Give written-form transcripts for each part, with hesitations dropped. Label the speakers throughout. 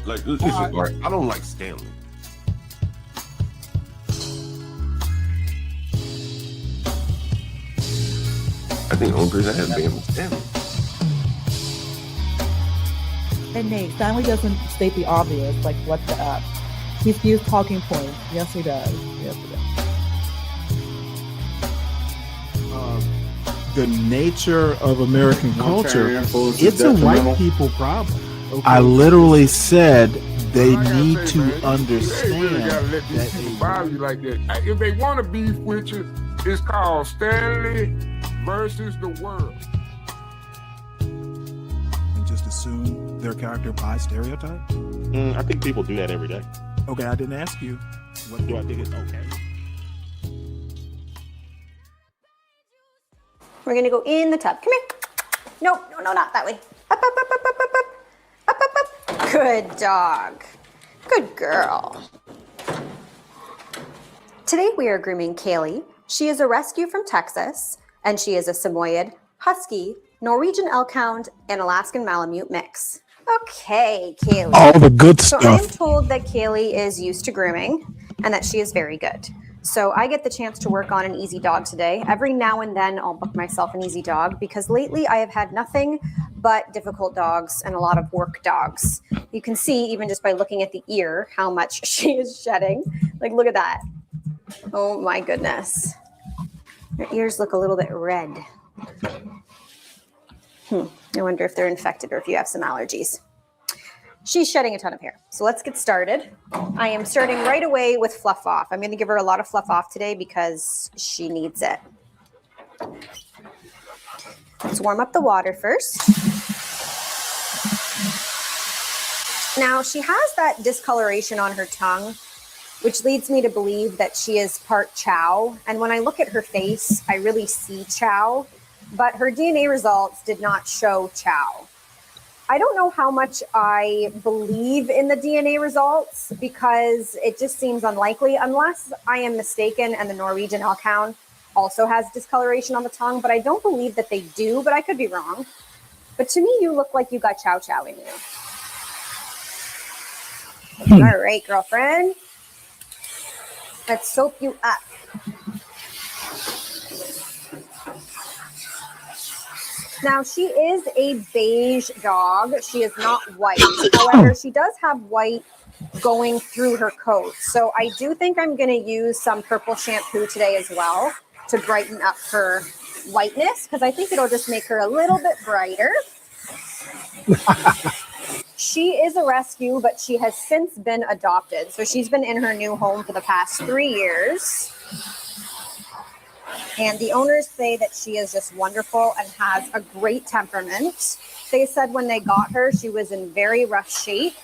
Speaker 1: don't like. Listen, like, I don't like Stanley. I think the only person I had banned was Stanley.
Speaker 2: And Nate, Stanley doesn't state the obvious, like what the up. He's used talking points. Yes, he does. Yes, he does.
Speaker 3: The nature of American culture, it's a white people problem. Okay. I literally said they need to understand
Speaker 4: that people bother you like that. If they want to beef with you, it's called Stanley versus the world.
Speaker 3: And just assume their character by stereotype?
Speaker 5: I think people do that every day.
Speaker 3: Okay, I didn't ask you.
Speaker 5: What do I think is okay?
Speaker 6: We're going to go in the tub. Come here. No, not that way. Up, up, up, up, up, up, up. Up, up, up. Good dog. Good girl. Today we are grooming Kaylee. She is a rescue from Texas, and she is a Samoyed, Husky, Norwegian Elkhound, and Alaskan Malamute mix. Okay, Kaylee.
Speaker 3: All the good stuff.
Speaker 6: So I am told that Kaylee is used to grooming and that she is very good. So I get the chance to work on an easy dog today. Every now and then I'll book myself an easy dog because lately I have had nothing but difficult dogs and a lot of work dogs. You can see even just by looking at the ear how much she is shedding. Like, look at that. Oh my goodness. Her ears look a little bit red. I wonder if they're infected or if you have some allergies. She's shedding a ton of hair. So let's get started. I am starting right away with fluff off. I'm going to give her a lot of fluff off today because she needs it. Let's warm up the water first. Now she has that discoloration on her tongue, which leads me to believe that she is part Chow. And when I look at her face, I really see Chow, but her DNA results did not show Chow. I don't know how much I believe in the DNA results because it just seems unlikely unless I am mistaken and the Norwegian Elkhound also has discoloration on the tongue, but I don't believe that they do, but I could be wrong. But to me, you look like you got Chow Chow in you. All right, girlfriend. Let's soap you up. Now, she is a beige dog. She is not white. However, she does have white going through her coat. So I do think I'm going to use some purple shampoo today as well to brighten up her whiteness because I think it'll just make her a little bit brighter. She is a rescue, but she has since been adopted. So she's been in her new home for the past 3 years. And the owners say that she is just wonderful and has a great temperament. They said when they got her, she was in very rough shape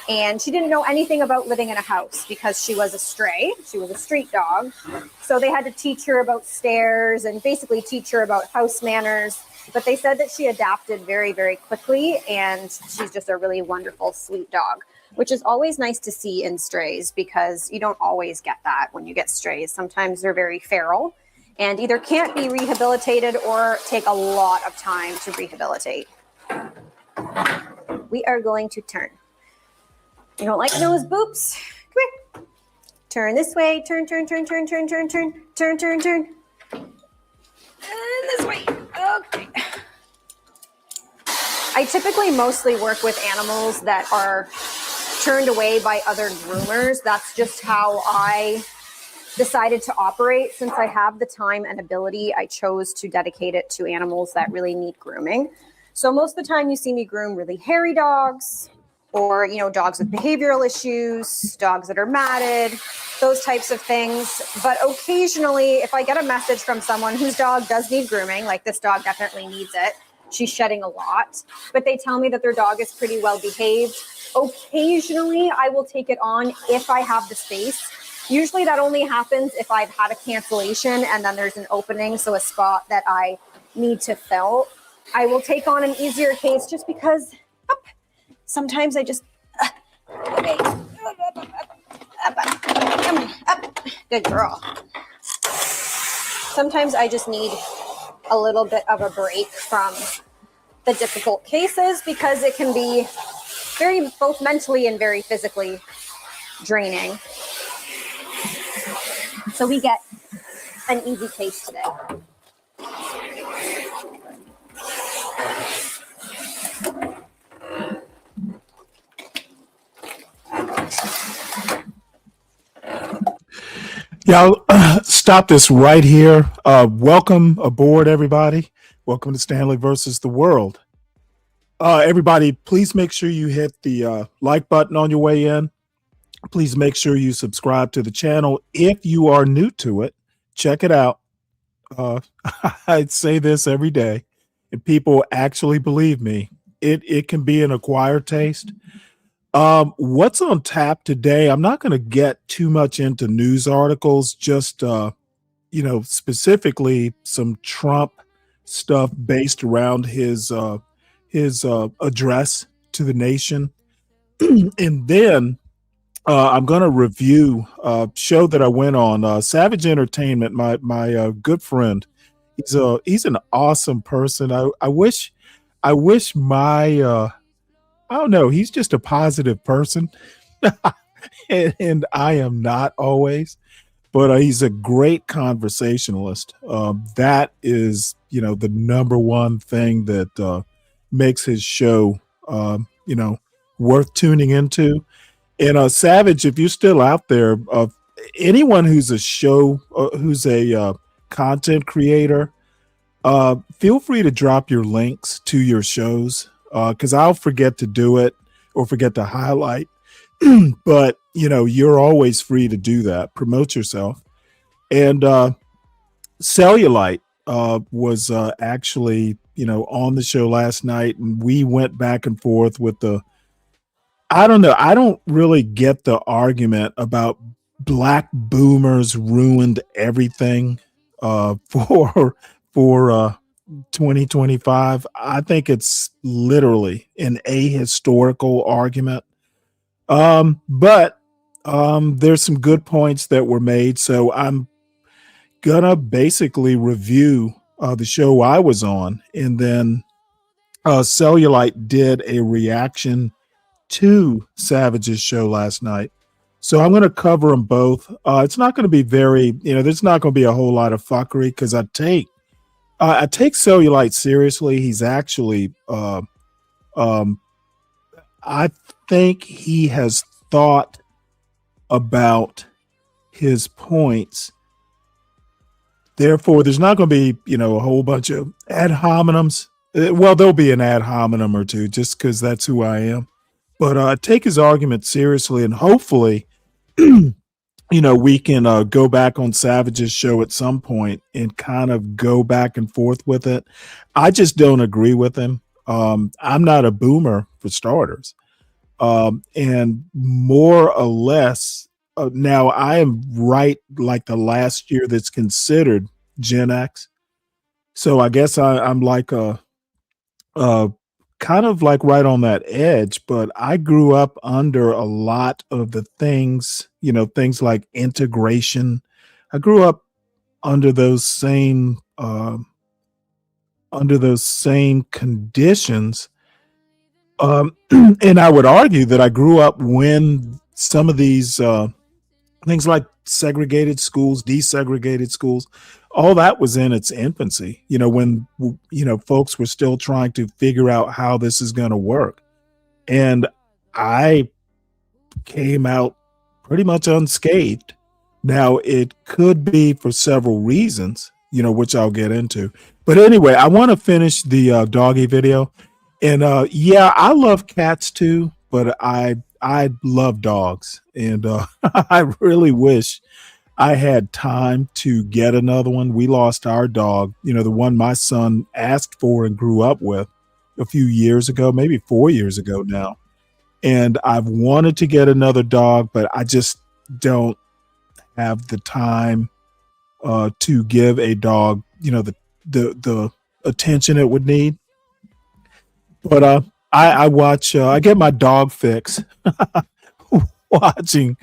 Speaker 6: and she didn't know anything about living in a house because she was a stray. She was a street dog. So they had to teach her about stairs and basically teach her about house manners. But they said that she adapted very, very quickly and she's just a really wonderful, sweet dog, which is always nice to see in strays because you don't always get that when you get strays. Sometimes they're very feral and either can't be rehabilitated or take a lot of time to rehabilitate. We are going to turn. You don't like nose boops? Come here. Turn this way. Turn, turn, turn, turn, turn, turn, turn, turn, turn, turn. And this way. Okay. I typically mostly work with animals that are turned away by other groomers. That's just how I decided to operate. Since I have the time and ability, I chose to dedicate it to animals that really need grooming. So most of the time you see me groom really hairy dogs or, dogs with behavioral issues, dogs that are matted, those types of things. But occasionally, if I get a message from someone whose dog does need grooming, like this dog definitely needs it, she's shedding a lot, but they tell me that their dog is pretty well behaved. Occasionally, I will take it on if I have the space. Usually that only happens if I've had a cancellation and then there's an opening, so a spot that I need to fill. I will take on an easier case just because sometimes I just, okay. Up. Good girl. Sometimes I just need a little bit of a break from the difficult cases because it can be very both mentally and very physically draining. So we get an easy case today.
Speaker 3: Yeah, I'll stop this right here. Welcome aboard, everybody. Welcome to Stanley versus the world. Everybody, please make sure you hit the like button on your way in. Please make sure you subscribe to the channel. If you are new to it, check it out. I say this every day, and people actually believe me. It can be an acquired taste. What's on tap today? I'm not going to get too much into news articles, just specifically some Trump stuff based around his address to the nation. And then I'm going to review a show that I went on, Savage Entertainment. My good friend, he's an awesome person. I wish my I don't know, he's just a positive person, and I am not always. But he's a great conversationalist. That is, the number one thing that makes his show, worth tuning into. And Savage, if you're still out there, anyone who's who's a content creator, feel free to drop your links to your shows, because I'll forget to do it or forget to highlight. But you're always free to do that. Promote yourself. And Cellulite was actually on the show last night, and we went back and forth with I don't know. I don't really get the argument about black boomers ruined everything for 2025. I think it's literally an ahistorical argument. But there's some good points that were made. So I'm gonna basically review the show I was on, and then Cellulite did a reaction to Savage's show last night. So I'm going to cover them both. It's not going to be very, there's not going to be a whole lot of fuckery, because I take Cellulite seriously. He's actually, I think he has thought about his points. Therefore, there's not going to be, a whole bunch of ad hominems. Well, there'll be an ad hominem or two, just because that's who I am. But take his argument seriously, and hopefully, we can go back on Savage's show at some point and kind of go back and forth with it. I just don't agree with him. I'm not a boomer, for starters. And more or less, now I am right like the last year that's considered Gen X. So I guess I'm like kind of like right on that edge, but I grew up under a lot of the things, things like integration. I grew up under those same conditions. And I would argue that I grew up when some of these things like segregated schools, desegregated schools, all that was in its infancy, when, folks were still trying to figure out how this is going to work. And I came out pretty much unscathed. Now, it could be for several reasons, which I'll get into. But anyway, I want to finish the doggy video. And yeah, I love cats too, but I love dogs. And I really wish I had time to get another one. We lost our dog, the one my son asked for and grew up with a few years ago, maybe 4 years ago now. And I've wanted to get another dog, but I just don't have the time to give a dog, the attention it would need. But I watch, I get my dog fix watching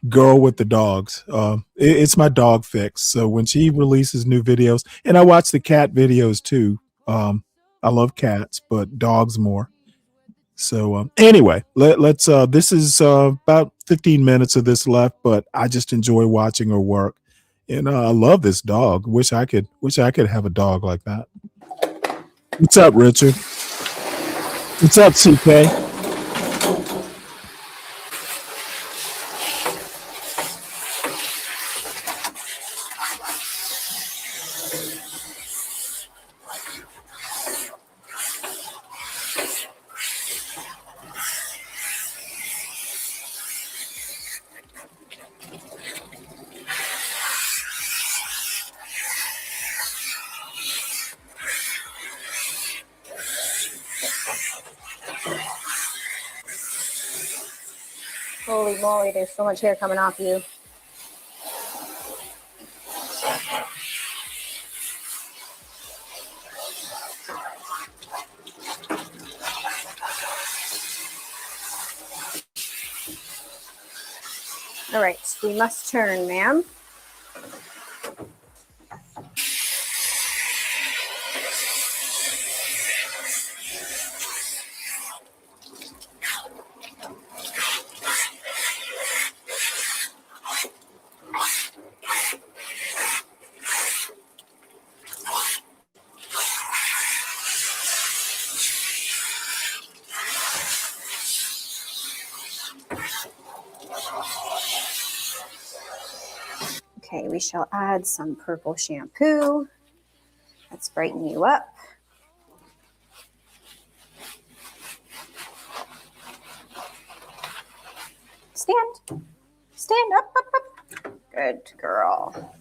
Speaker 3: Girl with the Dogs. It's my dog fix. So when she releases new videos, and I watch the cat videos too. I love cats, but dogs more. So anyway, let's. This is about 15 minutes of this left, but I just enjoy watching her work, and I love this dog. Wish I could have a dog like that. What's up, Richard? What's up, CK?
Speaker 6: Holy moly, there's so much hair coming off you. All right, we must turn, ma'am. Okay, we shall add some purple shampoo. Let's brighten you up. Stand. Stand up, up, up. Good girl.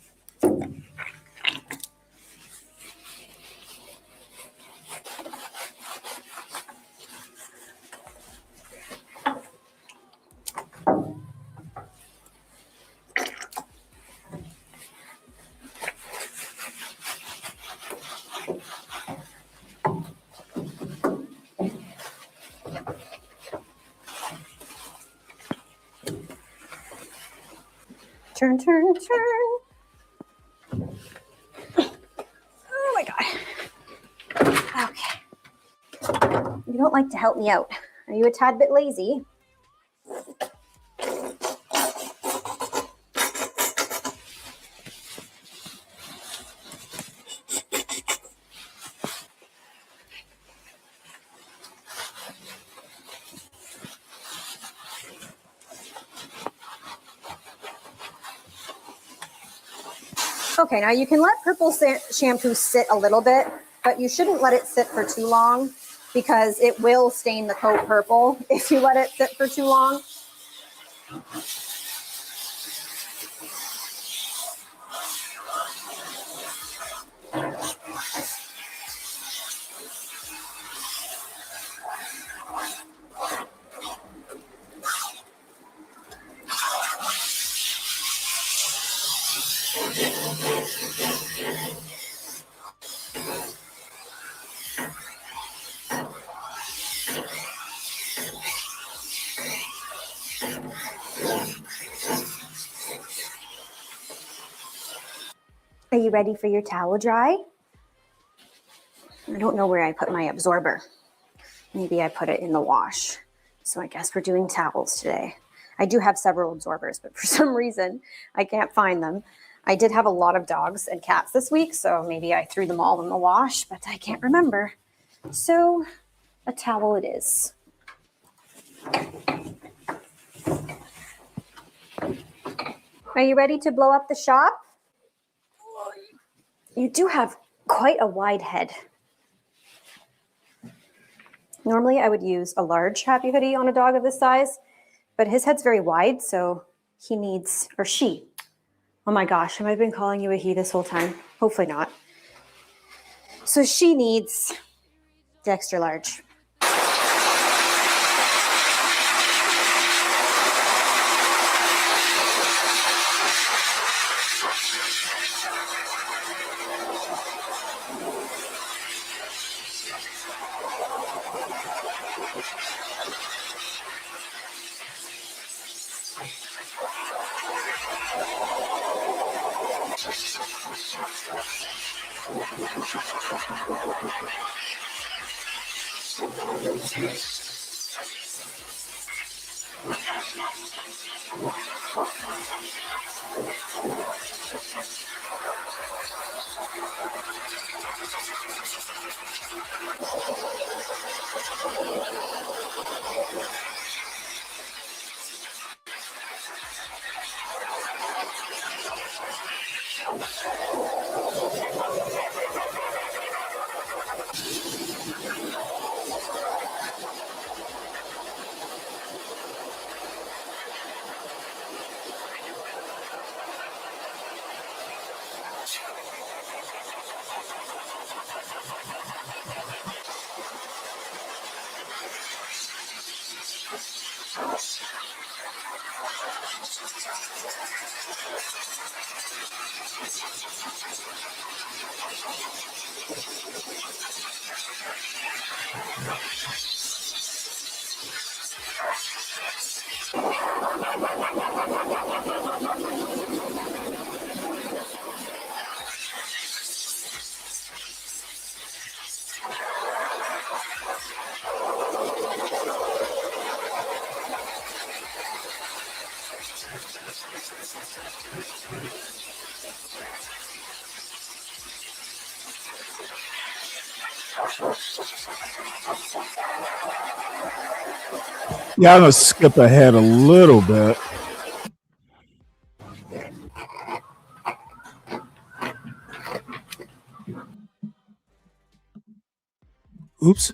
Speaker 6: Turn, turn, turn. Oh my God. Okay. You don't like to help me out. Are you a tad bit lazy? Okay, now you can let purple shampoo sit a little bit, but you shouldn't let it sit for too long because it will stain the coat purple if you let it sit for too long. Are you ready for your towel dry? I don't know where I put my absorber. Maybe I put it in the wash. So I guess we're doing towels today. I do have several absorbers, but for some reason I can't find them. I did have a lot of dogs and cats this week, so maybe I threw them all in the wash, but I can't remember. So a towel it is. Are you ready to blow up the shop? You do have quite a wide head. Normally I would use a large happy hoodie on a dog of this size, but his head's very wide, so he needs, or she. Oh my gosh, have I been calling you a he this whole time? Hopefully not. So she needs the extra large.
Speaker 3: Yeah, I'm gonna skip ahead a little bit. Oops.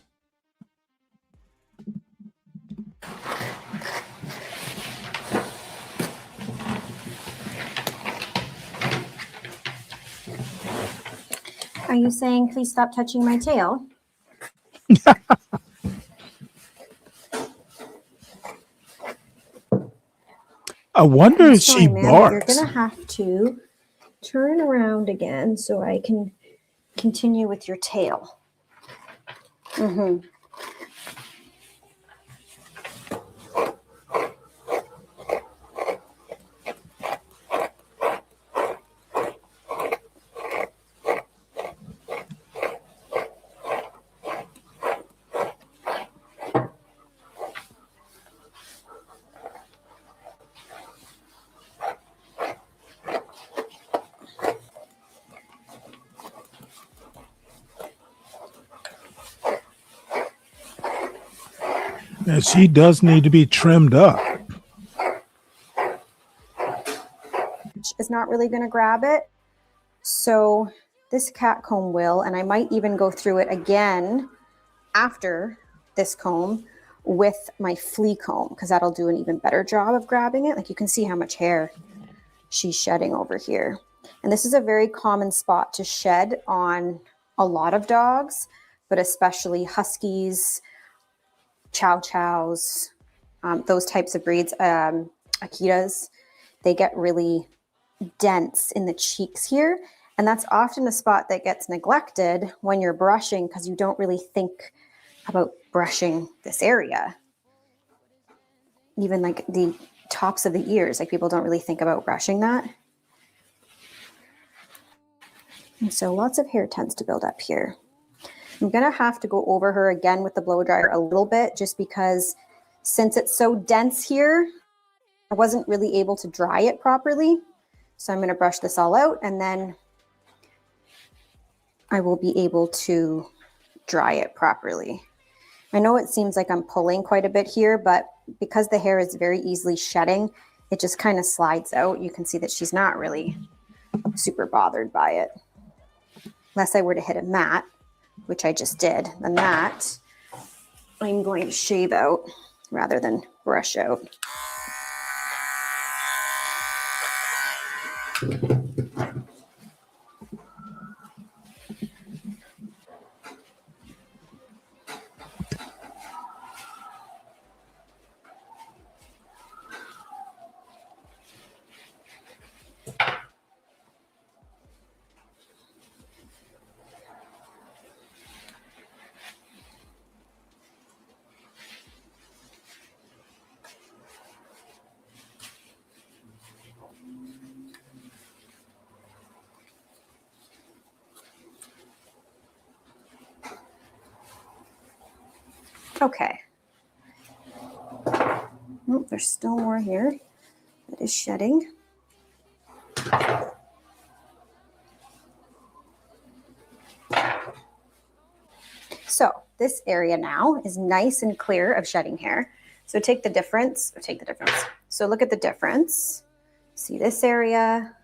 Speaker 6: Are you saying please stop touching my tail?
Speaker 3: I wonder
Speaker 6: I'm
Speaker 3: if she
Speaker 6: sorry, ma'am, but you're
Speaker 3: barks.
Speaker 6: gonna have to turn around again so I can continue with your tail. Mm-hmm.
Speaker 3: And she does need to be trimmed up.
Speaker 6: Is not really gonna grab it. So this cat comb will, and I might even go through it again after this comb with my flea comb, because that'll do an even better job of grabbing it. Like you can see how much hair she's shedding over here. And this is a very common spot to shed on a lot of dogs, but especially huskies, chow chows, those types of breeds, Akitas, they get really dense in the cheeks here. And that's often a spot that gets neglected when you're brushing because you don't really think about brushing this area. Even like the tops of the ears, like people don't really think about brushing that. And so lots of hair tends to build up here. I'm gonna have to go over her again with the blow dryer a little bit just because since it's so dense here, I wasn't really able to dry it properly. So I'm gonna brush this all out and then I will be able to dry it properly. I know it seems like I'm pulling quite a bit here, but because the hair is very easily shedding, it just kind of slides out. You can see that she's not really super bothered by it. Unless I were to hit a mat, which I just did, then that I'm going to shave out rather than brush out. Okay. Oh, there's still more here that is shedding. So this area now is nice and clear of shedding hair. So take the difference. So look at the difference. See this area,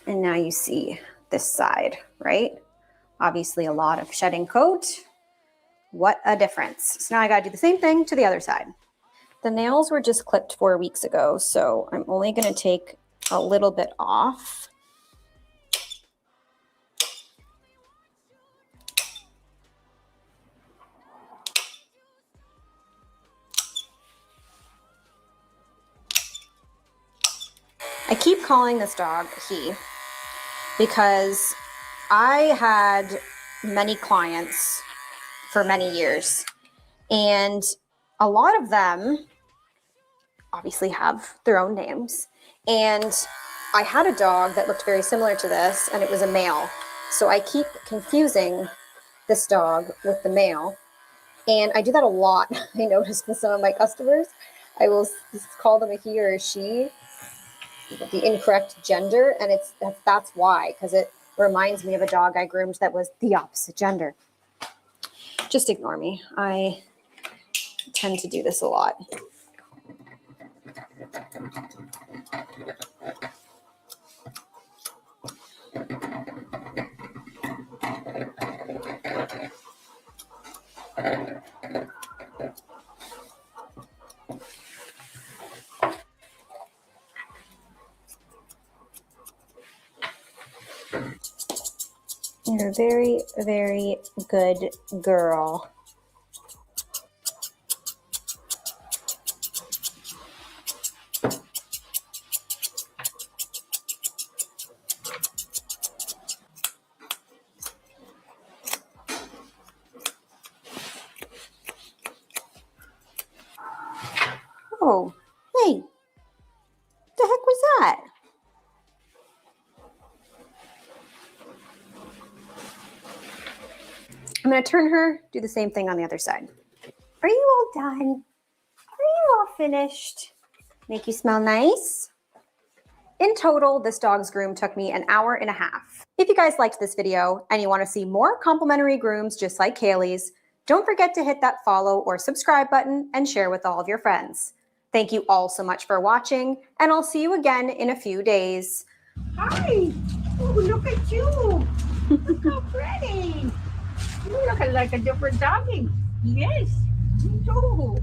Speaker 6: and now you see this side, right? Obviously a lot of shedding coat. What a difference. So now I gotta do the same thing to the other side. The nails were just clipped 4 weeks ago, so I'm only gonna take a little bit off. I keep calling this dog he because I had many clients for many years, and a lot of them obviously have their own names. And I had a dog that looked very similar to this, and it was a male. So I keep confusing this dog with the male. And I do that a lot. I noticed with some of my customers, I will call them a he or a she, the incorrect gender. And that's why, because it reminds me of a dog I groomed that was the opposite gender. Just ignore me. I tend to do this a lot. You're a very, very good girl. Oh, hey, what the heck was that? I'm going to turn her, do the same thing on the other side. Are you all done? Are you all finished? Make you smell nice? In total, this dog's groom took me an hour and a half. If you guys liked this video and you want to see more complimentary grooms just like Kaylee's, don't forget to hit that follow or subscribe button and share with all of your friends. Thank you all so much for watching, and I'll see you again in a few days.
Speaker 7: Hi! Oh, look at you! Look how pretty! You look like a different doggy. Yes, you too.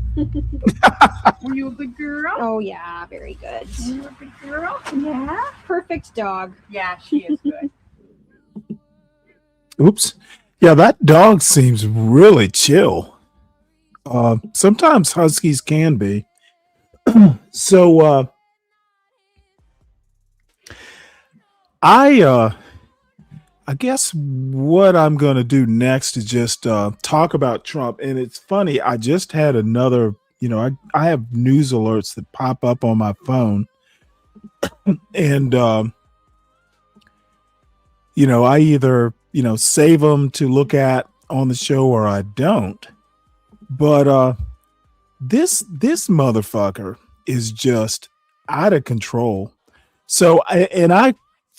Speaker 7: Were you a good girl?
Speaker 6: Oh yeah, very good.
Speaker 7: Were you a good girl?
Speaker 6: Yeah, perfect dog.
Speaker 7: Yeah, she is good.
Speaker 3: Oops. Yeah, that dog seems really chill. Sometimes huskies can be. So I guess what I'm going to do next is just talk about Trump. And it's funny, I just had another, I have news alerts that pop up on my phone. And, I either, save them to look at on the show or I don't. But this motherfucker is just out of control. So, I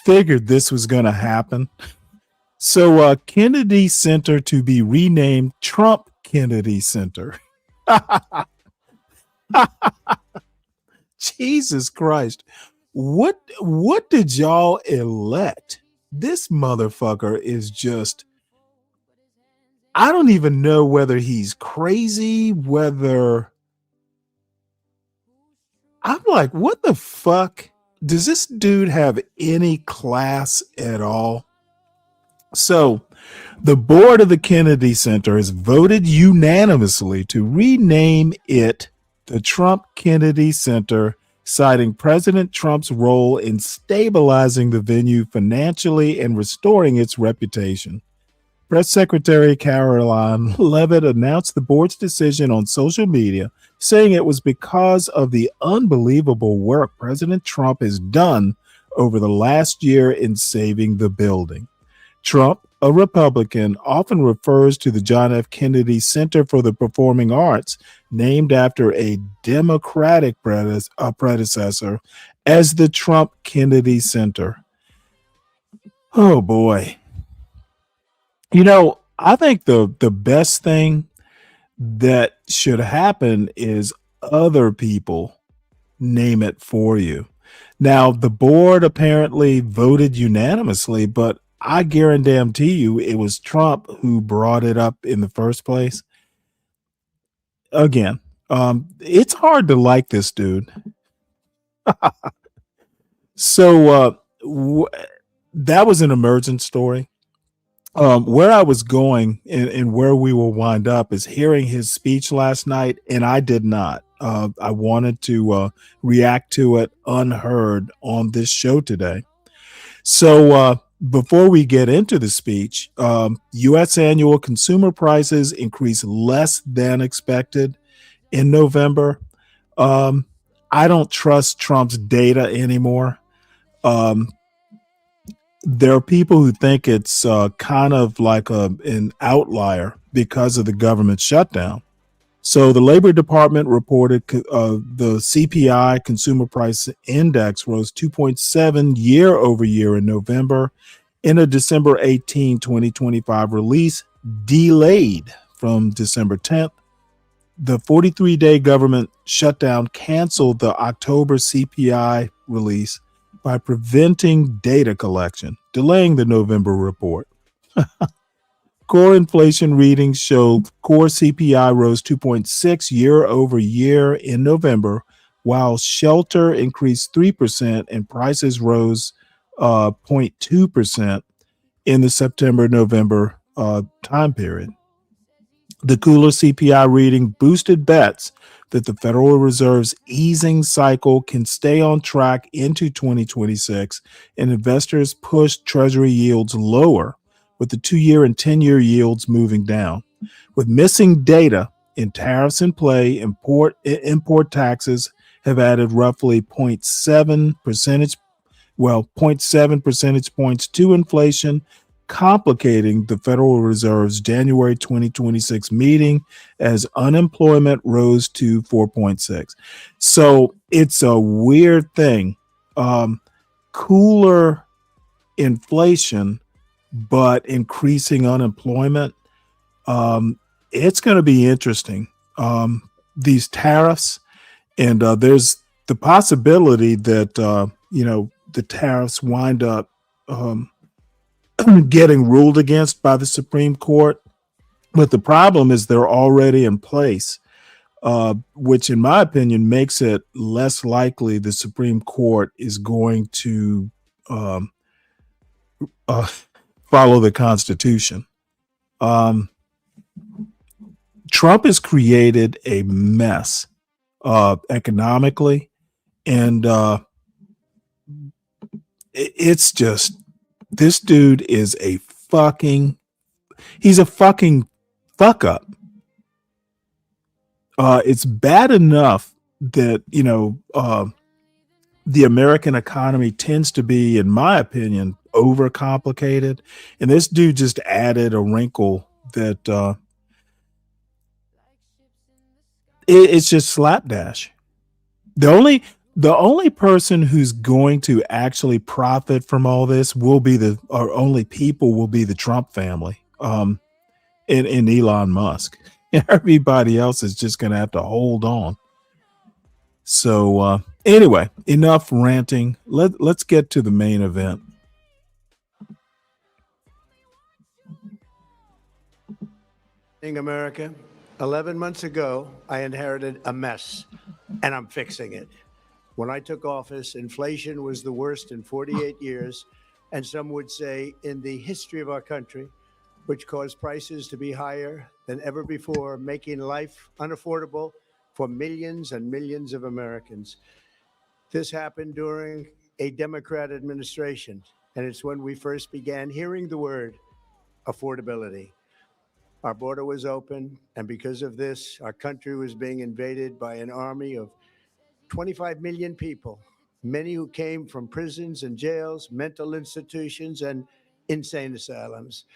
Speaker 3: figured this was going to happen. So Kennedy Center to be renamed Trump Kennedy Center. Jesus Christ. What did y'all elect? This motherfucker is just, I don't even know whether he's crazy, whether I'm like, what the fuck? Does this dude have any class at all? So the board of the Kennedy Center has voted unanimously to rename it the Trump Kennedy Center, citing President Trump's role in stabilizing the venue financially and restoring its reputation. Press Secretary Caroline Leavitt announced the board's decision on social media, saying it was because of the unbelievable work President Trump has done over the last year in saving the building. Trump, a Republican, often refers to the John F. Kennedy Center for the Performing Arts, named after a Democratic predecessor, as the Trump Kennedy Center. Oh boy. I think the best thing that should happen is other people name it for you. Now, the board apparently voted unanimously, but I guarantee you it was Trump who brought it up in the first place. Again, it's hard to like this dude. So that was an emergent story. Where I was going and where we will wind up is hearing his speech last night, and I did not. I wanted to react to it unheard on this show today. So before we get into the speech, U.S. annual consumer prices increased less than expected in November. I don't trust Trump's data anymore. There are people who think it's kind of like an outlier because of the government shutdown. So the Labor Department reported the CPI, Consumer Price Index, rose 2.7 year over year in November in a December 18, 2025 release delayed from December 10th. The 43-day government shutdown canceled the October CPI release by preventing data collection, delaying the November report. Core inflation readings showed core CPI rose 2.6 year over year in November, while shelter increased 3% and prices rose 0.2% in the September-November time period. The cooler CPI reading boosted bets that the Federal Reserve's easing cycle can stay on track into 2026, and investors pushed Treasury yields lower, with the 2-year and 10-year yields moving down. With missing data and tariffs in play, import taxes have added roughly 0.7 percentage points to inflation, complicating the Federal Reserve's January 2026 meeting as unemployment rose to 4.6. So it's a weird thing. Cooler inflation, but increasing unemployment. It's going to be interesting. These tariffs, and there's the possibility that, the tariffs wind up getting ruled against by the Supreme Court. But the problem is they're already in place, which in my opinion makes it less likely the Supreme Court is going to follow the Constitution. Trump has created a mess economically, and it's just, this dude is he's a fucking fuck up. It's bad enough that, the American economy tends to be, in my opinion, overcomplicated. And this dude just added a wrinkle that it's just slapdash. The only person who's going to actually profit from all this will be the Trump family, and Elon Musk. Everybody else is just going to have to hold on. So anyway, enough ranting. Let's get to the main event.
Speaker 8: In America, 11 months ago, I inherited a mess, and I'm fixing it. When I took office, inflation was the worst in 48 years, and some would say in the history of our country, which caused prices to be higher than ever before, making life unaffordable for millions and millions of Americans. This happened during a Democrat administration, and it's when we first began hearing the word affordability. Our border was open, and because of this, our country was being invaded by an army of 25 million people, many who came from prisons and jails, mental institutions, and insane asylums.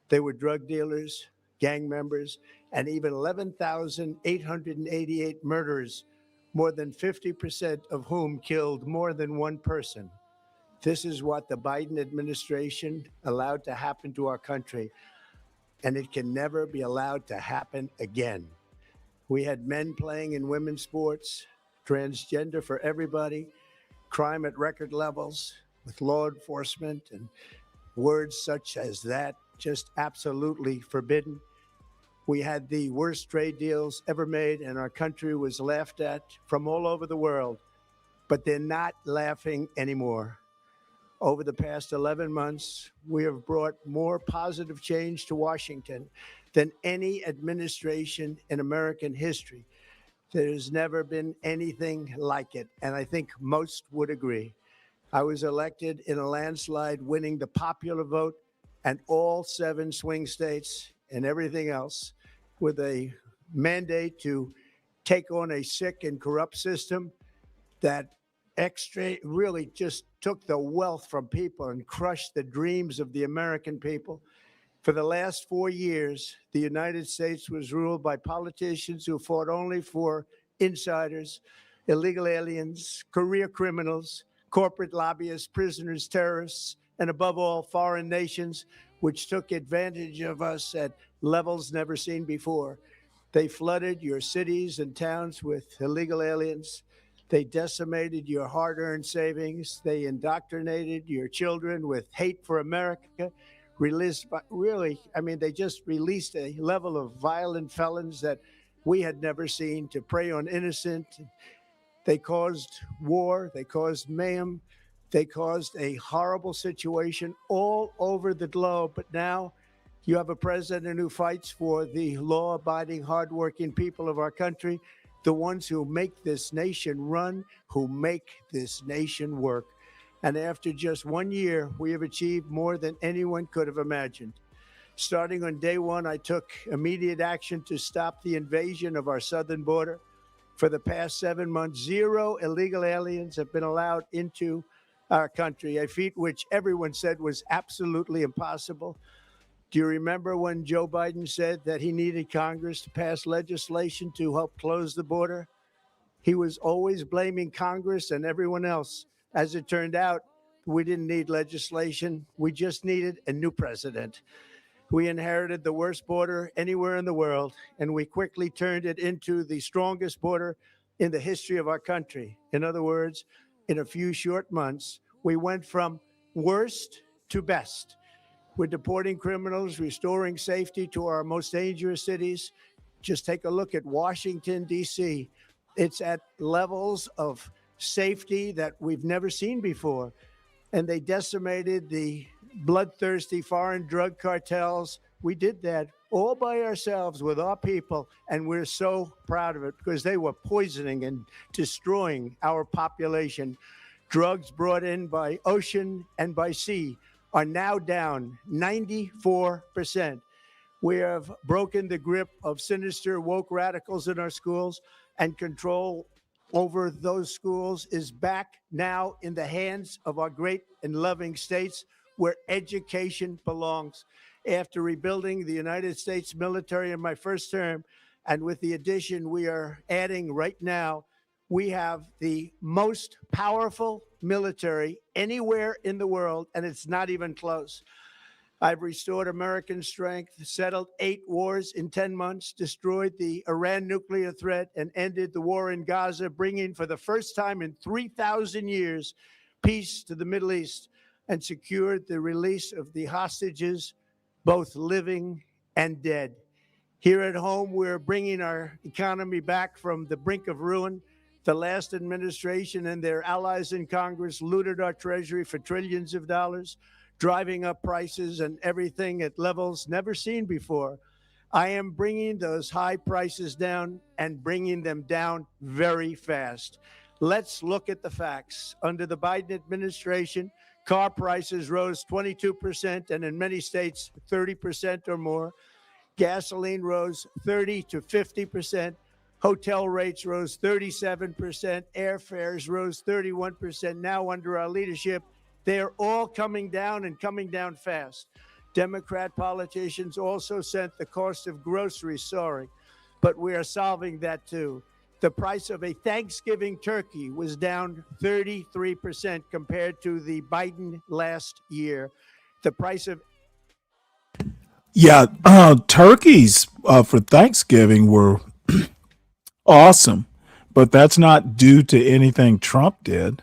Speaker 8: They were drug dealers, gang members, and even 11,888 murderers, more than 50% of whom killed more than one person. This is what the Biden administration allowed to happen to our country. and it can never be allowed to happen again. We had men playing in women's sports, transgender for everybody, crime at record levels with law enforcement, and words such as that just absolutely forbidden. We had the worst trade deals ever made, and our country was laughed at from all over the world. But they're not laughing anymore. Over the past 11 months, we have brought more positive change to Washington than any administration in American history. There's never been anything like it, and I think most would agree. I was elected in a landslide, winning the popular vote and all 7 swing states and everything else, with a mandate to take on a sick and corrupt system that really just took the wealth from people and crushed the dreams of the American people. For the last 4 years, the United States was ruled by politicians who fought only for insiders, illegal aliens, career criminals, corporate lobbyists, prisoners, terrorists, and above all, foreign nations, which took advantage of us at levels never seen before. They flooded your cities and towns with illegal aliens. They decimated your hard-earned savings. They indoctrinated your children with hate for America. They just released a level of violent felons that we had never seen to prey on innocent. They caused war. They caused mayhem. They caused a horrible situation all over the globe. But now you have a president who fights for the law-abiding, hardworking people of our country, the ones who make this nation run, who make this nation work. And after just 1 year, we have achieved more than anyone could have imagined. Starting on day one, I took immediate action to stop the invasion of our southern border. For the past 7 months, 0 illegal aliens have been allowed into our country, a feat which everyone said was absolutely impossible. Do you remember when Joe Biden said that he needed Congress to pass legislation to help close the border? He was always blaming Congress and everyone else. As it turned out, we didn't need legislation. We just needed a new president. We inherited the worst border anywhere in the world, and we quickly turned it into the strongest border in the history of our country. In other words, in a few short months, we went from worst to best. We're deporting criminals, restoring safety to our most dangerous cities. Just take a look at Washington, D.C. It's at levels of safety that we've never seen before. And they decimated the bloodthirsty foreign drug cartels. We did that all by ourselves with our people, and we're so proud of it because they were poisoning and destroying our population. Drugs brought in by ocean and by sea are now down 94%. We have broken the grip of sinister woke radicals in our schools, and control over those schools is back now in the hands of our great and loving states where education belongs. After rebuilding the United States military in my first term, and with the addition we are adding right now, we have the most powerful military anywhere in the world, and it's not even close. I've restored American strength, settled 8 wars in 10 months, destroyed the Iran nuclear threat, and ended the war in Gaza, bringing for the first time in 3,000 years peace to the Middle East, and secured the release of the hostages, both living and dead. Here at home, we're bringing our economy back from the brink of ruin. The last administration and their allies in Congress looted our treasury for trillions of dollars, driving up prices and everything at levels never seen before. I am bringing those high prices down and bringing them down very fast. Let's look at the facts. Under the Biden administration, car prices rose 22%, and in many states, 30% or more. Gasoline rose 30 to 50%. Hotel rates rose 37%. Airfares rose 31%. Now, under our leadership, they're all coming down and coming down fast. Democrat politicians also sent the cost of groceries soaring, but we are solving that too. The price of a Thanksgiving turkey was down 33% compared to the Biden last year. The price of
Speaker 3: Yeah, turkeys for Thanksgiving were awesome, but that's not due to anything Trump did.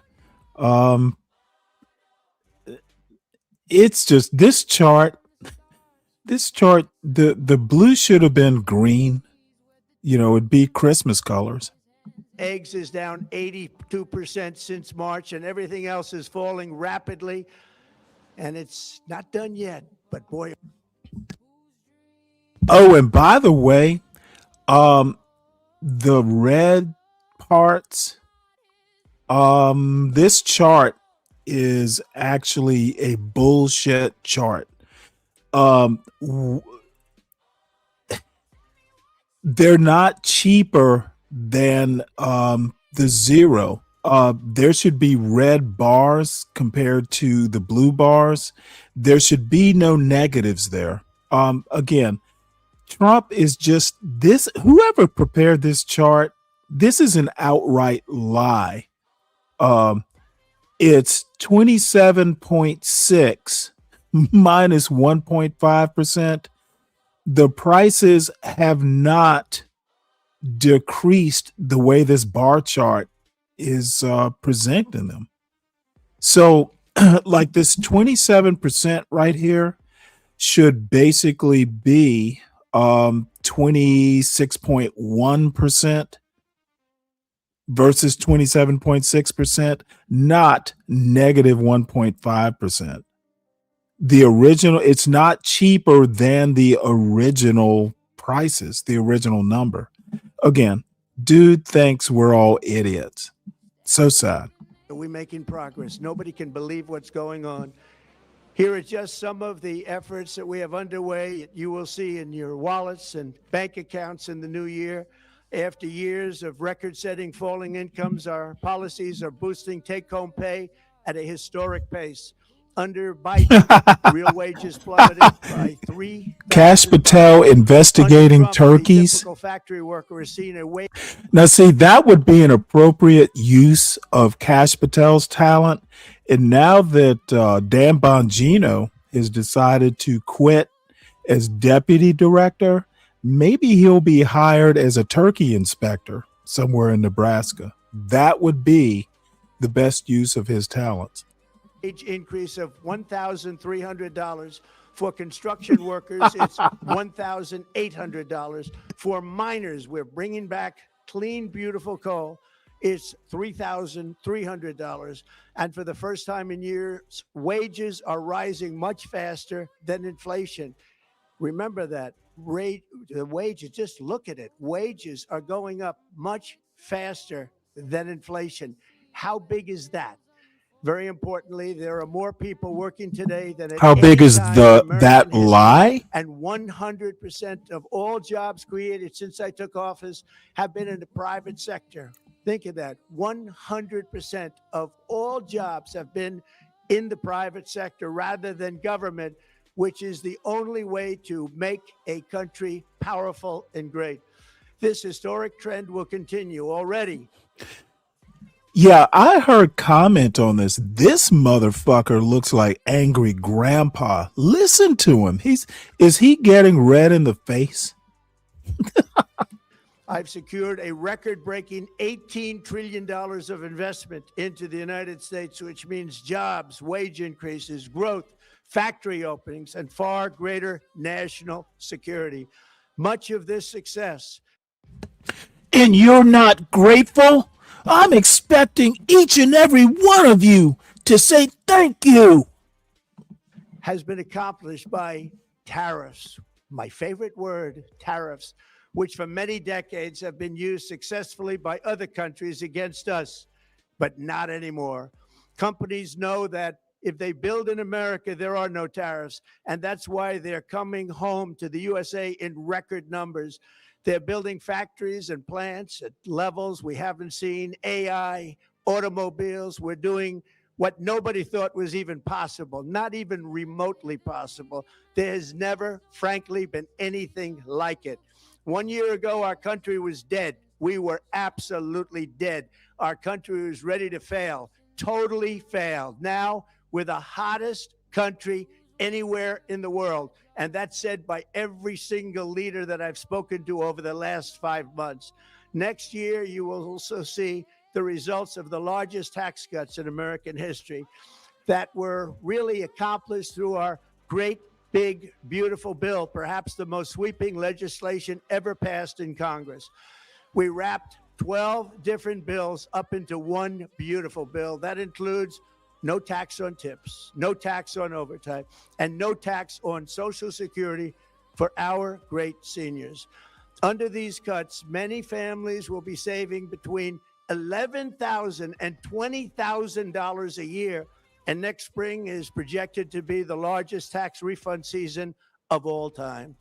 Speaker 3: Um, it's just this chart. This chart, the blue should have been green. You know, it'd be Christmas colors.
Speaker 8: Eggs is down 82% since March, and everything else is falling rapidly. And it's not done yet, but boy.
Speaker 3: Oh, and by the way, the red parts, this chart is actually a bullshit chart. They're not cheaper than the zero. There should be red bars compared to the blue bars. There should be no negatives there. Again, Trump is just this. Whoever prepared this chart, this is an outright lie. It's 27.6 minus 1.5%. The prices have not decreased the way this bar chart is presenting them. So, like this 27% right here should basically be 26.1% versus 27.6%, not negative 1.5%. The original, it's not cheaper than the original prices, the original number. Again, dude thinks we're all idiots. So sad.
Speaker 8: We're making progress. Nobody can believe what's going on. Here are just some of the efforts that we have underway. You will see in your wallets and bank accounts in the new year. After years of record-setting falling incomes, our policies are boosting take-home pay at a historic pace. Under Biden, real wages plummeted by 3.
Speaker 3: Cash Patel investigating turkeys.
Speaker 8: Factory worker is seeing a wage.
Speaker 3: Now, see, that would be an appropriate use of Cash Patel's talent. And now that Dan Bongino has decided to quit as deputy director, maybe he'll be hired as a turkey inspector somewhere in Nebraska. That would be the best use of his talents.
Speaker 8: Wage increase of $1,300 for construction workers. It's $1,800 for miners. We're bringing back clean, beautiful coal. It's $3,300. And for the first time in years, wages are rising much faster than inflation. Remember that the wages, just look at it. Wages are going up much faster than inflation. How big is that? Very importantly, there are more people working today than at
Speaker 3: How big
Speaker 8: any
Speaker 3: is
Speaker 8: time
Speaker 3: the
Speaker 8: in American
Speaker 3: that
Speaker 8: history.
Speaker 3: lie?
Speaker 8: And 100% of all jobs created since I took office have been in the private sector. Think of that. 100% of all jobs have been in the private sector rather than government, which is the only way to make a country powerful and great. This historic trend will continue already.
Speaker 3: Yeah, I heard comment on this. This motherfucker looks like angry grandpa. Listen to him. Is he getting red in the face?
Speaker 8: I've secured a record-breaking $18 trillion of investment into the United States, which means jobs, wage increases, growth, factory openings, and far greater national security. Much of this success.
Speaker 3: And you're not grateful? I'm expecting each and every one of you to say thank you.
Speaker 8: Has been accomplished by tariffs. My favorite word, tariffs, which for many decades have been used successfully by other countries against us, but not anymore. Companies know that if they build in America, there are no tariffs, and that's why they're coming home to the USA in record numbers. They're building factories and plants at levels we haven't seen, AI, automobiles. We're doing what nobody thought was even possible, not even remotely possible. There's never, frankly, been anything like it. 1 year ago, our country was dead. We were absolutely dead. Our country was ready to fail, totally failed. Now, we're the hottest country anywhere in the world. And that's said by every single leader that I've spoken to over the last 5 months. Next year, you will also see the results of the largest tax cuts in American history that were really accomplished through our great, big, beautiful bill, perhaps the most sweeping legislation ever passed in Congress. We wrapped 12 different bills up into one beautiful bill. That includes no tax on tips, no tax on overtime, and no tax on Social Security for our great seniors. Under these cuts, many families will be saving between $11,000 and $20,000 a year. And next spring is projected to be the largest tax refund season of all time.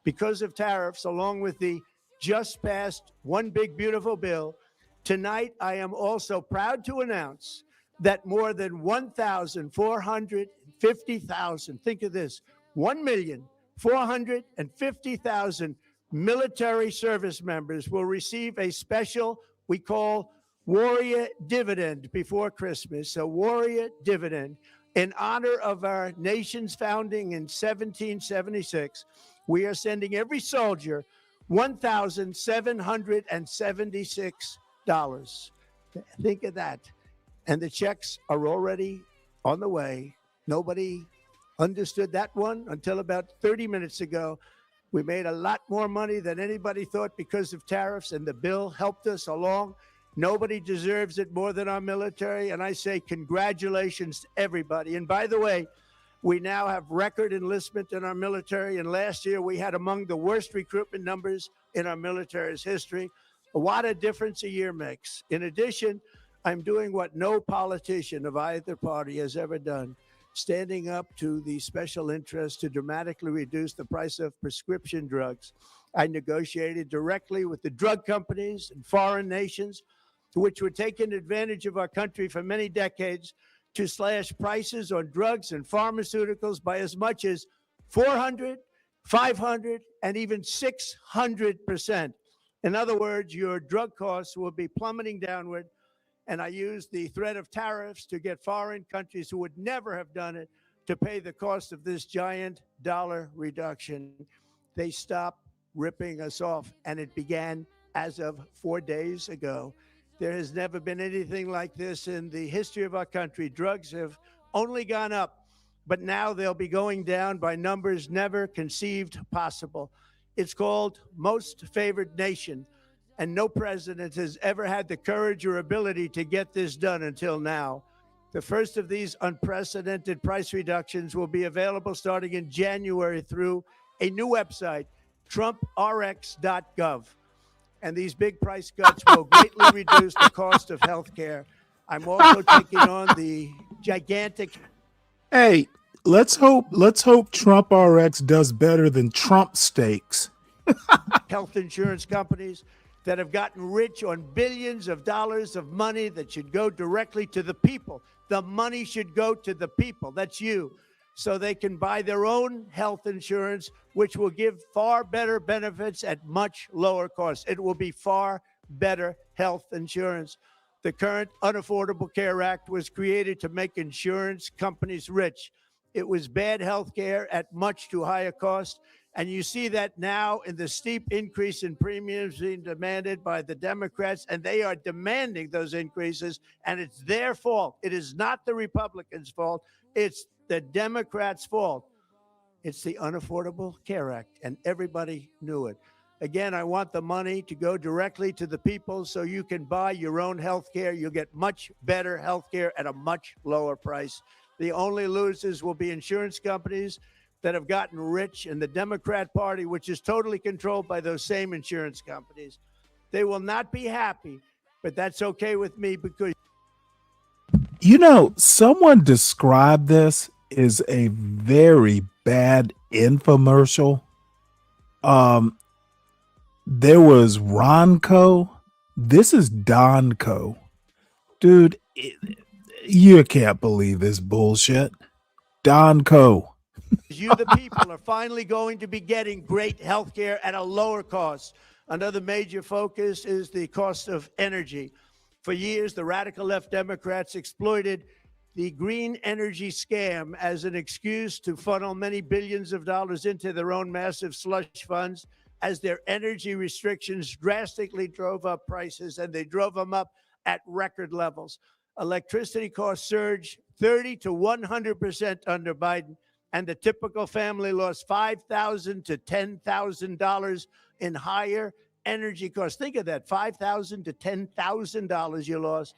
Speaker 8: Because of tariffs, along with the just passed One Big Beautiful Bill, tonight I am also proud to announce that more than 1,450,000, think of this, 1,450,000 military service members will receive a special, we call Warrior Dividend before Christmas, a Warrior Dividend. In honor of our nation's founding in 1776, we are sending every soldier $1,776. Think of that. And the checks are already on the way. Nobody understood that one until about 30 minutes ago. We made a lot more money than anybody thought because of tariffs, and the bill helped us along. Nobody deserves it more than our military, and I say congratulations to everybody. And by the way, we now have record enlistment in our military, and last year we had among the worst recruitment numbers in our military's history. What a difference a year makes. In addition, I'm doing what no politician of either party has ever done, standing up to the special interests to dramatically reduce the price of prescription drugs. I negotiated directly with the drug companies and foreign nations, which were taking advantage of our country for many decades, to slash prices on drugs and pharmaceuticals by as much as 400, 500, and even 600%. In other words, your drug costs will be plummeting downward. And I used the threat of tariffs to get foreign countries who would never have done it to pay the cost of this giant dollar reduction. They stopped ripping us off, and it began as of 4 days ago. There has never been anything like this in the history of our country. Drugs have only gone up, but now they'll be going down by numbers never conceived possible. It's called Most Favored Nation, and no president has ever had the courage or ability to get this done until now. The first of these unprecedented price reductions will be available starting in January through a new website, TrumpRx.gov. And these big price cuts will greatly reduce the cost of health care. I'm also taking on the gigantic.
Speaker 3: Hey, let's hope Trump RX does better than Trump steaks.
Speaker 8: Health insurance companies that have gotten rich on billions of dollars of money that should go directly to the people. The money should go to the people. That's you. So they can buy their own health insurance, which will give far better benefits at much lower costs. It will be far better health insurance. The current Unaffordable Care Act was created to make insurance companies rich. It was bad health care at much too high a cost. And you see that now in the steep increase in premiums being demanded by the Democrats, and they are demanding those increases, and it's their fault. It is not the Republicans' fault. It's the Democrats' fault. It's the Unaffordable Care Act, and everybody knew it. Again, I want the money to go directly to the people so you can buy your own health care. You'll get much better health care at a much lower price. The only losers will be insurance companies that have gotten rich, and the Democrat Party, which is totally controlled by those same insurance companies. They will not be happy, but that's okay with me because.
Speaker 3: You know, someone described this as a very bad infomercial. There was Ronco. This is Donco. Dude, you can't believe this bullshit. Donco.
Speaker 8: You, the people, are finally going to be getting great health care at a lower cost. Another major focus is the cost of energy. For years, the radical left Democrats exploited the green energy scam as an excuse to funnel many billions of dollars into their own massive slush funds, as their energy restrictions drastically drove up prices, and they drove them up at record levels. Electricity costs surged 30 to 100% under Biden, and the typical family lost $5,000 to $10,000 in higher energy costs. Think of that, $5,000 to $10,000 you lost.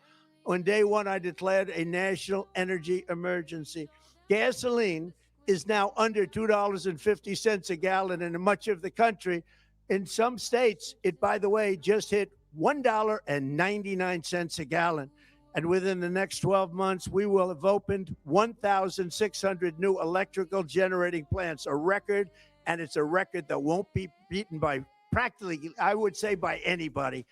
Speaker 8: On day one, I declared a national energy emergency. Gasoline is now under $2.50 a gallon in much of the country. In some states, it, by the way, just hit $1.99 a gallon. And within the next 12 months, we will have opened 1,600 new electrical generating plants, a record, and it's a record that won't be beaten by practically, I would say, by anybody,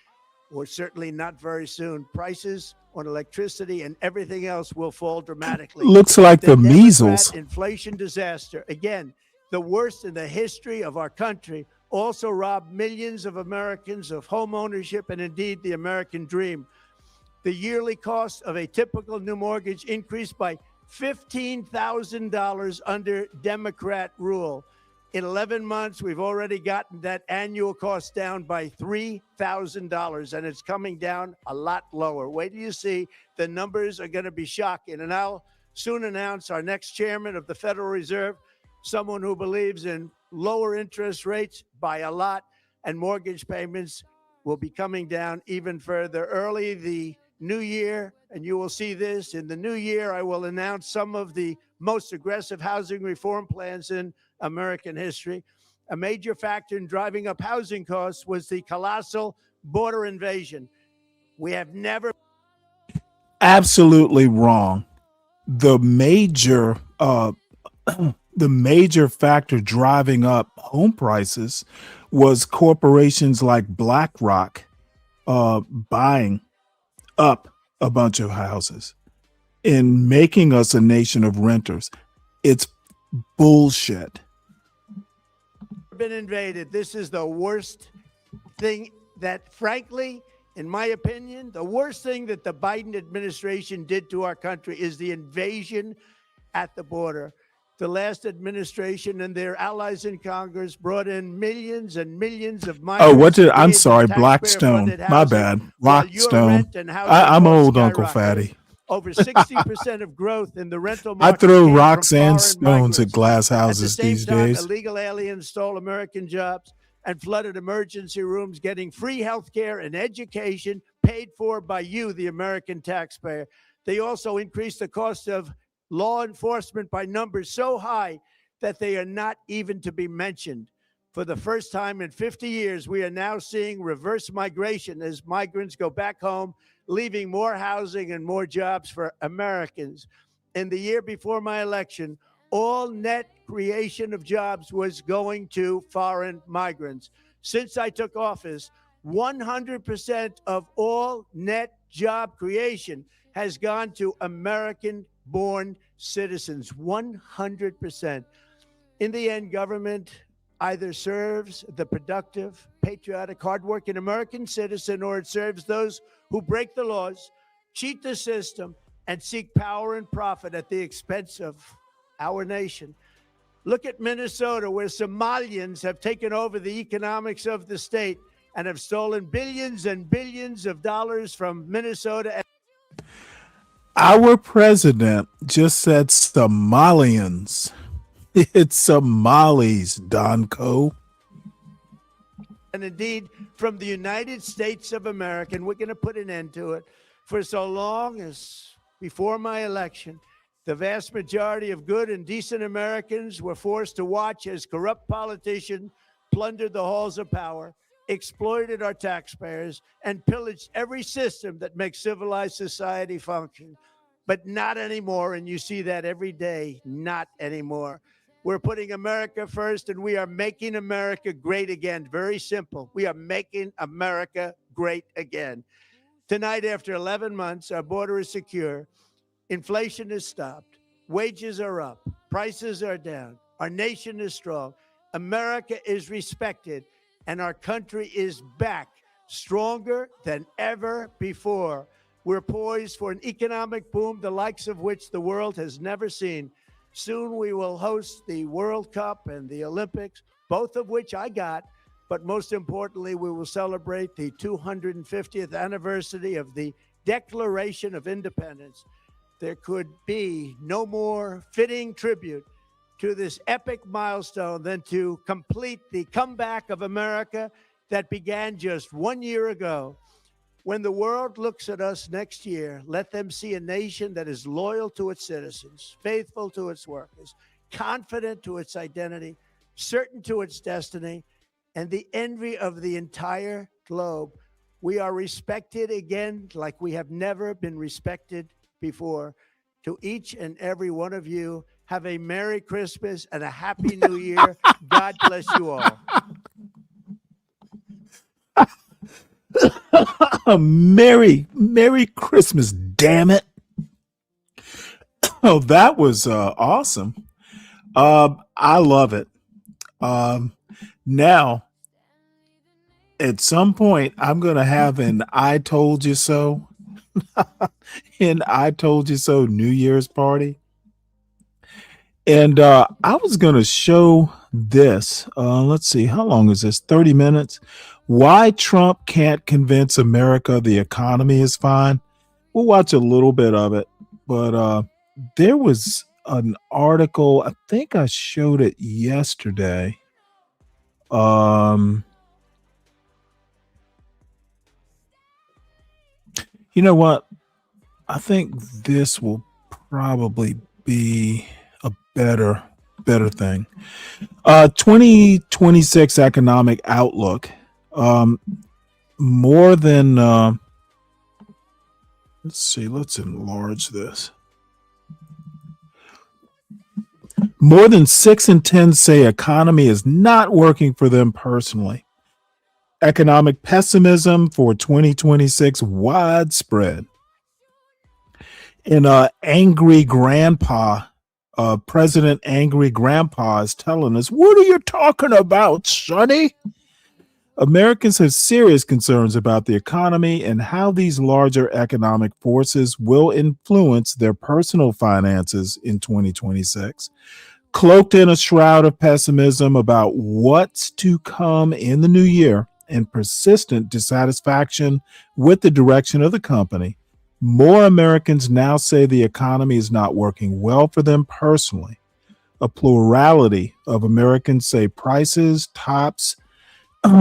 Speaker 8: or certainly not very soon. Prices on electricity and everything else will fall dramatically.
Speaker 3: Looks like the
Speaker 8: Democrat
Speaker 3: measles.
Speaker 8: inflation disaster, again, the worst in the history of our country, also robbed millions of Americans of home ownership and indeed the American dream. The yearly cost of a typical new mortgage increased by $15,000 under Democrat rule. In 11 months, we've already gotten that annual cost down by $3,000, and it's coming down a lot lower. Wait till you see. The numbers are going to be shocking. And I'll soon announce our next chairman of the Federal Reserve, someone who believes in lower interest rates by a lot, and mortgage payments will be coming down even further. Early the new year, and you will see this, in the new year, I will announce some of the most aggressive housing reform plans in American history. A major factor in driving up housing costs was the colossal border invasion. We have never...
Speaker 3: Absolutely wrong. The major the major factor driving up home prices was corporations like BlackRock buying up a bunch of houses and making us a nation of renters. It's bullshit.
Speaker 8: Been invaded. This is the worst thing that, frankly, in my opinion, the worst thing that the Biden administration did to our country is the invasion at the border. The last administration and their allies in Congress brought in millions and millions of migrants.
Speaker 3: Oh, what did I'm sorry, Blackstone. My bad. Blackstone. I'm old, Uncle Fatty.
Speaker 8: Over 60% of growth in the rental market.
Speaker 3: I throw
Speaker 8: came
Speaker 3: rocks
Speaker 8: from
Speaker 3: and
Speaker 8: foreign
Speaker 3: stones at
Speaker 8: migrants.
Speaker 3: glass
Speaker 8: At the
Speaker 3: houses
Speaker 8: same
Speaker 3: these
Speaker 8: time,
Speaker 3: days.
Speaker 8: illegal aliens stole American jobs and flooded emergency rooms, getting free health care and education paid for by you, the American taxpayer. They also increased the cost of law enforcement by numbers so high that they are not even to be mentioned. For the first time in 50 years, we are now seeing reverse migration as migrants go back home, leaving more housing and more jobs for Americans. In the year before my election, all net creation of jobs was going to foreign migrants. Since I took office, 100% of all net job creation has gone to American-born citizens, 100%. In the end, government either serves the productive, patriotic, hardworking American citizen, or it serves those who break the laws, cheat the system, and seek power and profit at the expense of our nation. Look at Minnesota, where Somalians have taken over the economics of the state and have stolen billions and billions of dollars from Minnesota.
Speaker 3: Our president just said Somalians. It's Somalis, Donko.
Speaker 8: And indeed, from the United States of America, and we're going to put an end to it. For so long as before my election, the vast majority of good and decent Americans were forced to watch as corrupt politicians plundered the halls of power, exploited our taxpayers, and pillaged every system that makes civilized society function. But not anymore, and you see that every day, not anymore. We're putting America first, and we are making America great again. Very simple. We are making America great again. Tonight, after 11 months, our border is secure. Inflation is stopped. Wages are up. Prices are down. Our nation is strong. America is respected, and our country is back, stronger than ever before. We're poised for an economic boom, the likes of which the world has never seen. Soon we will host the World Cup and the Olympics, both of which I got. But most importantly, we will celebrate the 250th anniversary of the Declaration of Independence. There could be no more fitting tribute to this epic milestone than to complete the comeback of America that began just 1 year ago. When the world looks at us next year, let them see a nation that is loyal to its citizens, faithful to its workers, confident to its identity, certain to its destiny, and the envy of the entire globe. We are respected again like we have never been respected before. To each and every one of you, have a Merry Christmas and a Happy New Year. God bless you all.
Speaker 3: Merry Christmas, damn it. Oh, that was awesome. I love it. Now, at some point, I'm going to have an I Told You So, an I Told You So New Year's party. And I was going to show this. Let's see, how long is this? 30 minutes. Why Trump can't convince America the economy is fine. We'll watch a little bit of it. But there was an article, I think I showed it yesterday. You know what? I think this will probably be a better thing. 2026 economic outlook. More than let's see, let's enlarge this. More than 6 in 10 say economy is not working for them personally. Economic pessimism for 2026 widespread. And angry grandpa, President Angry Grandpa is telling us, what are you talking about, Sonny? Americans have serious concerns about the economy and how these larger economic forces will influence their personal finances in 2026. Cloaked in a shroud of pessimism about what's to come in the new year and persistent dissatisfaction with the direction of the company, more Americans now say the economy is not working well for them personally. A plurality of Americans say prices tops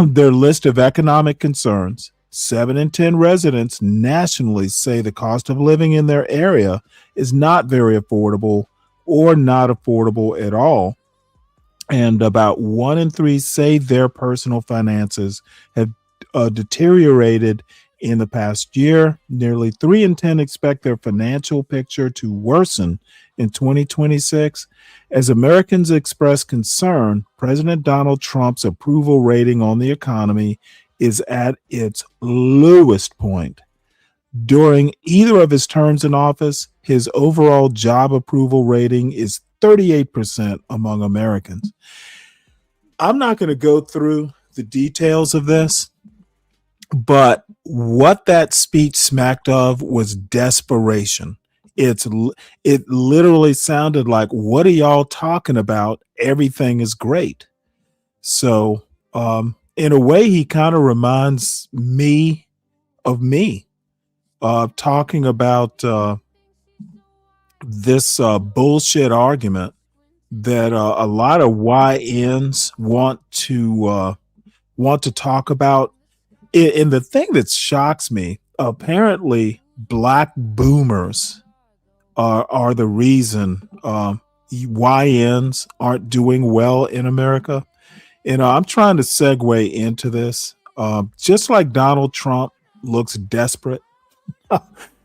Speaker 3: their list of economic concerns. 7 in 10 residents nationally say the cost of living in their area is not very affordable or not affordable at all. And about 1 in 3 say their personal finances have deteriorated in the past year. Nearly 3 in 10 expect their financial picture to worsen in 2026. As Americans express concern, President Donald Trump's approval rating on the economy is at its lowest point. During either of his terms in office, his overall job approval rating is 38% among Americans. I'm not going to go through the details of this, but what that speech smacked of was desperation. It literally sounded like, what are y'all talking about? Everything is great. So in a way, he kind of reminds me of me, talking about this bullshit argument that a lot of YNs want to talk about. And the thing that shocks me, apparently black boomers are the reason YNs aren't doing well in America. And I'm trying to segue into this. Just like Donald Trump looks desperate,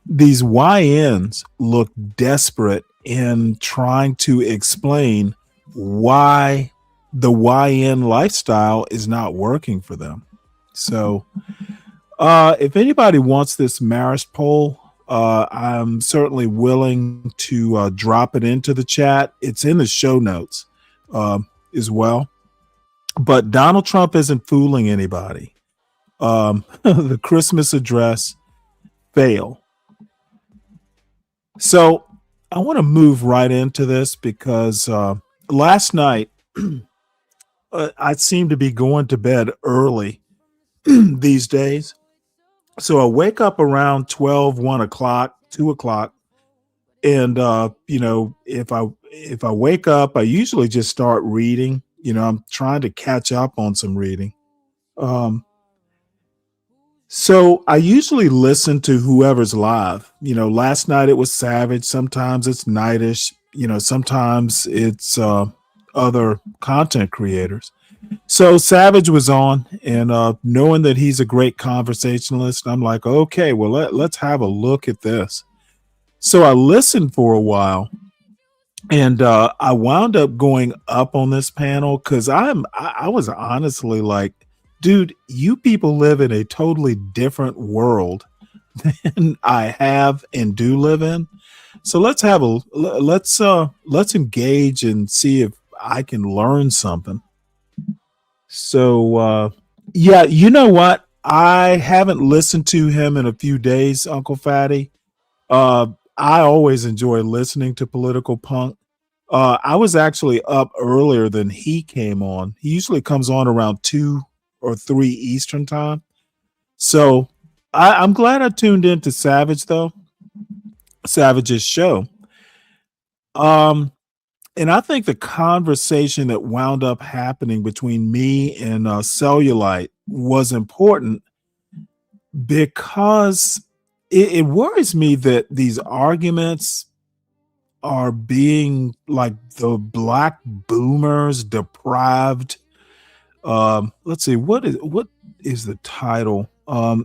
Speaker 3: these YNs look desperate in trying to explain why the YN lifestyle is not working for them. So if anybody wants this Marist poll, I'm certainly willing to drop it into the chat. It's in the show notes as well. But Donald Trump isn't fooling anybody. The Christmas address fail. So I want to move right into this because last night I seem to be going to bed early these days. So I wake up around 12, 1 o'clock, 2 o'clock. And if I wake up, I usually just start reading. I'm trying to catch up on some reading. So I usually listen to whoever's live. Last night it was Savage. Sometimes it's Nightish. Sometimes it's other content creators. So Savage was on, and knowing that he's a great conversationalist, I'm like, okay, well, let's have a look at this. So I listened for a while, and I wound up going up on this panel because I was honestly like, dude, you people live in a totally different world than I have and do live in. So let's engage and see if I can learn something. So yeah, you know what? I haven't listened to him in a few days, Uncle Fatty. I always enjoy listening to political punk. I was actually up earlier than he came on. He usually comes on around 2 or 3 Eastern time. So I'm glad I tuned in to Savage, though. Savage's show. And I think the conversation that wound up happening between me and Cellulite was important because it worries me that these arguments are being like the black boomers deprived. Let's see, what is the title?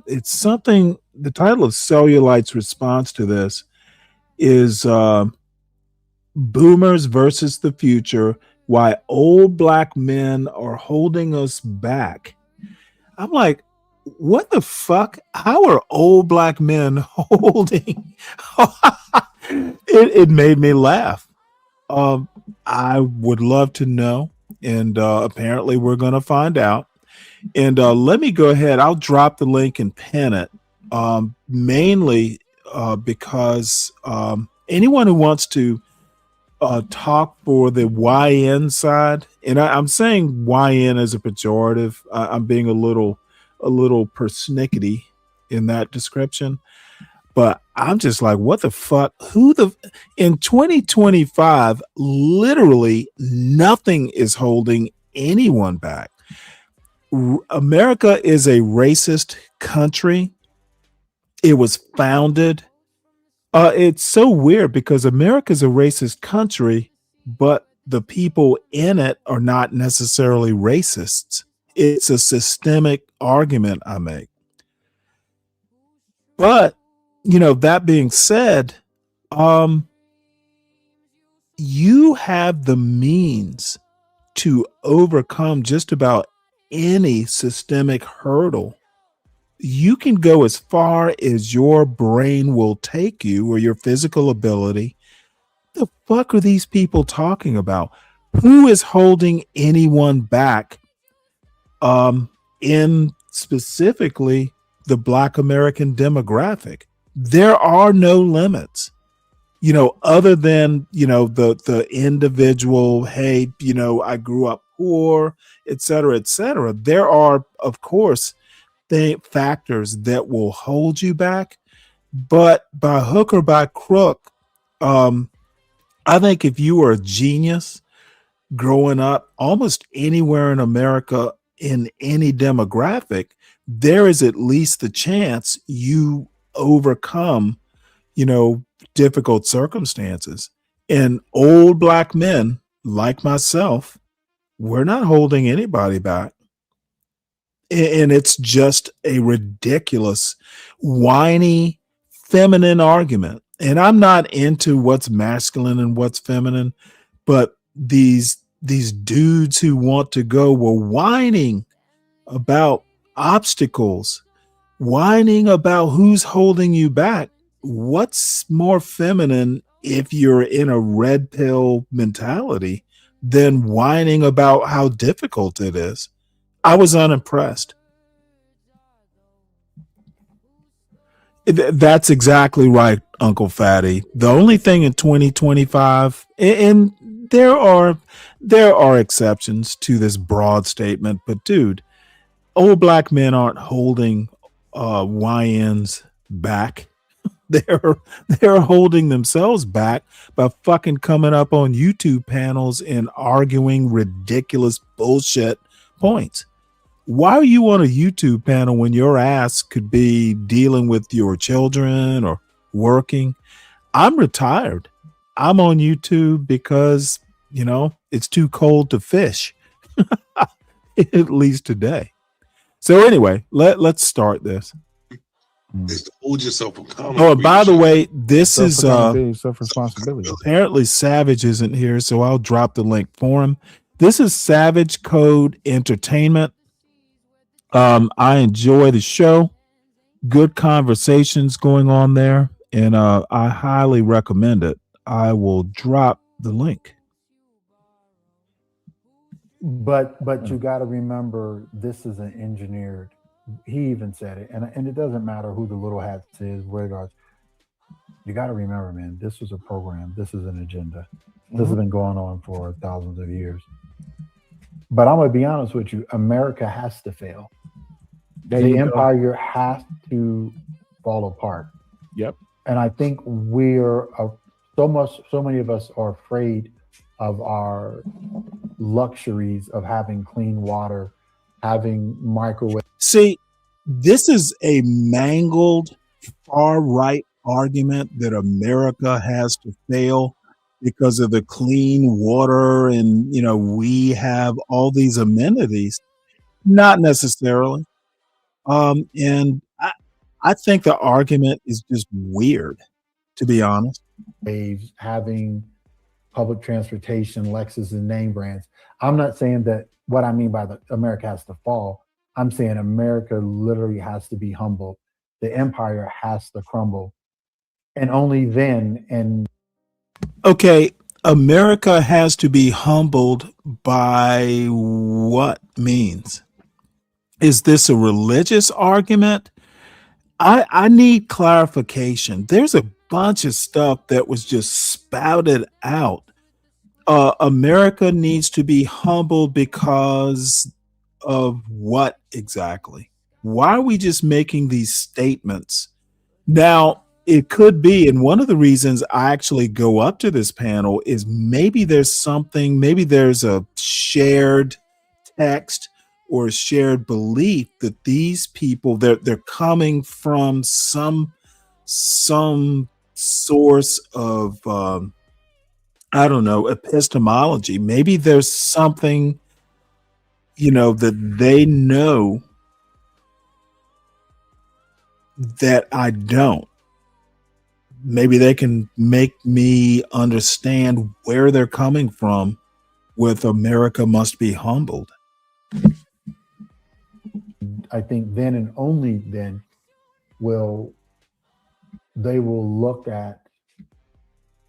Speaker 3: It's something. The title of Cellulite's response to this is Boomers versus the Future: Why Old Black Men Are Holding Us Back. I'm like, what the fuck? How are old black men holding? It made me laugh. I would love to know, and apparently we're going to find out. And let me go ahead. I'll drop the link and pin it, mainly because anyone who wants to talk for the YN side, and I'm saying YN as a pejorative. I'm being a little persnickety in that description. But I'm just like, what the fuck? In 2025, literally nothing is holding anyone back. America is a racist country. It was founded. It's so weird because America is a racist country, but the people in it are not necessarily racists. It's a systemic argument I make. But that being said, you have the means to overcome just about any systemic hurdle. You can go as far as your brain will take you or your physical ability. The fuck are these people talking about? Who is holding anyone back? In specifically the Black American demographic. There are no limits, other than, the individual, hey, I grew up poor, et cetera, et cetera. There are, of course, factors that will hold you back, but by hook or by crook, I think if you were a genius growing up almost anywhere in America in any demographic, there is at least the chance you overcome, difficult circumstances. And old black men like myself, we're not holding anybody back. And it's just a ridiculous, whiny, feminine argument. And I'm not into what's masculine and what's feminine, but these dudes who want to go were whining about obstacles, whining about who's holding you back. What's more feminine if you're in a red pill mentality than whining about how difficult it is? I was unimpressed. That's exactly right, Uncle Fatty. The only thing in 2025, and there are exceptions to this broad statement, but dude, old black men aren't holding YNs back. They're they're holding themselves back by fucking coming up on YouTube panels and arguing ridiculous bullshit points. Why are you on a YouTube panel when your ass could be dealing with your children or working? I'm retired. I'm on YouTube because, it's too cold to fish, at least today. So anyway, let's start this.
Speaker 9: Is to hold yourself accountable.
Speaker 3: Oh, and by the way, this is
Speaker 10: self-responsibility.
Speaker 3: apparently Savage isn't here, so I'll drop the link for him. This is Savage Code Entertainment. I enjoy the show. Good conversations going on there, and I highly recommend it. I will drop the link.
Speaker 10: But you got to remember, this is an engineered. He even said it, and it doesn't matter who the little hats is, where it goes. You got to remember, man, this was a program. This is an agenda. This has been going on for thousands of years. But I'm gonna be honest with you, America has to fail. The empire has to fall apart.
Speaker 3: Yep.
Speaker 10: And I think so many of us are afraid of our luxuries of having clean water, having microwave.
Speaker 3: See, this is a mangled far right argument that America has to fail because of the clean water and, we have all these amenities. Not necessarily. And I think the argument is just weird, to be honest.
Speaker 10: Having public transportation, Lexus and name brands. I'm not saying that what I mean by the America has to fall. I'm saying America literally has to be humbled. The empire has to crumble. And only then, and
Speaker 3: okay, America has to be humbled by what means? Is this a religious argument? I need clarification. There's a bunch of stuff that was just spouted out. America needs to be humbled because of what exactly? Why are we just making these statements? Now, it could be, and one of the reasons I actually go up to this panel is maybe there's a shared text or a shared belief that these people, they're coming from some source of I don't know, epistemology. Maybe there's something that they know that I don't. Maybe they can make me understand where they're coming from with America must be humbled.
Speaker 10: I think then and only then will they look at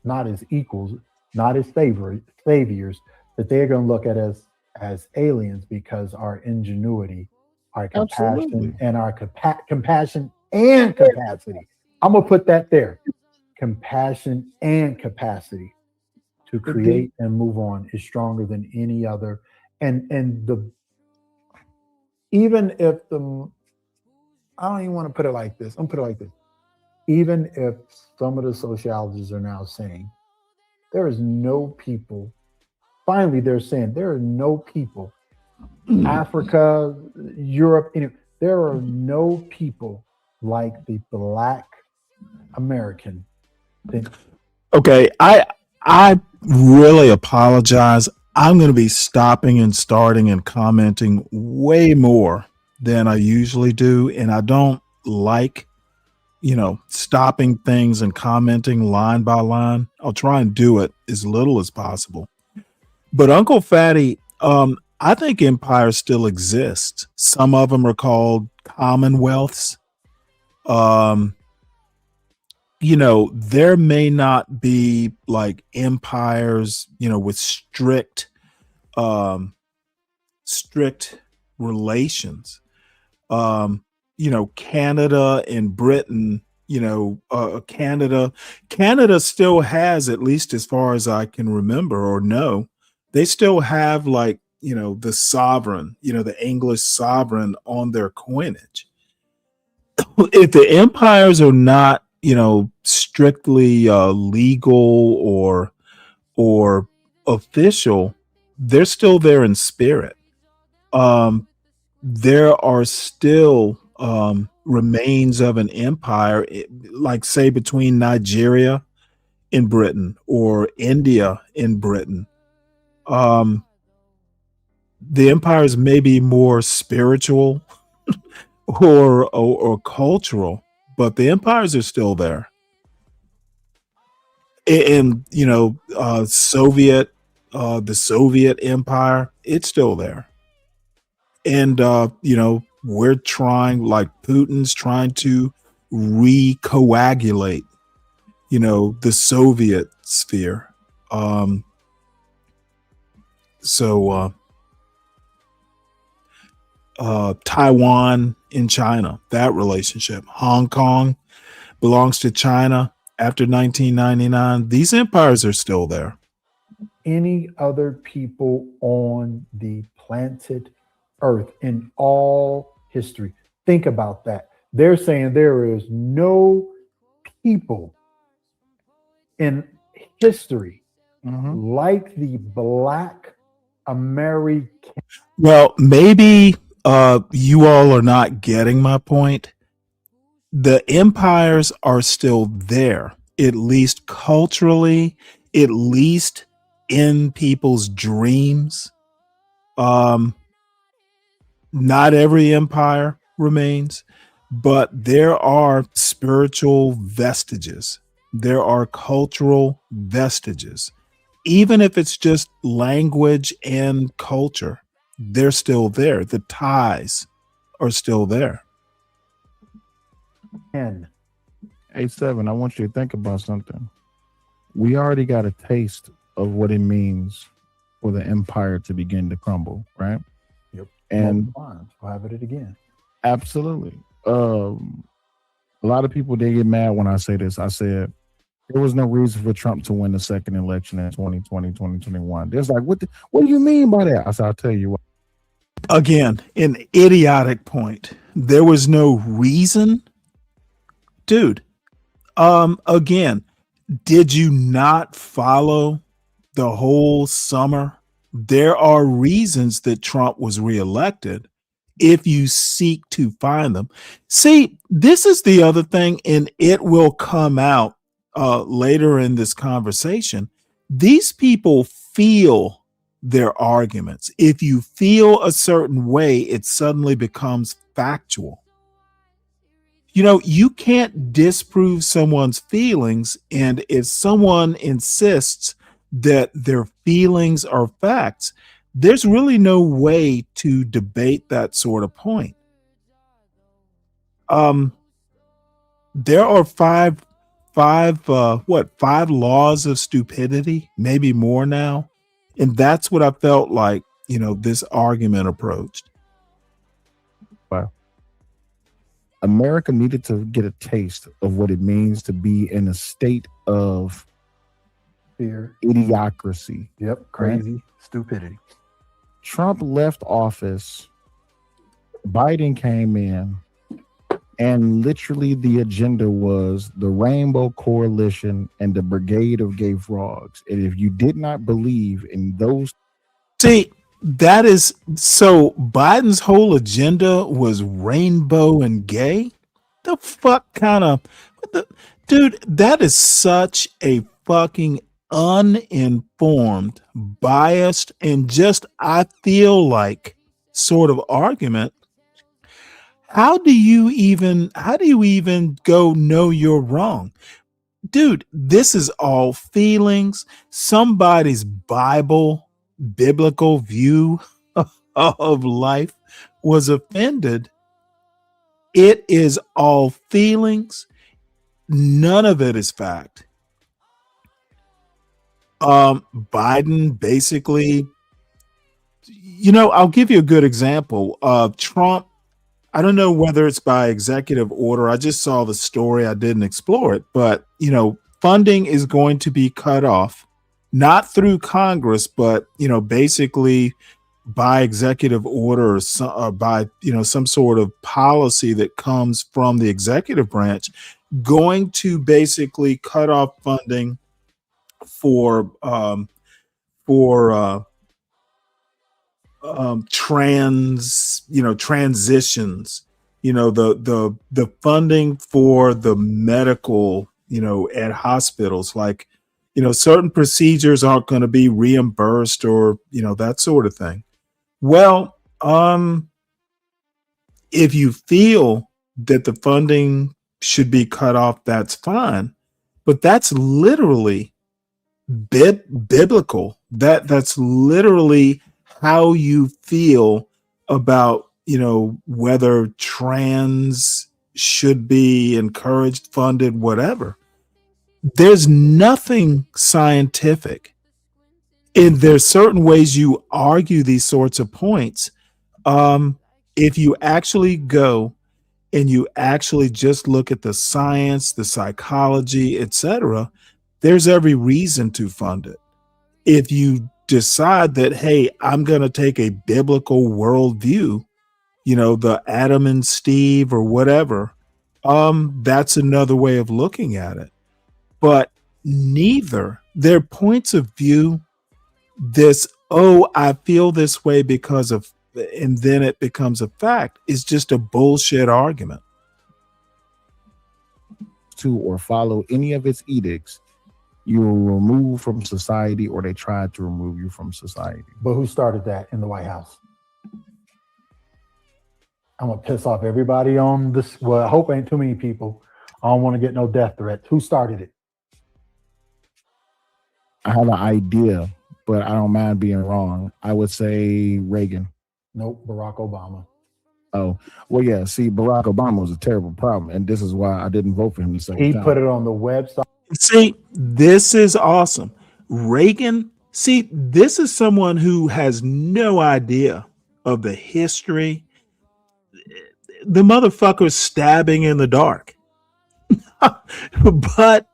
Speaker 10: not as equals, not as saviors, but they're going to look at us as aliens because our ingenuity, our compassion,
Speaker 3: Absolutely.
Speaker 10: and our compassion and capacity. I'm going to put that there. Compassion and capacity to create and move on is stronger than any other. And even if I don't even want to put it like this. I'm going to put it like this. Even if some of the sociologists are now saying there is no people, finally they're saying there are no people, Africa, Europe, there are no people like the Black American.
Speaker 3: Okay, I really apologize. I'm going to be stopping and starting and commenting way more than I usually do, and I don't like stopping things and commenting line by line. I'll try and do it as little as possible. But Uncle Fatty, I think empires still exist. Some of them are called commonwealths. There may not be like empires, with strict relations. Canada and Britain Canada. Canada still has, at least as far as I can remember or know, they still have like, the sovereign, the English sovereign on their coinage. If the empires are not, strictly legal or official, they're still there in spirit. There are still remains of an empire, like say between Nigeria and Britain or India and Britain. The empires may be more spiritual or cultural, but the empires are still there. And Soviet, the Soviet Empire, it's still there. And we're trying, like Putin's trying to recoagulate, the Soviet sphere. Taiwan in China, that relationship. Hong Kong belongs to China after 1999. These empires are still there.
Speaker 10: Any other people on the planet Earth in all history, think about that. They're saying there is no people in history like the Black American.
Speaker 3: Well, maybe you all are not getting my point. The empires are still there, at least culturally, at least in people's dreams. Not every empire remains, but there are spiritual vestiges. There are cultural vestiges. Even if it's just language and culture, they're still there. The ties are still there.
Speaker 10: And
Speaker 11: A7, I want you to think about something. We already got a taste of what it means for the empire to begin to crumble, right?
Speaker 10: Yep.
Speaker 11: And
Speaker 10: we'll have it again.
Speaker 11: Absolutely. A lot of people, they get mad when I say this. I said there was no reason for Trump to win the second election in 2020, 2021. There's like, what do you mean by that? I said, I'll tell you what.
Speaker 3: Again, an idiotic point. There was no reason. Dude, again, did you not follow the whole summer? There are reasons that Trump was reelected if you seek to find them. See, this is the other thing, and it will come out later in this conversation. These people feel their arguments. If you feel a certain way, it suddenly becomes factual. You can't disprove someone's feelings, and if someone insists that their feelings are facts, there's really no way to debate that sort of point. There are five laws of stupidity, maybe more now. And that's what I felt like, this argument approached.
Speaker 11: Wow. America needed to get a taste of what it means to be in a state of
Speaker 10: fear,
Speaker 11: idiocracy.
Speaker 10: Yep, crazy stupidity.
Speaker 11: Trump left office, Biden came in, and literally the agenda was the Rainbow Coalition and the Brigade of Gay Frogs. And if you did not believe in those...
Speaker 3: See, that is... So Biden's whole agenda was rainbow and gay? The fuck kind of... Dude, that is such a fucking uninformed, biased, and just, I feel like, sort of argument. How do you even go, no, you're wrong? Dude, this is all feelings. Somebody's biblical view of life was offended. It is all feelings. None of it is fact. Biden basically, I'll give you a good example. Trump, I don't know whether it's by executive order. I just saw the story. I didn't explore it, but funding is going to be cut off, not through Congress, but basically by executive order or by some sort of policy that comes from the executive branch, going to basically cut off funding for transitions, the funding for the medical, at hospitals, like, certain procedures aren't going to be reimbursed or, that sort of thing. Well, if you feel that the funding should be cut off, that's fine, but that's literally biblical. That's literally how you feel about whether trans should be encouraged, funded, whatever. There's nothing scientific, and there's certain ways you argue these sorts of points. If you actually go and you actually just look at the science, the psychology, etc., there's every reason to fund it. If you decide that, hey, I'm going to take a biblical worldview, the Adam and Steve or whatever, that's another way of looking at it. But neither their points of view, this, oh, I feel this way because of, and then it becomes a fact, is just a bullshit argument.
Speaker 11: To or follow any of its edicts, you were removed from society, or they tried to remove you from society.
Speaker 10: But who started that in the White House? I'm gonna piss off everybody on this. Well, I hope ain't too many people. I don't want to get no death threats. Who started it?
Speaker 11: I have an idea, but I don't mind being wrong. I would say Reagan.
Speaker 10: Nope, Barack Obama.
Speaker 11: Oh, well, yeah. See, Barack Obama was a terrible problem, and this is why I didn't vote for him the second time.
Speaker 10: He put it on the website.
Speaker 3: See, this is awesome. Reagan, see, this is someone who has no idea of the history. The motherfucker's stabbing in the dark. But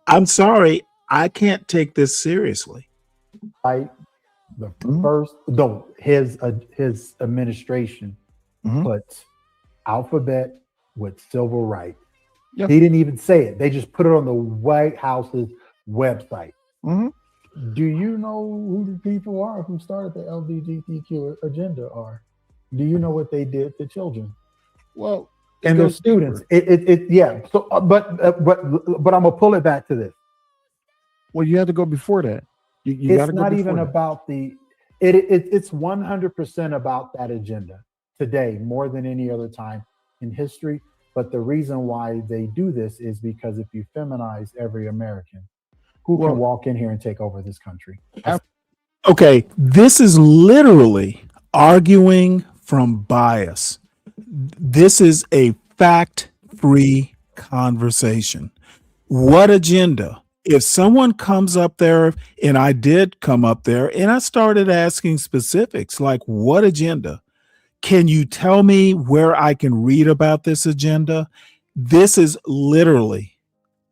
Speaker 3: I'm sorry, I can't take this seriously.
Speaker 10: The first, no, his administration puts alphabet with civil rights.
Speaker 11: Yep.
Speaker 10: He didn't even say it. They just put it on the White House's website. Do you know who the people are who started the LGBTQ agenda are? Do you know what they did to children?
Speaker 11: Well,
Speaker 10: and their students. Yeah. So, but I'm gonna pull it back to this.
Speaker 11: Well, you had to go before that. You
Speaker 10: It's not even about the. It's 100% about that agenda today, more than any other time in history. But the reason why they do this is because if you feminize every American, who can walk in here and take over this country?
Speaker 3: Okay, this is literally arguing from bias. This is a fact-free conversation. What agenda? If someone comes up there, and I did come up there, and I started asking specifics, like what agenda? Can you tell me where I can read about this agenda? This is literally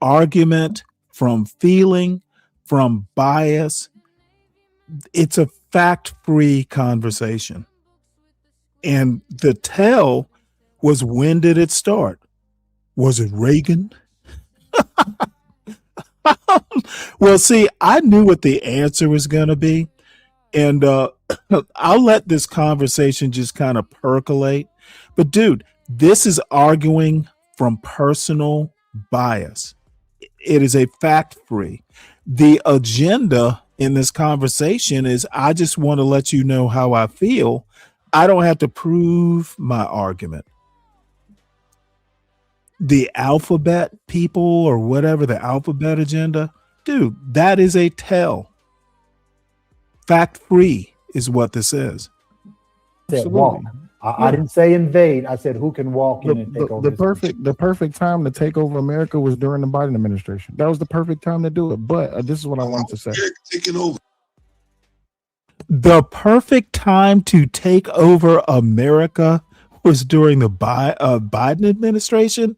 Speaker 3: argument from feeling, from bias. It's a fact-free conversation. And the tell was, when did it start? Was it Reagan? Well, see, I knew what the answer was going to be. And I'll let this conversation just kind of percolate. But dude, this is arguing from personal bias. It is a fact-free. The agenda in this conversation is, I just want to let you know how I feel. I don't have to prove my argument. The alphabet people or whatever, the alphabet agenda, dude, that is a tell. Fact-free is what this is.
Speaker 10: I didn't say invade. I said who can walk in and take over.
Speaker 11: The perfect time to take over America was during the Biden administration. That was the perfect time to do it. But this is what I wanted to say.
Speaker 9: Taking over.
Speaker 3: The perfect time to take over America was during the Biden administration.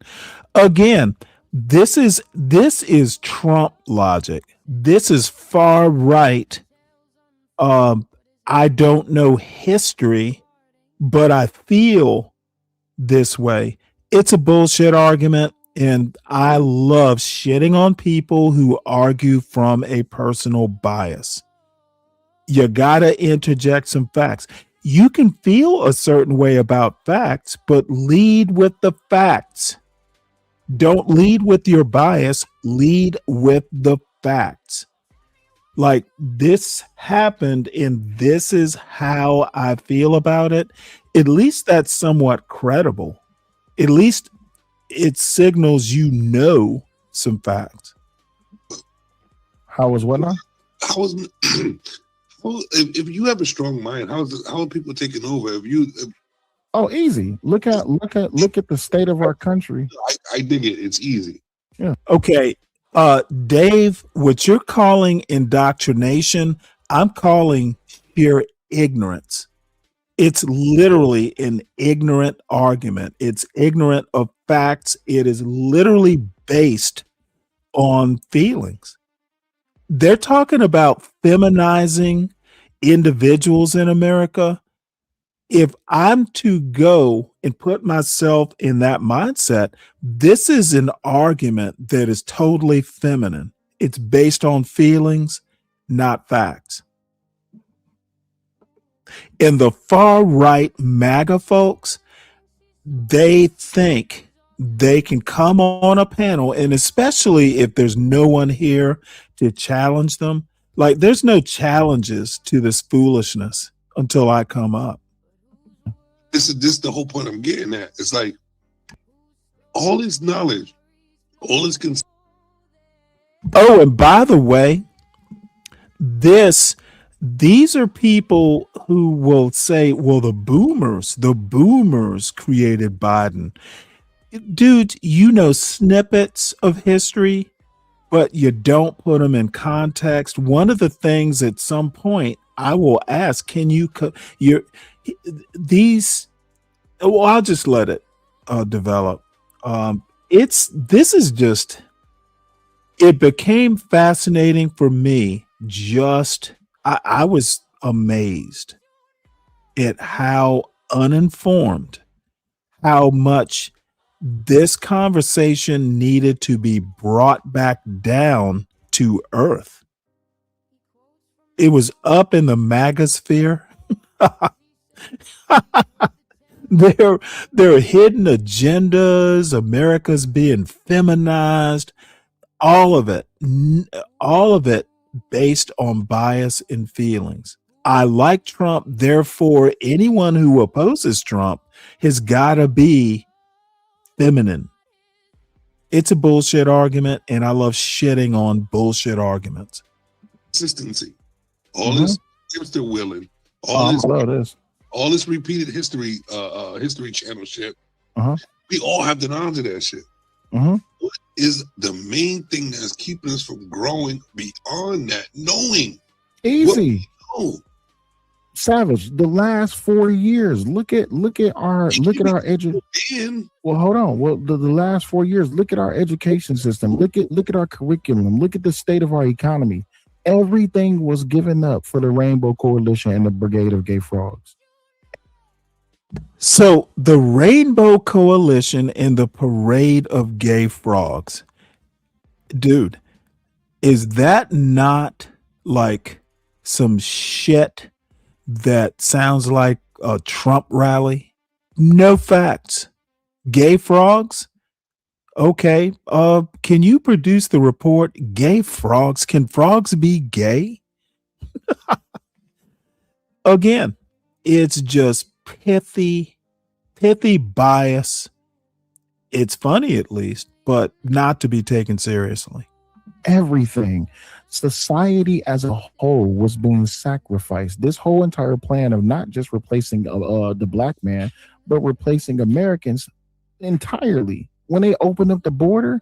Speaker 3: Again, this is Trump logic. This is far right. I don't know history, but I feel this way. It's a bullshit argument, and I love shitting on people who argue from a personal bias. You gotta interject some facts. You can feel a certain way about facts, but lead with the facts. Don't lead with your bias, lead with the facts. Like, this happened and this is how I feel about it. At least that's somewhat credible. At least it signals some facts.
Speaker 11: How was what now?
Speaker 9: How is if you have a strong mind, how are people taking over?
Speaker 11: Oh, easy. Look at the state of our country.
Speaker 9: I dig it. It's easy.
Speaker 11: Yeah.
Speaker 3: Okay. Dave, what you're calling indoctrination, I'm calling pure ignorance. It's literally an ignorant argument. It's ignorant of facts. It is literally based on feelings. They're talking about feminizing individuals in America. If I'm to go and put myself in that mindset, this is an argument that is totally feminine. It's based on feelings, not facts. And the far right MAGA folks, they think they can come on a panel, and especially if there's no one here to challenge them, like there's no challenges to this foolishness until I come up.
Speaker 9: This is the whole point I'm getting at. It's like all this knowledge, all this
Speaker 3: Oh, and by the way, these are people who will say, well, the boomers created Biden. Dude, you know snippets of history, but you don't put them in context. One of the things at some point I will ask, can you, I'll just let it develop. It became fascinating for me. I was amazed at how uninformed, how much this conversation needed to be brought back down to earth. It was up in the MAGAsphere. There are hidden agendas, America's being feminized, all of it based on bias and feelings. I like Trump, therefore anyone who opposes Trump has got to be feminine. It's a bullshit argument, and I love shitting on bullshit arguments.
Speaker 9: Consistency. All this hipster willing, all this repeated history channel shit. We all have the knowledge of that shit. What is the main thing that's keeping us from growing beyond that? Knowing.
Speaker 11: Easy. Savage, the last 4 years, look at our education. Well, hold on. Well, the last 4 years, look at our education system. Look at our curriculum. Look at the state of our economy. Everything was given up for the Rainbow Coalition and the Brigade of Gay Frogs.
Speaker 3: So the Rainbow Coalition and the Parade of Gay Frogs, dude, is that not like some shit that sounds like a Trump rally? No facts. Gay frogs? Okay. Can you produce the report? Gay frogs? Can frogs be gay? Again, it's just pithy bias. It's funny at least, but not to be taken seriously.
Speaker 11: Everything. Society as a whole was being sacrificed. This whole entire plan of not just replacing the black man, but replacing Americans entirely. When they opened up the border,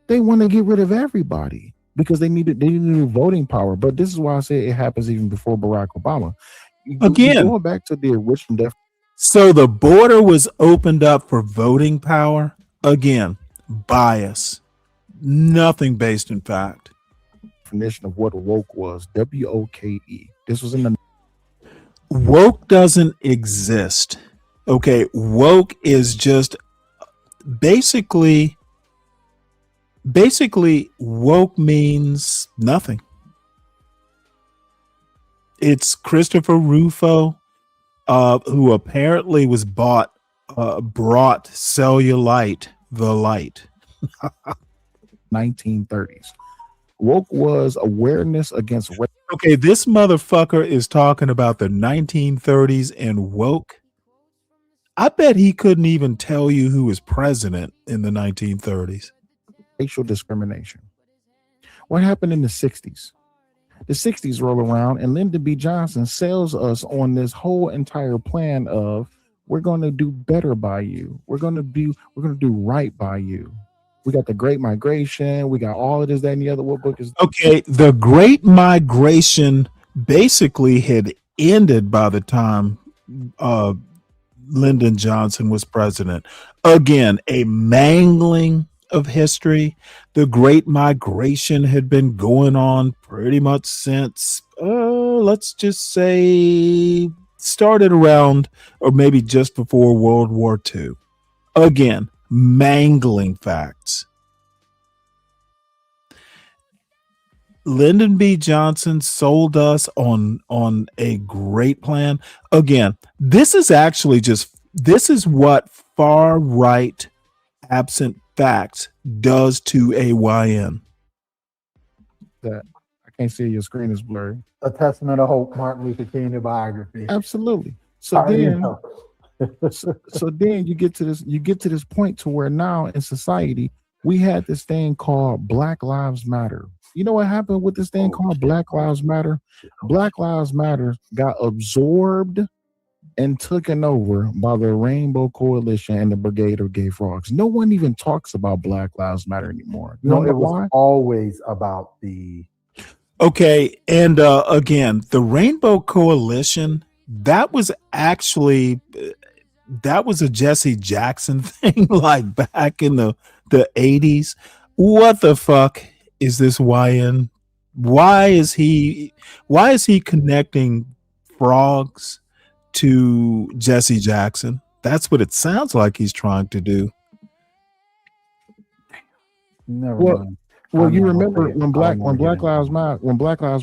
Speaker 11: they want to get rid of everybody because they needed voting power. But this is why I say it happens even before Barack Obama.
Speaker 3: Again,
Speaker 11: going back to the original
Speaker 3: So the border was opened up for voting power. Again, bias. Nothing based in fact.
Speaker 11: Definition of what woke was. WOKE. This was in the
Speaker 3: Woke doesn't exist. Okay, woke is just basically woke means nothing. It's Christopher Rufo, who apparently was brought cellulite, the light.
Speaker 11: 1930s. Woke was awareness against rape.
Speaker 3: Okay, this motherfucker is talking about the 1930s and woke. I bet he couldn't even tell you who was president in the 1930s.
Speaker 11: Racial discrimination. What happened in the 60s? The 60s roll around and Lyndon B. Johnson sells us on this whole entire plan of we're going to do better by you. We're going to do right by you. We got the Great Migration. We got all of this, that, and the other. What book is?
Speaker 3: Okay, the Great Migration basically had ended by the time Lyndon Johnson was president. Again, a mangling of history. The Great Migration had been going on pretty much since, let's just say, started around or maybe just before World War II. Again, mangling facts. Lyndon B. Johnson sold us on a great plan. Again, this is what far right absent facts does to AYN.
Speaker 11: That I can't see, your screen is blurry.
Speaker 10: A Testament of Hope, Martin Luther King biography.
Speaker 11: Absolutely. So then you get to this point to where now in society we had this thing called Black Lives Matter. You know what happened with this thing called Black Lives Matter? Black Lives Matter got absorbed and taken over by the Rainbow Coalition and the Brigade of Gay Frogs. No one even talks about Black Lives Matter anymore. You know
Speaker 10: it was
Speaker 11: why?
Speaker 10: always about the.
Speaker 3: Okay, and again, the Rainbow Coalition, that was actually a Jesse Jackson thing, like back in the 80s. What the fuck is this YN? Why is he connecting frogs to Jesse Jackson? That's what it sounds like he's trying to do.
Speaker 10: Never mind.
Speaker 11: Well, you remember when Black Lives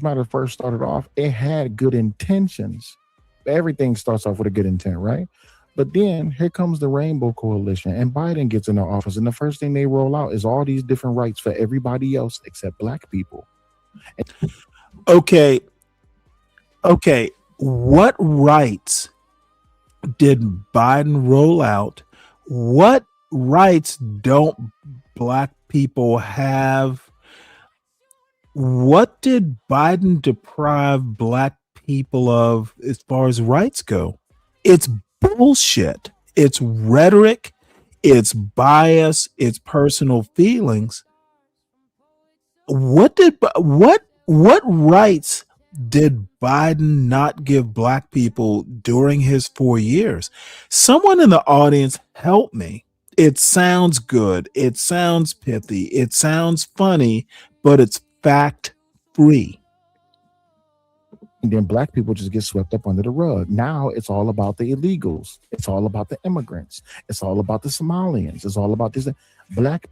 Speaker 11: Matter first started off, it had good intentions. Everything starts off with a good intent, right? But then here comes the Rainbow Coalition, and Biden gets into office, and the first thing they roll out is all these different rights for everybody else except Black people.
Speaker 3: Okay. What rights did Biden roll out? What rights don't Black people have? What did Biden deprive Black people of as far as rights go? It's bullshit. It's rhetoric. It's bias. It's personal feelings. What rights did Biden not give Black people during his 4 years? Someone in the audience help me. It sounds good. It sounds pithy. It sounds funny, but it's fact free.
Speaker 11: And then Black people just get swept up under the rug. Now it's all about the illegals. It's all about the immigrants. It's all about the Somalians. It's all about this. Black.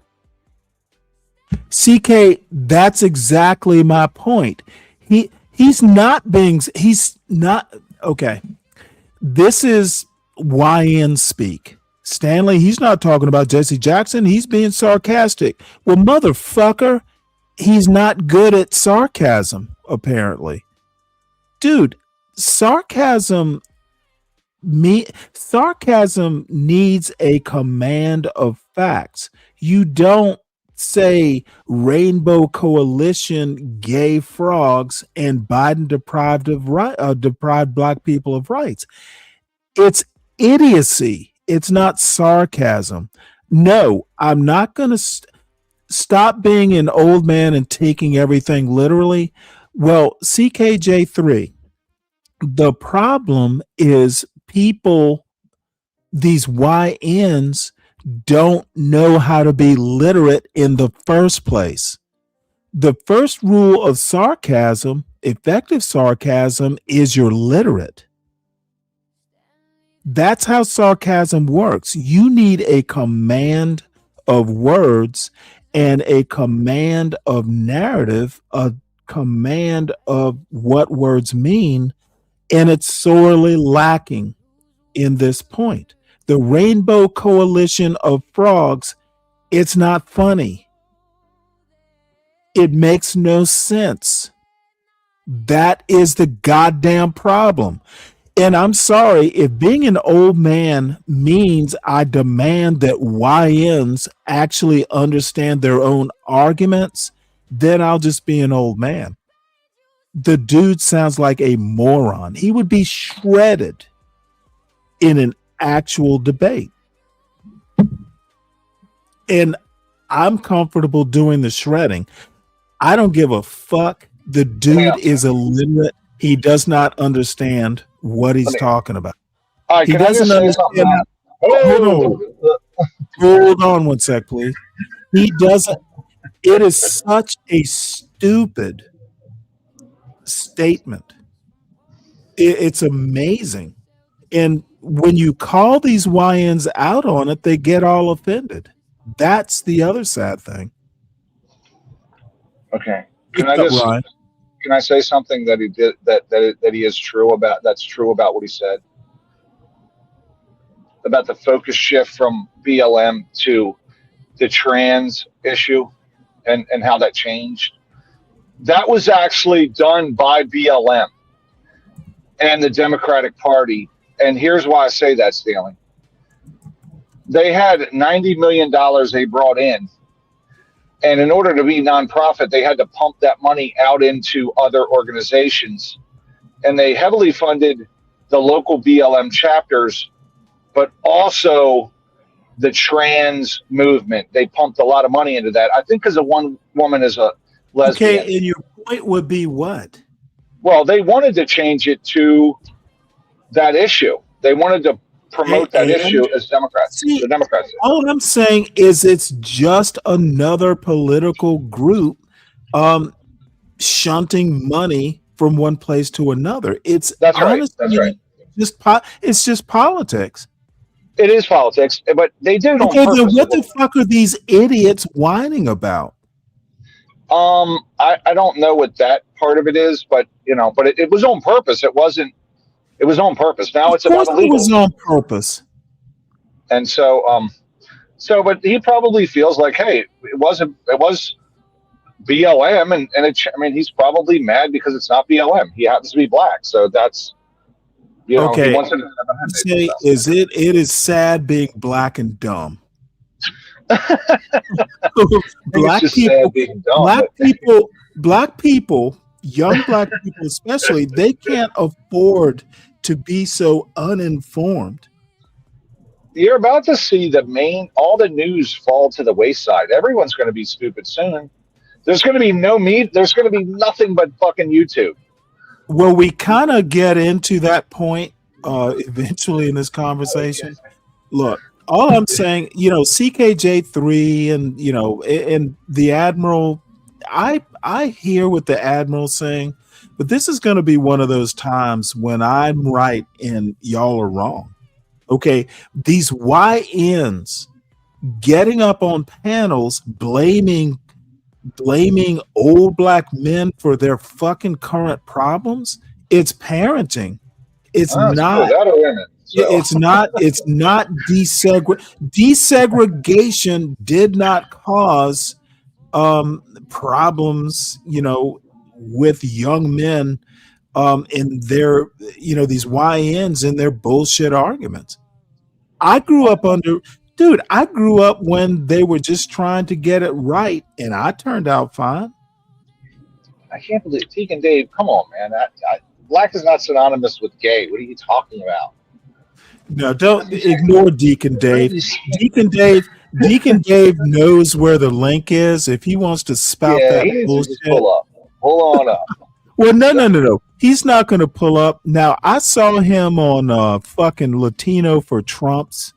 Speaker 3: CK, that's exactly my point. He's not. Okay. This is YN speak. Stanley, he's not talking about Jesse Jackson. He's being sarcastic. Well, motherfucker, he's not good at sarcasm, apparently. Dude, sarcasm needs a command of facts. You don't say Rainbow Coalition, gay frogs, and Biden deprived Black people of rights. It's idiocy. It's not sarcasm. No, I'm not going to stop being an old man and taking everything literally. Well, CKJ3, the problem is people these YNs don't know how to be literate in the first place. The first rule of sarcasm, effective sarcasm, is you're literate. That's how sarcasm works. You need a command of words and a command of narrative, a command of what words mean, and it's sorely lacking in this point. The Rainbow Coalition of Frogs, it's not funny. It makes no sense. That is the goddamn problem. And I'm sorry, if being an old man means I demand that YNs actually understand their own arguments, then I'll just be an old man. The dude sounds like a moron. He would be shredded in an actual debate. And I'm comfortable doing the shredding. I don't give a fuck. The dude is illiterate. He does not understand what he's talking about.
Speaker 12: All right,
Speaker 3: He
Speaker 12: can I just
Speaker 3: doesn't
Speaker 12: say something?
Speaker 3: understand. Hold on one sec, please. He doesn't. It is such a stupid statement. It's amazing. And when you call these YNs out on it, they get all offended. That's the other sad thing.
Speaker 12: Okay.
Speaker 3: Pick up, Ryan.
Speaker 12: Can I say something that he did that he is true about? That's true about what he said about the focus shift from BLM to the trans issue and how that changed. That was actually done by BLM and the Democratic Party. And here's why I say that, Stanley. They had $90 million they brought in. And in order to be nonprofit, they had to pump that money out into other organizations. And they heavily funded the local BLM chapters, but also the trans movement. They pumped a lot of money into that. I think because one woman is a lesbian.
Speaker 3: Okay, and your point would be what?
Speaker 12: Well, they wanted to change it to that issue. They wanted to promote that issue as Democrats.
Speaker 3: See,
Speaker 12: the Democrats.
Speaker 3: All I'm saying is it's just another political group shunting money from one place to another.
Speaker 12: That's right. That's right.
Speaker 3: It's just politics.
Speaker 12: It is politics, but they do it on
Speaker 3: Okay,
Speaker 12: purpose.
Speaker 3: then what the fuck are these idiots whining about?
Speaker 12: I don't know what that part of it is, but it was on purpose. It wasn't. It was on purpose. Now it's about illegal.
Speaker 3: It was on purpose.
Speaker 12: And so, but he probably feels like, hey, it was BLM, and he's probably mad because it's not BLM. He happens to be black, so that's
Speaker 3: okay.
Speaker 12: He wants to
Speaker 3: say, it is sad being black and dumb. Black people, young black people especially, they can't afford to be so uninformed.
Speaker 12: You're about to see all the news fall to the wayside. Everyone's going to be stupid soon. There's going to be no meat. There's going to be nothing but fucking YouTube.
Speaker 3: Well, we kind of get into that point eventually in this conversation. Look, all I'm saying, CKJ3 and the Admiral, I hear what the Admiral's saying, but this is going to be one of those times when I'm right and y'all are wrong. Okay, these YNs getting up on panels blaming old black men for their fucking current problems. It's parenting. It's not. It's not desegregation did not cause problems, with young men in their, these YNs and their bullshit arguments. I grew up when they were just trying to get it right, and I turned out fine.
Speaker 12: I can't believe Deacon Dave. Come on, man. Black is not synonymous with gay. What are you talking about?
Speaker 3: No, don't ignore Deacon Dave. Deacon Dave knows where the link is. If he wants to spout that bullshit,
Speaker 12: pull on up.
Speaker 3: Well, no. He's not going to pull up. Now, I saw him on fucking Latino for Trump's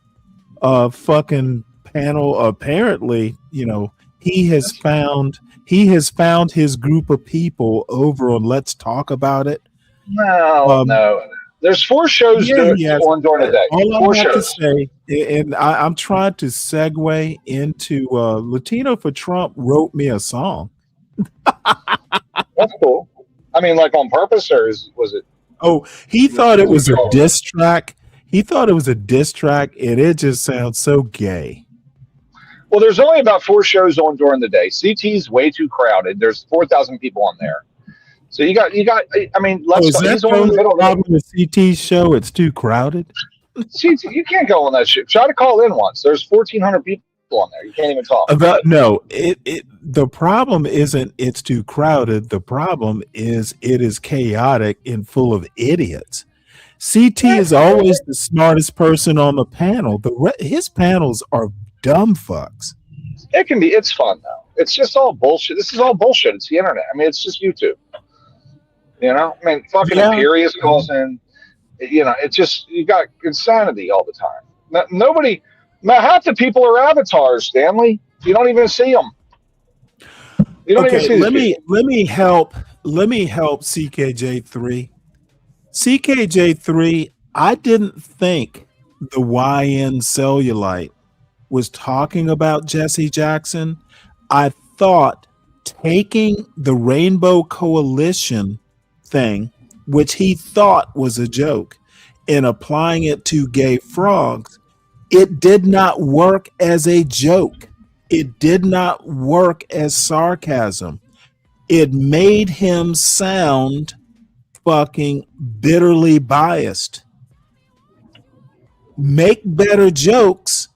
Speaker 3: fucking panel. Apparently, he has found his group of people over on Let's Talk About It.
Speaker 12: No. There's 4 shows on during the day.
Speaker 3: All
Speaker 12: 4
Speaker 3: I have
Speaker 12: shows.
Speaker 3: to say, and I'm trying to segue into Latino for Trump wrote me a song.
Speaker 12: That's cool. I mean, like on purpose, or was it?
Speaker 3: Oh, he thought it was a diss track. He thought it was a diss track, and it just sounds so gay.
Speaker 12: Well, there's only about 4 shows on during the day. CT's way too crowded. There's 4,000 people on there. So you got. I mean,
Speaker 3: Is that the only problem with CT's show? It's too crowded.
Speaker 12: CT, you can't go on that shit. Try to call in once. There's 1,400 people on there. You can't even talk.
Speaker 3: No, the problem isn't it's too crowded. The problem is it is chaotic and full of idiots. CT is always the smartest person on the panel. His panels are dumb fucks.
Speaker 12: It can be. It's fun though. It's just all bullshit. This is all bullshit. It's the internet. I mean, it's just YouTube. I mean, fucking Imperius calls in. It's just, you got insanity all the time. Nobody, half the people are avatars, Stanley. You don't even see them. You don't even see
Speaker 3: let me help CKJ3. CKJ3, I didn't think the YN Cellulite was talking about Jesse Jackson. I thought taking the Rainbow Coalition thing, which he thought was a joke, and applying it to gay frogs, it did not work as a joke. It did not work as sarcasm. It made him sound fucking bitterly biased. Make better jokes,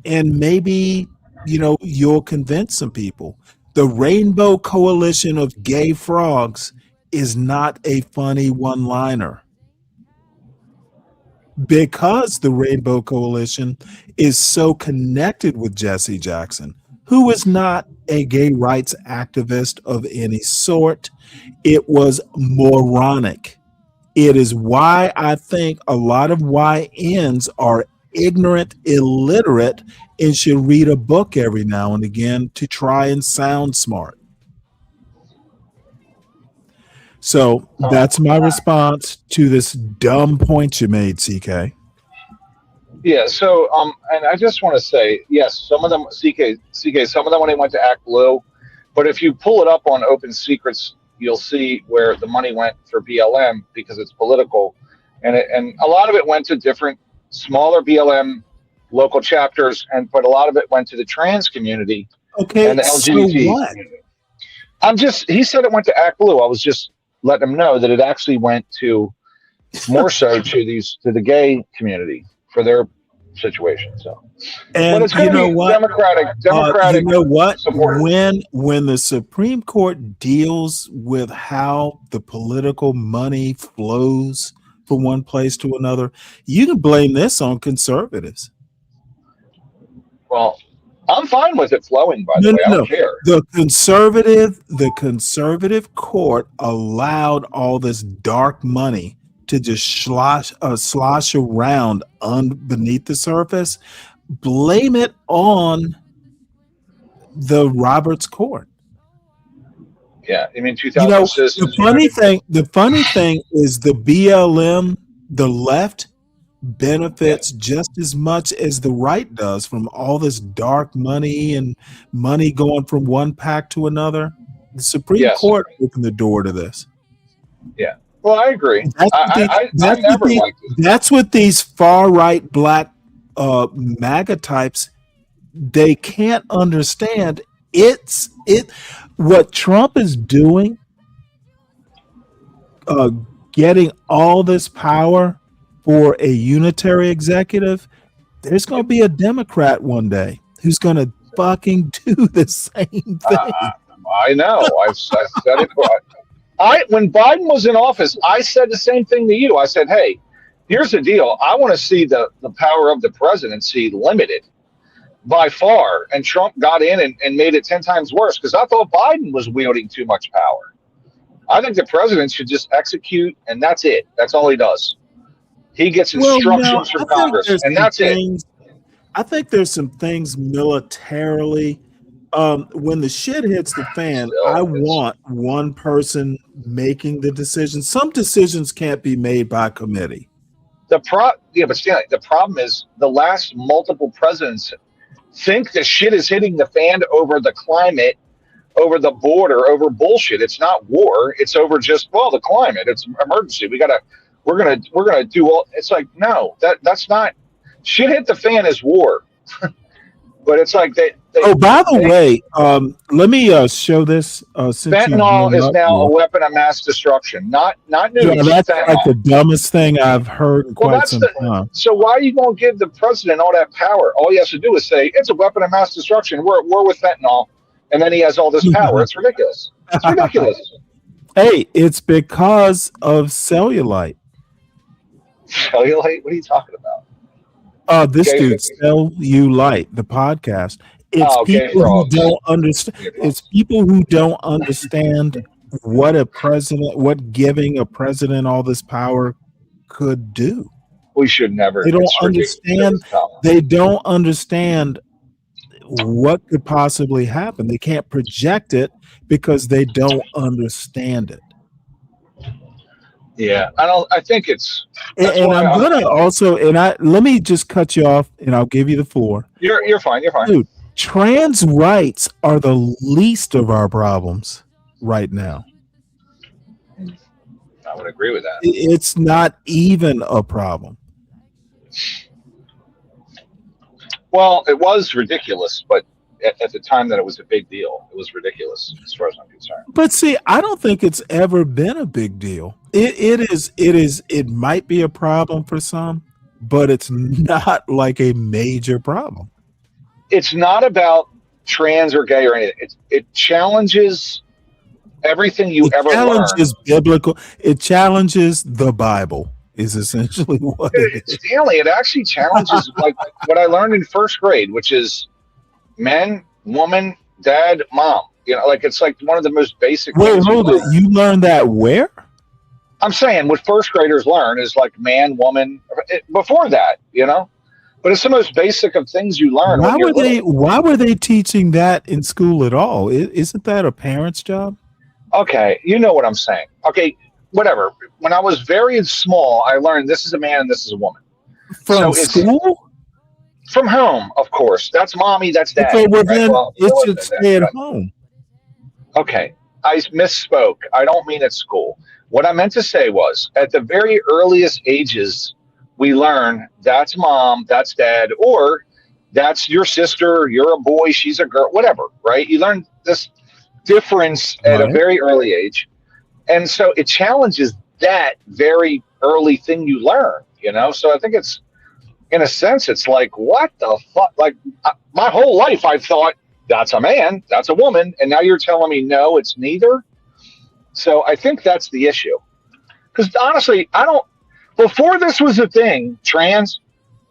Speaker 3: and maybe, you'll convince some people. The Rainbow Coalition of Gay Frogs is not a funny one-liner, because the Rainbow Coalition is so connected with Jesse Jackson, who is not a gay rights activist of any sort. It was moronic. It is why I think a lot of YNs are ignorant, illiterate, and should read a book every now and again to try and sound smart. So that's my response to this dumb point you made, CK.
Speaker 12: Yeah. So, and I just want to say, yes, some of them, CK, some of them when they went to Act Blue, but if you pull it up on Open Secrets, you'll see where the money went for BLM because it's political, and a lot of it went to different smaller BLM local chapters, but a lot of it went to the trans community and the LGBT community. He said it went to Act Blue. I was just letting him know that it actually went to more so to the gay community for their situation. So,
Speaker 3: and
Speaker 12: but it's going to be
Speaker 3: what?
Speaker 12: Democratic.
Speaker 3: You know what?
Speaker 12: Supported.
Speaker 3: When the Supreme Court deals with how the political money flows from one place to another, you can blame this on conservatives.
Speaker 12: Well, I'm fine with it flowing, by the way. I don't care.
Speaker 3: The conservative court allowed all this dark money to just slosh around beneath the surface. Blame it on the Roberts Court.
Speaker 12: Yeah, I mean, 2000.
Speaker 3: The funny thing is the BLM, the left, benefits just as much as the right does from all this dark money and money going from one pack to another. The Supreme Court opened the door to this.
Speaker 12: Yeah. Well, I agree.
Speaker 3: That's what these far right black MAGA types, they can't understand. What Trump is doing, getting all this power for a unitary executive, there's going to be a Democrat one day who's going to fucking do the same thing.
Speaker 12: I know. I've said it. When Biden was in office, I said the same thing to you. I said, hey, here's the deal. I want to see the power of the presidency limited by far. And Trump got in and made it 10 times worse because I thought Biden was wielding too much power. I think the president should just execute, and that's it. That's all he does. He gets
Speaker 3: Well,
Speaker 12: instructions from Congress, and that's it.
Speaker 3: I think there's some things militarily. When the shit hits the fan, I want one person making the decision. Some decisions can't be made by committee.
Speaker 12: But Stanley, the problem is the last multiple presidents think the shit is hitting the fan over the climate, over the border, over bullshit. It's not war. It's over just the climate. It's emergency. We're gonna do all. It's like no, that's not. Shit hit the fan is war. But it's like they
Speaker 3: by the way, let me show this.
Speaker 12: Fentanyl is now a weapon of mass destruction. Not news.
Speaker 3: Yeah, that's like the dumbest thing I've heard in quite some time.
Speaker 12: So why are you going to give the president all that power? All he has to do is say it's a weapon of mass destruction. We're at war with fentanyl, and then he has all this power. It's ridiculous. It's ridiculous.
Speaker 3: Hey, it's because of cellulite.
Speaker 12: Cellulite? What are you talking about?
Speaker 3: This dude, Cellulite, the podcast. It's people who don't understand. It's people who don't understand what giving a president all this power could do.
Speaker 12: We should never.
Speaker 3: They don't understand. They don't understand what could possibly happen. They can't project it because they don't understand it.
Speaker 12: Yeah, I think it's.
Speaker 3: And I'm gonna also, let me just cut you off, and I'll give you the floor.
Speaker 12: You're fine. You're fine,
Speaker 3: dude. Trans rights are the least of our problems right now.
Speaker 12: I would agree with that.
Speaker 3: It's not even a problem.
Speaker 12: Well, it was ridiculous, but at the time that it was a big deal, it was ridiculous as far as I'm concerned.
Speaker 3: But see, I don't think it's ever been a big deal. It might be a problem for some, but it's not like a major problem.
Speaker 12: It's not about trans or gay or anything. It challenges everything you ever learned.
Speaker 3: It challenges biblical. It challenges the Bible. Is essentially what it is.
Speaker 12: Stanley, it actually challenges like what I learned in first grade, which is man, woman, dad, mom. You know, like it's like one of the most basic.
Speaker 3: Wait, hold it. You learned that where?
Speaker 12: I'm saying what first graders learn is like man, woman. Before that, you know, but it's the most basic of things you learn.
Speaker 3: Why were they teaching that in school at all? Isn't that a parent's job?
Speaker 12: Okay, you know what I'm saying. Okay, whatever. When I was very small, I learned this is a man and this is a woman.
Speaker 3: From school?
Speaker 12: From home, of course. That's mommy, that's daddy.
Speaker 3: Okay, well then it should stay at home.
Speaker 12: Okay, I misspoke. I don't mean at school. What I meant to say was at the very earliest ages, we learn that's mom, that's dad, or that's your sister, you're a boy, she's a girl, whatever, right? You learn this difference at a very early age. And so it challenges that very early thing you learn, you know? So I think it's, in a sense, it's like, what the fuck? Like, my whole life I thought that's a man, that's a woman, and now you're telling me no, it's neither. So I think that's the issue. Because honestly, before this was a thing, trans,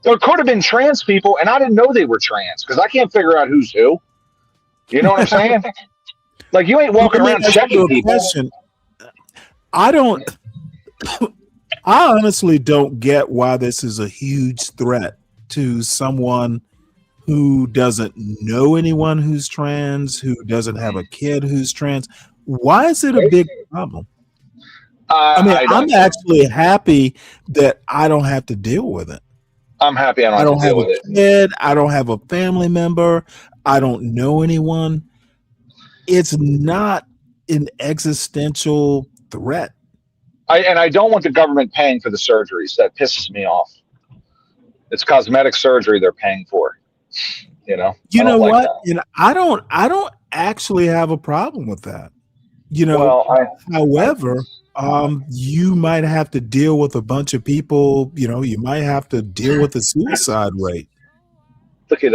Speaker 12: there could have been trans people, and I didn't know they were trans because I can't figure out who's who. You know what I'm saying? Like, you ain't walking around checking people.
Speaker 3: I honestly don't get why this is a huge threat to someone who doesn't know anyone who's trans, who doesn't have a kid who's trans. Why is it a big problem? I'm actually happy that I don't have to deal with it.
Speaker 12: I'm happy I don't have to deal with it.
Speaker 3: Kid, I don't have a family member. I don't know anyone. It's not an existential threat.
Speaker 12: I don't want the government paying for the surgeries. That pisses me off. It's cosmetic surgery they're paying for. You know.
Speaker 3: You know what? And I don't actually have a problem with that. You know. However, you might have to deal with a bunch of people. You know, you might have to deal with the suicide rate.
Speaker 12: Look at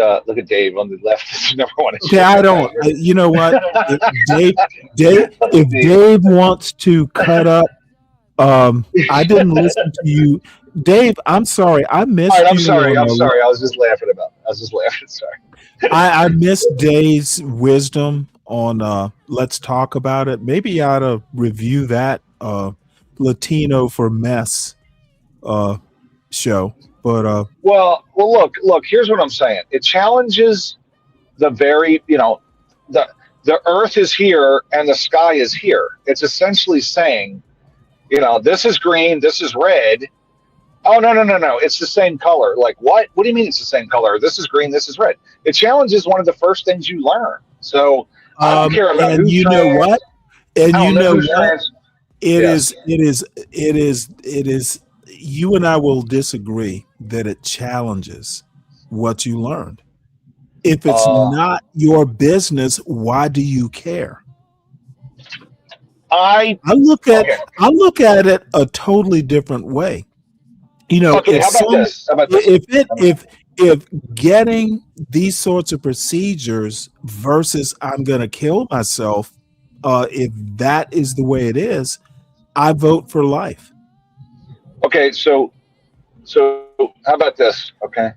Speaker 12: Dave on the left. Never want to.
Speaker 3: Okay, I don't. You know what? If Dave wants to cut up. I didn't listen to you, Dave. I'm sorry. I missed.
Speaker 12: All right, I'm sorry. I was just laughing. Sorry.
Speaker 3: I missed Dave's wisdom on let's talk about it. Maybe you ought to review that Latino for Mess show. But
Speaker 12: well, look. Here's what I'm saying. It challenges the very, the earth is here and the sky is here. It's essentially saying, this is green, this is red. Oh, no. It's the same color. Like, what? What do you mean it's the same color? This is green, this is red. It challenges one of the first things you learn. So I don't care about
Speaker 3: and
Speaker 12: who's
Speaker 3: you
Speaker 12: trans.
Speaker 3: know what? And
Speaker 12: I
Speaker 3: you
Speaker 12: don't
Speaker 3: know
Speaker 12: who's
Speaker 3: what?
Speaker 12: trans.
Speaker 3: It
Speaker 12: Yes.
Speaker 3: is. You and I will disagree that it challenges what you learned. If it's not your business, why do you care?
Speaker 12: I
Speaker 3: look at it a totally different way.
Speaker 12: Okay, how about this?
Speaker 3: If getting these sorts of procedures versus I'm going to kill myself, if that is the way it is, I vote for life.
Speaker 12: Okay, so how about this? Okay,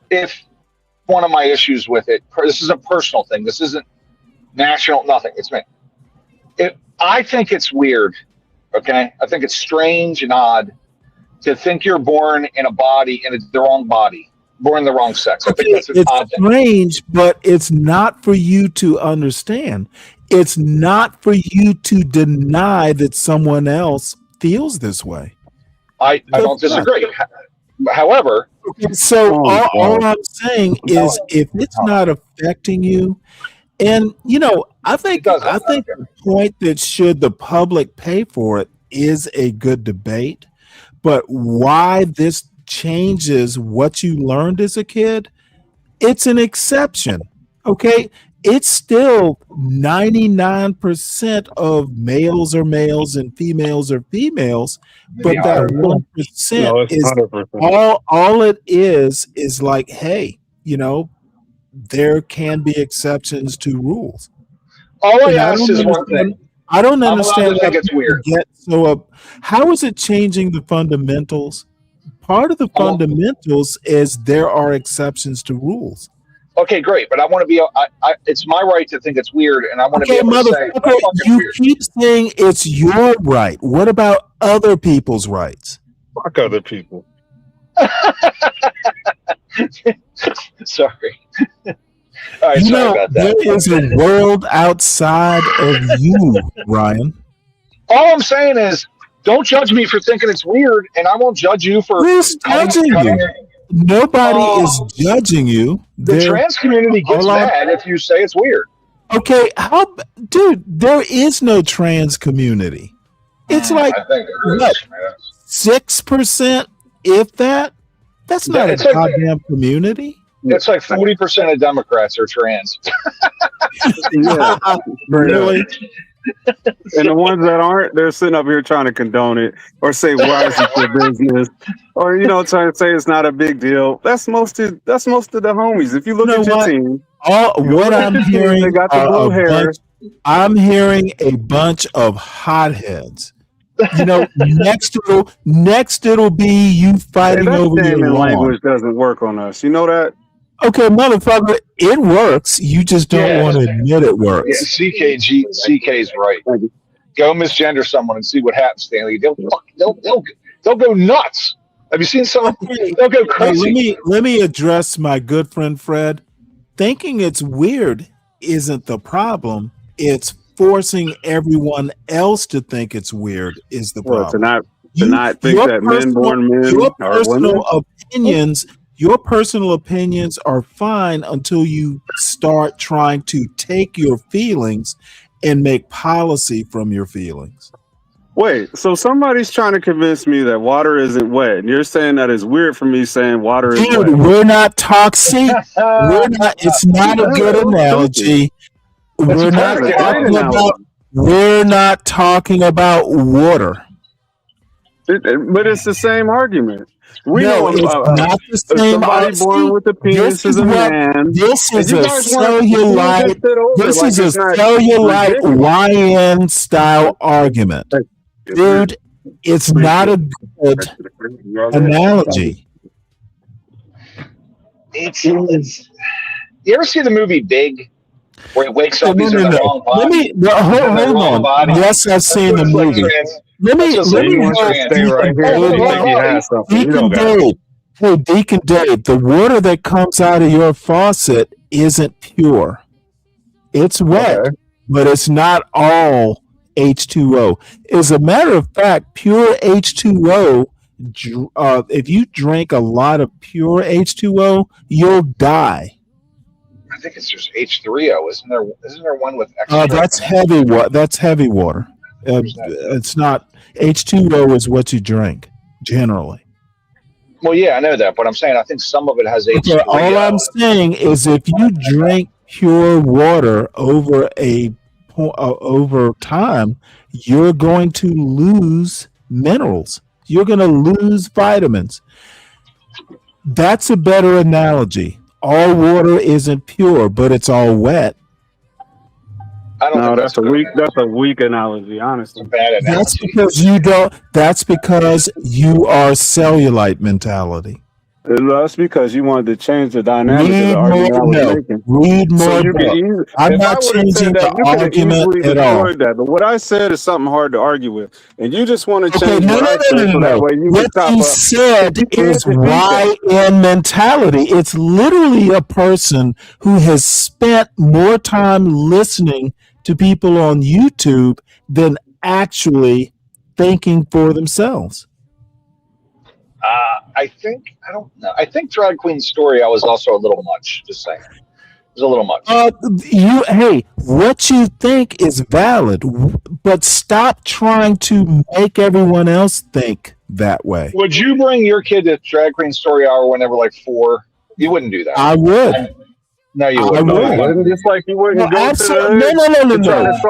Speaker 12: if one of my issues with it, this is a personal thing. This isn't national. Nothing. It's me. I think it's weird. Okay, I think it's strange and odd to think you're born in a body in the wrong body, born in the wrong sex. I think that's an odd thing.
Speaker 3: Strange, but it's not for you to understand. It's not for you to deny that someone else feels this way.
Speaker 12: I don't disagree. However,
Speaker 3: so all I'm saying is if it's not affecting you, and I think the point that should the public pay for it is a good debate. But why this changes what you learned as a kid, it's an exception. Okay. It's still 99% of males are males and females are females, but that 1% is all it is like, hey, there can be exceptions to rules.
Speaker 12: All I ask is one thing.
Speaker 3: I don't understand.
Speaker 12: I think it's weird.
Speaker 3: How is it changing the fundamentals? Part of the fundamentals is there are exceptions to rules.
Speaker 12: Okay, great, but I want to be. It's my right to think it's weird, and I want to be able to say.
Speaker 3: You keep saying it's your right. What about other people's rights?
Speaker 13: Fuck other people.
Speaker 12: Sorry. All right, sorry about that.
Speaker 3: There is a world outside of you, Ryan.
Speaker 12: All I'm saying is, don't judge me for thinking it's weird, and I won't judge you for.
Speaker 3: Who's judging you? Nobody is judging you.
Speaker 12: The trans community gets mad if you say it's weird.
Speaker 3: Okay, dude, there is no trans community. It's like what, 6%, if that? That's not a goddamn community.
Speaker 12: It's like 40% of Democrats are trans.
Speaker 13: Yeah,
Speaker 3: really?
Speaker 13: And the ones that aren't, they're sitting up here trying to condone it or say, why is it your business? Or, trying to say it's not a big deal. That's most of the homies. If you look at your team,
Speaker 3: what I'm hearing,
Speaker 13: they got the blue hair.
Speaker 3: I'm hearing a bunch of hotheads. Next it'll be you fighting over your lawn.
Speaker 13: Language doesn't work on us. You know that?
Speaker 3: Okay, motherfucker, it works. You just don't want to admit it works.
Speaker 12: Yeah, CK's right. Go misgender someone and see what happens, Stanley. They'll go nuts. Have you seen some? They'll go crazy.
Speaker 3: Let me address my good friend Fred. Thinking it's weird isn't the problem. It's forcing everyone else to think it's weird is the problem.
Speaker 13: To not think that men-born men are women.
Speaker 3: Your personal opinions are fine until you start trying to take your feelings and make policy from your feelings.
Speaker 13: Wait, so somebody's trying to convince me that water isn't wet, and you're saying that it's weird for me saying water is wet.
Speaker 3: Dude, we're not toxic. It's not a good analogy. We're not talking about water.
Speaker 13: But it's the same argument.
Speaker 3: It's not the same.
Speaker 13: Somebody born with a penis is a man.
Speaker 3: This is a cellulite. This is a cellulite YN style argument, dude. It's not a good analogy.
Speaker 12: It's. You ever see the movie Big? where he wakes up,
Speaker 3: No,
Speaker 12: he's
Speaker 3: no,
Speaker 12: in the
Speaker 3: no.
Speaker 12: wrong
Speaker 3: Let
Speaker 12: body.
Speaker 3: me hold on. Yes, I've seen the movie. Let me
Speaker 13: He wants to
Speaker 3: have
Speaker 13: stay right here.
Speaker 3: Deacon
Speaker 13: You think he has something? You
Speaker 3: Deacon
Speaker 13: don't got it.
Speaker 3: Dave. Hey, Deacon Dave, the water that comes out of your faucet isn't pure. It's wet, but it's not all H2O. As a matter of fact, pure H2O, if you drink a lot of pure H2O, you'll die.
Speaker 12: I think it's just H3O. Isn't there one with extra?
Speaker 3: That's heavy water. That's heavy water. It's not H2O is what you drink generally.
Speaker 12: Well, yeah, I know that, but I'm saying I think some of it has H3O.
Speaker 3: Okay, all I'm saying is if you drink pure water over time, you're going to lose minerals. You're going to lose vitamins. That's a better analogy. All water isn't pure, but it's all wet.
Speaker 13: No, that's a weak analogy, honestly.
Speaker 3: That's because you don't. That's because you are cellulite mentality.
Speaker 13: That's because you wanted to change the dynamic of the argument I was making.
Speaker 3: Read more.
Speaker 13: So you can easily,
Speaker 3: I'm
Speaker 13: if
Speaker 3: not
Speaker 13: I would have
Speaker 3: changing
Speaker 13: said that,
Speaker 3: the
Speaker 13: you could have
Speaker 3: argument
Speaker 13: easily
Speaker 3: at all.
Speaker 13: destroyed that. But what I said is something hard to argue with, and you just want to
Speaker 3: Okay,
Speaker 13: change
Speaker 3: no.
Speaker 13: what I said so that way you
Speaker 3: What
Speaker 13: can top
Speaker 3: you
Speaker 13: up.
Speaker 3: said
Speaker 13: You can't
Speaker 3: is
Speaker 13: defeat that.
Speaker 3: YN mentality. It's literally a person who has spent more time listening to people on YouTube than actually thinking for themselves.
Speaker 12: I don't know. I think Drag Queen Story I was also a little much. Just saying. It was a little much.
Speaker 3: Hey, what you think is valid, but stop trying to make everyone else think that way.
Speaker 12: Would you bring your kid to Drag Queen Story Hour when they were like 4? You wouldn't do that.
Speaker 3: I would.
Speaker 12: No, you
Speaker 3: I
Speaker 12: wouldn't.
Speaker 3: would.
Speaker 13: Just like you wouldn't go to
Speaker 3: No.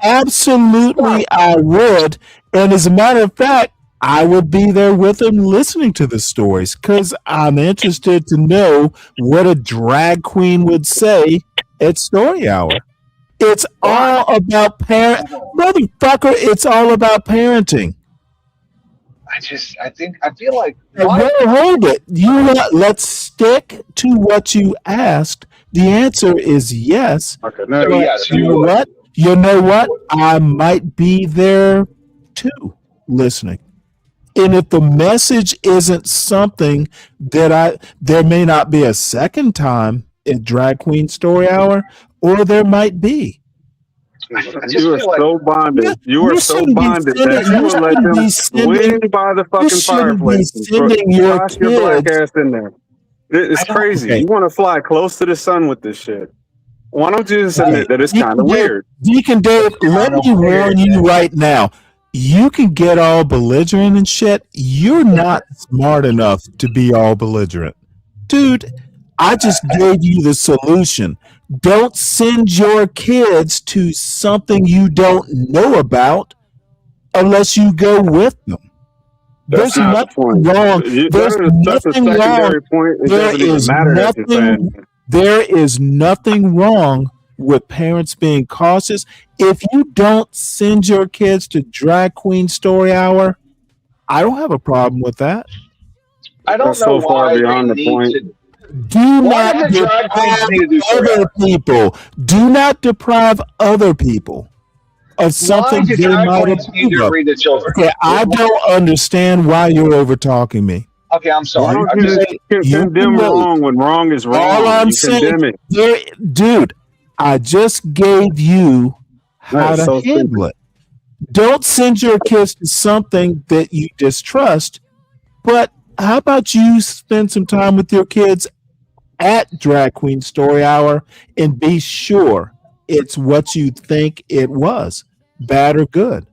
Speaker 3: Absolutely, I would. And as a matter of fact, I would be there with them listening to the stories because I'm interested to know what a drag queen would say at Story Hour. It's all about motherfucker. It's all about parenting.
Speaker 12: I feel like.
Speaker 3: Well, hold it. Let's stick to what you asked. The answer is yes.
Speaker 13: Okay,
Speaker 12: yes.
Speaker 3: You know what? You know what? I might be there too, listening. And if the message isn't something that there may not be a second time at Drag Queen Story Hour, or there might be.
Speaker 13: You are so bonded. You are so bonded that you will let them swing by the fucking fireplace and toss your black ass in there. It's crazy. You want to fly close to the sun with this shit. Why don't you just admit that it's kind of weird?
Speaker 3: Deacon Dave, let me warn you right now. You can get all belligerent and shit. You're not smart enough to be all belligerent. Dude, I just gave you the solution. Don't send your kids to something you don't know about unless you go with them. There's nothing wrong. There's nothing wrong. There is nothing wrong with parents being cautious. If you don't send your kids to Drag Queen Story Hour, I don't have a problem with that.
Speaker 12: I don't know
Speaker 13: so far
Speaker 12: why
Speaker 13: beyond
Speaker 12: they
Speaker 13: the
Speaker 12: need
Speaker 13: point.
Speaker 12: to.
Speaker 3: Do
Speaker 12: Why
Speaker 3: not
Speaker 12: do the drag queens need to do
Speaker 3: deprive
Speaker 12: Story
Speaker 3: other
Speaker 12: Hour?
Speaker 3: people. Do not deprive other people of something
Speaker 12: Why do
Speaker 3: they
Speaker 12: drag
Speaker 3: might
Speaker 12: queens need
Speaker 3: approve
Speaker 12: to
Speaker 3: of.
Speaker 12: read to children?
Speaker 3: Okay, I don't understand why you're over talking me.
Speaker 12: Okay, I'm sorry.
Speaker 13: Why don't
Speaker 12: I'm
Speaker 13: you
Speaker 12: just
Speaker 13: just condemn wrong when wrong is wrong?
Speaker 3: All I'm
Speaker 13: You
Speaker 3: saying,
Speaker 13: condemn it.
Speaker 3: dude, I just gave you how
Speaker 13: That's
Speaker 3: to
Speaker 13: so
Speaker 3: handle it. Don't send your kids to something that you distrust, but how about you spend some time with your kids at Drag Queen Story Hour and be sure it's what you think it was, bad or good.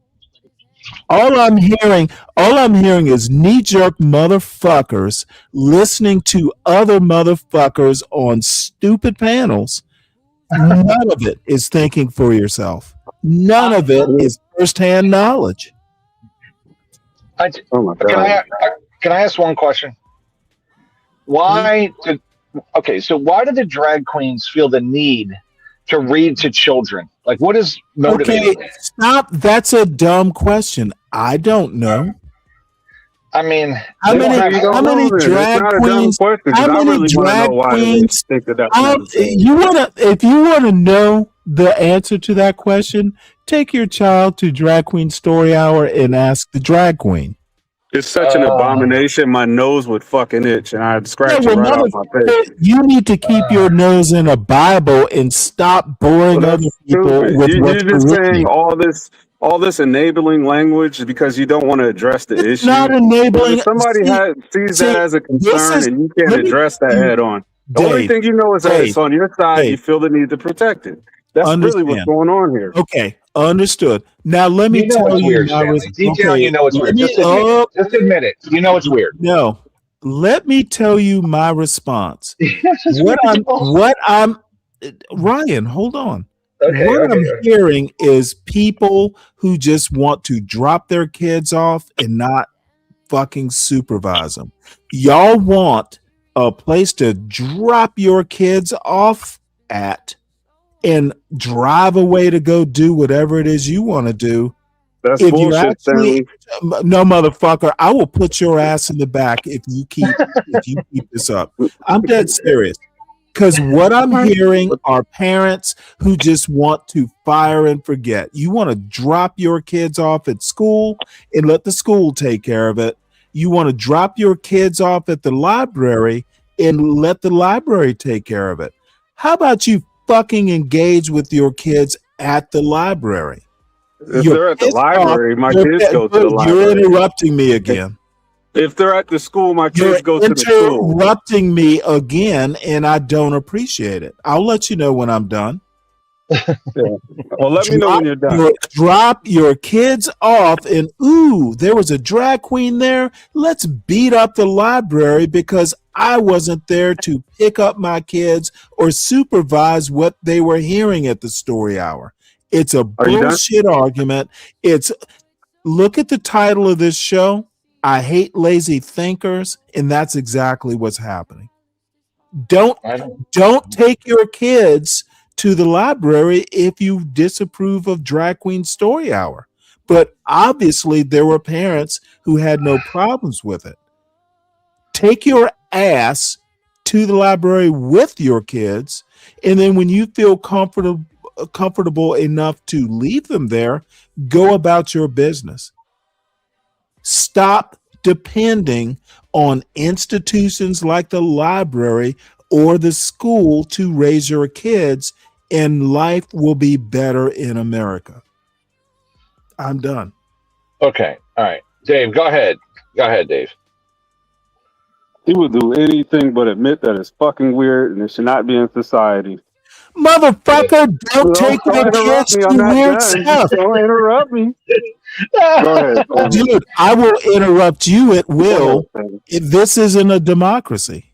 Speaker 3: All I'm hearing is knee-jerk motherfuckers listening to other motherfuckers on stupid panels. None of it is thinking for yourself. None of it is firsthand knowledge.
Speaker 13: Oh my God.
Speaker 12: Can I ask one question? Why did the drag queens feel the need to read to children? Like, what is motivating?
Speaker 3: Okay, stop. That's a dumb question. I don't know.
Speaker 12: I mean,
Speaker 3: How
Speaker 12: they don't
Speaker 3: many?
Speaker 12: have
Speaker 13: You
Speaker 12: to-
Speaker 3: How
Speaker 13: don't know
Speaker 3: many
Speaker 13: then. It's
Speaker 3: drag
Speaker 13: not a dumb
Speaker 3: queens?
Speaker 13: question because
Speaker 3: How
Speaker 13: I
Speaker 3: many
Speaker 13: really want to know
Speaker 3: drag
Speaker 13: why they
Speaker 3: queens?
Speaker 13: think that that's necessary.
Speaker 3: If you want to know the answer to that question, take your child to Drag Queen Story Hour and ask the drag queen.
Speaker 13: It's such an abomination. My nose would fucking itch, and I'd
Speaker 3: Yeah,
Speaker 13: scratch it
Speaker 3: well,
Speaker 13: right off my face.
Speaker 3: you need to keep your nose in a Bible and stop boring
Speaker 13: Well,
Speaker 3: other
Speaker 13: that's
Speaker 3: people
Speaker 13: stupid.
Speaker 3: with what
Speaker 13: You're
Speaker 3: you're
Speaker 13: just saying
Speaker 3: reading.
Speaker 13: all this enabling language because you don't want to address the
Speaker 3: It's
Speaker 13: issue.
Speaker 3: not enabling.
Speaker 13: If somebody sees that as a
Speaker 3: This
Speaker 13: concern
Speaker 3: is.
Speaker 13: and you can't
Speaker 3: Let me
Speaker 13: address that
Speaker 3: tell you,
Speaker 13: head on, the only thing you know is that it's on your side. You
Speaker 3: Dave,
Speaker 13: feel the need to protect it. That's really what's
Speaker 3: understand.
Speaker 13: going on here.
Speaker 3: Okay, understood. Now let me
Speaker 12: You know
Speaker 3: tell
Speaker 12: it's
Speaker 3: you
Speaker 12: weird,
Speaker 3: my
Speaker 12: Stanley. Deep down,
Speaker 3: okay.
Speaker 12: you know it's
Speaker 3: Let
Speaker 12: weird.
Speaker 3: me
Speaker 12: Just admit it. Just admit it. You know it's weird.
Speaker 3: no. Let me tell you my response.
Speaker 12: This is
Speaker 3: What
Speaker 12: ridiculous.
Speaker 3: I'm Ryan, hold on.
Speaker 12: Okay,
Speaker 3: What I'm
Speaker 12: okay.
Speaker 3: hearing is people who just want to drop their kids off and not fucking supervise them. Y'all want a place to drop your kids off at and drive away to go do whatever it is you want to do.
Speaker 13: That's
Speaker 3: If you
Speaker 13: bullshit,
Speaker 3: actually,
Speaker 13: Stanley.
Speaker 3: no, motherfucker, I will put your ass in the back if you keep this up. I'm dead serious. Because what I'm hearing are parents who just want to fire and forget. You want to drop your kids off at school and let the school take care of it. You want to drop your kids off at the library and let the library take care of it. How about you fucking engage with your kids at the library?
Speaker 13: If they're at the library, my kids go to the library.
Speaker 3: You're interrupting me again.
Speaker 13: If they're at the school, my kids go to the school.
Speaker 3: You're interrupting me again, and I don't appreciate it. I'll let you know when I'm done.
Speaker 13: Well, let me know when you're done.
Speaker 3: Drop your kids off, and ooh, there was a drag queen there. Let's beat up the library because I wasn't there to pick up my kids or supervise what they were hearing at the story hour. It's a bullshit argument. Look at the title of this show. I hate lazy thinkers, and that's exactly what's happening. Don't take your kids to the library if you disapprove of Drag Queen Story Hour. But obviously, there were parents who had no problems with it. Take your ass to the library with your kids, and then when you feel comfortable enough to leave them there, go about your business. Stop depending on institutions like the library or the school to raise your kids, and life will be better in America. I'm done.
Speaker 12: Okay. All right. Dave, go ahead. Go ahead, Dave.
Speaker 13: He will do anything but admit that it's fucking weird and it should not be in society.
Speaker 3: Motherfucker, don't take your kids to weird stuff.
Speaker 13: Don't interrupt me. Go ahead.
Speaker 3: Dude, I will interrupt you at will. This isn't a democracy.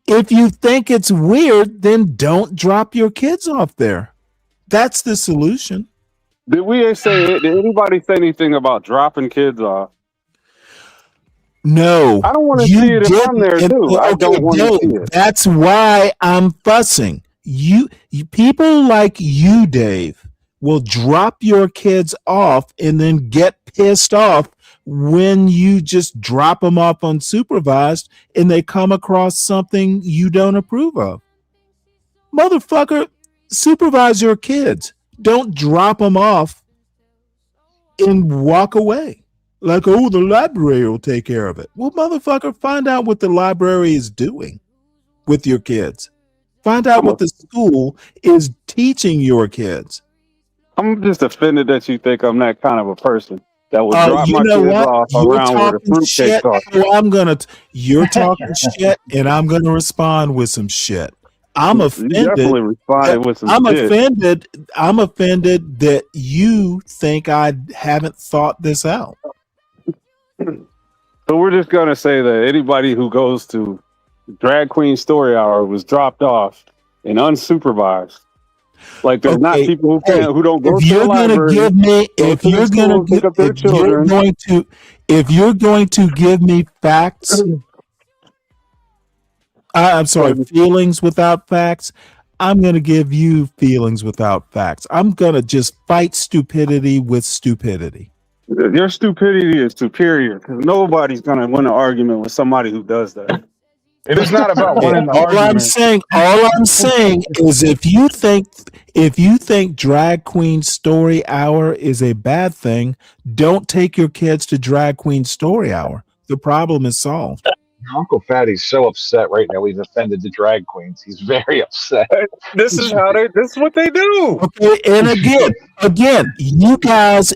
Speaker 3: If you think it's weird, then don't drop your kids off there. That's the solution.
Speaker 13: Did anybody say anything about dropping kids off?
Speaker 3: No.
Speaker 13: I don't want to see it if I'm there too. I don't want to see it.
Speaker 3: That's why I'm fussing. You people like you, Dave, will drop your kids off and then get pissed off when you just drop them off unsupervised and they come across something you don't approve of. Motherfucker, supervise your kids. Don't drop them off and walk away. Like, oh, the library will take care of it. Well, motherfucker, find out what the library is doing with your kids. Find out what the school is teaching your kids.
Speaker 13: I'm just offended that you think I'm that kind of a person that will drop my kids off around where the fruitcakes are.
Speaker 3: So you're talking shit, and I'm gonna respond with some shit. I'm offended.
Speaker 13: You definitely responded with some shit.
Speaker 3: I'm offended that you think I haven't thought this out.
Speaker 13: So we're just gonna say that anybody who goes to Drag Queen Story Hour was dropped off and unsupervised. Like there's not people who don't go to the library.
Speaker 3: If you're going to give me facts, I'm sorry, feelings without facts. I'm going to give you feelings without facts. I'm going to just fight stupidity with stupidity.
Speaker 13: Your stupidity is superior because nobody's gonna win an argument with somebody who does that. It is not about winning the argument.
Speaker 3: All I'm saying is if you think Drag Queen Story Hour is a bad thing, don't take your kids to Drag Queen Story Hour. The problem is solved.
Speaker 12: Uncle Fatty's so upset right now. We've offended the drag queens. He's very upset.
Speaker 13: This is what they do.
Speaker 3: Okay, and again, you guys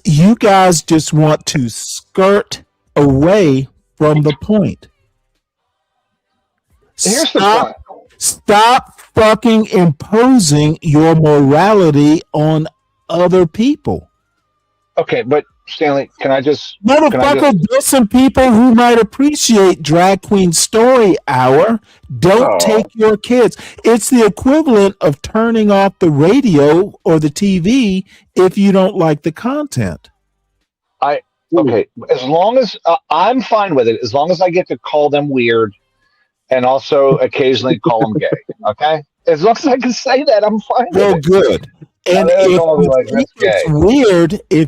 Speaker 3: just want to skirt away from the point.
Speaker 12: Here's the point.
Speaker 3: Stop fucking imposing your morality on other people.
Speaker 12: Okay, but Stanley,
Speaker 3: Motherfucker, there's some people who might appreciate Drag Queen Story Hour. Don't take your kids. It's the equivalent of turning off the radio or the TV if you don't like the content.
Speaker 12: Okay, as long as I'm fine with it, as long as I get to call them weird and also occasionally call them gay. Okay, as long as I can say that, I'm fine.
Speaker 3: Well, good. And if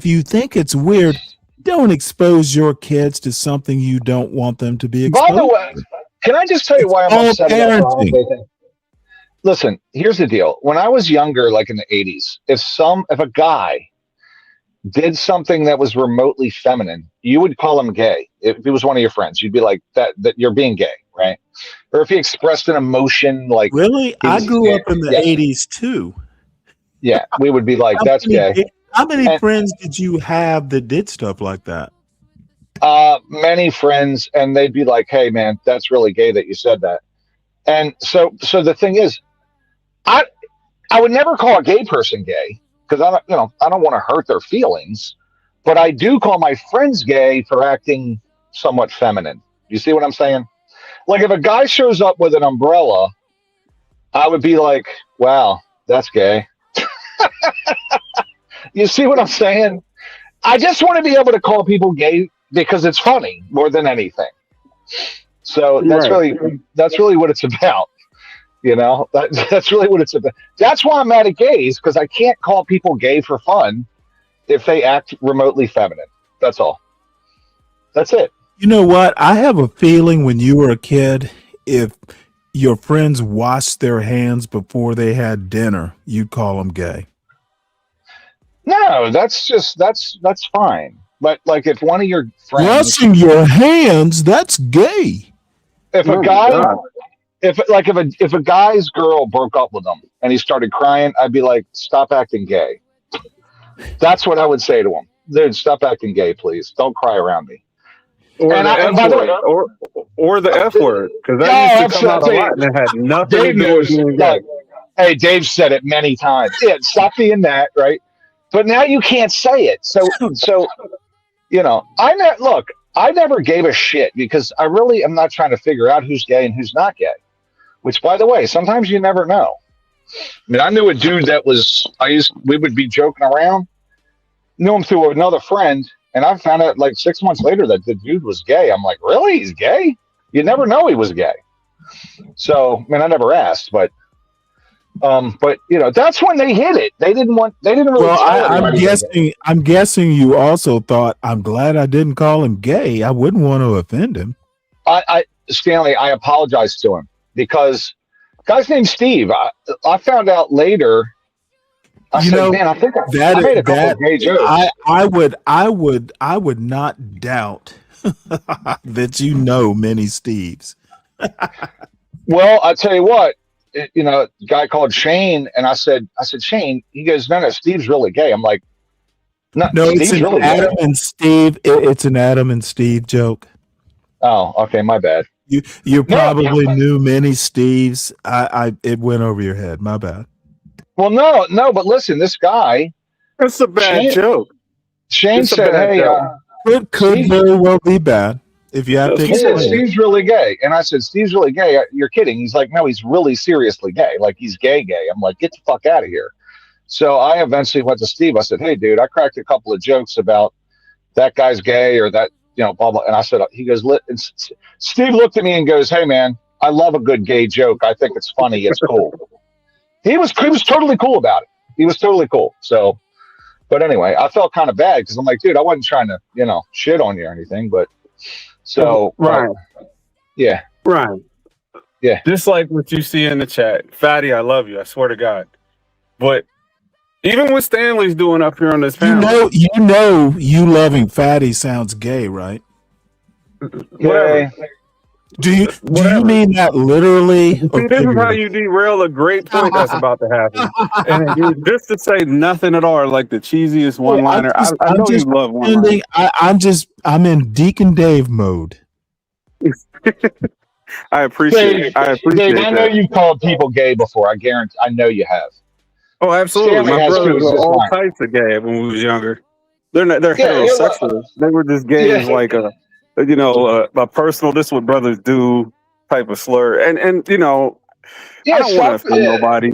Speaker 3: you think it's weird, don't expose your kids to something you don't want them to be exposed.
Speaker 12: By the way, can I just tell you why I'm upset about the gay thing? Listen, here's the deal. When I was younger, like in the 80s, if a guy did something that was remotely feminine, you would call him gay. If he was one of your friends, you'd be like that you're being gay, right? Or if he expressed an emotion like
Speaker 3: really, I grew up in the 80s too.
Speaker 12: Yeah, we would be like, that's gay.
Speaker 3: How many friends did you have that did stuff like that?
Speaker 12: Many friends, and they'd be like, hey man, that's really gay that you said that. And so the thing is, I would never call a gay person gay because I don't want to hurt their feelings, but I do call my friends gay for acting somewhat feminine. You see what I'm saying? Like if a guy shows up with an umbrella, I would be like, wow, that's gay. You see what I'm saying? I just want to be able to call people gay because it's funny more than anything. So that's really what it's about. You know, that's really what it's about. That's why I'm mad at gays, because I can't call people gay for fun if they act remotely feminine. That's all. That's it.
Speaker 3: You know what? I have a feeling when you were a kid, if your friends washed their hands before they had dinner, you'd call them gay.
Speaker 12: No, that's fine. But like if one of your friends
Speaker 3: washing your hands, that's gay.
Speaker 12: If a guy's girl broke up with him and he started crying, I'd be like, stop acting gay. That's what I would say to him. Dude, stop acting gay, please. Don't cry around me.
Speaker 13: Or the F word, because that used to come out a lot and it had nothing to do with being gay.
Speaker 12: Hey, Dave said it many times. Yeah, stop being that, right? But now you can't say it. So you know, I never gave a shit because I really am not trying to figure out who's gay and who's not gay. Which, by the way, sometimes you never know. I mean, I knew a dude that we would be joking around. Knew him through another friend, and I found out like 6 months later that the dude was gay. I'm like, really? He's gay? You never know he was gay. So, I mean, I never asked, but you know, that's when they hit it. They didn't really.
Speaker 3: Well, I'm guessing you also thought, I'm glad I didn't call him gay. I wouldn't want to offend him.
Speaker 12: Stanley, I apologized to him because guy's name's Steve. I found out later. I said, man, I think I made a couple of gay jokes.
Speaker 3: I would not doubt that you know many Steves.
Speaker 12: Well, I tell you what. You know, a guy called Shane, and I said, Shane. He goes, no, Steve's really gay. I'm like, no,
Speaker 3: it's an really Adam gay. And Steve. It's an Adam and Steve joke.
Speaker 12: Oh, okay, my bad.
Speaker 3: You probably knew many Steves. It went over your head. My bad.
Speaker 12: Well, no, but listen, this guy.
Speaker 13: That's a bad joke.
Speaker 12: Shane said, hey,
Speaker 3: could very well be bad. If you have to explain.
Speaker 12: Steve's really gay. And I said, Steve's really gay. You're kidding. He's like, no, he's really seriously gay. Like, he's gay. I'm like, get the fuck out of here. So I eventually went to Steve. I said, hey, dude, I cracked a couple of jokes about that guy's gay or that, you know, blah, blah. And I said, he goes, and Steve looked at me and goes, hey, man, I love a good gay joke. I think it's funny. It's cool. He was totally cool about it. He was totally cool. So, But anyway, I felt kind of bad because I'm like, dude, I wasn't trying to, shit on you or anything. But so,
Speaker 13: Ryan,
Speaker 12: yeah.
Speaker 13: Ryan,
Speaker 12: yeah.
Speaker 13: Just like what you see in the chat, Fatty, I love you. I swear to God. But even what Stanley's doing up here on this panel,
Speaker 3: you loving Fatty sounds gay, right?
Speaker 13: whatever.
Speaker 3: Do you mean that literally?
Speaker 13: See, this is how you derail a great point that's about to happen. And just to say nothing at all, like the cheesiest one-liner. I know you love one-liners.
Speaker 3: I'm in Deacon Dave mode.
Speaker 13: I appreciate
Speaker 12: Dave, I know
Speaker 13: that.
Speaker 12: you've called people gay before. I guarantee. I know you have.
Speaker 13: Oh, absolutely.
Speaker 12: Stanley
Speaker 13: My
Speaker 12: has
Speaker 13: brothers
Speaker 12: too,
Speaker 13: were all
Speaker 12: fine.
Speaker 13: types of gay when we was younger. They're heterosexual. They were just gay as like a personal, this is what brothers do type of slur. And I don't want to offend nobody.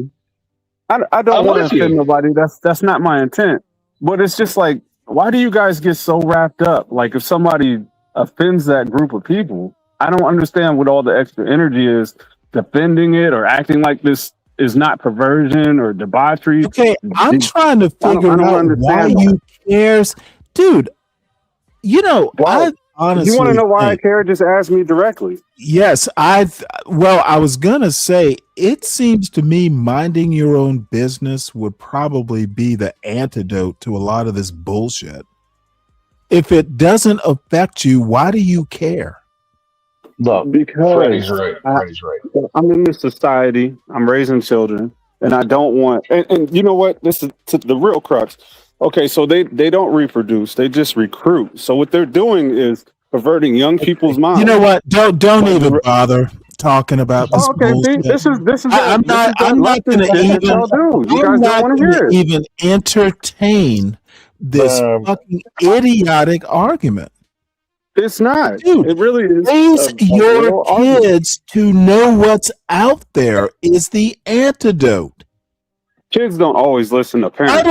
Speaker 13: I don't want to offend nobody. That's not my intent. But it's just like, why do you guys get so wrapped up? Like if somebody offends that group of people, I don't understand what all the extra energy is defending it or acting like this is not perversion or debauchery.
Speaker 3: Okay, I'm trying to figure out why you cares. Dude, I honestly,
Speaker 13: if you want to know why I care, just ask me directly.
Speaker 3: Yes, I was gonna say, it seems to me minding your own business would probably be the antidote to a lot of this bullshit. If it doesn't affect you, why do you care?
Speaker 12: Look,
Speaker 13: because
Speaker 12: Freddie's right. Freddie's right.
Speaker 13: I'm in this society. I'm raising children, and I don't want. And you know what? This is the real crux. Okay, so they don't reproduce; they just recruit. So what they're doing is perverting young people's minds.
Speaker 3: You know what? Don't even bother talking about this.
Speaker 13: Okay,
Speaker 3: bullshit.
Speaker 13: this is.
Speaker 3: I'm not going to even entertain this fucking idiotic argument.
Speaker 13: It's not.
Speaker 3: Dude,
Speaker 13: it really is.
Speaker 3: Raise your kids to know what's out there is the antidote.
Speaker 13: Kids don't always listen to parents.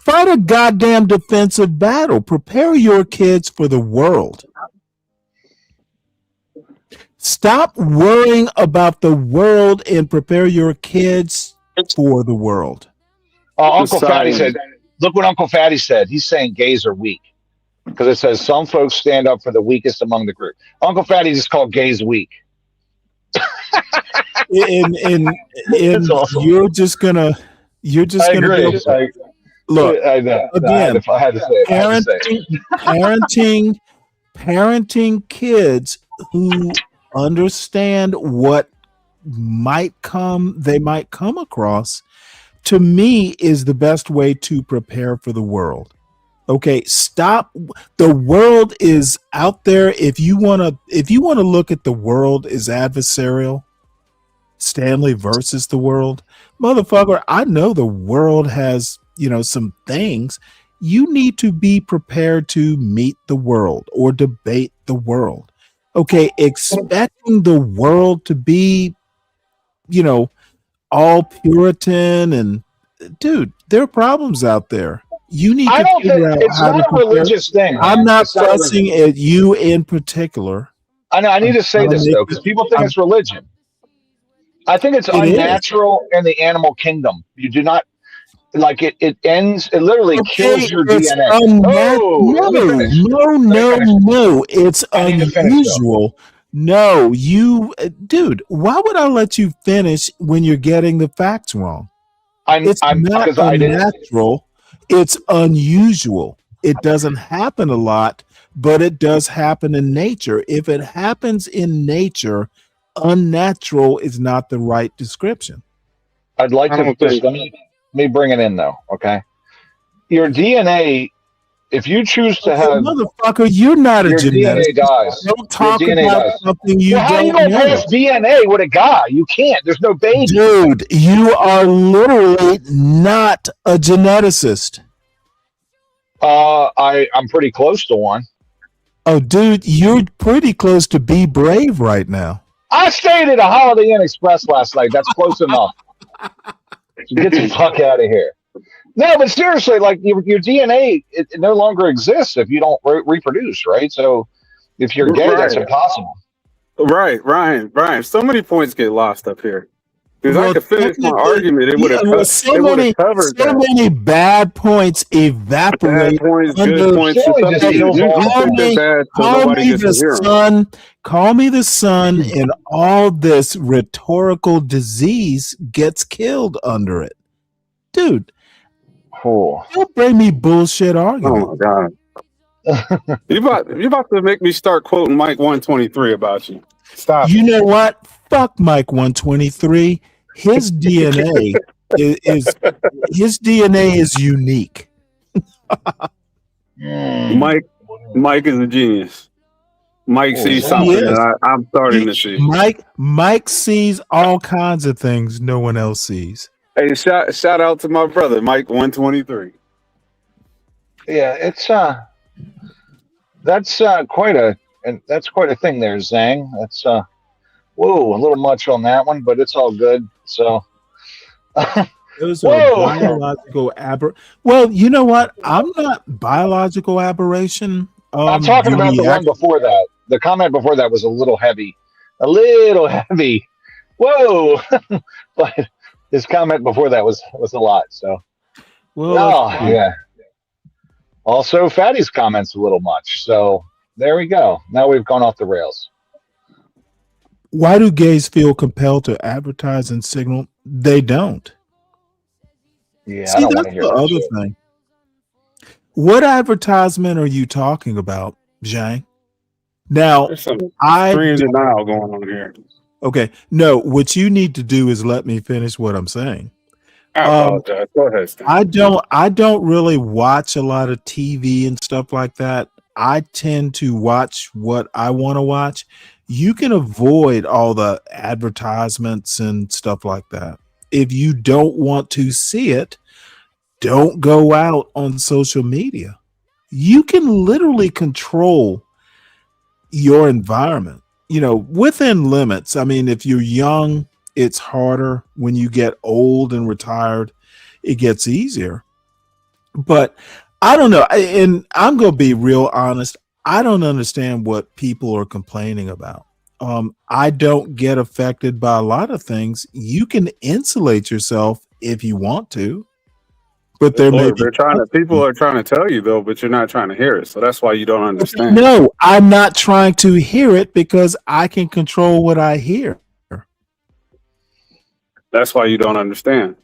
Speaker 3: Fight a goddamn defensive battle. Prepare your kids for the world. Stop worrying about the world and prepare your kids for the world.
Speaker 12: Uncle Fatty said, look what Uncle Fatty said. He's saying gays are weak. Because it says some folks stand up for the weakest among the group. Uncle Fatty just called gays weak.
Speaker 3: And awesome. You're just gonna look.
Speaker 12: I know.
Speaker 3: Again,
Speaker 12: I had to say it.
Speaker 3: Parenting kids who understand what they might come across, to me, is the best way to prepare for the world. Okay, stop. The world is out there. If you want to look at the world as adversarial, Stanley versus the world, motherfucker, I know the world has, some things. You need to be prepared to meet the world or debate the world. Okay, expecting the world to be, all Puritan and dude, there are problems out there. You need to figure out
Speaker 12: it's
Speaker 3: how
Speaker 12: not
Speaker 3: to
Speaker 12: a religious thing.
Speaker 3: I'm not fussing at you in particular.
Speaker 12: I know. I need to say this though, because people think it's religion. I think it's unnatural in the animal kingdom. You do not like it. It ends. It literally kills your DNA.
Speaker 3: No. It's unusual. No, dude. Why would I let you finish when you're getting the facts wrong? It's not unnatural. It's unusual. It doesn't happen a lot, but it does happen in nature. If it happens in nature, unnatural is not the right description.
Speaker 12: I'd like to just let me bring it in though. Okay, your DNA. If you choose to have,
Speaker 3: motherfucker, you're not a geneticist.
Speaker 12: DNA dies.
Speaker 3: Don't talk about something you don't know. How
Speaker 12: you gonna pass DNA with a guy? You can't. There's no baby.
Speaker 3: Dude, you are literally not a geneticist.
Speaker 12: I'm pretty close to one.
Speaker 3: Oh, dude, you're pretty close to be brave right now.
Speaker 12: I stayed at a Holiday Inn Express last night. That's close enough. Get the fuck out of here. No, but seriously, like your DNA, it no longer exists if you don't reproduce, right? So if you're gay, that's impossible.
Speaker 13: Right, Ryan. So many points get lost up here. Because I could finish my argument. It would have covered
Speaker 3: so
Speaker 13: that.
Speaker 3: many bad points evaporate.
Speaker 13: Bad points,
Speaker 3: under,
Speaker 13: good points.
Speaker 12: Stanley just feels
Speaker 13: You
Speaker 12: awful.
Speaker 13: think they're bad, so nobody gets to hear them.
Speaker 3: Call me the sun, and all this rhetorical disease gets killed under it. Dude, don't bring me bullshit arguments.
Speaker 13: Oh my God. you about to make me start quoting Mike 123 about you. Stop.
Speaker 3: You know what? Fuck Mike 123. His DNA is unique.
Speaker 13: Mike is a genius. Mike sees something that I'm starting to see.
Speaker 3: Mike sees all kinds of things no one else sees.
Speaker 13: Hey, shout out to my brother, Mike 123.
Speaker 12: Yeah, it's that's quite a thing there, Zhang. That's whoa, a little much on that one, but it's all good. So
Speaker 3: those are biological Well, you know what? I'm not biological aberration.
Speaker 12: I'm talking about the one before that. The comment before that was a little heavy. Whoa. But his comment before that was a lot. So yeah. Also, Fatty's comments a little much. So there we go. Now we've gone off the rails.
Speaker 3: Why do gays feel compelled to advertise and signal? They don't.
Speaker 12: Yeah,
Speaker 3: see, that's the other thing. What advertisement are you talking about, Zhang? Now,
Speaker 13: there's some extreme denial going on here.
Speaker 3: Okay, no. What you need to do is let me finish what I'm saying.
Speaker 13: I apologize. Go ahead, Steve.
Speaker 3: I don't really watch a lot of TV and stuff like that. I tend to watch what I want to watch. You can avoid all the advertisements and stuff like that. If you don't want to see it, don't go out on social media. You can literally control your environment, within limits. I mean, if you're young, it's harder. When you get old and retired, it gets easier. But I don't know. And I'm going to be real honest. I don't understand what people are complaining about. I don't get affected by a lot of things. You can insulate yourself if you want to. But people
Speaker 13: are trying to tell you though, but you're not trying to hear it. So that's why you don't understand.
Speaker 3: No, I'm not trying to hear it because I can control what I hear.
Speaker 13: That's why you don't understand.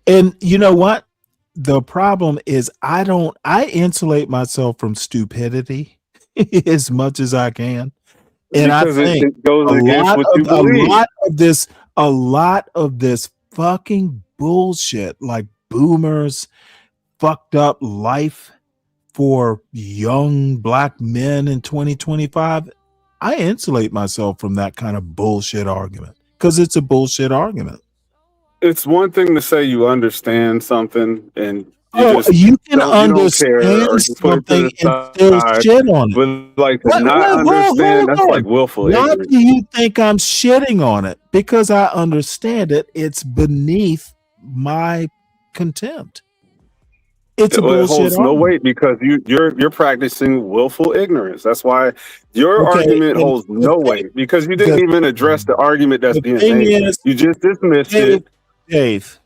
Speaker 3: And you know what? The problem is I insulate myself from stupidity as much as I can. And
Speaker 13: because
Speaker 3: I think
Speaker 13: it goes against what you believe.
Speaker 3: A lot of this fucking bullshit, like boomers fucked up life for young black men in 2025. I insulate myself from that kind of bullshit argument because it's a bullshit argument.
Speaker 13: It's one thing to say you understand something and
Speaker 3: you can understand something and still shit on it.
Speaker 13: But like to not understand, that's like willful ignorance.
Speaker 3: Why do you think I'm shitting on it? Because I understand it. It's beneath my contempt. It's a bullshit
Speaker 13: holds no weight because you're practicing willful ignorance. That's why your argument holds no weight because you didn't even address the argument that's being made. You just dismissed it.
Speaker 3: Dave,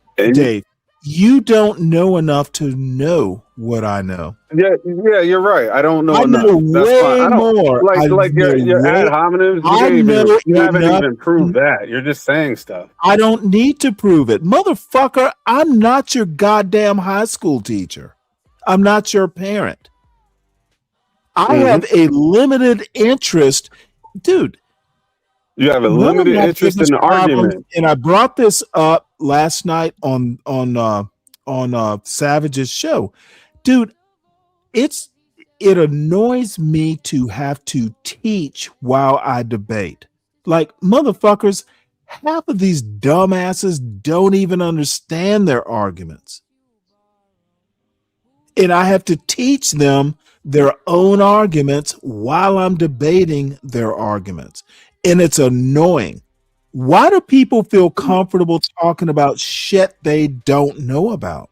Speaker 3: you don't know enough to know what I know.
Speaker 13: Yeah, you're right. I don't know enough.
Speaker 3: That's fine. I don't
Speaker 13: more. Like your ad hominems. You haven't even proved that. You're just saying stuff.
Speaker 3: I don't need to prove it, motherfucker. I'm not your goddamn high school teacher. I'm not your parent. I have a limited interest, dude.
Speaker 13: You have a limited interest in the argument,
Speaker 3: and I brought this up last night on Savage's show, dude. It annoys me to have to teach while I debate. Like motherfuckers, half of these dumbasses don't even understand their arguments, and I have to teach them their own arguments while I'm debating their arguments. And it's annoying. Why do people feel comfortable talking about shit they don't know about?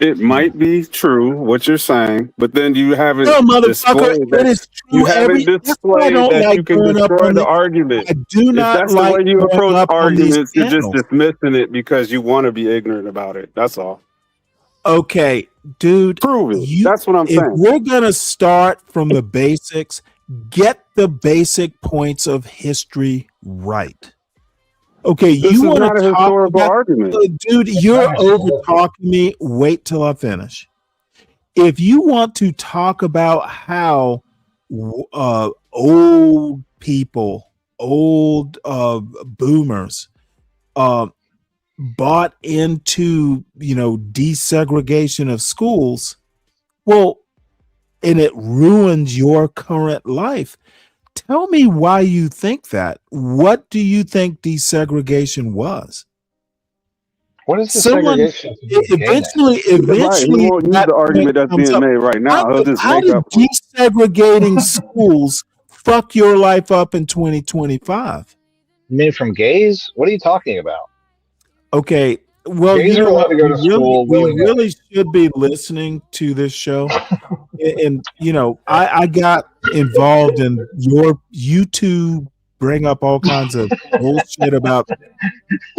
Speaker 13: It might be true what you're saying, but then you haven't
Speaker 3: No, motherfucker,
Speaker 13: displayed
Speaker 3: it
Speaker 13: that.
Speaker 3: is
Speaker 13: You
Speaker 3: true.
Speaker 13: haven't
Speaker 3: That's why I
Speaker 13: displayed
Speaker 3: don't
Speaker 13: that
Speaker 3: like
Speaker 13: you can
Speaker 3: growing up
Speaker 13: destroy
Speaker 3: on
Speaker 13: the
Speaker 3: the.
Speaker 13: argument.
Speaker 3: I do
Speaker 13: If
Speaker 3: not
Speaker 13: that's the
Speaker 3: like
Speaker 13: way you
Speaker 3: growing
Speaker 13: approach
Speaker 3: up on these
Speaker 13: arguments, you're just
Speaker 3: channels.
Speaker 13: dismissing it because you want to be ignorant about it. That's all.
Speaker 3: Okay, dude,
Speaker 13: Prove it. That's what I'm
Speaker 3: if
Speaker 13: saying.
Speaker 3: we're gonna start from the basics, get the basic points of history right. Okay,
Speaker 13: This
Speaker 3: you
Speaker 13: is
Speaker 3: want
Speaker 13: not a
Speaker 3: to talk
Speaker 13: historical
Speaker 3: about,
Speaker 13: argument.
Speaker 3: dude, you're over talking me. Wait till I finish. If you want to talk about how old people, old boomers, bought into, desegregation of schools, well, and it ruins your current life. Tell me why you think that. What do you think desegregation was?
Speaker 12: What is
Speaker 3: Someone
Speaker 12: desegregation?
Speaker 3: eventually
Speaker 13: Right. He won't use
Speaker 3: that
Speaker 13: the argument
Speaker 3: point
Speaker 13: that's
Speaker 3: comes
Speaker 13: being
Speaker 3: up.
Speaker 13: made right now. He'll just
Speaker 3: How
Speaker 13: make
Speaker 3: did
Speaker 13: up one.
Speaker 3: desegregating schools fuck your life up in 2025?
Speaker 12: You mean from gays? What are you talking about?
Speaker 3: Okay, well,
Speaker 12: Gays
Speaker 3: you
Speaker 12: are
Speaker 3: know
Speaker 12: allowed
Speaker 3: what?
Speaker 12: to go to school
Speaker 3: We
Speaker 12: willy-nilly.
Speaker 3: really should be listening to this show. And I got involved in your YouTube bring up all kinds of bullshit about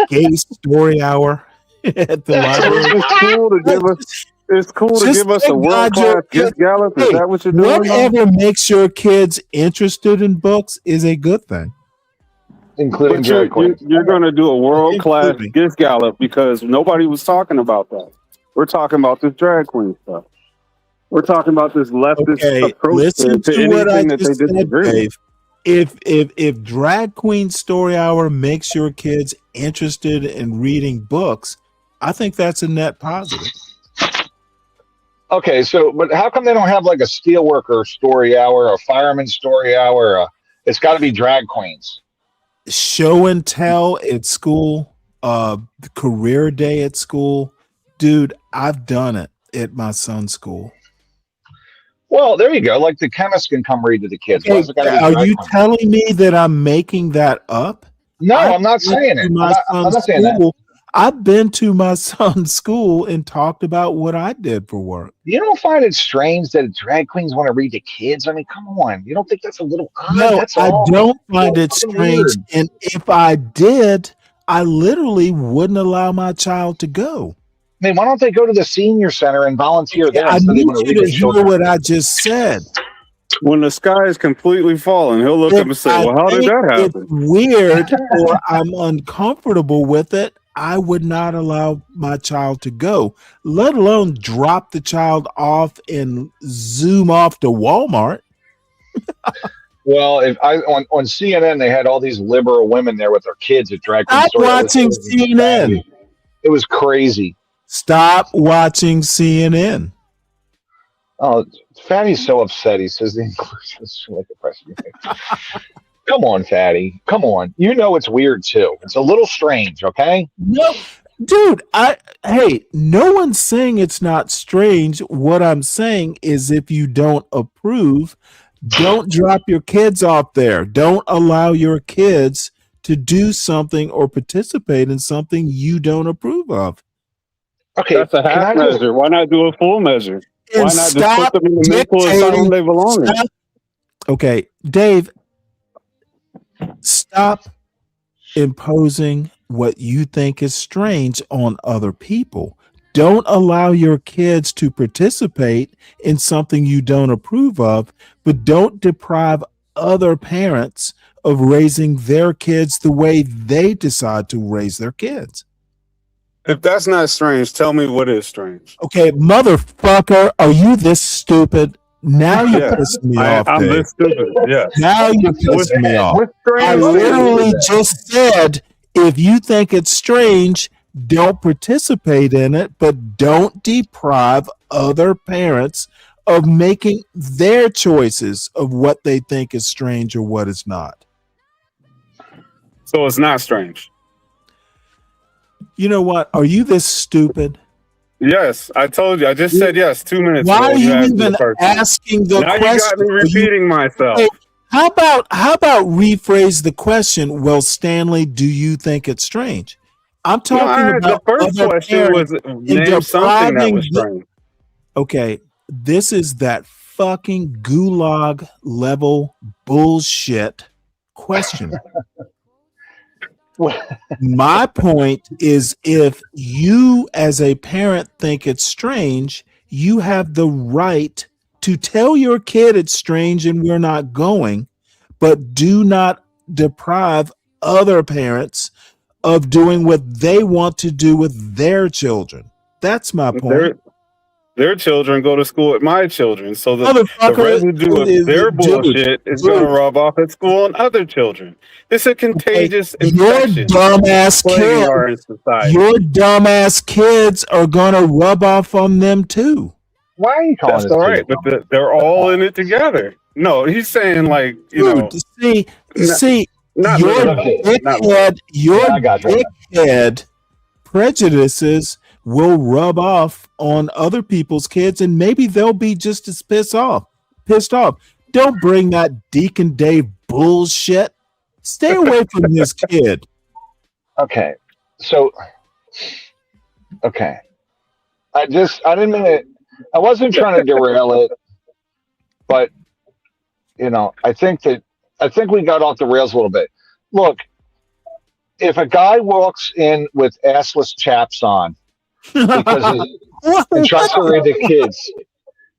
Speaker 3: gay story hour at the library.
Speaker 13: It's cool to give us. It's cool to
Speaker 3: Just
Speaker 13: give us a
Speaker 3: thank God
Speaker 13: world-class gift gallop. Is
Speaker 3: hey,
Speaker 13: that what you're doing?
Speaker 3: whatever makes your kids interested in books is a good thing.
Speaker 12: Including
Speaker 13: But
Speaker 12: drag queens.
Speaker 13: you're going to do a world-class
Speaker 3: Including.
Speaker 13: gift gallop because nobody was talking about that. We're talking about this drag queen stuff. We're talking about this leftist
Speaker 3: Okay,
Speaker 13: approach
Speaker 3: listen
Speaker 13: to
Speaker 3: to what I
Speaker 13: anything that they
Speaker 3: just said,
Speaker 13: disagree with.
Speaker 3: Dave. If Drag Queen Story Hour makes your kids interested in reading books, I think that's a net positive.
Speaker 12: Okay, so but how come they don't have like a steelworker story hour, a fireman story hour? It's got to be drag queens.
Speaker 3: Show and tell at school, career day at school, dude. I've done it at my son's school.
Speaker 12: Well, there you go. Like the chemist can come read to the kids.
Speaker 3: Hey,
Speaker 12: Why's it got to be
Speaker 3: are
Speaker 12: drag
Speaker 3: you
Speaker 12: queens?
Speaker 3: telling me that I'm making that up?
Speaker 12: No, I'm not saying it. I'm not saying that.
Speaker 3: I've been to my son's school and talked about what I did for work.
Speaker 12: You don't find it strange that drag queens want to read to kids? I mean, come on. You don't think that's a little odd?
Speaker 3: No,
Speaker 12: That's
Speaker 3: I
Speaker 12: all.
Speaker 3: don't find it
Speaker 12: Fucking
Speaker 3: strange.
Speaker 12: weird.
Speaker 3: And if I did, I literally wouldn't allow my child to go.
Speaker 12: I mean, why don't they go to the senior center and volunteer there?
Speaker 3: I
Speaker 12: instead of
Speaker 3: need
Speaker 12: going
Speaker 3: you
Speaker 12: read
Speaker 3: to
Speaker 12: to
Speaker 3: hear
Speaker 12: children?
Speaker 3: what I just said.
Speaker 13: When the sky is completely falling, he'll look up and say, "Well, how did that
Speaker 3: It's
Speaker 13: happen?"
Speaker 3: weird or I'm uncomfortable with it. I would not allow my child to go, let alone drop the child off and zoom off to Walmart.
Speaker 12: Well, if on CNN they had all these liberal women there with their kids at drag queen
Speaker 3: Stop
Speaker 12: story.
Speaker 3: watching CNN.
Speaker 12: It was crazy.
Speaker 3: Stop watching CNN.
Speaker 12: Oh, Fatty's so upset. He says the inclusion is like a precedent. Come on, Fatty. Come on. You know it's weird too. It's a little strange, okay?
Speaker 3: No, dude, hey, no one's saying it's not strange. What I'm saying is if you don't approve, don't drop your kids off there. Don't allow your kids to do something or participate in something you don't approve of.
Speaker 12: Okay,
Speaker 13: that's a half measure. Why not do a full measure?
Speaker 3: And
Speaker 13: Why not just put them in the mental asylum they belong in?
Speaker 3: Okay, Dave, stop imposing what you think is strange on other people. Don't allow your kids to participate in something you don't approve of, but don't deprive other parents of raising their kids the way they decide to raise their kids.
Speaker 13: If that's not strange, tell me what is strange.
Speaker 3: Okay, motherfucker, are you this stupid? Now you pissed me off.
Speaker 13: I'm
Speaker 3: Dave.
Speaker 13: this stupid. Yeah.
Speaker 3: Now you pissed me off.
Speaker 13: What's strange?
Speaker 3: I literally just said, if you think it's strange, don't participate in it, but don't deprive other parents of making their choices of what they think is strange or what is not.
Speaker 13: So it's not strange.
Speaker 3: You know what? Are you this stupid?
Speaker 13: Yes, I told you. I just said yes 2 minutes ago.
Speaker 3: Why are you
Speaker 13: asked me
Speaker 3: even
Speaker 13: the first time.
Speaker 3: asking the
Speaker 13: now
Speaker 3: question?
Speaker 13: You got me repeating myself.
Speaker 3: Hey, how about rephrase the question? Well, Stanley, do you think it's strange? I'm talking
Speaker 13: the
Speaker 3: about
Speaker 13: first
Speaker 3: other
Speaker 13: question was
Speaker 3: parents and
Speaker 13: name something that
Speaker 3: depriving.
Speaker 13: was strange.
Speaker 3: Okay, this is that fucking gulag level bullshit question. My point is, if you as a parent think it's strange, you have the right to tell your kid it's strange and we're not going, but do not deprive other parents of doing what they want to do with their children. That's my point.
Speaker 13: Their children go to school with my children, so the
Speaker 3: Motherfucker,
Speaker 13: residue of their bullshit is going to rub off at school on other children. It's a contagious infection.
Speaker 3: Plaguing
Speaker 13: our society.
Speaker 3: Your dumbass kids are gonna rub off on them too.
Speaker 12: Why are you calling
Speaker 13: That's
Speaker 12: this
Speaker 13: all
Speaker 12: kid
Speaker 13: right,
Speaker 12: dumb?
Speaker 13: but they're all in it together. No, he's saying like
Speaker 3: See,
Speaker 13: not
Speaker 3: your
Speaker 13: literally, not
Speaker 3: dickhead, your
Speaker 12: Yeah, I got you.
Speaker 3: dickhead prejudices will rub off on other people's kids, and maybe they'll be just as pissed off. Don't bring that Deacon Dave bullshit. Stay away from this kid.
Speaker 12: Okay. So, okay. I didn't mean it. I wasn't trying to derail it, but, I think we got off the rails a little bit. Look, if a guy walks in with assless chaps on because he tries to read the kids,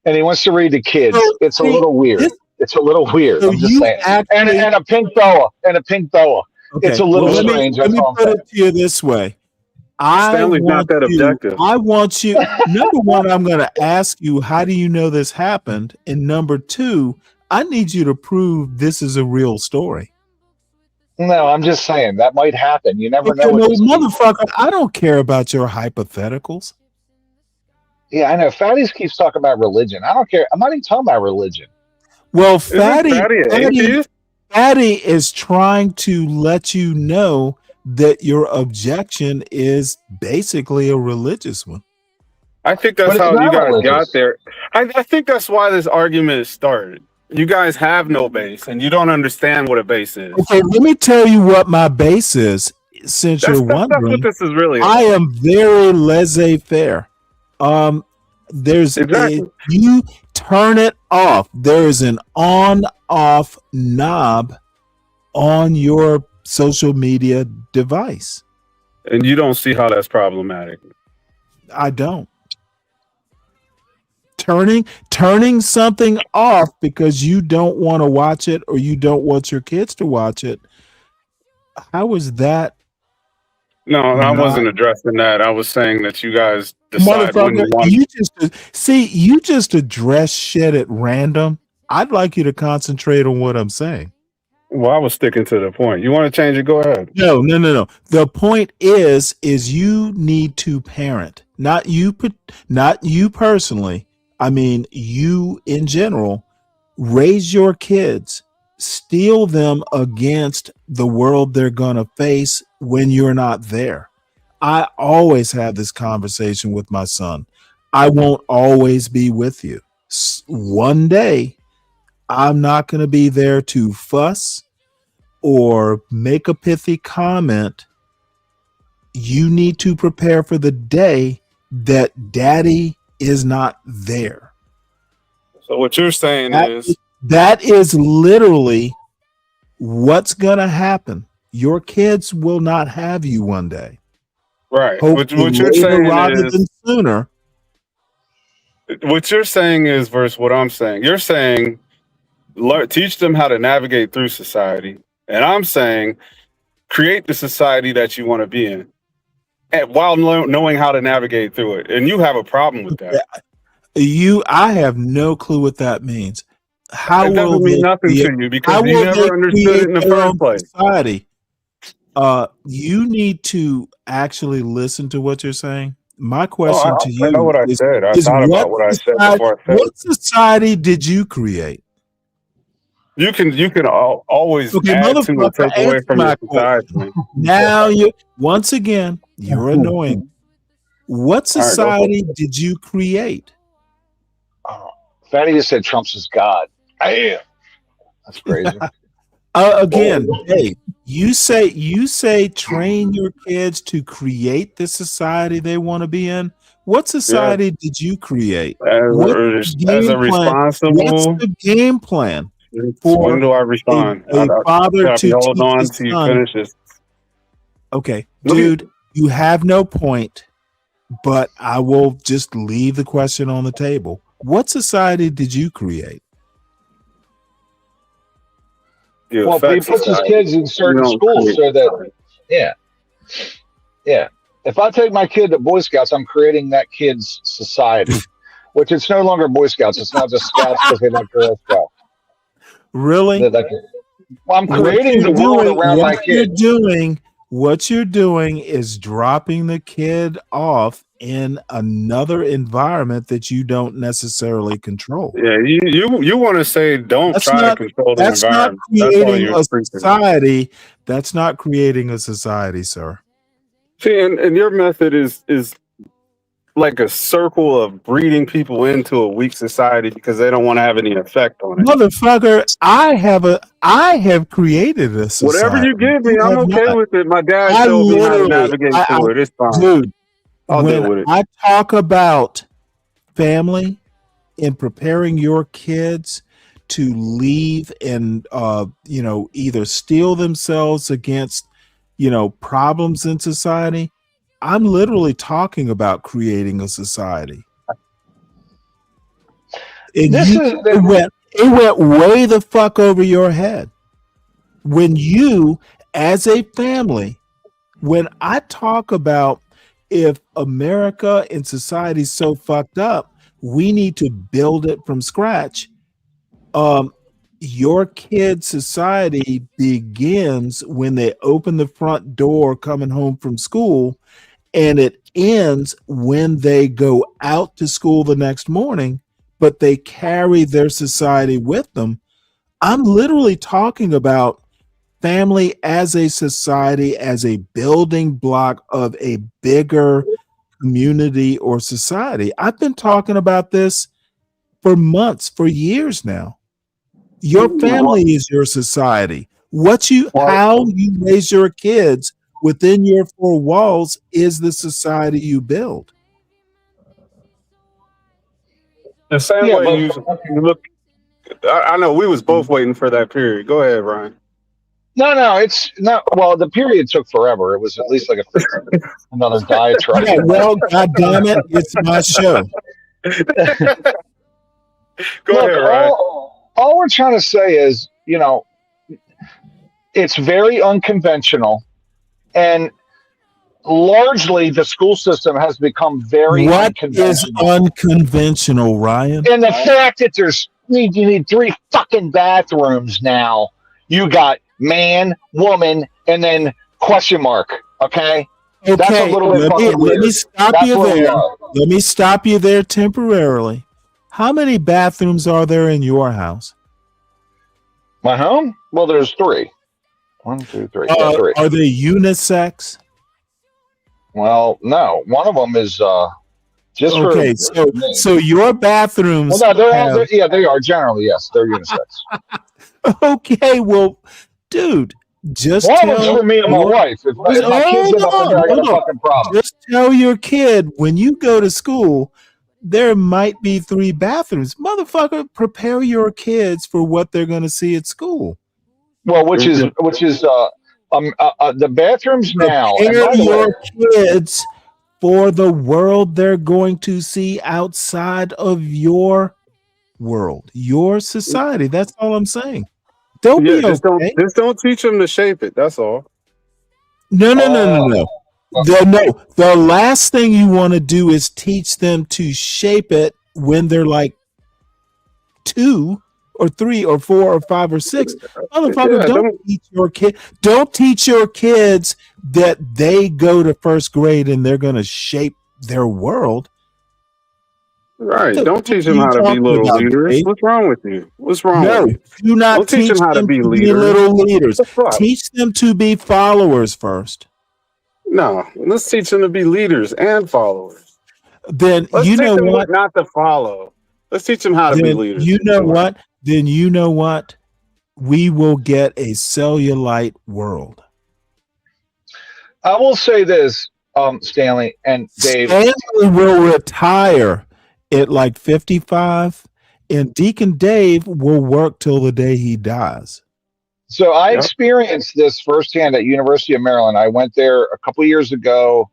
Speaker 12: and he wants to read the kids, it's a little weird. It's a little weird. I'm just saying. And a pink boa.
Speaker 3: Okay.
Speaker 12: It's a little strange.
Speaker 3: Let
Speaker 12: That's
Speaker 3: me
Speaker 12: all I'm
Speaker 3: put
Speaker 12: saying.
Speaker 3: it to you this way.
Speaker 13: Stanley's not that objective.
Speaker 3: I want you. Number one, I'm going to ask you, how do you know this happened? And number two, I need you to prove this is a real story.
Speaker 12: No, I'm just saying that might happen. You never
Speaker 3: Okay,
Speaker 12: know.
Speaker 3: well, motherfucker, I don't care about your hypotheticals.
Speaker 12: Yeah, I know. Fatties keeps talking about religion. I don't care. I'm not even talking about religion.
Speaker 3: Well,
Speaker 13: Fatty
Speaker 3: Fatty is trying to let you know that your objection is basically a religious one.
Speaker 13: I think that's how you guys got there. I think that's why this argument started. You guys have no base, and you don't understand what a base is.
Speaker 3: Okay, let me tell you what my base is. Since you're wondering,
Speaker 13: that's what this is really about.
Speaker 3: I am very laissez-faire. There's you turn it off. There is an on-off knob on your social media device.
Speaker 13: And you don't see how that's problematic.
Speaker 3: I don't. Turning something off because you don't want to watch it or you don't want your kids to watch it. How is that?
Speaker 13: No, I wasn't addressing that. I was saying that you guys decide when you want.
Speaker 3: You just address shit at random. I'd like you to concentrate on what I'm saying.
Speaker 13: Well, I was sticking to the point. You want to change it? Go ahead.
Speaker 3: No. The point is you need to parent, not you personally. I mean, you in general, raise your kids, steel them against the world they're going to face when you're not there. I always have this conversation with my son. I won't always be with you. One day, I'm not going to be there to fuss or make a pithy comment. You need to prepare for the day that daddy is not there.
Speaker 13: So what you're saying is
Speaker 3: that is literally what's going to happen. Your kids will not have you one day.
Speaker 13: Right.
Speaker 3: What
Speaker 13: you're saying
Speaker 3: rather
Speaker 13: is
Speaker 3: than sooner.
Speaker 13: What you're saying is versus what I'm saying. You're saying teach them how to navigate through society. And I'm saying create the society that you want to be in, and while knowing how to navigate through it. And you have a problem with that.
Speaker 3: I have no clue what that means. How
Speaker 13: it doesn't mean nothing to you because you never understood it in the first place.
Speaker 3: Society. You need to actually listen to what you're saying. My question to you
Speaker 13: I know what I said. I thought about what I said before I said
Speaker 3: what society did you create?
Speaker 13: You can always add to or take away from your society.
Speaker 3: Now once again, you're annoying. What society did you create?
Speaker 12: Fatty just said Trump's is God. That's crazy.
Speaker 3: Again, Dave, you say train your kids to create the society they want to be in. What society did you create?
Speaker 13: As a responsible.
Speaker 3: What's the game plan for
Speaker 13: when do I respond?
Speaker 3: a father to
Speaker 13: hold
Speaker 3: teach
Speaker 13: on
Speaker 3: his
Speaker 13: till you
Speaker 3: son?
Speaker 13: finish this.
Speaker 3: Okay, dude, you have no point, but I will just leave the question on the table. What society did you create?
Speaker 12: Well, he puts his kids in certain schools so that, yeah. If I take my kid to Boy Scouts, I'm creating that kid's society, which it's no longer Boy Scouts. It's not just Scouts because they like Girl Scouts.
Speaker 3: Really?
Speaker 12: Well, I'm creating the world around my kid.
Speaker 3: What you're doing is dropping the kid off in another environment that you don't necessarily control.
Speaker 13: Yeah, you want to say don't try to control the environment.
Speaker 3: That's not creating a society. That's not creating a society, sir.
Speaker 13: See, and your method is like a circle of breeding people into a weak society because they don't want to have any effect on it.
Speaker 3: Motherfucker, I have created a society.
Speaker 13: Whatever you give me, I'm okay with it. My dad showed me how to navigate through it. It's fine.
Speaker 3: Dude,
Speaker 13: I'll deal with it.
Speaker 3: I talk about family and preparing your kids to leave and either steel themselves against problems in society, I'm literally talking about creating a society. And it went way the fuck over your head. When you, as a family, when I talk about if America and society is so fucked up, we need to build it from scratch. Your kid's society begins when they open the front door coming home from school, and it ends when they go out to school the next morning, but they carry their society with them. I'm literally talking about family as a society, as a building block of a bigger community or society. I've been talking about this for months, for years now. Your family is your society. How you raise your kids within your four walls is the society you build.
Speaker 13: The same way you look. I know we was both waiting for that period. Go ahead, Ryan.
Speaker 12: No, it's not. Well, the period took forever. It was at least like another diatribe.
Speaker 3: Yeah, well, God damn it, it's my show.
Speaker 13: Go ahead, Ryan.
Speaker 12: All we're trying to say is, it's very unconventional, and largely the school system has become very unconventional.
Speaker 3: What is unconventional, Ryan?
Speaker 12: And the fact that you need 3 fucking bathrooms now. You got man, woman, and then question mark. Okay. That's a little bit
Speaker 3: let me stop you there. Let me stop you there temporarily. How many bathrooms are there in your house?
Speaker 12: My home? Well, there's 3. 1, 2, 3. 3.
Speaker 3: Are they unisex?
Speaker 12: Well, no. One of them is just
Speaker 3: okay. So your bathrooms?
Speaker 12: Well, no, they are generally, yes, they're unisex.
Speaker 3: Okay, well, dude, just
Speaker 12: one of them's for me and my wife. If my kids end up in there, I got a fucking problem.
Speaker 3: Just tell your kid when you go to school, there might be 3 bathrooms. Motherfucker, prepare your kids for what they're going to see at school.
Speaker 12: Well, which is the bathrooms now.
Speaker 3: Prepare your kids for the world they're going to see outside of your world, your society. That's all I'm saying. Don't be
Speaker 13: just don't teach them to shape it. That's all.
Speaker 3: No. The last thing you want to do is teach them to shape it when they're like 2 or 3 or 4 or 5 or 6. Motherfucker, don't teach your kids that they go to first grade and they're going to shape their world.
Speaker 13: Right. Don't teach them how to be little leaders. What's wrong with you? What's wrong with you?
Speaker 3: Do not teach them how to be little leaders. Teach them to be followers first.
Speaker 13: No, let's teach them to be leaders and followers.
Speaker 3: Then
Speaker 13: let's teach them not to follow. Let's teach them how to be leaders.
Speaker 3: You know what? Then you know what? we will get a cellulite world.
Speaker 12: I will say this, Stanley and Dave.
Speaker 3: Stanley will retire at like 55, and Deacon Dave will work till the day he dies.
Speaker 12: So I experienced this firsthand at University of Maryland. I went there a couple years ago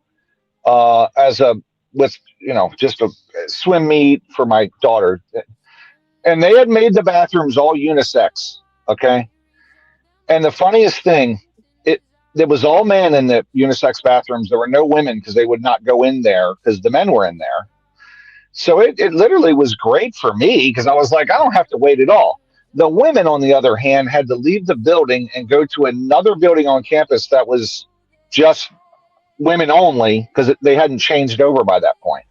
Speaker 12: just a swim meet for my daughter, and they had made the bathrooms all unisex. Okay, and the funniest thing, there was all men in the unisex bathrooms. There were no women because they would not go in there because the men were in there. So it literally was great for me because I was like, I don't have to wait at all. The women, on the other hand, had to leave the building and go to another building on campus that was just women only because they hadn't changed over by that point.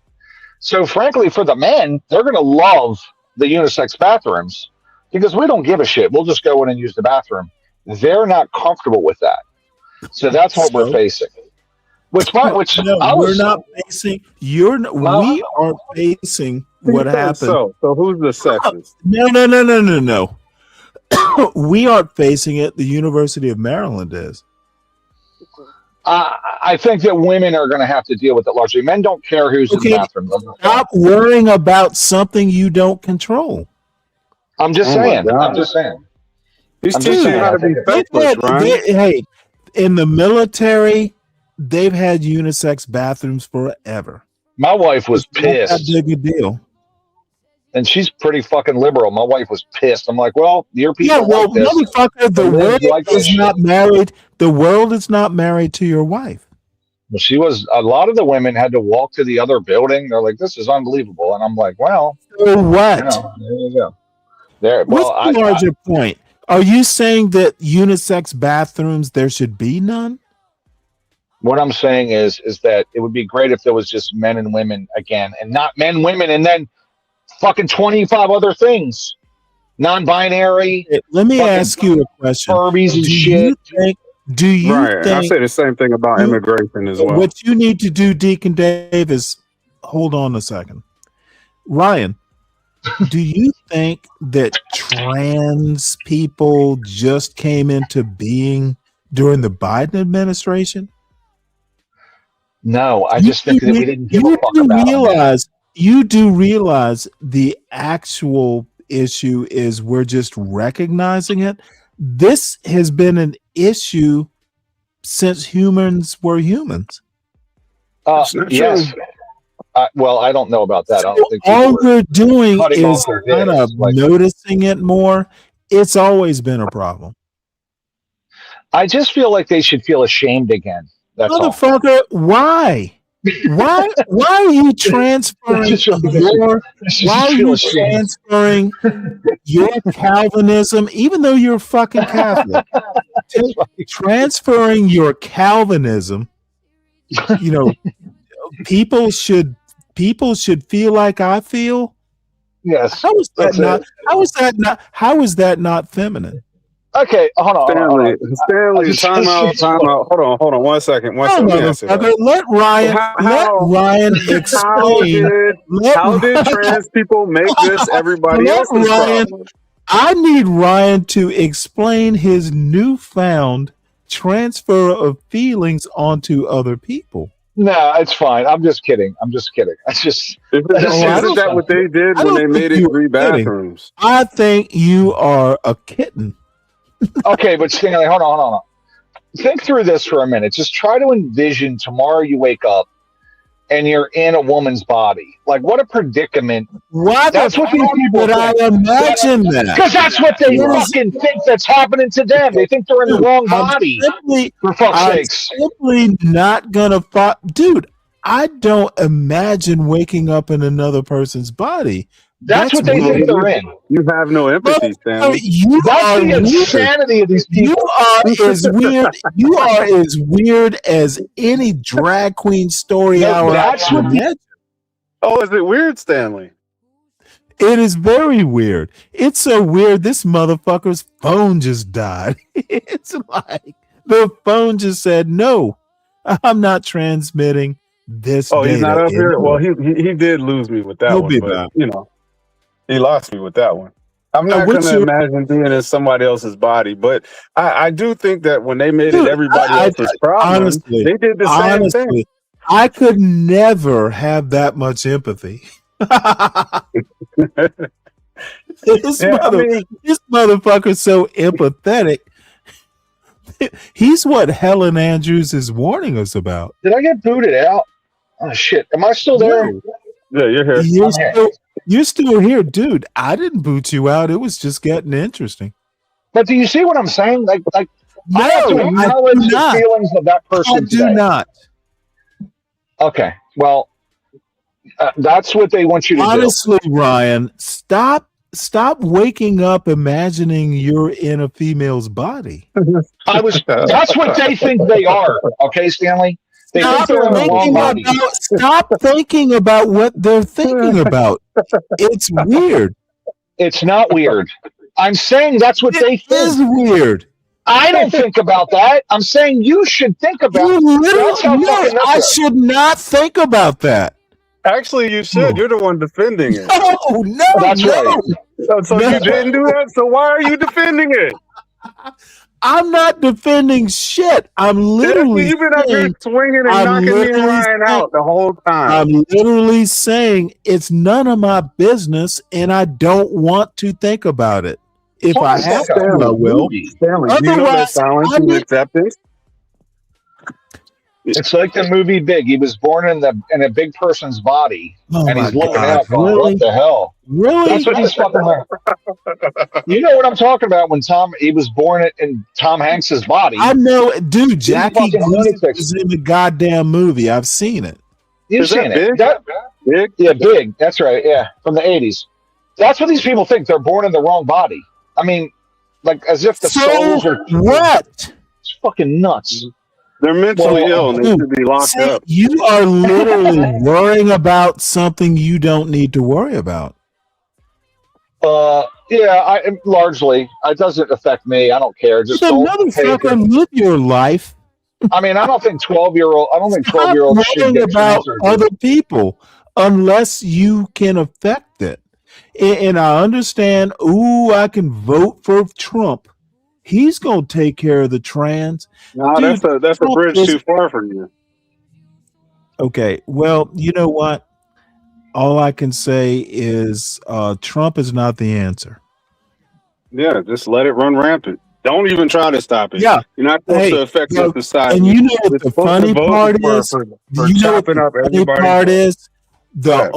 Speaker 12: So frankly, for the men, they're going to love the unisex bathrooms because we don't give a shit. We'll just go in and use the bathroom. They're not comfortable with that. So that's what we're facing. We are facing what happened.
Speaker 13: So who's the sexist?
Speaker 3: No. We aren't facing it. The University of Maryland is.
Speaker 12: I think that women are going to have to deal with it largely. Men don't care who's in the bathroom.
Speaker 3: Stop worrying about something you don't control.
Speaker 12: I'm just saying.
Speaker 13: He's teaching you how to be selfless, right?
Speaker 3: Hey, in the military, they've had unisex bathrooms forever.
Speaker 12: My wife was pissed.
Speaker 3: That's not that big a deal.
Speaker 12: And she's pretty fucking liberal. My wife was pissed. I'm like, well, your people.
Speaker 3: Yeah, well,
Speaker 12: like this.
Speaker 3: motherfucker, the world is not married. The world is not married to your wife.
Speaker 12: Well, she was. A lot of the women had to walk to the other building. They're like, this is unbelievable. And I'm like, well,
Speaker 3: so what?
Speaker 12: There you go. There. Well,
Speaker 3: what's the larger point? Are you saying that unisex bathrooms there should be none?
Speaker 12: What I'm saying is that it would be great if there was just men and women again, and not men, women, and then fucking 25 other things. Non-binary.
Speaker 3: Let me ask you a question.
Speaker 12: Furbies and shit.
Speaker 3: Do you think?
Speaker 13: I say the same thing about immigration as well.
Speaker 3: What you need to do, Deacon Dave, is hold on a second. Ryan, do you think that trans people just came into being during the Biden administration?
Speaker 12: No, I just think that we didn't give a fuck about them.
Speaker 3: You do realize the actual issue is we're just recognizing it. This has been an issue since humans were humans.
Speaker 12: Yes. Well, I don't know about that. I don't think
Speaker 3: all we're doing is kind of noticing it more. It's always been a problem.
Speaker 12: I just feel like they should feel ashamed again. That's
Speaker 3: motherfucker, why? Why are you transferring your Calvinism, even though you're a fucking Catholic? Transferring your Calvinism, people should feel like I feel.
Speaker 12: Yes.
Speaker 3: How is that not feminine?
Speaker 12: Okay, hold on.
Speaker 13: Stanley, time out. Hold on. One second.
Speaker 3: Let Ryan explain.
Speaker 13: How did trans people make this everybody else's problem?
Speaker 3: I need Ryan to explain his newfound transfer of feelings onto other people.
Speaker 12: No, it's fine. I'm just kidding. Isn't
Speaker 13: that what they did when they made it 3 bathrooms?
Speaker 3: I think you are a kitten.
Speaker 12: Okay, but Stanley, hold on. Think through this for a minute. Just try to envision tomorrow you wake up and you're in a woman's body. Like, what a predicament.
Speaker 3: That's what these people think. I imagine that.
Speaker 12: Because that's what they fucking think that's happening to them. They think they're in the wrong body. For fuck's sakes.
Speaker 3: Simply not gonna dude, I don't imagine waking up in another person's body.
Speaker 12: That's what they think they're in.
Speaker 13: You have no empathy, Stanley.
Speaker 12: That's the insanity of these people.
Speaker 3: You are as weird as any drag queen story hour.
Speaker 12: That's what.
Speaker 13: Oh, is it weird, Stanley?
Speaker 3: It is very weird. It's so weird. This motherfucker's phone just died. It's like the phone just said, "No, I'm not transmitting this."
Speaker 13: Oh, he's not up here. Well, he did lose me with that one, but he lost me with that one. I'm not
Speaker 3: what's
Speaker 13: going to
Speaker 3: your-
Speaker 13: imagine being in somebody else's body, but I do think that when they made
Speaker 3: Dude,
Speaker 13: it everybody else's problem,
Speaker 3: honestly,
Speaker 13: they did the same thing.
Speaker 3: I could never have that much empathy. This motherfucker's so empathetic. He's what Helen Andrews is warning us about.
Speaker 12: Did I get booted out? Oh shit! Am I still there?
Speaker 3: No.
Speaker 13: Yeah, you're here.
Speaker 3: You're still here, dude. I didn't boot you out. It was just getting interesting.
Speaker 12: But do you see what I'm saying? Like
Speaker 3: No,
Speaker 12: I have to
Speaker 3: I
Speaker 12: acknowledge
Speaker 3: do
Speaker 12: the
Speaker 3: not.
Speaker 12: feelings of that person.
Speaker 3: I do
Speaker 12: today.
Speaker 3: not.
Speaker 12: Okay, well, that's what they want you to
Speaker 3: Honestly, Ryan, stop waking up imagining you're in a female's body.
Speaker 12: do. That's what they think they are. Okay, Stanley. They think they're in the wrong body.
Speaker 3: Stop thinking about what they're thinking about. It's weird.
Speaker 12: It's not weird. I'm saying that's what they think.
Speaker 3: It is weird.
Speaker 12: I don't think about that. I'm saying you should think about
Speaker 3: You
Speaker 12: that's how
Speaker 3: literally,
Speaker 12: fucking nuts
Speaker 3: I
Speaker 12: are.
Speaker 3: should not think about that.
Speaker 13: Actually, you should. You're the one defending it.
Speaker 3: No,
Speaker 12: That's right.
Speaker 13: So you didn't do that? So why are you defending it?
Speaker 3: I'm not defending shit. I'm literally
Speaker 13: You've been up here swinging and knocking me and Ryan out the whole time.
Speaker 3: I'm literally saying it's none of my business, and I don't want to think about it. If I have to, I will.
Speaker 13: Stanley, do you know that silence is acceptance?
Speaker 12: It's like the movie Big. He was born in a big person's body, and he's looking out going,
Speaker 3: Really?
Speaker 12: "What the hell?"
Speaker 3: Really?
Speaker 12: That's what he's fucking like. You know what I'm talking about when he was born in Tom Hanks's body.
Speaker 3: I know, dude. Jackie
Speaker 12: fucking
Speaker 3: Gleason
Speaker 12: lunatics.
Speaker 3: is in the goddamn movie. I've seen it.
Speaker 12: You've
Speaker 13: Is that
Speaker 12: seen it.
Speaker 13: Big? Big?
Speaker 12: Yeah, Big. That's right. Yeah, from the 80s. That's what these people think. They're born in the wrong body. I mean, like as if the souls are
Speaker 3: what?
Speaker 12: It's fucking nuts.
Speaker 13: They're mentally ill and they should be locked
Speaker 3: See,
Speaker 13: up.
Speaker 3: you are literally worrying about something you don't need to worry about.
Speaker 12: Yeah, largely. It doesn't affect me. I don't care. Just
Speaker 3: The
Speaker 12: don't pay
Speaker 3: motherfucker
Speaker 12: attention.
Speaker 3: live your life.
Speaker 12: I mean, I don't think 12-year-olds should
Speaker 3: Worrying
Speaker 12: get
Speaker 3: about
Speaker 12: cancer.
Speaker 3: other people unless you can affect it. And I understand. Ooh, I can vote for Trump. He's gonna take care of the trans.
Speaker 13: No,
Speaker 3: Dude,
Speaker 13: that's a
Speaker 3: Trump
Speaker 13: bridge
Speaker 3: is-
Speaker 13: too far from you.
Speaker 3: Okay, well, you know what? All I can say is Trump is not the answer.
Speaker 13: Yeah, just let it run rampant. Don't even try to stop it.
Speaker 3: Yeah.
Speaker 13: You're not supposed to affect
Speaker 3: well,
Speaker 13: society.
Speaker 3: and you know what
Speaker 13: You're
Speaker 3: the
Speaker 13: supposed
Speaker 3: funny
Speaker 13: to vote
Speaker 3: part
Speaker 13: for-
Speaker 3: is?
Speaker 13: for
Speaker 3: You know what
Speaker 13: chopping
Speaker 3: the
Speaker 13: up
Speaker 3: funny
Speaker 13: everybody.
Speaker 3: part is? The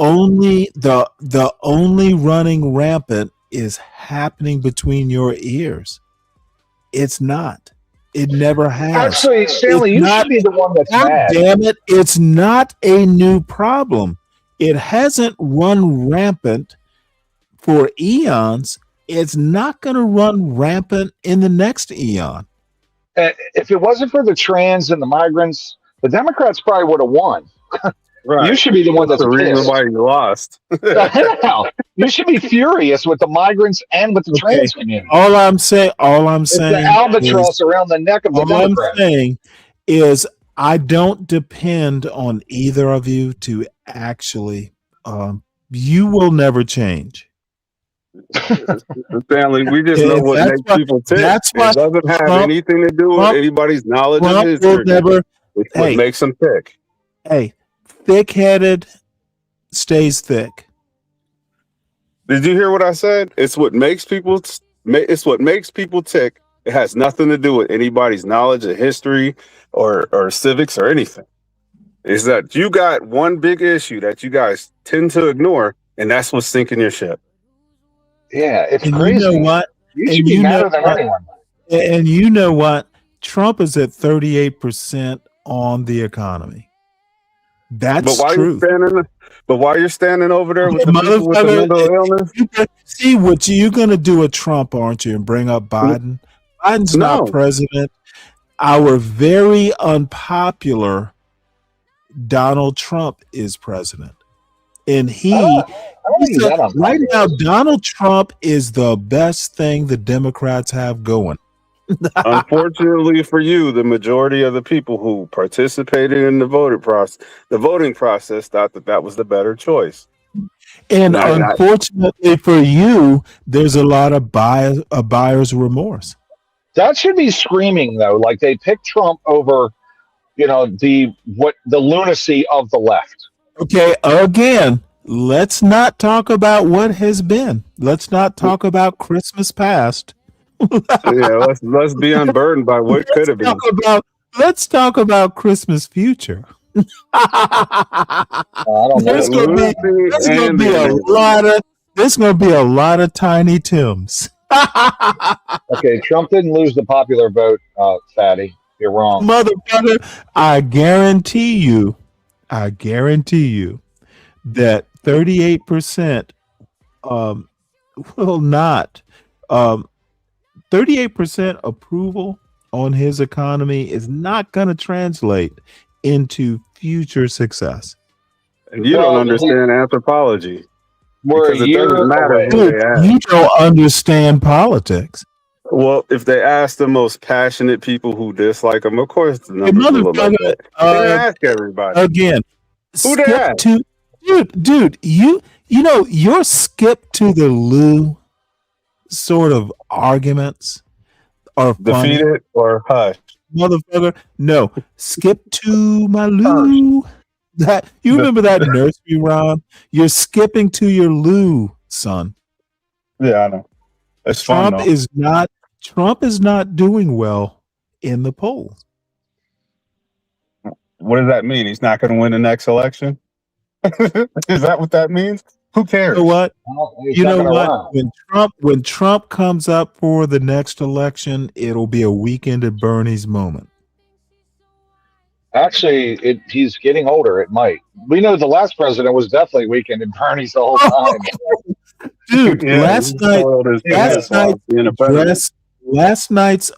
Speaker 13: Yeah.
Speaker 3: only running rampant is happening between your ears. It's not. It never has.
Speaker 12: Actually, Stanley,
Speaker 3: It's
Speaker 12: you
Speaker 3: not-
Speaker 12: should be the one that's
Speaker 3: God
Speaker 12: mad.
Speaker 3: damn it! It's not a new problem. It hasn't run rampant for eons. It's not going to run rampant in the next eon.
Speaker 12: If it wasn't for the trans and the migrants, the Democrats probably would have won.
Speaker 13: Right.
Speaker 12: You should be the one that's
Speaker 13: the reason
Speaker 12: pissed.
Speaker 13: why you lost.
Speaker 12: Hell, you should be furious with the migrants and with the trans community.
Speaker 3: All I'm saying
Speaker 12: It's the albatross around the neck of the
Speaker 3: all I'm
Speaker 12: Democrats.
Speaker 3: saying is I don't depend on either of you to actually. You will never change.
Speaker 13: Stanley, we just know what
Speaker 3: That's
Speaker 13: makes
Speaker 3: why-
Speaker 13: people tick.
Speaker 3: that's why
Speaker 13: It doesn't have
Speaker 3: Trump-
Speaker 13: anything to do with
Speaker 3: Trump-
Speaker 13: anybody's knowledge
Speaker 3: Trump
Speaker 13: of
Speaker 3: will
Speaker 13: history.
Speaker 3: never.
Speaker 13: It's
Speaker 3: Hey.
Speaker 13: what makes them tick.
Speaker 3: Hey, thick-headed stays thick.
Speaker 13: Did you hear what I said? It's what makes people. It's what makes people tick. It has nothing to do with anybody's knowledge of history or civics or anything. Is that you got one big issue that you guys tend to ignore, and that's what's sinking your ship.
Speaker 12: Yeah, it's
Speaker 3: And
Speaker 12: crazy.
Speaker 3: you know what?
Speaker 12: You
Speaker 3: And
Speaker 12: should be
Speaker 3: you
Speaker 12: madder
Speaker 3: know
Speaker 12: than
Speaker 3: what?
Speaker 12: anyone.
Speaker 3: And you know what? Trump is at 38% on the economy. That's
Speaker 13: But
Speaker 3: true.
Speaker 13: while you're standing over there with the people with the
Speaker 3: Motherfucker,
Speaker 13: mental illness,
Speaker 3: see what you're gonna do with Trump, aren't you? And bring up Biden. Biden's
Speaker 13: No.
Speaker 3: not president. Our very unpopular Donald Trump is president, and
Speaker 12: I don't think he's that unpopular.
Speaker 3: right now Donald Trump is the best thing the Democrats have going.
Speaker 13: unfortunately for you, the majority of the people who participated in the voting process thought that was the better choice.
Speaker 3: And
Speaker 13: Not- not-
Speaker 3: unfortunately for you, there's a lot of buyer's remorse.
Speaker 12: That should be screaming though. Like they picked Trump over, the lunacy of the left.
Speaker 3: Okay, again, let's not talk about what has been. Let's not talk about Christmas past.
Speaker 13: Yeah, let's be unburdened by what could have been.
Speaker 3: Let's talk about Christmas future. There's gonna be a lot of Tiny Tims.
Speaker 12: Okay, Trump didn't lose the popular vote, Fatty. You're wrong.
Speaker 3: Motherfucker, I guarantee you that 38% will not 38% approval on his economy is not going to translate into future success.
Speaker 13: And you don't understand anthropology.
Speaker 12: We're
Speaker 13: Because it doesn't matter who
Speaker 3: Dude,
Speaker 13: they ask.
Speaker 3: you don't understand politics.
Speaker 13: Well, if they ask the most passionate people who dislike them, of course the
Speaker 3: Hey,
Speaker 13: numbers will look like
Speaker 3: motherfucker,
Speaker 13: that. They ask everybody.
Speaker 3: Again,
Speaker 13: Who they
Speaker 3: skip
Speaker 13: ask?
Speaker 3: to dude, you know your skip to the loo sort of arguments are funny.
Speaker 13: Defeated or hush.
Speaker 3: Motherfucker, no. Skip to my loo. That you remember that nursery rhyme? You're skipping to your loo, son.
Speaker 13: Yeah, I know. It's fun,
Speaker 3: Trump is not doing well in the polls.
Speaker 13: What does that mean? He's not going to win the next election? Is that what that means? Who cares?
Speaker 3: You know what?
Speaker 12: He's
Speaker 3: You
Speaker 12: not
Speaker 3: know
Speaker 12: gonna
Speaker 3: what?
Speaker 12: run.
Speaker 3: When Trump comes up for the next election, it'll be a weekend at Bernie's moment.
Speaker 12: Actually, he's getting older. It might. We know the last president was definitely weekend and Bernie's the whole time.
Speaker 3: Dude,
Speaker 13: Yeah,
Speaker 3: last night's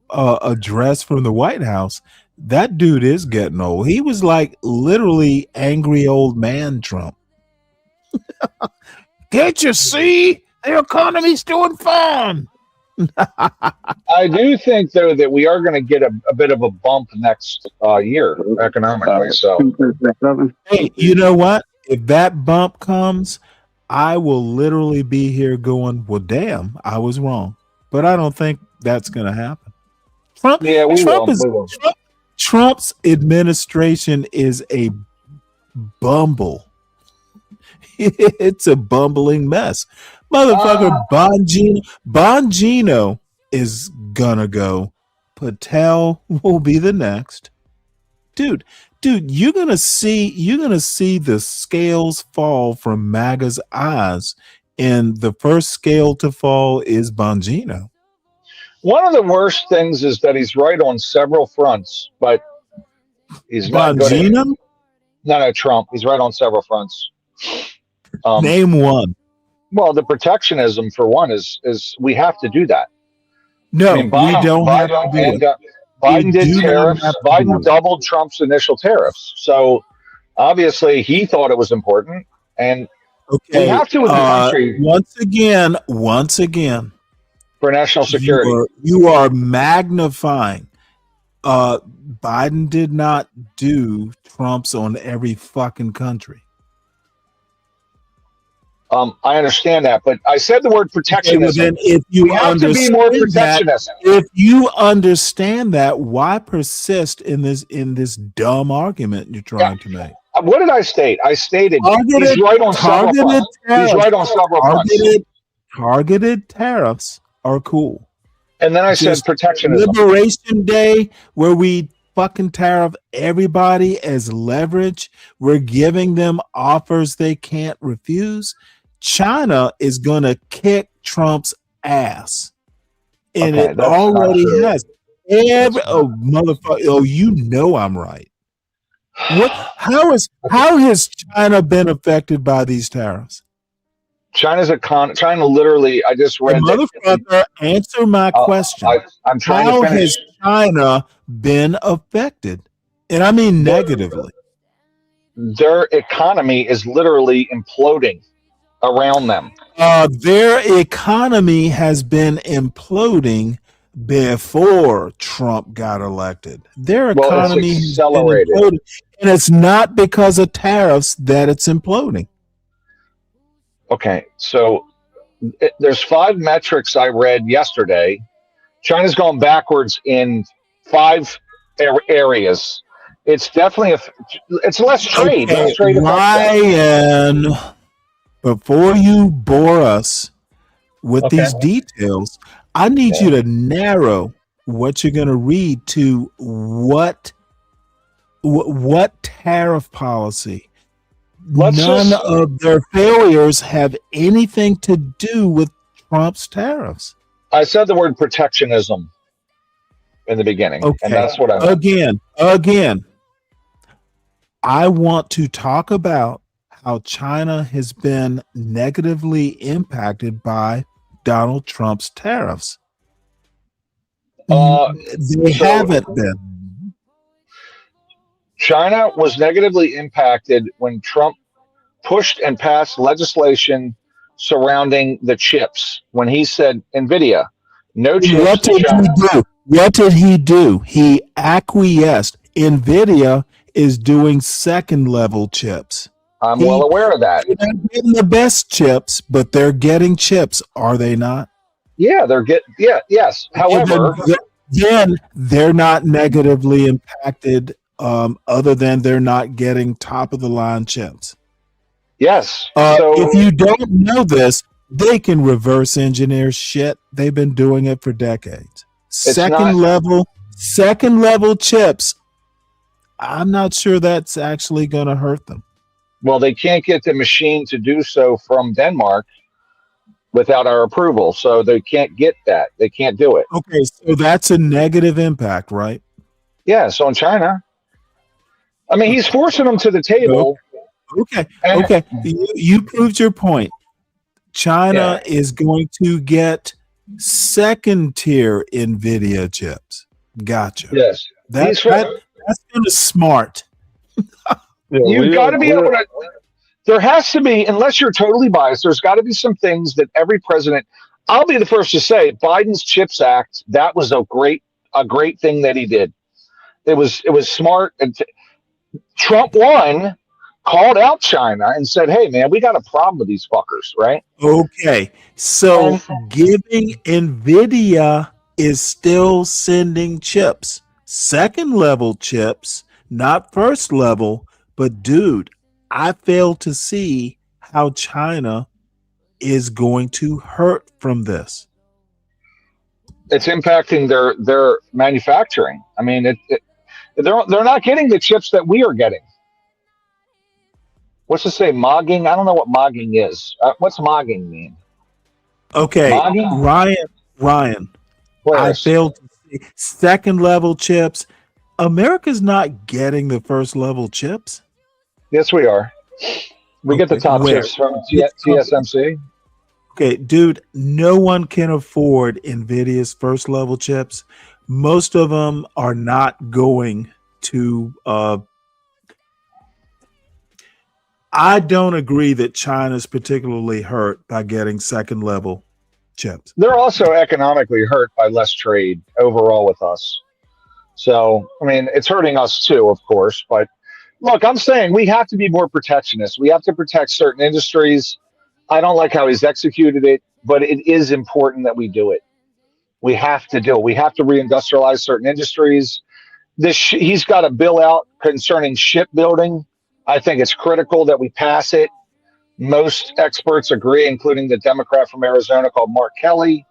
Speaker 3: address from the White House, that dude is getting old. He was like literally angry old man Trump. Can't you see? The economy's doing fine.
Speaker 12: I do think, though, that we are going to get a bit of a bump next year economically. So,
Speaker 3: Hey, you know what? If that bump comes, I will literally be here going, well, damn, I was wrong. But I don't think that's going to happen. Trump's administration is a bumble. It's a bumbling mess. Motherfucker, Bongino is gonna go. Patel will be the next. Dude, you're gonna see the scales fall from MAGA's eyes, and the first scale to fall is Bongino.
Speaker 12: one of the worst things is that he's right on several fronts, but he's not good at
Speaker 3: Bongino?
Speaker 12: No, Trump. He's right on several fronts.
Speaker 3: Name one.
Speaker 12: Well, the protectionism for one is we have to do that.
Speaker 3: No,
Speaker 12: I mean, Biden,
Speaker 3: we don't have
Speaker 12: Biden,
Speaker 3: to do
Speaker 12: and,
Speaker 3: it.
Speaker 12: Biden
Speaker 3: We
Speaker 12: did
Speaker 3: do not
Speaker 12: tariffs.
Speaker 3: have to do
Speaker 12: Biden
Speaker 3: it.
Speaker 12: doubled Trump's initial tariffs. So obviously he thought it was important, and we have to in the country
Speaker 3: once again
Speaker 12: for national security.
Speaker 3: You are magnifying. Biden did not do Trump's on every fucking country.
Speaker 12: I understand that, but I said the word protectionism.
Speaker 3: Then if you
Speaker 12: we have to be more protectionist.
Speaker 3: If you understand that, why persist in this dumb argument you're trying to make?
Speaker 12: What did I state? I stated he's right on several fronts. He's right on several fronts.
Speaker 3: Targeted tariffs are cool.
Speaker 12: And then I said protectionism.
Speaker 3: Liberation Day, where we fucking tariff everybody as leverage. We're giving them offers they can't refuse. China is going to kick Trump's ass. And
Speaker 12: Okay,
Speaker 3: it already has. Motherfucker. Oh, you know I'm right. How has China been affected by these tariffs?
Speaker 12: China literally, I just read
Speaker 3: Motherfucker, answer my question.
Speaker 12: I'm trying
Speaker 3: How
Speaker 12: to finish.
Speaker 3: has China been affected? And I mean negatively.
Speaker 12: Their economy is literally imploding around them.
Speaker 3: Their economy has been imploding before Trump got elected. Their economy has been
Speaker 12: accelerated.
Speaker 3: imploding, and it's not because of tariffs that it's imploding.
Speaker 12: Okay, so there's 5 metrics I read yesterday. China's gone backwards in 5 areas. It's definitely it's less trade.
Speaker 3: Okay,
Speaker 12: Less trade affects that.
Speaker 3: Ryan, before you bore us with
Speaker 12: Okay.
Speaker 3: these details, I need you to narrow what you're going to read to what tariff policy. None of their failures have anything to do with Trump's tariffs.
Speaker 12: I said the word protectionism in the beginning, and that's what I meant.
Speaker 3: Again, I want to talk about how China has been negatively impacted by Donald Trump's tariffs. They haven't been.
Speaker 12: China was negatively impacted when Trump pushed and passed legislation surrounding the chips. When he said, NVIDIA, no chips.
Speaker 3: What did he do? What did he do? He acquiesced. NVIDIA is doing second-level chips.
Speaker 12: I'm well aware of that.
Speaker 3: They're not getting the best chips, but they're getting chips, are they not?
Speaker 12: Yeah, yes. However,
Speaker 3: then they're not negatively impacted, other than they're not getting top-of-the-line chips.
Speaker 12: Yes.
Speaker 3: If you don't know this, they can reverse engineer shit. They've been doing it for decades. Second level chips. I'm not sure that's actually going to hurt them.
Speaker 12: Well, they can't get the machine to do so from Denmark without our approval, so they can't get that. They can't do it.
Speaker 3: Okay, so that's a negative impact, right?
Speaker 12: Yeah. So in China, I mean, he's forcing them to the table.
Speaker 3: Okay. You proved your point. China is going to get second tier NVIDIA chips. Gotcha.
Speaker 12: Yes.
Speaker 3: That's kind of smart.
Speaker 12: You've got to be able to. There has to be, unless you're totally biased, there's got to be some things that every president. I'll be the first to say Biden's CHIPS Act, that was a great thing that he did. It was smart. And Trump won, called out China and said, hey, man, we got a problem with these fuckers, right?
Speaker 3: Okay. So giving NVIDIA is still sending chips, second level chips, not first level. But dude, I fail to see how China is going to hurt from this.
Speaker 12: It's impacting their manufacturing. I mean, they're not getting the chips that we are getting. What's to say mogging? I don't know what mogging is. What's mogging mean?
Speaker 3: Okay,
Speaker 12: mogging?
Speaker 3: Ryan, I failed to see second level chips. America's not getting the first level chips.
Speaker 12: Yes, we are. We get the top chips from TSMC.
Speaker 3: Okay, dude, no one can afford NVIDIA's first level chips. Most of them are not going to. I don't agree that China's particularly hurt by getting second level chips.
Speaker 12: They're also economically hurt by less trade overall with us. So, I mean, it's hurting us too, of course, but. Look, I'm saying we have to be more protectionist. We have to protect certain industries. I don't like how he's executed it, but it is important that we do it. We have to do it. We have to reindustrialize certain industries. He's got a bill out concerning shipbuilding. I think it's critical that we pass it. Most experts agree, including the Democrat from Arizona called Mark Kelly.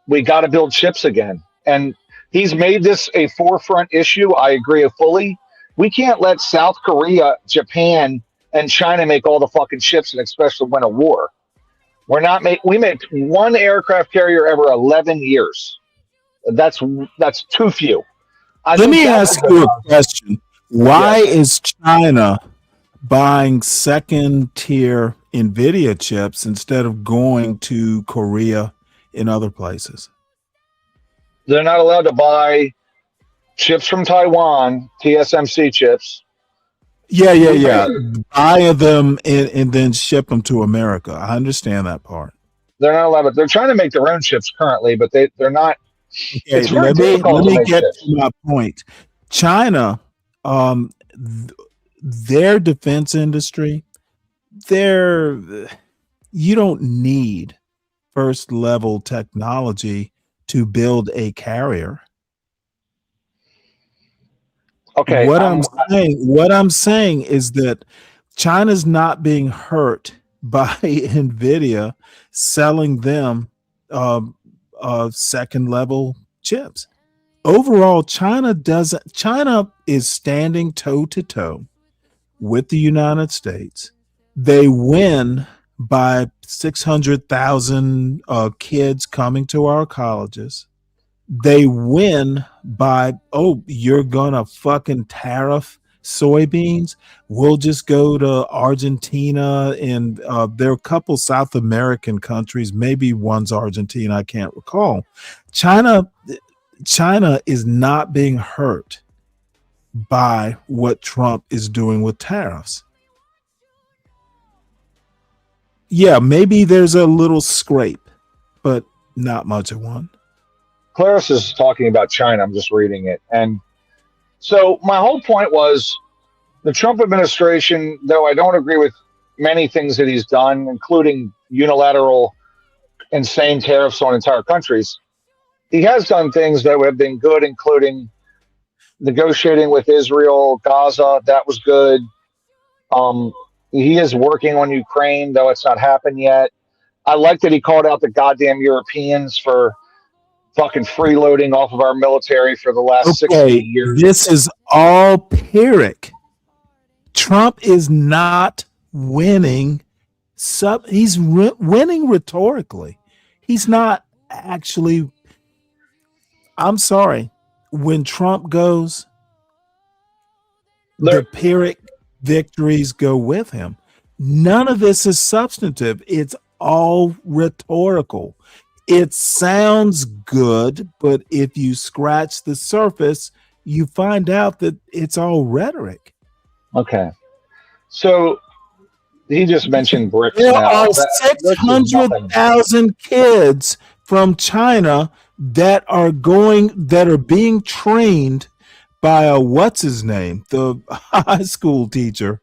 Speaker 12: We got to build ships again. And he's made this a forefront issue. I agree fully. We can't let South Korea, Japan, and China make all the fucking ships and especially win a war. We made one aircraft carrier every 11 years. That's too few.
Speaker 3: Let me ask you a question. Why is China buying second tier NVIDIA chips instead of going to Korea and other places?
Speaker 12: They're not allowed to buy chips from Taiwan, TSMC chips.
Speaker 3: Yeah. Buy them and then ship them to America. I understand that part.
Speaker 12: They're not allowed. They're trying to make their own chips currently, but they're not.
Speaker 3: Okay, let me get to my point. China, their defense industry, You don't need first level technology to build a carrier.
Speaker 12: Okay.
Speaker 3: What I'm saying is that China's not being hurt by Nvidia selling them second level chips. Overall, China is standing toe to toe with the United States. They win by 600,000 kids coming to our colleges. They win by, oh, you're gonna fucking tariff soybeans. We'll just go to Argentina, and there are a couple South American countries, maybe one's Argentina, I can't recall. China is not being hurt by what Trump is doing with tariffs. Yeah, maybe there's a little scrape, but not much of one.
Speaker 12: Clarice is talking about China. I'm just reading it. And so my whole point was the Trump administration, though I don't agree with many things that he's done, including unilateral, insane tariffs on entire countries, he has done things that have been good, including negotiating with Israel, Gaza. That was good. He is working on Ukraine, though it's not happened yet. I like that he called out the goddamn Europeans for fucking freeloading off of our military for the last 60 years.
Speaker 3: This is all Pyrrhic. Trump is not winning. He's winning rhetorically. He's not actually. I'm sorry. When Trump goes, the Pyrrhic victories go with him. None of this is substantive. It's all rhetorical. It sounds good, but if you scratch the surface, you find out that it's all rhetoric.
Speaker 12: Okay. So he just mentioned BRICS.
Speaker 3: There are 600,000 kids from China that are being trained by what's his name, the high school teacher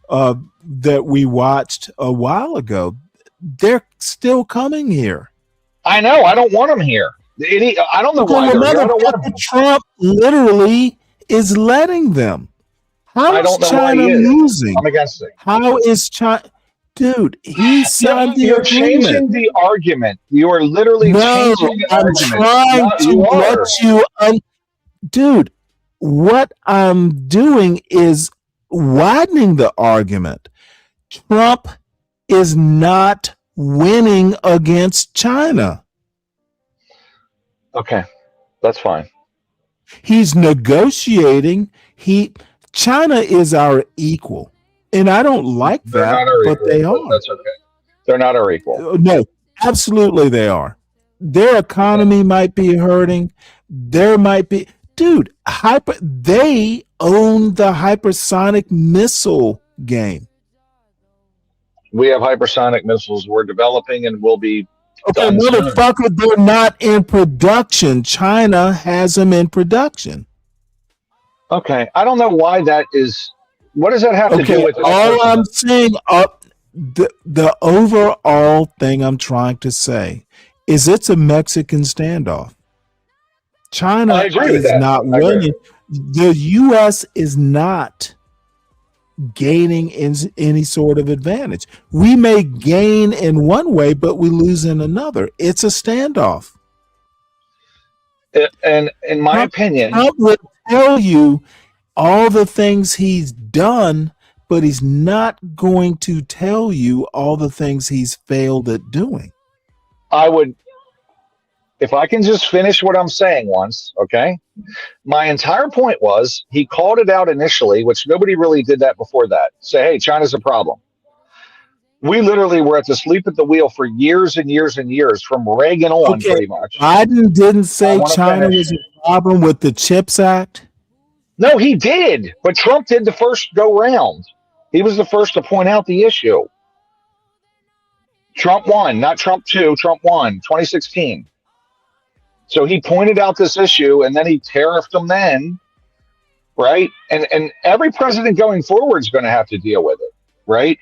Speaker 3: that we watched a while ago. They're still coming here.
Speaker 12: I know. I don't want them here. I don't know why they're here. I don't want them.
Speaker 3: Trump literally is letting them. How is China losing?
Speaker 12: I'm against it.
Speaker 3: How is China? Dude, he signed the agreement.
Speaker 12: You're changing the argument. You are literally changing the argument.
Speaker 3: Dude, what I'm doing is widening the argument. Trump is not winning against China.
Speaker 12: Okay, that's fine.
Speaker 3: He's negotiating. China is our equal. And I don't like that, but they are.
Speaker 12: That's okay. They're not our equal.
Speaker 3: No, absolutely they are. Their economy might be hurting. There might be, dude, they own the hypersonic missile game.
Speaker 12: We have hypersonic missiles we're developing and will be.
Speaker 3: Okay, motherfucker, they're not in production. China has them in production.
Speaker 12: Okay, I don't know why that is. What does that have to do with?
Speaker 3: All I'm saying, the overall thing I'm trying to say is it's a Mexican standoff. China is not winning. The U.S. is not gaining any sort of advantage. We may gain in one way, but we lose in another. It's a standoff.
Speaker 12: And in my opinion,
Speaker 3: Trump would tell you all the things he's done, but he's not going to tell you all the things he's failed at doing.
Speaker 12: I would, if I can just finish what I'm saying once, okay? My entire point was he called it out initially, which nobody really did that before that. Say, hey, China's a problem. We literally were at the sleep at the wheel for years and years and years, from Reagan on, pretty much.
Speaker 3: Biden didn't say China was a problem with the CHIPS Act.
Speaker 12: No, he did, but Trump did the first go round. He was the first to point out the issue. Trump won, not Trump 2, Trump won, 2016. So he pointed out this issue, and then he tariffed them then, right? And every president going forward is going to have to deal with it, right?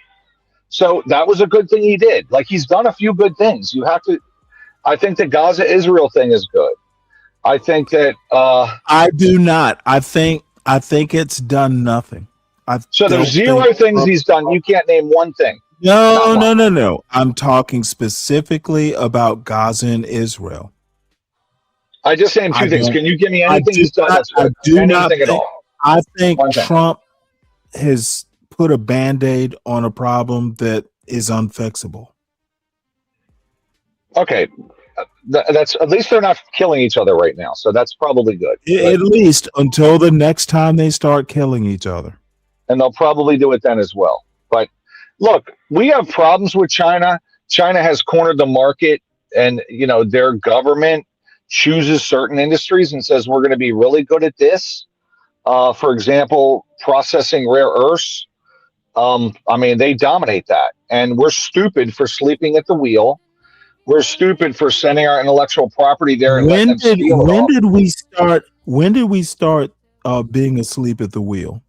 Speaker 12: So that was a good thing he did. Like, he's done a few good things. You have to. I think the Gaza Israel thing is good. I think that
Speaker 3: I do not. I think it's done nothing.
Speaker 12: So there's zero things he's done. You can't name one thing.
Speaker 3: No. I'm talking specifically about Gaza and Israel.
Speaker 12: I just named two things. Can you give me anything he's done that's good?
Speaker 3: I do
Speaker 12: anything
Speaker 3: not
Speaker 12: at
Speaker 3: think,
Speaker 12: all.
Speaker 3: I think
Speaker 12: One thing.
Speaker 3: Trump has put a Band-Aid on a problem that is unfixable.
Speaker 12: Okay. That's at least they're not killing each other right now. So that's probably good.
Speaker 3: At least until the next time they start killing each other.
Speaker 12: And they'll probably do it then as well. But look, we have problems with China. China has cornered the market, and their government chooses certain industries and says we're going to be really good at this. For example, processing rare earths. They dominate that, and we're stupid for sleeping at the wheel. We're stupid for sending our intellectual property there. And
Speaker 3: When did we start being asleep at the wheel?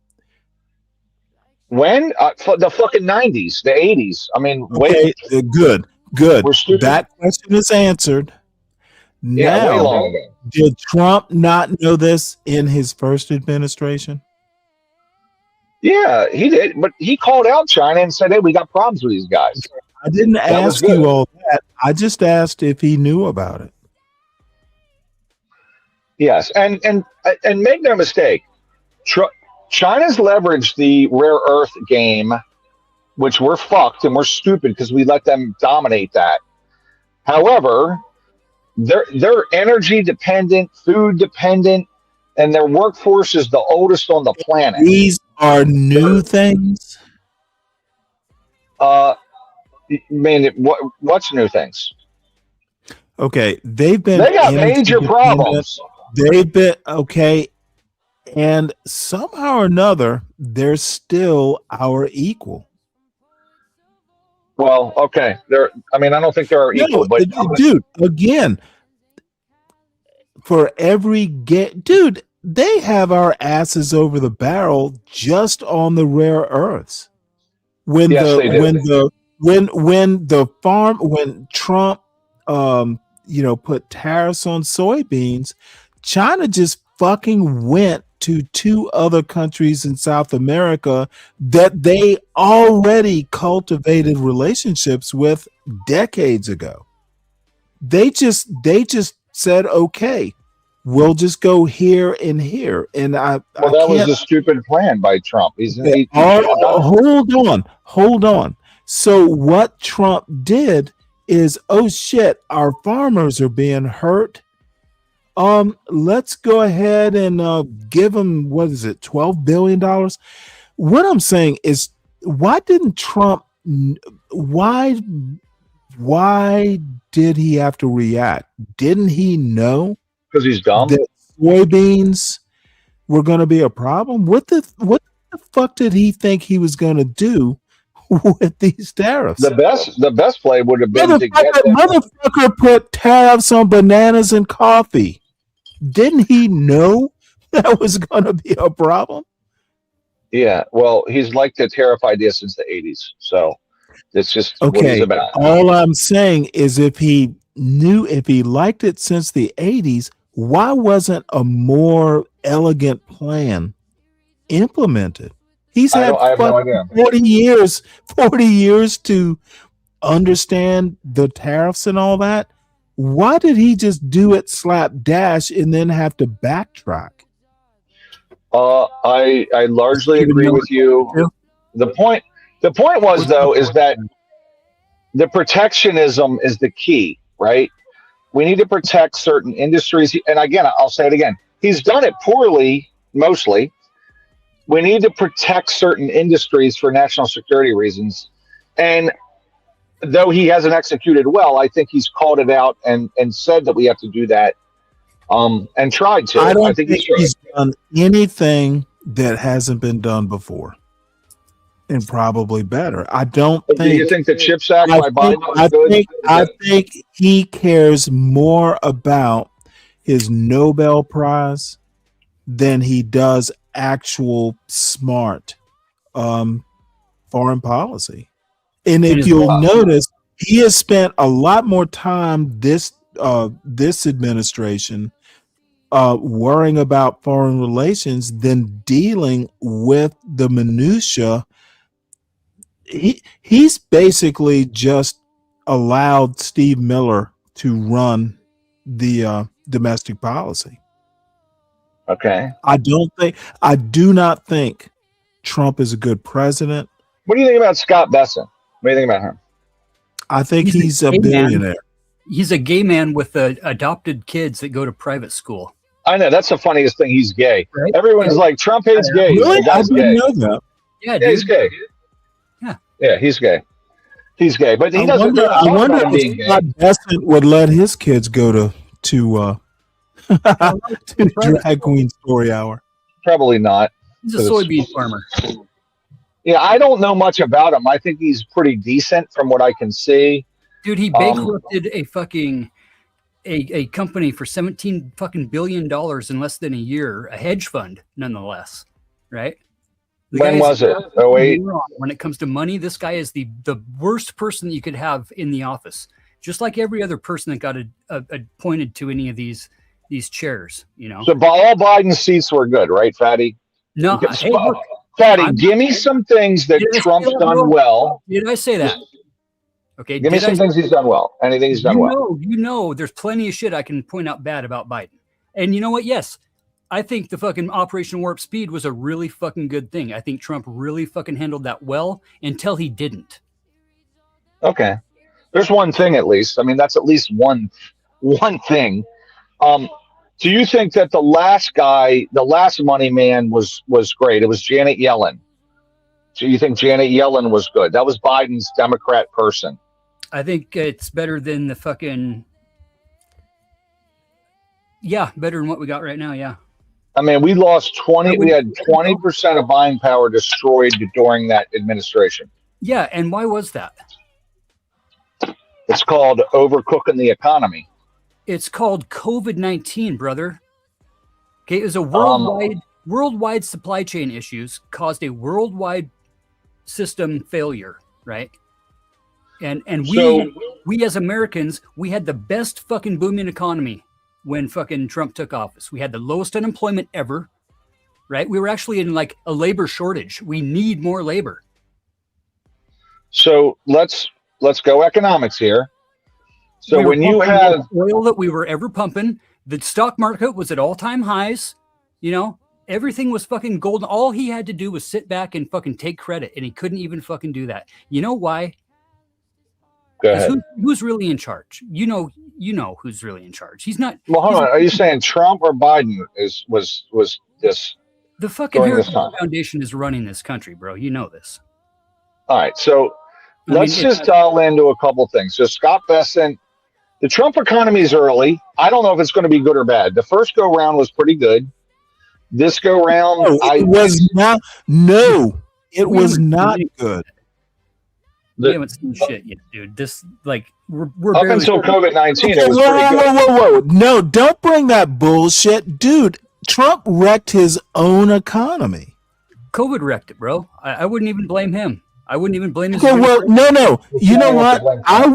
Speaker 12: When? The fucking 90s, the 80s.
Speaker 3: Good. That question is answered.
Speaker 12: Yeah, way long ago.
Speaker 3: Did Trump not know this in his first administration?
Speaker 12: Yeah, he did. But he called out China and said, hey, we got problems with these guys.
Speaker 3: I didn't ask you all that. I just asked if he knew about it.
Speaker 12: Yes, and make no mistake, China's leveraged the rare earth game, which we're fucked and we're stupid because we let them dominate that. However, they're energy dependent, food dependent, and their workforce is the oldest on the planet.
Speaker 3: These are new things.
Speaker 12: What's new things?
Speaker 3: Okay,
Speaker 12: they got major problems.
Speaker 3: They've been okay, and somehow or another, they're still our equal.
Speaker 12: Well, okay. I don't think they're equal, but
Speaker 3: dude, again, for every dude, they have our asses over the barrel just on the rare earths. When Trump put tariffs on soybeans, China just fucking went to two other countries in South America that they already cultivated relationships with decades ago. They just said, okay, we'll just go here and here. And that
Speaker 12: was a stupid plan by Trump.
Speaker 3: Hold on. So what Trump did is, oh shit, our farmers are being hurt. Let's go ahead and give them, what is it, $12 billion? What I'm saying is, why didn't Trump, why did he have to react? Didn't he know?
Speaker 12: Because he's dumb.
Speaker 3: That soybeans were going to be a problem? What the fuck did he think he was going to do with these tariffs?
Speaker 12: The best play would have been to get them.
Speaker 3: Motherfucker put tariffs on bananas and coffee. Didn't he know that was going to be a problem?
Speaker 12: Yeah, well, he's liked the tariff idea since the 80s. So it's just what he's about.
Speaker 3: All I'm saying is, if he liked it since the 80s, why wasn't a more elegant plan implemented? He's had
Speaker 12: I have no idea.
Speaker 3: 40 years to understand the tariffs and all that. Why did he just do it slapdash and then have to backtrack?
Speaker 12: I largely agree with you. The point was, though, is that the protectionism is the key, right? We need to protect certain industries. And again, I'll say it again. He's done it poorly, mostly. We need to protect certain industries for national security reasons. And though he hasn't executed well, I think he's called it out and said that we have to do that, and tried to.
Speaker 3: I don't think he's done anything that hasn't been done before, and probably better. I don't think.
Speaker 12: Do you think the CHIPS Act by Biden was good?
Speaker 3: I think he cares more about his Nobel Prize than he does actual smart foreign policy. And if
Speaker 14: his
Speaker 3: you'll
Speaker 14: boss.
Speaker 3: notice, he has spent a lot more time this administration worrying about foreign relations than dealing with the minutia. He's basically just allowed Steve Miller to run the domestic policy.
Speaker 12: Okay.
Speaker 3: I do not think Trump is a good president.
Speaker 12: What do you think about Scott Besson? What do you think about him?
Speaker 3: I think he's a
Speaker 14: gay
Speaker 3: billionaire.
Speaker 14: Man. He's a gay man with adopted kids that go to private school.
Speaker 12: I know, that's the funniest thing. He's gay.
Speaker 14: Right?
Speaker 12: Everyone's like, Trump hates gays.
Speaker 3: Really?
Speaker 12: The guy's
Speaker 3: I didn't
Speaker 12: gay.
Speaker 3: know that.
Speaker 14: Yeah,
Speaker 12: Yeah, he's gay.
Speaker 14: Yeah.
Speaker 12: Yeah, he's gay. He's gay, but he
Speaker 3: I
Speaker 12: doesn't.
Speaker 3: wonder, I wonder
Speaker 12: him being
Speaker 3: if
Speaker 12: gay.
Speaker 3: Scott Besson would let his kids go to Drag Queen Story Hour.
Speaker 12: Probably not.
Speaker 14: He's a soybean farmer.
Speaker 12: Yeah, I don't know much about him. I think he's pretty decent from what I can see.
Speaker 14: Dude, he bankrupted a fucking a company for $17 fucking billion in less than a year, a hedge fund, nonetheless. Right?
Speaker 12: When was it? 08?
Speaker 14: When it comes to money, this guy is the worst person that you could have in the office. Just like every other person that got appointed to any of these chairs, you know.
Speaker 12: So all Biden's seats were good, right, Fatty?
Speaker 14: No, hey, look,
Speaker 12: Fatty, give me some things that Trump's done well.
Speaker 14: Did I say that? Okay,
Speaker 12: Give me some things he's done well. Anything he's done well.
Speaker 14: You know, there's plenty of shit I can point out bad about Biden. And you know what? Yes, I think the fucking Operation Warp Speed was a really fucking good thing. I think Trump really fucking handled that well until he didn't.
Speaker 12: Okay. There's one thing at least. I mean, that's at least one thing. Do you think that the last money man was great? It was Janet Yellen. Do you think Janet Yellen was good? That was Biden's Democrat person.
Speaker 14: I think it's better than the fucking... Yeah, better than what we got right now, yeah.
Speaker 12: I mean, we had 20% of buying power destroyed during that administration.
Speaker 14: Yeah, and why was that?
Speaker 12: It's called overcooking the economy.
Speaker 14: It's called COVID-19, brother. Okay, it was a worldwide supply chain issues caused a worldwide system failure, right? And we as Americans, we had the best fucking booming economy when fucking Trump took office. We had the lowest unemployment ever, right? We were actually in like a labor shortage. We need more labor.
Speaker 12: So let's go economics here. So when you have
Speaker 14: oil that we were ever pumping, the stock market was at all-time highs, you know, everything was fucking golden. All he had to do was sit back and fucking take credit, and he couldn't even fucking do that. You know why?
Speaker 12: Go ahead.
Speaker 14: Who's really in charge? You know who's really in charge. He's not.
Speaker 12: Well, hold on. Are you saying Trump or Biden was this?
Speaker 14: The fucking Heritage Foundation is running this country, bro. You know this.
Speaker 12: All right. So let's just dial into a couple things. So Scott Besson, the Trump economy is early. I don't know if it's going to be good or bad. The first go round was pretty good. This go round,
Speaker 3: it was not. No, it was not good.
Speaker 14: We haven't seen shit yet, dude. This we're
Speaker 12: up until COVID-19.
Speaker 3: Okay,
Speaker 12: it was pretty good.
Speaker 3: Whoa! No, don't bring that bullshit, dude. Trump wrecked his own economy.
Speaker 14: COVID wrecked it, bro. I wouldn't even blame him. I wouldn't even blame his.
Speaker 3: Okay, well, no. You know what? I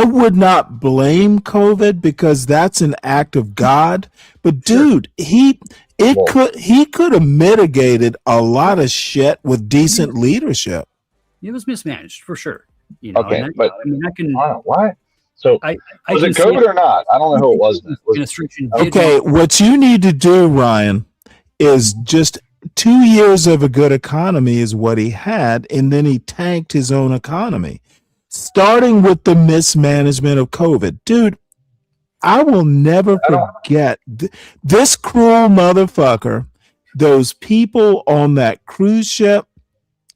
Speaker 3: would not blame COVID because that's an act of God. But dude, he could have mitigated a lot of shit with decent leadership.
Speaker 14: It was mismanaged for sure. You know,
Speaker 12: okay,
Speaker 14: but I mean, I can.
Speaker 12: What? So was it COVID or not? I don't know who it was.
Speaker 3: Okay, what you need to do, Ryan, is just 2 years of a good economy is what he had, and then he tanked his own economy, starting with the mismanagement of COVID. Dude, I will never forget this cruel motherfucker, those people on that cruise ship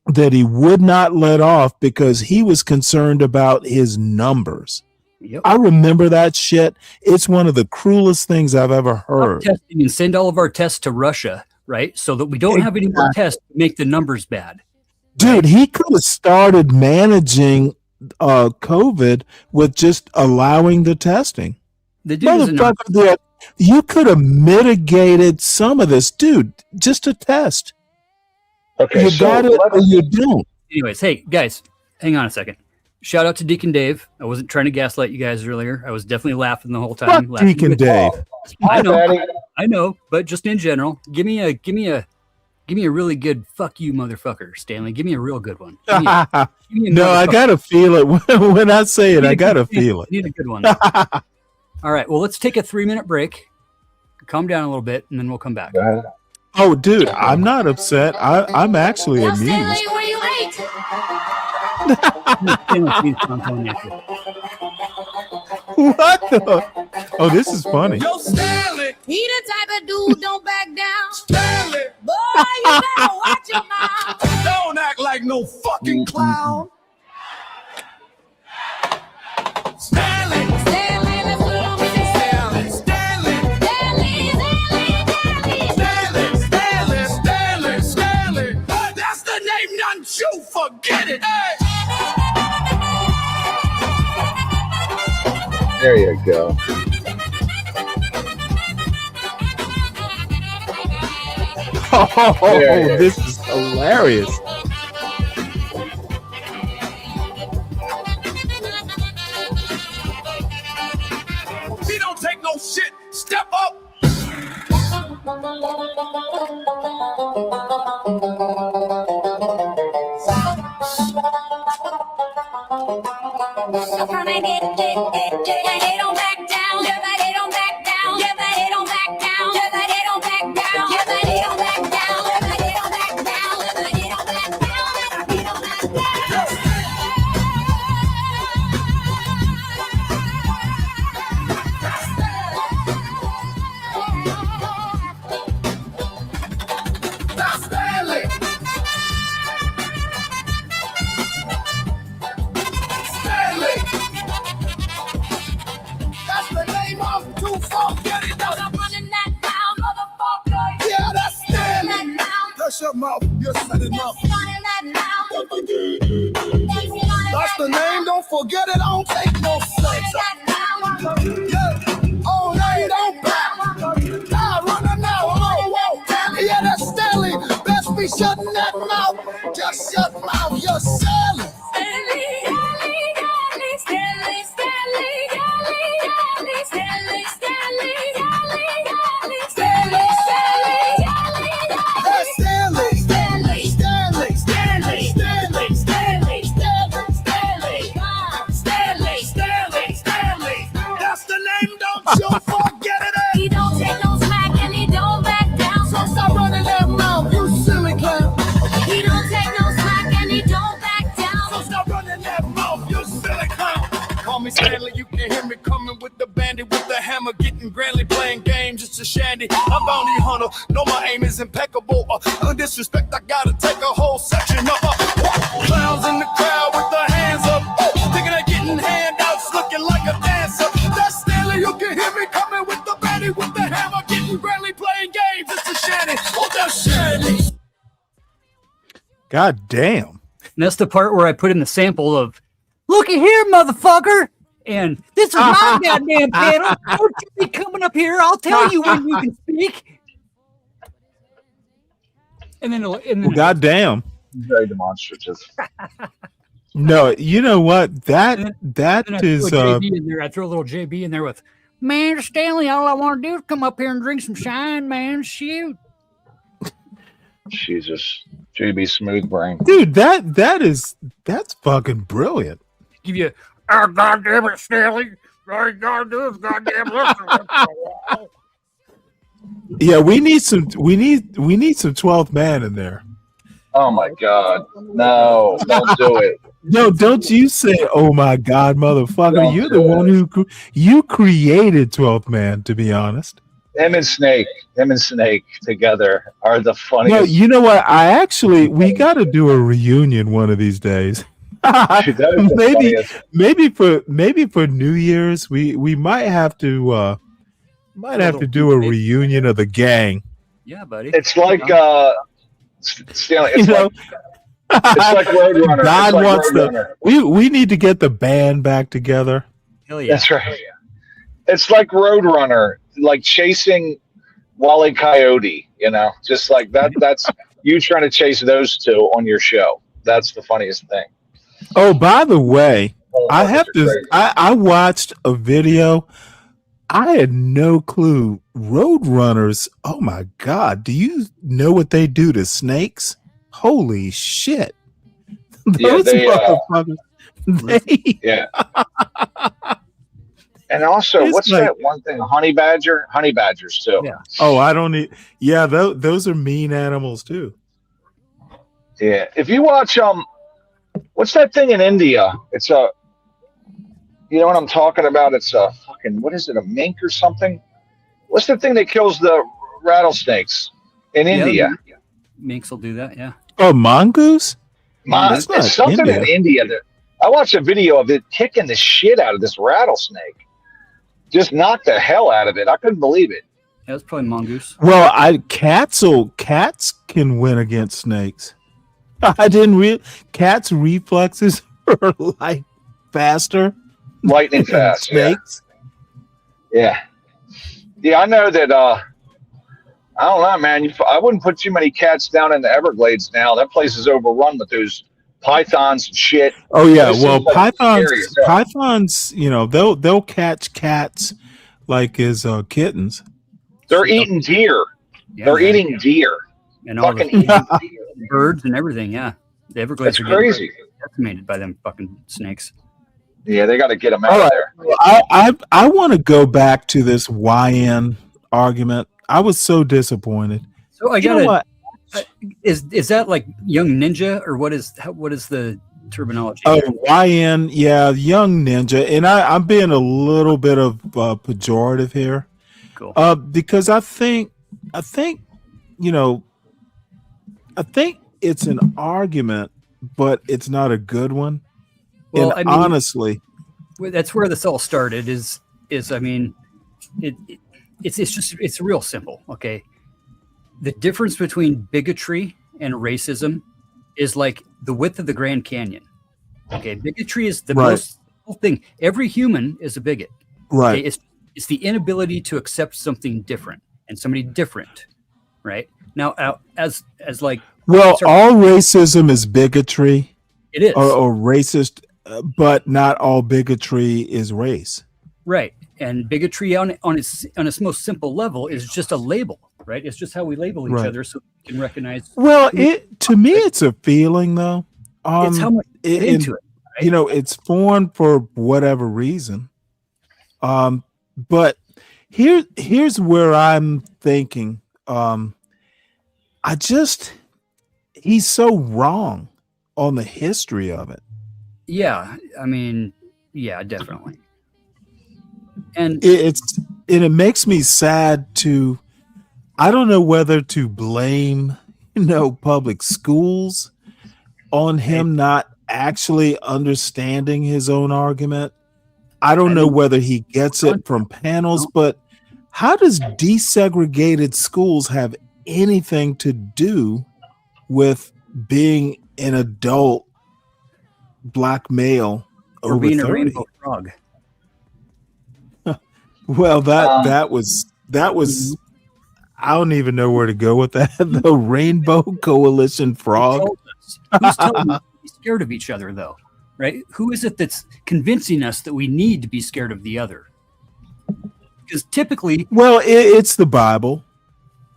Speaker 3: that he would not let off because he was concerned about his numbers.
Speaker 14: Yep.
Speaker 3: I remember that shit. It's one of the cruelest things I've ever heard.
Speaker 14: Stop testing and send all of our tests to Russia, right? So that we don't have any more tests to make the numbers bad.
Speaker 3: Dude, he could have started managing COVID with just allowing the testing.
Speaker 14: The dude
Speaker 3: you could have mitigated some of this, dude. Just a test.
Speaker 12: Okay,
Speaker 3: you got it or you don't.
Speaker 14: Anyways, hey guys, hang on a second. Shout out to Deacon Dave. I wasn't trying to gaslight you guys earlier. I was definitely laughing the whole time.
Speaker 3: Fuck
Speaker 14: Laughing
Speaker 3: Deacon
Speaker 14: with-
Speaker 3: Dave.
Speaker 14: I know, but just in general, give me a really good fuck you, motherfucker, Stanley. Give me a real good one. Give me a
Speaker 3: No, I
Speaker 14: motherfucker.
Speaker 3: gotta feel it when I say it. I gotta feel
Speaker 14: Need a good one. All right. Well, let's take a 3-minute break. Calm down a little bit, and then we'll come back.
Speaker 3: Oh, dude, I'm not upset. I'm actually amused.
Speaker 7: where you ate?
Speaker 3: What the? Oh, this is funny.
Speaker 7: Yo, Stanley. He the type of dude don't back down. Stanley. Boy, you better watch your mouth. Don't act like no fucking clown. Stanley. Stanley, let's put on with Stanley. Stanley. Stanley. That's the name, none you forget it. Hey.
Speaker 12: There you go.
Speaker 3: Oh,
Speaker 12: Yeah.
Speaker 3: this is hilarious.
Speaker 7: He don't take no shit. Step up. They don't back down. They don't back down. They don't back down. They don't back down. They don't back down. They don't back down. They don't back down. They don't back down. That's Stanley. Stanley. That's the name of two folk. Get it done. I'm running that down, motherfucker. Yeah, that's Stanley. Hush your mouth. You said enough. That's the name. Don't forget it. Don't take no sex. Yeah. Oh, they don't back. Now running now. Oh, whoa. Yeah, that's Stanley. Best be shutting that mouth. Just shut mouth. You're Stanley. That's the name, don't you forget it. He don't take no smack and he don't back down. So stop running that mouth, you silly clown. He don't take no smack and he don't back down. So stop running that mouth, you silly clown. Call me Stanley, you can hear me coming with the bandit, with the hammer, getting grandly, playing games, it's a shandy. I'm bounty hunter, know my aim is impeccable. Disrespect, I gotta take a whole section of clowns in the crowd with their hands up, thinking they're getting handouts, looking like a dancer. That's Stanley, you can hear me coming with the bandit, with the hammer, getting grandly, playing games, it's a shandy. Oh, that's shandy.
Speaker 3: God damn.
Speaker 14: And that's the part where I put in the sample of, looky here, motherfucker. And this is my goddamn panel. Don't you be coming up here. I'll tell you when you can speak. And then,
Speaker 3: Well, God damn.
Speaker 12: Very demonstrative.
Speaker 3: No, you know what? That
Speaker 14: then I
Speaker 3: is
Speaker 14: throw a JB in there. I throw a little JB in there with, man, Stanley, all I want to do is come up here and drink some shine, man. Shoot.
Speaker 12: Jesus. JB Smooth Brain.
Speaker 3: dude, that's fucking brilliant.
Speaker 14: Give you, oh, goddamn it, Stanley. All you gotta do is goddamn listen.
Speaker 3: Yeah, we need some 12th man in there.
Speaker 12: Oh my God. No, don't do it.
Speaker 3: No, don't you say, oh my God, motherfucker.
Speaker 12: Don't
Speaker 3: You're
Speaker 12: do
Speaker 3: the one who you created 12th man, to be honest.
Speaker 12: Him and Snake together are the
Speaker 3: No,
Speaker 12: funniest.
Speaker 3: you know what? We got to do a reunion one of these days.
Speaker 12: Dude, that is the funniest.
Speaker 3: maybe for New Year's we might have to do a reunion of the gang.
Speaker 14: Yeah, buddy.
Speaker 12: It's like Stanley. It's
Speaker 3: You know?
Speaker 12: it's like Roadrunner.
Speaker 3: God
Speaker 12: It's like
Speaker 3: wants
Speaker 12: Roadrunner.
Speaker 3: we need to get the band back together.
Speaker 14: Hell yeah.
Speaker 12: That's right. It's like Roadrunner, like chasing Wile Coyote. You know, just like that. That's you trying to chase those two on your show. That's the funniest thing.
Speaker 3: Oh, by the way, I have to. I watched a video. I had no clue. Roadrunners. Oh my God! Do you know what they do to snakes? Holy shit!
Speaker 12: Yeah,
Speaker 3: Those motherfuckers.
Speaker 12: Yeah. And also,
Speaker 3: It's
Speaker 12: what's
Speaker 3: like-
Speaker 12: that one thing? Honey badger? Honey badgers too.
Speaker 14: Yeah.
Speaker 3: Oh, I don't need. Yeah, those are mean animals too.
Speaker 12: Yeah. If you watch what's that thing in India? It's a, you know what I'm talking about? It's a fucking, what is it? A mink or something? What's the thing that kills the rattlesnakes in India?
Speaker 14: Minks will do that. Yeah.
Speaker 3: Oh, mongoose. That's not
Speaker 12: It's something
Speaker 3: India.
Speaker 12: in India that I watched a video of it kicking the shit out of this rattlesnake. Just knocked the hell out of it. I couldn't believe it.
Speaker 14: Yeah, it's probably mongoose.
Speaker 3: Well, cats can win against snakes. I didn't real cats' reflexes are like faster,
Speaker 12: lightning
Speaker 3: than
Speaker 12: fast.
Speaker 3: snakes.
Speaker 12: Yeah. I know that. I don't know, man. I wouldn't put too many cats down in the Everglades now. That place is overrun with those pythons and shit.
Speaker 3: Oh yeah,
Speaker 12: It
Speaker 3: well
Speaker 12: seems like
Speaker 3: pythons,
Speaker 12: scary as hell.
Speaker 3: pythons, they'll catch cats like as kittens.
Speaker 12: They're eating deer.
Speaker 14: Yeah,
Speaker 12: They're
Speaker 14: man.
Speaker 12: eating deer.
Speaker 14: And all
Speaker 12: Fucking
Speaker 14: the
Speaker 12: eating
Speaker 14: birds and everything. Yeah. The Everglades
Speaker 12: That's
Speaker 14: are getting
Speaker 12: crazy.
Speaker 14: decimated by them fucking snakes.
Speaker 12: Yeah, they got to get them out
Speaker 3: All
Speaker 12: of
Speaker 3: right.
Speaker 12: there.
Speaker 3: Well, I want to go back to this YN argument. I was so disappointed.
Speaker 14: So I
Speaker 3: You know
Speaker 14: got
Speaker 3: what?
Speaker 14: Is that like young ninja or what is the terminology?
Speaker 3: Oh, YN, yeah, young ninja, and I'm being a little bit of pejorative here,
Speaker 14: Cool.
Speaker 3: because I think it's an argument, but it's not a good one.
Speaker 14: Well,
Speaker 3: and
Speaker 14: I mean,
Speaker 3: honestly,
Speaker 14: that's where this all started. Is I mean, it's real simple. Okay, the difference between bigotry and racism is like the width of the Grand Canyon. Okay, bigotry is the
Speaker 3: Right.
Speaker 14: most simple thing. Every human is a bigot.
Speaker 3: Right.
Speaker 14: Okay? It's the inability to accept something different and somebody different. Right now, as like
Speaker 3: well,
Speaker 14: sorry,
Speaker 3: all racism is bigotry.
Speaker 14: It is.
Speaker 3: or racist, but not all bigotry is race.
Speaker 14: right, and bigotry on its most simple level is just a label. Right, it's just how we label each
Speaker 3: Right.
Speaker 14: other so we can recognize.
Speaker 3: Well, to me, it's a feeling, though.
Speaker 14: It's how much you put into it.
Speaker 3: It's formed for whatever reason. But here's where I'm thinking. He's so wrong on the history of it.
Speaker 14: Yeah, I mean, yeah, definitely. And
Speaker 3: it makes me sad to. I don't know whether to blame, public schools on him not actually understanding his own argument. I don't know whether he gets it from panels, but how does desegregated schools have anything to do with being an adult black male
Speaker 14: or
Speaker 3: over
Speaker 14: being
Speaker 3: 30?
Speaker 14: a rainbow frog.
Speaker 3: Well, that was I don't even know where to go with that. The Rainbow Coalition frog.
Speaker 14: Who's telling us to be scared of each other, though? Right? Who is it that's convincing us that we need to be scared of the other? Because typically,
Speaker 3: well, it's the Bible.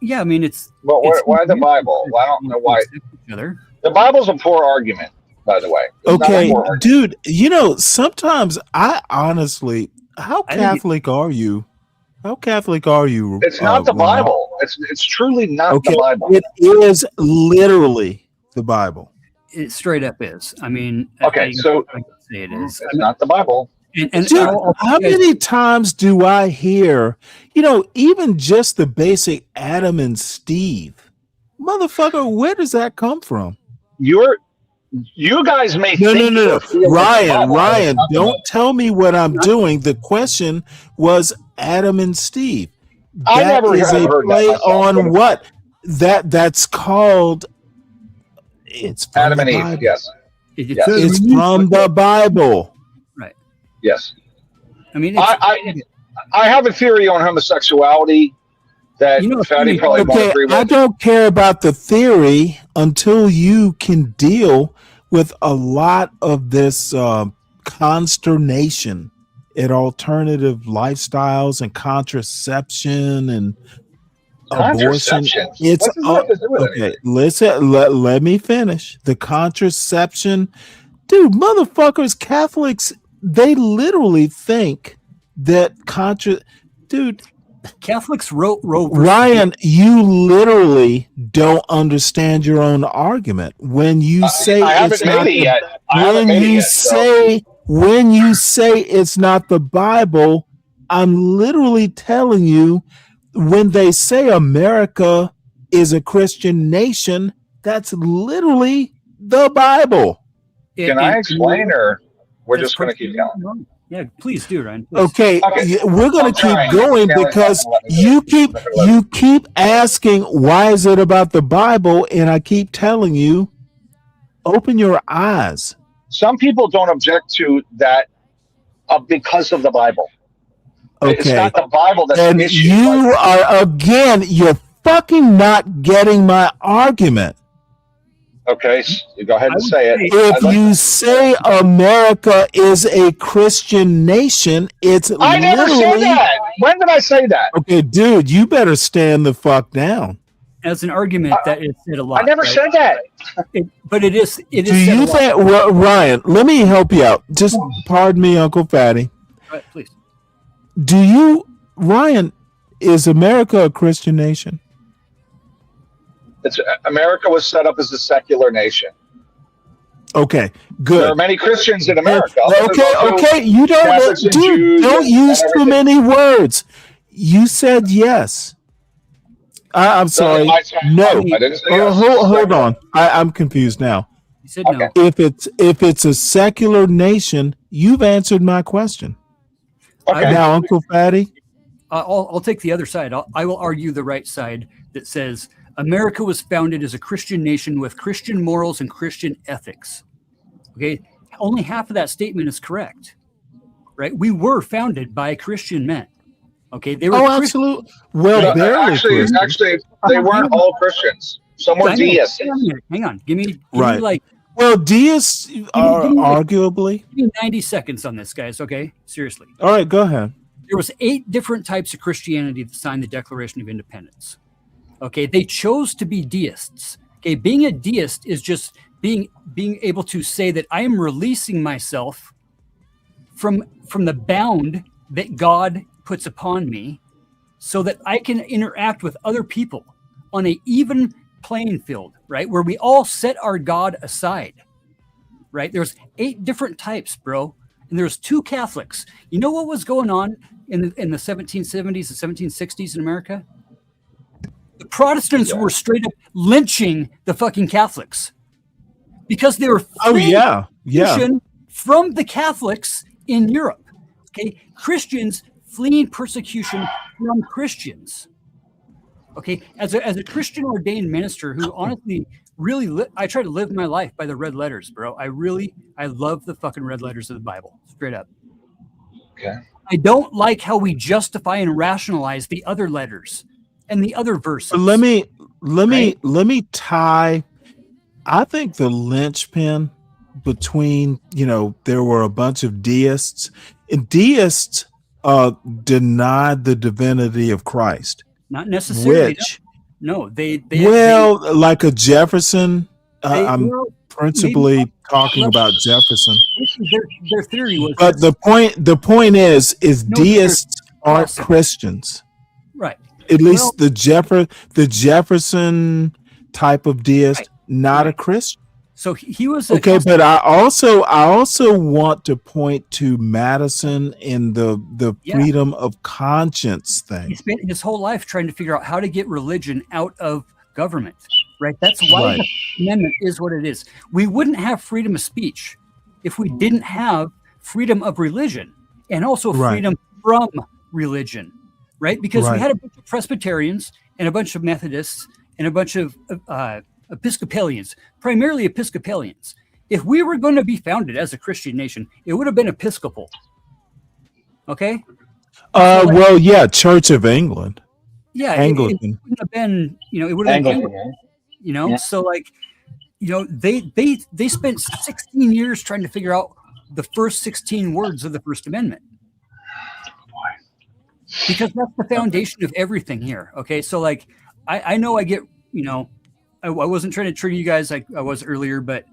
Speaker 14: Yeah, I mean, it's.
Speaker 12: Well, why the Bible? Well, I don't know why. The Bible's a poor argument, by the way. It's not a
Speaker 3: Okay,
Speaker 12: poor argument.
Speaker 3: dude, sometimes I honestly, how Catholic are you? How Catholic are you?
Speaker 12: It's not the
Speaker 3: Ronald?
Speaker 12: Bible. It's truly not
Speaker 3: Okay,
Speaker 12: the Bible.
Speaker 3: it is literally the Bible.
Speaker 14: It straight up is. I mean,
Speaker 12: Okay, so
Speaker 14: I can say it is.
Speaker 12: it's not the Bible.
Speaker 14: And
Speaker 3: Dude,
Speaker 14: I'll-
Speaker 3: how many times do I hear, even just the basic Adam and Steve? Motherfucker, where does that come from?
Speaker 12: You guys may
Speaker 3: No,
Speaker 12: think you're feeling the
Speaker 3: Ryan,
Speaker 12: Bible. It's not the
Speaker 3: don't tell me what I'm doing. The question was Adam and Steve.
Speaker 12: I
Speaker 3: That
Speaker 12: never
Speaker 3: is
Speaker 12: have
Speaker 3: a
Speaker 12: heard that
Speaker 3: play
Speaker 12: myself.
Speaker 3: on what? That's called. It's from
Speaker 12: Adam
Speaker 3: the
Speaker 12: and Eve,
Speaker 3: Bible.
Speaker 12: yes.
Speaker 3: It's from the Bible.
Speaker 14: Right.
Speaker 12: Yes.
Speaker 14: I mean,
Speaker 12: I have a theory on homosexuality that Fatty probably won't
Speaker 3: Okay,
Speaker 12: agree with.
Speaker 3: I don't care about the theory until you can deal with a lot of this consternation at alternative lifestyles and contraception and abortion. It's okay. Listen, let me finish. The contraception, dude, motherfuckers, Catholics, they literally think that dude.
Speaker 14: Catholics wrote Roe versus
Speaker 3: Ryan, you literally don't understand your own argument when you say it's not when you say it's not the Bible. I'm literally telling you, when they say America is a Christian nation, that's literally the Bible.
Speaker 12: Can I explain, or we're just going to keep going?
Speaker 14: Yeah, please do, Ryan. Please.
Speaker 3: Okay, we're going to keep going because you keep asking, why is it about the Bible? And I keep telling you, open your eyes.
Speaker 12: Some people don't object to that because of the Bible.
Speaker 3: Okay.
Speaker 12: It's not the Bible that's
Speaker 3: and
Speaker 12: the issue.
Speaker 3: You're fucking not getting my argument.
Speaker 12: Okay, so you go ahead and say it.
Speaker 3: If you say America is a Christian nation, it's
Speaker 12: I never said that. When did I say that?
Speaker 3: Okay, dude, you better stand the fuck down.
Speaker 14: As an argument, that is said a lot.
Speaker 12: I never said that.
Speaker 14: But it is. It is.
Speaker 3: Do you think, Ryan? Let me help you out. Just pardon me, Uncle Fatty.
Speaker 14: Right, please.
Speaker 3: Ryan? Is America a Christian nation?
Speaker 12: America was set up as a secular nation.
Speaker 3: Okay, good.
Speaker 12: There are many Christians in America.
Speaker 3: Okay. You don't, dude. Don't use too many words. You said yes. I'm sorry. No.
Speaker 12: I didn't say yes.
Speaker 3: Hold on. I'm confused now.
Speaker 14: You said no.
Speaker 3: If it's a secular nation, you've answered my question.
Speaker 12: Okay.
Speaker 3: Now, Uncle Fatty.
Speaker 14: I'll take the other side. I will argue the right side that says America was founded as a Christian nation with Christian morals and Christian ethics. Okay, only half of that statement is correct, right? We were founded by Christian men. Okay, they were.
Speaker 3: Oh, absolutely. Well,
Speaker 12: actually, they weren't all Christians. Some were deists.
Speaker 14: Hang on, give me
Speaker 3: right.
Speaker 14: like.
Speaker 3: Well, deists are arguably.
Speaker 14: Give me 90 seconds on this, guys. Okay, seriously.
Speaker 3: All right, go ahead.
Speaker 14: There was 8 different types of Christianity that signed the Declaration of Independence. Okay, they chose to be deists. Okay, being a deist is just being able to say that I am releasing myself from the bound that God puts upon me, so that I can interact with other people on an even playing field, right? Where we all set our God aside, right? There's 8 different types, bro, and there's 2 Catholics. You know what was going on in the 1770s and 1760s in America? The Protestants were straight up lynching the fucking Catholics because they were fleeing from the Catholics in Europe. Okay, Christians fleeing persecution from Christians. Okay, as a Christian ordained minister who honestly really I try to live my life by the red letters, bro. I love the fucking red letters of the Bible, straight up.
Speaker 12: Okay.
Speaker 14: I don't like how we justify and rationalize the other letters and the other verses.
Speaker 3: Let me tie. I think the linchpin between, there were a bunch of deists, and deists denied the divinity of Christ.
Speaker 14: Not necessarily.
Speaker 3: Which,
Speaker 14: they
Speaker 3: like a Jefferson. I'm principally talking about Jefferson.
Speaker 14: Their theory was.
Speaker 3: But the point is deists aren't Christians.
Speaker 14: Right.
Speaker 3: At least the Jefferson type of deist, not a Christian.
Speaker 14: So he was
Speaker 3: okay, but I also want to point to Madison and the freedom of conscience thing.
Speaker 14: He spent his whole life trying to figure out how to get religion out of government. Right. That's why the amendment is what it is. We wouldn't have freedom of speech if we didn't have freedom of religion and also freedom from religion. Right, because we had a bunch of Presbyterians and a bunch of Methodists and a bunch of Episcopalians, primarily Episcopalians. If we were going to be founded as a Christian nation, it would have been Episcopal. Okay.
Speaker 3: Church of England.
Speaker 14: Yeah,
Speaker 3: Anglican.
Speaker 14: it wouldn't have been. It would have been. So like, you know, they spent 16 years trying to figure out the first 16 words of the First Amendment. Because that's the foundation of everything here. Okay. So like, I know I get, you know, I wasn't trying to trigger you guys like I was earlier, but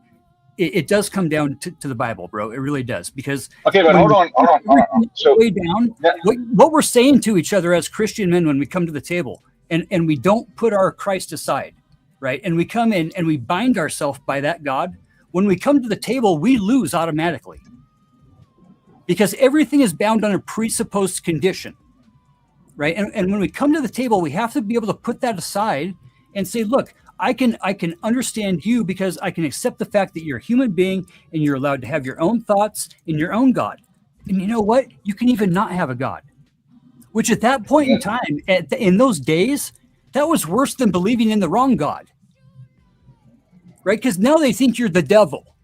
Speaker 14: it does come down to the Bible, bro. It really does. Because
Speaker 12: okay, but hold on. So
Speaker 14: way down, what we're saying to each other as Christian men when we come to the table and we don't put our Christ aside, right? And we come in and we bind ourselves by that God. When we come to the table, we lose automatically. Because everything is bound on a presupposed condition. Right. And when we come to the table, we have to be able to put that aside and say, look, I can understand you because I can accept the fact that you're a human being and you're allowed to have your own thoughts and your own God. And you know what? You can even not have a God, which at that point in time, in those days, that was worse than believing in the wrong God. Right. Because now they think you're the devil.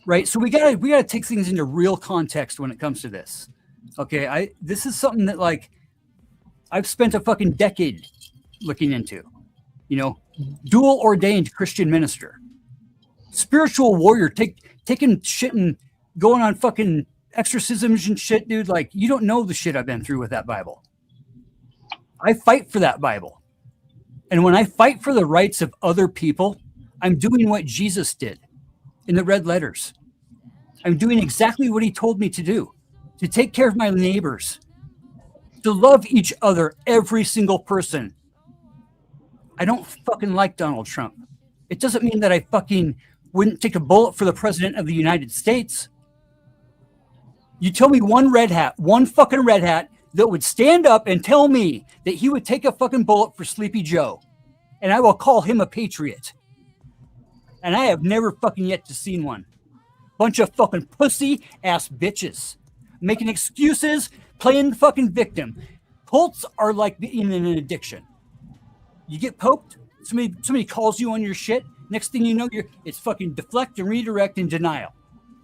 Speaker 14: Right. So we gotta take things into real context when it comes to this. Okay, this is something that like I've spent a fucking decade looking into, you know, dual ordained Christian minister, spiritual warrior, taking shit and going on fucking exorcisms and shit, dude. Like you don't know the shit I've been through with that Bible. I fight for that Bible. And when I fight for the rights of other people, I'm doing what Jesus did in the red letters. I'm doing exactly what he told me to do. To take care of my neighbors, to love each other, every single person. I don't fucking like Donald Trump. It doesn't mean that I fucking wouldn't take a bullet for the president of the United States. You tell me one fucking red hat that would stand up and tell me that he would take a fucking bullet for Sleepy Joe, and I will call him a patriot. And I have never fucking yet to seen one. Bunch of fucking pussy ass bitches. Making excuses, playing the fucking victim. Cults are like being in an addiction. You get poked, somebody calls you on your shit. Next thing you know, it's fucking deflect and redirect and denial.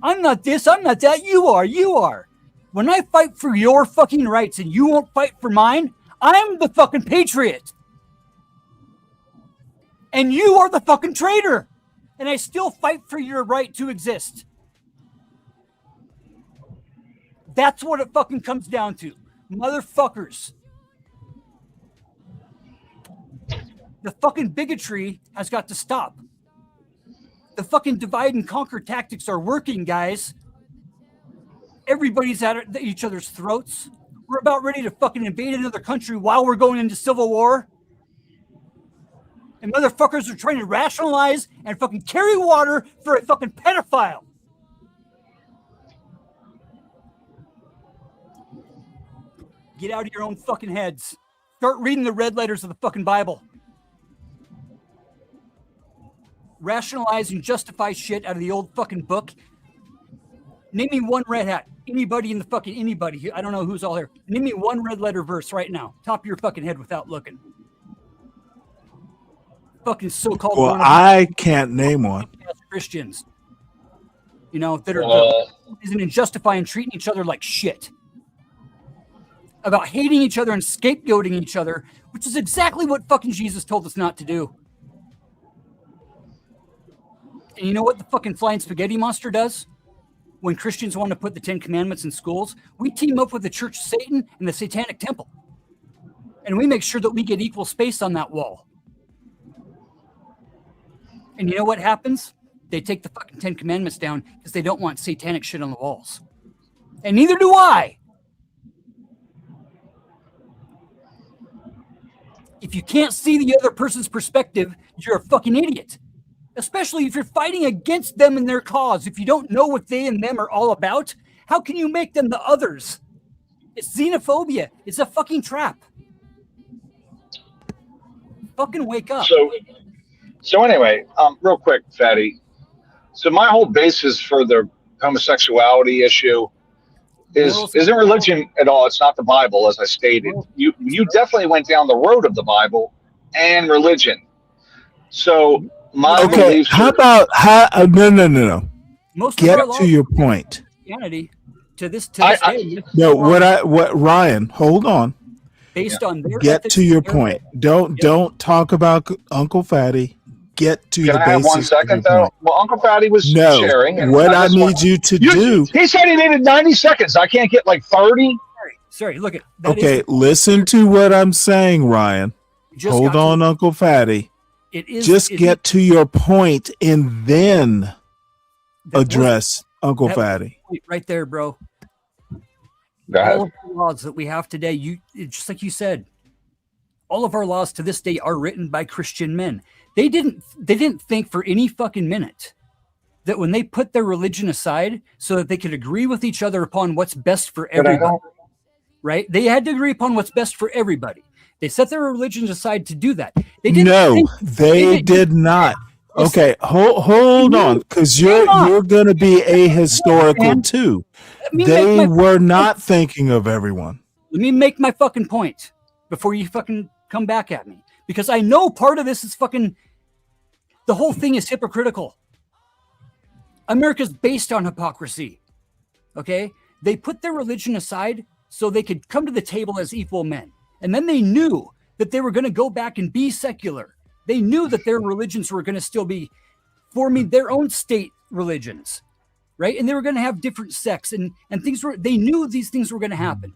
Speaker 14: I'm not this, I'm not that. You are. When I fight for your fucking rights and you won't fight for mine, I'm the fucking patriot. And you are the fucking traitor. And I still fight for your right to exist. That's what it fucking comes down to. Motherfuckers. The fucking bigotry has got to stop. The fucking divide and conquer tactics are working, guys. Everybody's at each other's throats. We're about ready to fucking invade another country while we're going into civil war. And motherfuckers are trying to rationalize and fucking carry water for a fucking pedophile. Get out of your own fucking heads. Start reading the red letters of the fucking Bible. Rationalize and justify shit out of the old fucking book. Name me one red hat. Anybody in the fucking anybody. I don't know who's all here. Name me one red letter verse right now. Top of your fucking head without looking. Fucking so-called.
Speaker 3: Well, I can't name one.
Speaker 14: Christians. You know, that are isn't in justifying treating each other like shit. About hating each other and scapegoating each other, which is exactly what fucking Jesus told us not to do. And you know what the fucking flying spaghetti monster does? When Christians want to put the 10 Commandments in schools, we team up with the Church of Satan and the Satanic Temple. And we make sure that we get equal space on that wall. And you know what happens? They take the fucking 10 Commandments down because they don't want satanic shit on the walls. And neither do I. If you can't see the other person's perspective, you're a fucking idiot. Especially if you're fighting against them and their cause. If you don't know what they and them are all about, how can you make them the others? It's xenophobia. It's a fucking trap. Fucking wake up.
Speaker 12: So anyway, real quick, Fatty. So my whole basis for the homosexuality issue isn't religion at all. It's not the Bible, as I stated. You definitely went down the road of the Bible and religion. So my beliefs.
Speaker 3: How about no.
Speaker 14: Most
Speaker 3: Get to your point.
Speaker 14: Christianity to this day.
Speaker 3: No, what Ryan? Hold on.
Speaker 14: Based on their
Speaker 3: Get
Speaker 14: ethics
Speaker 3: to your
Speaker 14: and their
Speaker 3: point. Don't talk about Uncle Fatty. get to
Speaker 12: Can
Speaker 3: the
Speaker 12: I have 1
Speaker 3: basics of your
Speaker 12: second though?
Speaker 3: point.
Speaker 12: Well, Uncle Fatty was
Speaker 3: No,
Speaker 12: sharing. And
Speaker 3: what I
Speaker 12: just
Speaker 3: need
Speaker 12: want-
Speaker 3: you to do.
Speaker 12: He said he needed 90 seconds. I can't get like 30.
Speaker 14: Sorry, look at that.
Speaker 3: Okay, listen to what I'm saying, Ryan. Hold on, Uncle Fatty. Just get to your point and then address Uncle Fatty.
Speaker 14: Right there, bro.
Speaker 12: Go ahead.
Speaker 14: All of the laws that we have today, just like you said, all of our laws to this day are written by Christian men. They didn't think for any fucking minute that when they put their religion aside so that they could agree with each other upon what's best for everybody, right? They had to agree upon what's best for everybody. They set their religions aside to do that. They didn't.
Speaker 3: No, they did not. Okay, hold on, because you're going to be ahistorical too. They were not thinking of everyone.
Speaker 14: Let me make my fucking point before you fucking come back at me, because I know part of this is fucking. The whole thing is hypocritical. America's based on hypocrisy. Okay, they put their religion aside so they could come to the table as equal men, and then they knew that they were going to go back and be secular. They knew that their religions were going to still be forming their own state religions, right? And they were going to have different sects and things were, they knew these things were going to happen.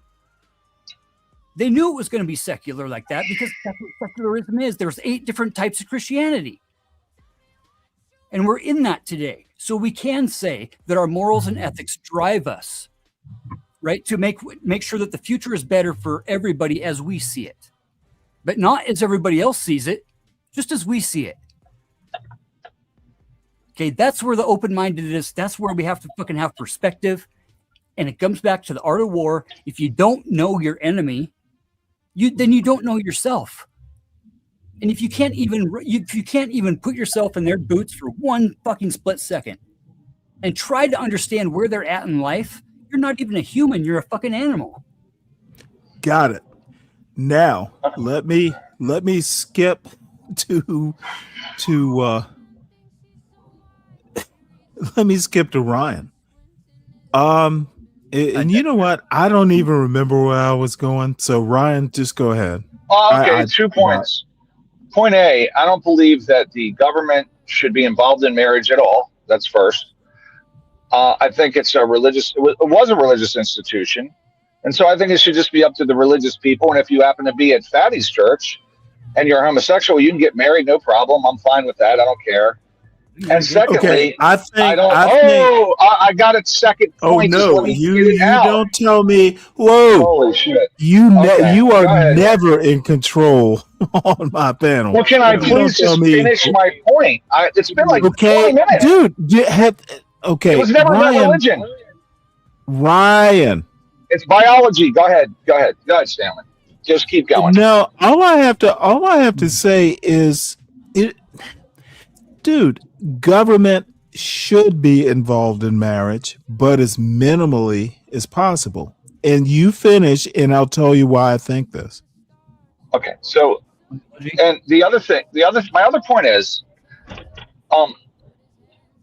Speaker 14: They knew it was going to be secular like that because that's what secularism is. There's 8 different types of Christianity. And we're in that today. So we can say that our morals and ethics drive us, right? To make sure that the future is better for everybody as we see it, but not as everybody else sees it, just as we see it. Okay, that's where the open-mindedness, that's where we have to fucking have perspective. And it comes back to the art of war. If you don't know your enemy, then you don't know yourself. And if you can't even put yourself in their boots for one fucking split second and try to understand where they're at in life, you're not even a human, you're a fucking animal.
Speaker 3: Got it. Now, let me skip to let me skip to Ryan. And you know what? I don't even remember where I was going. So Ryan, just go ahead.
Speaker 12: Okay, 2 points. Point A, I don't believe that the government should be involved in marriage at all. That's first. I think it was a religious institution. And so I think it should just be up to the religious people. And if you happen to be at Fatty's church and you're homosexual, you can get married, no problem. I'm fine with that. I don't care. And secondly, I got a second point.
Speaker 3: Oh no, you don't tell me. Whoa!
Speaker 12: Holy shit!
Speaker 3: You are never in control on my panel.
Speaker 12: Well, can I please just finish my point? It's been like 20 minutes,
Speaker 3: dude. Okay,
Speaker 12: it was never about religion.
Speaker 3: Ryan,
Speaker 12: it's biology. Go ahead, Stanley. Just keep going.
Speaker 3: No, all I have to say is, dude. Government should be involved in marriage, but as minimally as possible. And you finish, and I'll tell you why I think this.
Speaker 12: Okay, so, and my other point is,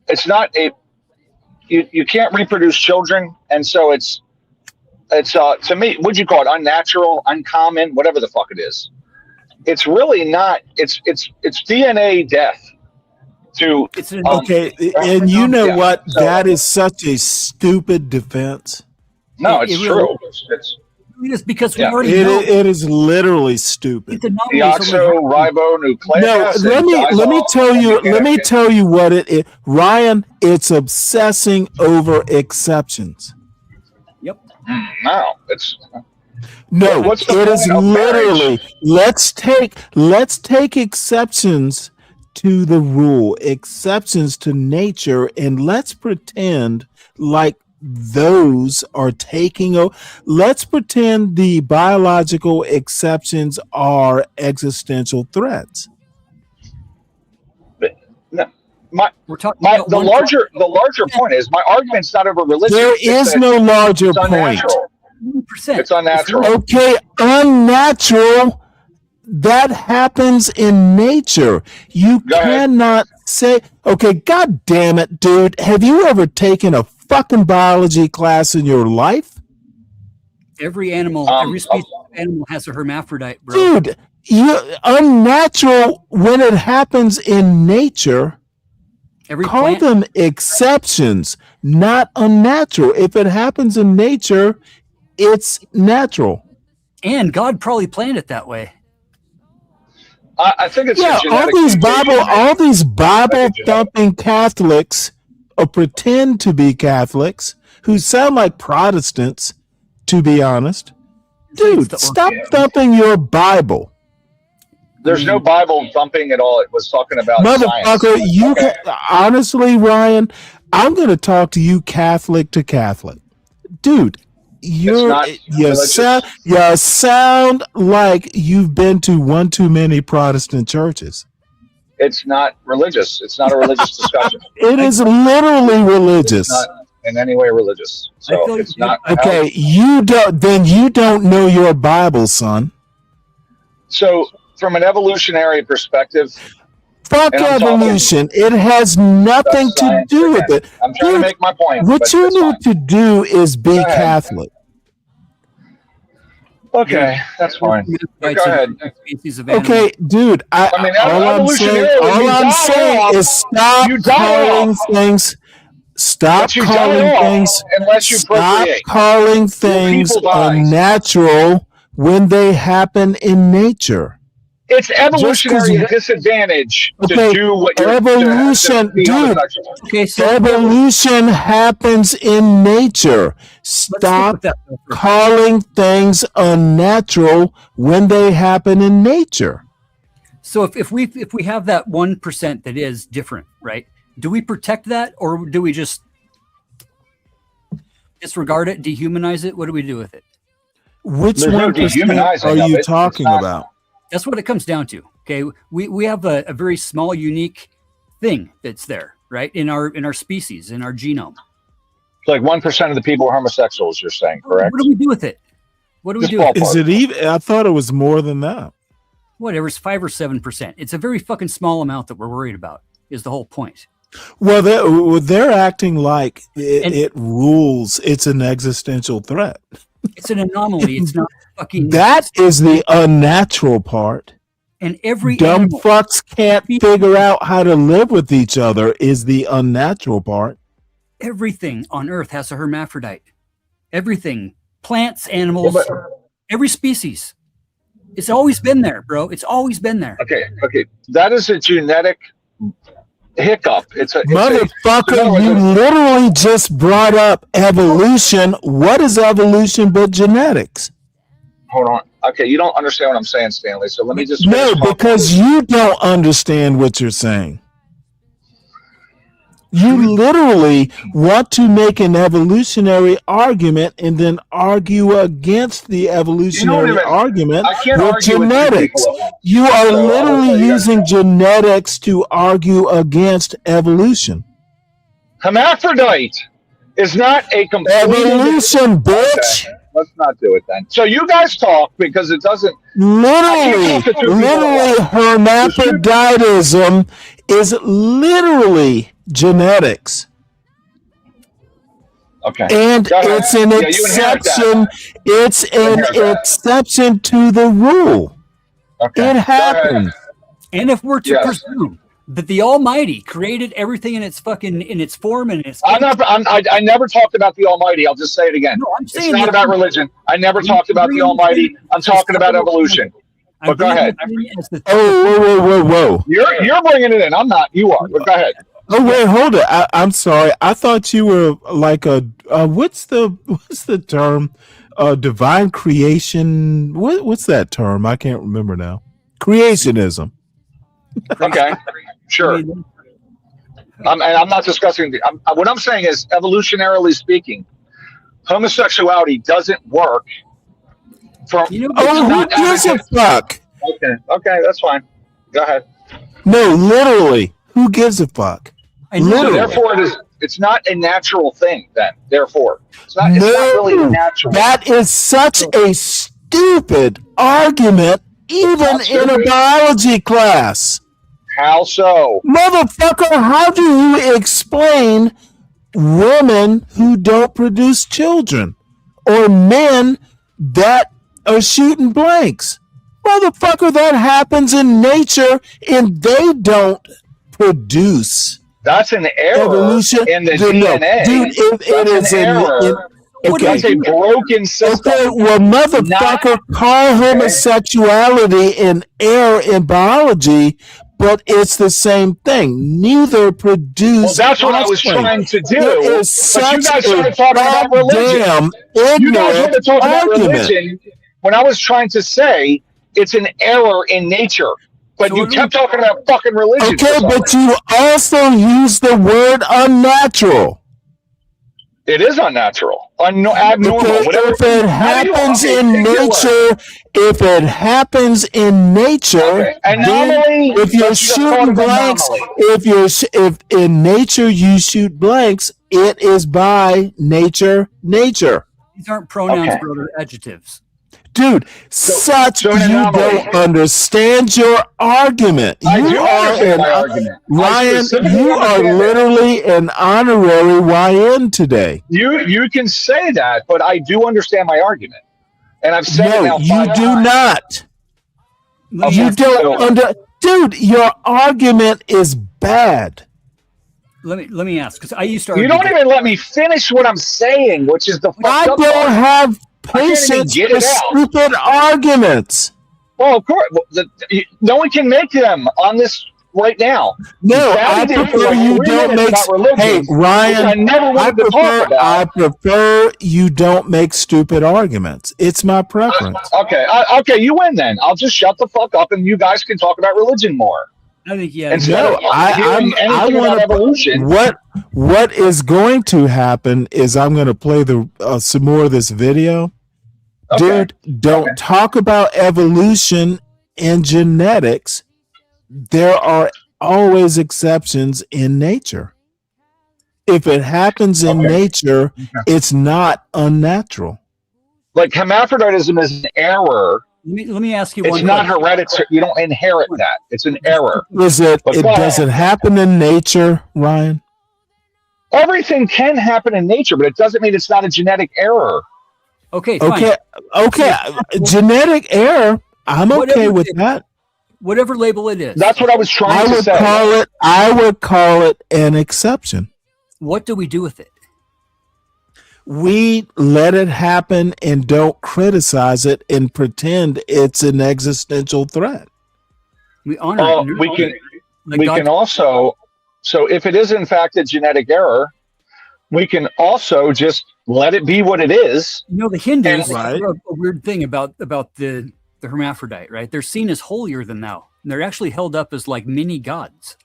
Speaker 12: it's not you can't reproduce children, and so it's to me, would you call it unnatural, uncommon, whatever the fuck it is? It's really not. It's DNA death.
Speaker 3: Okay, and you know what? So, that is such a stupid defense.
Speaker 12: No, it's true.
Speaker 14: It is because we already know.
Speaker 3: It is literally stupid.
Speaker 12: Deoxyribonucleic acid.
Speaker 3: No, let me tell you what it is. Ryan, it's obsessing over exceptions.
Speaker 14: Yep.
Speaker 12: No,
Speaker 3: it is literally let's take exceptions to the rule, exceptions to nature, and let's pretend like those are let's pretend the biological exceptions are existential threats.
Speaker 12: But no, the larger point is my argument's not over religion.
Speaker 3: There is no larger point.
Speaker 12: It's unnatural.
Speaker 3: Okay, unnatural. That happens in nature. You cannot say, okay, God damn it, dude. Have you ever taken a fucking biology class in your life?
Speaker 14: Every species of animal has a hermaphrodite, bro.
Speaker 3: Dude, Unnatural when it happens in nature. Call
Speaker 14: plant-
Speaker 3: them exceptions, not unnatural. If it happens in nature, it's natural.
Speaker 14: And God probably planned it that way.
Speaker 12: I think it's a
Speaker 3: all these Bible thumping Catholics or pretend to be Catholics who sound like Protestants, to be honest. Dude, stop thumping your Bible.
Speaker 12: There's no Bible thumping at all. It was talking about
Speaker 3: motherfucker.
Speaker 12: Science.
Speaker 3: Honestly, Ryan, I'm going to talk to you Catholic to Catholic, dude. You sound like you've been to one too many Protestant churches.
Speaker 12: It's not religious. It's not a religious discussion.
Speaker 3: It is literally religious.
Speaker 12: It's not in any way religious. So it's not.
Speaker 3: Okay, you don't know your Bible, son.
Speaker 12: So from an evolutionary perspective,
Speaker 3: fuck evolution. It has nothing to do with it.
Speaker 12: I'm trying to make my point.
Speaker 3: What you need to do is be Catholic.
Speaker 12: Okay, that's fine. Go ahead.
Speaker 3: Okay, dude. All I'm saying is stop calling things. Stop calling things unnatural when they happen in nature.
Speaker 12: It's evolutionary disadvantage to do what you're
Speaker 3: evolution, dude. Evolution happens in nature. Stop calling things unnatural when they happen in nature.
Speaker 14: So if we have that 1% that is different, right? Do we protect that, or do we just disregard it, dehumanize it? What do we do with it?
Speaker 3: Which 1% are you talking about?
Speaker 14: That's what it comes down to. Okay, we have a very small, unique thing that's there, right? In our species, in our genome.
Speaker 12: Like 1% of the people are homosexuals. You're saying, correct?
Speaker 14: What do we do with it? What do we do?
Speaker 3: Is it even? I thought it was more than that.
Speaker 14: Whatever, it's 5 or 7%. It's a very fucking small amount that we're worried about. Is the whole point?
Speaker 3: Well, they're acting like it rules. It's an existential threat.
Speaker 14: It's an anomaly. It's not fucking.
Speaker 3: That is the unnatural part.
Speaker 14: And every
Speaker 3: dumb fucks can't figure out how to live with each other is the unnatural part.
Speaker 14: Everything on Earth has a hermaphrodite. Everything, plants, animals, every species. It's always been there, bro. It's always been there.
Speaker 12: Okay. That is a genetic hiccup.
Speaker 3: Motherfucker, you literally just brought up evolution. What is evolution but genetics?
Speaker 12: Hold on. Okay, you don't understand what I'm saying, Stanley. So let me just
Speaker 3: because you don't understand what you're saying. You literally want to make an evolutionary argument and then argue against the evolutionary argument with genetics. You are literally using genetics to argue against evolution.
Speaker 12: Hermaphrodite is not a complete
Speaker 3: evolution, bitch.
Speaker 12: Okay. Let's not do it then. So you guys talk because it doesn't.
Speaker 3: Literally, hermaphroditism is literally genetics.
Speaker 12: Okay.
Speaker 3: And it's an exception. It's an exception to the rule.
Speaker 12: Okay.
Speaker 3: It happens.
Speaker 14: And if we're to presume that the Almighty created everything in its form and its.
Speaker 12: I never talked about the Almighty. I'll just say it again.
Speaker 14: No,
Speaker 12: it's not about religion. I never talked about the Almighty. I'm talking about evolution. But go ahead.
Speaker 3: Whoa.
Speaker 12: You're bringing it in. I'm not. You are. But go ahead.
Speaker 3: Oh wait, hold it. I'm sorry. I thought you were like a what's the term? Divine creation. What's that term? I can't remember now. Creationism.
Speaker 12: Okay, sure. I'm not discussing what I'm saying is, evolutionarily speaking, homosexuality doesn't work.
Speaker 3: Who gives a fuck?
Speaker 12: Okay, that's fine. Go ahead.
Speaker 3: No, literally, who gives a fuck?
Speaker 12: So therefore, it's not a natural thing. Then, therefore, it's not really natural.
Speaker 3: That is such a stupid argument, even in a biology class.
Speaker 12: How so?
Speaker 3: Motherfucker, how do you explain women who don't produce children or men that are shooting blanks Motherfucker, that happens in nature and they don't produce.
Speaker 12: That's an error
Speaker 3: Evolution.
Speaker 12: in the
Speaker 3: Dude, no.
Speaker 12: DNA.
Speaker 3: Dude, it is
Speaker 12: an error. That's a broken system.
Speaker 3: Okay, well, motherfucker, call homosexuality an error in biology, but it's the same thing. Neither produce.
Speaker 12: Well, that's what I was
Speaker 3: offspring.
Speaker 12: trying to do.
Speaker 3: It is
Speaker 12: But you
Speaker 3: such
Speaker 12: guys
Speaker 3: a
Speaker 12: started talking about religion.
Speaker 3: goddamn
Speaker 12: You guys want to
Speaker 3: ignorant
Speaker 12: talk about
Speaker 3: argument.
Speaker 12: religion when I was trying to say it's an error in nature. But you kept talking about fucking religion.
Speaker 3: Okay, but you also use the word unnatural.
Speaker 12: It is unnatural, abnormal.
Speaker 3: Okay,
Speaker 12: Whatever.
Speaker 3: if it happens in nature, then
Speaker 12: Anomaly,
Speaker 3: if you're
Speaker 12: let's just call
Speaker 3: shooting
Speaker 12: it
Speaker 3: blanks,
Speaker 12: anomaly.
Speaker 3: if in nature you shoot blanks, it is by nature.
Speaker 14: These aren't pronouns,
Speaker 3: Okay.
Speaker 14: brother. Adjectives.
Speaker 3: Dude, you don't understand your argument.
Speaker 12: I
Speaker 3: You
Speaker 12: do
Speaker 3: are
Speaker 12: understand my argument. I
Speaker 3: Ryan,
Speaker 12: specifically
Speaker 3: you are
Speaker 12: understand it.
Speaker 3: literally an honorary YN today.
Speaker 12: You can say that, but I do understand my argument, and I've said it
Speaker 3: No,
Speaker 12: now.
Speaker 3: you
Speaker 12: 5
Speaker 3: do
Speaker 12: times.
Speaker 3: not.
Speaker 14: Let me
Speaker 3: You
Speaker 14: ask
Speaker 3: don't dude, your argument is bad.
Speaker 14: Let me ask, because I used to.
Speaker 12: You
Speaker 14: argue
Speaker 12: don't
Speaker 14: that-
Speaker 12: even let me finish what I'm saying, which is the
Speaker 3: I
Speaker 12: fucked up
Speaker 3: don't
Speaker 12: part.
Speaker 3: have
Speaker 12: I can't even
Speaker 3: patience
Speaker 12: get
Speaker 3: for
Speaker 12: it out.
Speaker 3: stupid arguments.
Speaker 12: Well, of course, no one can make them on this right now.
Speaker 3: No,
Speaker 12: Daddy
Speaker 3: I
Speaker 12: did it for
Speaker 3: prefer
Speaker 12: like
Speaker 3: you
Speaker 12: 3
Speaker 3: don't
Speaker 12: minutes
Speaker 3: make.
Speaker 12: about religion,
Speaker 3: Hey, Ryan,
Speaker 12: which I never wanted to talk about.
Speaker 3: I prefer you don't make stupid arguments. It's my preference.
Speaker 12: Okay, okay, you win then. I'll just shut the fuck up, and you guys can talk about religion more.
Speaker 14: I think
Speaker 12: Instead
Speaker 3: No,
Speaker 12: of
Speaker 3: I
Speaker 12: hearing anything about
Speaker 3: want to.
Speaker 12: evolution.
Speaker 3: What is going to happen is I'm going to play some more of this video.
Speaker 12: Okay.
Speaker 3: Dude, don't talk about evolution and genetics. There are always exceptions in nature. If it happens in nature, it's not unnatural.
Speaker 12: Like hermaphroditism is an error.
Speaker 14: Let me ask you
Speaker 12: It's
Speaker 14: one
Speaker 12: not
Speaker 14: question.
Speaker 12: hereditary. You don't inherit that. It's an error.
Speaker 3: Does it
Speaker 12: But go
Speaker 3: does
Speaker 12: ahead.
Speaker 3: it happen in nature, Ryan?
Speaker 12: Everything can happen in nature, but it doesn't mean it's not a genetic error.
Speaker 14: Okay, fine.
Speaker 3: Okay. Genetic error. I'm okay
Speaker 14: Whatever
Speaker 3: with
Speaker 14: it-
Speaker 3: that.
Speaker 14: Whatever label it is.
Speaker 12: That's what I was trying to say.
Speaker 3: I would call it an exception.
Speaker 14: What do we do with it?
Speaker 3: We let it happen and don't criticize it and pretend it's an existential threat.
Speaker 14: We honor it.
Speaker 12: We can
Speaker 14: Like
Speaker 12: we
Speaker 14: God-
Speaker 12: can also, so if it is in fact a genetic error, we can also just let it be what it is.
Speaker 14: You know, the Hindus
Speaker 12: And-
Speaker 14: have a weird thing about the hermaphrodite, right? They're seen as holier than thou. And they're actually held up as like mini gods.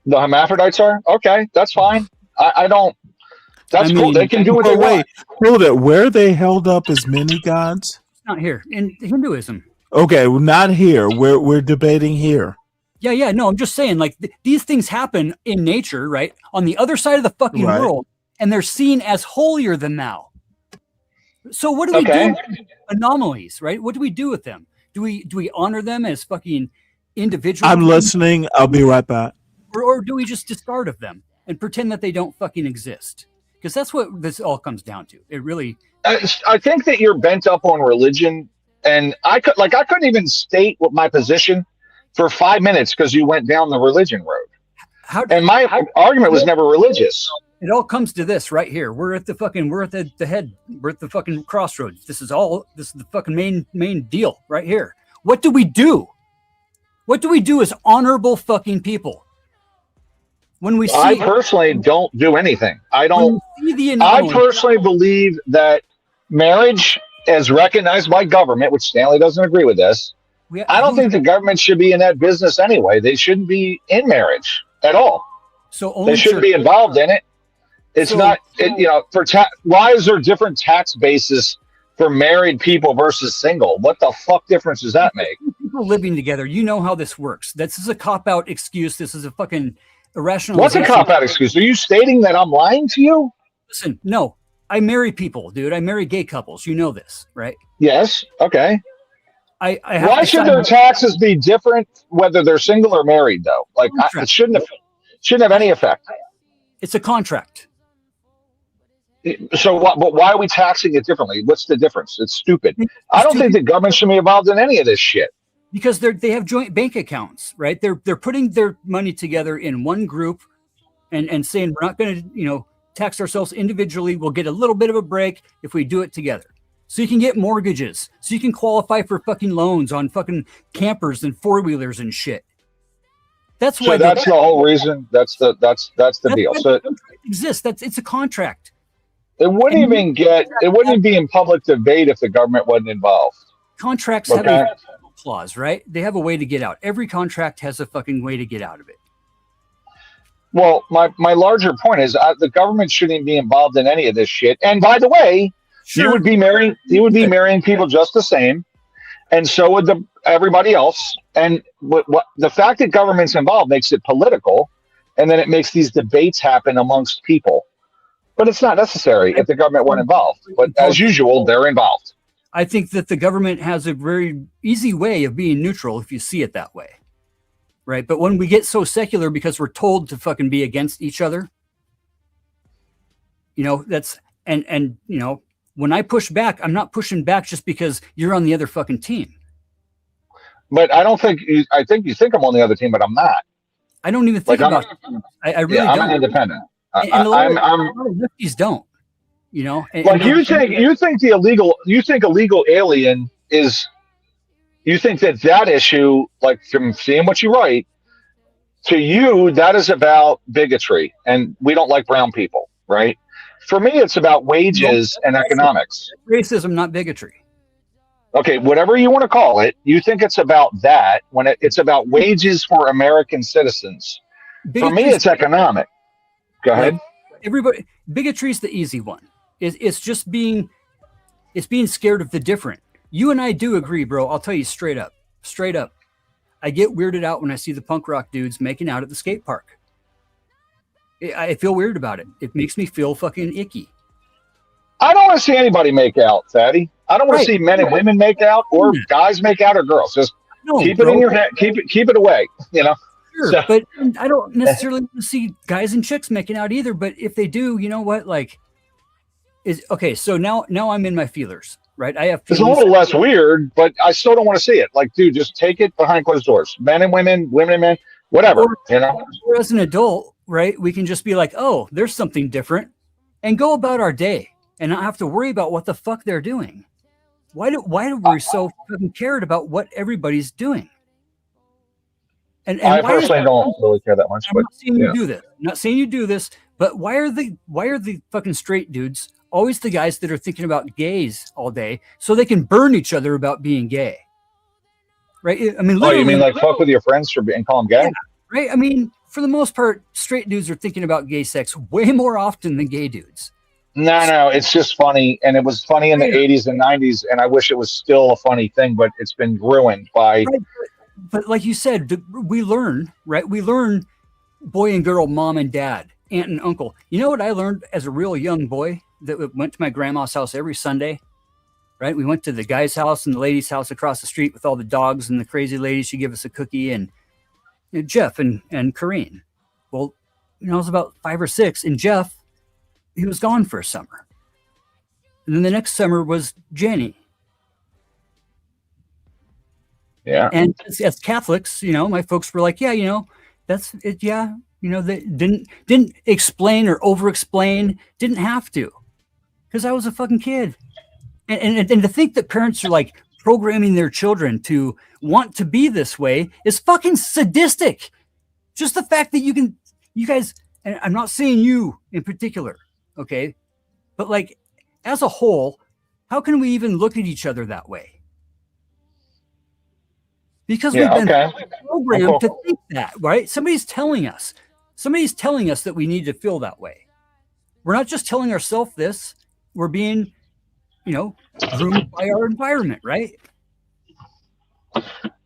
Speaker 12: The hermaphrodites are okay. That's fine. I don't. That's
Speaker 14: I
Speaker 12: cool.
Speaker 14: mean-
Speaker 12: They can do what they want.
Speaker 3: Hold it. Where are they held up as many gods?
Speaker 14: It's not here. In Hinduism.
Speaker 3: Okay, well, not here. We're debating here.
Speaker 14: Yeah. No, I'm just saying, like, these things happen in nature, right? On the other side of the fucking
Speaker 3: Right.
Speaker 14: world, and they're seen as holier than thou. So what do we
Speaker 12: Okay.
Speaker 14: do with anomalies, right? What do we do with them? Do we honor them as fucking individuals?
Speaker 3: I'm listening. I'll be right back.
Speaker 14: Or do we just discard of them and pretend that they don't fucking exist? Because that's what this all comes down to. It really.
Speaker 12: I think that you're bent up on religion, and I couldn't even state what my position for 5 minutes because you went down the religion road. And my argument was never religious.
Speaker 14: It all comes to this right here. We're at the head. We're at the fucking crossroads. This is the fucking main deal right here. What do we do? What do we do as honorable fucking people? When we see,
Speaker 12: I personally don't do anything. I don't.
Speaker 14: see the
Speaker 12: I
Speaker 14: anomaly,
Speaker 12: personally believe that marriage, as recognized by government, which Stanley doesn't agree with this, I don't think the government should be in that business anyway. They shouldn't be in marriage at all.
Speaker 14: So only
Speaker 12: They shouldn't be involved in it. It's not, why is there different tax basis for married people versus single? What the fuck difference does that make?
Speaker 14: people living together. You know how this works. This is a cop-out excuse. This is a fucking irrational.
Speaker 12: What's a cop-out excuse? Are you stating that I'm lying to you?
Speaker 14: Listen, no. I marry people, dude. I marry gay couples. You know this, right?
Speaker 12: Yes. Okay.
Speaker 14: I have
Speaker 12: Why
Speaker 14: to
Speaker 12: should
Speaker 14: sign
Speaker 12: their
Speaker 14: up-
Speaker 12: taxes be different whether they're single or married, though? Like, it shouldn't have any effect.
Speaker 14: It's a contract.
Speaker 12: So what? But why are we taxing it differently? What's the difference? It's stupid. I don't think the government should be involved in any of this shit.
Speaker 14: Because they have joint bank accounts, right? They're putting their money together in one group, and saying we're not going to tax ourselves individually. We'll get a little bit of a break if we do it together. So you can get mortgages, so you can qualify for fucking loans on fucking campers and 4-wheelers and shit. That's why.
Speaker 12: So that's the whole reason. That's the deal. So
Speaker 14: it exists. It's a contract.
Speaker 12: It wouldn't even be in public debate if the government wasn't involved.
Speaker 14: Contracts have a clause, right? They have a way to get out. Every contract has a fucking way to get out of it.
Speaker 12: Well, my larger point is the government shouldn't be involved in any of this shit. And by the way,
Speaker 14: sure.
Speaker 12: you would be marrying people just the same, and so would everybody else. And what the fact that government's involved makes it political, and then it makes these debates happen amongst people. But it's not necessary if the government weren't involved. But as usual, they're involved.
Speaker 14: I think that the government has a very easy way of being neutral if you see it that way. Right. But when we get so secular because we're told to fucking be against each other, that's and when I push back, I'm not pushing back just because you're on the other fucking team.
Speaker 12: But I think you think I'm on the other team, but I'm not.
Speaker 14: I don't even think about it. I really don't.
Speaker 12: I'm independent.
Speaker 14: And a lot of lefties don't.
Speaker 12: You think illegal alien is. You think that issue, like from seeing what you write, to you, that is about bigotry and we don't like brown people, right? For me, it's about wages and economics.
Speaker 14: Racism, not bigotry.
Speaker 12: Okay, whatever you want to call it, you think it's about that when it's about wages for American citizens. For me, it's economic. Go ahead.
Speaker 14: Bigotry is the easy one. It's just being scared of the different. You and I do agree, bro. I'll tell you straight up. I get weirded out when I see the punk rock dudes making out at the skate park. I feel weird about it. It makes me feel fucking icky.
Speaker 12: I don't want to see anybody make out, Fatty. I don't want to see men and women make out, or guys make out, or girls. Just keep it in your head. Keep it away.
Speaker 14: Sure, so, but I don't necessarily want to see guys and chicks making out either. But if they do, you know what? So now I'm in my feelers. Right, I have.
Speaker 12: It's a little less weird, but I still don't want to see it. Like, dude, just take it behind closed doors. Men and women, women and men, whatever.
Speaker 14: Or as an adult, right? We can just be like, "Oh, there's something different," and go about our day, and not have to worry about what the fuck they're doing. Why do we so fucking cared about what everybody's doing? And
Speaker 12: I personally don't really care that much.
Speaker 14: I'm not saying you do this. I'm not saying you do this, but why are the fucking straight dudes always the guys that are thinking about gays all day so they can burn each other about being gay? Right? I mean,
Speaker 12: you mean like fuck with your friends and call them gay?
Speaker 14: Yeah, right? I mean, for the most part, straight dudes are thinking about gay sex way more often than gay dudes.
Speaker 12: No, it's just funny. And it was funny in the 80s and 90s. And I wish it was still a funny thing, but it's been ruined by.
Speaker 14: Right. But like you said, we learn, right? We learn boy and girl, mom and dad, aunt and uncle. You know what I learned as a real young boy that went to my grandma's house every Sunday, right? We went to the guy's house and the lady's house across the street with all the dogs and the crazy lady. She'd give us a cookie and Jeff and Corrine. Well, I was about 5 or 6 and Jeff, he was gone for a summer. And then the next summer was Jenny.
Speaker 12: Yeah.
Speaker 14: And as Catholics, my folks were like, yeah, that's it. Yeah. They didn't explain or over explain, didn't have to, because I was a fucking kid. And to think that parents are like programming their children to want to be this way is fucking sadistic. Just the fact that you guys, and I'm not saying you in particular, okay, but like as a whole, how can we even look at each other that way? Because we've been programmed to think that, right? Somebody's telling us that we need to feel that way. We're not just telling ourselves this, we're being, groomed by our environment, right?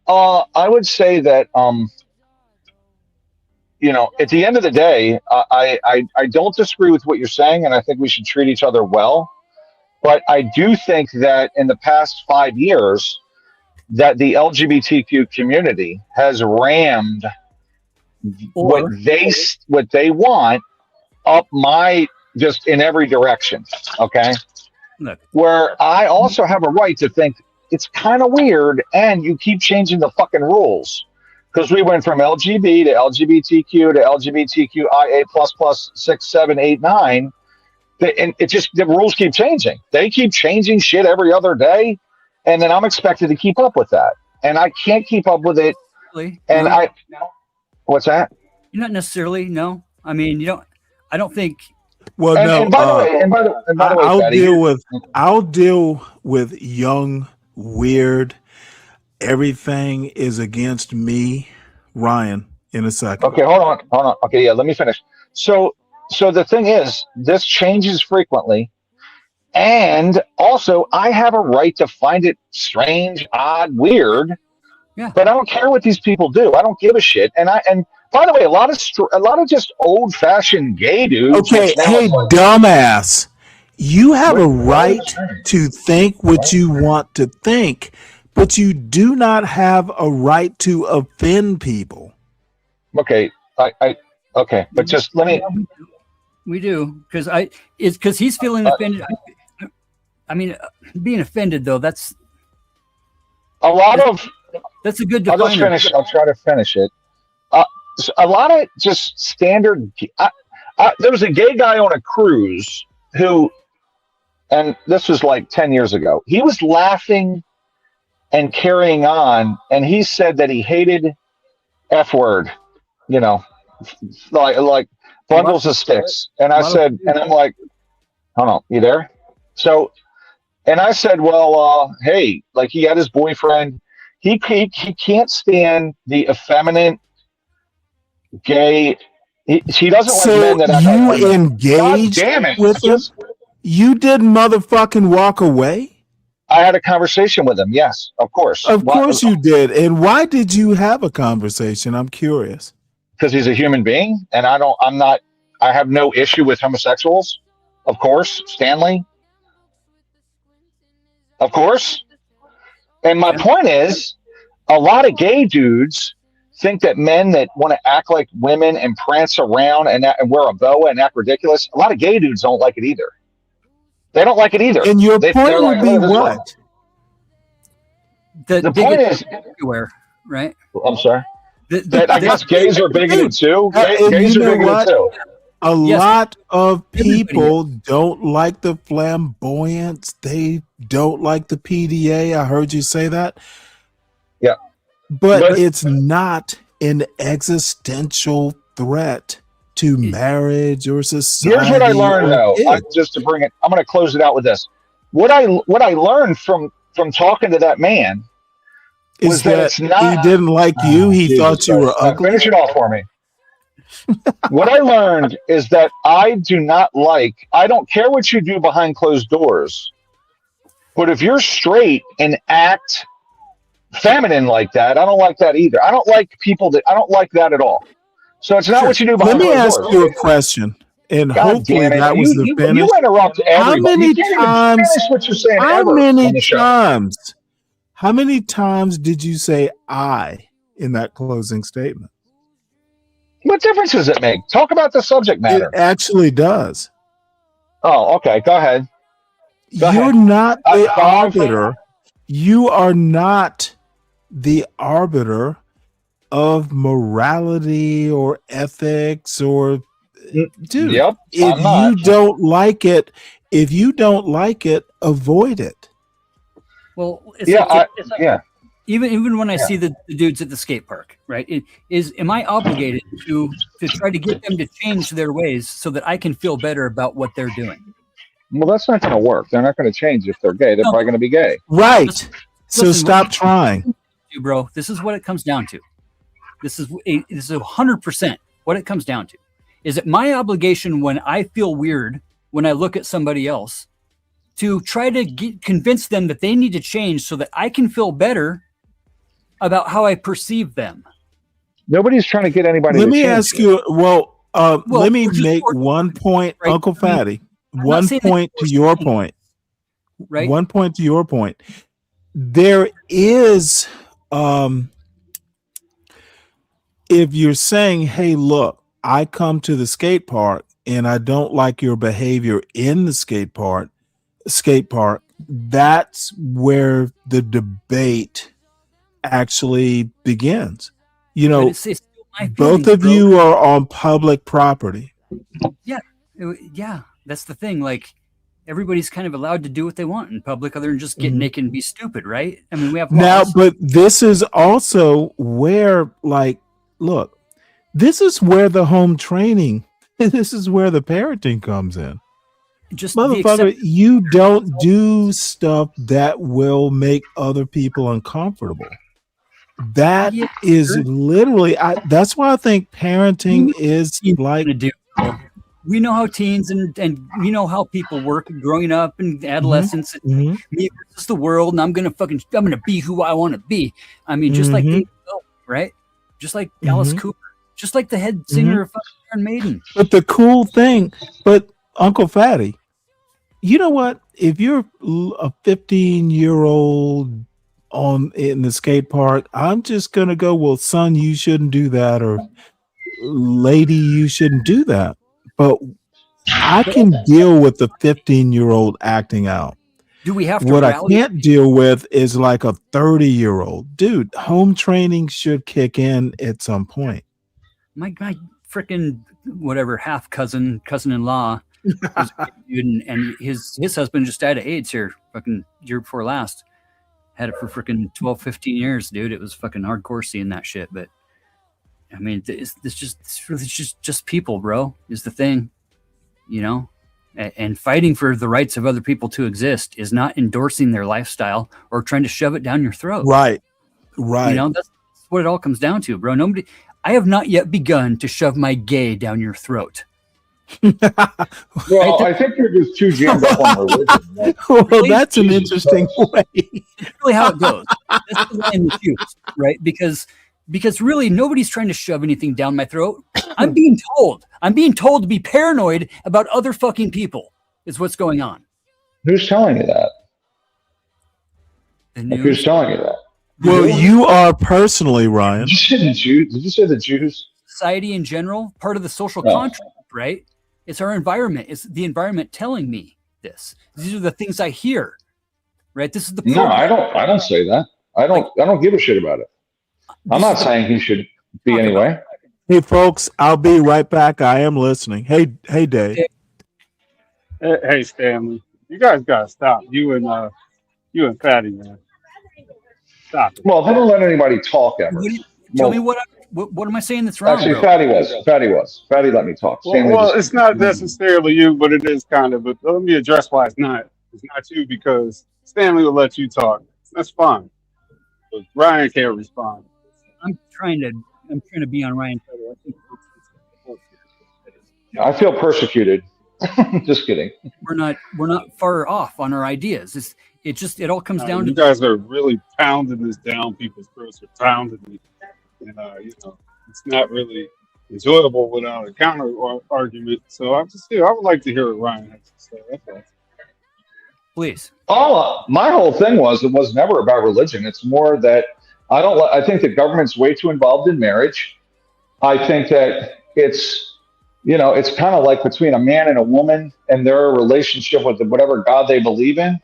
Speaker 12: I would say that, at the end of the day, I don't disagree with what you're saying, and I think we should treat each other well. But I do think that in the past 5 years, that the LGBTQ community has rammed what they want up my just in every direction. Okay.
Speaker 14: Look,
Speaker 12: Where I also have a right to think it's kind of weird, and you keep changing the fucking rules because we went from LGB to LGBTQ to LGBTQIA plus 6, 7, 8, 9. And it just the rules keep changing. They keep changing shit every other day, and then I'm expected to keep up with that, and I can't keep up with it.
Speaker 14: really?
Speaker 12: And
Speaker 14: No?
Speaker 12: what's that?
Speaker 14: Not necessarily. No, I mean you don't. I don't think.
Speaker 3: Well,
Speaker 12: And,
Speaker 3: no.
Speaker 12: and by the way, and by the way,
Speaker 3: I'll
Speaker 12: Fatty,
Speaker 3: I'll deal with young, weird. Everything is against me, Ryan. In a second.
Speaker 12: Okay, hold on. Okay, yeah, let me finish. So the thing is, this changes frequently, and also I have a right to find it strange, odd, weird.
Speaker 14: Yeah.
Speaker 12: But I don't care what these people do. I don't give a shit. And by the way, a lot of just old fashioned gay dudes.
Speaker 3: Okay,
Speaker 12: which now
Speaker 3: hey,
Speaker 12: it's like,
Speaker 3: dumbass. You have a right to think what you want to think, but you do not have a right to offend people.
Speaker 12: okay, okay, but just let me.
Speaker 14: We do because he's feeling offended. I mean, being offended though, that's
Speaker 12: A lot of.
Speaker 14: a good
Speaker 12: I'll just
Speaker 14: definer.
Speaker 12: finish. I'll try to finish it. A lot of just standard. There was a gay guy on a cruise who, and this was like 10 years ago. He was laughing and carrying on, and he said that he hated F word, like bundles of sticks. And I said, and I'm like, hold on, you there? So, and I said, well, hey, like he had his boyfriend. He can't stand the effeminate gay. He doesn't
Speaker 3: So
Speaker 12: like men that
Speaker 3: you engaged
Speaker 12: God damn it.
Speaker 3: with him? You didn't motherfucking walk away?
Speaker 12: I had a conversation with him. Yes, of course.
Speaker 3: Of course you did. And why did you have a conversation? I'm curious.
Speaker 12: Because he's a human being, and I have no issue with homosexuals. Of course, Stanley. Of course. And my point is, a lot of gay dudes think that men that want to act like women and prance around and wear a boa and act ridiculous, a lot of gay dudes don't like it either. They don't like it either.
Speaker 3: And your point
Speaker 12: they're
Speaker 3: would
Speaker 12: like,
Speaker 3: be
Speaker 12: "Oh, this
Speaker 3: what?
Speaker 12: one."
Speaker 14: The
Speaker 12: point is,
Speaker 14: everywhere, right?
Speaker 12: I'm sorry. I guess gays are bigoted too.
Speaker 3: And
Speaker 12: Gays
Speaker 3: you
Speaker 12: are
Speaker 3: know
Speaker 12: bigoted
Speaker 3: what?
Speaker 12: too.
Speaker 3: A
Speaker 14: Yes.
Speaker 3: lot of
Speaker 14: Everybody
Speaker 3: people don't like the flamboyance. They don't like the PDA. I heard you say that.
Speaker 12: Yeah.
Speaker 3: But it's not an existential threat to marriage or society.
Speaker 12: Here's what I learned,
Speaker 3: or
Speaker 12: though.
Speaker 3: kids.
Speaker 12: Just to bring it, I'm going to close it out with this. What I learned from talking to that man
Speaker 3: Is
Speaker 12: was that it's not.
Speaker 3: he didn't like you? He
Speaker 12: Jesus
Speaker 3: thought you were
Speaker 12: Christ. Now,
Speaker 3: ugly.
Speaker 12: finish it off for me. What I learned is that I don't care what you do behind closed doors, but if you're straight and act feminine like that, I don't like that either. I don't like I don't like that at all. So it's not what you do
Speaker 3: Let
Speaker 12: behind
Speaker 3: me
Speaker 12: closed
Speaker 3: ask
Speaker 12: doors.
Speaker 3: you a question, and
Speaker 12: God
Speaker 3: hopefully
Speaker 12: damn it.
Speaker 3: that was the
Speaker 12: You
Speaker 3: finish.
Speaker 12: interrupt everybody.
Speaker 3: How many
Speaker 12: You can't even
Speaker 3: times?
Speaker 12: finish what you're saying
Speaker 3: How
Speaker 12: ever
Speaker 3: many
Speaker 12: on the show.
Speaker 3: times? How many times did you say "I" in that closing statement?
Speaker 12: What difference does it make? Talk about the subject matter.
Speaker 3: It actually does.
Speaker 12: Oh, okay. Go ahead. Go
Speaker 3: You're
Speaker 12: ahead.
Speaker 3: not the
Speaker 12: Five.
Speaker 3: arbiter. You are not the arbiter of morality or ethics or dude.
Speaker 12: Yep,
Speaker 3: If
Speaker 12: I'm not.
Speaker 3: you don't like it, avoid it.
Speaker 14: Well, it's
Speaker 12: Yeah,
Speaker 14: like,
Speaker 12: yeah.
Speaker 14: Even when I see the dudes at the skate park, right? Am I obligated to try to get them to change their ways so that I can feel better about what they're doing?
Speaker 12: Well, that's not going to work. They're not going to change if they're gay. They're probably going to be gay.
Speaker 3: Right. So
Speaker 14: Listen,
Speaker 3: stop trying.
Speaker 14: Bro, this is what it comes down to. This is 100% what it comes down to. Is it my obligation when I feel weird when I look at somebody else to try to convince them that they need to change so that I can feel better about how I perceive them?
Speaker 12: Nobody's trying to get anybody.
Speaker 3: Let
Speaker 12: to
Speaker 3: me
Speaker 12: change
Speaker 3: ask
Speaker 12: it.
Speaker 3: you. Well, let me
Speaker 14: just
Speaker 3: make
Speaker 14: for-
Speaker 3: one point,
Speaker 14: right?
Speaker 3: Uncle Fatty.
Speaker 14: I'm not
Speaker 3: One
Speaker 14: saying that
Speaker 3: point to
Speaker 14: you're
Speaker 3: your
Speaker 14: saying-
Speaker 3: point.
Speaker 14: Right?
Speaker 3: One point to your point. There is, if you're saying, "Hey, look, I come to the skate park and I don't like your behavior in the skate park, that's where the debate actually begins. You know,
Speaker 14: it's still my
Speaker 3: both
Speaker 14: feelings,
Speaker 3: of
Speaker 14: bro.
Speaker 3: you are on public property.
Speaker 14: Yeah, yeah, that's the thing. Like, everybody's kind of allowed to do what they want in public, other than just get naked and be stupid, right? I mean, we have
Speaker 3: Now,
Speaker 14: laws.
Speaker 3: but this is also where, like, look, this is where the home training, this is where the parenting comes in.
Speaker 14: Just
Speaker 3: Motherfucker, you don't do stuff that will make other people uncomfortable. That is literally, that's why I think parenting is like.
Speaker 14: We know how teens and we know how people work growing up and adolescence. Me versus the world, and I'm gonna be who I want to be. I mean, just like David Bowie, right? Just like Alice Cooper, just like the head singer of Iron Maiden.
Speaker 3: But the cool thing, Uncle Fatty, you know what? If you're a 15-year-old in the skate park, I'm just gonna go, well, son, you shouldn't do that, or lady, you shouldn't do that. But I can deal with the 15-year-old acting out.
Speaker 14: Do we have to
Speaker 3: What I
Speaker 14: rally?
Speaker 3: can't deal with is like a 30-year-old. Dude, home training should kick in at some point.
Speaker 14: My freaking whatever half cousin-in-law, and his husband just died of AIDS here, fucking year before last. Had it for freaking 12, 15 years, dude. It was fucking hardcore seeing that shit. But I mean, it's just people, bro, is the thing, you know? And fighting for the rights of other people to exist is not endorsing their lifestyle or trying to shove it down your throat.
Speaker 3: Right.
Speaker 14: You know, that's what it all comes down to, bro. I have not yet begun to shove my gay down your throat.
Speaker 12: Well, I think you're just too jammed up on religion. Right?
Speaker 3: Well, that's an interesting way.
Speaker 14: It's really how it goes. That's the line that's used, right? Because really nobody's trying to shove anything down my throat. I'm being told to be paranoid about other fucking people is what's going on.
Speaker 12: Who's telling you that? Who's telling you that?
Speaker 3: Well, you are personally, Ryan.
Speaker 12: Did you say the Jews? Did you say the Jews?
Speaker 14: Society in general, part of the social contract, right? It's our environment. It's the environment telling me this. These are the things I hear, right? This is the
Speaker 12: No, I don't say that. I don't give a shit about it. I'm not saying he should be anyway.
Speaker 3: Hey, folks, I'll be right back. I am listening. Hey, Dave.
Speaker 13: Hey, Stanley, you guys gotta stop. You and Fatty, man. Stop it.
Speaker 12: Well, they don't let anybody talk ever.
Speaker 14: Tell me what am I saying that's wrong?
Speaker 12: Actually,
Speaker 14: bro?
Speaker 12: Fatty let me talk.
Speaker 13: Well, it's not necessarily you, but it is kind of. But let me address why it's not. It's not you because Stanley will let you talk. That's fine. But Ryan can't respond.
Speaker 14: I'm trying to be on Ryan's side.
Speaker 12: I feel persecuted. Just kidding.
Speaker 14: We're not far off on our ideas. It all comes down to
Speaker 13: you guys are really pounding this down people's throats. Are pounding it, and it's not really enjoyable without a counter argument. So I would like to hear what Ryan has to say. That's all.
Speaker 14: Please.
Speaker 12: My whole thing it was never about religion. It's more that I think the government's way too involved in marriage. I think that it's kind of like between a man and a woman and their relationship with whatever God they believe in.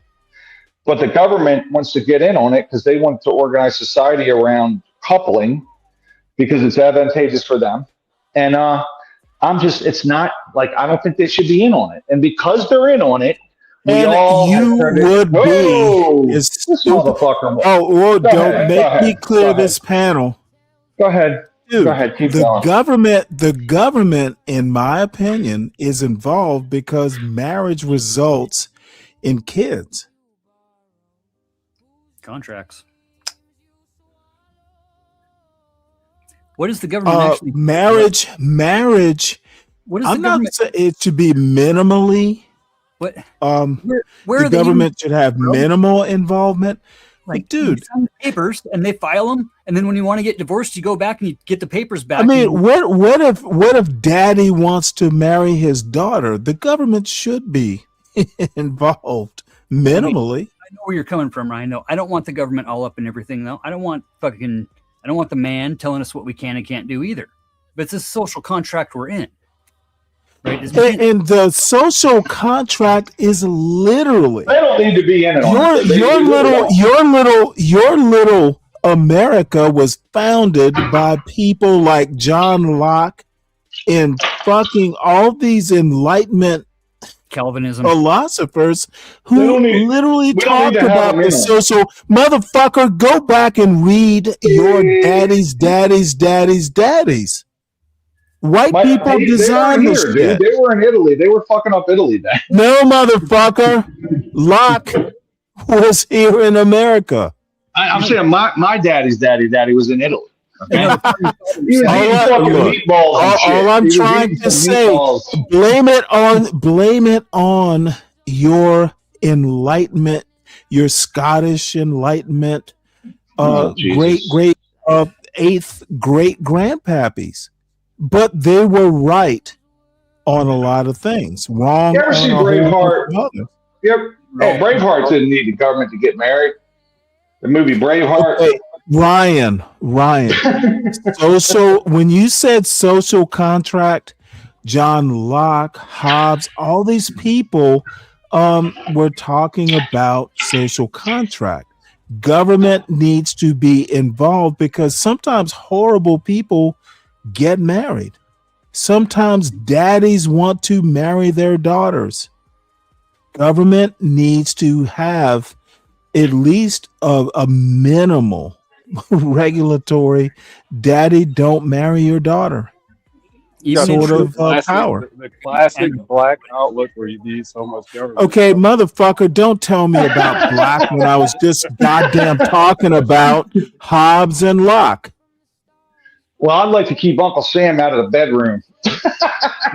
Speaker 12: But the government wants to get in on it because they want to organize society around coupling because it's advantageous for them. And it's not like, I don't think they should be in on it. And because they're in on it, this motherfucker.
Speaker 3: Don't make me clear this panel.
Speaker 12: Go ahead.
Speaker 3: Dude,
Speaker 12: Go ahead. Keep going.
Speaker 3: The government, in my opinion, is involved because marriage results in kids.
Speaker 14: Contracts. What is the government actually?
Speaker 3: Marriage.
Speaker 14: What is
Speaker 3: I'm
Speaker 14: the
Speaker 3: not saying it should be minimally.
Speaker 14: What?
Speaker 3: The government should have minimal involvement.
Speaker 14: Like,
Speaker 3: dude,
Speaker 14: you sign the papers and they file them, and then when you want to get divorced, you go back and you get the papers back.
Speaker 3: I mean, what if daddy wants to marry his daughter? The government should be involved minimally.
Speaker 14: I know where you're coming from, Ryan. No, I don't want the government all up in everything, though. I don't want the man telling us what we can and can't do either. But it's a social contract we're in. right?
Speaker 3: And the social contract is literally
Speaker 12: They don't need to be in it.
Speaker 3: your little America was founded by people like John Locke and fucking all these Enlightenment
Speaker 14: Calvinism
Speaker 3: philosophers who literally talk about the social motherfucker. Go back and read your daddy's. White people designed this shit.
Speaker 12: Dude. They were in Italy. They were fucking up Italy then.
Speaker 3: No, motherfucker. Locke was here in America.
Speaker 12: I'm saying my daddy's daddy was in Italy. Okay?
Speaker 3: All I'm trying to say, blame it on your Enlightenment, your Scottish Enlightenment, great eighth great grandpappies. But they were right on a lot of things. Wrong.
Speaker 12: You ever see Braveheart? Yep. Hey, Braveheart didn't need the government to get married. The movie Braveheart.
Speaker 3: Okay. Ryan. So when you said social contract, John Locke, Hobbes, all these people were talking about social contract. Government needs to be involved because sometimes horrible people get married. Sometimes daddies want to marry their daughters. Government needs to have at least a minimal regulatory daddy don't marry your daughter sort of power.
Speaker 13: The classic black outlook where you need so much government.
Speaker 3: Okay, motherfucker, don't tell me about black when I was just goddamn talking about Hobbes and Locke.
Speaker 12: Well, I'd like to keep Uncle Sam out of the bedroom.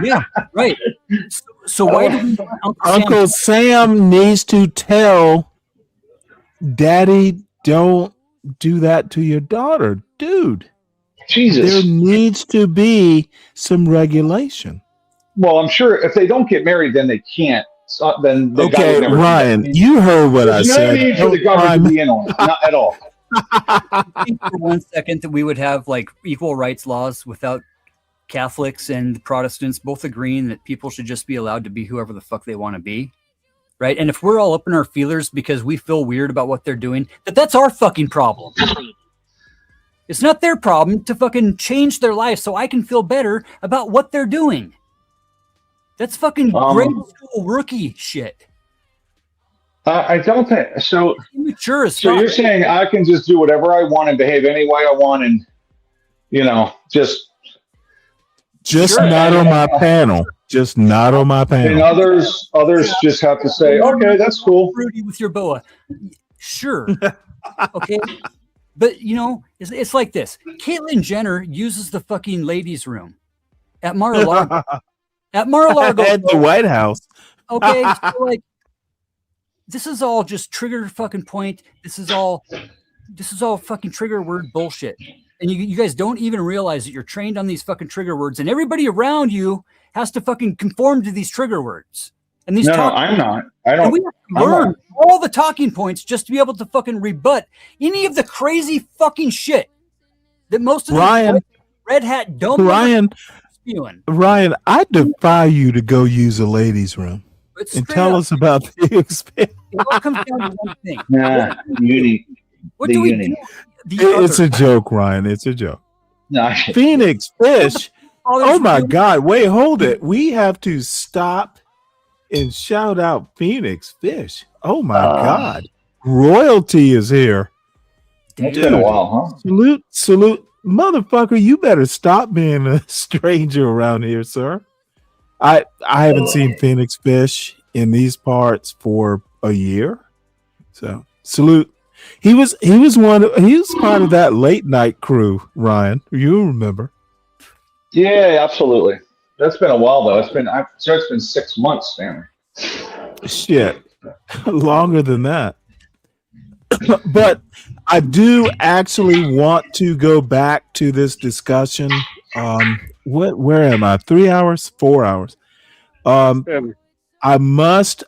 Speaker 14: Yeah, right. So why do we
Speaker 3: Uncle Sam needs to tell Daddy, don't do that to your daughter, dude.
Speaker 12: Jesus.
Speaker 3: There needs to be some regulation.
Speaker 12: Well, I'm sure if they don't get married, then they can't. So, then they
Speaker 3: okay, Ryan, you heard what I said.
Speaker 12: There's no need for the government to be in on it, not at all.
Speaker 14: I think for 1 second that we would have like equal rights laws without Catholics and Protestants both agreeing that people should just be allowed to be whoever the fuck they want to be, right? And if we're all up in our feelers because we feel weird about what they're doing, that's our fucking problem. It's not their problem to fucking change their life so I can feel better about what they're doing. That's fucking grade school rookie shit.
Speaker 12: I don't think so.
Speaker 14: Immature as
Speaker 12: So
Speaker 14: fuck.
Speaker 12: you're saying I can just do whatever I want and behave any way I want, and just
Speaker 3: not on my panel. Just not on my panel.
Speaker 12: And others just have to say, okay, that's cool.
Speaker 14: Fruity with your boa, sure, okay. But it's like this. Caitlyn Jenner uses the fucking ladies' room at Mar-a-Lago. At Mar-a-Lago,
Speaker 3: at the White House.
Speaker 14: Okay, so like this is all just trigger fucking point. This is all fucking trigger word bullshit. And you guys don't even realize that you're trained on these fucking trigger words, and everybody around you has to fucking conform to these trigger words. And these
Speaker 12: I'm not. I don't.
Speaker 14: And we have to learn all the talking points just to be able to fucking rebut any of the crazy fucking shit that most of the red hat dumb spewing.
Speaker 3: Ryan, I defy you to go use a ladies' room and tell us about the experience.
Speaker 14: It all comes down to one thing.
Speaker 12: What
Speaker 14: do we do?
Speaker 3: It's a joke, Ryan. It's a joke.
Speaker 12: No,
Speaker 3: Phoenix Fish. Oh my God. Wait, hold it. We have to stop and shout out Phoenix Fish. Oh my God. Royalty is here.
Speaker 12: It's been a while, huh?
Speaker 3: Salute. Motherfucker, you better stop being a stranger around here, sir. I haven't seen Phoenix Fish in these parts for a year. So salute. He was part of that late night crew, Ryan. You remember?
Speaker 12: Yeah, absolutely. That's been a while though. It's been 6 months, Stanley.
Speaker 3: Shit, longer than that. But I do actually want to go back to this discussion. Where am I? 3 hours? 4 hours? I must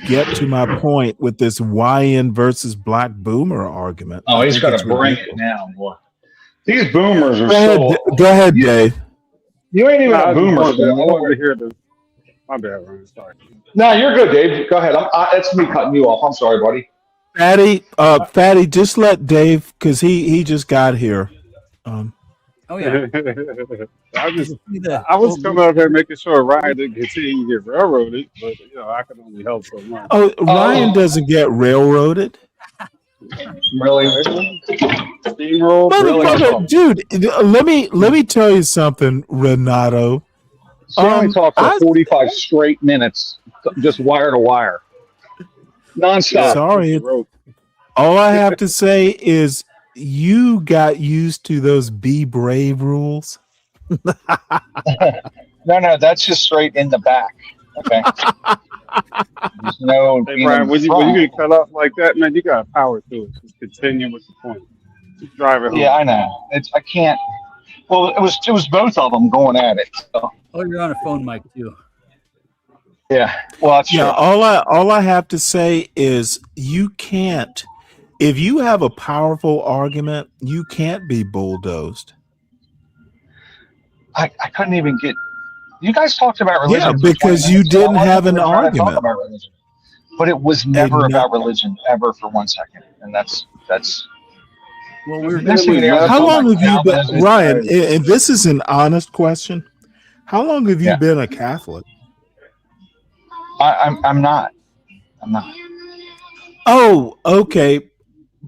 Speaker 3: get to my point with this YN versus Black Boomer argument.
Speaker 12: Oh, he's got to bring it now, boy. These boomers are
Speaker 3: Go ahead, Dave.
Speaker 12: You ain't even a boomer.
Speaker 13: I
Speaker 12: Still.
Speaker 13: wanted to hear the. My bad, Ryan. Sorry.
Speaker 12: No, you're good, Dave. Go ahead. It's me cutting you off. I'm sorry, buddy.
Speaker 3: Fatty, just let Dave, because he just got here.
Speaker 14: Oh yeah.
Speaker 13: I was coming up here making sure Ryan didn't continue to get railroaded, but I can only help so much.
Speaker 3: Oh, Ryan doesn't get railroaded.
Speaker 12: Really?
Speaker 13: Steamroll?
Speaker 3: Motherfucker, dude, let me tell you something, Renato.
Speaker 12: Stanley talked for 45 straight minutes, just wire to wire, nonstop.
Speaker 3: Sorry, all I have to say is you got used to those Be Brave rules.
Speaker 12: No, that's just straight in the back. Okay. There's no.
Speaker 13: Hey, Brian, when you get cut off like that, man, you got power to it. Just continue with the point. Just drive it home.
Speaker 12: Yeah, I know. I can't. Well, it was both of them going at it. So.
Speaker 14: Oh, you're on a phone mic too.
Speaker 12: Yeah. Well, that's
Speaker 3: yeah.
Speaker 12: true.
Speaker 3: All I have to say is you can't. If you have a powerful argument, you can't be bulldozed.
Speaker 12: I couldn't even get. You guys talked about religion.
Speaker 3: Yeah, because you didn't have an argument.
Speaker 12: But it was never about religion ever for 1 second, and that's.
Speaker 14: Well, we're
Speaker 3: how long have you been, Ryan? And this is an honest question. How long have you been a Catholic?
Speaker 12: I'm not. I'm not.
Speaker 3: Oh, okay.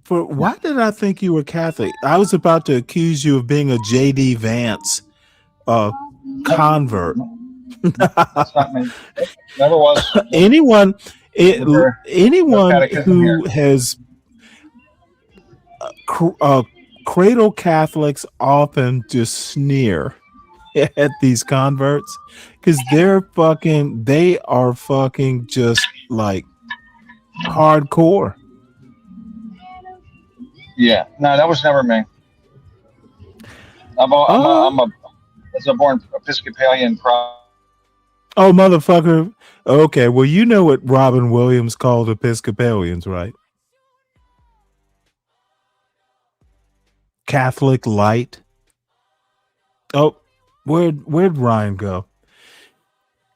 Speaker 3: Why did I think you were Catholic? I was about to accuse you of being a J.D. Vance convert.
Speaker 12: That's not me. Never was.
Speaker 3: Anyone who has cradle Catholics often sneer at these converts because they are fucking just like hardcore.
Speaker 12: Yeah, no, that was never me. I'm a born Episcopalian.
Speaker 3: Oh, motherfucker. Okay, well, you know what Robin Williams called Episcopalians, right? Catholic light. Oh, where'd Ryan go?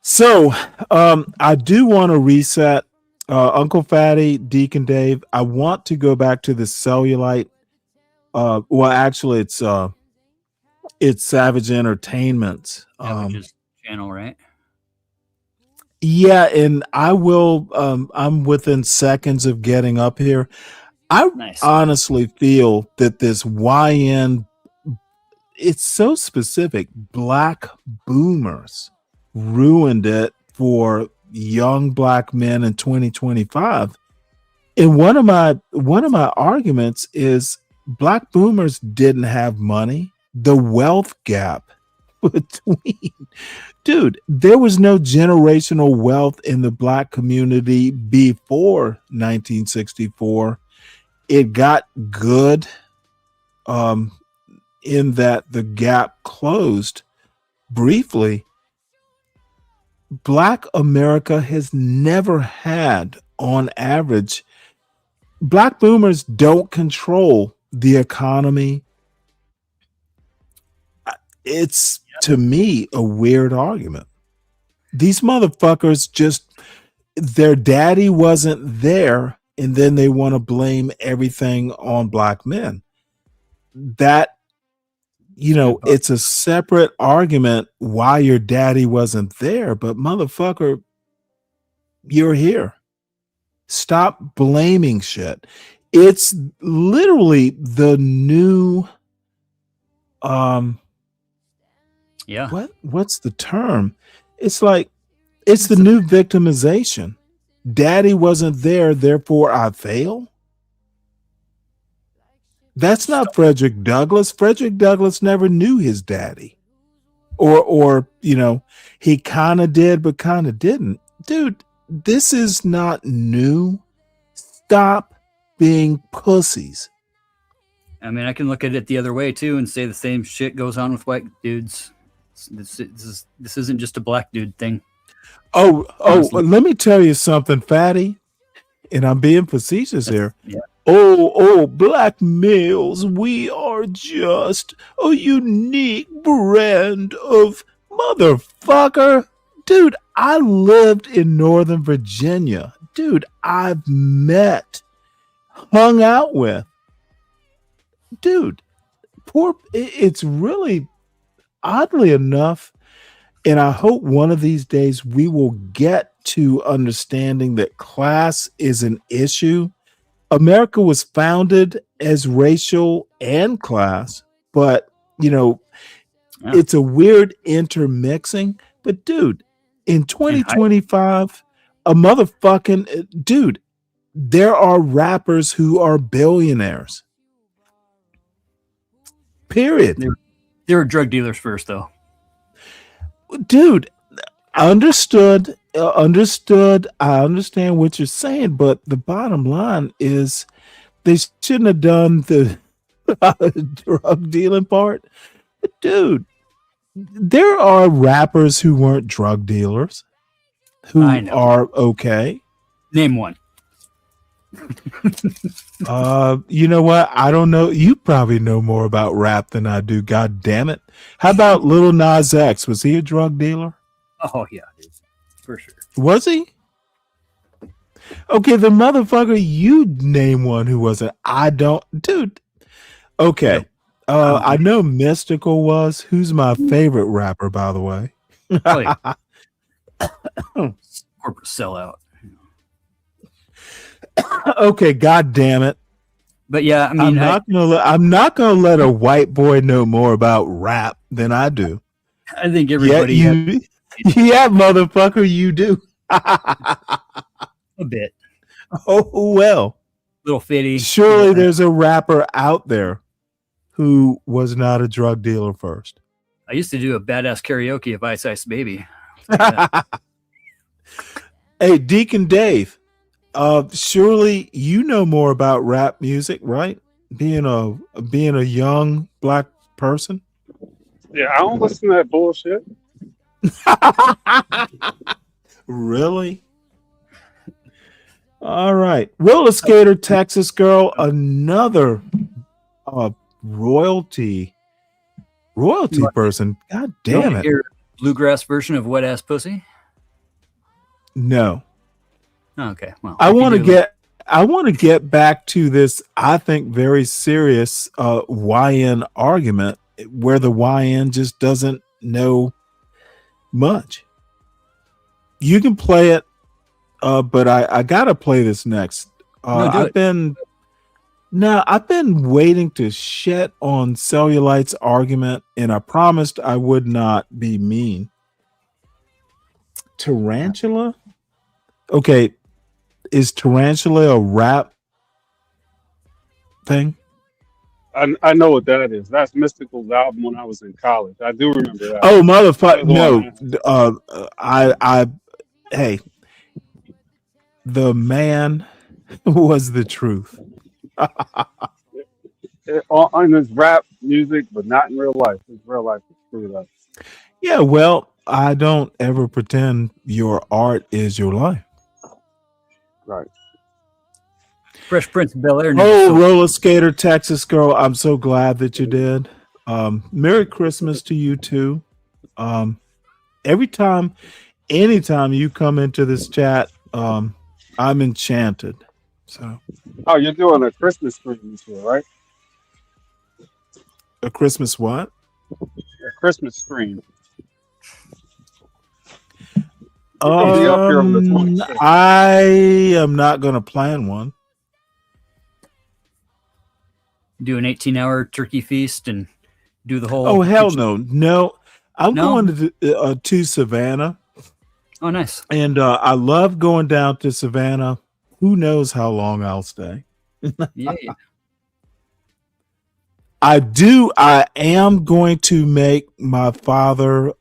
Speaker 3: So, I do want to reset. Uncle Fatty, Deacon Dave, I want to go back to the cellulite. Well, actually, it's Savage Entertainment.
Speaker 14: Savage's channel, right?
Speaker 3: Yeah, and I will. I'm within seconds of getting up here. I honestly feel that this YN, it's so specific. Black boomers ruined it for young black men in 2025. And one of my arguments is black boomers didn't have money. The wealth gap between, dude, there was no generational wealth in the black community before 1964. It got good in that the gap closed briefly. Black America has never had, on average, black boomers don't control the economy. It's, to me, a weird argument. These motherfuckers their daddy wasn't there, and then they want to blame everything on black men. That, it's a separate argument why your daddy wasn't there, but motherfucker, you're here. Stop blaming shit. It's literally the new what's the term? It's like it's the new victimization. Daddy wasn't there, therefore I fail. That's not Frederick Douglass. Frederick Douglass never knew his daddy. Or he kind of did, but kind of didn't. Dude, this is not new. Stop being pussies.
Speaker 14: I mean, I can look at it the other way too and say the same shit goes on with white dudes. This isn't just a black dude thing.
Speaker 3: Honestly. Let me tell you something, Fatty, and I'm being facetious here.
Speaker 14: Yeah.
Speaker 3: Oh, black males, we are just a unique brand of Motherfucker. Dude, I lived in Northern Virginia. Dude, I've met, hung out with. Dude, it's really, oddly enough, and I hope one of these days we will get to understanding that class is an issue. America was founded as racial and class, but, it's a weird intermixing. But, dude, in 2025, dude, there are rappers who are billionaires. Period.
Speaker 14: They were drug dealers first, though.
Speaker 3: Dude, understood. I understand what you're saying, but the bottom line is they shouldn't have done the drug dealing part. But dude, there are rappers who weren't drug dealers who are okay.
Speaker 14: Name one.
Speaker 3: You know what? I don't know. You probably know more about rap than I do. God damn it. How about Lil Nas X? Was he a drug dealer?
Speaker 14: Oh, yeah. For sure.
Speaker 3: Was he? Okay, the motherfucker, you name one who wasn't. I don't. Dude. Okay. I know Mystical was. Who's my favorite rapper, by the way?
Speaker 14: Oh, yeah. Corporate sellout.
Speaker 3: Okay, god damn it.
Speaker 14: But yeah, I mean,
Speaker 3: I'm not gonna let a white boy know more about rap than I do.
Speaker 14: I think everybody.
Speaker 3: Yeah, motherfucker, you do.
Speaker 14: A bit.
Speaker 3: Oh well.
Speaker 14: Little fitty.
Speaker 3: Surely there's a rapper out there who was not a drug dealer first.
Speaker 14: I used to do a badass karaoke of Ice Ice Baby.
Speaker 3: Hey, Deacon Dave. Surely you know more about rap music, right? Being a young black person.
Speaker 13: Yeah, I don't listen to that bullshit.
Speaker 3: Really? All right. Roller Skater, Texas Girl, another royalty person. God damn it.
Speaker 14: Hear bluegrass version of Wet Ass Pussy?
Speaker 3: No.
Speaker 14: Okay. Well,
Speaker 3: I want to get back to this, I think, very serious YN argument where the YN just doesn't know much. You can play it, but I gotta play this next. I've been waiting to shit on Cellulite's argument, and I promised I would not be mean. Tarantula? Okay, is Tarantula a rap thing?
Speaker 13: I know what that is. That's Mystical's album when I was in college. I do remember that.
Speaker 3: Oh, motherfucker! No, hey, the man was the truth.
Speaker 13: On his rap music, but not in real life. His real life is screwed up.
Speaker 3: Yeah, well, I don't ever pretend your art is your life.
Speaker 13: Right.
Speaker 14: Fresh Prince of Bel Air.
Speaker 3: Oh, Roller Skater, Texas Girl, I'm so glad that you did. Merry Christmas to you too. Anytime you come into this chat, I'm enchanted. So.
Speaker 13: Oh, you're doing a Christmas stream this year, right?
Speaker 3: A Christmas what?
Speaker 13: A Christmas stream.
Speaker 3: I am not going to plan one.
Speaker 14: Do an 18-hour turkey feast and do the whole.
Speaker 3: Oh hell no! I'm going to Savannah.
Speaker 14: Oh, nice.
Speaker 3: And I love going down to Savannah. Who knows how long I'll stay?
Speaker 14: Yeah.
Speaker 3: I am going to make my father.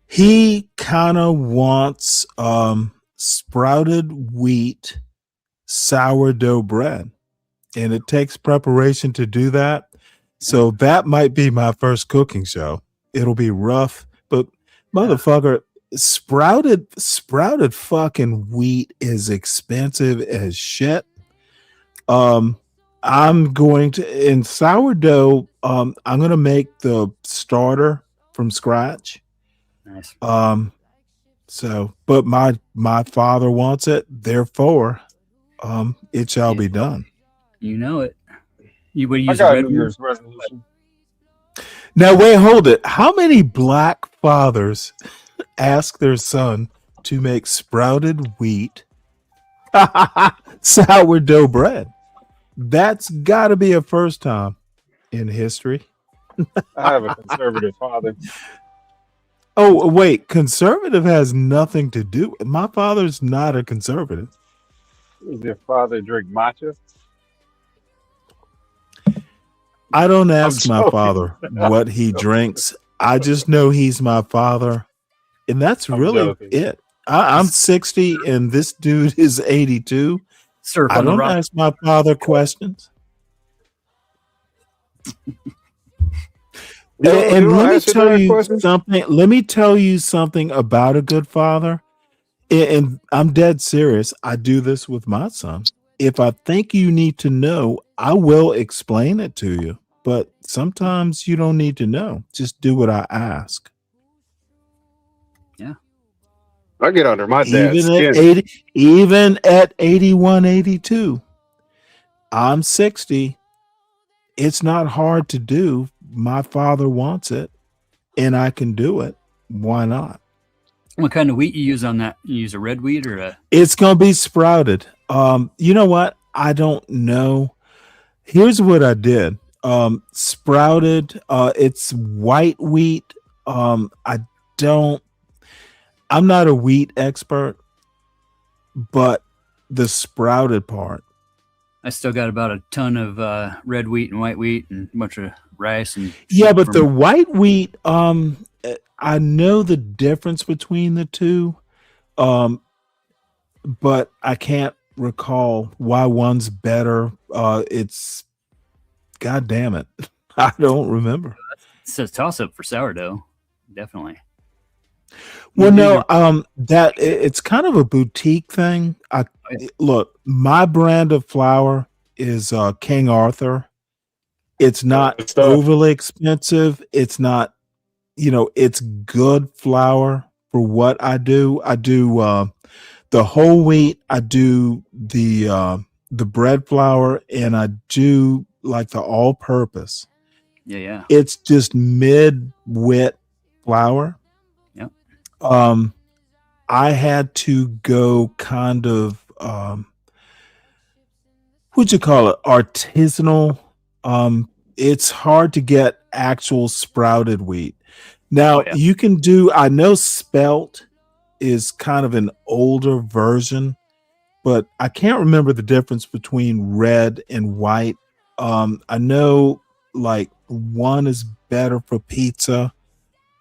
Speaker 3: He kind of wants sprouted wheat sourdough bread, and it takes preparation to do that. So that might be my first cooking show. It'll be rough, but motherfucker, sprouted fucking wheat is expensive as shit. I'm going to in sourdough. I'm going to make the starter from scratch.
Speaker 14: Nice.
Speaker 3: So, but my father wants it, therefore, it shall be done.
Speaker 14: You know it. You would use
Speaker 13: I got
Speaker 14: a
Speaker 13: a
Speaker 14: red
Speaker 13: New
Speaker 14: one?
Speaker 13: Year's resolution.
Speaker 3: Now, wait, hold it. How many black fathers ask their son to make sprouted wheat sourdough bread? That's got to be a first time in history.
Speaker 13: I have a conservative father.
Speaker 3: Oh, wait, conservative has nothing to do. My father's not a conservative.
Speaker 13: Does your father drink matcha?
Speaker 3: I don't
Speaker 13: I'm
Speaker 3: ask my
Speaker 13: joking.
Speaker 3: father what he drinks. I just know he's my father, and that's
Speaker 13: I'm
Speaker 3: really
Speaker 13: joking.
Speaker 3: it. I'm 60, and this dude is 82.
Speaker 14: Surf
Speaker 3: I
Speaker 14: on the
Speaker 3: don't
Speaker 14: rock.
Speaker 3: ask my father questions. And
Speaker 13: you don't
Speaker 3: let me
Speaker 13: ask your
Speaker 3: tell
Speaker 13: dad
Speaker 3: you
Speaker 13: questions?
Speaker 3: something. Let me tell you something about a good father. And I'm dead serious. I do this with my son. If I think you need to know, I will explain it to you. But sometimes you don't need to know. Just do what I ask.
Speaker 14: Yeah.
Speaker 13: I get under my dad's
Speaker 3: Even at
Speaker 13: skin.
Speaker 3: 80, even at 81, 82, I'm 60. It's not hard to do. My father wants it, and I can do it. Why not?
Speaker 14: What kind of wheat you use on that? You use a red wheat or a?
Speaker 3: It's gonna be sprouted. You know what? I don't know. Here's what I did. Sprouted. It's white wheat. I don't. I'm not a wheat expert, but the sprouted part.
Speaker 14: I still got about a ton of red wheat and white wheat and a bunch of rice and
Speaker 3: Yeah,
Speaker 14: shit
Speaker 3: but
Speaker 14: from-
Speaker 3: the white wheat. I know the difference between the two. But I can't recall why one's better. It's God damn it. I don't remember.
Speaker 14: It's a toss up for sourdough, definitely.
Speaker 3: Well,
Speaker 14: Either-
Speaker 3: no, it's kind of a boutique thing. Look, my brand of flour is King Arthur. It's not
Speaker 13: Good stuff.
Speaker 3: overly expensive. It's not, it's good flour for what I do. I do the whole wheat. I do the bread flour, and I do like the all-purpose.
Speaker 14: Yeah.
Speaker 3: It's just mid-wit flour.
Speaker 14: Yep.
Speaker 3: I had to go kind of what'd you call it? Artisanal. It's hard to get actual sprouted wheat. Now you can do, I know spelt is kind of an older version, but I can't remember the difference between red and white. I know like one is better for pizza,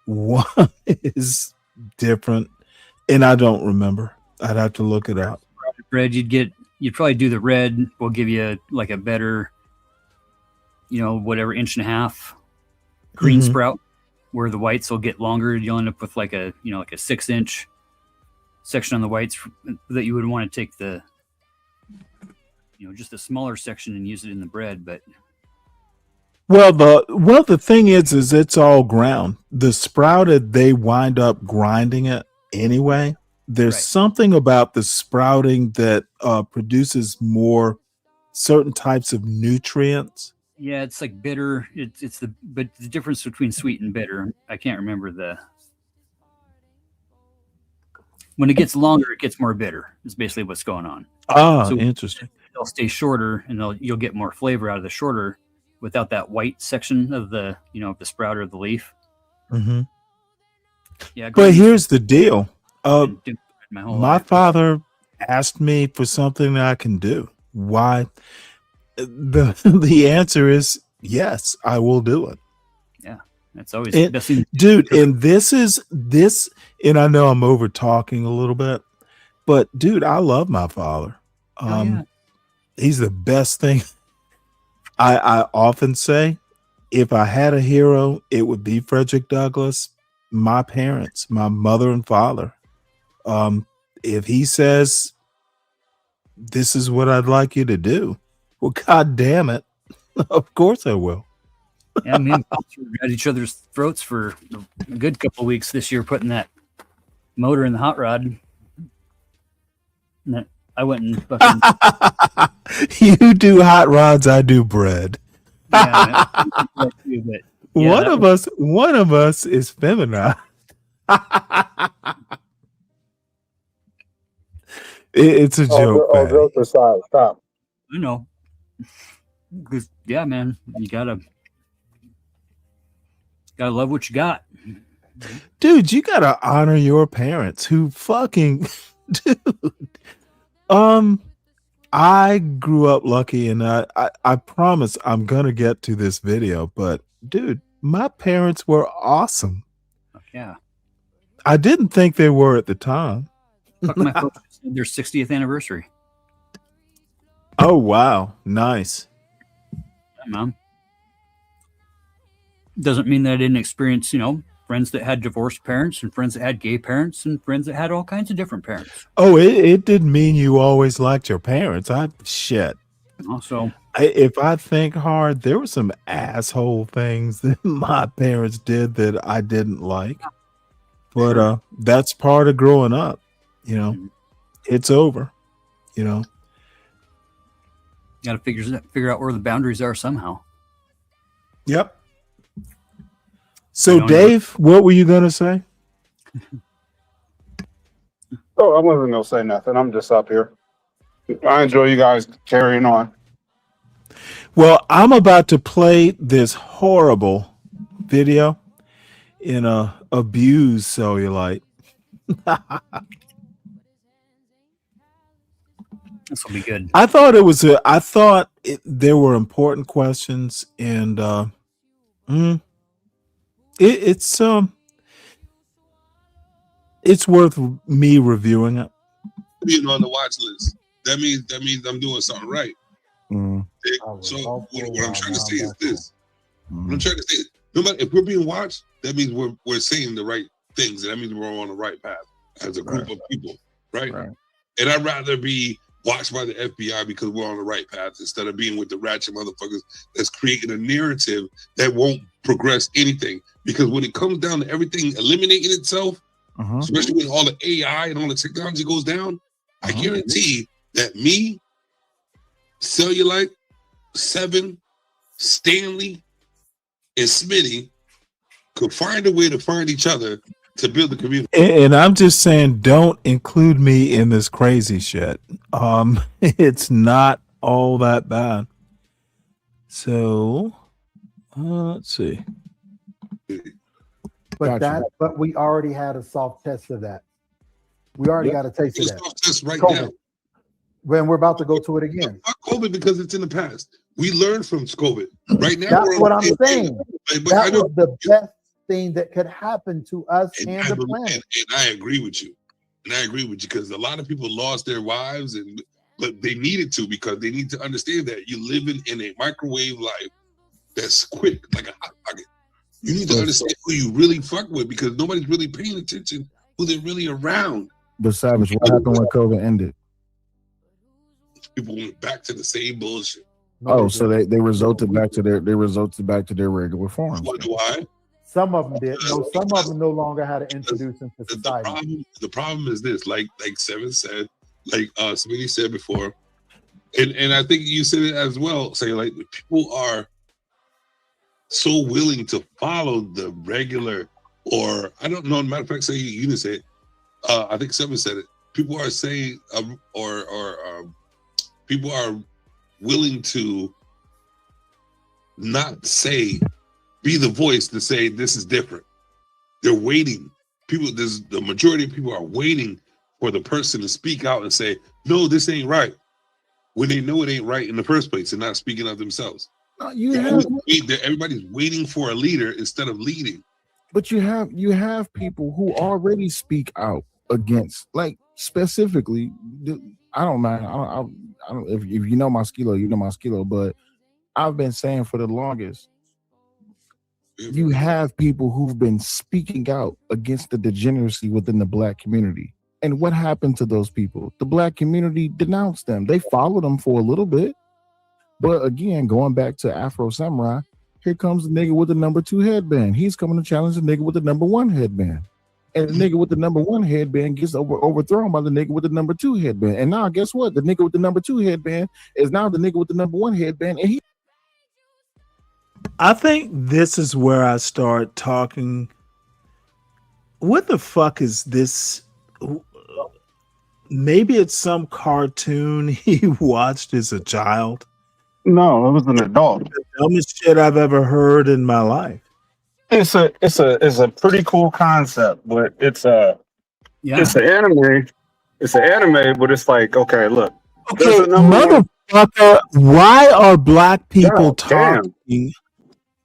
Speaker 3: one is different, and I don't remember. I'd have to look it up.
Speaker 14: Bread, you'd probably do the red. Will give you like a better, whatever 1.5 green
Speaker 3: Mhm.
Speaker 14: sprout, where the whites will get longer. You'll end up with like a 6-inch section on the whites that you would want to take the, just a smaller section and use it in the bread. But
Speaker 3: Well, the thing is it's all ground. The sprouted, they wind up grinding it anyway. There's something about the sprouting that produces more certain types of nutrients.
Speaker 14: yeah, it's like bitter. But the difference between sweet and bitter, I can't remember when it gets longer, it gets more bitter. Is basically what's going on.
Speaker 3: Ah, interesting.
Speaker 14: They'll stay shorter, and you'll get more flavor out of the shorter without that white section of the the sprout or the leaf.
Speaker 3: Mm-hmm.
Speaker 14: Yeah,
Speaker 3: But here's the deal.
Speaker 14: my whole
Speaker 3: My
Speaker 14: life.
Speaker 3: father asked me for something that I can do. Why? The answer is yes, I will do it.
Speaker 14: Yeah, that's always
Speaker 3: And,
Speaker 14: best thing.
Speaker 3: dude, and this, and I know I'm over talking a little bit, but dude, I love my father.
Speaker 14: Yeah.
Speaker 3: He's the best thing. I often say, if I had a hero, it would be Frederick Douglass. My parents, my mother and father. If he says, this is what I'd like you to do, Well, God damn it. Of course I will.
Speaker 14: Yeah, me and Pops were at each other's throats for a good couple of weeks this year, putting that motor in the hot rod. And I went and fucking.
Speaker 3: You do hot rods, I do bread.
Speaker 14: Yeah,
Speaker 3: one of us is feminized. It's a joke.
Speaker 12: Oh, jokes aside, stop.
Speaker 14: I know. Because yeah, man, you gotta love what you got,
Speaker 3: dude. You gotta honor your parents who fucking dude. I grew up lucky, and I promise I'm gonna get to this video, but dude, my parents were awesome.
Speaker 14: Yeah,
Speaker 3: I didn't think they were at the time.
Speaker 14: Fuck, my folks just had their 60th anniversary.
Speaker 3: Oh wow, nice.
Speaker 14: Yeah, man. Doesn't mean that I didn't experience, friends that had divorced parents and friends that had gay parents and friends that had all kinds of different parents.
Speaker 3: Oh, it didn't mean you always liked your parents. Shit.
Speaker 14: Also,
Speaker 3: if I think hard, there were some asshole things that my parents did that I didn't like. But that's part of growing up. It's over.
Speaker 14: Got to figure out where the boundaries are somehow.
Speaker 3: Yep. So, Dave, what were you going to say?
Speaker 13: Oh, I wasn't going to say nothing. I'm just up here. I enjoy you guys carrying on.
Speaker 3: Well, I'm about to play this horrible video in a abused cellulite.
Speaker 14: This will be good.
Speaker 3: I thought there were important questions, and it's worth me reviewing it.
Speaker 9: Being on the watch list, that means I'm doing something right. So what I'm trying to say is this. What I'm trying to say is, no matter if we're being watched, that means we're saying the right things, and that means we're on the right path as a group of people, right? And I'd rather be watched by the FBI because we're on the right path instead of being with the ratchet motherfuckers that's creating a narrative that won't progress anything. Because when it comes down to everything eliminating itself, especially when all the AI and all the technology goes down, I guarantee that me, Cellulite, Seven, Stanley, and Smitty could find a way to find each other to build the community.
Speaker 3: And I'm just saying, don't include me in this crazy shit. It's not all that bad. So, let's see.
Speaker 10: But we already had a soft test of that. We already got a taste of that.
Speaker 9: Soft test right
Speaker 10: COVID.
Speaker 9: now.
Speaker 10: When we're about to go to it again.
Speaker 9: Not COVID because it's in the past. We learned from COVID. Right now,
Speaker 10: that's what I'm saying. That was the best thing that could happen to us and the planet.
Speaker 9: And I agree with you. Because a lot of people lost their wives, but they needed to because they need to understand that you're living in a microwave life that's quick, like a hot pocket. You need to understand who you really fuck with because nobody's really paying attention who they're really around.
Speaker 11: But Savage, what happened when COVID ended?
Speaker 9: People went back to the same bullshit.
Speaker 11: Oh, so they resulted back to their regular form.
Speaker 9: Why?
Speaker 10: Some of them did. No, some of them no longer had to introduce them to society.
Speaker 9: The problem is this, like Seven said, like Smitty said before, and I think you said it as well. Say like people are so willing to follow the regular, or I don't know. Matter of fact, say you didn't say it. I think Seven said it. People are saying, people are willing to not be the voice to say this is different. They're waiting. The majority of people are waiting for the person to speak out and say, no, this ain't right. When they know it ain't right in the first place and not speaking of themselves. Everybody's waiting for a leader instead of leading.
Speaker 11: But you have people who already speak out against, like specifically, I don't mind. I don't if you know my skilo, you know my skilo, but I've been saying for the longest, you have people who've been speaking out against the degeneracy within the Black community. And what happened to those people? The Black community denounced them. They followed them for a little bit, But again, going back to Afro Samurai, here comes the nigga with the number 2 headband. He's coming to challenge the nigga with the number 1 headband. And the nigga with the number 1 headband gets overthrown by the nigga with the number 2 headband. And now guess what? The nigga with the number 2 headband is now the nigga with the number 1 headband. And he
Speaker 3: I think this is where I start talking. What the fuck is this? Maybe it's some cartoon he watched as a child.
Speaker 13: No, it was an adult.
Speaker 3: The dumbest shit I've ever heard in my life.
Speaker 13: It's a pretty cool concept, but it's an anime. It's an anime, but it's like, okay, look.
Speaker 3: Okay, motherfucker, why are black people
Speaker 13: God
Speaker 3: talking?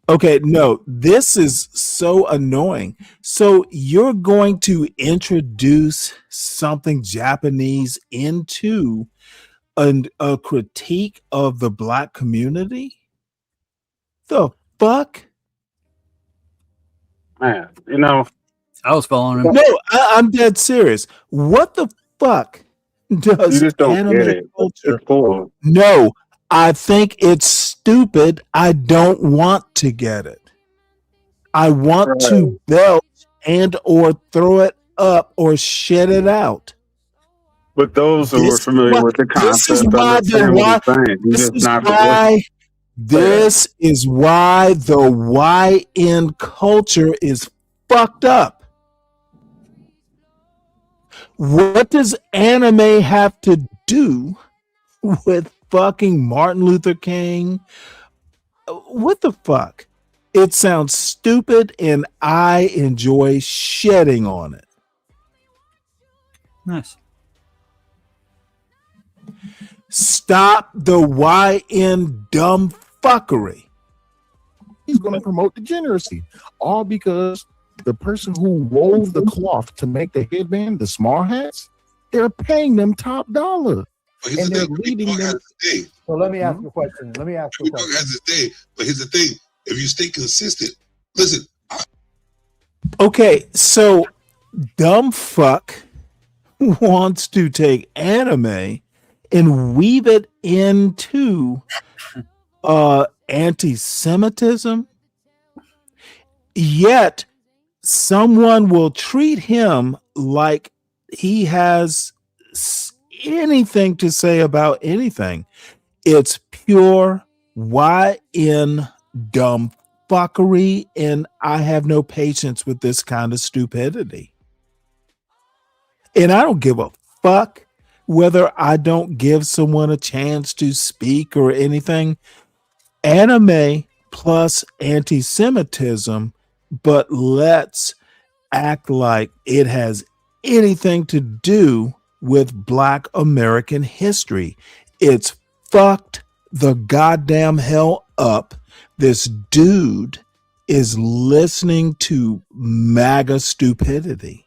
Speaker 3: Okay, no, this is so annoying. So you're going to introduce something Japanese into a critique of the black community? The fuck?
Speaker 13: Man, you know,
Speaker 14: I was following him.
Speaker 3: No, I'm dead serious. What the fuck does
Speaker 13: you just don't
Speaker 3: anime
Speaker 13: get it.
Speaker 3: culture?
Speaker 13: It's cool.
Speaker 3: No, I think it's stupid. I don't want to get it. I want to belch and or throw it up or shit it out.
Speaker 13: But those who are familiar with the concept understand what he's saying. He's just not
Speaker 3: This is why the YN culture is fucked up. What does anime have to do with fucking Martin Luther King? What the fuck? It sounds stupid and I enjoy shedding on it.
Speaker 14: Nice.
Speaker 3: Stop the YN dumb fuckery.
Speaker 11: He's going to promote degeneracy, all because the person who wove the cloth to make the headband, the small hats, they're paying them top dollar, and they're leading them.
Speaker 10: So let me ask you a question. But
Speaker 9: here's the thing: if you stay consistent, listen.
Speaker 3: Okay, so dumb fuck wants to take anime and weave it into anti-Semitism, yet someone will treat him like he has anything to say about anything. It's pure YN dumb fuckery, and I have no patience with this kind of stupidity. And I don't give a fuck whether I don't give someone a chance to speak or anything. Anime plus anti-Semitism, but let's act like it has anything to do with Black American history. It's fucked the goddamn hell up. This dude is listening to MAGA stupidity.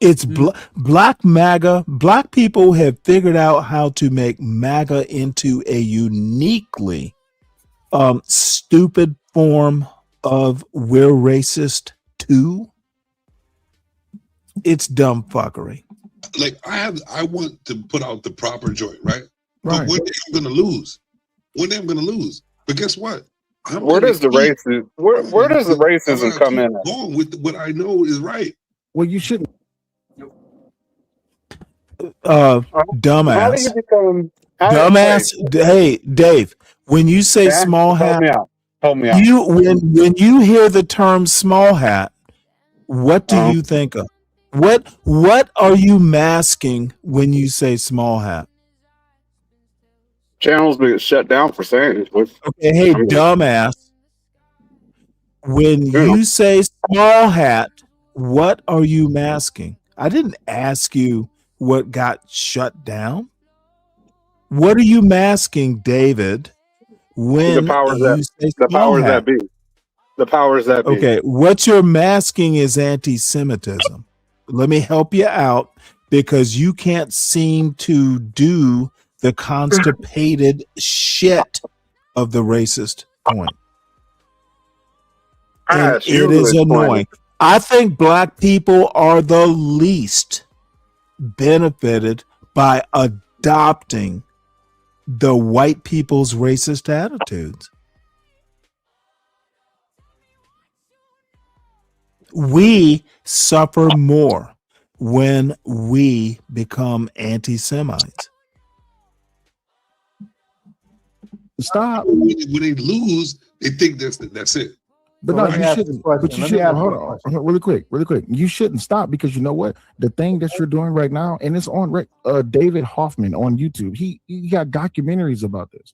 Speaker 3: It's black MAGA. Black people have figured out how to make MAGA into a uniquely stupid form of we're racist too. It's dumb fuckery.
Speaker 9: Like I want to put out the proper joint, right?
Speaker 11: Right.
Speaker 9: But one day I'm gonna lose. One day I'm gonna lose. But guess what?
Speaker 13: Where does the racism come in?
Speaker 9: Going with what I know is right.
Speaker 11: Well, you shouldn't.
Speaker 3: Dumbass. Hey, Dave, when you say small hat,
Speaker 13: help me out.
Speaker 3: When you hear the term small hat, what do you think of? What are you masking when you say small hat?
Speaker 13: Channels being shut down for saying it.
Speaker 3: Okay, hey, dumbass. When you say small hat, what are you masking? I didn't ask you what got shut down. What are you masking, David? When
Speaker 13: the powers that be. The powers that be.
Speaker 3: Okay, what you're masking is anti-Semitism. Let me help you out because you can't seem to do the constipated shit of the racist point. And it is annoying. I think black people are the least benefited by adopting the white people's racist attitudes. We suffer more when we become anti-Semites.
Speaker 11: Stop.
Speaker 9: When they lose, they think that's it.
Speaker 11: But no, you shouldn't. But you shouldn't. Hold on, really quick. You shouldn't stop, because you know what? The thing that you're doing right now, and it's on David Hoffman on YouTube. He got documentaries about this.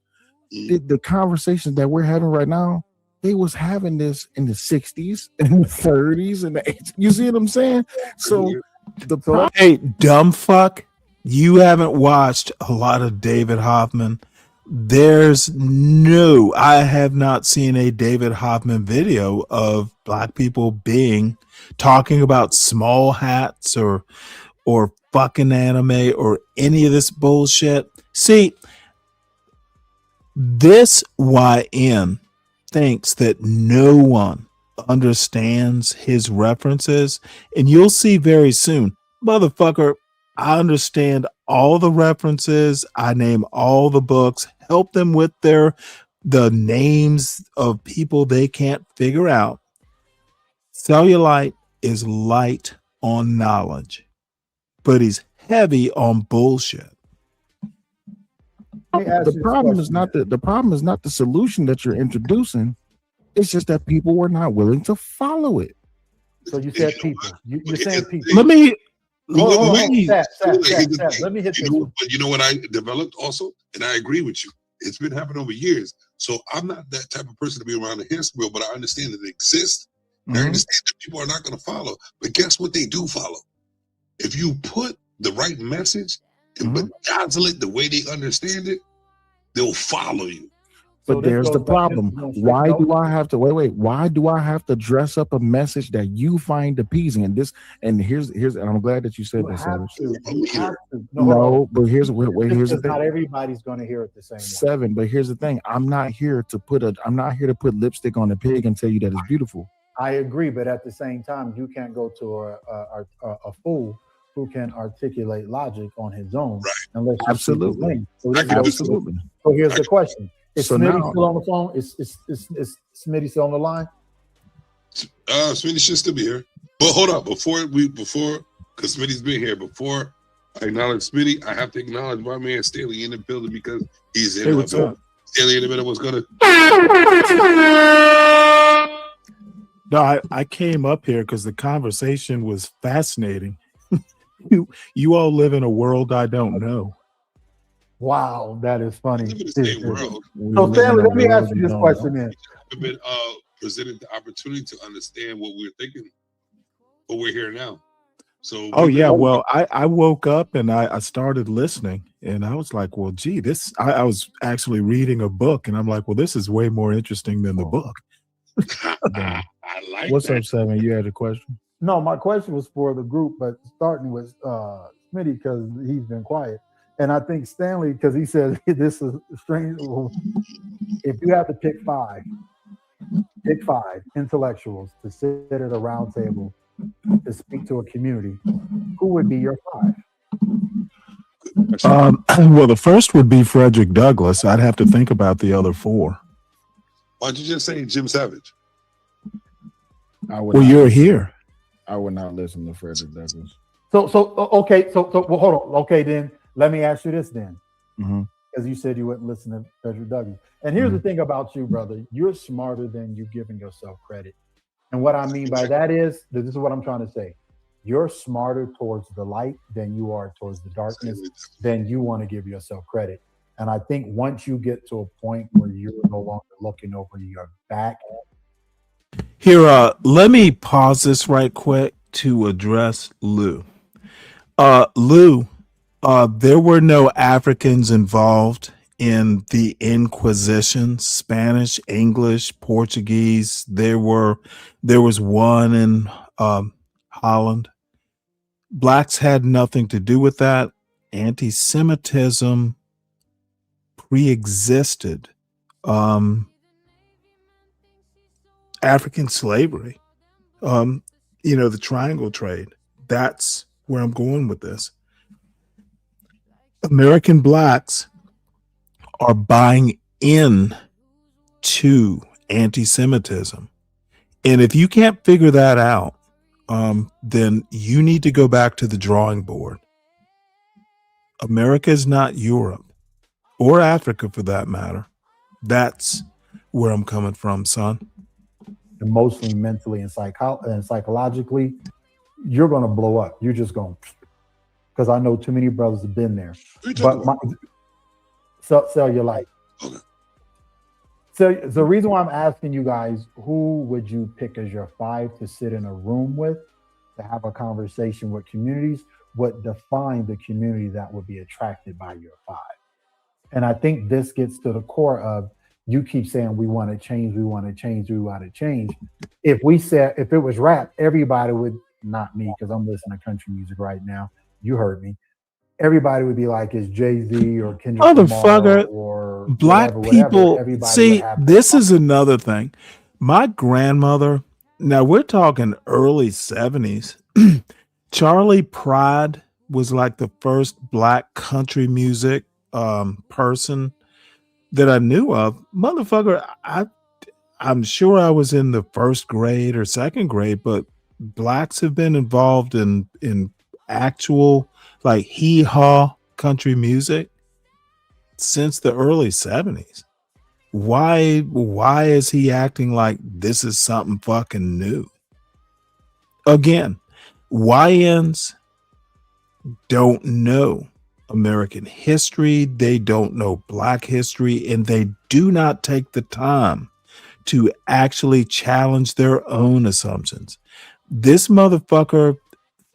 Speaker 11: The conversations that we're having right now, they was having this in the 60s and the 30s and the 80s. You see what I'm saying? So
Speaker 3: hey, dumb fuck, you haven't watched a lot of David Hoffman. I have not seen a David Hoffman video of black people talking about small hats or fucking anime or any of this bullshit. See, this YN thinks that no one understands his references, and you'll see very soon, motherfucker, I understand all the references. I name all the books, help them with the names of people they can't figure out. Cellulite is light on knowledge, but he's heavy on bullshit.
Speaker 11: The problem is not the solution that you're introducing. It's just that people were not willing to follow it.
Speaker 10: So you said people. You're saying people.
Speaker 3: Let me
Speaker 9: Let
Speaker 10: me hit this.
Speaker 9: But you know what I developed also, and I agree with you. It's been happening over years. So I'm not that type of person to be around the hamster wheel, but I understand that it exists. And I understand that people are not going to follow. But guess what they do follow? If you put the right message and bedazzle it the way they understand it, they'll follow you.
Speaker 11: But there's the problem. Why do I have to Why do I have to dress up a message that you find appeasing? And here's and I'm glad that you said this. No, but here's the thing.
Speaker 10: Not everybody's going to hear it the same way.
Speaker 11: 7, but here's the thing. I'm not here to put lipstick on a pig and tell you that it's beautiful.
Speaker 10: I agree, but at the same time, you can't go to a fool who can articulate logic on his own, unless you
Speaker 11: absolutely.
Speaker 10: So here's the question. Is Smitty still on the phone? Is Smitty still on the line?
Speaker 9: Smitty should still be here. But hold up, before because Smitty's been here, before I acknowledge Smitty, I have to acknowledge my man Stanley in the building, because he's in the building. Stanley in the middle was gonna.
Speaker 3: No, I came up here because the conversation was fascinating. You all live in a world I don't know.
Speaker 10: Wow, that is funny.
Speaker 9: So
Speaker 10: Stanley, let me ask you this question then.
Speaker 9: I've been presented the opportunity to understand what we're thinking, but we're here now. So
Speaker 3: well, I woke up and I started listening, and I was like, well, gee, I was actually reading a book, and I'm like, well, this is way more interesting than the book.
Speaker 9: I like
Speaker 11: What's
Speaker 9: that.
Speaker 11: up, 7? You had a question?
Speaker 10: No, my question was for the group, but starting with Smitty, because he's been quiet. And I think Stanley, because he said this is strange. If you have to pick five intellectuals to sit at a round table to speak to a community, who would be your 5?
Speaker 3: Well, the first would be Frederick Douglass. I'd have to think about the other 4.
Speaker 9: Why'd you just say Jim Savage?
Speaker 3: Well, you're here.
Speaker 11: I would not listen to Frederick Douglass.
Speaker 10: So well, hold on. Okay, then let me ask you this then, because you said you wouldn't listen to Frederick Douglass. And here's the thing about you, brother: you're smarter than you're giving yourself credit. And what I mean by that is, this is what I'm trying to say: you're smarter towards the light than you are towards the darkness. Than you want to give yourself credit. And I think once you get to a point where you're no longer looking over your back.
Speaker 3: Here, let me pause this right quick to address Lou. Lou, there were no Africans involved in the Inquisition, Spanish, English, Portuguese. There was one in Holland. Blacks had nothing to do with that. Anti-Semitism pre-existed. African slavery, the triangle trade. That's where I'm going with this. American blacks are buying in to anti-Semitism. And if you can't figure that out, then you need to go back to the drawing board. America is not Europe or Africa for that matter. That's where I'm coming from, son.
Speaker 10: Emotionally, mentally, and psychologically, you're going to blow up. You're just going, because I know too many brothers have been there. But sell your life. So the reason why I'm asking you guys, who would you pick as your 5 to sit in a room with to have a conversation with communities? What define the community that would be attracted by your 5? And I think this gets to the core of, you keep saying we want to change, we want to change, we want to change. If it was rap, everybody would, not me, because I'm listening to country music right now. You heard me. Everybody would be like, it's Jay-Z or Kendrick Lamar or
Speaker 3: black people. See, this is another thing. My grandmother, now we're talking early 70s. Charlie Pride was like the first black country music person that I knew of. Motherfucker, I'm sure I was in the first grade or second grade, but blacks have been involved in actual like hee-haw country music since the early 70s. Why is he acting like this is something fucking new? Again, YNs don't know American history, they don't know black history, and they do not take the time to actually challenge their own assumptions. This motherfucker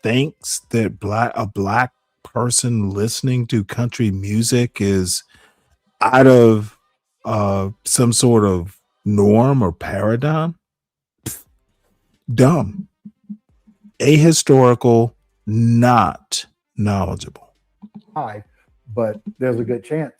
Speaker 3: thinks that a black person listening to country music is out of some sort of norm or paradigm. Dumb, ahistorical, not knowledgeable.
Speaker 10: But there's a good chance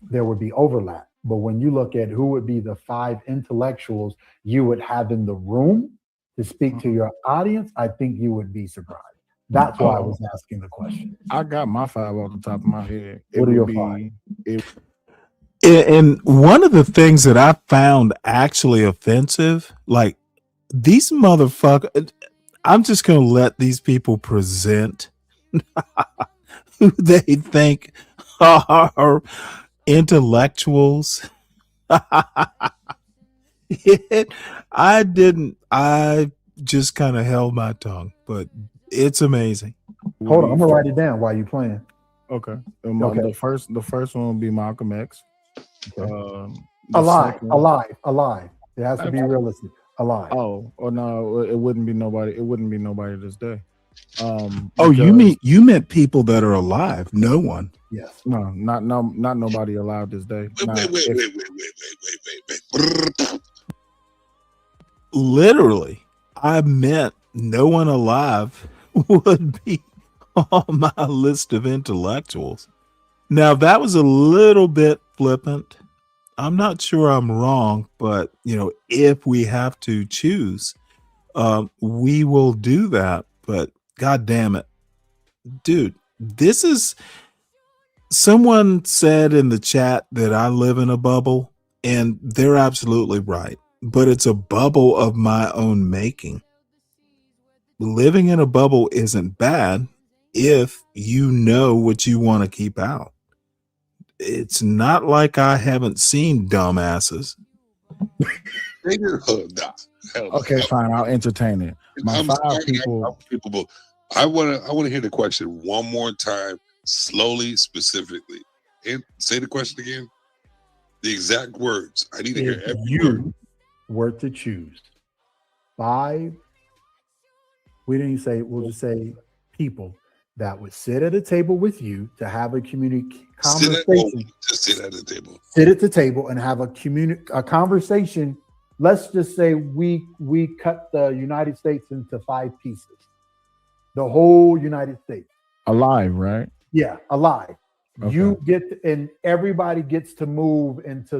Speaker 10: there would be overlap. But when you look at who would be the 5 intellectuals you would have in the room to speak to your audience, I think you would be surprised. That's why I was asking the question.
Speaker 11: I got my 5 off the top of my head.
Speaker 10: What are your 5?
Speaker 3: And one of the things that I found actually offensive, like these motherfuckers, I'm just going to let these people present who they think are intellectuals. I just kind of held my tongue, but it's amazing.
Speaker 10: Hold on, I'm gonna write it down while you're playing.
Speaker 11: Okay.
Speaker 10: Okay.
Speaker 11: The first one will be Malcolm X.
Speaker 10: Alive. It has to be realistic. Alive.
Speaker 11: Oh no, it wouldn't be nobody. It wouldn't be nobody this day.
Speaker 3: You meant people that are alive? No one.
Speaker 10: Yes.
Speaker 11: No, not nobody alive this day.
Speaker 9: Wait.
Speaker 3: Literally, I meant no one alive would be on my list of intellectuals. Now that was a little bit flippant. I'm not sure I'm wrong, but if we have to choose, we will do that. But God damn it, dude, this is. Someone said in the chat that I live in a bubble, and they're absolutely right. But it's a bubble of my own making. Living in a bubble isn't bad if you know what you want to keep out. It's not like I haven't seen dumbasses.
Speaker 11: Okay, fine. I'll entertain it. My 5 people.
Speaker 9: I want to hear the question one more time, slowly, specifically, and say the question again. The exact words. I need to hear every word.
Speaker 10: Were to choose 5, we didn't say, we'll just say people that would sit at a table with you to have a community conversation.
Speaker 9: Sit at the table.
Speaker 10: Sit at the table and have a conversation. Let's just say we cut the United States into 5 pieces. The whole United States.
Speaker 11: Alive, right?
Speaker 10: Yeah, alive.
Speaker 11: Okay.
Speaker 10: You get and everybody gets to move into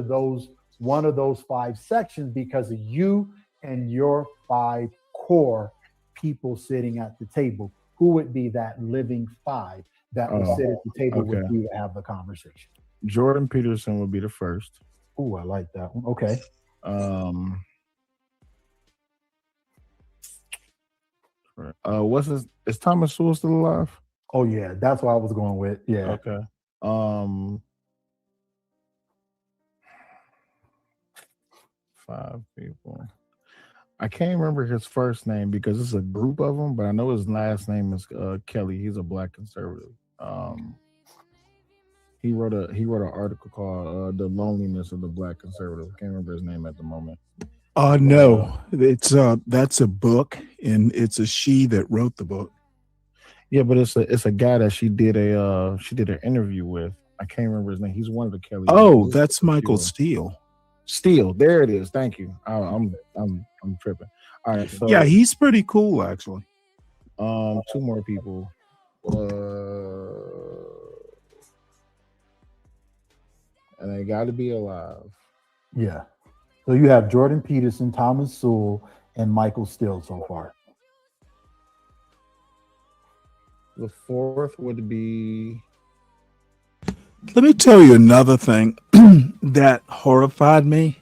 Speaker 10: one of those 5 sections because of you and your 5 core people sitting at the table. Who would be that living 5 that would sit at the table with you to have the conversation?
Speaker 11: Jordan Peterson would be the first.
Speaker 10: Oh, I like that one. Okay.
Speaker 11: What's his? Is Thomas Sewell still alive?
Speaker 10: Oh yeah, that's what I was going with. Yeah.
Speaker 11: Okay. 5 people. I can't remember his first name because it's a group of them, but I know his last name is Kelly. He's a black conservative. He wrote an article called "The Loneliness of the Black Conservative." I can't remember his name at the moment.
Speaker 3: No, it's that's a book, and it's a she that wrote the book.
Speaker 11: Yeah, but it's a guy that she did an interview with. I can't remember his name. He's one of the Kelly.
Speaker 3: Oh, that's Michael Steele.
Speaker 11: Steele, there it is. Thank you. I'm tripping. All right. So
Speaker 3: yeah, he's pretty cool actually.
Speaker 11: 2 more people. And they got to be alive.
Speaker 10: Yeah. So you have Jordan Peterson, Thomas Sewell, and Michael Steele so far.
Speaker 11: The 4th would be.
Speaker 3: Let me tell you another thing that horrified me.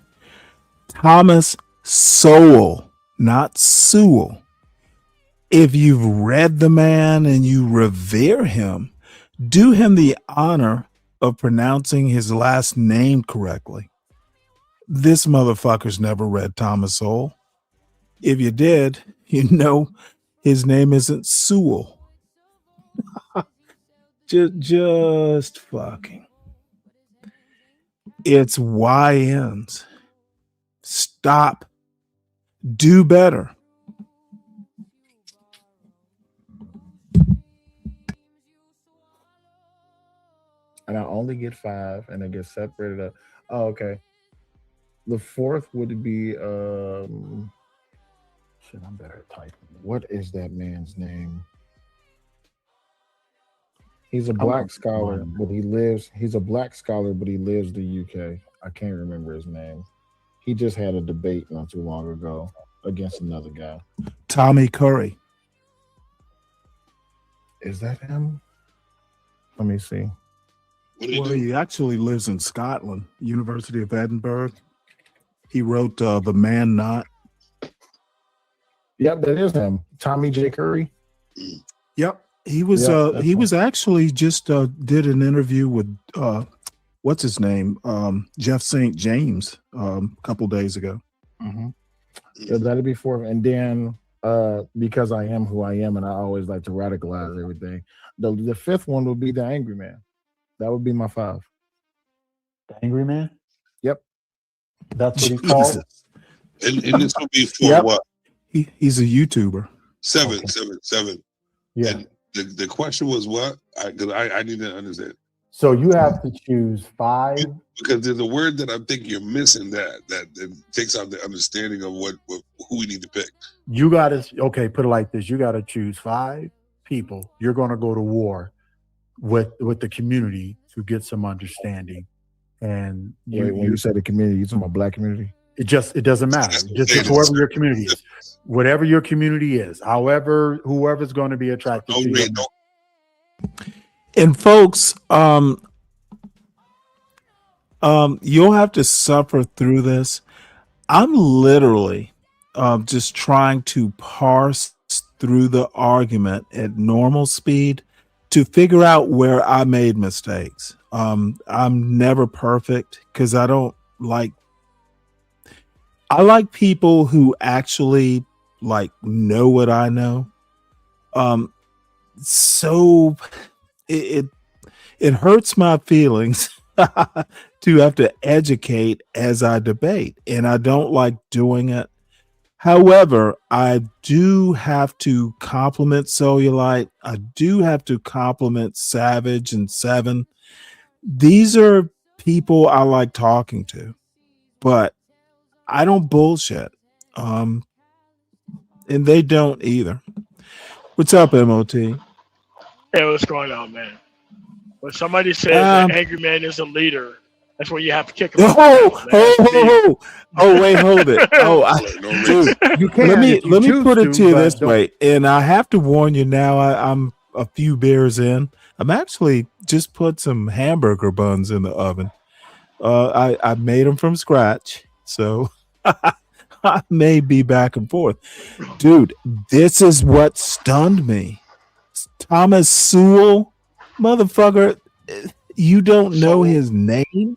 Speaker 3: Thomas Sowell, not Sewell. If you've read the man and you revere him, do him the honor of pronouncing his last name correctly. This motherfucker's never read Thomas Sowell. If you did, you know his name isn't Sewell. just fucking. It's YNs. Stop. Do better.
Speaker 11: And I only get 5, and it gets separated up. Oh, okay. The 4th would be shit, I'm better at typing. What is that man's name? He's a black scholar, but he's a black scholar, but he lives in the UK. I can't remember his name. He just had a debate not too long ago against another guy.
Speaker 3: Tommy Curry.
Speaker 11: Is that him? Let me see.
Speaker 3: Well, he actually lives in Scotland, University of Edinburgh. He wrote The Man Not.
Speaker 11: Yep, that is him. Tommy J. Curry.
Speaker 3: Yep. He was actually just did an interview with what's his name? Jeff St. James a couple days ago.
Speaker 11: Mm-hmm. Yeah, that'd be 4. And then because I am who I am and I always like to radicalize everything, the 5th one would be the Angry Man. That would be my 5.
Speaker 10: The Angry Man?
Speaker 11: Yep.
Speaker 10: That's what he's called.
Speaker 9: And this would be for what?
Speaker 3: He's a YouTuber.
Speaker 9: 7.
Speaker 10: Yeah.
Speaker 9: And the question was what? I need to understand.
Speaker 10: So you have to choose 5.
Speaker 9: Because there's a word that I think you're missing that takes out the understanding of who we need to pick.
Speaker 10: You got to, put it like this. You got to choose 5 people. You're going to go to war with the community to get some understanding. And
Speaker 11: when you say the community, you talking about black community?
Speaker 10: It doesn't matter. Just whoever your community is. Whatever your community is. Whoever's going to be attracted to you.
Speaker 3: And folks, you'll have to suffer through this. I'm literally just trying to parse through the argument at normal speed to figure out where I made mistakes. I'm never perfect because I like people who actually know what I know. So it hurts my feelings to have to educate as I debate, and I don't like doing it. However, I do have to compliment Cellulite. I do have to compliment Savage and Seven. These are people I like talking to, but I don't bullshit. And they don't either. What's up, MOT?
Speaker 15: Hey, what's going on, man? When somebody says that Angry Man is a leader, that's when you have to kick him.
Speaker 3: Wait, hold it. Dude, let me put it to you this way, and I have to warn you now. a few beers in. I'm actually just put some hamburger buns in the oven. I made them from scratch, so I may be back and forth. Dude, this is what stunned me. Thomas Sewell, motherfucker, you don't know his name,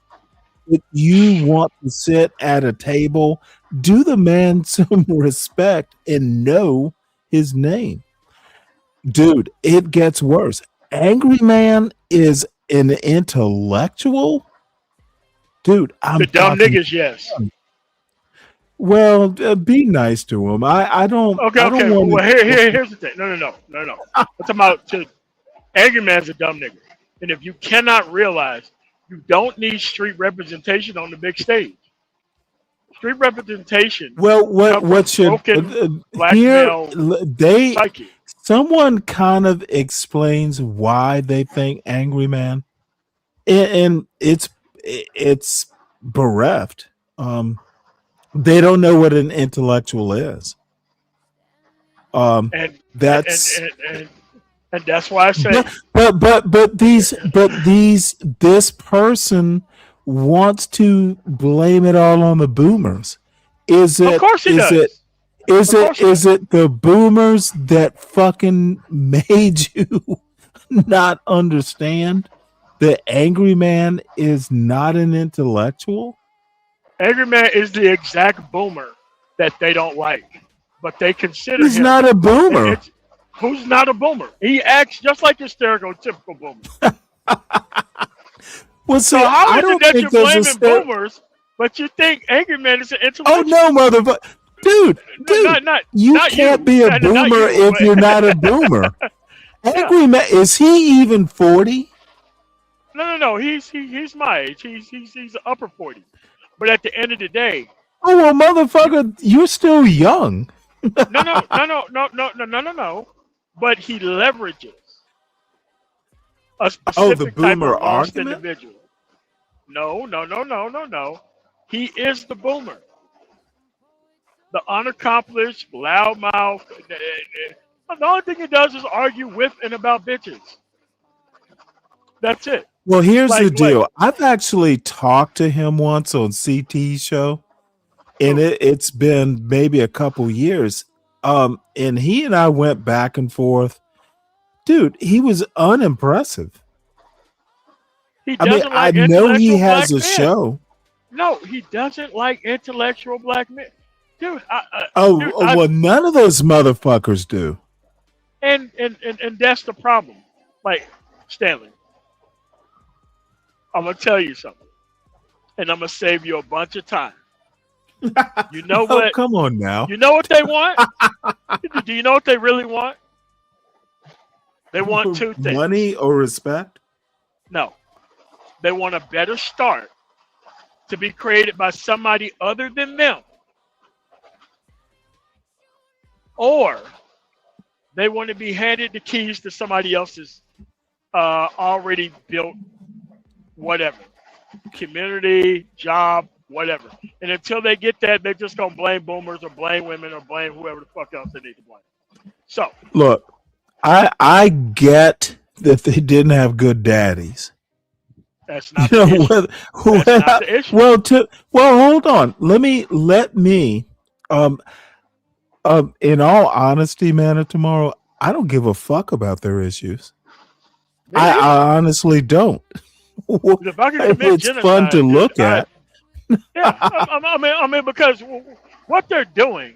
Speaker 3: but you want to sit at a table. Do the man some respect and know his name. Dude, it gets worse. Angry Man is an intellectual? Dude, I'm
Speaker 15: The dumb
Speaker 3: talking.
Speaker 15: niggas, yes.
Speaker 3: Well, be nice to him. I don't.
Speaker 15: Okay,
Speaker 3: I don't
Speaker 15: okay.
Speaker 3: want
Speaker 15: Well, here's the thing. No. I'm talking about angry man's a dumb nigga. And if you cannot realize you don't need street representation on the big stage. Street representation.
Speaker 3: Well, what should
Speaker 15: broken black
Speaker 3: here
Speaker 15: male
Speaker 3: they
Speaker 15: psyche.
Speaker 3: someone kind of explains why they think Angry Man, and it's bereft. They don't know what an intellectual is.
Speaker 15: And
Speaker 3: That's
Speaker 15: and that's why I say
Speaker 3: but this person wants to blame it all on the boomers. Is it?
Speaker 15: Of course he does.
Speaker 3: Is it the boomers that fucking made you not understand that Angry Man is not an intellectual?
Speaker 15: Angry Man is the exact boomer that they don't like, but they consider
Speaker 3: He's
Speaker 15: him.
Speaker 3: not a boomer.
Speaker 15: Who's not a boomer? He acts just like your stereotypical boomer.
Speaker 3: Well, see,
Speaker 15: So how
Speaker 3: I
Speaker 15: is it
Speaker 3: don't
Speaker 15: that
Speaker 3: think
Speaker 15: you're
Speaker 3: there's
Speaker 15: blaming boomers, but you think Angry Man is an intellectual?
Speaker 3: Oh no, motherfucker, dude, you
Speaker 15: not
Speaker 3: can't
Speaker 15: you.
Speaker 3: be a
Speaker 15: Not
Speaker 3: boomer
Speaker 15: you,
Speaker 3: if you're not a boomer. Angry Man, is he even 40?
Speaker 15: No. He's my age. He's upper 40. But at the end of the day,
Speaker 3: Oh well, motherfucker, you're still young.
Speaker 15: no. But he leverages a specific
Speaker 3: the
Speaker 15: type
Speaker 3: boomer
Speaker 15: of lost
Speaker 3: argument?
Speaker 15: individual. No. He is the boomer. The unaccomplished, loudmouth. The only thing he does is argue with and about bitches. That's it.
Speaker 3: Well, here's the deal. I've actually talked to him once on CT's show, and it's been maybe a couple years. And he and I went back and forth. Dude, he was unimpressive. I know he has a show.
Speaker 15: No, he doesn't like intellectual black men. Dude,
Speaker 3: Well, none of those motherfuckers do.
Speaker 15: And that's the problem. Like, Stanley, I'm going to tell you something. And I'm going to save you a bunch of time. You know what?
Speaker 3: Come on now.
Speaker 15: You know what they want? Do you know what they really want? They want two things.
Speaker 3: Money or respect?
Speaker 15: No. They want a better start to be created by somebody other than them. Or they want to be handed the keys to somebody else's already built whatever. Community, job, whatever. And until they get that, they're just going to blame boomers or blame women or blame whoever the fuck else they need to blame. So,
Speaker 3: look, I get that they didn't have good daddies.
Speaker 15: That's not the issue. That's not the issue.
Speaker 3: Well, hold on. Let me in all honesty, man, tomorrow, I don't give a fuck about their issues. I honestly don't.
Speaker 15: If I can commit
Speaker 3: It's
Speaker 15: genocide,
Speaker 3: fun to look at.
Speaker 15: Yeah, I mean, because what they're doing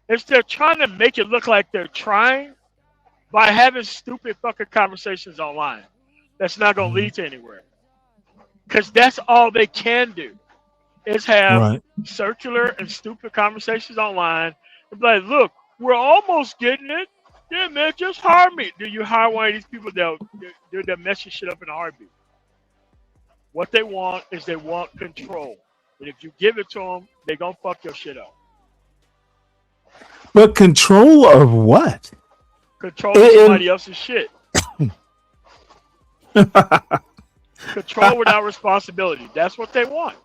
Speaker 15: is they're trying to make it look like they're trying by having stupid fucking conversations online. That's not going to lead to anywhere. Because that's all they can do is have circular and stupid conversations online. And be like, look, we're almost getting it. Yeah, man, just hire me. Do you hire one of these people that'll mess your shit up in a heartbeat? What they want is they want control. And if you give it to them, they're going to fuck your shit up.
Speaker 3: But control of what?
Speaker 15: Control somebody else's shit. Control without responsibility. That's what they want.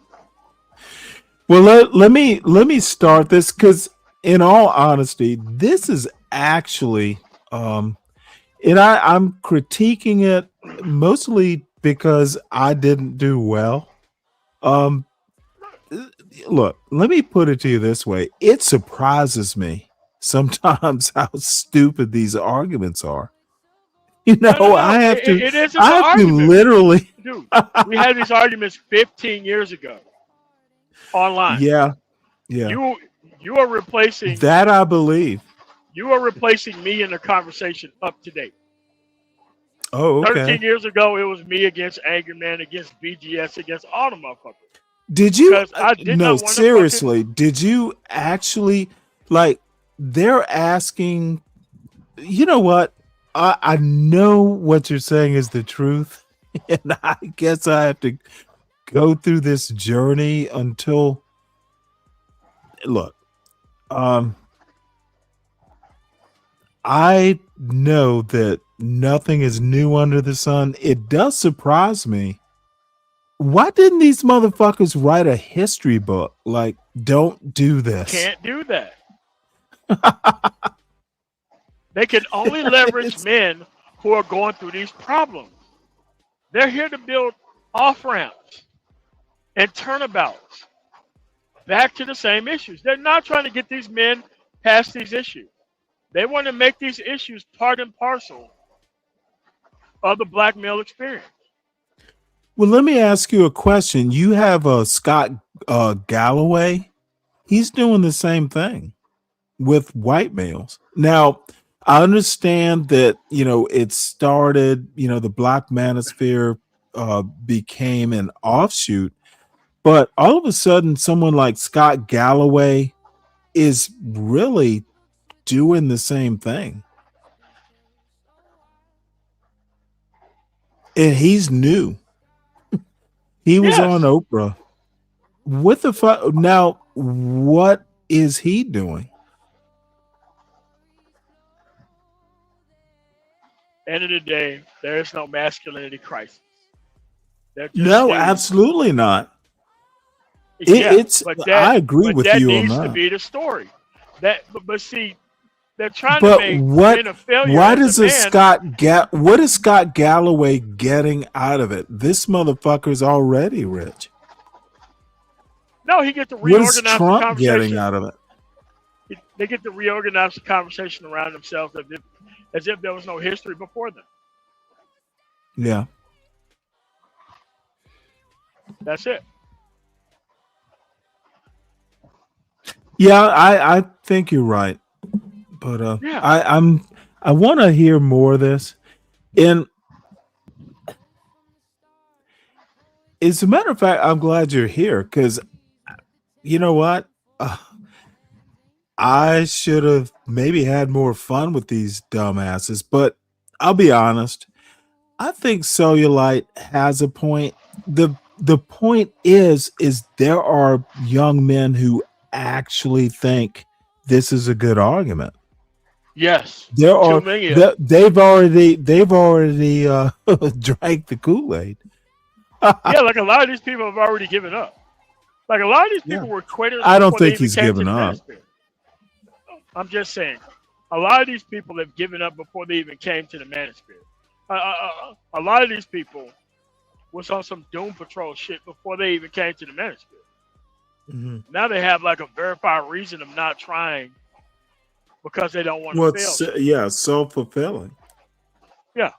Speaker 3: Well, let me start this because, in all honesty, this is actually And I'm critiquing it mostly because I didn't do well. Look, let me put it to you this way. It surprises me sometimes how stupid these arguments are. You know,
Speaker 15: No.
Speaker 3: I have to
Speaker 15: It isn't
Speaker 3: I
Speaker 15: the
Speaker 3: have to
Speaker 15: argument,
Speaker 3: literally
Speaker 15: dude. We had these arguments 15 years ago online.
Speaker 3: Yeah. Yeah.
Speaker 15: You are replacing
Speaker 3: That I believe.
Speaker 15: me in the conversation up to date.
Speaker 3: Oh,
Speaker 15: 13
Speaker 3: okay.
Speaker 15: years ago, it was me against Angry Man, against BGS, against all the motherfuckers.
Speaker 3: Did you
Speaker 15: Because I did
Speaker 3: no,
Speaker 15: not want to
Speaker 3: seriously, did you actually like they're asking you know what? I know what you're saying is the truth, and I guess I have to go through this journey until look, I know that nothing is new under the sun. It does surprise me. Why didn't these motherfuckers write a history book? Like, don't do this.
Speaker 15: Can't do that. They can only leverage men who are going through these problems. They're here to build off ramps and turnabouts back to the same issues. They're not trying to get these men past these issues. They want to make these issues part and parcel of the black male experience.
Speaker 3: Well, let me ask you a question. You have Scott Galloway. He's doing the same thing with white males. Now, I understand that, you know, it started, you know, the Black Manosphere became an offshoot, but all of a sudden someone like Scott Galloway is really doing the same thing. And he's new. He was on Oprah. What the fuck? Now, what is he doing?
Speaker 15: End of the day, there is no masculinity crisis.
Speaker 3: No, absolutely not.
Speaker 15: Yeah,
Speaker 3: I agree with you on
Speaker 15: that needs to
Speaker 3: that.
Speaker 15: be the story. But see, they're trying
Speaker 3: But
Speaker 15: to make
Speaker 3: what?
Speaker 15: men a failure.
Speaker 3: Why
Speaker 15: as
Speaker 3: does
Speaker 15: a man.
Speaker 3: what is Scott Galloway getting out of it? This motherfucker's already rich.
Speaker 15: No, he gets to
Speaker 3: What is
Speaker 15: reorganize the
Speaker 3: Trump
Speaker 15: conversation.
Speaker 3: getting out of it?
Speaker 15: They get to reorganize the conversation around themselves as if there was no history before them.
Speaker 3: Yeah.
Speaker 15: That's it.
Speaker 3: Yeah, I think you're right. But
Speaker 15: Yeah.
Speaker 3: I want to hear more of this. And as a matter of fact, I'm glad you're here because you know what? I should have maybe had more fun with these dumbasses, but I'll be honest. I think Cellulite has a point. The point is there are young men who actually think this is a good argument.
Speaker 15: Yes.
Speaker 3: There are
Speaker 15: Too many of them.
Speaker 3: they've already drank the Kool-Aid.
Speaker 15: Yeah, like a lot of these people have already given up. Like a lot of these people were quitters.
Speaker 3: I don't
Speaker 15: before they
Speaker 3: think
Speaker 15: even
Speaker 3: he's
Speaker 15: came to
Speaker 3: given
Speaker 15: the
Speaker 3: up.
Speaker 15: manosphere. I'm just saying, a lot of these people have given up before they even came to the manosphere. A lot of these people was on some Doom Patrol shit before they even came to the manosphere.
Speaker 3: Mm-hmm.
Speaker 15: Now they have like a verified reason of not trying because they don't want
Speaker 3: Well,
Speaker 15: to fail.
Speaker 3: yeah, self-fulfilling.
Speaker 15: Yeah.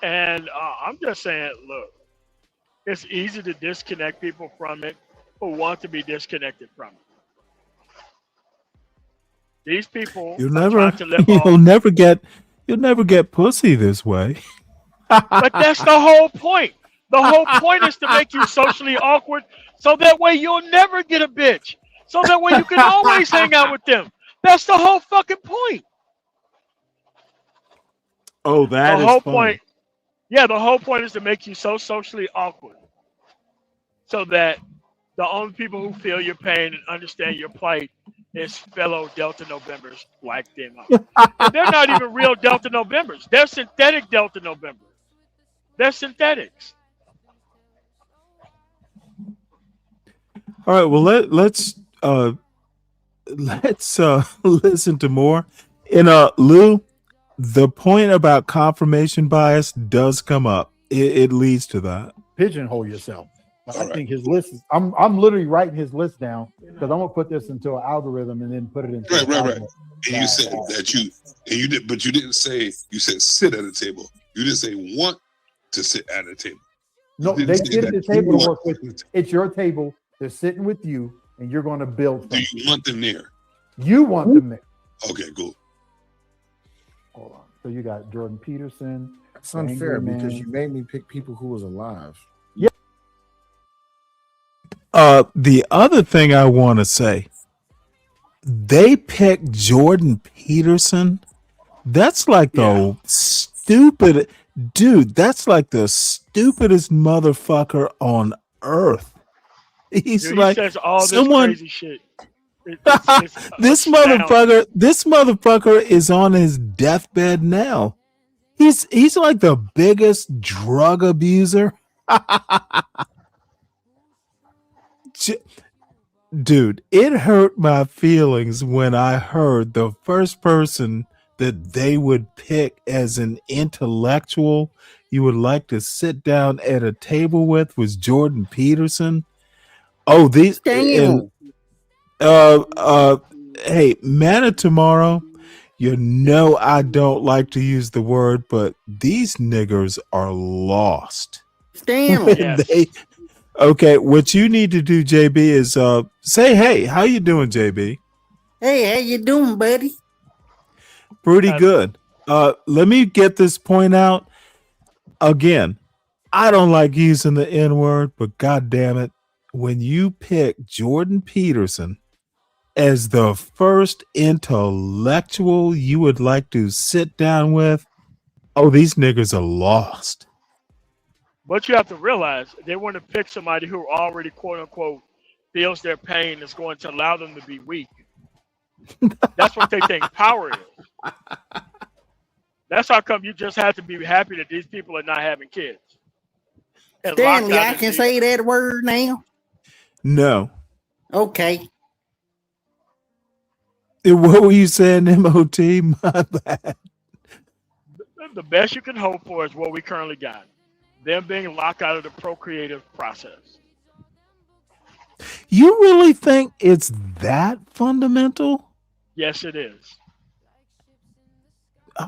Speaker 15: And I'm just saying, look, it's easy to disconnect people from it who want to be disconnected from it. These people
Speaker 3: You'll
Speaker 15: are
Speaker 3: never
Speaker 15: trying to live
Speaker 3: you'll
Speaker 15: off.
Speaker 3: never get pussy this way.
Speaker 15: But that's the whole point. The whole point is to make you socially awkward so that way you'll never get a bitch. So that way you can always hang out with them. That's the whole fucking point.
Speaker 3: Oh, that
Speaker 15: The
Speaker 3: is
Speaker 15: whole
Speaker 3: funny.
Speaker 15: point. Yeah, the whole point is to make you so socially awkward so that the only people who feel your pain and understand your plight is fellow Delta Novembers like them. And they're not even real Delta Novembers. They're synthetic Delta Novembers. They're synthetics.
Speaker 3: All right, well let's listen to more. And Lou, the point about confirmation bias does come up. It leads to that.
Speaker 10: Pigeonhole yourself. I think his list is. I'm literally writing his list down because I'm gonna put this into an algorithm and then put it into
Speaker 9: Right. And you said that you did, but you didn't say you said sit at a table. You didn't say want to sit at a table.
Speaker 10: No, they sit at the table to work with. It's your table. They're sitting with you, and you're going to build something.
Speaker 9: Do you want them there?
Speaker 10: You want them there.
Speaker 9: Okay, cool.
Speaker 10: Hold on. So you got Jordan Peterson.
Speaker 11: It's unfair because you made me pick people who was alive.
Speaker 10: Yeah.
Speaker 3: The other thing I want to say, they picked Jordan Peterson. That's like the stupid dude. That's like the stupidest motherfucker on earth. He's
Speaker 15: Dude,
Speaker 3: like
Speaker 15: he says all
Speaker 3: someone.
Speaker 15: this crazy shit.
Speaker 3: This motherfucker is on his deathbed now. He's like the biggest drug abuser. Dude, it hurt my feelings when I heard the first person that they would pick as an intellectual you would like to sit down at a table with was Jordan Peterson. Oh, these and hey, Manna tomorrow, you know I don't like to use the word, but these niggers are lost.
Speaker 16: Stanley.
Speaker 3: Yes. Okay, what you need to do, JB, is say hey. How you doing, JB?
Speaker 16: Hey, how you doing, buddy?
Speaker 3: Pretty good. Let me get this point out. Again, I don't like using the N-word, but god damn it, when you pick Jordan Peterson as the first intellectual you would like to sit down with, oh, these niggas are lost.
Speaker 15: But you have to realize they want to pick somebody who already, quote unquote, feels their pain is going to allow them to be weak. That's what they think power is. That's how come you just have to be happy that these people are not having kids. And
Speaker 16: Stanley, I can say that word now?
Speaker 3: No.
Speaker 16: Okay.
Speaker 3: What were you saying, MOT? My bad.
Speaker 15: The best you can hope for is what we currently got. Them being locked out of the procreative process.
Speaker 3: You really think it's that fundamental?
Speaker 15: Yes, it is.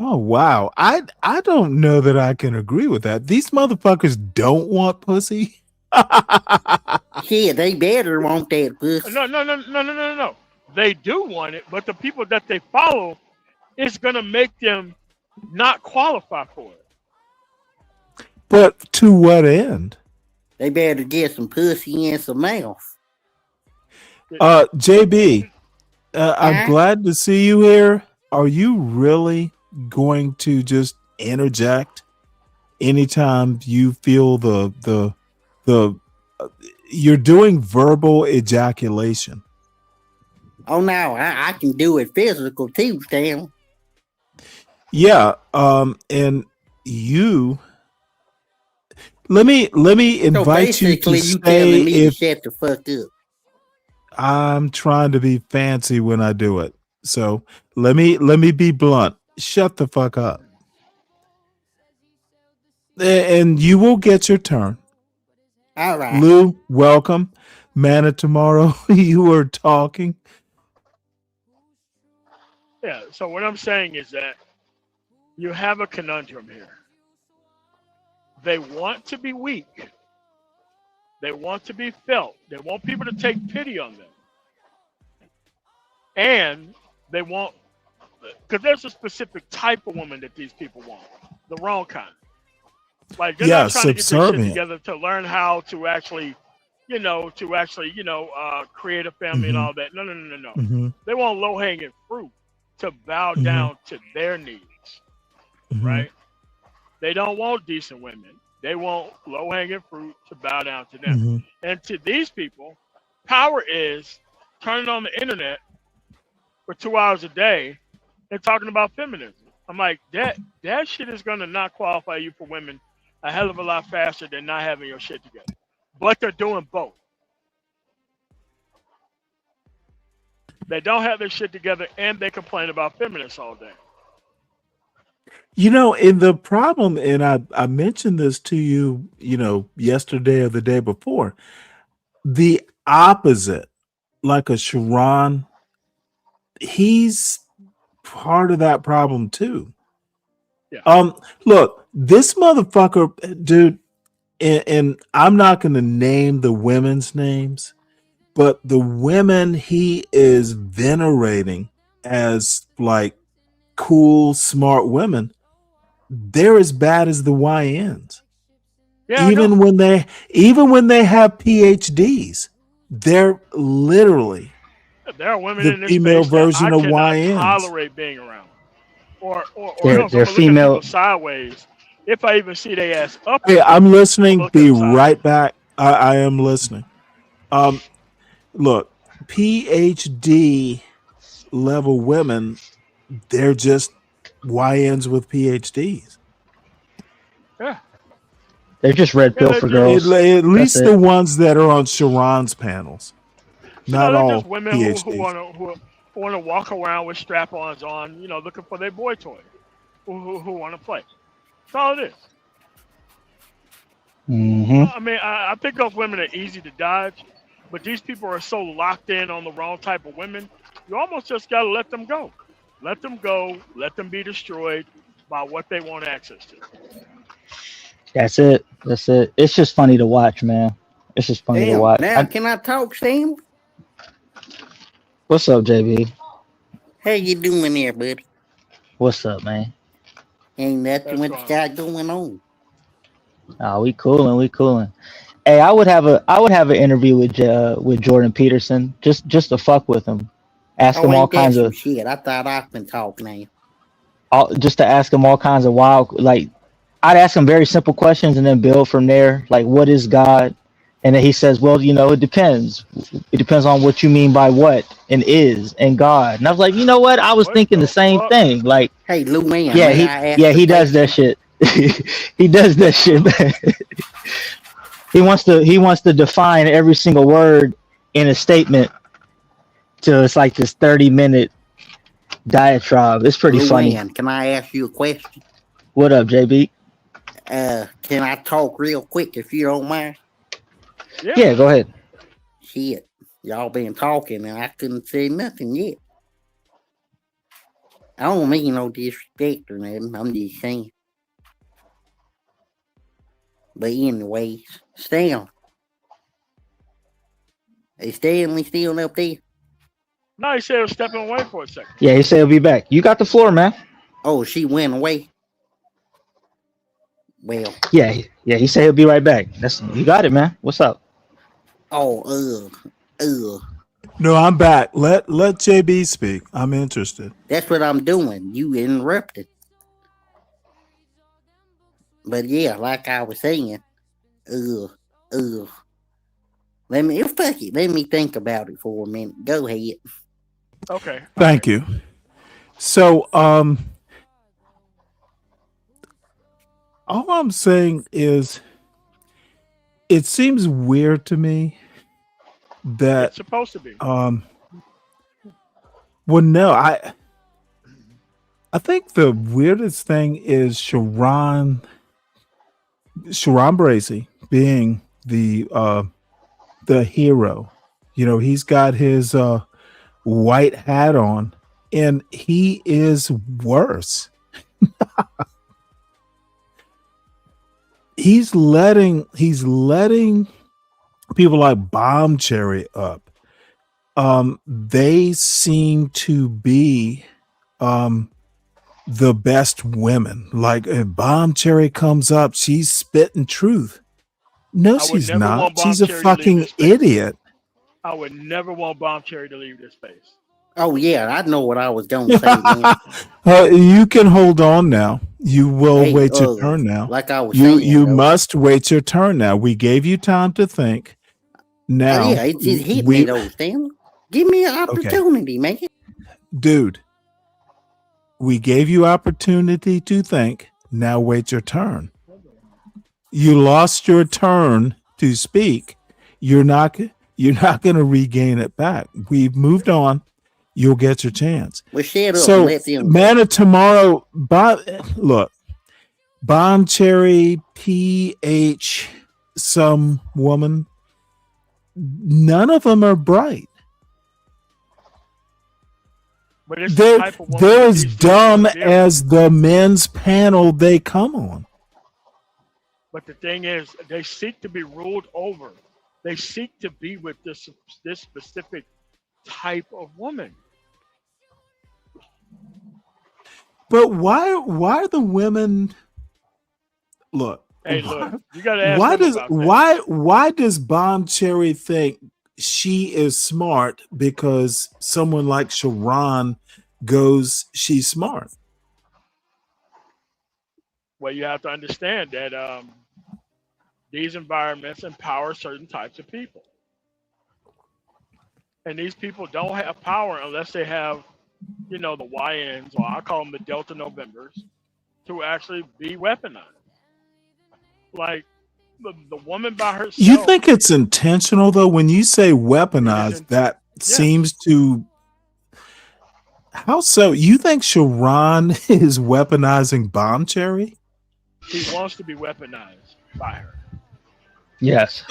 Speaker 3: Oh wow. I don't know that I can agree with that. These motherfuckers don't want pussy.
Speaker 16: Yeah, they better want that pussy.
Speaker 15: No. They do want it, but the people that they follow is gonna make them not qualify for it.
Speaker 3: But to what end?
Speaker 16: They better get some pussy and some mouth.
Speaker 3: JB, I'm glad to see you here. Are you really going to just interject anytime you feel the you're doing verbal ejaculation?
Speaker 16: Oh no, I can do it physical too, Stan.
Speaker 3: Yeah, and you let me invite you to
Speaker 16: you telling me
Speaker 3: if
Speaker 16: to shut the fuck up.
Speaker 3: I'm trying to be fancy when I do it. So let me be blunt. Shut the fuck up. And you will get your turn.
Speaker 16: All right.
Speaker 3: Lou, welcome. Manna tomorrow, you were talking.
Speaker 15: Yeah, so what I'm saying is that you have a conundrum here. They want to be weak. They want to be felt. They want people to take pity on them. And they want, because there's a specific type of woman that these people want, the wrong kind. Like they're not trying to get this shit together to learn how to actually, create a family and all that. No.
Speaker 3: Mm-hmm.
Speaker 15: They want low-hanging fruit to bow down to their needs, right? They don't want decent women. They want low-hanging fruit to bow down to them. And to these people, power is turning on the internet for 2 hours a day and talking about feminism. I'm like, that shit is going to not qualify you for women a hell of a lot faster than not having your shit together. But they're doing both. They don't have their shit together and they complain about feminists all day.
Speaker 3: In the problem, and I mentioned this to you, yesterday or the day before, the opposite, like a Sharon, he's part of that problem too.
Speaker 15: Yeah.
Speaker 3: Look, this motherfucker, dude, and I'm not going to name the women's names, but the women he is venerating as like cool, smart women, they're as bad as the YNs.
Speaker 15: Yeah,
Speaker 3: even when they have PhDs, they're literally
Speaker 15: there are women
Speaker 3: the
Speaker 15: in this
Speaker 3: female
Speaker 15: space that
Speaker 3: version
Speaker 15: I
Speaker 3: of
Speaker 15: cannot
Speaker 3: YNs.
Speaker 15: tolerate being around, or
Speaker 11: They're
Speaker 15: else I'm gonna look
Speaker 11: female.
Speaker 15: at people sideways if I even see they ass up.
Speaker 3: Hey, I'm listening.
Speaker 15: Look
Speaker 3: Be
Speaker 15: at them sideways.
Speaker 3: right back. I am listening. Look, PhD level women, they're just YNs with PhDs.
Speaker 15: Yeah.
Speaker 11: They're just red pill for girls.
Speaker 3: At least
Speaker 11: That's
Speaker 3: the
Speaker 11: it.
Speaker 3: ones that are on Sharon's panels. Not
Speaker 15: they're
Speaker 3: all
Speaker 15: just women who
Speaker 3: PhDs.
Speaker 15: want to walk around with strap-ons on, looking for their boy toy, who want to play. That's all it is. I mean, I think those women are easy to dodge, but these people are so locked in on the wrong type of women. You almost just gotta let them go. Let them go. Let them be destroyed by what they want access to.
Speaker 17: That's it. That's it. It's just funny to watch, man. It's just funny to
Speaker 16: Damn,
Speaker 17: watch.
Speaker 16: now can I talk, Sam?
Speaker 17: What's up, JB?
Speaker 16: How you doing there, buddy?
Speaker 17: What's up, man?
Speaker 16: Ain't nothing what you got going on.
Speaker 17: Oh, we cooling. Hey, I would have an interview with Jordan Peterson just to fuck with him, ask him all
Speaker 16: Ain't that
Speaker 17: kinds
Speaker 16: some
Speaker 17: of
Speaker 16: shit. I thought I can talk now.
Speaker 17: just to ask him all kinds of wild, like I'd ask him very simple questions and then build from there. Like, what is God? And then he says, well, it depends. It depends on what you mean by what and is and God. And I was like, you know what? I was thinking the same thing. Like,
Speaker 16: hey, Lou Man,
Speaker 17: he does that shit. He does that shit, man. He wants to define every single word in a statement to it's like this 30-minute diatribe. It's pretty
Speaker 16: Lou
Speaker 17: funny.
Speaker 16: Man, can I ask you a question?
Speaker 17: What up, JB?
Speaker 16: Can I talk real quick if you don't mind?
Speaker 17: Yeah, go ahead.
Speaker 16: Shit, y'all been talking and I couldn't say nothing yet. I don't mean no disrespect or nothing. I'm just saying. But anyways, Stanley. Is Stanley still up there?
Speaker 15: No, he said he was stepping away for a second.
Speaker 17: Yeah, he said he'll be back. You got the floor, man.
Speaker 16: Oh, she went away. Well.
Speaker 17: Yeah, he said he'll be right back. You got it, man. What's up?
Speaker 16: Oh,
Speaker 3: No, I'm back. Let JB speak. I'm interested.
Speaker 16: That's what I'm doing. You interrupted. But yeah, like I was saying, Let me think about it for a minute. Go ahead.
Speaker 15: Okay.
Speaker 3: Thank you. So, all I'm saying is, it seems weird to me that
Speaker 15: It's supposed to be.
Speaker 3: well, no, I think the weirdest thing is Sharon Bracy being the hero. He's got his white hat on, and he is worse. He's letting people like Bomb Cherry up. They seem to be the best women. Like, if Bomb Cherry comes up, she's spitting truth. No, she's not. She's a fucking idiot.
Speaker 15: I would never want Bomb Cherry to leave this space.
Speaker 16: Oh yeah, I know what I was gonna say, man.
Speaker 3: You can hold on now. You will wait your turn now.
Speaker 16: Like I was
Speaker 3: you
Speaker 16: saying,
Speaker 3: you must wait your turn now. We gave you time to think. Now,
Speaker 16: yeah, it just hit me though, Stanley. Give me an opportunity, man.
Speaker 3: Dude, we gave you opportunity to think. Now wait your turn. You lost your turn to speak. You're not going to regain it back. We've moved on. you'll get your chance.
Speaker 16: Well, shut up
Speaker 3: So,
Speaker 16: and let them.
Speaker 3: man of tomorrow, look, Bomb Cherry, PH, some woman, none of them are bright.
Speaker 15: But it's the type of woman
Speaker 3: They're
Speaker 15: that
Speaker 3: as
Speaker 15: these
Speaker 3: dumb
Speaker 15: dudes are dealing
Speaker 3: as the men's panel they come on.
Speaker 15: But the thing is, they seek to be ruled over. They seek to be with this specific type of woman.
Speaker 3: But why are the women look?
Speaker 15: Hey, look, you got to ask
Speaker 3: Why
Speaker 15: them
Speaker 3: does
Speaker 15: about that.
Speaker 3: why does Bomb Cherry think she is smart because someone like Sharon goes she's smart?
Speaker 15: Well, you have to understand that these environments empower certain types of people. And these people don't have power unless they have, the YNs, or I call them the Delta Novembers, to actually be weaponized. Like the woman by herself.
Speaker 3: You think it's intentional though when you say weaponized? That seems to. How so? You think Sharon is weaponizing Bomb Cherry?
Speaker 15: He wants to be weaponized by her.
Speaker 17: Yes.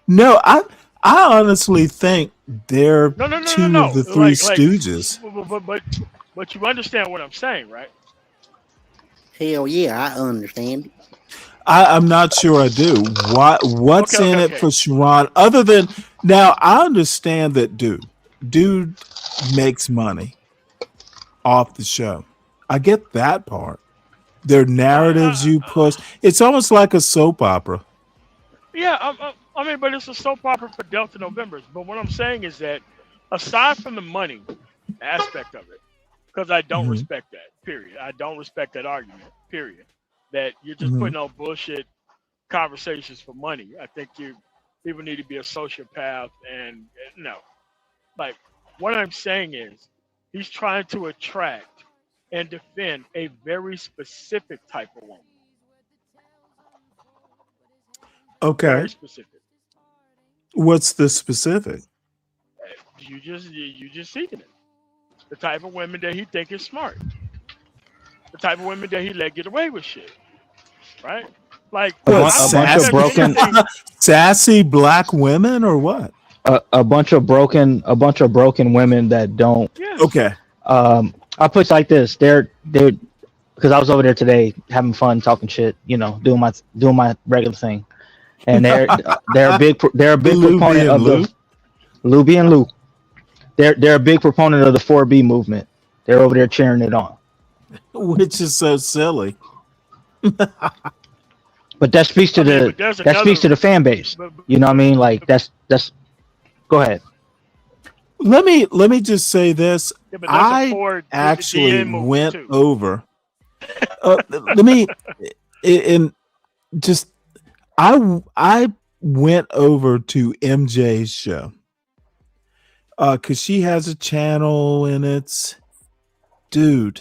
Speaker 3: No, I honestly think they're two
Speaker 15: No.
Speaker 3: of the Three Stooges.
Speaker 15: But you understand what I'm saying, right?
Speaker 16: Hell yeah, I understand.
Speaker 3: I'm not sure I do. What's
Speaker 15: Okay,
Speaker 3: in
Speaker 15: okay.
Speaker 3: it for Sharon other than now? I understand that dude makes money off the show. I get that part. Their narratives you push. It's almost like a soap opera.
Speaker 15: Yeah, I mean, but it's a soap opera for Delta Novembers. But what I'm saying is that aside from the money aspect of it, because I don't respect that, period. I don't respect that argument, period. That you're just putting on bullshit conversations for money. I think people need to be a sociopath and no. Like, what I'm saying is he's trying to attract and defend a very specific type of woman.
Speaker 3: Okay.
Speaker 15: Very specific.
Speaker 3: What's the specific?
Speaker 15: You just seeking it. The type of women that he think is smart. The type of women that he let get away with shit. Right? Like
Speaker 3: What,
Speaker 17: a bunch of broken
Speaker 3: sassy black women or what?
Speaker 17: a bunch of broken women that don't.
Speaker 3: Okay.
Speaker 17: I put it like this. They're because I was over there today having fun talking shit, doing my regular thing. And they're a big proponent of the Luby and Lou. They're a big proponent of the 4B movement. They're over there cheering it on.
Speaker 3: Which is so silly.
Speaker 17: But that speaks to the fan base. You know what I mean? Like that's go ahead.
Speaker 3: Let me just say this.
Speaker 15: Yeah, but that's a Ford
Speaker 3: actually
Speaker 15: DN movie
Speaker 3: went
Speaker 15: too.
Speaker 3: over. Let me and just I went over to MJ's show because she has a channel and it's dude.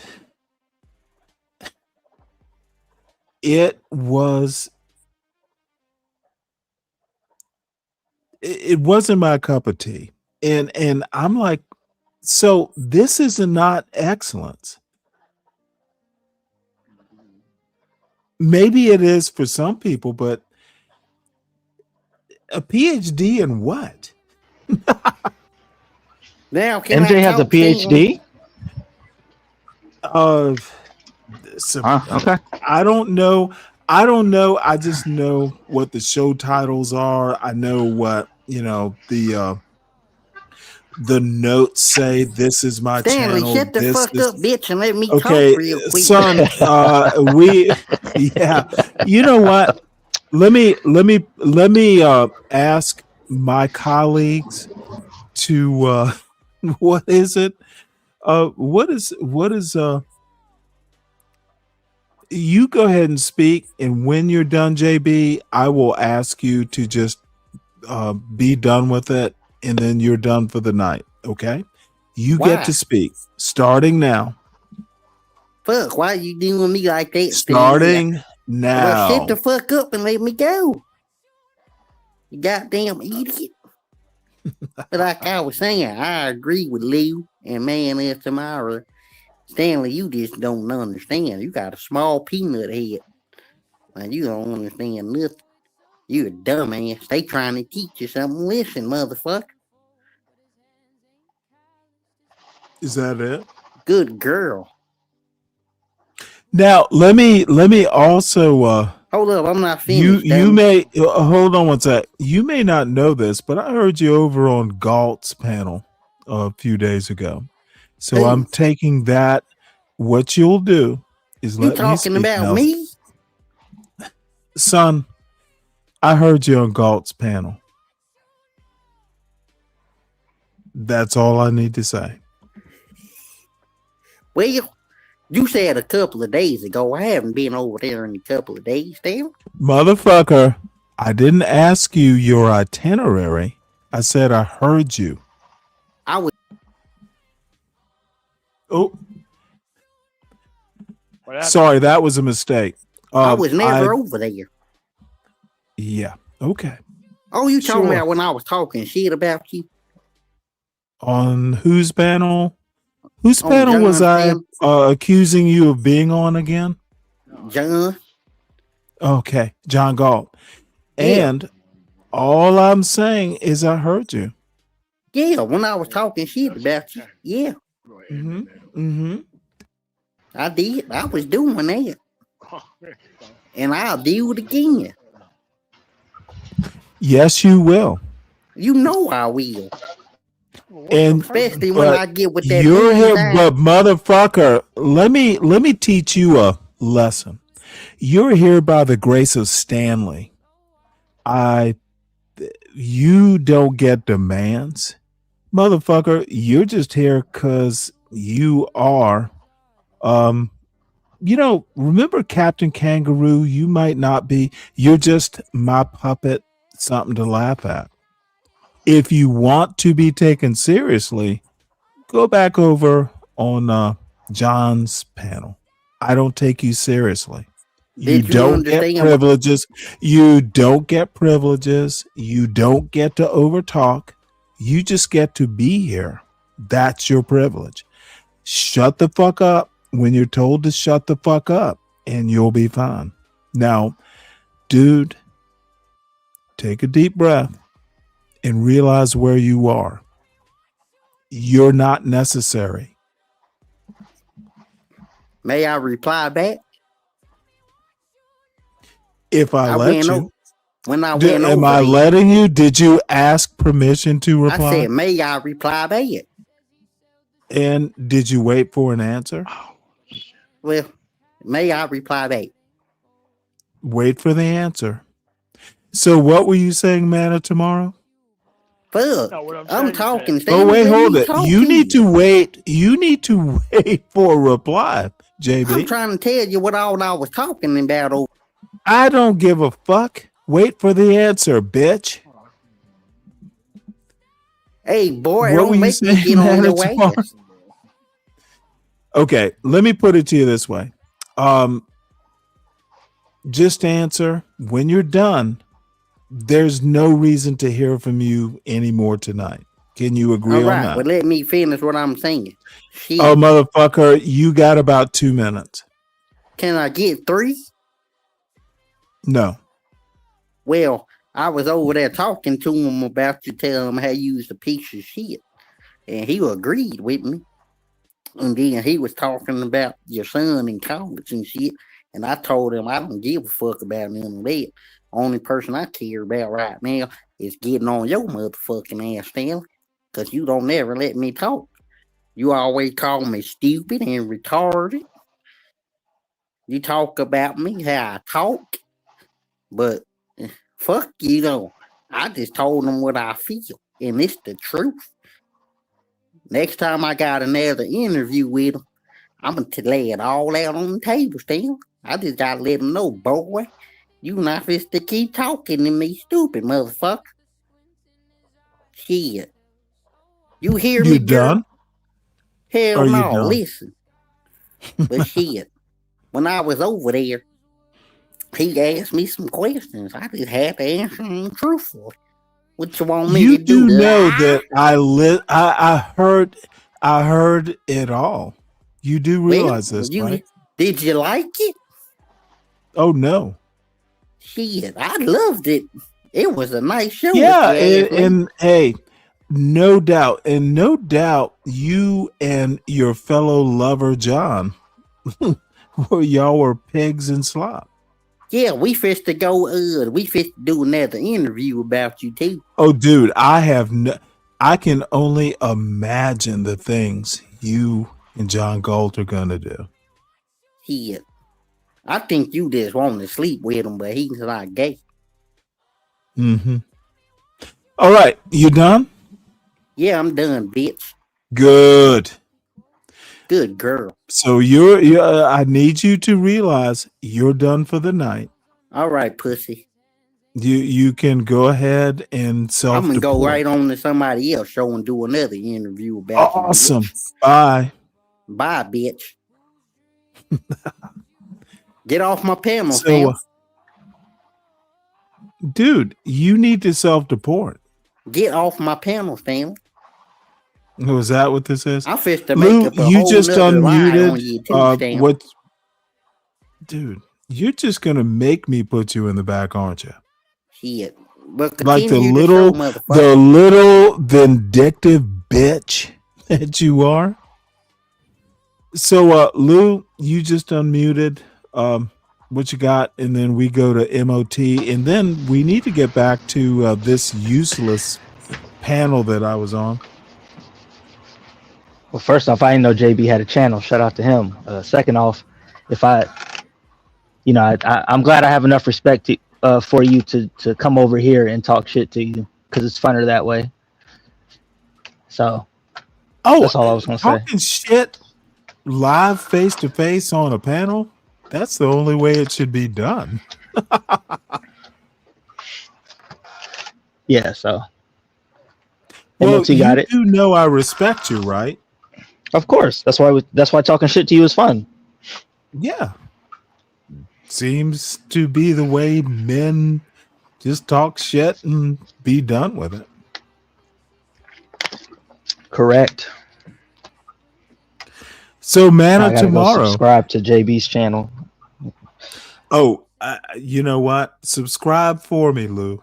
Speaker 3: It wasn't my cup of tea. And I'm like, so this is not excellence. Maybe it is for some people, but a PhD in what?
Speaker 16: Now,
Speaker 17: MJ has a PhD.
Speaker 3: Okay. I don't know. I just know what the show titles are. I know what the notes say. This is my
Speaker 16: Stanley,
Speaker 3: channel.
Speaker 16: shut the
Speaker 3: This
Speaker 16: fuck
Speaker 3: is
Speaker 16: up, bitch, and let me
Speaker 3: okay,
Speaker 16: talk real quick.
Speaker 3: son. You know what? Let me ask my colleagues to what is it? What is you go ahead and speak, and when you're done, JB, I will ask you to just be done with it, and then you're done for the night. Okay? You
Speaker 16: Why?
Speaker 3: get to speak starting now.
Speaker 16: Fuck, why you doing me like that?
Speaker 3: Starting
Speaker 16: Stanley?
Speaker 3: now.
Speaker 16: Well, shut the fuck up and let me go. You goddamn idiot. But like I was saying, I agree with Lou and man as tomorrow. Stanley, you just don't understand. You got a small peanut head. Man, you don't understand nothing. You a dumbass. They trying to teach you something. Listen, motherfucker.
Speaker 3: Is that it?
Speaker 16: Good girl.
Speaker 3: Now let me also
Speaker 16: hold up, I'm not
Speaker 3: you
Speaker 16: finished.
Speaker 3: you may hold on one sec. You may not know this, but I heard you over on Galt's panel a few days ago. So I'm taking that. What you'll do is
Speaker 16: You
Speaker 3: let me
Speaker 16: talking
Speaker 3: speak
Speaker 16: about
Speaker 3: now.
Speaker 16: me?
Speaker 3: Son, I heard you on Galt's panel. That's all I need to say.
Speaker 16: Well, you said a couple of days ago. I haven't been over there in a couple of days, damn.
Speaker 3: Motherfucker, I didn't ask you your itinerary. I said I heard you.
Speaker 16: I was.
Speaker 3: Oh. Sorry, that was a mistake.
Speaker 16: I was never over there.
Speaker 3: Yeah. Okay.
Speaker 16: Oh, you told me
Speaker 3: Sure.
Speaker 16: when I was talking shit about you?
Speaker 3: On whose panel? Whose
Speaker 16: On
Speaker 3: panel was
Speaker 16: John's
Speaker 3: I accusing you of being on again?
Speaker 16: John.
Speaker 3: Okay, John Galt.
Speaker 16: Yeah.
Speaker 3: And all I'm saying is I heard you.
Speaker 16: Yeah, when I was talking shit about you. Yeah.
Speaker 3: Mm-hmm. Mm-hmm.
Speaker 16: I did. I was doing that. And I'll do it again.
Speaker 3: Yes, you will.
Speaker 16: You know I will.
Speaker 3: And
Speaker 16: especially when I get with that
Speaker 3: you're
Speaker 16: booze
Speaker 3: here,
Speaker 16: eye.
Speaker 3: but motherfucker, let me teach you a lesson. You're here by the grace of Stanley. You don't get demands, motherfucker. You're just here because you are. Remember Captain Kangaroo? You might not be. You're just my puppet, something to laugh at. If you want to be taken seriously, go back over on John's panel. I don't take you seriously. You
Speaker 16: Did you
Speaker 3: don't get
Speaker 16: understand?
Speaker 3: privileges. You don't get privileges. You don't get to overtalk. You just get to be here. That's your privilege. Shut the fuck up when you're told to shut the fuck up, and you'll be fine. Now, dude, take a deep breath and realize where you are. You're not necessary.
Speaker 16: May I reply back?
Speaker 3: If I let you.
Speaker 16: When I went
Speaker 3: Am
Speaker 16: over
Speaker 3: I
Speaker 16: there,
Speaker 3: letting you? Did you ask permission to
Speaker 16: I
Speaker 3: reply?
Speaker 16: said, may I reply back?
Speaker 3: And did you wait for an answer?
Speaker 16: Well, may I reply back?
Speaker 3: Wait for the answer. So what were you saying, Manna, tomorrow?
Speaker 16: Fuck. I'm talking.
Speaker 3: Oh,
Speaker 16: Stanley,
Speaker 3: wait,
Speaker 16: let
Speaker 3: hold
Speaker 16: me
Speaker 3: it.
Speaker 16: talk
Speaker 3: You
Speaker 16: to
Speaker 3: need to wait. You need to wait for a reply,
Speaker 16: I'm
Speaker 3: JB.
Speaker 16: trying to tell you what all I was talking about. Over.
Speaker 3: I don't give a fuck. Wait for the answer, bitch.
Speaker 16: Hey, boy,
Speaker 3: What were
Speaker 16: don't
Speaker 3: you
Speaker 16: make me
Speaker 3: saying,
Speaker 16: get on
Speaker 3: Manna,
Speaker 16: your
Speaker 3: tomorrow?
Speaker 16: ass.
Speaker 3: Okay, let me put it to you this way. Just answer when you're done. There's no reason to hear from you anymore tonight. Can you agree
Speaker 16: All
Speaker 3: on
Speaker 16: right,
Speaker 3: that?
Speaker 16: but let me finish what I'm saying. Shit.
Speaker 3: Oh, motherfucker, you got about 2 minutes.
Speaker 16: Can I get 3?
Speaker 3: No.
Speaker 16: Well, I was over there talking to him about you, telling him how you was a piece of shit. And he agreed with me. And then he was talking about your son in college and shit. And I told him I don't give a fuck about none of that. Only person I care about right now is getting on your motherfucking ass, Stanley. Because you don't never let me talk. You always call me stupid and retarded. You talk about me, how I talk. But fuck you, though. I just told him what I feel. And it's the truth. Next time I got another interview with him, I'm going to lay it all out on the table, Stanley. I just got to let him know, boy, you not supposed to keep talking to me, stupid motherfucker. Shit. You hear
Speaker 3: You
Speaker 16: me, girl?
Speaker 3: done?
Speaker 16: Hell
Speaker 3: Are you
Speaker 16: no,
Speaker 3: done?
Speaker 16: listen. But shit, when I was over there, he asked me some questions. I just had to answer them truthfully. What you want me
Speaker 3: You
Speaker 16: to do?
Speaker 3: do know
Speaker 16: lie?
Speaker 3: that I heard it all. You do realize this, right?
Speaker 16: Did you like it?
Speaker 3: Oh no.
Speaker 16: Shit, I loved it. It was a nice show.
Speaker 3: Yeah,
Speaker 16: if you ask me.
Speaker 3: and hey, no doubt, you and your fellow lover John, y'all were pigs in slop.
Speaker 16: Yeah, we fist to go. We fist to do another interview about you too.
Speaker 3: Oh, dude, I can only imagine the things you and John Gold are gonna do.
Speaker 16: Shit, I think you just want to sleep with him, but he's not gay.
Speaker 3: Mm-hmm. All right, you done?
Speaker 16: Yeah, I'm done, bitch.
Speaker 3: Good.
Speaker 16: Good girl.
Speaker 3: So I need you to realize you're done for the night.
Speaker 16: All right, pussy.
Speaker 3: You can go ahead and
Speaker 16: I'm gonna go
Speaker 3: self-deport.
Speaker 16: right on to somebody else show and do another interview about you.
Speaker 3: Awesome.
Speaker 16: Bitch.
Speaker 3: Bye.
Speaker 16: Bye, bitch. Get off my panel,
Speaker 3: So,
Speaker 16: fam.
Speaker 3: dude, you need to self-deport.
Speaker 16: Get off my panel, fam.
Speaker 3: Was that what this is?
Speaker 16: I'm fit to
Speaker 3: Lou,
Speaker 16: make up a
Speaker 3: you
Speaker 16: whole
Speaker 3: just
Speaker 16: nother lie on you
Speaker 3: unmuted.
Speaker 16: too, Stan.
Speaker 3: What, dude? You're just gonna make me put you in the back, aren't you?
Speaker 16: Shit. But
Speaker 3: Like the
Speaker 16: continue to
Speaker 3: little,
Speaker 16: show, motherfucker.
Speaker 3: vindictive bitch that you are. So, Lou, you just unmuted. What you got? And then we go to MOT, and then we need to get back to this useless panel that I was on.
Speaker 17: Well, first off, I didn't know JB had a channel. Shout out to him. Second off, I'm glad I have enough respect for you to come over here and talk shit to you because it's funner that way. So, that's all I was gonna say.
Speaker 3: Talking shit live face to face on a panel. That's the only way it should be done.
Speaker 17: Yeah. So,
Speaker 3: Well,
Speaker 17: MOT got it.
Speaker 3: You know I respect you, right?
Speaker 17: Of course. That's why talking shit to you is fun.
Speaker 3: Yeah. Seems to be the way men just talk shit and be done with it.
Speaker 17: Correct.
Speaker 3: So, man,
Speaker 17: I
Speaker 3: of
Speaker 17: gotta
Speaker 3: tomorrow.
Speaker 17: go subscribe to JB's channel.
Speaker 3: Oh, you know what? Subscribe for me, Lou.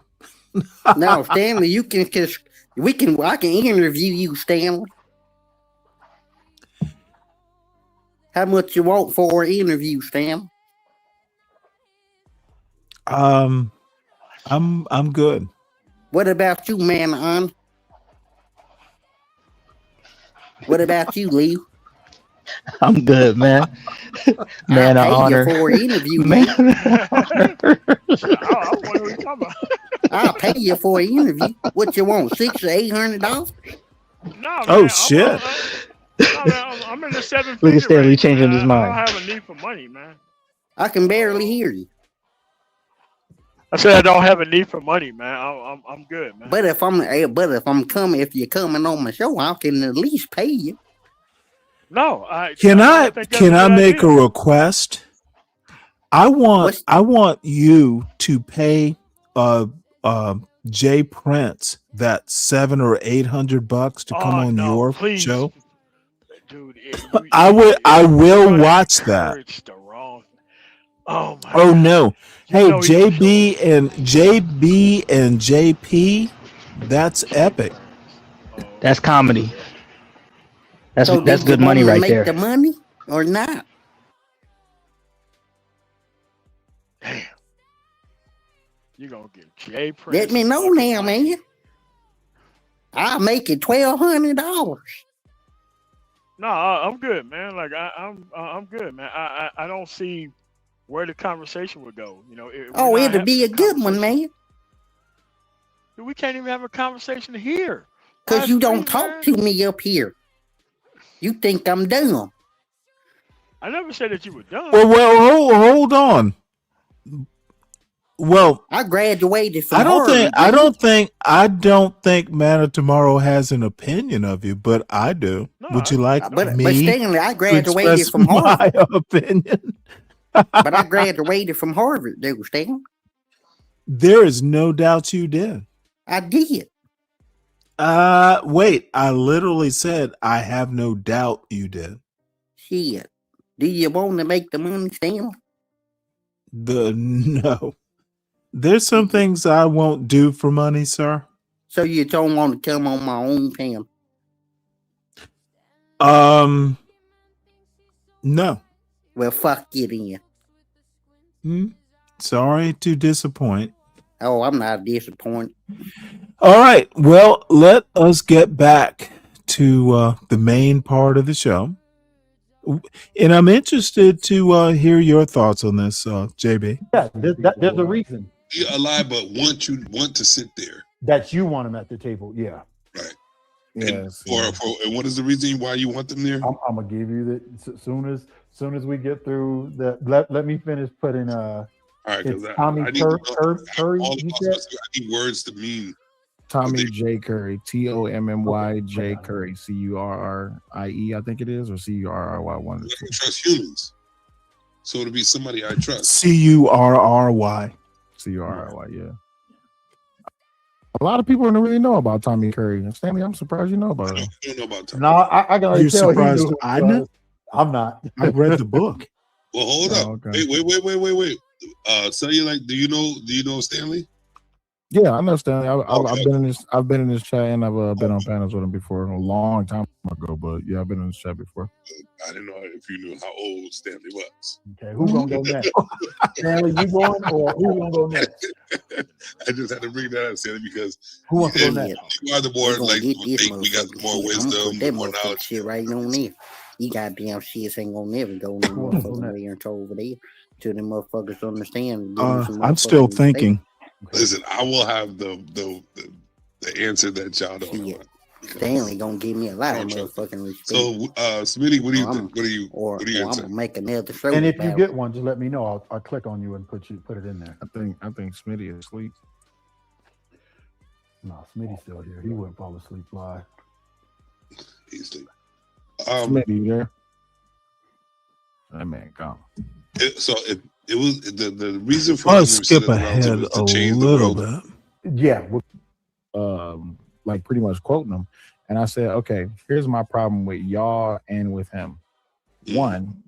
Speaker 16: No, Stanley, I can interview you, Stanley. How much you want for an interview, Stan?
Speaker 3: I'm good.
Speaker 16: What about you, man? What about you, Lee?
Speaker 17: I'm good, man. Man of honor.
Speaker 16: For an interview,
Speaker 17: man.
Speaker 16: I'll pay you for an interview. What you want? $600 or $800?
Speaker 15: No, man,
Speaker 3: Oh shit!
Speaker 15: I'm in the 7
Speaker 17: Look at Stanley changing his mind.
Speaker 15: I don't have a need for money, man.
Speaker 16: I can barely hear you.
Speaker 15: I said I don't have a need for money, man. I'm good, man.
Speaker 16: But if if you're coming on my show, I can at least pay you.
Speaker 15: No,
Speaker 3: Can
Speaker 15: I
Speaker 3: I
Speaker 15: think that's a good
Speaker 3: make a
Speaker 15: idea.
Speaker 3: request? I want you to pay Jay Prince that $700 or $800 to come on your
Speaker 15: please.
Speaker 3: show.
Speaker 15: Dude,
Speaker 3: I will watch that.
Speaker 15: Oh my
Speaker 3: Oh no. Hey,
Speaker 15: know you
Speaker 3: JB and JP, that's epic.
Speaker 17: That's comedy. That's
Speaker 16: So
Speaker 17: that's
Speaker 16: did you
Speaker 17: good money
Speaker 16: wanna
Speaker 17: right
Speaker 16: make
Speaker 17: there.
Speaker 16: the money or not?
Speaker 15: You gonna get Jay Prince?
Speaker 16: Let me know now, man. I'll make it $1,200.
Speaker 15: No, I'm good, man. Like I'm good, man. I don't see where the conversation would go. You know,
Speaker 16: Oh, it'll be a good one, man.
Speaker 15: We can't even have a conversation here.
Speaker 16: Because you don't talk to me up here. You think I'm dumb.
Speaker 15: I never said that you were dumb.
Speaker 3: Well, hold on. Well,
Speaker 16: I graduated from
Speaker 3: I don't
Speaker 16: Harvard.
Speaker 3: think Man of Tomorrow has an opinion of you, but I do. Would you like
Speaker 16: But
Speaker 3: me
Speaker 16: Stanley, I
Speaker 3: to
Speaker 16: graduated
Speaker 3: express
Speaker 16: from Harvard.
Speaker 3: my opinion?
Speaker 16: But I graduated from Harvard, dude, Stan.
Speaker 3: There is no doubt you did.
Speaker 16: I did.
Speaker 3: Wait, I literally said I have no doubt you did.
Speaker 16: Shit. Do you want to make the money, Stanley?
Speaker 3: No. There's some things I won't do for money, sir.
Speaker 16: So you don't want to come on my own channel?
Speaker 3: No.
Speaker 16: Well, fuck you then.
Speaker 3: Sorry to disappoint.
Speaker 16: Oh, I'm not disappointed.
Speaker 3: All right. Well, let us get back to the main part of the show. And I'm interested to hear your thoughts on this, JB.
Speaker 18: Yeah, there's a reason.
Speaker 9: You're alive, but want to sit there.
Speaker 18: That you want them at the table, yeah.
Speaker 9: Right.
Speaker 18: Yes.
Speaker 9: And what is the reason why you want them there?
Speaker 18: I'm gonna give you that as soon as we get through the. Let me finish putting
Speaker 9: All right, because
Speaker 18: Tommy
Speaker 9: I need
Speaker 18: Curry.
Speaker 9: all I need words to mean.
Speaker 11: Tommy J. Curry, Tommy J. Curry, Currie, I think it is, or Curry. One of the two.
Speaker 9: I trust humans, so it'll be somebody I trust.
Speaker 3: Curry.
Speaker 11: Curry, yeah. A lot of people don't really know about Tommy Curry. Stanley, I'm surprised you know about him.
Speaker 9: I don't know about Tommy.
Speaker 18: No, I can already tell.
Speaker 3: You're surprised I know?
Speaker 18: I'm not.
Speaker 3: I read the book.
Speaker 9: Well, hold up.
Speaker 11: Okay.
Speaker 9: Wait. So you like? Do you know Stanley?
Speaker 11: Yeah, I know Stanley. I've been in this chat, and I've been on panels with him before a long time ago. But yeah, I've been in this chat before.
Speaker 9: I didn't know if you knew how old Stanley was.
Speaker 18: Okay, who's gonna go next? Stanley, you going, or who's gonna go next?
Speaker 9: I just had to bring that up, Stanley, because
Speaker 18: who wants to go next?
Speaker 9: You are the more like we got more wisdom,
Speaker 16: That
Speaker 9: more
Speaker 16: motherfucker
Speaker 9: knowledge.
Speaker 16: shit right on there. You goddamn shit ain't gonna never go no motherfucking way until over there till them motherfuckers understand.
Speaker 3: I'm still thinking.
Speaker 9: Listen, I will have the answer that y'all don't know.
Speaker 16: Stanley gonna give me a lot of motherfucking respect.
Speaker 9: So, Smitty, what do you think? What do you
Speaker 16: I'm gonna make another show.
Speaker 18: And if you get one, just let me know. I'll click on you and put it in there.
Speaker 11: I think Smitty is asleep.
Speaker 18: No, Smitty's still here. He wouldn't fall asleep live.
Speaker 9: He's asleep.
Speaker 11: Smitty there. That man gone.
Speaker 9: So it was the reason for
Speaker 3: I'll skip ahead a little bit.
Speaker 18: Yeah.
Speaker 11: Like pretty much quoting him. And I said, okay, here's my problem with y'all and with him. One,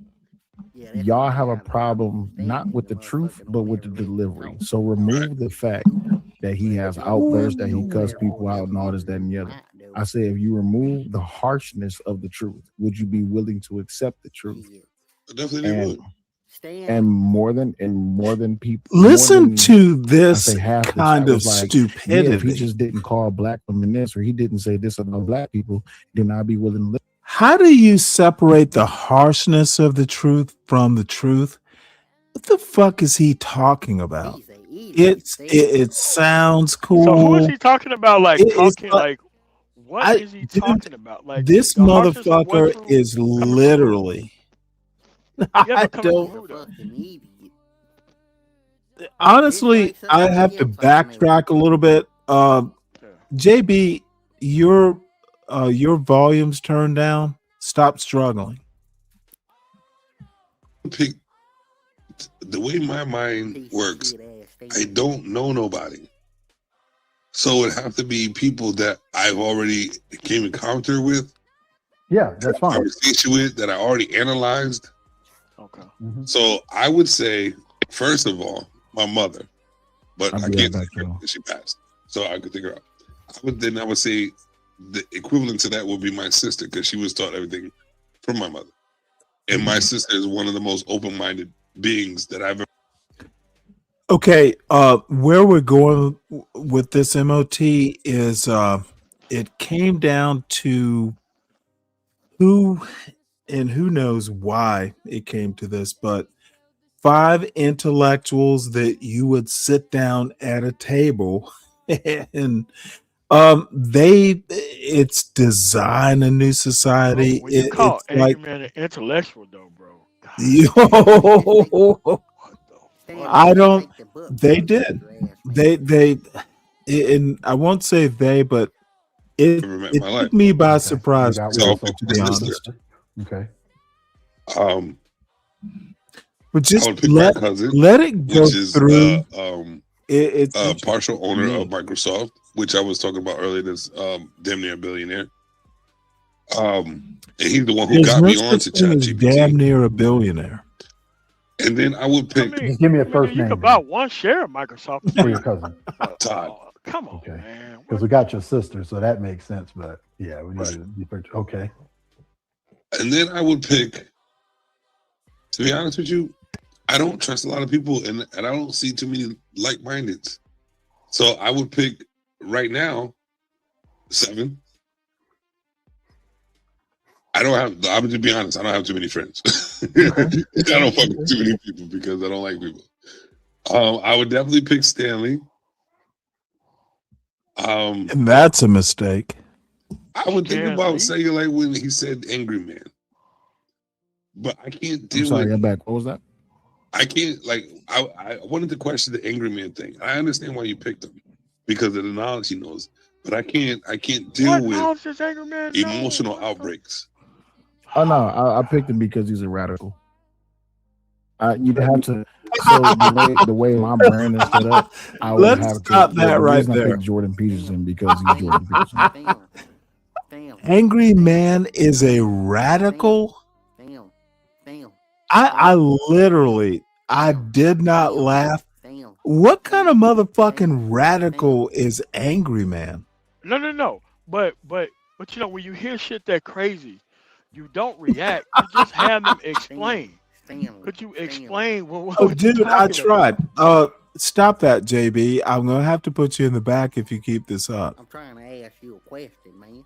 Speaker 11: y'all have a problem not with the truth, but with the delivery. So remove the fact that he has outbursts, that he cuss people out and all this, that, and the other. I said, if you remove the harshness of the truth, would you be willing to accept the truth?
Speaker 9: Definitely would.
Speaker 11: And more than people.
Speaker 3: Listen to this
Speaker 11: half
Speaker 3: kind of
Speaker 11: like,
Speaker 3: stupidity.
Speaker 11: Yeah, if he just didn't call black women this, or he didn't say this about black people, then I'd be willing to listen.
Speaker 3: How do you separate the harshness of the truth from the truth? What the fuck is he talking about? It sounds cool.
Speaker 15: So who is he talking about? Like talking like what is he
Speaker 3: dude,
Speaker 15: talking about? Like
Speaker 3: this
Speaker 15: the harshness of one
Speaker 3: motherfucker
Speaker 15: truth
Speaker 3: is literally. I don't. Honestly, I have to backtrack a little bit. JB, your volume's turned down. Stop struggling.
Speaker 9: The way my mind works, I don't know nobody. So it have to be people that I've already came in contact with.
Speaker 18: Yeah, that's fine.
Speaker 9: Conversation with that I already analyzed.
Speaker 15: Okay.
Speaker 9: So I would say, first of all, my mother, but I can't think her because she passed. So I could think her out. I would say the equivalent to that would be my sister, because she was taught everything from my mother. And my sister is one of the most open-minded beings that I've ever.
Speaker 3: Okay, where we're going with this MOT is it came down to who knows why it came to this, but 5 intellectuals that you would sit down at a table and it's design a new society.
Speaker 15: When you call
Speaker 3: it's like
Speaker 15: man an intellectual though, bro.
Speaker 3: yo, I don't. They did. They and I won't say they, but it took me by surprise. To be honest.
Speaker 18: Okay.
Speaker 3: But just
Speaker 9: I would pick my cousin,
Speaker 3: let it go
Speaker 9: which is
Speaker 3: through.
Speaker 9: partial owner of Microsoft. which I was talking about earlier, that's damn near a billionaire. And he's the one who got me on to ChatGPT.
Speaker 3: Damn near a billionaire.
Speaker 9: And then I would pick.
Speaker 18: Just give me a first
Speaker 15: You
Speaker 18: name.
Speaker 15: could buy one share of Microsoft
Speaker 18: For your cousin.
Speaker 9: Todd.
Speaker 15: Come on,
Speaker 18: Okay.
Speaker 15: man.
Speaker 18: Because we got your sister, so that makes sense. But yeah, we need to be okay.
Speaker 9: And then I would pick. To be honest with you, I don't trust a lot of people, and I don't see too many like-mindeds. So I would pick right now 7. I'm going to be honest, I don't have too many friends. I don't fuck with too many people because I don't like people. I would definitely pick Stanley.
Speaker 3: And that's a mistake.
Speaker 9: I would think about saying like when he said angry man. But I can't deal with
Speaker 11: I'm back. What was that?
Speaker 9: I can't I wanted to question the angry man thing. I understand why you picked him because of the knowledge he knows, but I can't deal with emotional outbreaks.
Speaker 11: Oh no, I picked him because he's a radical. You'd have to. So the way my brain is set up, I would
Speaker 3: Let's
Speaker 11: have
Speaker 3: stop
Speaker 11: to.
Speaker 3: that
Speaker 11: the
Speaker 3: right
Speaker 11: reason I
Speaker 3: there.
Speaker 11: picked Jordan Peterson because he's Jordan Peterson.
Speaker 3: Angry man is a radical. I literally, I did not laugh. What kind of motherfucking radical is angry man?
Speaker 15: No. But you know, when you hear shit that crazy, you don't react. You just have them explain. Could you explain what
Speaker 3: Oh,
Speaker 15: you're
Speaker 3: dude, I
Speaker 15: talking
Speaker 3: tried. Stop that, JB. I'm gonna have to put you in the back if you keep this up.
Speaker 16: I'm trying to ask you a question, man.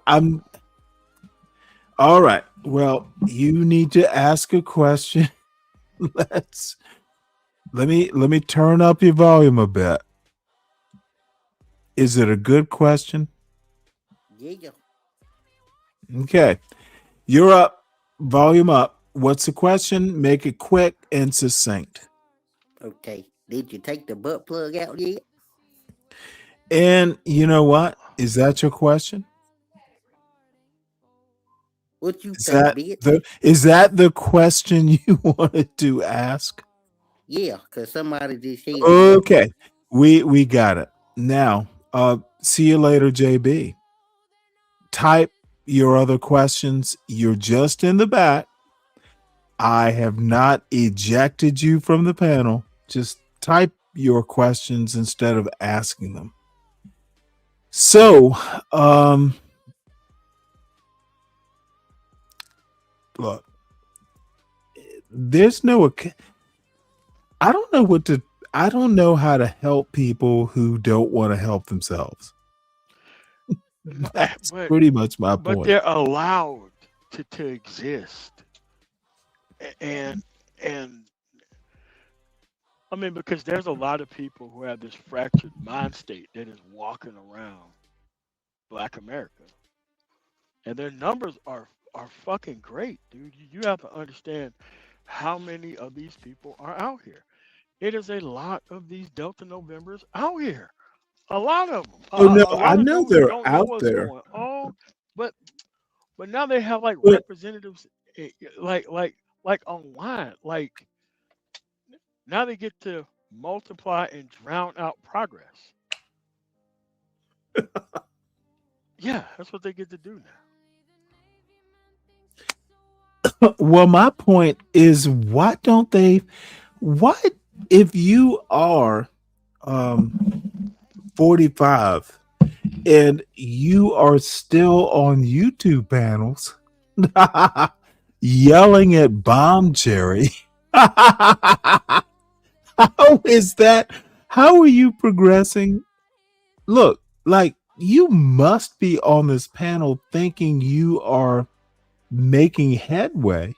Speaker 3: I'm all right. Well, you need to ask a question. Let me turn up your volume a bit. Is it a good question?
Speaker 16: Yeah.
Speaker 3: Okay. You're up. Volume up. What's the question? Make it quick and succinct.
Speaker 16: Okay. Did you take the butt plug out yet?
Speaker 3: And you know what? Is that your question?
Speaker 16: What you
Speaker 3: Is
Speaker 16: think, bitch?
Speaker 3: is that the question you wanted to ask?
Speaker 16: Yeah, because somebody just said.
Speaker 3: Okay. We got it. Now, see you later, JB. Type your other questions. You're just in the back. I have not ejected you from the panel. Just type your questions instead of asking them. So, look, there's no, I don't know how to help people who don't want to help themselves. That's pretty much my point.
Speaker 15: But they're allowed to exist. And I mean, because there's a lot of people who have this fractured mind state that is walking around Black America. And their numbers are fucking great, dude. You have to understand how many of these people are out here. It is a lot of these Delta Novembers out here. A lot of them.
Speaker 3: Oh no,
Speaker 15: A lot
Speaker 3: I
Speaker 15: of
Speaker 3: know
Speaker 15: dudes
Speaker 3: they're
Speaker 15: don't know
Speaker 3: out
Speaker 15: what's
Speaker 3: there.
Speaker 15: going on. But now they have like
Speaker 3: But-
Speaker 15: representatives like online. Like now they get to multiply and drown out progress. Yeah, that's what they get to do now.
Speaker 3: Well, my point is, why if you are 45 and you are still on YouTube panels yelling at Bomb Cherry, how is that? How are you progressing? Look, like you must be on this panel thinking you are making headway.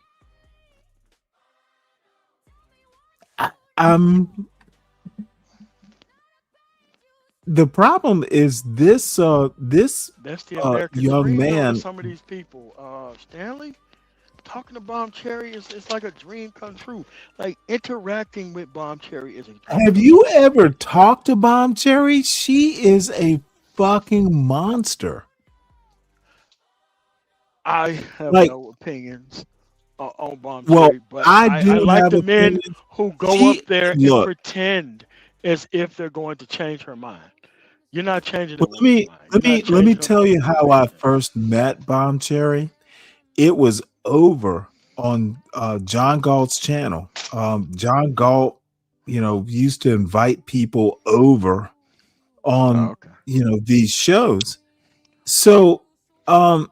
Speaker 3: The problem is this
Speaker 15: That's the American
Speaker 3: young
Speaker 15: dream, though,
Speaker 3: man.
Speaker 15: with some of these people. Stanley, talking to Bomb Cherry it's like a dream come true. Like interacting with Bomb Cherry is a dream.
Speaker 3: Have you ever talked to Bomb Cherry? She is a fucking monster.
Speaker 15: I have
Speaker 3: Like-
Speaker 15: no opinions on Bomb
Speaker 3: Well,
Speaker 15: Cherry, but
Speaker 3: I do
Speaker 15: like
Speaker 3: have
Speaker 15: the men
Speaker 3: opinions.
Speaker 15: who go
Speaker 3: She-
Speaker 15: up there
Speaker 3: look.
Speaker 15: and pretend as if they're going to change her mind. You're not changing
Speaker 3: Well,
Speaker 15: the
Speaker 3: let me
Speaker 15: woman's mind.
Speaker 3: let
Speaker 15: You're
Speaker 3: me
Speaker 15: not
Speaker 3: let me
Speaker 15: changing
Speaker 3: tell you how I first met Bomb Cherry. It was over on John Galt's channel. John Galt, used to invite people over on these shows. So Bomb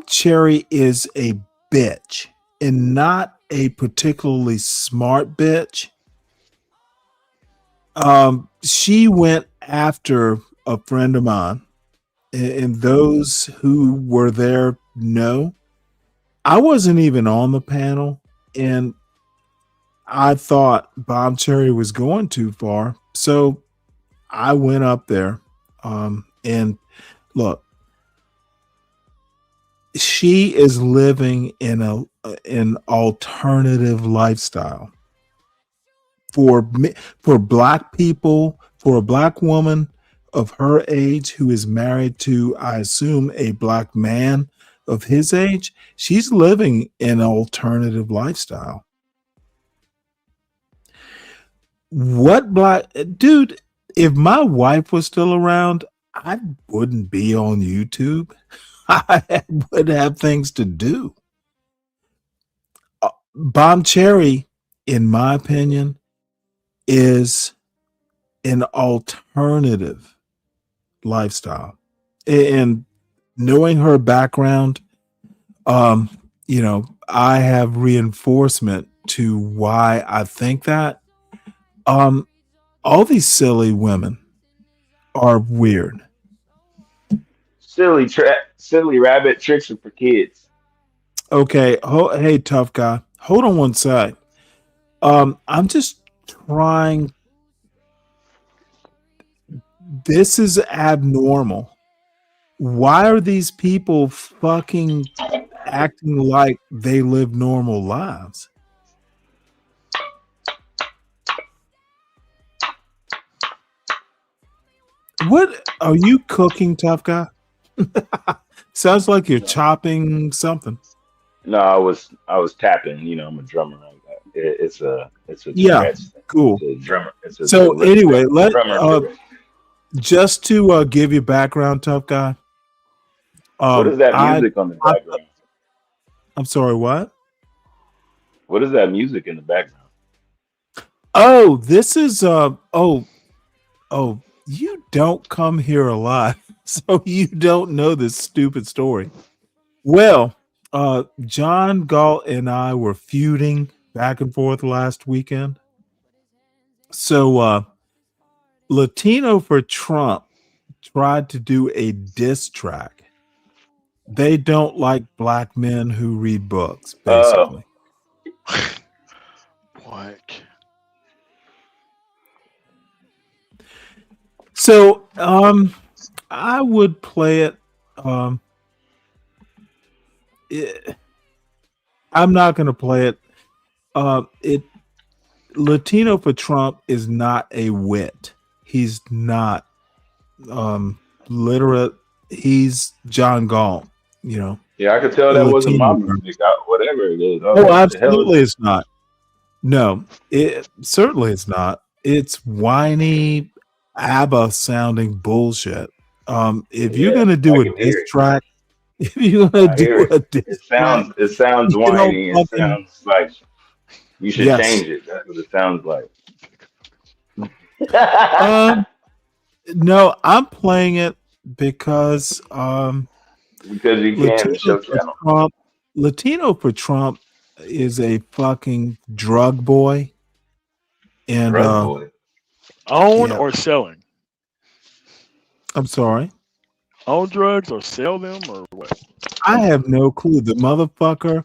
Speaker 3: Cherry is a bitch, and not a particularly smart bitch. She went after a friend of mine, and those who were there know I wasn't even on the panel, and I thought Bomb Cherry was going too far, so I went up there. And look, she is living in an alternative lifestyle for black people, for a black woman of her age who is married to, I assume, a black man of his age. She's living an alternative lifestyle. What black dude? If my wife was still around, I wouldn't be on YouTube. I would have things to do. Bomb Cherry, in my opinion, is an alternative lifestyle. And knowing her background, I have reinforcement to why I think that. All these silly women are weird.
Speaker 19: Silly rabbit tricks are for kids.
Speaker 3: Okay. Hey, tough guy. Hold on one sec. I'm just trying. This is abnormal. Why are these people fucking acting like they live normal lives? What are you cooking, tough guy? Sounds like you're chopping something.
Speaker 19: No, I was tapping. I'm a drummer. It's a
Speaker 3: Yeah, cool.
Speaker 19: It's a drummer.
Speaker 3: So anyway,
Speaker 19: drummer.
Speaker 3: Just to give you background, tough guy.
Speaker 19: What is that music on the background?
Speaker 3: I'm sorry, what?
Speaker 19: What is that music in the background?
Speaker 3: Oh, this is you don't come here alive, so you don't know this stupid story. Well, John Galt and I were feuding back and forth last weekend. So Latino for Trump tried to do a diss track. They don't like black men who read books, basically.
Speaker 15: What?
Speaker 3: So I would play it. I'm not going to play it. Latino for Trump is not a wit. He's not literate. He's John Galt,
Speaker 19: Yeah, I could tell that wasn't my music. Whatever it is.
Speaker 3: Oh, absolutely, it's not. No, it certainly is not. It's whiny ABBA sounding bullshit. If you're gonna do a diss track, if you're gonna do a diss track,
Speaker 19: it sounds whiny. It sounds like you should change it. That's what it sounds like.
Speaker 3: No, I'm playing it because
Speaker 19: you can show channel.
Speaker 3: Latino for Trump is a fucking drug boy. And
Speaker 19: drug boy.
Speaker 15: Own or selling?
Speaker 3: I'm sorry.
Speaker 15: Own drugs or sell them or what?
Speaker 3: I have no clue. The motherfucker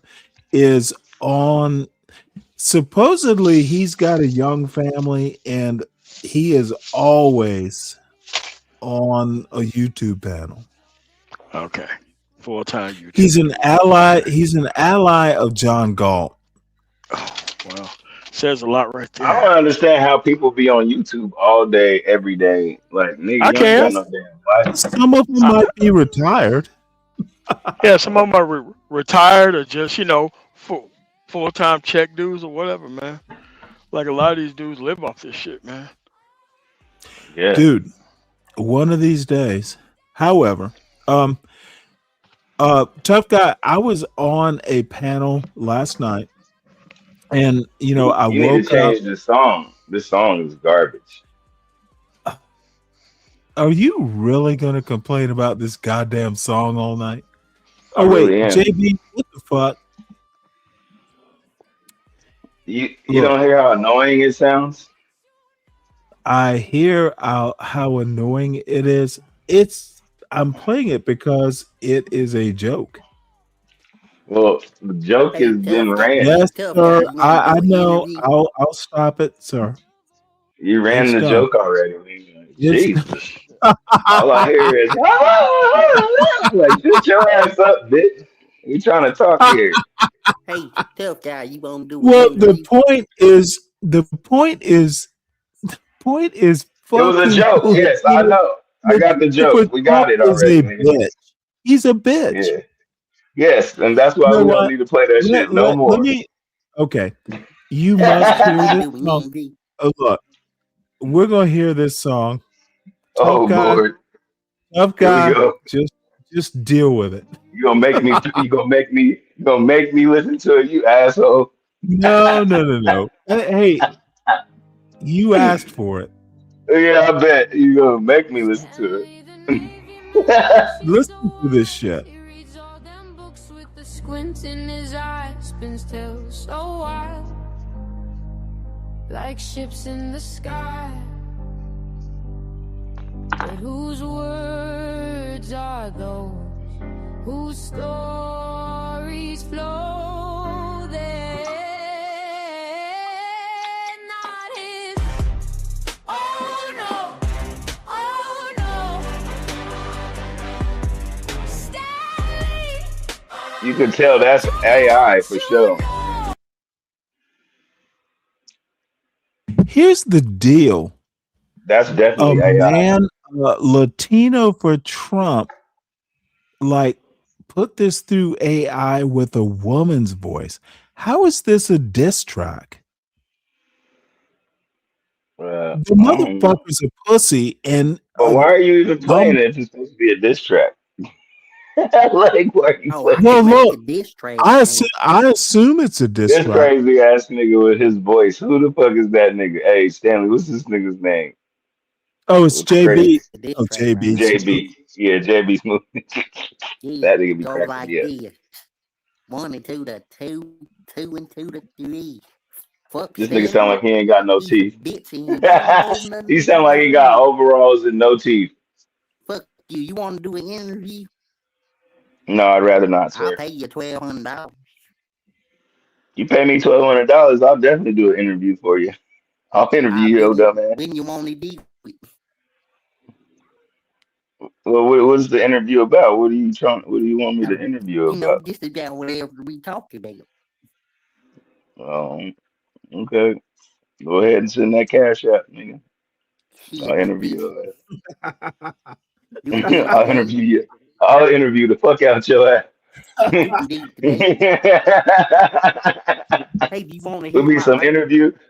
Speaker 3: is on. Supposedly, he's got a young family, and he is always on a YouTube panel.
Speaker 15: Okay, full-time YouTube.
Speaker 3: He's an ally. He's an ally of John Galt.
Speaker 15: Oh, wow. Says a lot right there.
Speaker 19: I don't understand how people be on YouTube all day, every day. Like, nigga,
Speaker 15: I can't.
Speaker 19: No damn life.
Speaker 3: Some of them might be retired.
Speaker 15: Yeah, some of them are retired or just, full-time check dudes or whatever, man. Like a lot of these dudes live off this shit, man.
Speaker 19: Yeah,
Speaker 3: dude. one of these days. However, tough guy, I was on a panel last night, and I
Speaker 19: You need to
Speaker 3: woke up.
Speaker 19: change the song. This song is garbage.
Speaker 3: Are you really going to complain about this goddamn song all night?
Speaker 19: I
Speaker 3: Oh wait,
Speaker 19: really am.
Speaker 3: JB, what the fuck?
Speaker 19: You
Speaker 3: Look.
Speaker 19: don't hear how annoying it sounds?
Speaker 3: I hear how annoying it is. I'm playing it because it is a joke.
Speaker 19: Well, the joke has been ran.
Speaker 3: Yes, sir. I know. I'll stop it, sir.
Speaker 19: You ran
Speaker 3: It's
Speaker 19: the
Speaker 3: done.
Speaker 19: joke already.
Speaker 3: It's
Speaker 19: Jesus. All I hear is like, shut your ass up, bitch. We trying to talk here.
Speaker 16: Hey, tough guy, you won't do
Speaker 3: Well,
Speaker 16: it.
Speaker 3: the point is
Speaker 19: It was a
Speaker 3: fucking
Speaker 19: joke. Yes, I know. I got the joke. We got it
Speaker 3: is
Speaker 19: already,
Speaker 3: a
Speaker 19: nigga.
Speaker 3: bitch. He's a bitch.
Speaker 19: Yeah. Yes, and that's why
Speaker 3: You know
Speaker 19: we don't
Speaker 3: what?
Speaker 19: need to play that shit no
Speaker 3: Let
Speaker 19: more.
Speaker 3: me. Okay, you must hear this song. Oh, look, we're gonna hear this song.
Speaker 19: Oh Lord.
Speaker 3: Tough
Speaker 19: Here we
Speaker 3: guy.
Speaker 19: go.
Speaker 3: Just deal with it.
Speaker 19: You gonna make me listen to it, you asshole.
Speaker 3: No. Hey, you asked for it.
Speaker 19: Yeah, I bet you gonna make me listen to it.
Speaker 3: Listen to this shit.
Speaker 20: The squint in his eyes spins till so wild, like ships in the sky. But whose words are those? Whose stories flow? They're not his. Oh no, oh no. Stanley.
Speaker 19: You can tell that's AI for sure.
Speaker 3: Here's the deal.
Speaker 19: That's definitely
Speaker 3: a
Speaker 19: AI.
Speaker 3: man, Latino for Trump, like put this through AI with a woman's voice. How is this a diss track? The motherfucker's a pussy, and
Speaker 19: but why are you even playing it if it's supposed to be a diss track? Like, why are you playing
Speaker 3: well,
Speaker 19: it?
Speaker 3: look, I assume it's a diss
Speaker 19: This
Speaker 3: track.
Speaker 19: crazy ass nigga with his voice. Who the fuck is that nigga? Hey, Stanley, what's this nigga's name?
Speaker 3: Oh, it's JB.
Speaker 19: Crazy?
Speaker 3: Oh, JB.
Speaker 19: JB. Yeah, JB Smooth. That nigga be
Speaker 16: Go
Speaker 19: cracking
Speaker 16: like
Speaker 19: me up.
Speaker 16: this. 1 and 2 to 2, 2 and 2 to 3. Fuck
Speaker 19: This nigga sound like he ain't got no teeth. He
Speaker 16: you.
Speaker 19: sound like he got overalls and no teeth.
Speaker 16: Fuck you. You want to do an interview?
Speaker 19: No, I'd rather not,
Speaker 16: I'll
Speaker 19: sir.
Speaker 16: pay you $1,200.
Speaker 19: You pay me $1,200, I'll definitely do an interview for you. I'll interview you, dumb ass.
Speaker 16: When you want to do it.
Speaker 19: Well, what's the interview about? What do you want me to interview
Speaker 16: You know,
Speaker 19: about?
Speaker 16: just about whatever we talk about.
Speaker 19: Okay. Go ahead and send that cash out, nigga. I'll interview you. I'll interview you. I'll interview the fuck out your ass.
Speaker 16: Hey, you want to hear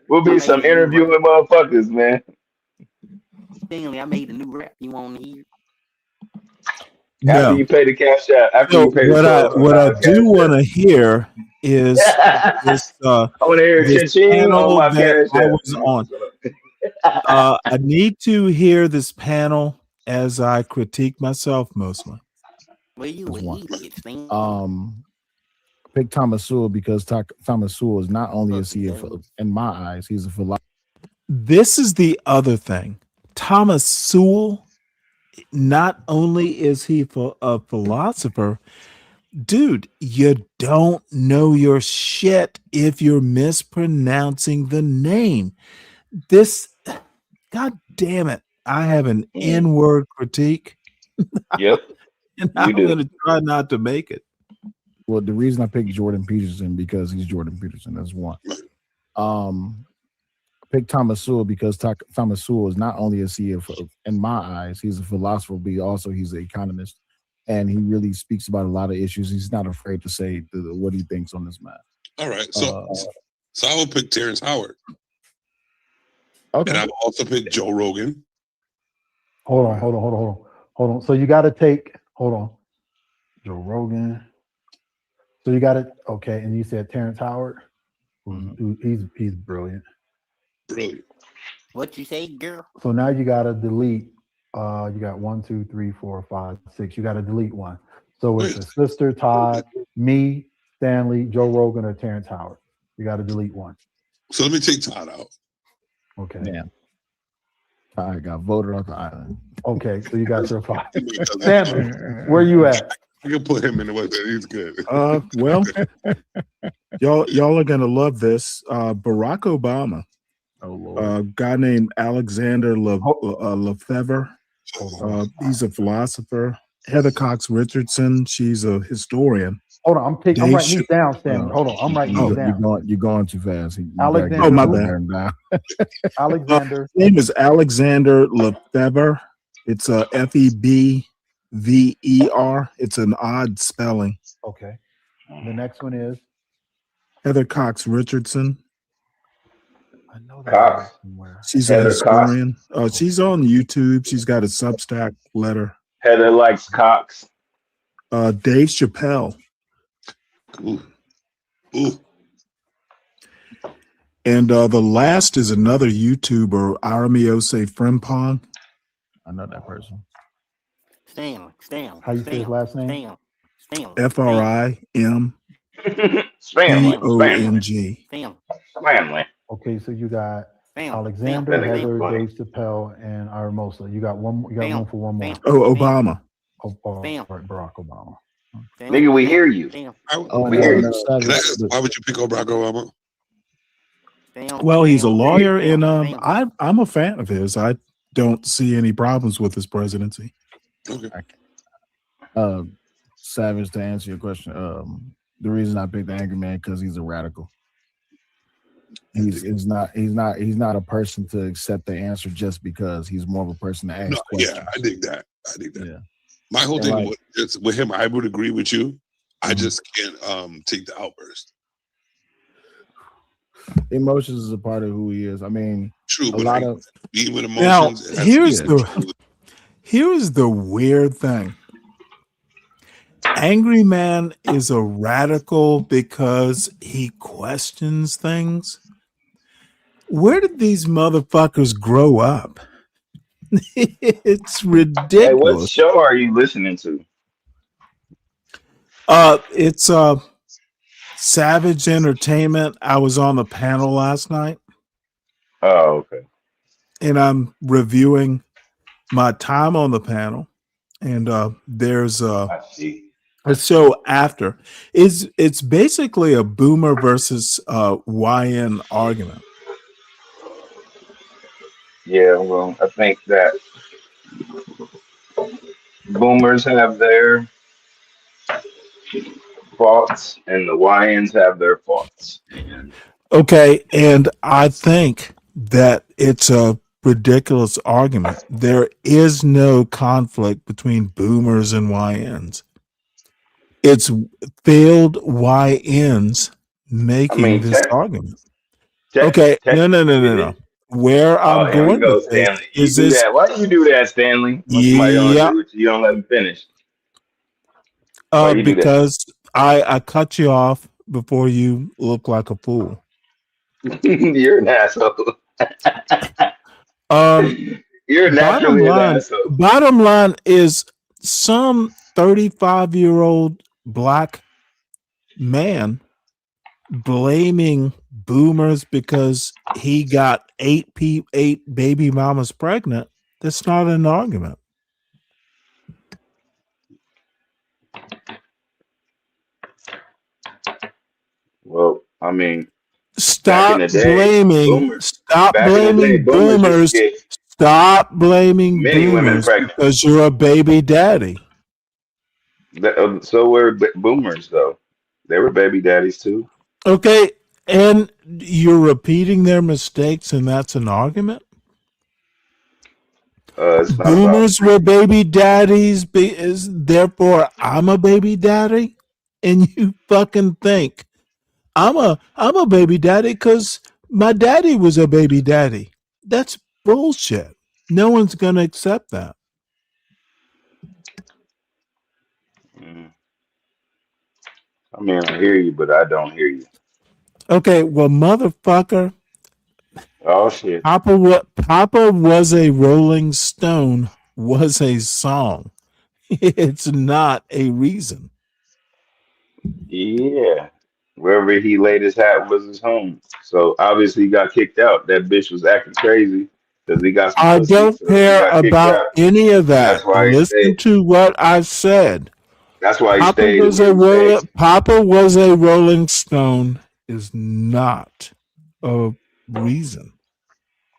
Speaker 19: We'll be some interviewing motherfuckers, man.
Speaker 16: Stanley, I made a new rap. You want to hear?
Speaker 19: After you pay the cash out, after you pay the
Speaker 3: what I do want to hear is this.
Speaker 19: I want to hear
Speaker 3: this
Speaker 19: ching
Speaker 3: panel
Speaker 19: on my
Speaker 3: that
Speaker 19: cash
Speaker 3: I
Speaker 19: app.
Speaker 3: was on. I need to hear this panel as I critique myself mostly.
Speaker 16: Well, you idiot,
Speaker 11: Pick Thomas Sewell because Thomas Sewell is not only in my eyes, he's a philosopher.
Speaker 3: This is the other thing. Thomas Sewell, not only is he a philosopher, dude, you don't know your shit if you're mispronouncing the name. God damn it. I have an N-word critique.
Speaker 19: Yep.
Speaker 3: And I'm going to try not to make it.
Speaker 11: Well, the reason I picked Jordan Peterson because he's Jordan Peterson. That's one. Pick Thomas Sewell because Thomas Sewell is not only in my eyes, he's a philosopher, but he's an economist, and he really speaks about a lot of issues. He's not afraid to say what he thinks on this matter.
Speaker 9: All right, so I will pick Terrence Howard.
Speaker 11: Okay.
Speaker 9: And I've also picked Joe Rogan.
Speaker 10: Hold on. So you got to take. Hold on. Joe Rogan. So you got it. Okay, and you said Terrence Howard. He's brilliant.
Speaker 9: Brilliant.
Speaker 16: What you say, girl?
Speaker 10: So now you got to delete. You got 1, 2, 3, 4, 5, 6. You got to delete one. So it's the sister, Todd, me, Stanley, Joe Rogan, or Terrence Howard. You got to delete one.
Speaker 9: So let me take Todd out.
Speaker 10: Okay.
Speaker 11: Yeah. I got voted off the island.
Speaker 10: Okay, so you got your 5. Stanley, where you at?
Speaker 9: I can put him in the way. He's good.
Speaker 3: Well, y'all are gonna love this. Barack Obama.
Speaker 11: Oh Lord.
Speaker 3: Guy named Alexander Lefebvre. He's a philosopher. Heather Cox Richardson. She's a historian.
Speaker 10: Hold on, I'm writing these down, Stanley. Hold on, I'm writing these down.
Speaker 11: You're going too fast.
Speaker 10: Alexander.
Speaker 3: Oh, my bad.
Speaker 10: Alexander.
Speaker 3: His name is Alexander Lefebvre. It's Febver. It's an odd spelling.
Speaker 10: Okay. The next one is
Speaker 3: Heather Cox Richardson.
Speaker 10: I know
Speaker 19: Cox.
Speaker 3: She's
Speaker 19: Heather
Speaker 3: a historian. She's on YouTube. She's got a Substack letter.
Speaker 19: Heather likes Cox.
Speaker 3: Dave Chappelle.
Speaker 9: Ooh. Ooh.
Speaker 3: And the last is another YouTuber, Aramiose Frimpong.
Speaker 11: I know that person.
Speaker 16: Stanley.
Speaker 10: How you say his last name?
Speaker 3: Frim.
Speaker 19: Stanley.
Speaker 3: Bong.
Speaker 10: Okay, so you got
Speaker 16: Bam.
Speaker 10: Alexander,
Speaker 19: Bam.
Speaker 10: Heather,
Speaker 19: Bam.
Speaker 10: Dave Chappelle, and Aramosa. You got one. You got
Speaker 16: Bam.
Speaker 10: one for one more.
Speaker 3: Oh, Obama.
Speaker 10: Right, Barack Obama.
Speaker 19: Nigga, we hear you. We hear you.
Speaker 9: Can I ask, why would you pick Barack Obama?
Speaker 3: Well, he's a lawyer, and I'm a fan of his. I don't see any problems with his presidency.
Speaker 9: Okay.
Speaker 11: Savage, to answer your question, the reason I picked the Angry Man because he's a radical. He's not a person to accept the answer just because. He's more of a person to ask questions.
Speaker 9: Yeah, I dig that.
Speaker 11: Yeah.
Speaker 9: My whole
Speaker 11: And
Speaker 9: thing
Speaker 11: like-
Speaker 9: with him, I would agree with you. I just can't take the outburst.
Speaker 11: Emotions is a part of who he is. I mean,
Speaker 9: True,
Speaker 11: a
Speaker 9: but
Speaker 11: lot of
Speaker 9: being with
Speaker 3: Now,
Speaker 9: emotions.
Speaker 3: here's the weird thing. Angry Man is a radical because he questions things. Where did these motherfuckers grow up? It's ridiculous.
Speaker 19: Hey, what show are you listening to?
Speaker 3: It's Savage Entertainment. I was on the panel last night.
Speaker 19: Oh, okay.
Speaker 3: And I'm reviewing my time on the panel. And there's
Speaker 19: I see.
Speaker 3: a show after. It's basically a boomer versus YN argument.
Speaker 19: Yeah, well, I think that boomers have their faults and the YNs have their faults.
Speaker 3: Okay, and I think that it's a ridiculous argument. There is no conflict between boomers and YNs. It's failed YNs making this argument. Okay, no. Where I'm
Speaker 19: Here we
Speaker 3: going
Speaker 19: go,
Speaker 3: with this
Speaker 19: Stanley. You
Speaker 3: is
Speaker 19: do
Speaker 3: this.
Speaker 19: that. Why do you do that, Stanley? When somebody don't
Speaker 3: Yeah.
Speaker 19: agree with you, you don't let them finish. Why you do that?
Speaker 3: Because I cut you off before you look like a fool.
Speaker 19: You're an asshole. You're naturally an asshole.
Speaker 3: Bottom line is some 35-year-old black man blaming boomers because he got eight baby mamas pregnant. That's not an argument.
Speaker 19: Well, I mean,
Speaker 3: Stop
Speaker 19: back in the day,
Speaker 3: blaming.
Speaker 19: boomers-
Speaker 3: Stop
Speaker 19: back in the day,
Speaker 3: blaming
Speaker 19: boomers
Speaker 3: boomers.
Speaker 19: used to get
Speaker 3: Stop blaming
Speaker 19: many women
Speaker 3: boomers
Speaker 19: pregnant.
Speaker 3: because you're a baby daddy.
Speaker 19: So were boomers, though. They were baby daddies too.
Speaker 3: Okay, and you're repeating their mistakes, and that's an argument.
Speaker 19: It's not
Speaker 3: Boomers were baby daddies, therefore I'm a baby daddy, and you fucking think I'm a baby daddy because my daddy was a baby daddy. That's bullshit. No one's going to accept that.
Speaker 19: I mean, I hear you, but I don't hear you.
Speaker 3: Okay, well, motherfucker,
Speaker 19: Oh shit.
Speaker 3: Papa was a Rolling Stone was a song. It's not a reason.
Speaker 19: Yeah. Wherever he laid his hat was his home. So obviously he got kicked out. That bitch was acting crazy because he got some
Speaker 3: I
Speaker 19: pussy.
Speaker 3: don't
Speaker 19: So he
Speaker 3: care
Speaker 19: got kicked
Speaker 3: about
Speaker 19: out.
Speaker 3: any of
Speaker 19: And that's
Speaker 3: that.
Speaker 19: why he
Speaker 3: Listen
Speaker 19: stayed.
Speaker 3: to what I said.
Speaker 19: That's why he stayed where he stayed.
Speaker 3: Papa was a Rolling Stone is not a reason.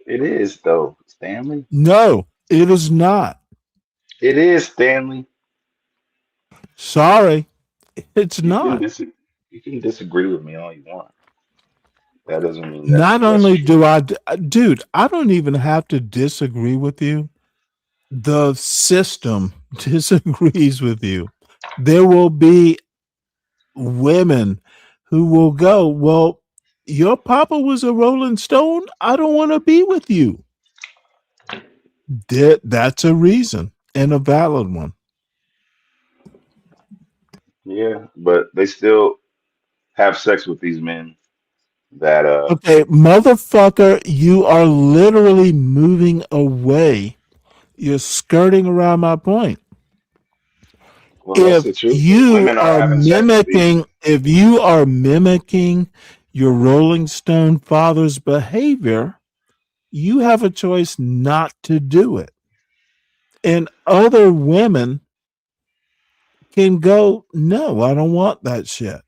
Speaker 19: It is though, Stanley.
Speaker 3: No, it is not.
Speaker 19: It is, Stanley.
Speaker 3: Sorry, it's
Speaker 19: You can
Speaker 3: not.
Speaker 19: you can disagree with me all you want. That doesn't mean
Speaker 3: Not
Speaker 19: that's
Speaker 3: only
Speaker 19: true.
Speaker 3: do I, dude, I don't even have to disagree with you. The system disagrees with you. There will be women who will go, well, your papa was a Rolling Stone. I don't want to be with you. That's a reason and a valid one.
Speaker 19: Yeah, but they still have sex with these men that
Speaker 3: Okay, motherfucker, you are literally moving away. You're skirting around my point.
Speaker 19: well, that's the truth. Women are having sex with these men.
Speaker 3: If you are mimicking your Rolling Stone father's behavior, you have a choice not to do it. And other women can go, no, I don't want that shit.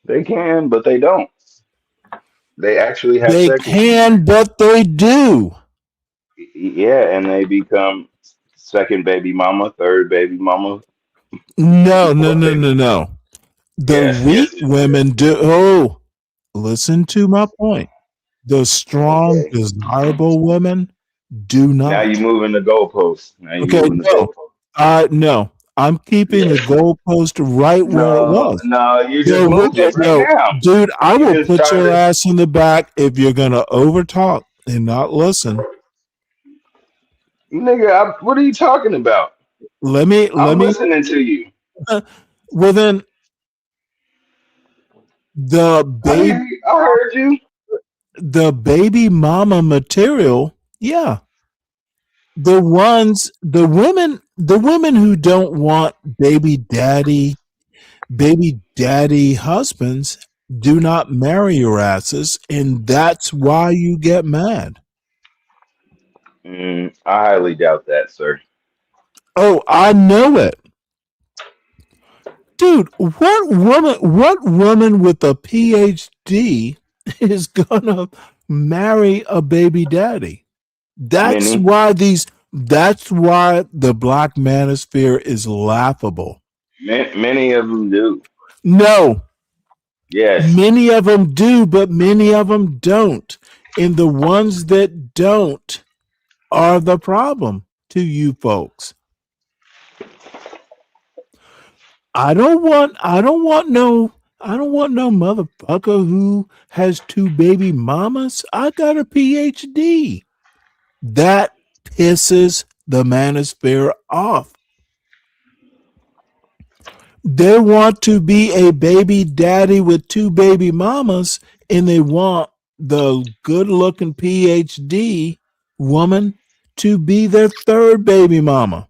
Speaker 19: They can, but they don't. They actually have
Speaker 3: They
Speaker 19: sex with these
Speaker 3: can, but they do.
Speaker 19: yeah, and they become second baby mama, third baby mama,
Speaker 3: No, no,
Speaker 19: fourth
Speaker 3: no,
Speaker 19: baby.
Speaker 3: no, no. The
Speaker 19: Yes,
Speaker 3: weak
Speaker 19: yes, they do.
Speaker 3: women do. Oh, listen to my point. The strong,
Speaker 19: Okay.
Speaker 3: desirable women do
Speaker 19: Now
Speaker 3: not.
Speaker 19: you moving the goalposts. Now you
Speaker 3: Okay,
Speaker 19: moving the goalposts.
Speaker 3: no. I'm keeping the
Speaker 19: Yeah.
Speaker 3: goalpost right where it
Speaker 19: No,
Speaker 3: was.
Speaker 19: no, you just
Speaker 3: No,
Speaker 19: moved it right
Speaker 3: no,
Speaker 19: now.
Speaker 3: dude, I
Speaker 19: You
Speaker 3: will
Speaker 19: just
Speaker 3: put
Speaker 19: started
Speaker 3: your
Speaker 19: it.
Speaker 3: ass in the back if you're gonna overtalk and not listen.
Speaker 19: Nigga, what are you talking about?
Speaker 3: Let me.
Speaker 19: I'm listening to you.
Speaker 3: Well, then the
Speaker 19: I hear
Speaker 3: baby,
Speaker 19: you. I heard you.
Speaker 3: the baby mama material. Yeah, the women who don't want baby daddy husbands do not marry your asses, and that's why you get mad.
Speaker 19: I highly doubt that, sir.
Speaker 3: Oh, I know it. Dude, what woman with a PhD is gonna marry a baby daddy? That's
Speaker 19: Many,
Speaker 3: why the black manosphere is laughable.
Speaker 19: many of them do.
Speaker 3: No,
Speaker 19: Yes.
Speaker 3: many of them do, but many of them don't. And the ones that don't are the problem to you folks. I don't want no motherfucker who has two baby mamas. I got a PhD. That pisses the manosphere off. They want to be a baby daddy with two baby mamas, and they want the good looking PhD woman to be their third baby mama.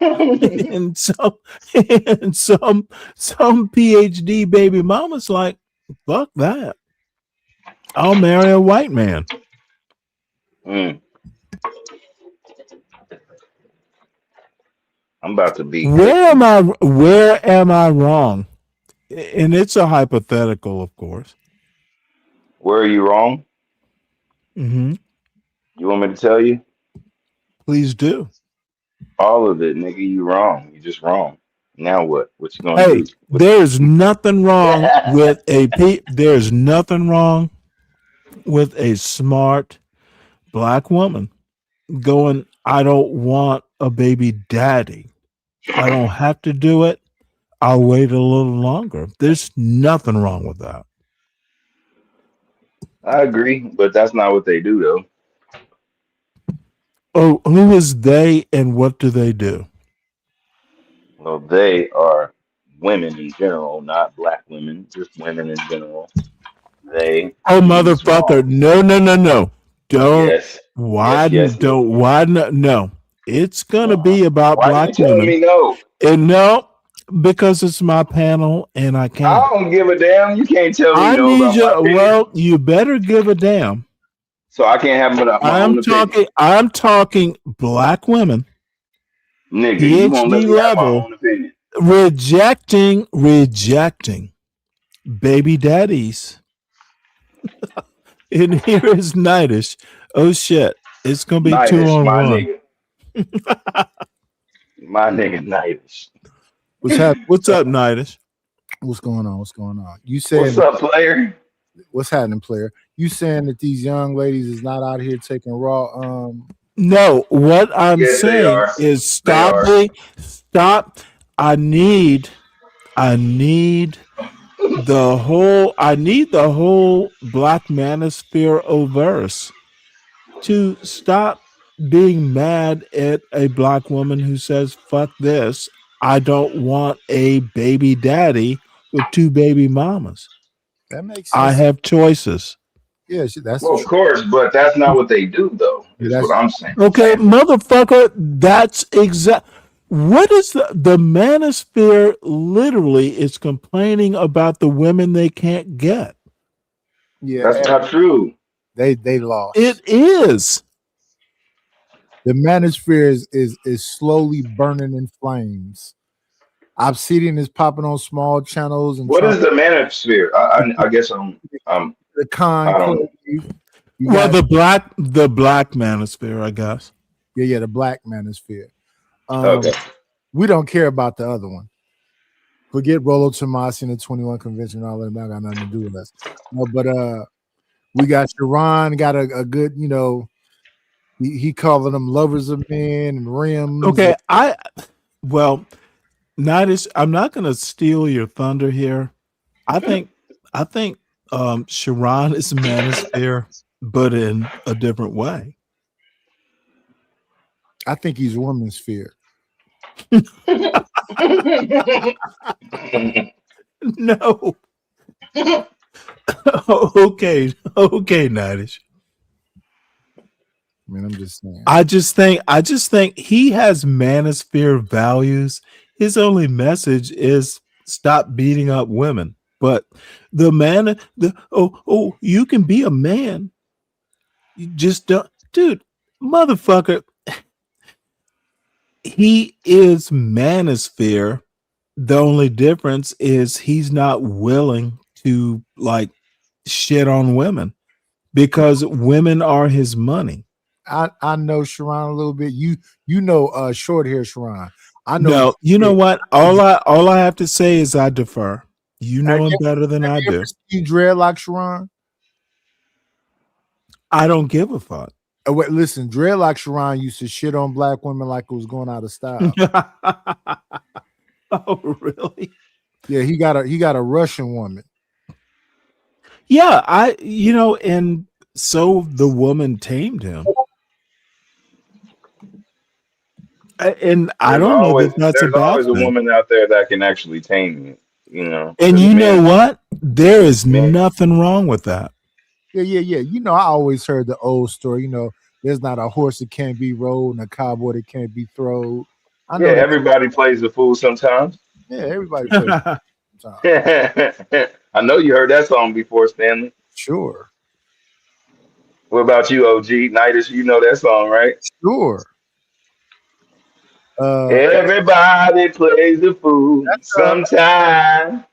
Speaker 3: and some and some PhD baby mama's like, fuck that. I'll marry a white man.
Speaker 19: I'm about to be
Speaker 3: Where am I wrong? And it's a hypothetical, of course.
Speaker 19: Where are you wrong?
Speaker 3: Mm-hmm.
Speaker 19: You want me to tell you?
Speaker 3: Please do.
Speaker 19: All of it, nigga. You wrong. You just wrong. Now what? What you gonna
Speaker 3: Hey,
Speaker 19: do?
Speaker 3: there's nothing wrong with there's nothing wrong with a smart black woman going, I don't want a baby daddy. I don't have to do it. I'll wait a little longer. There's nothing wrong with that.
Speaker 19: I agree, but that's not what they do, though.
Speaker 3: Oh, who is they and what do they do?
Speaker 19: Well, they are women in general, not black women, just women in general. They
Speaker 3: Oh,
Speaker 19: use
Speaker 3: motherfucker.
Speaker 19: wrong.
Speaker 3: No, no, no, no. Don't
Speaker 19: Yes. Yes,
Speaker 3: widen,
Speaker 19: yes, yes.
Speaker 3: don't widen. No, it's going to
Speaker 19: Uh-uh.
Speaker 3: be about
Speaker 19: Why are
Speaker 3: black
Speaker 19: you telling
Speaker 3: women.
Speaker 19: me no?
Speaker 3: And no, because it's my panel and I
Speaker 19: I
Speaker 3: can't.
Speaker 19: don't give a damn. You can't tell me
Speaker 3: I
Speaker 19: no
Speaker 3: need
Speaker 19: about
Speaker 3: you.
Speaker 19: my opinion.
Speaker 3: Well, you better give a damn.
Speaker 19: So I can't have my own opinion.
Speaker 3: I'm talking black women,
Speaker 19: Nigga, you won't let
Speaker 3: PhD
Speaker 19: me have my
Speaker 3: level,
Speaker 19: own opinion.
Speaker 3: rejecting baby daddies. And here is Nightish. Oh shit. It's gonna be two
Speaker 19: Nightish,
Speaker 3: on
Speaker 19: my
Speaker 3: one.
Speaker 19: nigga. My nigga Nightish.
Speaker 3: What's up, Nightish?
Speaker 10: What's going on? What's going on? You
Speaker 19: What's
Speaker 10: saying
Speaker 19: up, player?
Speaker 10: what's happening, player? You saying that these young ladies is not out here taking raw
Speaker 3: No, what I'm
Speaker 19: Yes, they
Speaker 3: saying
Speaker 19: are.
Speaker 3: is
Speaker 19: They are.
Speaker 3: stop. I need the whole black manosphere verse to stop being mad at a black woman who says, fuck this. I don't want a baby daddy with two baby mamas.
Speaker 10: that makes
Speaker 3: I
Speaker 10: sense.
Speaker 3: have choices.
Speaker 10: Yeah, that's
Speaker 19: Well, of course, but that's not what they do, though. Is
Speaker 10: that's
Speaker 19: what I'm saying.
Speaker 3: Okay, motherfucker, that's exact. What is the manosphere literally is complaining about the women they can't get.
Speaker 10: yeah.
Speaker 19: That's not true.
Speaker 10: They lost.
Speaker 3: It is.
Speaker 10: The manosphere is slowly burning in flames. Obsidian is popping on small channels and
Speaker 19: What
Speaker 10: trying
Speaker 19: is the manosphere? I guess I'm
Speaker 10: the
Speaker 19: I
Speaker 10: conclave.
Speaker 19: don't.
Speaker 10: You
Speaker 3: Well,
Speaker 10: got
Speaker 3: the black manosphere, I guess.
Speaker 10: yeah, the black manosphere.
Speaker 19: Okay.
Speaker 10: We don't care about the other one. Forget Rolo Tomasi and the 21 Convention and all that. That got nothing to do with us. No, but we got Sharon, got a good, he calling them lovers of men and rims.
Speaker 3: Okay, Nightish, I'm not gonna steal your thunder here. I think Sharon is manosphere, but in a different way.
Speaker 10: I think he's woman's sphere.
Speaker 3: No. Okay, Nightish.
Speaker 10: I mean, I'm just saying.
Speaker 3: I just think he has manosphere values. His only message is stop beating up women. But you can be a man. You just don't, dude, motherfucker. He is manosphere. The only difference is he's not willing to like shit on women because women are his money.
Speaker 10: I know Sharon a little bit. You know short hair Sharon. I know.
Speaker 3: No, you know what? All I have to say is I defer. You know him better than I do.
Speaker 10: You dreadlock Sharon?
Speaker 3: I don't give a fuck.
Speaker 10: Wait, listen, dreadlock Sharon used to shit on black women like it was going out of style.
Speaker 3: Oh, really?
Speaker 10: Yeah, he got a Russian woman.
Speaker 3: Yeah, and so the woman tamed him. And I don't know that that's a
Speaker 19: There's
Speaker 3: bad
Speaker 19: always a
Speaker 3: thing.
Speaker 19: woman out there that can actually tame you.
Speaker 3: And you know what? There is nothing wrong with that.
Speaker 10: Yeah. I always heard the old story. There's not a horse that can't be rode and a cowboy that can't be throwed. I know.
Speaker 19: Yeah, everybody plays the fool sometimes.
Speaker 10: Yeah, everybody plays.
Speaker 19: I know you heard that song before, Stanley.
Speaker 10: Sure.
Speaker 19: What about you, OG? Nightish, you know that song, right?
Speaker 10: Sure.
Speaker 19: Everybody plays the fool sometime.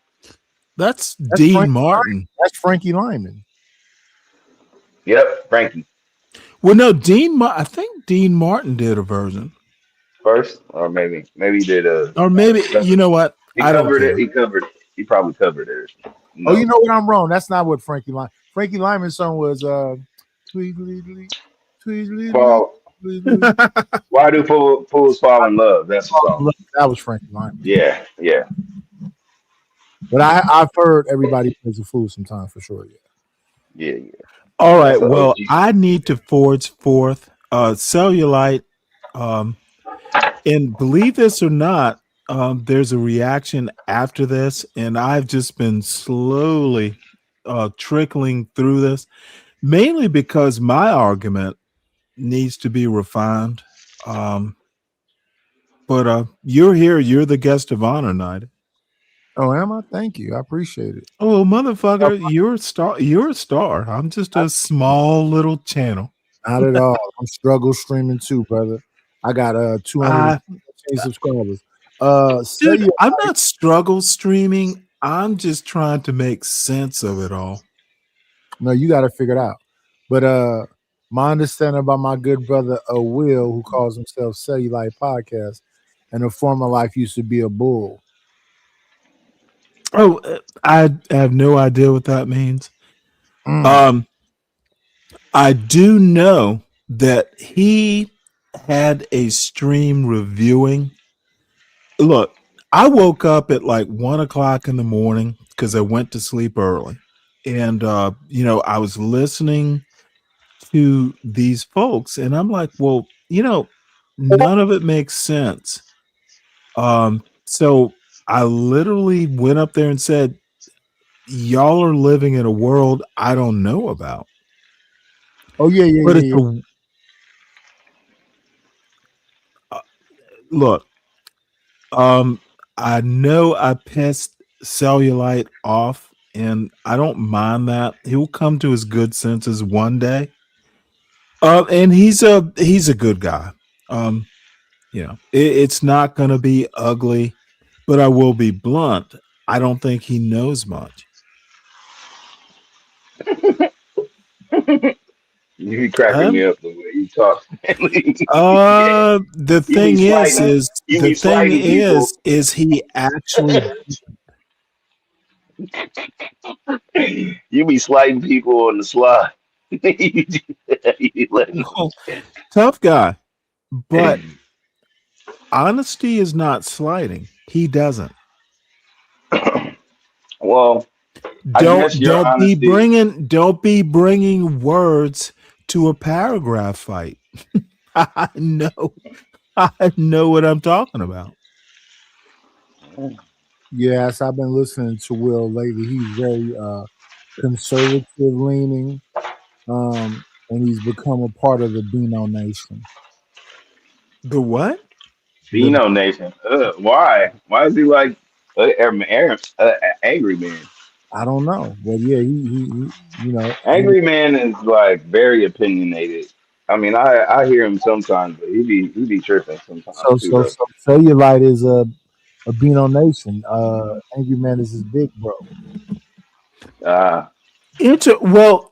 Speaker 3: That's Dean Martin.
Speaker 10: That's Frankie Lyman.
Speaker 19: Yep, Frankie.
Speaker 3: Well, no, I think Dean Martin did a version
Speaker 19: first, or maybe he did
Speaker 3: or maybe you know what?
Speaker 19: He covered it. He probably covered it.
Speaker 10: No. Oh, you know what? I'm wrong. That's not what Frankie Lyman. Frankie Lyman's song was Tweedly.
Speaker 19: Paul. Why do fools fall in love? That's the song.
Speaker 10: That was Frankie Lyman.
Speaker 19: Yeah.
Speaker 10: But I've heard everybody plays a fool sometimes for sure.
Speaker 19: Yeah.
Speaker 3: All right. Well, I need to forge forth cellulite, and believe this or not, there's a reaction after this, and I've just been slowly trickling through this, mainly because my argument needs to be refined. But you're here, you're the guest of honor, Night.
Speaker 10: Oh, am I? Thank you. I appreciate it.
Speaker 3: Oh, motherfucker, you're a star. You're a star. I'm just a small little channel.
Speaker 10: Not at all. I'm struggle streaming too, brother. I got 215 subscribers.
Speaker 3: Dude, I'm not struggle streaming. I'm just trying to make sense of it all.
Speaker 10: No, you got to figure it out. But my understanding about my good brother Will, who calls himself Cellulite Podcast, and a former life used to be a bull.
Speaker 3: Oh, I have no idea what that means. I do know that he had a stream reviewing. Look, I woke up at like 1 o'clock in the morning because I went to sleep early. And, I was listening to these folks and I'm like, well, none of it makes sense. So I literally went up there and said, y'all are living in a world I don't know about.
Speaker 10: Oh, yeah.
Speaker 3: But it's look, I know I pissed Cellulite off, and I don't mind that. He'll come to his good senses one day. And he's a good guy. It's not going to be ugly, but I will be blunt. I don't think he knows much.
Speaker 19: You be cracking me up the way you talk.
Speaker 3: The thing is he actually
Speaker 19: you be sliding people on the slide.
Speaker 3: Tough guy, but honesty is not sliding. He doesn't.
Speaker 19: Well,
Speaker 3: don't be bringing words to a paragraph fight. I know what I'm talking about.
Speaker 10: Yes, I've been listening to Will lately. He's very conservative leaning, and he's become a part of the Beano Nation.
Speaker 3: The what?
Speaker 19: Beano Nation. Why? Why is he like angry man?
Speaker 10: I don't know, but yeah, he
Speaker 19: Angry man is like very opinionated. I mean, I hear him sometimes, but he be tripping sometimes too.
Speaker 10: So Cellulite is a Beano Nation. Angry Man is his big bro.
Speaker 3: Well,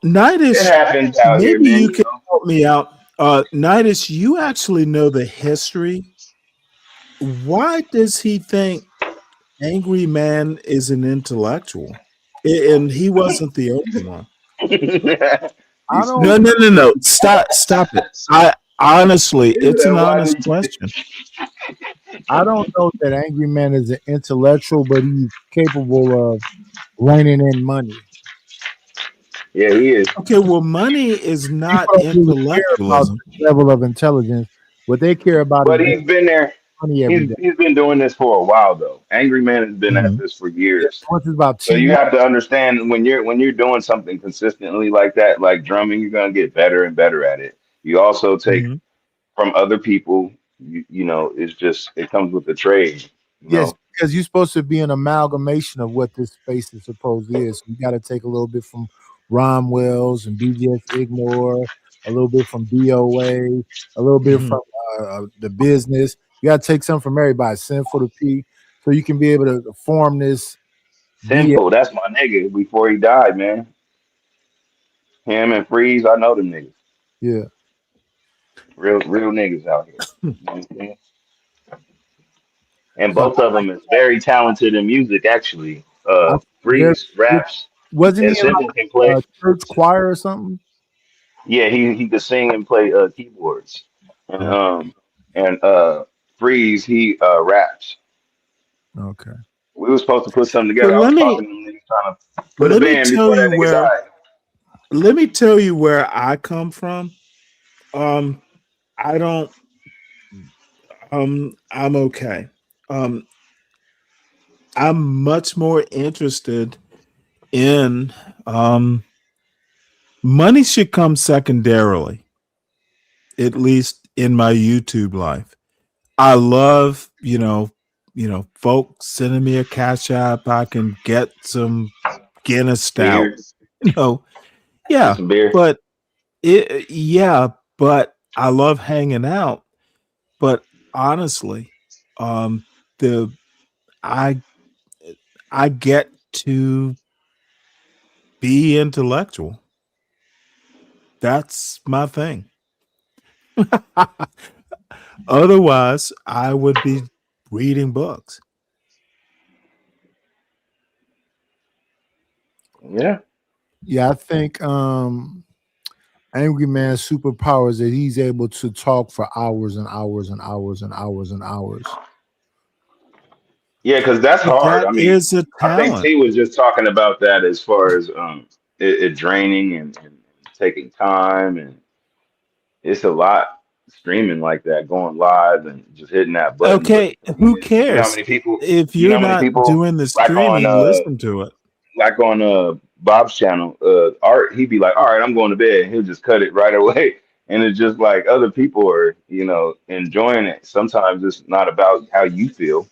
Speaker 3: Nidus,
Speaker 19: it happens out
Speaker 3: maybe
Speaker 19: here, man,
Speaker 3: you can help me out. Nidus, you actually know the history. Why does he think Angry Man is an intellectual? And he wasn't the only one. No. Stop it. Honestly, it's an honest question.
Speaker 10: I don't know that Angry Man is an intellectual, but he's capable of reining in money.
Speaker 19: Yeah, he is.
Speaker 3: Okay, well, money is not intellectualism.
Speaker 10: Level of intelligence. What they care about
Speaker 19: But
Speaker 10: is
Speaker 19: he's been there.
Speaker 10: money every day.
Speaker 19: He's been doing this for a while though. Angry Man has been at this for years. So you have to understand when you're doing something consistently like that, like drumming, you're gonna get better and better at it. You also take from other people. It comes with the trade.
Speaker 10: Yes, because you're supposed to be an amalgamation of what this space is supposedly is. So you got to take a little bit from Ron Wells and BGS Ignore, a little bit from DOA, a little bit from the business. You got to take something from everybody. Send for the P, so you can be able to form this.
Speaker 19: Simple. That's my nigga. Before he died, man. Him and Freeze, I know them niggas.
Speaker 10: Yeah.
Speaker 19: Real niggas out here. You know what I'm saying? And both of them is very talented in music, actually. Freeze raps.
Speaker 10: Wasn't
Speaker 19: and
Speaker 10: he in
Speaker 19: can play.
Speaker 10: a church choir or something?
Speaker 19: Yeah, he could sing and play keyboards. And Freeze, he raps.
Speaker 10: Okay.
Speaker 19: We were supposed to put something together. I was talking to him, niggas trying to put a band before that nigga died.
Speaker 3: Let me tell you where I come from. I don't. I'm okay. Um, I'm much more interested in money should come secondarily, at least in my YouTube life. I love, folks sending me a cash app. I can get some Guinness stout,
Speaker 19: Beer,
Speaker 3: you know.
Speaker 19: get
Speaker 3: Yeah,
Speaker 19: some beer.
Speaker 3: but but I love hanging out. But honestly, um, the I I get to be intellectual. That's my thing. Otherwise, I would be reading books.
Speaker 19: Yeah.
Speaker 2: Yeah, I think Angry Man's superpower is that he's able to talk for hours and hours and hours and hours and hours.
Speaker 19: Yeah, because that's hard.
Speaker 3: That
Speaker 19: I mean,
Speaker 3: is a
Speaker 19: I think
Speaker 3: talent.
Speaker 19: T was just talking about that as far as it draining and taking time, and it's a lot streaming like that, going live and just hitting that button. But
Speaker 3: Okay, who
Speaker 19: you know how
Speaker 3: cares?
Speaker 19: many people?
Speaker 3: If
Speaker 19: You know
Speaker 3: you're
Speaker 19: how many
Speaker 3: not
Speaker 19: people
Speaker 3: doing the
Speaker 19: like on
Speaker 3: streaming, listen to it.
Speaker 19: Bob's channel, Art. He'd be like, "All right, I'm going to bed." He'll just cut it right away, and it's just like other people are, enjoying it. Sometimes it's not about how you feel.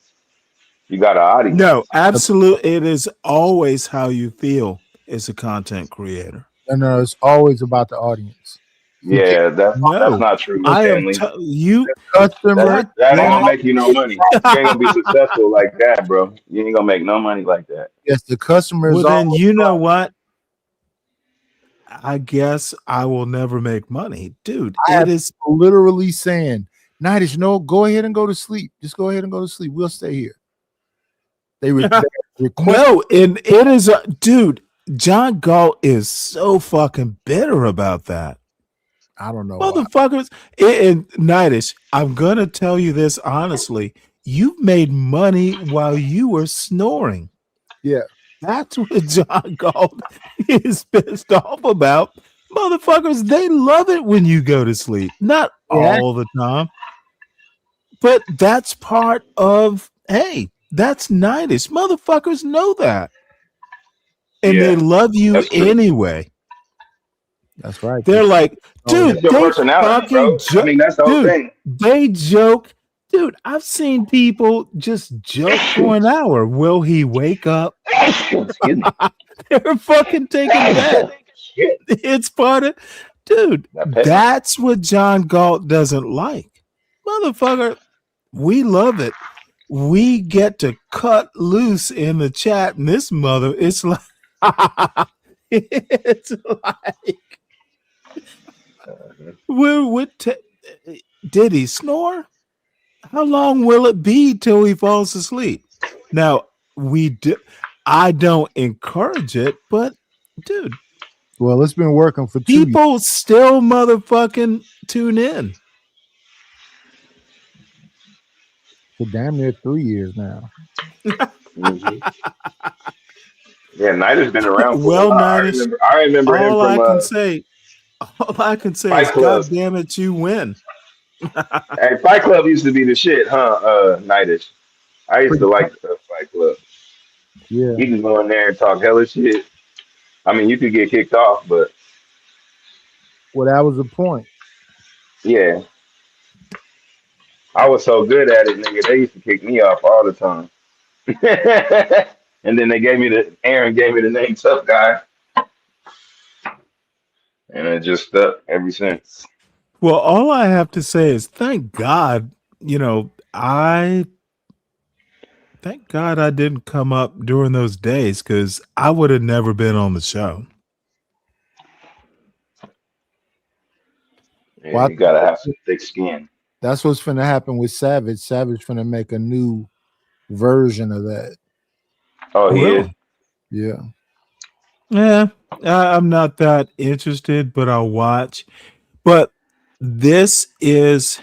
Speaker 19: You got an
Speaker 3: No,
Speaker 19: audience.
Speaker 3: absolute. It is always how you feel as a content creator.
Speaker 2: No, it's always about the audience.
Speaker 19: Yeah, that's
Speaker 3: No,
Speaker 19: not true,
Speaker 3: I am
Speaker 19: Stanley.
Speaker 3: you.
Speaker 2: Customer,
Speaker 19: That ain't gonna make you no money. You ain't gonna be successful like that, bro. You ain't gonna make no money like that.
Speaker 2: yes, the customer
Speaker 3: Well,
Speaker 2: is
Speaker 3: then
Speaker 2: always
Speaker 3: you know what? I guess I will never make money, dude.
Speaker 2: I
Speaker 3: It
Speaker 2: have
Speaker 3: is
Speaker 2: people literally saying, Nightish, no, go ahead and go to sleep. Just go ahead and go to sleep. We'll stay here. They request.
Speaker 3: no, and it is a dude. John Galt is so fucking bitter about that.
Speaker 2: I don't know why.
Speaker 3: Motherfuckers, and Nightish, I'm gonna tell you this honestly. You made money while you were snoring.
Speaker 2: Yeah.
Speaker 3: That's what John Galt is pissed off about. Motherfuckers, they love it when you go to sleep. Not
Speaker 2: Yeah.
Speaker 3: all the time. But that's part of, hey, that's Nightish. Motherfuckers know that. And they love you
Speaker 19: that's true.
Speaker 3: anyway.
Speaker 2: That's right.
Speaker 3: They're like, dude,
Speaker 19: It's your
Speaker 3: they
Speaker 19: personality,
Speaker 3: fucking
Speaker 19: bro. I mean, that's the whole
Speaker 3: dude,
Speaker 19: thing.
Speaker 3: they joke. Dude, I've seen people just joke for an hour. Will he wake up?
Speaker 19: Excuse me.
Speaker 3: They're fucking taking that. It's part of, dude, that's what John Galt doesn't like. Motherfucker, we love it. We get to cut loose in the chat, and this mother, it's like, it's like, did he snore? How long will it be till he falls asleep? Now, I don't encourage it, but dude.
Speaker 2: Well, it's been working for 2
Speaker 3: people still motherfucking tune in.
Speaker 2: For damn near 3 years now.
Speaker 19: Yeah, Night has been around for
Speaker 3: well,
Speaker 19: a while. I remember him
Speaker 3: all
Speaker 19: from
Speaker 3: all I can say
Speaker 19: Fight
Speaker 3: is,
Speaker 19: Club.
Speaker 3: God damn it, you win.
Speaker 19: Hey, Fight Club used to be the shit, huh? Nightish. I used to like Fight Club.
Speaker 2: Yeah.
Speaker 19: You can go in there and talk hella shit. I mean, you could get kicked off, but
Speaker 2: Well, that was the point.
Speaker 19: yeah. I was so good at it, nigga. They used to kick me off all the time. And then Aaron gave me the name Tough Guy. And it just stuck ever since.
Speaker 3: Well, all I have to say is thank God, thank God I didn't come up during those days, because I would have never been on the show.
Speaker 19: Yeah, you gotta have some thick skin.
Speaker 2: That's what's finna happen with Savage. Savage finna make a new version of that.
Speaker 19: Oh, he is?
Speaker 2: Yeah.
Speaker 3: Yeah, I'm not that interested, but I'll watch. But this is,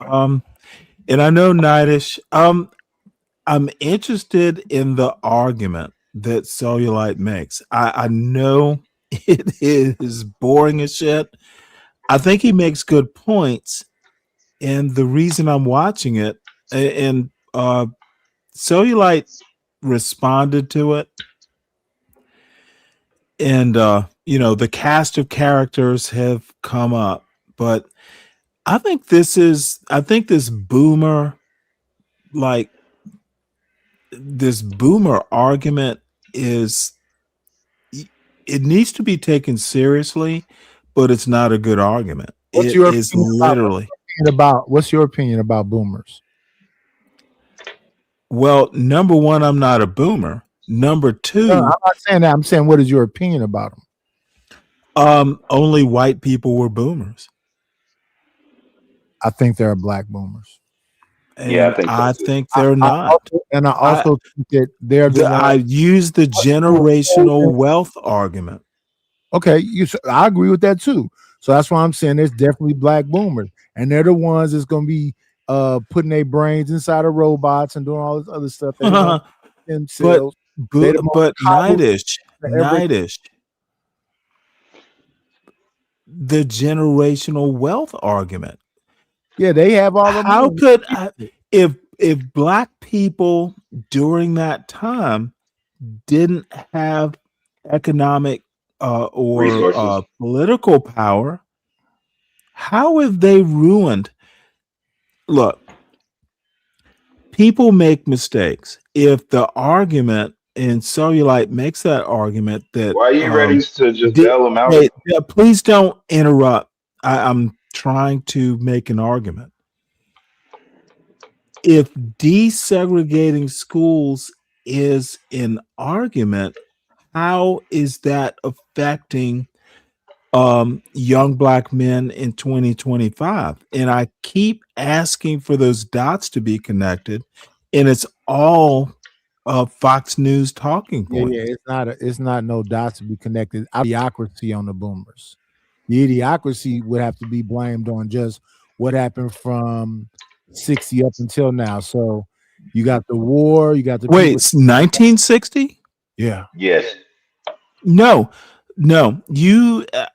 Speaker 3: and I know Nightish, I'm interested in the argument that Cellulite makes. I know it is boring as shit. I think he makes good points, And the reason I'm watching it, and Cellulite responded to it, and the cast of characters have come up, but I think this boomer, like this boomer argument it needs to be taken seriously, but it's not a good argument.
Speaker 10: What's
Speaker 3: It
Speaker 10: your
Speaker 3: is
Speaker 10: opinion
Speaker 3: literally
Speaker 10: what's your opinion about boomers?
Speaker 3: well, number one, I'm not a boomer. Number two,
Speaker 10: No, I'm not saying that. I'm saying, what is your opinion about them?
Speaker 3: Only white people were boomers.
Speaker 10: I think there are black boomers.
Speaker 3: And
Speaker 19: Yeah, I think so,
Speaker 3: I
Speaker 19: too.
Speaker 3: think they're not.
Speaker 10: I also think that they're the ones.
Speaker 3: I use the generational wealth argument.
Speaker 10: Okay, I agree with that too. So that's why I'm saying there's definitely black boomers, and they're the ones that's going to be putting their brains inside of robots and doing all this other stuff.
Speaker 3: But Nightish. The generational wealth argument.
Speaker 10: Yeah, they have all the
Speaker 3: How
Speaker 10: money.
Speaker 3: could if black people during that time didn't have economic or
Speaker 19: Resources.
Speaker 3: political power, how have they ruined? Look, people make mistakes. If the argument and Cellulite makes that argument that
Speaker 19: Why are you ready to just bail them out?
Speaker 3: Hey, please don't interrupt. I'm trying to make an argument. If desegregating schools is an argument, how is that affecting young black men in 2025? And I keep asking for those dots to be connected, and it's all Fox News talking points.
Speaker 10: Yeah, it's not no dots to be connected. Idiocracy on the boomers. The idiocracy would have to be blamed on just what happened from 60 up until now. So you got the war, you got the
Speaker 3: Wait, it's 1960?
Speaker 10: Yeah.
Speaker 19: Yes.
Speaker 3: No,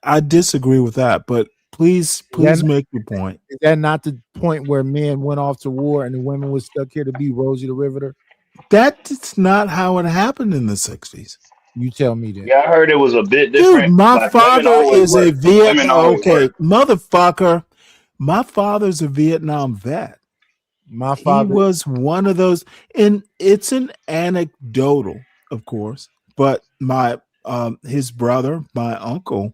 Speaker 3: I disagree with that, but please make your point.
Speaker 10: Is that not the point where men went off to war and the women were stuck here to be Rosie the Riveter?
Speaker 3: That's not how it happened in the 60s.
Speaker 10: You tell me that.
Speaker 19: Yeah, I heard it was a bit different.
Speaker 3: Dude, my
Speaker 19: Like, women
Speaker 3: father
Speaker 19: always
Speaker 3: is a
Speaker 19: work.
Speaker 3: Vietnam.
Speaker 19: Women always
Speaker 3: Okay,
Speaker 19: work.
Speaker 3: motherfucker. My father's a Vietnam vet.
Speaker 10: My
Speaker 3: He
Speaker 10: father
Speaker 3: was one of those, and it's an anecdotal, of course, but his brother, my uncle,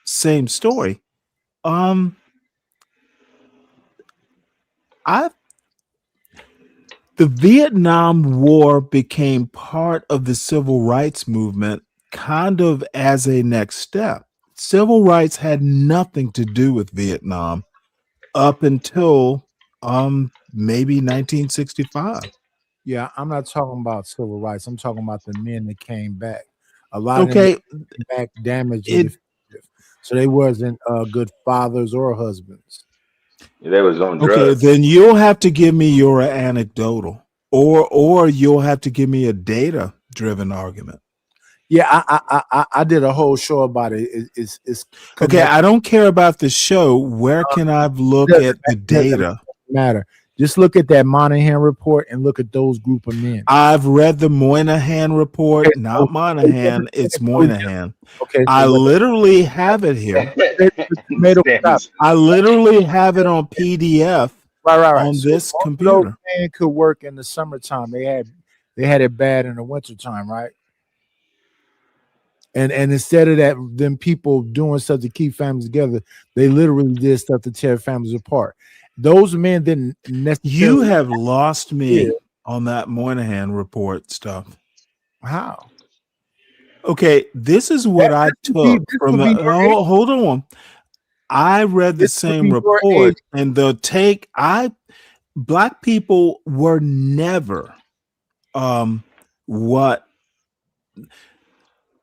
Speaker 3: same story. The Vietnam War became part of the civil rights movement kind of as a next step. Civil rights had nothing to do with Vietnam up until maybe 1965.
Speaker 10: Yeah, I'm not talking about civil rights. I'm talking about the men that came back. A lot
Speaker 3: Okay,
Speaker 10: of them came back damaged, and defective. So they wasn't good fathers or husbands.
Speaker 19: Yeah, they was on drugs.
Speaker 3: okay, then you'll have to give me your anecdotal, or you'll have to give me a data-driven argument.
Speaker 10: Yeah, I did a whole show about it. It's
Speaker 3: Okay, I don't care about the show. Where can I look at the data?
Speaker 10: Matter. Just look at that Monahan report and look at those group of men.
Speaker 3: I've read the Moynihan report, not Monahan. It's Moynihan.
Speaker 10: Okay,
Speaker 3: I literally have it here. I literally have it on PDF
Speaker 10: right.
Speaker 3: on this
Speaker 10: Those
Speaker 3: computer.
Speaker 10: men could work in the summertime. They had it bad in the wintertime, right? And instead of that, them people doing stuff to keep families together, they literally did stuff to tear families apart. Those men didn't necessarily.
Speaker 3: You have lost me
Speaker 10: Yeah.
Speaker 3: on that Moynihan report stuff.
Speaker 10: How?
Speaker 3: Okay, this is what I took from the. Hold on. I read the same report, and the take. Black people were never, what.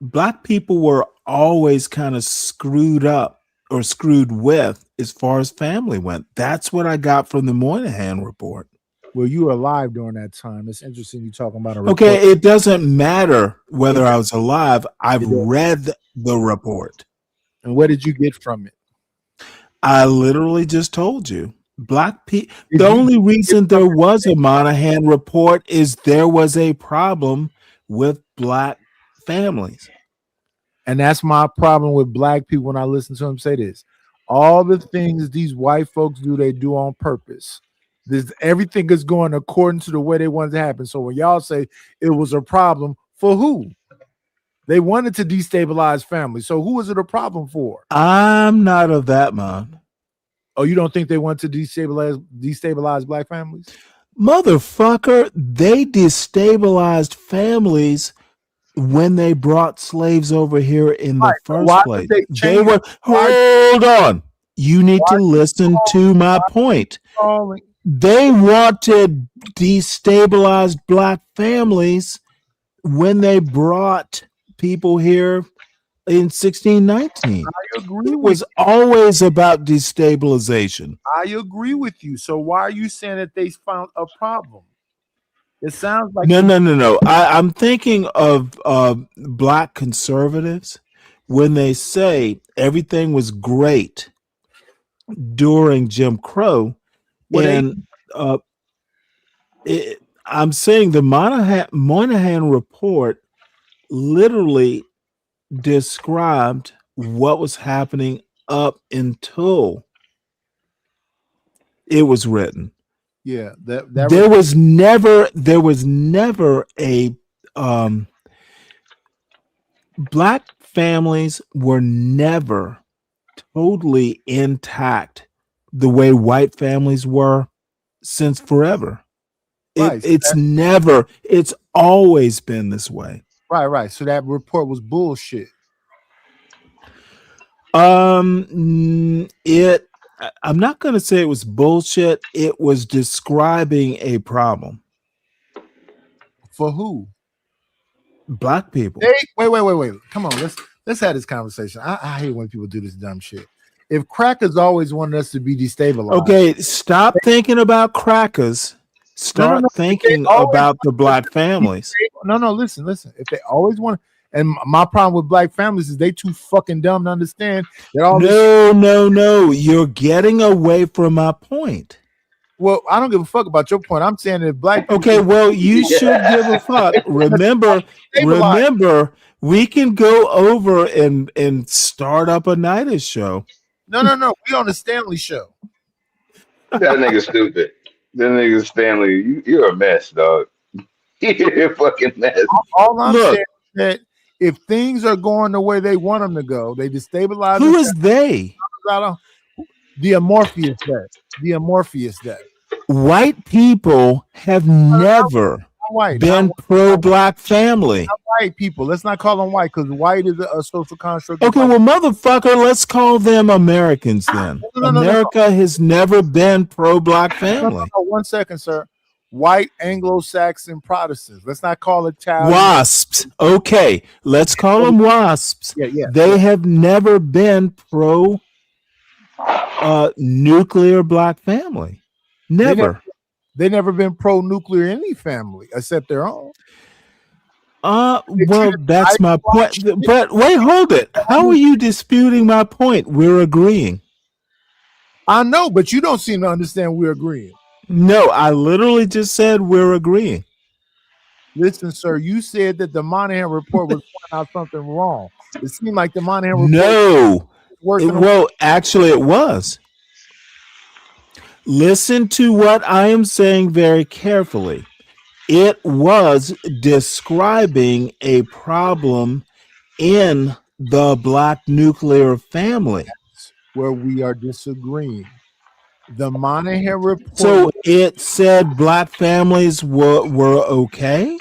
Speaker 3: Black people were always kind of screwed up or screwed with as far as family went. That's what I got from the Moynihan report.
Speaker 10: Well, you were alive during that time. It's interesting you talking about a report.
Speaker 3: Okay, it doesn't matter whether I was alive. I've read the report.
Speaker 10: And what did you get from it?
Speaker 3: I literally just told you. Black people. The only reason there was a Monahan report is there was a problem with black families.
Speaker 2: And that's my problem with black people when I listen to them say this. All the things these white folks do, they do on purpose. Everything is going according to the way they want it to happen. So when y'all say it was a problem, for who? They wanted to destabilize families. So who is it a problem for?
Speaker 3: I'm not of that mind.
Speaker 2: Oh, you don't think they want to destabilize black families?
Speaker 3: Motherfucker, they destabilized families when they brought slaves over here in the first place. They were, hold on. You need to listen to my point. They wanted destabilized black families when they brought people here in 1619.
Speaker 2: I agree.
Speaker 3: It was always about destabilization.
Speaker 2: I agree with you. So why are you saying that they found a problem? It sounds like
Speaker 3: No. I'm thinking of black conservatives when they say everything was great during Jim Crow. I'm saying the Moynihan report literally described what was happening up until it was written.
Speaker 2: Yeah,
Speaker 3: there was never a black families were never totally intact the way white families were since forever. It's always been this way.
Speaker 2: Right. So that report was bullshit.
Speaker 3: I'm not going to say it was bullshit. It was describing a problem.
Speaker 2: For who?
Speaker 3: Black people.
Speaker 2: Wait. Come on, let's have this conversation. I hate when people do this dumb shit. If crackers always wanted us to be destabilized.
Speaker 3: Okay, stop thinking about crackers. Start thinking about the black families.
Speaker 2: No, listen. If they always want, and my problem with black families is they too fucking dumb to understand that all
Speaker 3: No. You're getting away from my point.
Speaker 2: Well, I don't give a fuck about your point. I'm saying that black people.
Speaker 3: Okay, well, you should give a fuck. Remember, we can go over and start up a night show.
Speaker 2: No. We on the Stanley show.
Speaker 19: That nigga stupid. That nigga Stanley, you're a mess, dog. You're a fucking mess.
Speaker 2: All I'm saying is that if things are going the way they want them to go, they destabilize.
Speaker 3: Who is they?
Speaker 2: The Amorpheus Day.
Speaker 3: White people have never been pro-black family.
Speaker 2: Not white people. Let's not call them white because white is a social construct.
Speaker 3: Okay, well, motherfucker, let's call them Americans then. America has never been pro-black family.
Speaker 2: No, 1 second, sir. White Anglo-Saxon Protestants. Let's not call it child.
Speaker 3: WASPs. Okay, let's call them WASPs.
Speaker 2: Yeah.
Speaker 3: They have never been pro-nuclear black family. Never.
Speaker 2: They never been pro-nuclear any family except their own.
Speaker 3: Well, that's my point. But wait, hold it. How are you disputing my point? We're agreeing.
Speaker 2: I know, but you don't seem to understand we're agreeing.
Speaker 3: No, I literally just said we're agreeing.
Speaker 2: Listen, sir, you said that the Monahan report was pointing out something wrong. It seemed like the Monahan report
Speaker 3: well, actually it was. Listen to what I am saying very carefully. It was describing a problem in the black nuclear family.
Speaker 2: That's where we are disagreeing. The Monahan report.
Speaker 3: So it said black families were okay?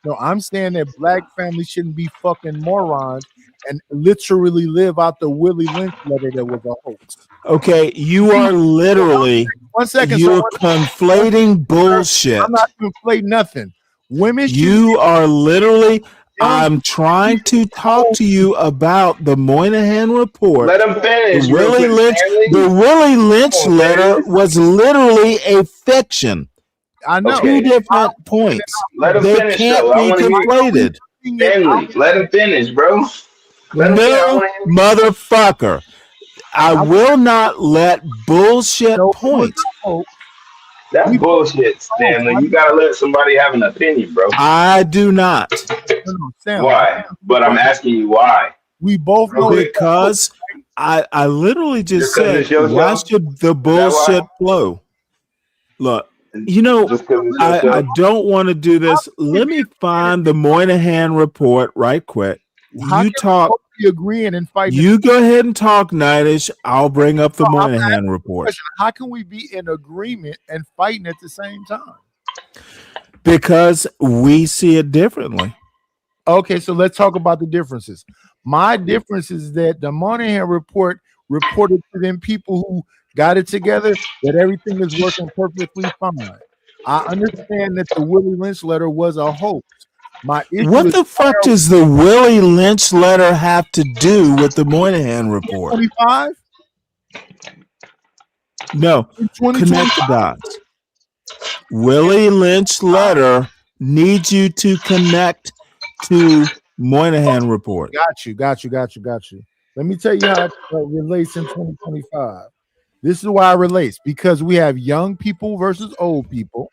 Speaker 2: No, I'm saying that black families shouldn't be fucking morons and literally live out the Willie Lynch letter that was a hoax.
Speaker 3: Okay, you are literally
Speaker 2: 1 second.
Speaker 3: You're conflating bullshit.
Speaker 2: I'm not conflating nothing. Women.
Speaker 3: You are literally. I'm trying to talk to you about the Moynihan report.
Speaker 19: Let him finish.
Speaker 3: The Willie Lynch letter was literally a fiction.
Speaker 2: I know.
Speaker 3: Two different points.
Speaker 19: Let him
Speaker 3: they
Speaker 19: finish.
Speaker 3: Can't be conflated.
Speaker 19: Stanley, let him finish, bro.
Speaker 3: No, motherfucker. I will not let bullshit points.
Speaker 19: That's bullshit, Stanley. You gotta let somebody have an opinion, bro.
Speaker 3: I do not.
Speaker 19: Why? But I'm asking you why.
Speaker 2: We both know
Speaker 3: because I literally just
Speaker 19: Just 'cause
Speaker 3: said,
Speaker 19: it's your
Speaker 3: why
Speaker 19: show?
Speaker 3: should the
Speaker 19: Is that why?
Speaker 3: bullshit flow? Look, you know,
Speaker 19: Just 'cause it's your
Speaker 3: I
Speaker 19: show?
Speaker 3: don't want to do this. Let me find the Moynihan report right quick.
Speaker 2: How
Speaker 3: You
Speaker 2: can
Speaker 3: talk.
Speaker 2: we be agreeing and fighting?
Speaker 3: You go ahead and talk, Nightish. I'll bring up the Moynihan report.
Speaker 2: How can we be in agreement and fighting at the same time?
Speaker 3: Because we see it differently.
Speaker 2: Okay, so let's talk about the differences. My difference is that the Moynihan report reported to them people who got it together that everything is working perfectly fine. I understand that the Willie Lynch letter was a hoax. My issue
Speaker 3: What
Speaker 2: is
Speaker 3: the fuck does the Willie Lynch letter have to do with the Moynihan report?
Speaker 2: 25?
Speaker 3: No, connect the dots. Willie Lynch letter needs you to connect to Moynihan report.
Speaker 2: Got you. Let me tell you how it relates in 2025. This is why it relates, because we have young people versus old people.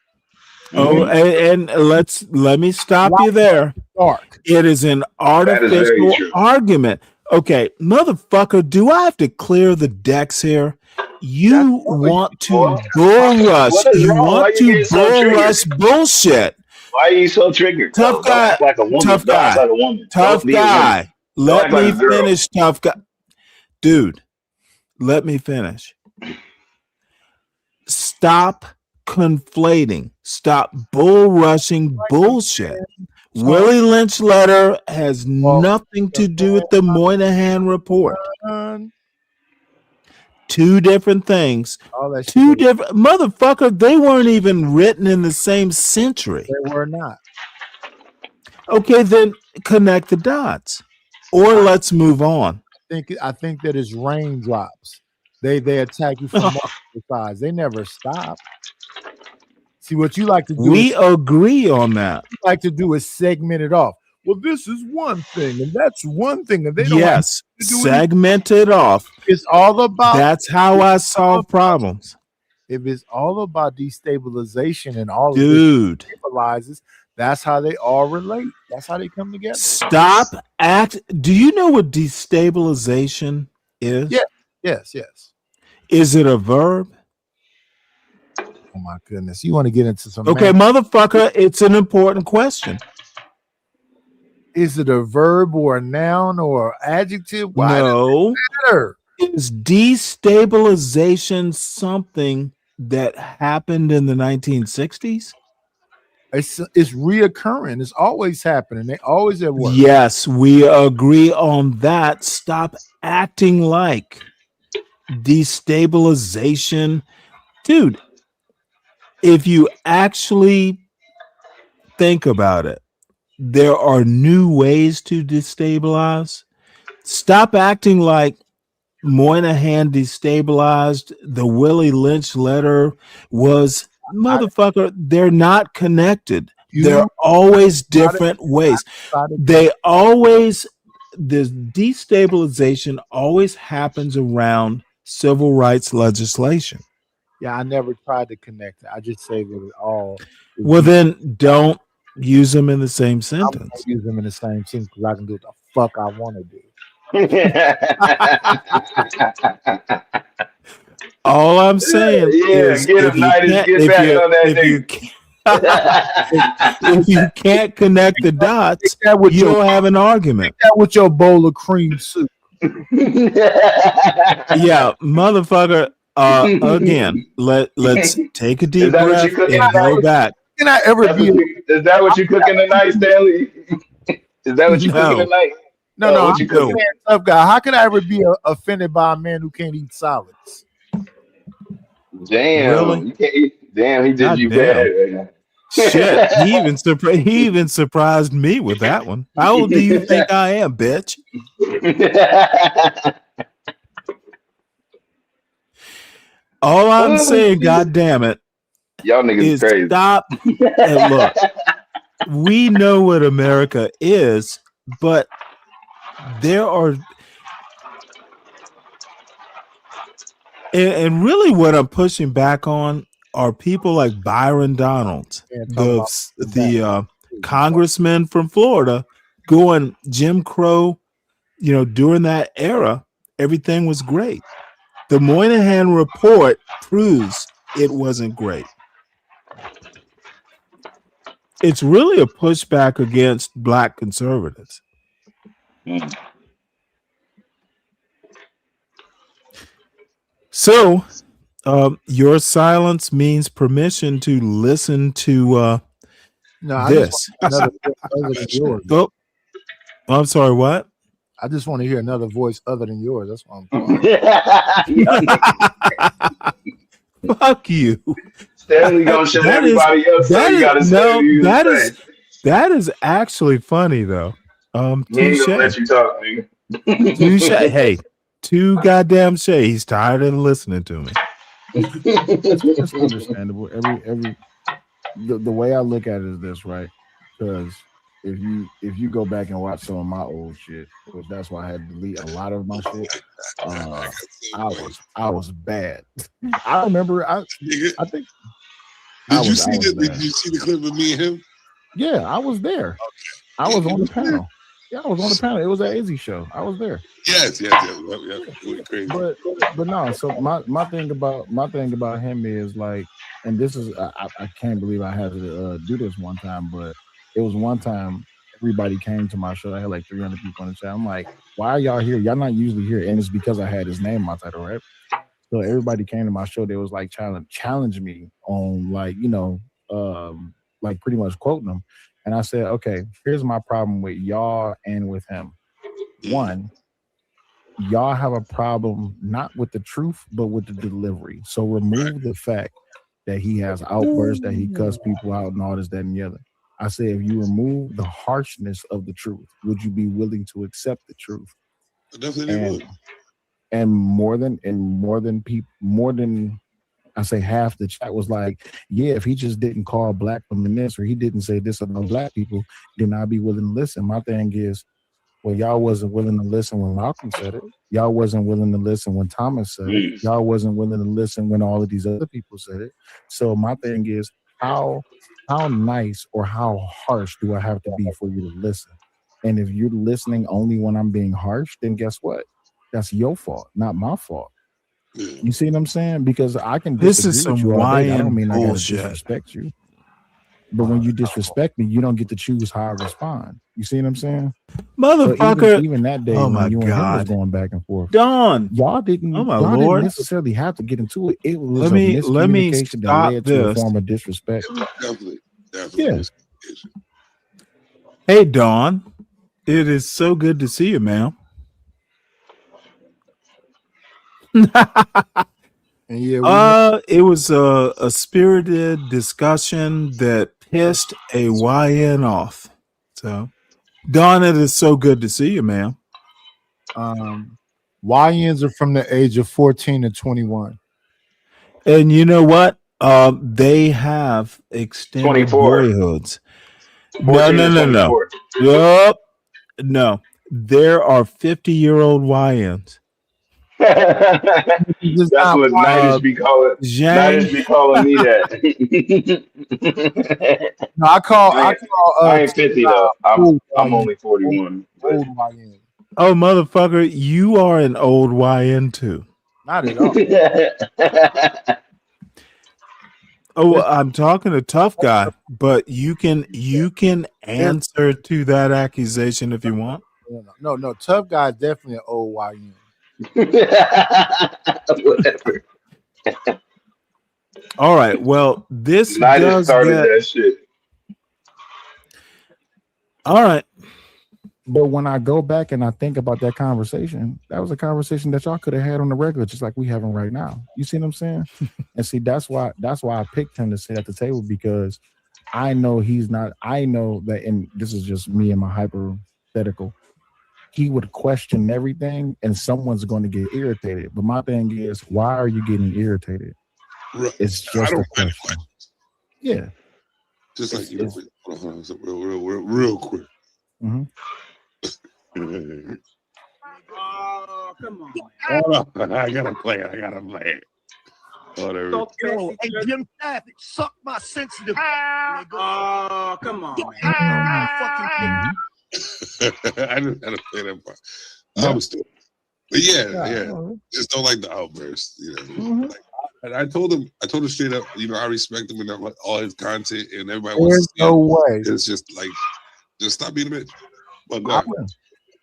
Speaker 3: Oh, and let me stop you there.
Speaker 2: Dark.
Speaker 3: It is an
Speaker 19: That is very
Speaker 3: artificial
Speaker 19: true.
Speaker 3: argument. Okay, motherfucker, do I have to clear the decks here? You want to bull rush.
Speaker 19: What is
Speaker 3: You
Speaker 19: wrong? Why
Speaker 3: want
Speaker 19: you
Speaker 3: to
Speaker 19: getting so
Speaker 3: bull
Speaker 19: triggered?
Speaker 3: rush bullshit.
Speaker 19: Why are you so triggered?
Speaker 3: Tough
Speaker 19: Don't
Speaker 3: guy.
Speaker 19: act like a woman.
Speaker 3: Tough
Speaker 19: Don't act
Speaker 3: guy.
Speaker 19: like a woman.
Speaker 3: Tough
Speaker 19: Don't be a woman.
Speaker 3: guy.
Speaker 19: Don't
Speaker 3: Let
Speaker 19: act like
Speaker 3: me
Speaker 19: a girl.
Speaker 3: finish, tough guy. Dude, let me finish. Stop conflating. Stop bull rushing bullshit. Willie Lynch letter has nothing to do with the Moynihan report. Two different things. Two different motherfucker. They weren't even written in the same century.
Speaker 2: They were not.
Speaker 3: Okay, then connect the dots, or let's move on.
Speaker 2: I think that is raindrops. They attack you from multiple sides. They never stop. See, what you like to do.
Speaker 3: We agree on that.
Speaker 2: What you like to do is segment it off. Well, this is one thing, and that's one thing, and they don't.
Speaker 3: Yes,
Speaker 2: have to do
Speaker 3: segment it off.
Speaker 2: It's all about.
Speaker 3: That's how I solve problems.
Speaker 2: If it's all about destabilization and all
Speaker 3: Dude.
Speaker 2: of this stabilizes, that's how they all relate. That's how they come together.
Speaker 3: Stop act. Do you know what destabilization is?
Speaker 2: Yes.
Speaker 3: Is it a verb?
Speaker 2: Oh my goodness. You want to get into some
Speaker 3: Okay, motherfucker, it's an important question.
Speaker 2: Is it a verb or a noun or an adjective? Why
Speaker 3: No.
Speaker 2: does it matter?
Speaker 3: Is destabilization something that happened in the 1960s?
Speaker 2: It's reoccurring. It's always happening. They always at work.
Speaker 3: Yes, we agree on that. Stop acting like destabilization. Dude, if you actually think about it, there are new ways to destabilize. Stop acting like Moynihan destabilized. The Willie Lynch letter was, motherfucker, they're not connected. They're always different ways. The destabilization always happens around civil rights legislation.
Speaker 2: Yeah, I never tried to connect it. I just say that it all.
Speaker 3: Well, then don't use them in the same
Speaker 2: I'm
Speaker 3: sentence.
Speaker 2: gonna use them in the same sentence because I can do what the fuck I want to do.
Speaker 3: All I'm saying is,
Speaker 19: get him, Nightish. Get back on that
Speaker 3: if you can't connect the dots, you don't have an argument.
Speaker 2: That with your bowl of cream soup.
Speaker 3: Yeah, motherfucker. Again, let's take a deep breath and go back.
Speaker 2: Can I ever be?
Speaker 19: Is that what you cooking tonight, Stanley? Is that what you cooking tonight?
Speaker 2: No,
Speaker 19: what you
Speaker 2: I'm a
Speaker 19: cooking?
Speaker 2: tough guy. How can I ever be offended by a man who can't eat solids?
Speaker 19: Damn,
Speaker 3: Really?
Speaker 19: you can't eat. Damn, he did
Speaker 3: God
Speaker 19: you
Speaker 3: damn.
Speaker 19: bad right now.
Speaker 3: Shit, he even surprised me with that one. How old do you think I am, bitch? All I'm saying, God damn it,
Speaker 19: Y'all niggas
Speaker 3: is
Speaker 19: crazy.
Speaker 3: stop and look. We know what America is, but And really, what I'm pushing back on are people like Byron Donalds, the congressman from Florida, going Jim Crow. You know, during that era, everything was great. The Moynihan report proves it wasn't great. It's really a pushback against black conservatives. So, your silence means permission to listen to this. Oh, I'm sorry, what?
Speaker 2: I just want to hear another voice other than yours. That's what I'm
Speaker 3: Fuck you.
Speaker 19: Stanley gonna shut everybody up, so you gotta say
Speaker 3: that is actually funny though.
Speaker 19: He ain't gonna let you talk, nigga.
Speaker 3: Touche. Hey, too goddamn shade. He's tired of listening to me.
Speaker 11: It's understandable. The way I look at it is this, right? Because if you go back and watch some of my old shit, which that's why I had to delete a lot of my shit. I was bad. I remember. I think.
Speaker 9: Did you see the clip of me and him?
Speaker 11: Yeah, I was there. I was on the panel. Yeah, I was on the panel. It was an Izzy show. I was there.
Speaker 9: Yes. It was crazy.
Speaker 11: But no. So my thing about him is like, and this is I can't believe I had to do this one time, but it was one time everybody came to my show. I had like 300 people in the chat. I'm like, why are y'all here? Y'all not usually here, and it's because I had his name in my title, right? So everybody came to my show. They was like challenge me on like like pretty much quoting them. And I said, okay, here's my problem with y'all and with him. One, y'all have a problem not with the truth, but with the delivery. So remove the fact that he has outbursts, that he cuss people out and all this, that, and the other. I say, if you remove the harshness of the truth, would you be willing to accept the truth?
Speaker 9: I definitely would.
Speaker 11: And more than I say half the chat was like, yeah, if he just didn't call black women this, or he didn't say this about black people, then I'd be willing to listen. My thing is, well, y'all wasn't willing to listen when Malcolm said it. Y'all wasn't willing to listen when Thomas said it. Y'all wasn't willing to listen when all of these other people said it. So my thing is, how nice or how harsh do I have to be for you to listen? And if you're listening only when I'm being harsh, then guess what? That's your fault, not my fault. You see what I'm saying? Because I can
Speaker 3: This
Speaker 11: disagree
Speaker 3: is some
Speaker 11: with you all day. I don't mean I gotta
Speaker 3: bullshit.
Speaker 11: disrespect you. But when you disrespect me, you don't get to choose how I respond. You see what I'm saying?
Speaker 3: Motherfucker.
Speaker 11: So even that day
Speaker 3: Oh
Speaker 11: when
Speaker 3: my
Speaker 11: you and him was
Speaker 3: God.
Speaker 11: going back and forth.
Speaker 3: Dawn.
Speaker 11: Y'all didn't
Speaker 3: Lord.
Speaker 11: necessarily have to get into it. It was
Speaker 3: Let me
Speaker 11: miscommunication that
Speaker 3: stop
Speaker 11: led to a
Speaker 3: this.
Speaker 11: form of disrespect.
Speaker 9: Definitely.
Speaker 11: Yeah.
Speaker 3: Hey, Dawn. It is so good to see you, ma'am.
Speaker 2: And yeah,
Speaker 3: It was a spirited discussion that pissed a YN off. So, Dawn, it is so good to see you, ma'am.
Speaker 2: YNs are from the age of 14 to 21.
Speaker 3: And you know what? They have extended
Speaker 19: 24.
Speaker 3: boyhoods.
Speaker 19: 14 to
Speaker 3: No.
Speaker 19: 24.
Speaker 3: Yup. No. There are 50-year-old YNs.
Speaker 19: That's what Nighters be calling. Nighters be calling me that.
Speaker 2: No, I
Speaker 19: ain't 50 though. I'm only 41.
Speaker 2: Old YN.
Speaker 3: Oh, motherfucker, you are an old YN too.
Speaker 2: Not at all.
Speaker 3: Oh, I'm talking to Tough Guy, but you can answer to that accusation if you want.
Speaker 2: No. Tough Guy is definitely an old YN.
Speaker 19: Whatever.
Speaker 3: All right. Well, this
Speaker 19: Nighters
Speaker 3: does
Speaker 19: started
Speaker 3: get...
Speaker 19: that shit.
Speaker 3: All right.
Speaker 11: But when I go back and I think about that conversation, that was a conversation that y'all could have had on the regular, just like we having right now. You see what I'm saying? And see, that's why I picked him to sit at the table, because I know he's not. I know that, and this is just me and my hypothetical. He would question everything, and someone's going to get irritated. But my thing is, why are you getting irritated?
Speaker 9: Right.
Speaker 11: It's just a question. Yeah.
Speaker 9: Just like you. Real quick.
Speaker 11: Mm-hmm.
Speaker 7: come on.
Speaker 9: Hold on. I gotta play it. Whatever.
Speaker 7: Yo, hey, Jim Savage, suck my sensitive. Oh, come on.
Speaker 9: I just had to play that part. I was still, but yeah. Just don't like the outburst. You know, like, and I told him straight up. You know, I respect him and I like all his content, and everybody wants to see
Speaker 2: no
Speaker 9: it.
Speaker 2: way.
Speaker 9: It's just like, just stop being a bitch. But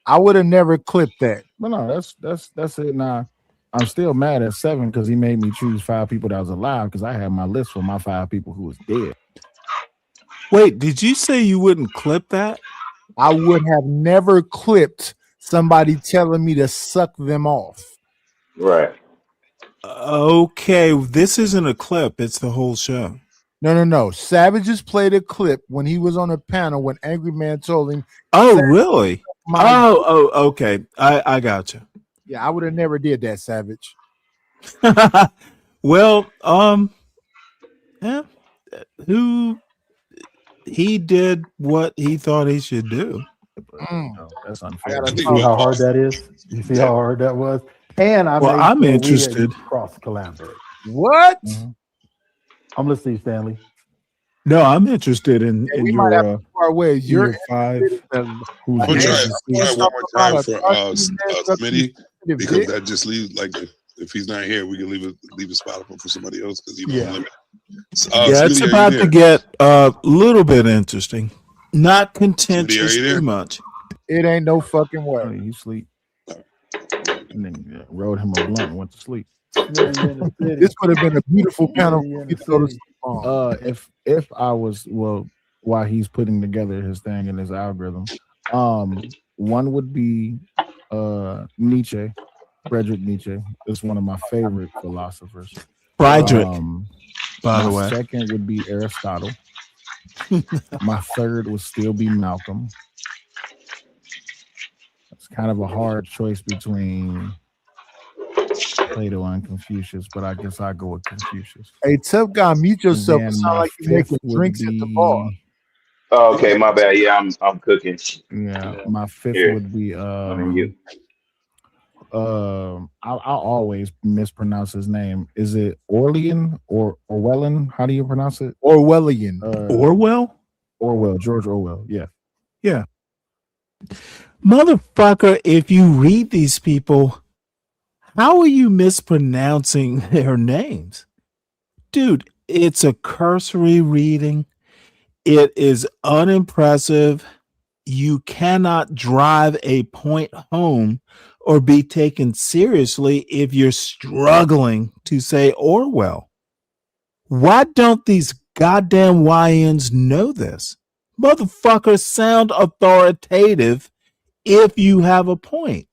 Speaker 2: I would have never clipped that.
Speaker 11: But no, that's it. Now I'm still mad at 7 because he made me choose 5 people that was alive because I had my list for my 5 people who was dead.
Speaker 3: Wait, did you say you wouldn't clip that?
Speaker 2: I would have never clipped somebody telling me to suck them off.
Speaker 19: Right.
Speaker 3: Okay, this isn't a clip. It's the whole show.
Speaker 2: No. Savage just played a clip when he was on a panel when Angry Man told him.
Speaker 3: Oh, really? Okay. I got you.
Speaker 2: Yeah, I would have never did that, Savage.
Speaker 3: Well, yeah, he did what he thought he should do.
Speaker 11: No, that's unfair.
Speaker 10: You see how hard that is? You see how hard that was? And
Speaker 3: I'm interested.
Speaker 10: Cross collaborate.
Speaker 2: What?
Speaker 10: I'm listening to you, Stanley.
Speaker 3: No, I'm interested in
Speaker 2: we might have
Speaker 3: your
Speaker 2: to part ways.
Speaker 3: your 5.
Speaker 9: We'll try one more time for Smitty, because that just leaves, like, if he's not here, we can leave a spot open for somebody else because limited.
Speaker 3: Yeah, it's
Speaker 9: Smitty,
Speaker 3: about to get a little bit interesting. Not contentious
Speaker 9: Smitty,
Speaker 3: too much.
Speaker 2: It ain't no fucking way.
Speaker 11: You sleep. And then rode him a blunt and went to sleep.
Speaker 2: This would have been a beautiful panel.
Speaker 11: If I was, well, while he's putting together his thing and his algorithm, one would be Nietzsche. Friedrich Nietzsche is one of my favorite philosophers.
Speaker 3: Friedrich, by the
Speaker 11: my
Speaker 3: way.
Speaker 11: Second would be Aristotle. My third would still be Malcolm. It's kind of a hard choice between Plato and Confucius, but I guess I go with Confucius.
Speaker 2: Hey, tough guy, mute yourself.
Speaker 11: And
Speaker 2: It
Speaker 11: then
Speaker 2: sound
Speaker 11: my
Speaker 2: like you're making
Speaker 11: fifth would
Speaker 2: drinks at the bar.
Speaker 19: Oh, okay, my bad. Yeah, I'm cooking.
Speaker 11: Yeah, my fifth
Speaker 19: Here.
Speaker 11: would be
Speaker 19: You.
Speaker 11: I'll always mispronounce his name. Is it Orlean or Orwellian? How do you pronounce it?
Speaker 2: Orwellian.
Speaker 3: Orwell?
Speaker 11: Orwell, George Orwell. Yeah.
Speaker 3: Yeah. Motherfucker, if you read these people, how are you mispronouncing their names? Dude, it's a cursory reading. It is unimpressive. You cannot drive a point home or be taken seriously if you're struggling to say Orwell. Why don't these goddamn YNs know this? Motherfuckers sound authoritative if you have a point.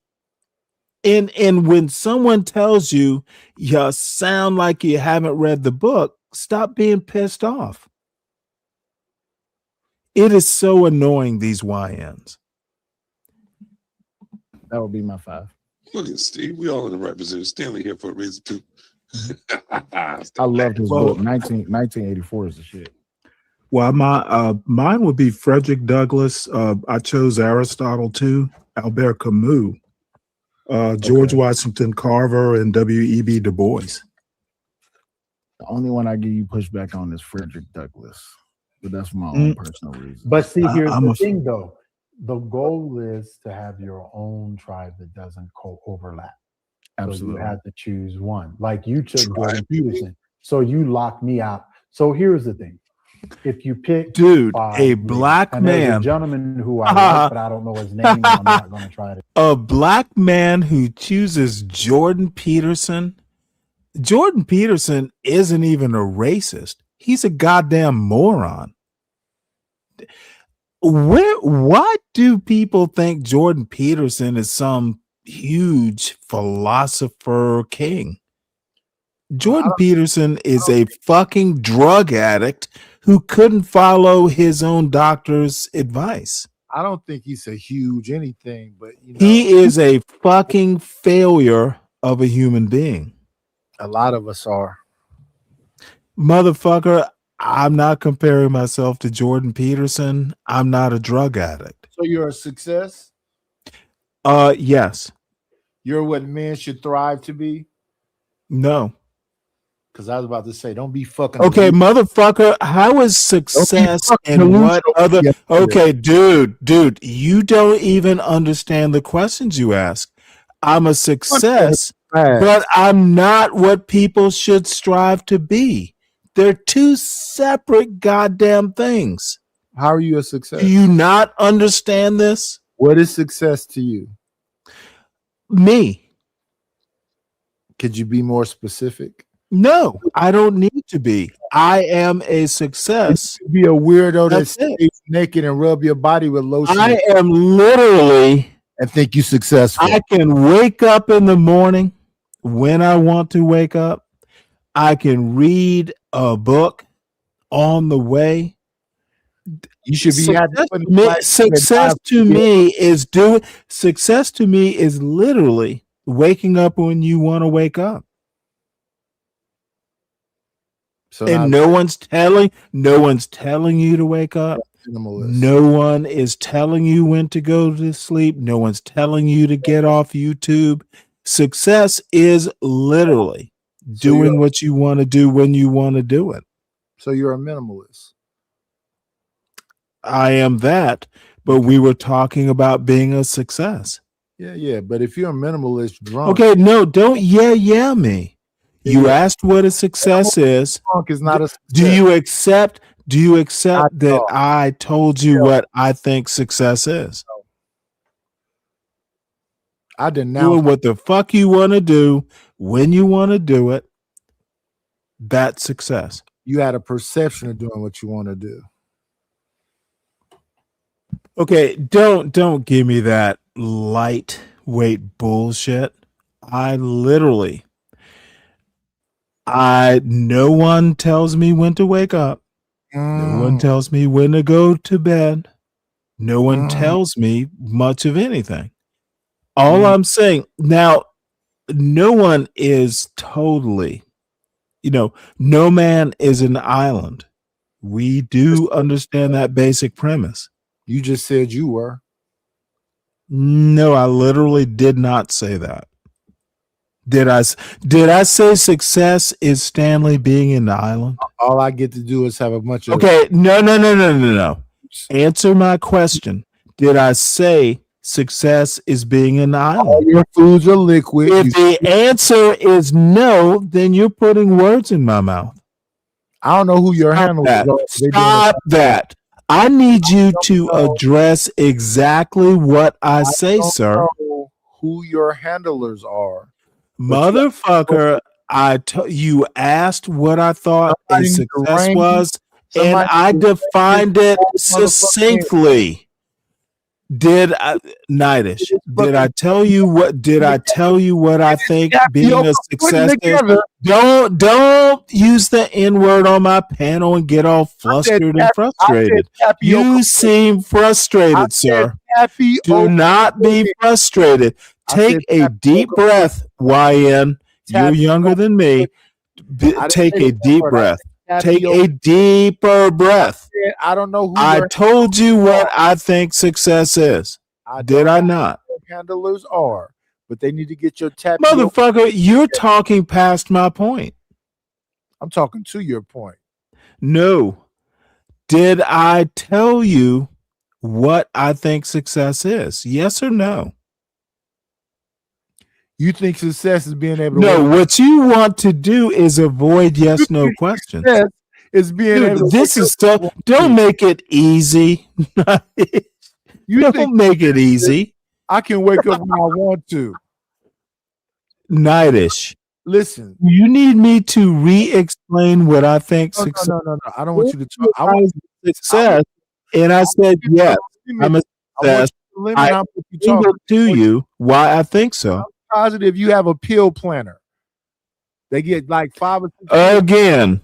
Speaker 3: And when someone tells you you sound like you haven't read the book, stop being pissed off. It is so annoying, these YNs.
Speaker 11: That would be my 5.
Speaker 9: Look at Steve. We all in the right position. Stanley here for a reason too.
Speaker 11: I loved his book. 1984 is the shit.
Speaker 3: Well, mine would be Frederick Douglass. I chose Aristotle too. Albert Camus, George Washington Carver, and W.E.B. Du Bois.
Speaker 11: The only one I give you pushback on is Frederick Douglass, but that's for my own personal reason.
Speaker 10: But see, here's the thing, though. The goal is to have your own tribe that doesn't overlap.
Speaker 11: Absolutely.
Speaker 10: So you have to choose one. Like you took Jordan Peterson, so you locked me out. So here's the thing: if you pick,
Speaker 3: a black
Speaker 10: and there's
Speaker 3: man,
Speaker 10: a gentleman who I like, but I don't know his name. I'm not going to try to.
Speaker 3: A black man who chooses Jordan Peterson. Jordan Peterson isn't even a racist. He's a goddamn moron. Why do people think Jordan Peterson is some huge philosopher king? Jordan Peterson is a fucking drug addict who couldn't follow his own doctor's advice.
Speaker 2: I don't think he's a huge anything, but you know,
Speaker 3: He is a fucking failure of a human being.
Speaker 2: a lot of us are.
Speaker 3: Motherfucker, I'm not comparing myself to Jordan Peterson. I'm not a drug addict.
Speaker 2: So you're a success?
Speaker 3: Yes.
Speaker 2: You're what men should thrive to be?
Speaker 3: No.
Speaker 2: Because I was about to say, don't be fucking.
Speaker 3: Okay, motherfucker, how is success and what other? Okay, dude, you don't even understand the questions you ask. I'm a success, but I'm not what people should strive to be. They're two separate goddamn things.
Speaker 2: How are you a success?
Speaker 3: Do you not understand this?
Speaker 2: What is success to you?
Speaker 3: Me.
Speaker 2: Could you be more specific?
Speaker 3: No, I don't need to be. I am a success.
Speaker 2: You be a weirdo that stays naked and rub your body with lotion.
Speaker 3: I am literally
Speaker 2: and think you successful.
Speaker 3: I can wake up in the morning when I want to wake up. I can read a book on the way.
Speaker 2: You should be
Speaker 3: success to me is literally waking up when you want to wake up.
Speaker 2: So
Speaker 3: and no one's telling you to wake up. No one is telling you when to go to sleep. No one's telling you to get off YouTube. Success is literally doing what you want to do when you want to do it.
Speaker 2: So you're a minimalist.
Speaker 3: I am that, but we were talking about being a success.
Speaker 2: Yeah. But if you're a minimalist drunk.
Speaker 3: Okay, no, don't yeah me. You asked what a success is.
Speaker 2: Drunk is not a success.
Speaker 3: Do you accept that I told you what I think success is?
Speaker 2: I denounce
Speaker 3: doing what the fuck you want to do when you want to do it. That's success.
Speaker 2: You had a perception of doing what you want to do.
Speaker 3: Okay, don't give me that lightweight bullshit. No one tells me when to wake up. No one tells me when to go to bed. No one tells me much of anything. All I'm saying now, no one is totally, no man is an island. We do understand that basic premise.
Speaker 2: You just said you were.
Speaker 3: No, I literally did not say that. Did I say success is Stanley being in the island?
Speaker 2: All I get to do is have a bunch of.
Speaker 3: Okay, no. Answer my question. Did I say success is being in the island?
Speaker 2: All your foods are liquid.
Speaker 3: If the answer is no, then you're putting words in my mouth.
Speaker 2: I don't know who your handlers are.
Speaker 3: Stop that. I need you to address exactly what I say, sir.
Speaker 2: Who your handlers are.
Speaker 3: Motherfucker, you asked what I thought a success was, and I defined it succinctly. Did I tell you what I think being a success is? Don't use the N-word on my panel and get all flustered and frustrated. You seem frustrated, sir. Do not be frustrated. Take a deep breath, YN. You're younger than me. Take a deep breath. Take a deeper breath.
Speaker 2: I don't know who
Speaker 3: I told you what I think success is. Did I not?
Speaker 2: Handlers are, but they need to get your tap.
Speaker 3: Motherfucker, you're talking past my point.
Speaker 2: I'm talking to your point.
Speaker 3: No. Did I tell you what I think success is? Yes or no?
Speaker 2: You think success is being able to
Speaker 3: what you want to do is avoid yes/no questions.
Speaker 2: Is being able to
Speaker 3: this is stuff. Don't make it easy. Don't make it easy.
Speaker 2: I can wake up when I want to.
Speaker 3: Nightish.
Speaker 2: Listen.
Speaker 3: You need me to re-explain what I think success.
Speaker 2: No. I don't want you to talk. I want
Speaker 3: success. And I said yes. I'm a success. I to you why I think so.
Speaker 2: Positive you have a pill planner. They get like 5 or 6
Speaker 3: again.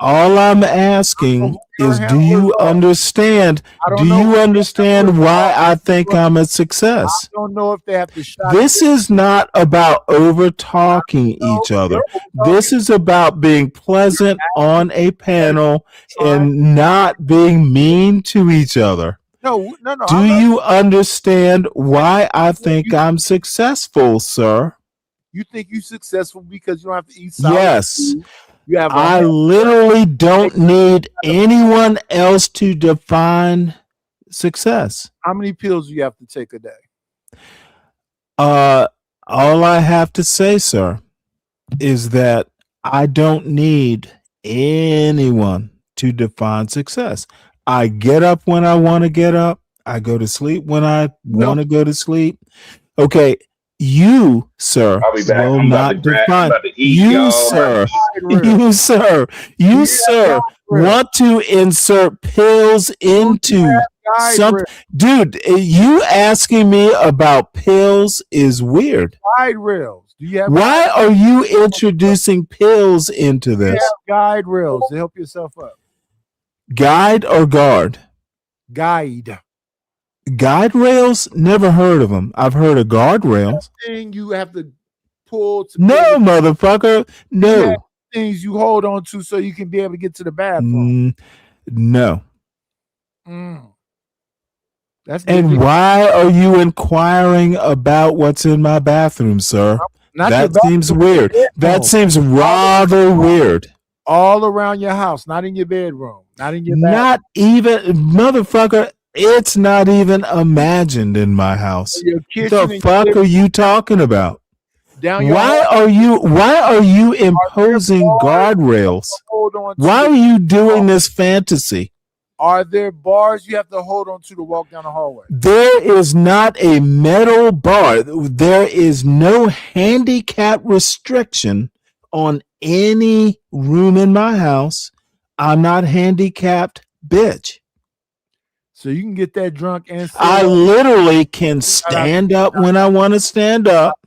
Speaker 3: All I'm asking is, do you understand? Do you understand why I think I'm a success?
Speaker 2: I don't know if they have to shot.
Speaker 3: This is not about over talking each other. This is about being pleasant on a panel and not being mean to each other.
Speaker 2: No.
Speaker 3: Do you understand why I think I'm successful, sir?
Speaker 2: You think you're successful because you don't have to eat solid
Speaker 3: Yes.
Speaker 2: food. You have
Speaker 3: I literally don't need anyone else to define success.
Speaker 2: How many pills do you have to take a day?
Speaker 3: All I have to say, sir, is that I don't need anyone to define success. I get up when I want to get up. I go to sleep when I want to go to sleep. Okay, you, sir,
Speaker 19: I'll be back.
Speaker 3: will
Speaker 19: I'm about
Speaker 3: not
Speaker 19: to grab. I'm
Speaker 3: define.
Speaker 19: about to eat,
Speaker 3: You,
Speaker 19: y'all.
Speaker 3: sir, you, sir, want to insert pills into something. Dude, you asking me about pills is weird.
Speaker 2: Guide rails. Do you have?
Speaker 3: Why are you introducing pills into
Speaker 2: You
Speaker 3: this?
Speaker 2: have guide rails to help yourself up.
Speaker 3: Guide or guard?
Speaker 2: Guide.
Speaker 3: Guide rails? Never heard of them. I've heard of guardrails.
Speaker 2: Thing you have to pull to
Speaker 3: No, motherfucker. No.
Speaker 2: things you hold on to so you can be able to get to the bathroom.
Speaker 3: No.
Speaker 2: That's
Speaker 3: And
Speaker 2: different.
Speaker 3: why are you inquiring about what's in my bathroom, sir?
Speaker 2: Not
Speaker 3: That
Speaker 2: your
Speaker 3: seems
Speaker 2: bathroom,
Speaker 3: weird.
Speaker 2: your
Speaker 3: That
Speaker 2: bedroom.
Speaker 3: seems rather weird.
Speaker 2: All around your house, not in your bedroom, not in your bathroom.
Speaker 3: Not even, motherfucker, it's not even imagined in my house.
Speaker 2: Your
Speaker 3: What
Speaker 2: kitchen
Speaker 3: the
Speaker 2: and your
Speaker 3: fuck
Speaker 2: living
Speaker 3: are you talking about?
Speaker 2: down your
Speaker 3: Why are you imposing guardrails?
Speaker 2: hold on to
Speaker 3: Why are you doing this fantasy?
Speaker 2: Are there bars you have to hold on to walk down the hallway?
Speaker 3: There is not a metal bar. There is no handicap restriction on any room in my house. I'm not handicapped, bitch.
Speaker 2: So you can get that drunk and
Speaker 3: I literally can stand up when I want to stand up.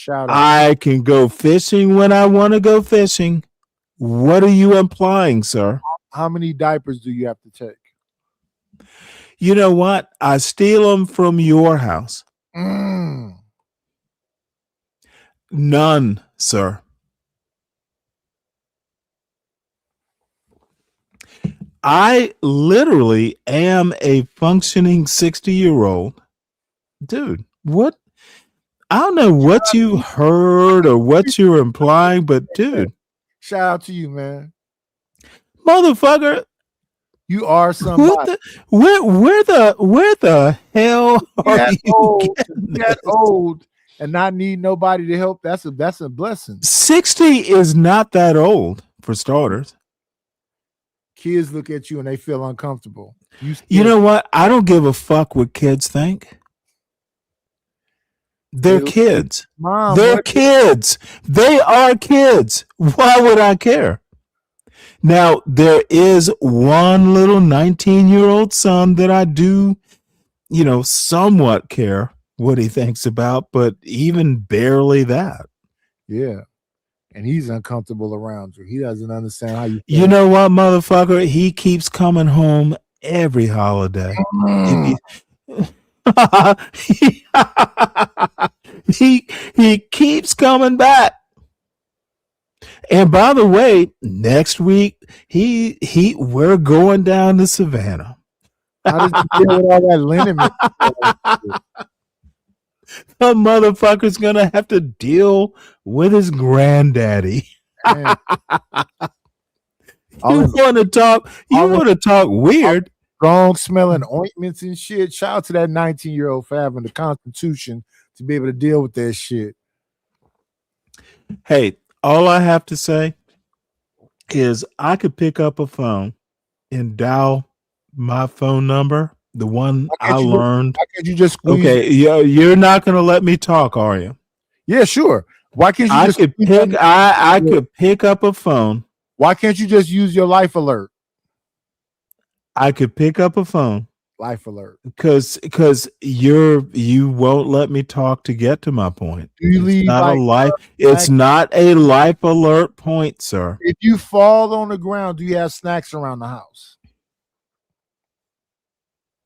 Speaker 3: I can go fishing when I want to go fishing. What are you implying, sir?
Speaker 2: How many diapers do you have to take?
Speaker 3: You know what? I steal them from your house. None, sir. I literally am a functioning 60-year-old. Dude, what? I don't know what you heard or what you're implying, but dude.
Speaker 2: Shout out to you, man.
Speaker 3: Motherfucker.
Speaker 2: You are somebody.
Speaker 3: Where the hell are you?
Speaker 2: That old and not need nobody to help. That's a blessing.
Speaker 3: 60 is not that old, for starters.
Speaker 2: Kids look at you and they feel uncomfortable.
Speaker 3: You know what? I don't give a fuck what kids think. They're kids.
Speaker 2: Mom,
Speaker 3: they're kids. They are kids. Why would I care? Now, there is one little 19-year-old son that I do, somewhat care what he thinks about, but even barely that.
Speaker 2: Yeah. And he's uncomfortable around you. He doesn't understand how you feel.
Speaker 3: You know what, motherfucker? He keeps coming home every holiday. He keeps coming back. And by the way, next week we're going down to Savannah.
Speaker 2: How does he deal with all that liniment?
Speaker 3: The motherfucker's gonna have to deal with his granddaddy. You want to talk weird?
Speaker 2: Strong smelling ointments and shit. Shout out to that 19-year-old for having the constitution to be able to deal with that shit.
Speaker 3: Hey, all I have to say is I could pick up a phone and dial my phone number, the one I learned.
Speaker 2: Why can't you just squeeze?
Speaker 3: Okay, you're not going to let me talk, are you?
Speaker 2: Yeah, sure. Why can't you
Speaker 3: I could pick up a phone.
Speaker 2: Why can't you just use your life alert?
Speaker 3: I could pick up a phone.
Speaker 2: Life alert.
Speaker 3: Because you won't let me talk to get to my point. It's not a life alert point, sir.
Speaker 2: If you fall on the ground, do you have snacks around the house?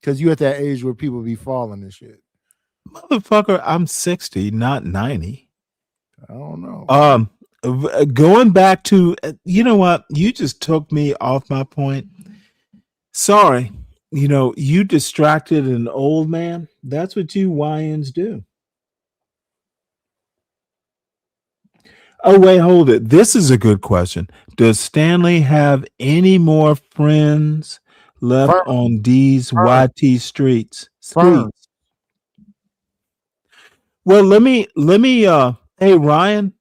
Speaker 2: Because you at that age where people be falling and shit.
Speaker 3: Motherfucker, I'm 60, not 90.
Speaker 2: I don't know.
Speaker 3: Going back to, you know what? You just took me off my point. Sorry. you distracted an old man. That's what you YNs do. Oh, wait, hold it. This is a good question. Does Stanley have any more friends left
Speaker 2: Fern,
Speaker 3: on these
Speaker 2: Fern,
Speaker 3: YT streets?
Speaker 2: Fern.
Speaker 3: Well, let me hey Ryan.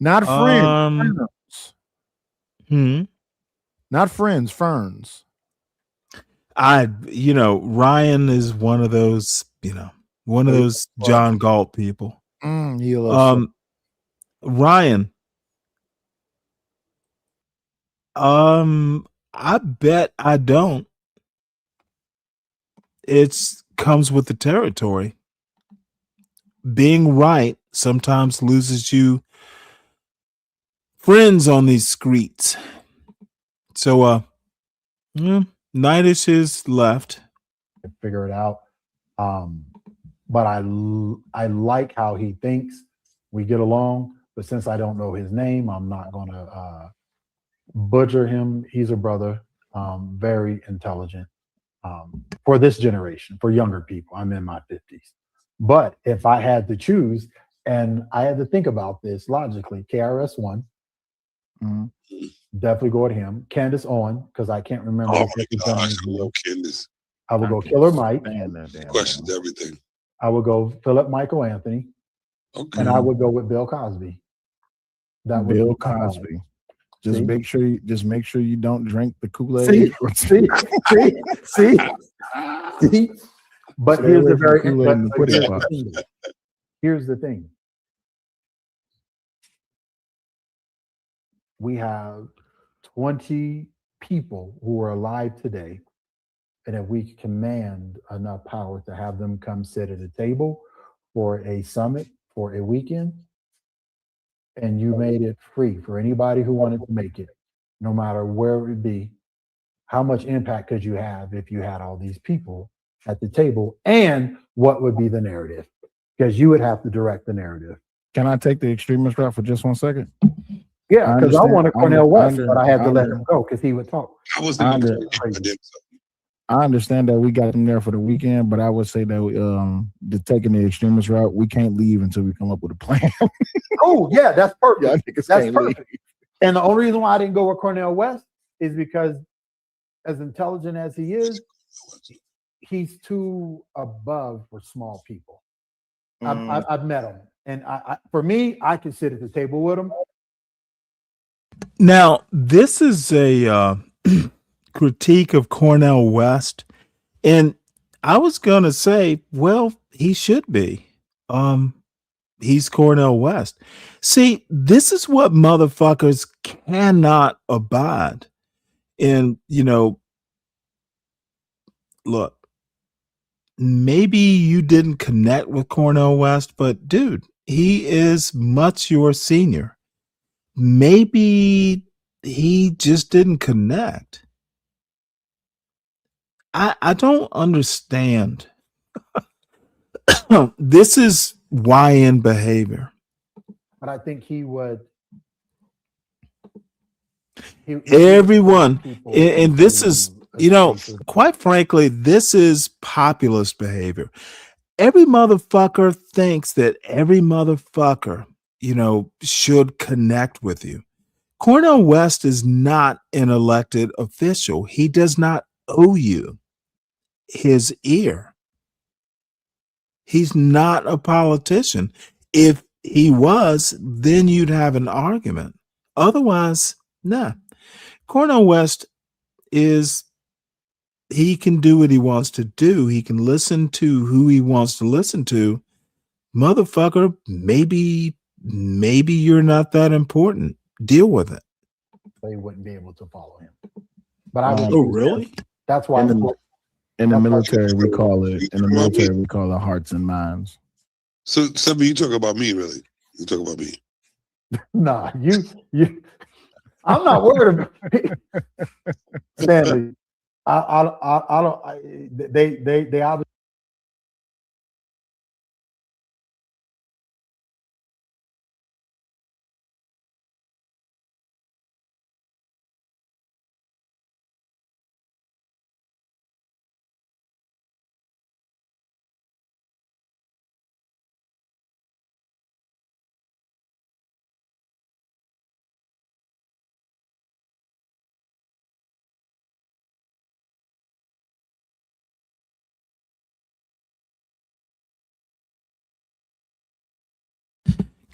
Speaker 2: Not friends. Ferns.
Speaker 3: Hmm.
Speaker 2: Not friends, ferns.
Speaker 3: Ryan is one of those, one of those John Galt people.
Speaker 2: He a little
Speaker 3: Ryan, I bet I don't. It's comes with the territory. Being right sometimes loses you friends on these streets. So Nightish is left.
Speaker 10: Figure it out. But I like how he thinks. We get along, but since I don't know his name, I'm not gonna butcher him. He's a brother, very intelligent for this generation, for younger people. I'm in my 50s. But if I had to choose, and I had to think about this logically, KRS-One, definitely go with him. Candace Owen, because I can't remember.
Speaker 9: Oh my gosh, I love Candace.
Speaker 10: I would go Killer Mike.
Speaker 9: Questions everything.
Speaker 10: I would go Philip Michael Anthony.
Speaker 9: Okay.
Speaker 10: And I would go with Bill Cosby. That would
Speaker 11: Bill
Speaker 10: be my five.
Speaker 11: Cosby. Just
Speaker 10: See?
Speaker 11: make sure you don't drink the Kool-Aid.
Speaker 10: See. But
Speaker 11: Stay
Speaker 10: here's
Speaker 11: away
Speaker 10: the
Speaker 11: from
Speaker 10: very
Speaker 11: Kool-Aid and the
Speaker 10: but
Speaker 11: pudding
Speaker 10: here's
Speaker 11: pop.
Speaker 10: the thing. Here's the thing. We have 20 people who are alive today, and if we command enough power to have them come sit at a table for a summit for a weekend, and you made it free for anybody who wanted to make it, no matter where it would be, how much impact could you have if you had all these people at the table? And what would be the narrative? Because you would have to direct the narrative.
Speaker 11: Can I take the extremist route for just 1 second?
Speaker 10: Yeah, because I wanted Cornel West, but I had to let
Speaker 11: under-
Speaker 10: him go because he would talk.
Speaker 9: I was
Speaker 11: I under- I understand that we got them there for the weekend, but I would say that the taking the extremist route, we can't leave until we come up with a plan.
Speaker 10: Oh, yeah, that's perfect.
Speaker 11: Y'all niggas
Speaker 10: That's
Speaker 11: can't
Speaker 10: perfect. And the only reason why I didn't go with Cornel West is because, as intelligent as he is, he's too above for small people. I've met him, and for me, I can sit at the table with him.
Speaker 3: Now, this is a critique of Cornel West, and I was gonna say, well, he should be. He's Cornel West. See, this is what motherfuckers cannot abide. And look, maybe you didn't connect with Cornel West, but dude, he is much your senior. Maybe he just didn't connect. I don't understand. This is YN behavior.
Speaker 10: But I think he would.
Speaker 3: Everyone, and this is, quite frankly, this is populist behavior. Every motherfucker thinks that every motherfucker, should connect with you. Cornel West is not an elected official. He does not owe you his ear. He's not a politician. If he was, then you'd have an argument. Otherwise, nah. Cornel West he can do what he wants to do. He can listen to who he wants to listen to. Motherfucker, maybe you're not that important. Deal with it.
Speaker 10: They wouldn't be able to follow him. But I would.
Speaker 3: Oh, really?
Speaker 10: That's why.
Speaker 11: In the military, we call it hearts and minds.
Speaker 9: So, Sebby, you talk about me, really? You talk about me?
Speaker 10: Nah, you. I'm not worried about Stanley. I don't. They obviously.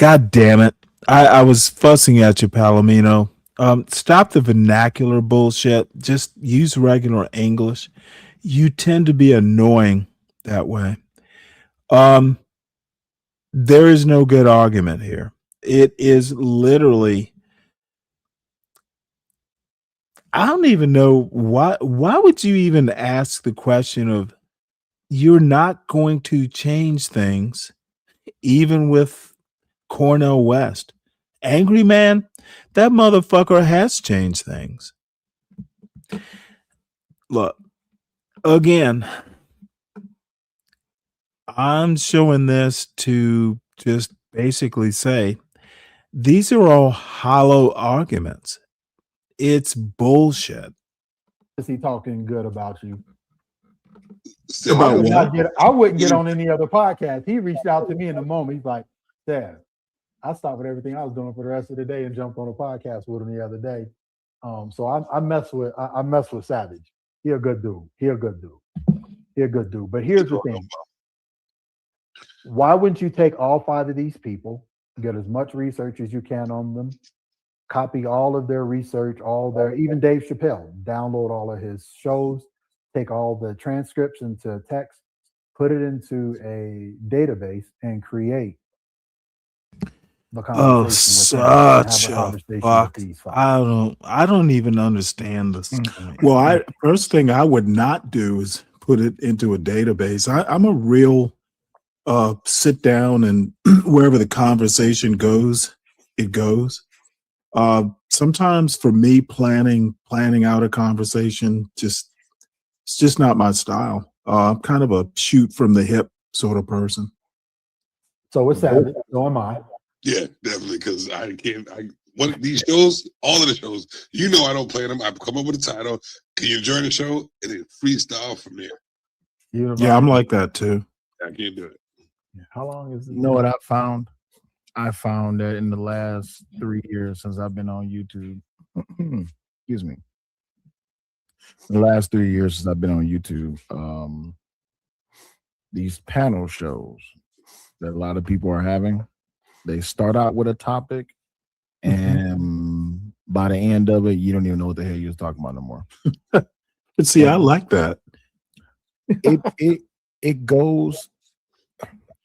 Speaker 3: God damn it. I was fussing at you, Palomino. Stop the vernacular bullshit. Just use regular English. You tend to be annoying that way. There is no good argument here. It is literally, I don't even know why would you even ask the question of, you're not going to change things even with Cornel West. Angry Man, that motherfucker has changed things. Look, again, I'm showing this to just basically say these are all hollow arguments. It's bullshit.
Speaker 18: Is he talking good about you?
Speaker 3: About what?
Speaker 18: I wouldn't get on any other podcast. He reached out to me in the moment. He's like, Dad, I stopped with everything I was doing for the rest of the day and jumped on a podcast with him the other day. So I mess with Savage. He a good dude. But here's the thing. Why wouldn't you take all 5 of these people, get as much research as you can on them, copy all of their research, even Dave Chappelle, download all of his shows, take all the transcripts into text, put it into a database, and create the conversation.
Speaker 3: Such a fuck. I don't even understand this. Well, first thing I would not do is put it into a database. I'm a real sit down and wherever the conversation goes, it goes. Sometimes for me, planning out a conversation, it's just not my style. I'm kind of a shoot from the hip sort of person.
Speaker 18: So it's Savage. So am I.
Speaker 9: Yeah, definitely. Because one of these shows, all of the shows, I don't plan them. I come up with a title. Can you join the show? And then freestyle from there.
Speaker 3: Yeah, I'm like that too.
Speaker 9: I can't do it.
Speaker 18: How long is it?
Speaker 11: You know what I found? I found that in the last 3 years since I've been on YouTube, excuse me, the last 3 years since I've been on YouTube, these panel shows that a lot of people are having, they start out with a topic, and by the end of it, you don't even know what the hell you're talking about no more.
Speaker 3: But see, I like that.
Speaker 11: It goes.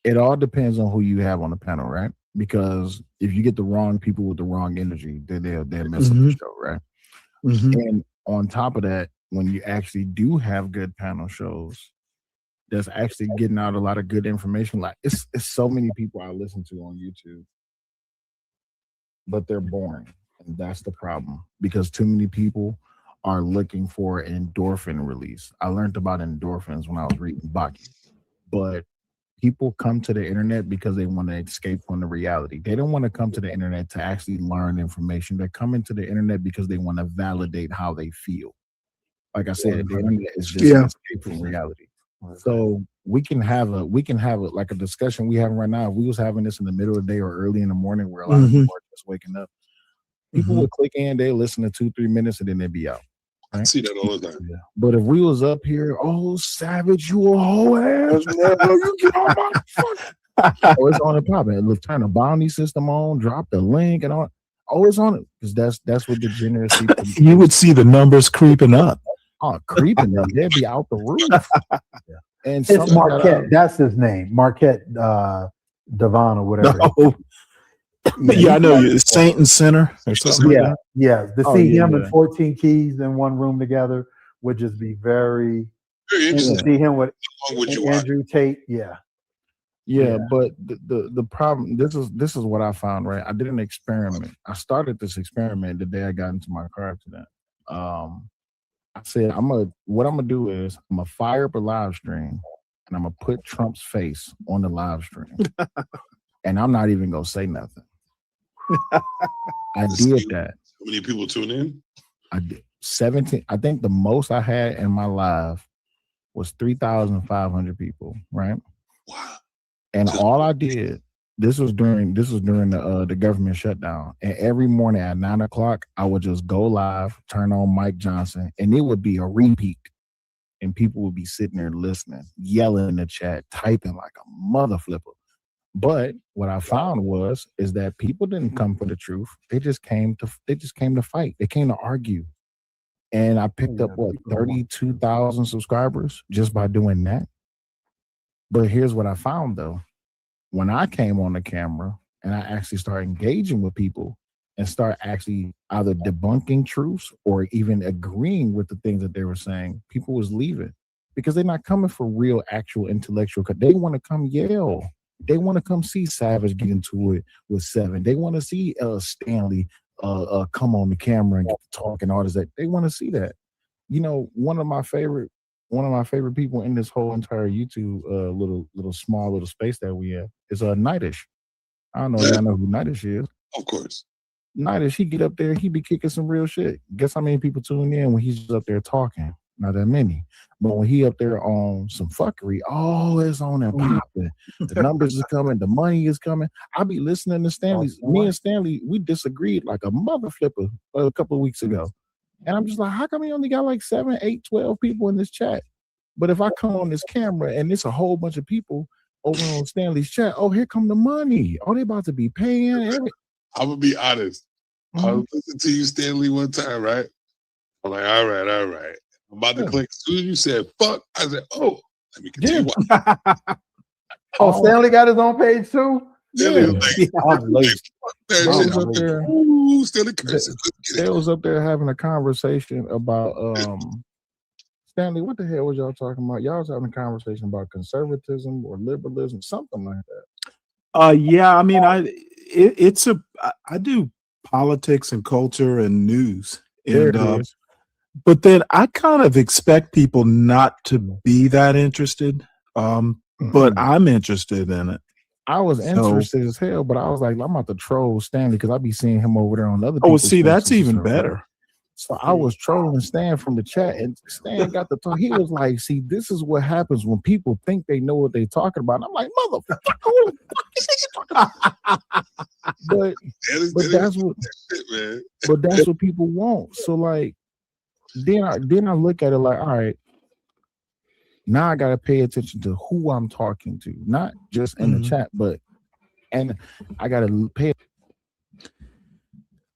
Speaker 11: It all depends on who you have on the panel, right? Because if you get the wrong people with the wrong energy, they'll mess up the show, right? And on top of that, when you actually do have good panel shows, that's actually getting out a lot of good information. Like it's so many people I listen to on YouTube, but they're boring, and that's the problem because too many people are looking for endorphin release. I learned about endorphins when I was reading Baki, but people come to the internet because they want to escape from the reality. They don't want to come to the internet to actually learn information. They're coming to the internet because they want to validate how they feel. Like I said, the internet is just an escape from reality. So we can have like a discussion we have right now. If we was having this in the middle of the day or early in the morning where a lot of people are just waking up, people would click in, they listen to 2-3 minutes, and then they'd be out. Right?
Speaker 9: I see that all the time.
Speaker 11: Yeah. But if we was up here, Savage, you a whole ass nigga, you get on my fuck. It's on the pop. Let's turn the bounty system on, drop the link and all. It's on it because that's what degeneracy.
Speaker 3: You would see the numbers creeping up.
Speaker 11: Creeping up, they'd be out the roof. And
Speaker 18: it's Marquette. That's his name, Marquette Devon or whatever.
Speaker 3: No. Yeah, I know you. Saint and Sinner or something.
Speaker 18: Yeah, yeah. To see him and 14 Keys in one room together would just be very interesting. To see him with Andrew Tate,
Speaker 11: yeah. But the problem, this is what I found. Right, I did an experiment. I started this experiment the day I got into my car accident. I said what I'm gonna do is I'm gonna fire up a live stream and I'm gonna put Trump's face on the live stream, and I'm not even gonna say nothing. I did that.
Speaker 9: How many people tune in?
Speaker 11: I did 17. I think the most I had in my live was 3,500 people. Right.
Speaker 9: Wow.
Speaker 11: And all I did. This was during the government shutdown. And every morning at 9 o'clock, I would just go live, turn on Mike Johnson, and it would be a repeat. And people would be sitting there listening, yelling in the chat, typing like a mother flipper. But what I found is that people didn't come for the truth. They just came to fight. They came to argue. And I picked up what 32,000 subscribers just by doing that. But here's what I found though. When I came on the camera and I actually started engaging with people and start actually either debunking truths or even agreeing with the things that they were saying, people was leaving because they're not coming for real, actual intellectual. They want to come yell. They want to come see Savage get into it with Seven. They want to see Stanley come on the camera and get to talk and all this. That they want to see that. You know, one of my favorite people in this whole entire YouTube little small little space that we have is Nightish. I don't know if y'all know who Nightish is.
Speaker 9: Of course.
Speaker 11: Nightish, he get up there, he be kicking some real shit. Guess how many people tune in when he's up there talking? Not that many. But when he up there on some fuckery, oh, it's on and popping. The numbers is coming, the money is coming. I be listening to Stanley's. Me and Stanley, we disagreed like a mother flipper a couple of weeks ago. And I'm just like, how come he only got like 7, 8, 12 people in this chat? But if I come on this camera and it's a whole bunch of people over on Stanley's chat, oh, here come the money. Oh, they about to be paying.
Speaker 9: I'm gonna be honest. I was listening to you, Stanley, one time, right? I'm like, all right. I'm about to click. As soon as you said fuck, I said, oh, let me continue.
Speaker 18: Oh, Stanley got his own page too?
Speaker 9: Stanley
Speaker 11: was up there having a conversation about Stanley, what the hell was y'all talking about? Y'all was having a conversation about conservatism or liberalism, something like that.
Speaker 3: Yeah, I mean, I do politics and culture and news, and but then I kind of expect people not to be that interested, but I'm interested in it.
Speaker 11: I was interested as hell, but I was like, I'm about to troll Stanley because I be seeing him over there on other.
Speaker 3: Oh, see, that's even better.
Speaker 11: So I was trolling Stan from the chat, and Stan got the talk. He was like, "See, this is what happens when people think they know what they're talking about." And I'm like, "Motherfucker, who the fuck is he talking about?" But that's what people want. So like, then I look at it like, all right, now I gotta pay attention to who I'm talking to, not just in the chat, and I gotta pay.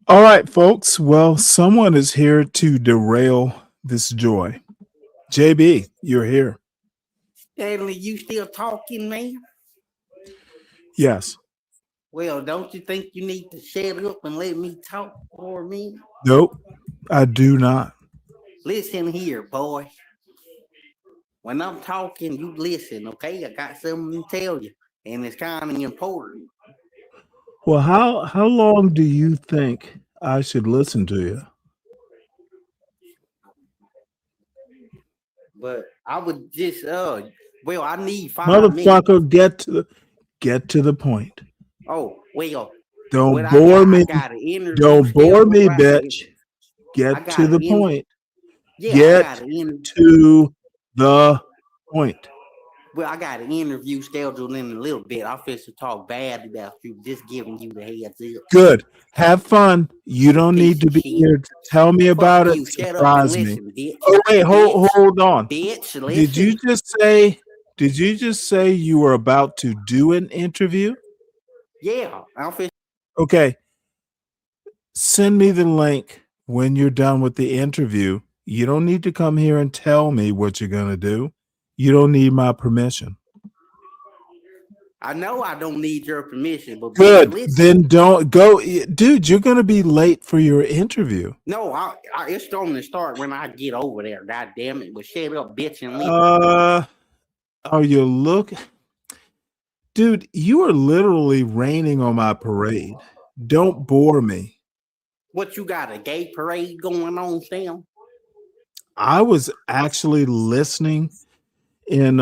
Speaker 3: All right, folks. Well, someone is here to derail this joy. JB, you're here.
Speaker 16: Stanley, you still talking, man?
Speaker 3: Yes.
Speaker 16: Well, don't you think you need to shut up and let me talk for me?
Speaker 3: Nope, I do not.
Speaker 16: Listen here, boy. When I'm talking, you listen, okay? I got something to tell you, and it's kind of important.
Speaker 3: Well, how long do you think I should listen to you?
Speaker 16: But I would just well, I need 5
Speaker 3: Motherfucker,
Speaker 16: minutes.
Speaker 3: get to the point.
Speaker 16: Oh, well.
Speaker 3: Don't bore me. Don't bore me, bitch. Get to the point.
Speaker 16: Yeah,
Speaker 3: get to the point.
Speaker 16: Well, I got an interview scheduled in a little bit. I'm supposed to talk bad about you, just giving you the heads up.
Speaker 3: Good. Have fun. You don't need to be here to tell me about it. Surprise me. Oh, wait, hold on.
Speaker 16: Bitch,
Speaker 3: Did you just say you were about to do an interview?
Speaker 16: Yeah.
Speaker 3: Okay. Send me the link when you're done with the interview. You don't need to come here and tell me what you're going to do. You don't need my permission.
Speaker 16: I know I don't need your permission, but
Speaker 3: good. Then don't go, dude. You're gonna be late for your interview.
Speaker 16: No, it's going to start when I get over there. God damn it! But shut up, bitch, and leave.
Speaker 3: Oh, you look, dude. You are literally raining on my parade. Don't bore me.
Speaker 16: What, you got a gay parade going on, Sam?
Speaker 3: I was actually listening in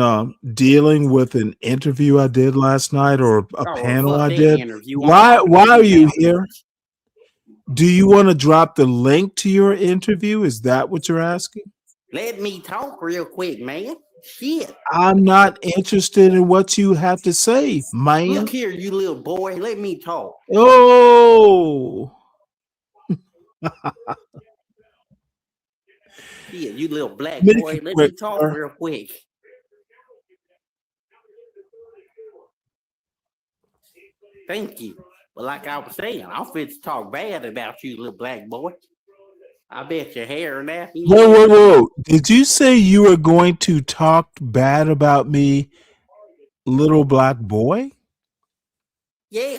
Speaker 3: dealing with an interview I did last night, or a panel I did. Why are you here? Do you want to drop the link to your interview? Is that what you're asking?
Speaker 16: Let me talk real quick, man. Shit.
Speaker 3: I'm not interested in what you have to say, man.
Speaker 16: Look here, you little boy. Let me talk.
Speaker 3: Oh.
Speaker 16: Yeah, you little black boy. Let me talk real quick. Thank you. But like I was saying, I'm fit to talk bad about you, little black boy. I bet your hair and that.
Speaker 3: Whoa. Did you say you were going to talk bad about me, little black boy?
Speaker 16: Yeah.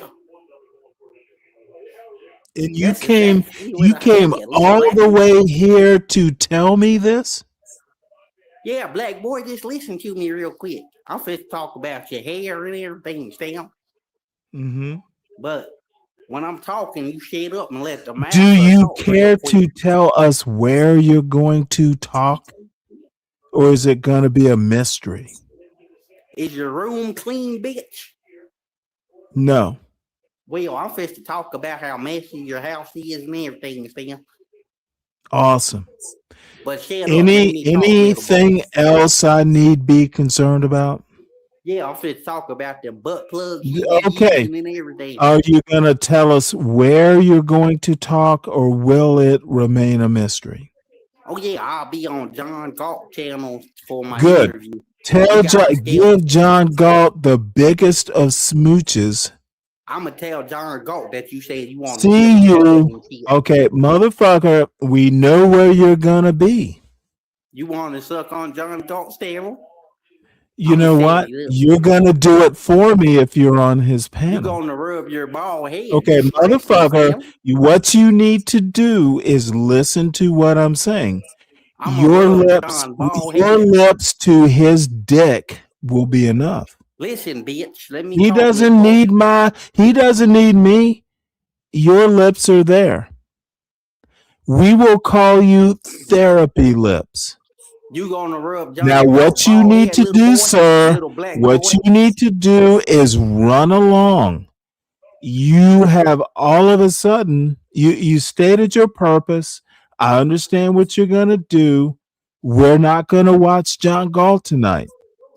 Speaker 3: And you
Speaker 16: That's
Speaker 3: came
Speaker 16: exactly what I said, little
Speaker 3: all
Speaker 16: black
Speaker 3: the
Speaker 16: boy.
Speaker 3: way here to tell me this?
Speaker 16: Yeah, black boy, just listen to me real quick. I'm fit to talk about your hair and everything, Stan.
Speaker 3: Mm-hmm.
Speaker 16: But when I'm talking, you shut up and let the
Speaker 3: Do
Speaker 16: master
Speaker 3: you
Speaker 16: talk real
Speaker 3: care
Speaker 16: quick.
Speaker 3: to tell us where you're going to talk? Or is it going to be a mystery?
Speaker 16: Is your room clean, bitch?
Speaker 3: No.
Speaker 16: Well, I'm fit to talk about how messy your house is and everything, Stan.
Speaker 3: Awesome.
Speaker 16: But shut up, let me talk, little boy.
Speaker 3: Anything else I need be concerned about?
Speaker 16: Yeah, I'm fit to talk about the butt plugs you be
Speaker 3: Okay.
Speaker 16: using and everything.
Speaker 3: Are you going to tell us where you're going to talk, or will it remain a mystery?
Speaker 16: Oh yeah, I'll be on John Galt channel for my
Speaker 3: Good.
Speaker 16: interview.
Speaker 3: Give John Galt the biggest of smooches.
Speaker 16: I'm gonna tell John Galt that you said you want to
Speaker 3: See
Speaker 16: suck
Speaker 3: you.
Speaker 16: and shit.
Speaker 3: Okay, motherfucker, we know where you're going to be.
Speaker 16: You want to suck on John Galt's channel?
Speaker 3: You know what? You're going to do it for me if you're on his
Speaker 16: You
Speaker 3: panel.
Speaker 16: gonna rub your bald head?
Speaker 3: Okay,
Speaker 16: and scratch me,
Speaker 3: motherfucker,
Speaker 16: Stan?
Speaker 3: what you need to do is listen to what I'm saying.
Speaker 16: I'm gonna rub John bald
Speaker 3: Your
Speaker 16: head.
Speaker 3: lips to his dick will be enough.
Speaker 16: Listen, bitch, let me
Speaker 3: He
Speaker 16: talk.
Speaker 3: doesn't need me. Your lips are there. We will call you therapy lips.
Speaker 16: You gonna rub John
Speaker 3: Now,
Speaker 16: Galt's
Speaker 3: what you
Speaker 16: bald
Speaker 3: need
Speaker 16: head,
Speaker 3: to
Speaker 16: little
Speaker 3: do,
Speaker 16: boy?
Speaker 3: sir,
Speaker 16: Little black
Speaker 3: what
Speaker 16: boy?
Speaker 3: you need to do is run along. You have all of a sudden, you stated your purpose. I understand what you're going to do. We're not going to watch John Galt tonight.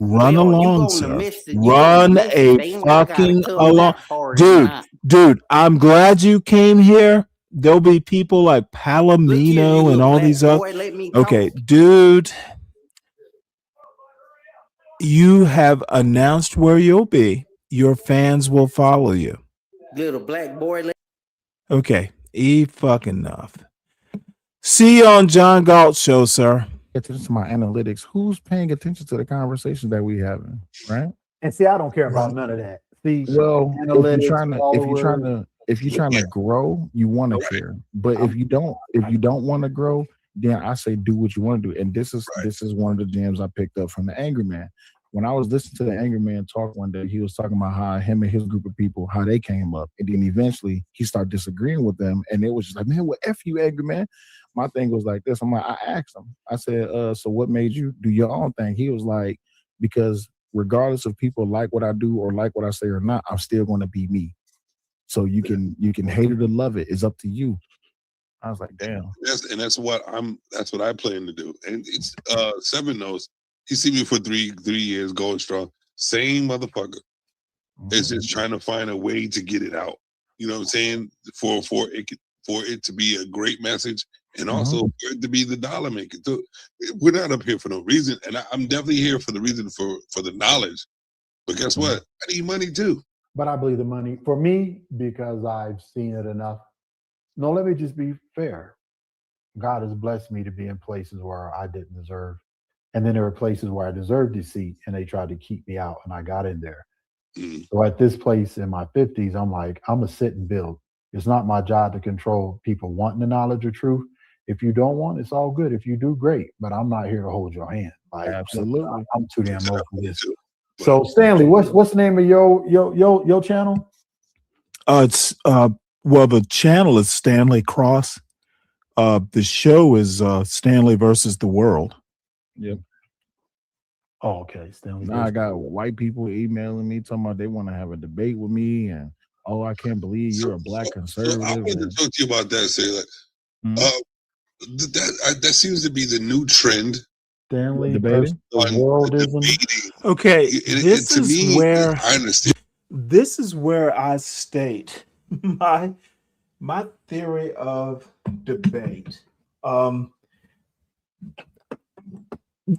Speaker 3: Run
Speaker 16: Well, you
Speaker 3: along,
Speaker 16: gonna
Speaker 3: sir.
Speaker 16: miss it. You gonna
Speaker 3: Run
Speaker 16: miss it,
Speaker 3: a
Speaker 16: Stan. I got a
Speaker 3: fucking
Speaker 16: coming
Speaker 3: along.
Speaker 16: out party tonight.
Speaker 3: Dude, I'm glad you came here. There'll be people like Palomino and all these other.
Speaker 16: Boy, let me
Speaker 3: Okay,
Speaker 16: talk.
Speaker 3: dude, you have announced where you'll be. Your fans will follow you.
Speaker 16: Little black boy.
Speaker 3: Okay, fucking enough. See you on John Galt's show, sir.
Speaker 11: Attention to my analytics. Who's paying attention to the conversation that we having, right?
Speaker 18: And see, I don't care about none of that. See,
Speaker 11: Well,
Speaker 18: analytics,
Speaker 11: if you're trying to grow, you want to care. But if you don't want to grow, then I say do what you want to do. And this is one of the gems I picked up from the Angry Man. When I was listening to the Angry Man talk one day, he was talking about how him and his group of people, how they came up. And then eventually he started disagreeing with them. And it was just like, man, what F you, Angry Man? My thing was like this. I'm like, I asked him, I said, so what made you do your own thing? He was like, because regardless of people like what I do or like what I say or not, I'm still going to be me. So you can hate it or love it. It's up to you. I was like, damn.
Speaker 9: That's what I plan to do. And it's Seven knows. He see me for three years going strong. Same motherfucker. It's just trying to find a way to get it out. You know what I'm saying? For it to be a great message, and also for it to be the dollar maker. So we're not up here for no reason, and I'm definitely here for the reason for the knowledge. But guess what? I need money too.
Speaker 18: But I believe the money for me because I've seen it enough. No, let me just be fair. God has blessed me to be in places where I didn't deserve. And then there were places where I deserved a seat and they tried to keep me out and I got in there. So at this place in my 50s, I'm like, I'm going to sit and build. It's not my job to control people wanting the knowledge or truth. If you don't want, it's all good. If you do, great. But I'm not here to hold your hand. Like,
Speaker 11: absolutely.
Speaker 18: I'm too damn old for this. So Stanley, what's the name of your channel?
Speaker 3: It's the channel is Stanley Cross. The show is Stanley versus the World.
Speaker 11: Yep.
Speaker 18: Oh, okay. Stanley.
Speaker 11: Now I got white people emailing me talking about they want to have a debate with me, and I can't believe you're a black conservative.
Speaker 9: I wanted to talk to you about that. Say that seems to be the new trend.
Speaker 18: Stanley
Speaker 11: debating.
Speaker 3: Okay,
Speaker 9: this is where I understand.
Speaker 3: This is where I state my theory of debate.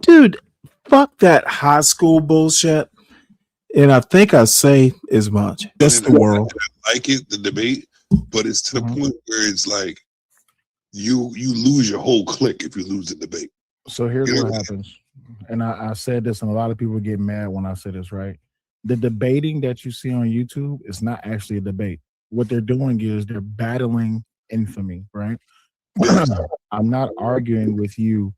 Speaker 3: Dude, fuck that high school bullshit. And I think I say as much. That's the world.
Speaker 9: I like it, the debate, but it's to the point where it's like you lose your whole clique if you lose the debate.
Speaker 11: So here's what happens. And I said this, and a lot of people get mad when I say this, right? The debating that you see on YouTube is not actually a debate. What they're doing is they're battling infamy, right? I'm not arguing with you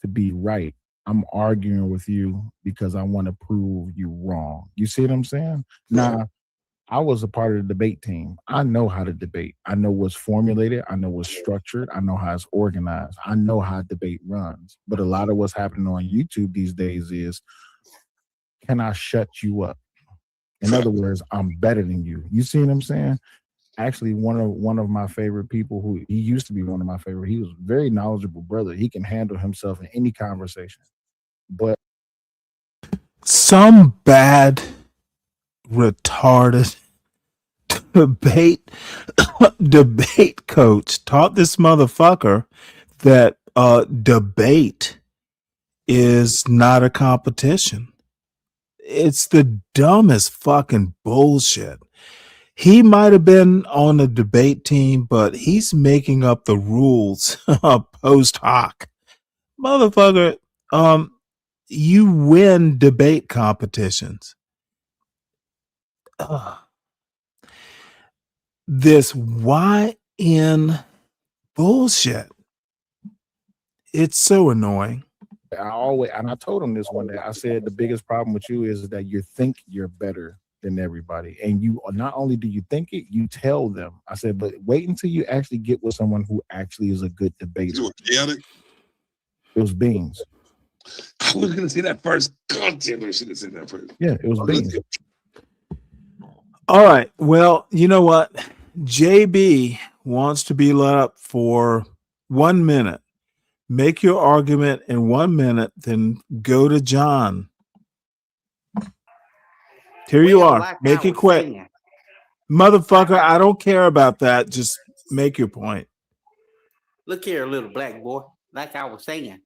Speaker 11: to be right. I'm arguing with you because I want to prove you wrong. You see what I'm saying? Now, I was a part of the debate team. I know how to debate. I know what's formulated. I know what's structured. I know how it's organized. I know how debate runs. But a lot of what's happening on YouTube these days is, can I shut you up? In other words, I'm better than you. You see what I'm saying? Actually, one of my favorite people, who he used to be one of my favorite, he was a very knowledgeable brother. He can handle himself in any conversation. But
Speaker 3: some bad, retarded debate coach taught this motherfucker that debate is not a competition. It's the dumbest fucking bullshit. He might have been on the debate team, but he's making up the rules post hoc. Motherfucker, you win debate competitions. This YN bullshit. It's so annoying.
Speaker 11: I told him this one day. I said the biggest problem with you is that you think you're better than everybody, and you not only do you think it, you tell them. I said, but wait until you actually get with someone who actually is a good debater.
Speaker 9: Chaotic?
Speaker 11: It was Beans.
Speaker 9: I was gonna say that first. God damn, I should have said that first.
Speaker 11: Yeah, it was Beans.
Speaker 3: All right. Well, you know what? JB wants to be let up for 1 minute. Make your argument in 1 minute, then go to John. Here you are.
Speaker 16: Like
Speaker 3: Make
Speaker 16: I
Speaker 3: it
Speaker 16: was
Speaker 3: quick.
Speaker 16: saying,
Speaker 3: Motherfucker, I don't care about that. Just make your point.
Speaker 16: look here, little black boy. Like I was saying,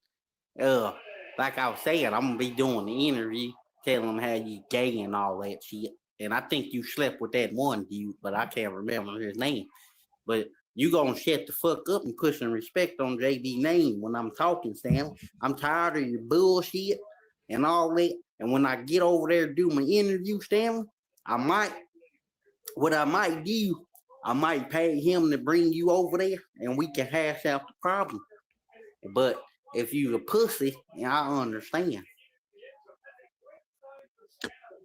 Speaker 16: I'm gonna be doing the interview, telling them how you gay and all that shit. And I think you slept with that one dude, but I can't remember his name. But you gonna shut the fuck up and put some respect on JB name when I'm talking, Stanley. I'm tired of your bullshit and all that. And when I get over there to do my interview, Stanley, I might pay him to bring you over there and we can hash out the problem. But if you a pussy, I understand.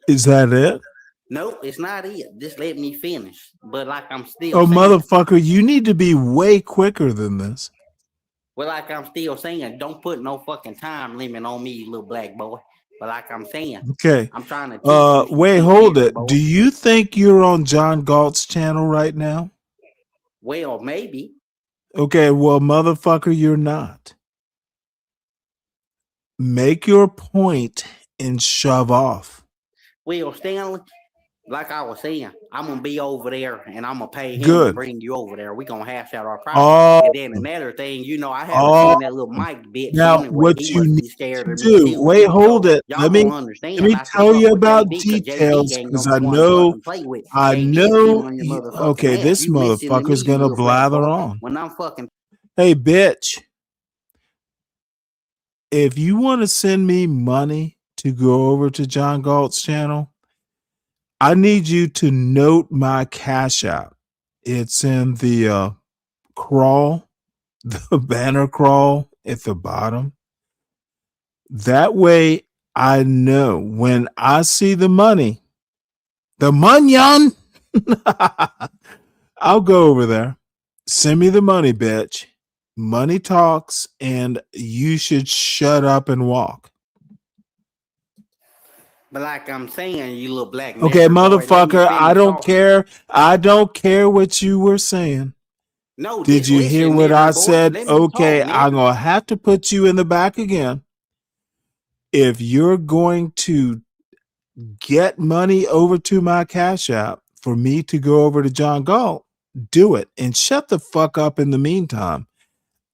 Speaker 3: Is that it?
Speaker 16: No, it's not it. Just let me finish. But like I'm still
Speaker 3: Oh,
Speaker 16: saying,
Speaker 3: motherfucker, you need to be way quicker than this.
Speaker 16: well, like I'm still saying, don't put no fucking time limit on me, you little black boy. But like I'm saying,
Speaker 3: Okay.
Speaker 16: I'm trying to teach you
Speaker 3: wait,
Speaker 16: shit
Speaker 3: hold
Speaker 16: here,
Speaker 3: it.
Speaker 16: boy.
Speaker 3: Do you think you're on John Galt's channel right now?
Speaker 16: Well, maybe.
Speaker 3: Okay, well, motherfucker, you're not. Make your point and shove off.
Speaker 16: Well, Stanley, like I was saying, I'm gonna be over there and I'm gonna pay him to
Speaker 3: Good.
Speaker 16: bring you over there. We're gonna hash out our problem.
Speaker 3: Oh.
Speaker 16: And then another thing, I haven't seen that little Mike bitch
Speaker 3: Now,
Speaker 16: anyway.
Speaker 3: what
Speaker 16: He
Speaker 3: you
Speaker 16: must be
Speaker 3: need
Speaker 16: scared
Speaker 3: to
Speaker 16: of me
Speaker 3: do,
Speaker 16: too.
Speaker 3: wait, hold
Speaker 16: So
Speaker 3: it.
Speaker 16: y'all
Speaker 3: Let me
Speaker 16: don't understand. I
Speaker 3: tell
Speaker 16: stick
Speaker 3: you
Speaker 16: up with
Speaker 3: about
Speaker 16: JB
Speaker 3: details
Speaker 16: ain't
Speaker 3: because
Speaker 16: gonna
Speaker 3: I
Speaker 16: want to
Speaker 3: know,
Speaker 16: fucking play with.
Speaker 3: I
Speaker 16: JB's
Speaker 3: know.
Speaker 16: on your motherfucking
Speaker 3: Okay,
Speaker 16: ass.
Speaker 3: this
Speaker 16: You listen to me,
Speaker 3: motherfucker's
Speaker 16: you
Speaker 3: gonna
Speaker 16: little black
Speaker 3: blather
Speaker 16: boy.
Speaker 3: on.
Speaker 16: When I'm fucking
Speaker 3: Hey, bitch, if you want to send me money to go over to John Galt's channel, I need you to note my Cash App. It's in the crawl, the banner crawl at the bottom. That way I know when I see the money, the munyon, I'll go over there. Send me the money, bitch. Money talks, and you should shut up and walk.
Speaker 16: But like I'm saying, you little black
Speaker 3: Okay,
Speaker 16: nigger boy, let me
Speaker 3: motherfucker, I
Speaker 16: finish
Speaker 3: don't
Speaker 16: talking.
Speaker 3: care. I don't care what you were saying.
Speaker 16: No,
Speaker 3: Did
Speaker 16: just
Speaker 3: you hear
Speaker 16: listen,
Speaker 3: what I
Speaker 16: nigger boy.
Speaker 3: said?
Speaker 16: Let me
Speaker 3: Okay,
Speaker 16: talk,
Speaker 3: I'm
Speaker 16: nigger.
Speaker 3: going to have to put you in the back again. If you're going to get money over to my Cash App for me to go over to John Galt, do it. And shut the fuck up in the meantime.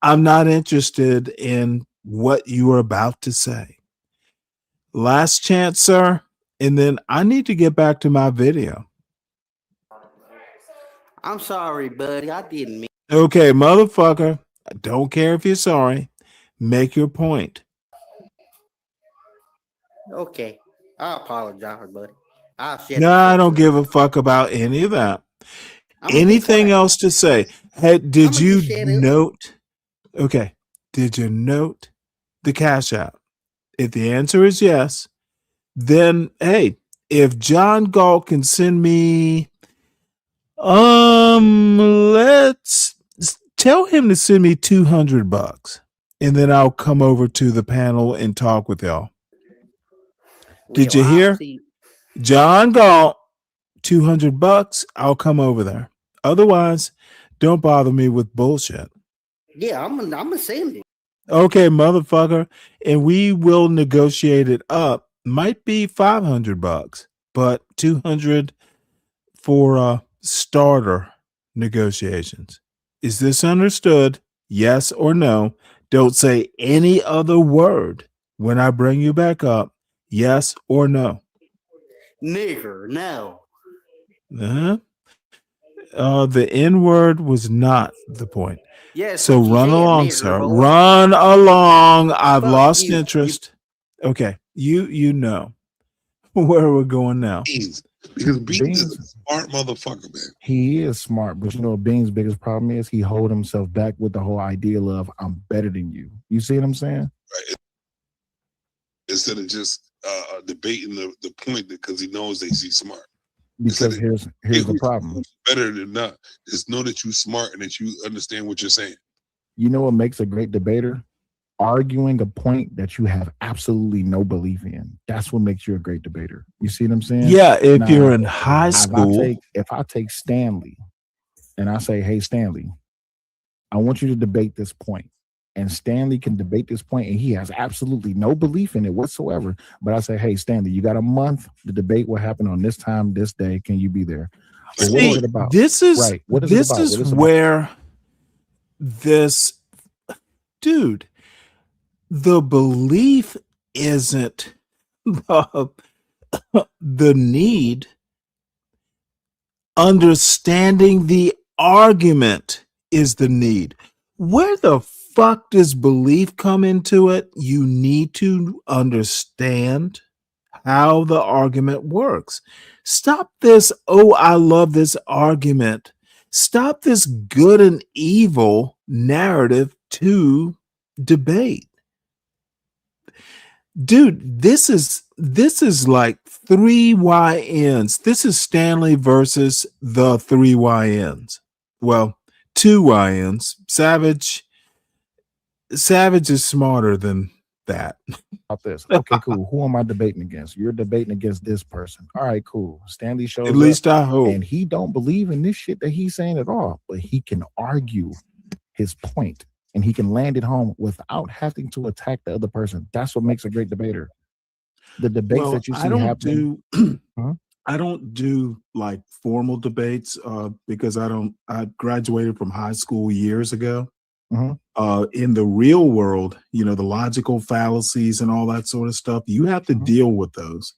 Speaker 3: I'm not interested in what you are about to say. Last chance, sir. and then I need to get back to my video.
Speaker 16: I'm sorry, buddy. I didn't mean.
Speaker 3: Okay, motherfucker. I don't care if you're sorry. Make your point.
Speaker 16: Okay, I apologize, buddy. I'll shut
Speaker 3: No,
Speaker 16: the
Speaker 3: I
Speaker 16: fuck
Speaker 3: don't
Speaker 16: up.
Speaker 3: give a fuck about any of that.
Speaker 16: I'ma be
Speaker 3: Anything
Speaker 16: quiet.
Speaker 3: else to say? Hey, did
Speaker 16: I'ma
Speaker 3: you
Speaker 16: just shut up.
Speaker 3: note? Okay, did you note the cash out? If the answer is yes, then hey, if John Galt can send me, let's tell him to send me $200, and then I'll come over to the panel and talk with y'all. Did you
Speaker 16: Well, I'll
Speaker 3: hear?
Speaker 16: see.
Speaker 3: John Galt, $200. I'll come over there. Otherwise, don't bother me with bullshit.
Speaker 16: Yeah, I'm gonna send it.
Speaker 3: Okay, motherfucker, and we will negotiate it up. Might be $500, but 200 for starter negotiations. Is this understood? Yes or no? Don't say any other word when I bring you back up. Yes or no?
Speaker 16: Nigger, no.
Speaker 3: Uh-huh. The N word was not the point.
Speaker 16: Yes,
Speaker 3: So
Speaker 16: what you
Speaker 3: run
Speaker 16: said,
Speaker 3: along,
Speaker 16: nigger,
Speaker 3: sir.
Speaker 16: boy.
Speaker 3: Run along. I've
Speaker 16: Fuck
Speaker 3: lost
Speaker 16: you.
Speaker 3: interest. Okay, you know where we're going now.
Speaker 9: Because Beans is
Speaker 10: Beans,
Speaker 9: a smart motherfucker, man.
Speaker 10: he is smart, but you know what Bean's biggest problem is? He hold himself back with the whole ideal of I'm better than you. You see what I'm saying?
Speaker 9: Right. Instead of just debating the point because he knows that he's smart.
Speaker 10: Because here's the problem.
Speaker 9: Better than not. Just know that you're smart and that you understand what you're saying.
Speaker 10: You know what makes a great debater? Arguing a point that you have absolutely no belief in. That's what makes you a great debater. You see what I'm saying?
Speaker 3: Yeah, if
Speaker 10: Now,
Speaker 3: you're in high school.
Speaker 10: if I take Stanley and I say, hey, Stanley, I want you to debate this point. And Stanley can debate this point and he has absolutely no belief in it whatsoever. But I say, hey, Stanley, you got a month to debate what happened on this time, this day. Can you be there? Well, what is it about?
Speaker 3: This is
Speaker 10: right. What is
Speaker 3: this
Speaker 10: it about?
Speaker 3: is
Speaker 10: What is it about?
Speaker 3: where this dude, the belief isn't the need. Understanding the argument is the need. Where the fuck does belief come into it? You need to understand how the argument works. Stop this, oh, I love this argument. Stop this good and evil narrative to debate. Dude, this is like 3 YNs. This is Stanley versus the 3 YNs. Well, 2 YNs. Savage is smarter than that.
Speaker 10: About this. Okay, cool. Who am I debating against? You're debating against this person. All right, cool. Stanley shows
Speaker 3: At least
Speaker 10: up,
Speaker 3: I hope.
Speaker 10: and he don't believe in this shit that he's saying at all, but he can argue his point and he can land it home without having to attack the other person. That's what makes a great debater. The debates that you see happening.
Speaker 3: I don't do like formal debates because I graduated from high school years ago. In the real world, you know, the logical fallacies and all that sort of stuff, you have to deal with those.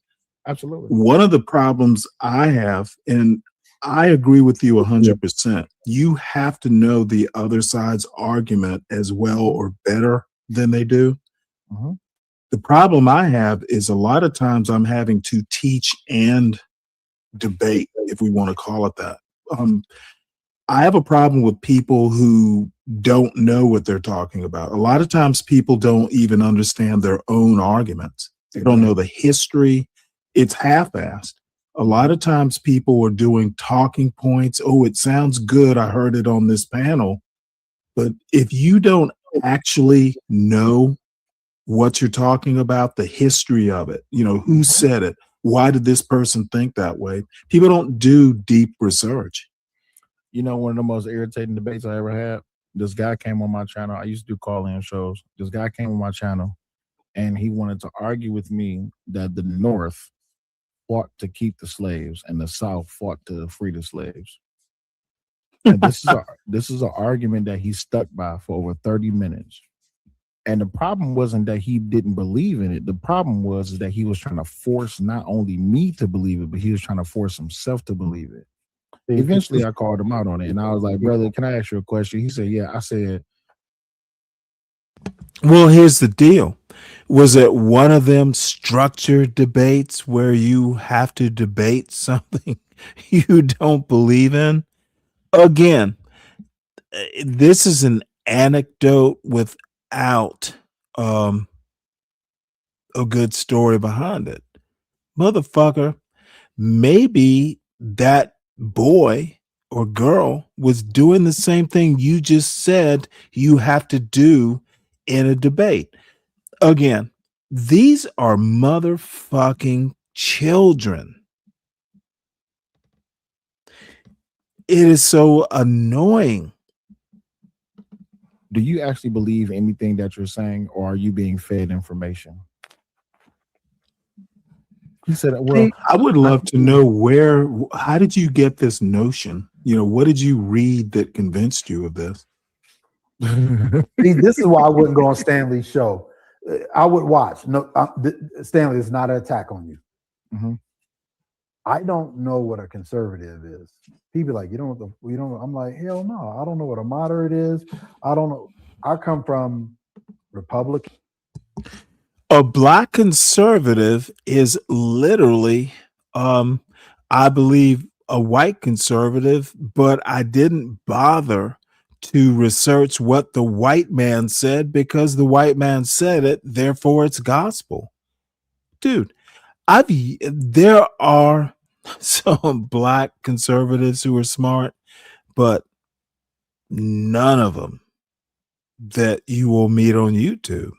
Speaker 10: Absolutely.
Speaker 3: One of the problems I have, and I agree with you 100%, you have to know the other side's argument as well or better than they do. The problem I have is a lot of times I'm having to teach and debate, if we want to call it that. I have a problem with people who don't know what they're talking about. A lot of times people don't even understand their own arguments. They don't know the history. It's half-assed. A lot of times people are doing talking points. Oh, it sounds good. I heard it on this panel. But if you don't actually know what you're talking about, the history of it, you know, who said it? Why did this person think that way? People don't do deep research.
Speaker 10: You know, one of the most irritating debates I ever had, this guy came on my channel. I used to do call-in shows. This guy came on my channel and he wanted to argue with me that the North fought to keep the slaves and the South fought to free the slaves. And this is an argument that he stuck by for over 30 minutes.
Speaker 11: And the problem wasn't that he didn't believe in it. The problem was that he was trying to force not only me to believe it, but he was trying to force himself to believe it. Eventually, I called him out on it, and I was like, "Brother, can I ask you a question?" He said, "Yeah." I said,
Speaker 3: Well, here's the deal. Was it one of them structured debates where you have to debate something you don't believe in? Again, this is an anecdote without a good story behind it. Motherfucker, maybe that boy or girl was doing the same thing you just said you have to do in a debate. Again, these are motherfucking children. It is so annoying.
Speaker 11: "Do you actually believe anything that you're saying, or are you being fed information?" He said, "Well,
Speaker 3: I would love to know how did you get this notion? You know, what did you read that convinced you of this?"
Speaker 10: See, this is why I wouldn't go on Stanley's show. I would watch. No, Stanley, is not an attack on you.
Speaker 11: Mhm.
Speaker 10: I don't know what a conservative is. People like, you don't. I'm like, hell no. I don't know what a moderate is. I don't know. I come from Republican.
Speaker 3: A black conservative is literally, I believe, a white conservative, but I didn't bother to research what the white man said because the white man said it, therefore it's gospel. Dude, there are some black conservatives who are smart, but none of them that you will meet on YouTube.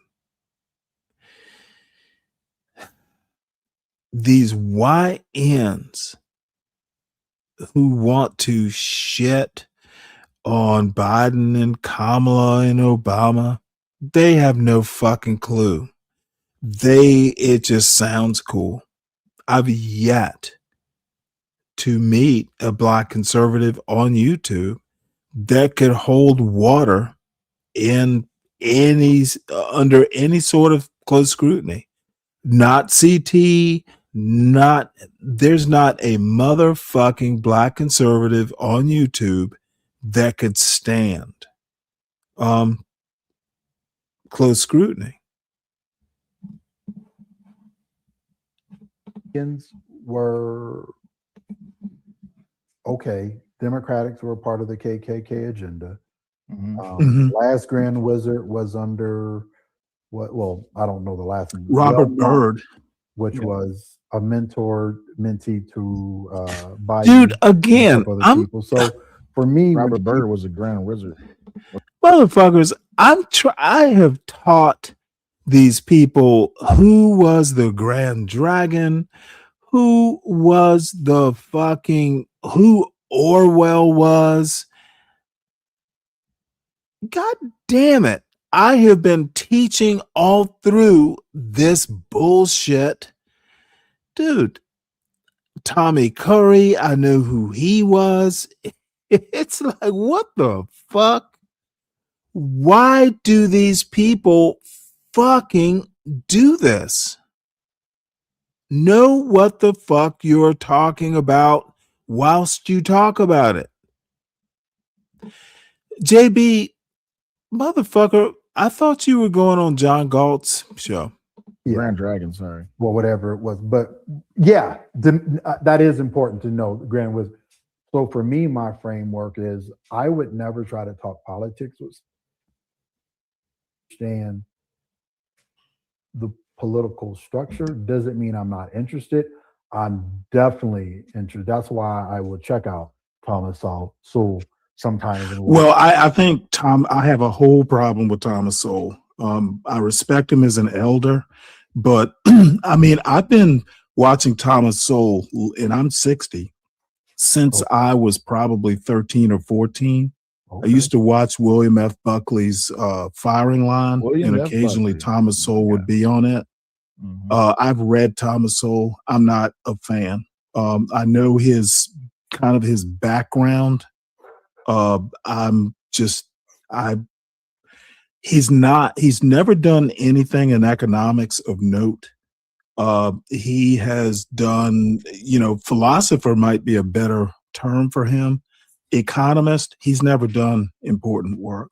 Speaker 3: These YNs who want to shit on Biden and Kamala and Obama, they have no fucking clue. It just sounds cool. I've yet to meet a black conservative on YouTube that could hold water in under any sort of close scrutiny. Not CT, there's not a motherfucking black conservative on YouTube that could stand close scrutiny.
Speaker 10: Were okay. Democrats were part of the KKK agenda. Last Grand Wizard was under what? Well, I don't know the last name.
Speaker 3: Robert Byrd,
Speaker 10: which was a mentee to Biden.
Speaker 3: Dude, again,
Speaker 10: people. So for me,
Speaker 11: Robert Byrd was a Grand Wizard.
Speaker 3: Motherfuckers, I have taught these people who was the Grand Dragon, who was who Orwell was. God damn it. I have been teaching all through this bullshit. Dude, Tommy Curry, I know who he was. It's like, what the fuck? Why do these people fucking do this? Know what the fuck you're talking about whilst you talk about it. JB, motherfucker, I thought you were going on John Galt's show.
Speaker 11: Grand Dragon, sorry.
Speaker 10: Well, whatever it was. But yeah, that is important to know. Grand Wizard. So for me, my framework is I would never try to talk politics with understand the political structure. Doesn't mean I'm not interested. I'm definitely interested. That's why I will check out Thomas Sowell sometimes.
Speaker 3: Well, I think I have a whole problem with Thomas Sowell. I respect him as an elder, but I mean, I've been watching Thomas Sowell, and I'm 60, since I was probably 13 or 14. I used to watch William F. Buckley's Firing Line, and occasionally Thomas Sowell would be on it. I've read Thomas Sowell. I'm not a fan. I know his background. He's never done anything in economics of note. He has done, philosopher might be a better term for him. Economist, he's never done important work.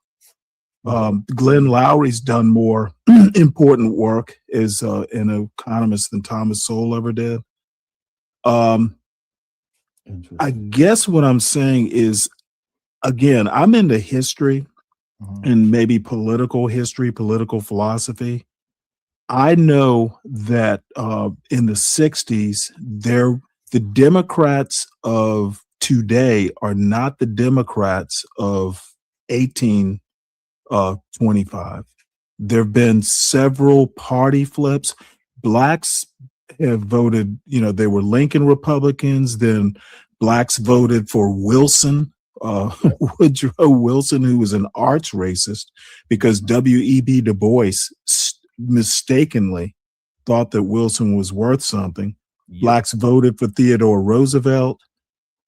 Speaker 3: Glenn Lowry's done more important work as an economist than Thomas Sowell ever did. I guess what I'm saying is, again, I'm into history and maybe political history, political philosophy. I know that in the 60s, the Democrats of today are not the Democrats of 1825. There have been several party flips. Blacks have voted, they were Lincoln Republicans, then blacks voted for Wilson, Woodrow Wilson, who was an arch racist because W.E.B. Du Bois mistakenly thought that Wilson was worth something. Blacks voted for Theodore Roosevelt,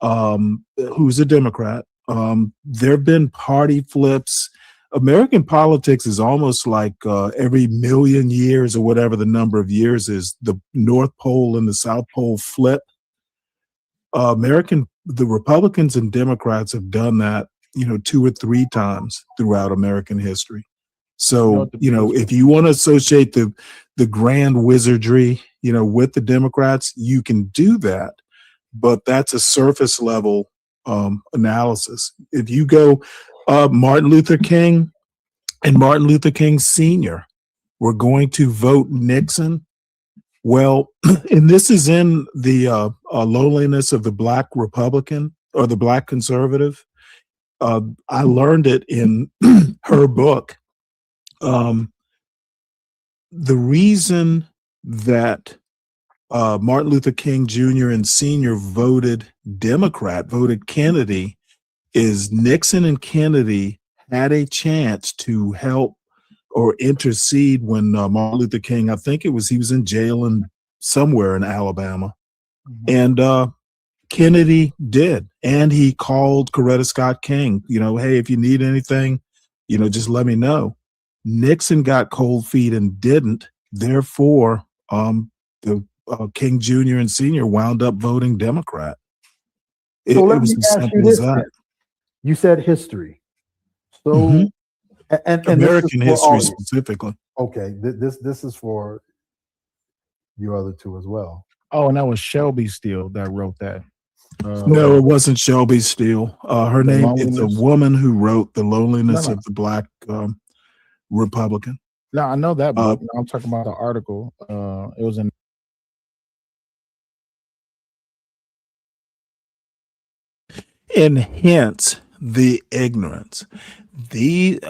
Speaker 3: who's a Democrat. There have been party flips. American politics is almost like every million years or whatever the number of years is, the North Pole and the South Pole flip. The Republicans and Democrats have done that, 2 or 3 times throughout American history. So, if you want to associate the grand wizardry, with the Democrats, you can do that, but that's a surface level analysis. If you go Martin Luther King and Martin Luther King Sr. were going to vote Nixon. Well, and this is in the loneliness of the Black Republican or the Black conservative. I learned it in her book. The reason that Martin Luther King Jr. and Sr. voted Democrat, voted Kennedy, is Nixon and Kennedy had a chance to help or intercede when Martin Luther King, I think he was in jail somewhere in Alabama. And Kennedy did. And he called Coretta Scott King, hey, if you need anything, just let me know. Nixon got cold feet and didn't. Therefore, the King Jr. and Sr. wound up voting Democrat.
Speaker 10: So let me ask you this then. You said history. So and
Speaker 3: American history specifically.
Speaker 10: Okay, this is for you other two as well.
Speaker 11: Oh, and that was Shelby Steele that wrote that.
Speaker 3: No, it wasn't Shelby Steele. Her name is a woman who wrote The Loneliness of the Black Republican.
Speaker 11: No, I know that book. I'm talking about the article. It was in.
Speaker 3: And hence the ignorance. The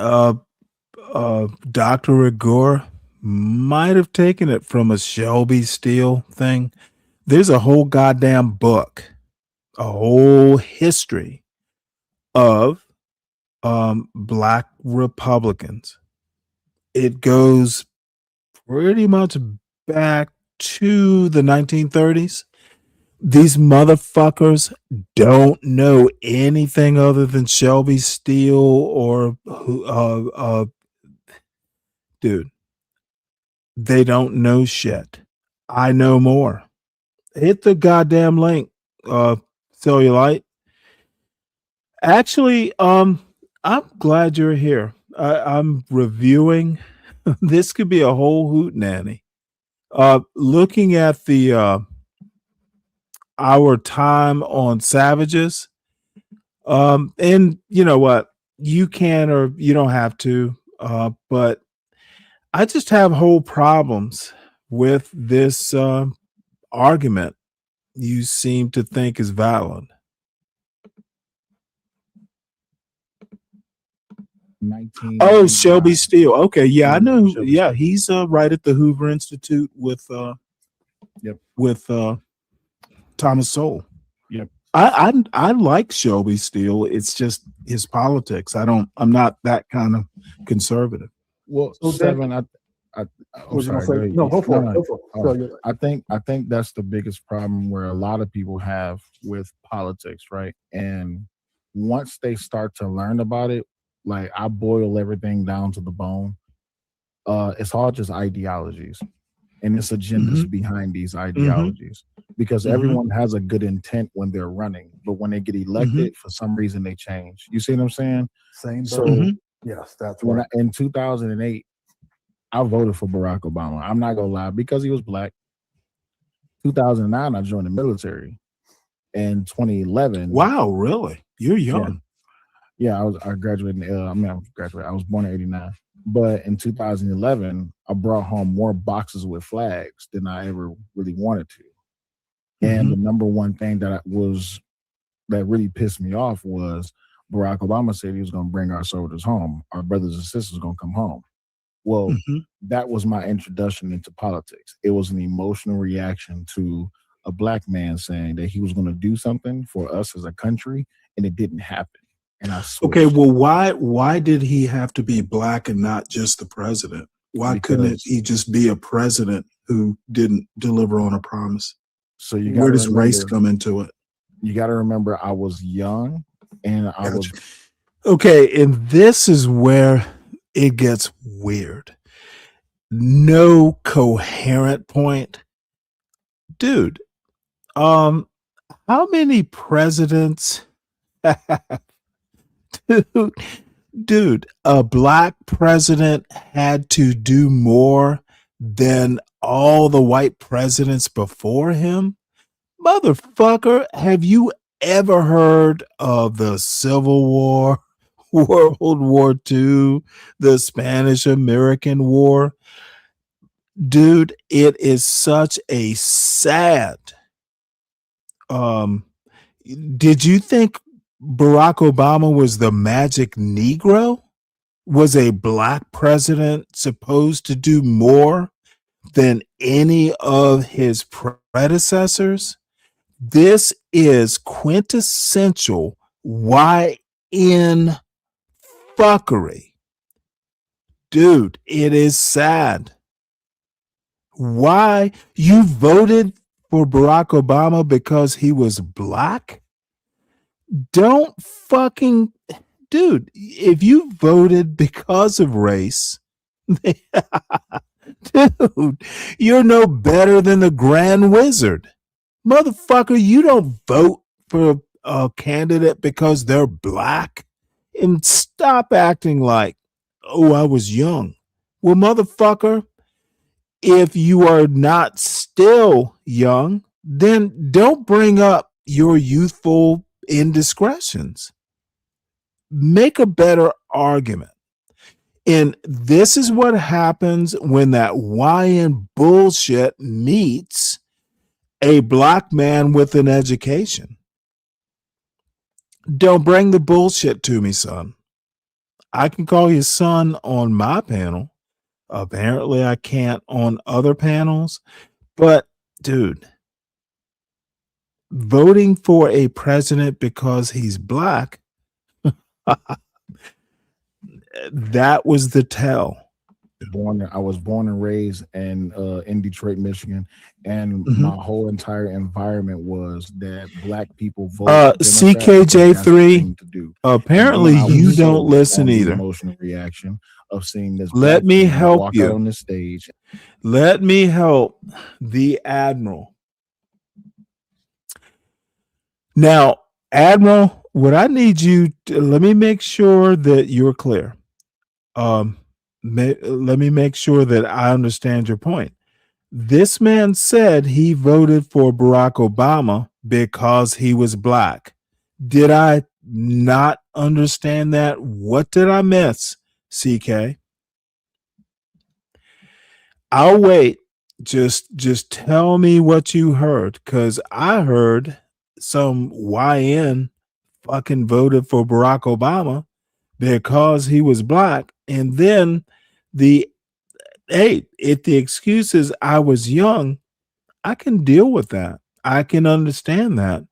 Speaker 3: Dr. Igor might have taken it from a Shelby Steele thing. There's a whole goddamn book, a whole history of Black Republicans. It goes pretty much back to the 1930s. These motherfuckers don't know anything other than Shelby Steele or dude. They don't know shit. I know more. Hit the goddamn link, Cellulite. Actually, I'm glad you're here. I'm reviewing. This could be a whole hootenanny. Looking at the our time on Savages, and you know what, you can or you don't have to, but I just have whole problems with this argument you seem to think is valid.
Speaker 11: 19.
Speaker 3: Oh, Shelby Steele. Okay, yeah, I know. Yeah, he's right at the Hoover Institute with Thomas Sowell.
Speaker 11: Yep.
Speaker 3: I like Shelby Steele. It's just his politics. I'm not that kind of conservative.
Speaker 11: Well,
Speaker 10: So
Speaker 11: Seven,
Speaker 10: then-
Speaker 11: I'm
Speaker 10: was you gonna
Speaker 11: sorry,
Speaker 10: say?
Speaker 11: go
Speaker 10: No, go for it.
Speaker 11: ahead.
Speaker 10: Go for it.
Speaker 11: Oh,
Speaker 10: So you're-
Speaker 11: I think that's the biggest problem where a lot of people have with politics, right? And once they start to learn about it, Like I boil everything down to the bone. It's all just ideologies, and it's agendas behind these ideologies. Because everyone has a good intent when they're running, but when they get elected, for some reason they change. You see what I'm saying?
Speaker 10: Same.
Speaker 11: So
Speaker 10: Yes, that's
Speaker 11: when
Speaker 10: right.
Speaker 11: in 2008, I voted for Barack Obama. I'm not gonna lie, because he was black. 2009, I joined the military. In 2011,
Speaker 3: Wow, really? You're young.
Speaker 11: yeah, I graduated. I was born in '89, but in 2011, I brought home more boxes with flags than I ever really wanted to. And the number one thing that really pissed me off was Barack Obama said he was going to bring our soldiers home. Our brothers and sisters going to come home. Well, that was my introduction into politics. It was an emotional reaction to a black man saying that he was going to do something for us as a country, and it didn't happen. And I switched.
Speaker 3: Okay, well, why did he have to be black and not just the president? Why couldn't he just be a president who didn't deliver on a promise?
Speaker 11: So
Speaker 3: where does race come into it?
Speaker 11: You got to remember, I was young, and I was
Speaker 3: okay. And this is where it gets weird. No coherent point, dude. How many presidents? Dude, a black president had to do more than all the white presidents before him? Motherfucker, have you ever heard of the Civil War, World War II, the Spanish-American War? Dude, it is such a sad. Did you think Barack Obama was the magic Negro? Was a black president supposed to do more than any of his predecessors? This is quintessential YN fuckery. Dude, it is sad. Why? You voted for Barack Obama because he was black? Don't fucking, dude, if you voted because of race, dude, you're no better than the Grand Wizard. Motherfucker, you don't vote for a candidate because they're black. And stop acting like, oh, I was young. Well, motherfucker, if you are not still young, then don't bring up your youthful indiscretions. Make a better argument. And this is what happens when that YN bullshit meets a black man with an education. Don't bring the bullshit to me, son. I can call you son on my panel. Apparently I can't on other panels. But dude, voting for a president because he's black, that was the tell.
Speaker 11: I was born and raised in Detroit, Michigan, and my whole entire environment was that black people vote.
Speaker 3: CKJ3. Apparently, you don't listen either.
Speaker 11: Emotional reaction of seeing this.
Speaker 3: Let me help
Speaker 11: walk
Speaker 3: you
Speaker 11: out on the stage.
Speaker 3: Let me help the Admiral. Now, Admiral, what I need you to, let me make sure that you're clear. Let me make sure that I understand your point. This man said he voted for Barack Obama because he was black. Did I not understand that? What did I miss, CK? I'll wait. Just tell me what you heard, because I heard some YN fucking voted for Barack Obama because he was black. And then if the excuse is I was young, I can deal with that. I can understand that.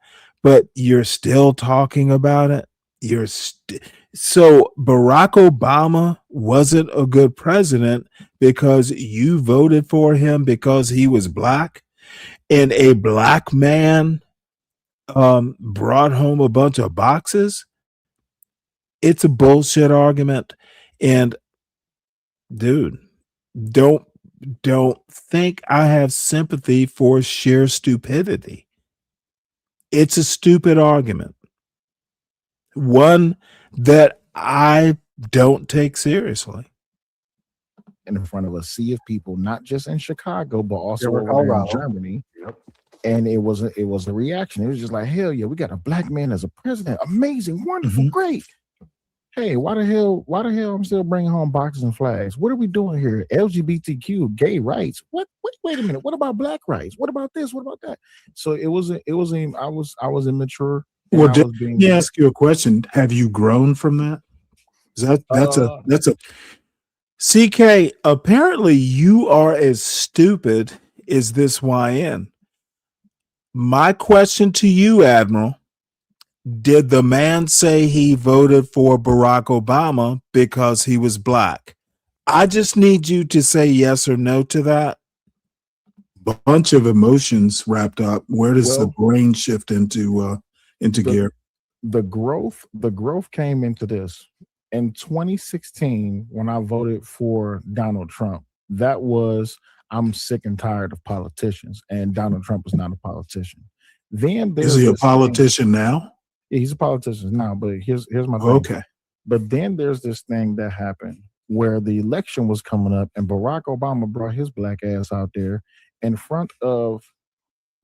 Speaker 3: But you're still talking about it. So Barack Obama wasn't a good president because you voted for him because he was black, and a black man brought home a bunch of boxes. It's a bullshit argument. And dude, don't think I have sympathy for sheer stupidity. It's a stupid argument. One that I don't take seriously.
Speaker 11: In front of a sea of people, not just in Chicago, but also
Speaker 18: Yeah,
Speaker 11: over there in
Speaker 18: Colorado.
Speaker 11: Germany.
Speaker 18: Yep.
Speaker 11: And it was a reaction. It was just like, hell yeah, we got a black man as a president. Amazing, wonderful, great. Hey, why the hell I'm still bringing home boxes and flags? What are we doing here? LGBTQ, gay rights. What? Wait a minute. What about black rights? What about this? What about that? So I was immature.
Speaker 3: Well,
Speaker 11: I was
Speaker 3: let me ask you a question. Have you grown from that? That's a CK. Apparently, you are as stupid as this YN. My question to you, Admiral: did the man say he voted for Barack Obama because he was black? I just need you to say yes or no to that. Bunch of emotions wrapped up. Where does the brain shift into gear?
Speaker 11: The growth came into this in 2016 when I voted for Donald Trump. That was, I'm sick and tired of politicians, and Donald Trump is not a politician. Then
Speaker 3: Is he a politician now?
Speaker 11: Yeah, he's a politician now, but here's my thing.
Speaker 3: Okay.
Speaker 11: But then there's this thing that happened where the election was coming up, and Barack Obama brought his black ass out there in front of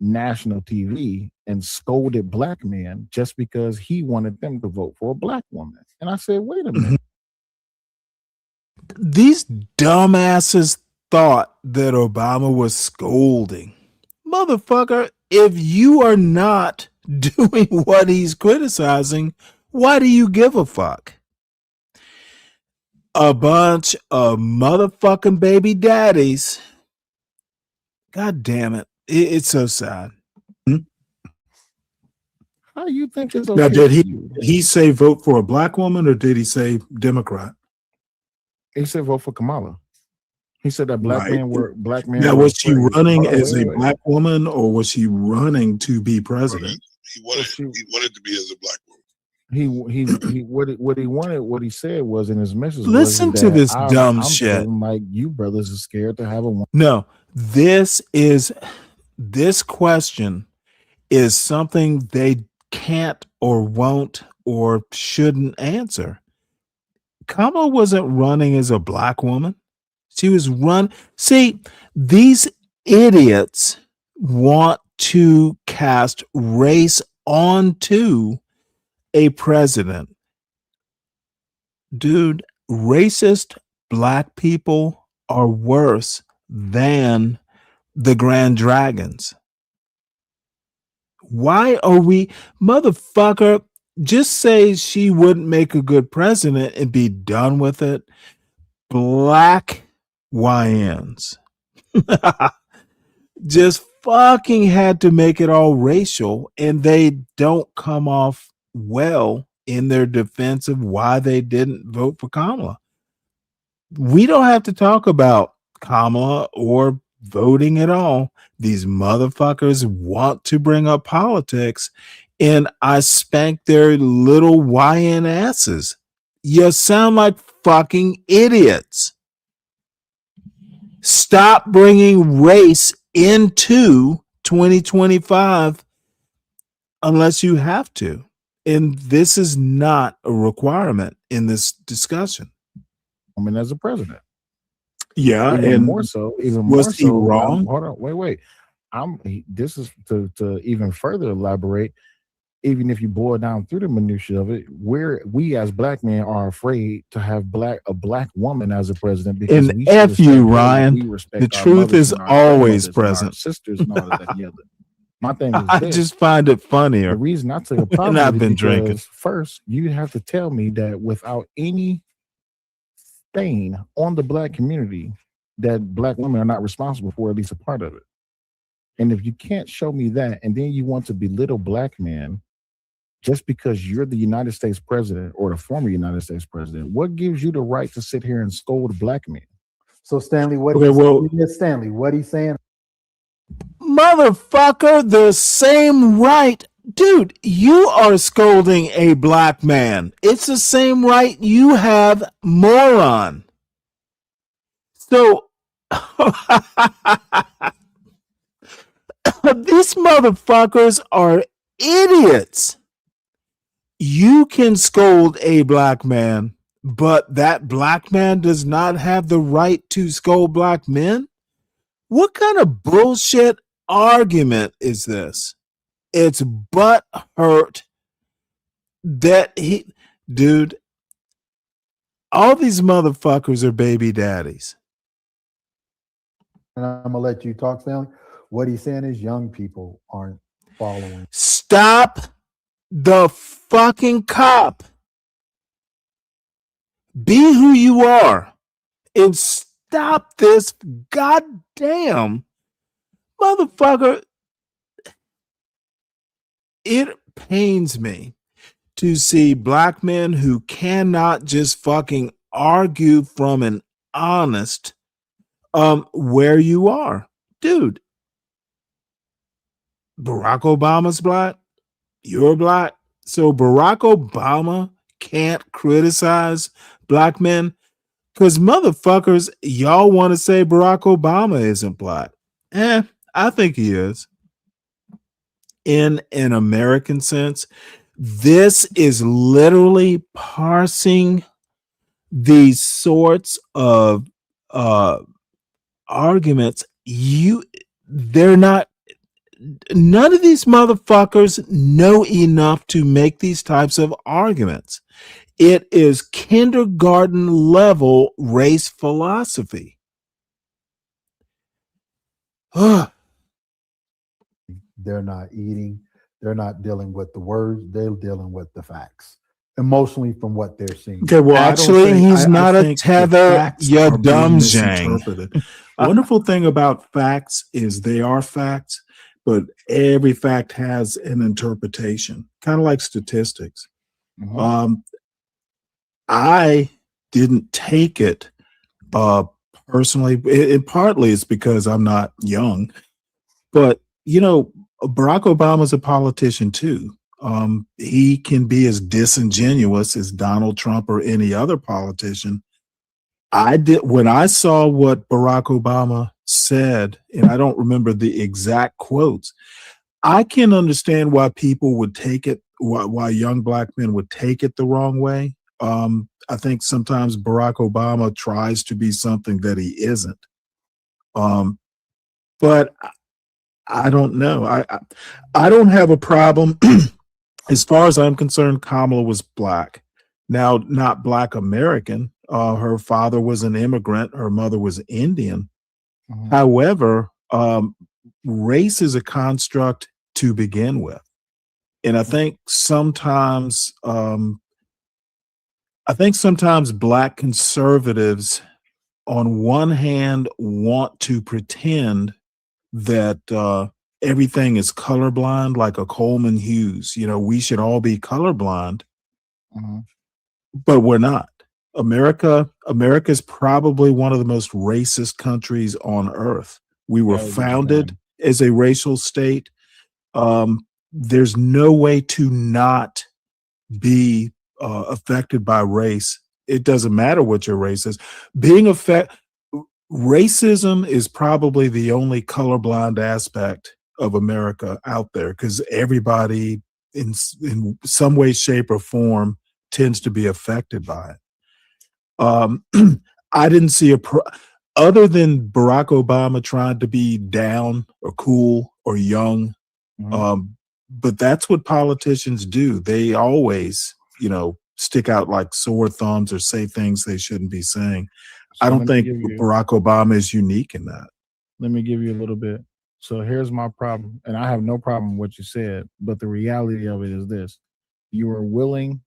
Speaker 11: national TV and scolded black men just because he wanted them to vote for a black woman. And I said, wait a minute.
Speaker 3: These dumbasses thought that Obama was scolding. Motherfucker, if you are not doing what he's criticizing, why do you give a fuck? A bunch of motherfucking baby daddies. God damn it. It's so sad.
Speaker 11: How you think it's
Speaker 3: Now,
Speaker 11: okay?
Speaker 3: did he say vote for a black woman, or did he say Democrat?
Speaker 11: He said vote for Kamala. He said that black
Speaker 3: Right.
Speaker 11: men were black men.
Speaker 3: Now,
Speaker 11: were
Speaker 3: was she
Speaker 11: afraid.
Speaker 3: running
Speaker 11: Hold on,
Speaker 3: as
Speaker 11: wait,
Speaker 3: a
Speaker 11: wait.
Speaker 3: black woman, or was she running to be president?
Speaker 9: He wanted to be as a black woman.
Speaker 11: What he wanted, what he said was in his message.
Speaker 3: Listen
Speaker 11: was
Speaker 3: to
Speaker 11: that
Speaker 3: this dumb
Speaker 11: I'm
Speaker 3: shit.
Speaker 11: feeling like you brothers are scared to have a woman.
Speaker 3: No, this question is something they can't or won't or shouldn't answer. Kamala wasn't running as a black woman. She was See, these idiots want to cast race onto a president. Dude, racist black people are worse than the Grand Dragons. Why are we, motherfucker, just say she wouldn't make a good president and be done with it. Black YNs just fucking had to make it all racial, and they don't come off well in their defense of why they didn't vote for Kamala. We don't have to talk about Kamala or voting at all. These motherfuckers want to bring up politics, and I spank their little YN asses. You sound like fucking idiots. Stop bringing race into 2025 unless you have to. And this is not a requirement in this discussion.
Speaker 11: I mean, as a president.
Speaker 3: Yeah,
Speaker 11: Even
Speaker 3: and
Speaker 11: more so. Even
Speaker 3: was
Speaker 11: more
Speaker 3: he
Speaker 11: so.
Speaker 3: wrong?
Speaker 11: Hold on, wait. This is to even further elaborate. Even if you boil down through the minutiae of it, we as black men are afraid to have a black woman as a president because
Speaker 3: And
Speaker 11: we should
Speaker 3: F
Speaker 11: have said,
Speaker 3: you,
Speaker 11: "Hey, we
Speaker 3: Ryan.
Speaker 11: respect
Speaker 3: The
Speaker 11: our
Speaker 3: truth
Speaker 11: mothers
Speaker 3: is
Speaker 11: and our
Speaker 3: always
Speaker 11: grandmothers and our
Speaker 3: present.
Speaker 11: sisters and all that and the other." My thing is
Speaker 3: I
Speaker 11: this.
Speaker 3: just find it funnier.
Speaker 11: The reason I took a problem
Speaker 3: And I've
Speaker 11: with it
Speaker 3: been
Speaker 11: because
Speaker 3: drinking.
Speaker 11: first you have to tell me that without any stain on the black community, that black women are not responsible for at least a part of it. And if you can't show me that, and then you want to belittle black men just because you're the United States president or the former United States president, what gives you the right to sit here and scold black men?
Speaker 18: So Stanley, what Stanley, what he's saying?
Speaker 3: Motherfucker, the same right Dude, you are scolding a black man. It's the same right you have, moron. So these motherfuckers are idiots. You can scold a black man, but that black man does not have the right to scold black men? What kind of bullshit argument is this? It's butt hurt that dude, all these motherfuckers are baby daddies.
Speaker 10: And I'm gonna let you talk, Stanley. What he's saying is young people aren't following.
Speaker 3: Stop the fucking cop. Be who you are and stop this goddamn motherfucker. It pains me to see black men who cannot just fucking argue from an honest where you are. Dude, Barack Obama's black, you're black. So Barack Obama can't criticize black men because motherfuckers, y'all want to say Barack Obama isn't black. I think he is. In an American sense, this is literally parsing these sorts of arguments. They're not. None of these motherfuckers know enough to make these types of arguments. It is kindergarten level race philosophy.
Speaker 10: They're not eating. They're not dealing with the words. They're dealing with the facts emotionally from what they're seeing.
Speaker 3: Okay, well, actually, he's not a tether, you dumb Zhang. Wonderful thing about facts is they are facts, but every fact has an interpretation, kind of like statistics. I didn't take it personally. It partly is because I'm not young, but you know, Barack Obama's a politician too. He can be as disingenuous as Donald Trump or any other politician. When I saw what Barack Obama said, and I don't remember the exact quotes, I can understand why people would take it, why young black men would take it the wrong way. I think sometimes Barack Obama tries to be something that he isn't. But I don't know. I don't have a problem. As far as I'm concerned, Kamala was black. Now, not black American. Her father was an immigrant. Her mother was Indian. However, race is a construct to begin with. And I think sometimes black conservatives on one hand want to pretend that everything is colorblind, like a Coleman Hughes. You know, we should all be colorblind, but we're not. America is probably one of the most racist countries on earth. We were founded as a racial state. There's no way to not be affected by race. It doesn't matter what your race is. Racism is probably the only colorblind aspect of America out there because everybody in some way, shape, or form tends to be affected by it. I didn't see other than Barack Obama trying to be down or cool or young. But that's what politicians do. They always, stick out like sore thumbs or say things they shouldn't be saying. I don't think Barack Obama is unique in that.
Speaker 11: Let me give you a little bit. So here's my problem, and I have no problem with what you said, but the reality of it is this. You are willing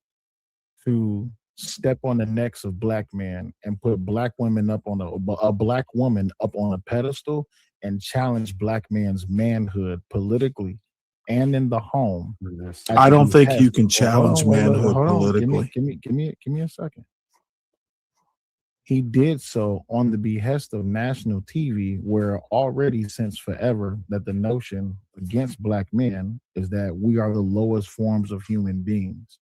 Speaker 11: to step on the necks of black men and put black women up on a black woman up on a pedestal and challenge black men's manhood politically and in the home.
Speaker 3: I don't think you can challenge manhood
Speaker 11: hold on.
Speaker 3: politically.
Speaker 11: Give me a second. he did so on the behest of national TV, where already since forever that the notion against black men is that we are the lowest forms of human beings.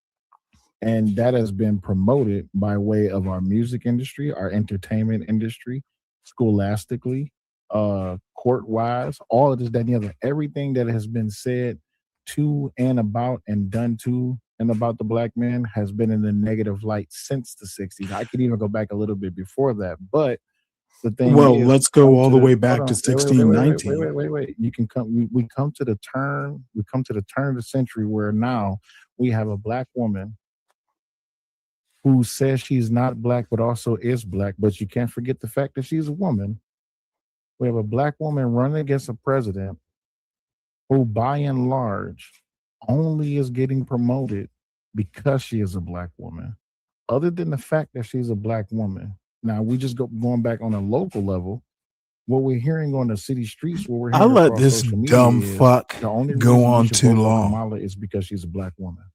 Speaker 11: And that has been promoted by way of our music industry, our entertainment industry, scholastically, court wise, all of this, that, and the other. Everything that has been said to and about and done to and about the black man has been in a negative light since the 60s. I could even go back a little bit before that. But the thing
Speaker 3: Well,
Speaker 11: is,
Speaker 3: let's go all the way back to
Speaker 11: wait,
Speaker 3: 1619.
Speaker 11: wait. You can come, we come to the turn, we come to the turn of the century where now we have a black woman who says she's not black but also is black, but you can't forget the fact that she's a woman. We have a black woman running against a president who, by and large, only is getting promoted because she is a black woman. Other than the fact that she's a black woman, now we just going back on a local level. What we're hearing on the city streets, what we're
Speaker 3: I'll
Speaker 11: hearing
Speaker 3: let
Speaker 11: across
Speaker 3: this
Speaker 11: social media
Speaker 3: dumb
Speaker 11: is
Speaker 3: fuck
Speaker 11: the only
Speaker 3: go
Speaker 11: reason we
Speaker 3: on
Speaker 11: should
Speaker 3: too
Speaker 11: vote for
Speaker 3: long.
Speaker 11: Kamala is because she's a black woman.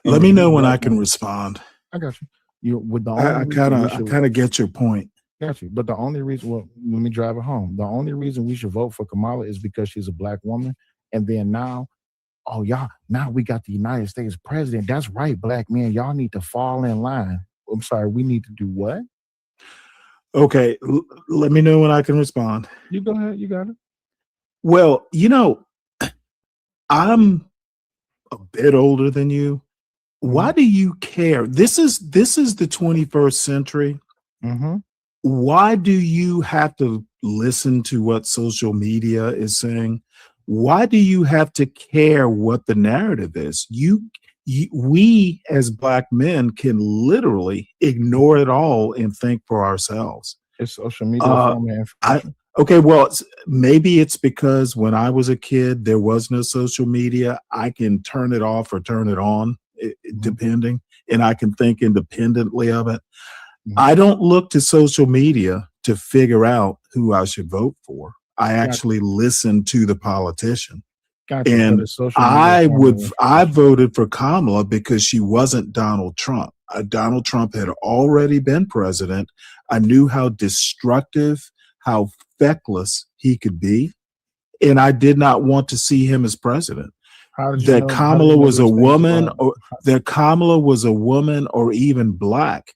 Speaker 3: Let
Speaker 11: And
Speaker 3: me
Speaker 11: these
Speaker 3: know when I
Speaker 11: black
Speaker 3: can
Speaker 11: women,
Speaker 3: respond.
Speaker 11: I got you. You with the
Speaker 3: I
Speaker 11: only
Speaker 3: kind
Speaker 11: reason we
Speaker 3: of I
Speaker 11: should
Speaker 3: kind of get your point.
Speaker 11: got you. But the only reason, well, let me drive it home. The only reason we should vote for Kamala is because she's a black woman. And then now, oh y'all, now we got the United States president. That's right, black men. Y'all need to fall in line. I'm sorry, we need to do what?
Speaker 3: Okay, let me know when I can respond.
Speaker 11: You go ahead. You got it.
Speaker 3: Well, you know, I'm a bit older than you. Why do you care? This is the 21st century.
Speaker 11: Mm-hmm.
Speaker 3: Why do you have to listen to what social media is saying? Why do you have to care what the narrative is? We as black men can literally ignore it all and think for ourselves.
Speaker 11: It's social media form of information.
Speaker 3: Okay, well, maybe it's because when I was a kid, there was no social media. I can turn it off or turn it on, depending, and I can think independently of it. I don't look to social media to figure out who I should vote for. I actually listen to the politician. And I voted for Kamala because she wasn't Donald Trump. Donald Trump had already been president. I knew how destructive, how feckless he could be, and I did not want to see him as president. That Kamala was a woman, or that Kamala was a woman, or even black,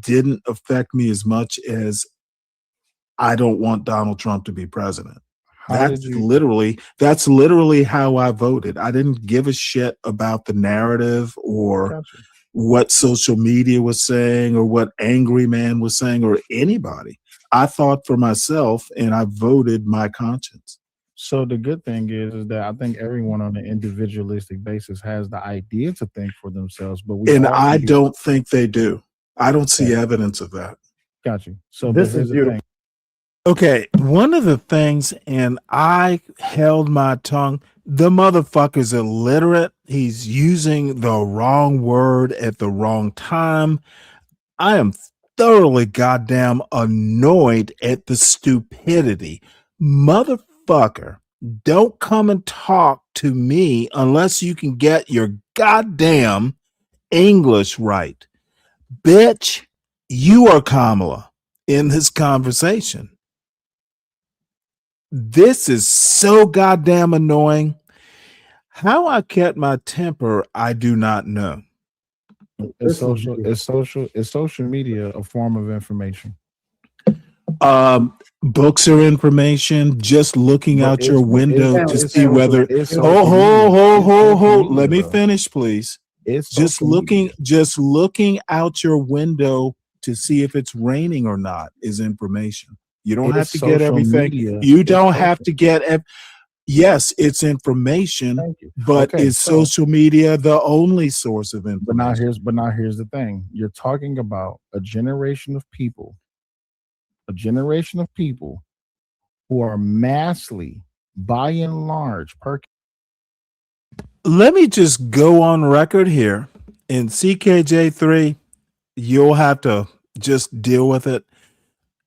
Speaker 3: didn't affect me as much as I don't want Donald Trump to be president. That's literally how I voted. I didn't give a shit about the narrative or what social media was saying or what Angry Man was saying or anybody. I thought for myself and I voted my conscience.
Speaker 11: So the good thing is that I think everyone on an individualistic basis has the idea to think for themselves, but
Speaker 3: I don't think they do. I don't see evidence of that.
Speaker 11: Got you. So
Speaker 3: This is beautiful. Okay, one of the things, and I held my tongue, the motherfucker's illiterate. He's using the wrong word at the wrong time. I am thoroughly goddamn annoyed at the stupidity. Motherfucker, don't come and talk to me unless you can get your goddamn English right. Bitch, you are Kamala in this conversation. This is so goddamn annoying. How I kept my temper, I do not know.
Speaker 11: Is social media a form of information?
Speaker 3: Books are information. Just looking out your window to see whether. Hold. Let me finish, please. Just looking out your window to see if it's raining or not is information. You don't have to get everything. You don't have to get. Yes, it's information, but is social media the only source of information?
Speaker 11: But now here's the thing. You're talking about a generation of people who are massively, by and large,
Speaker 3: Let me just go on record here. In CKJ3, you'll have to just deal with it.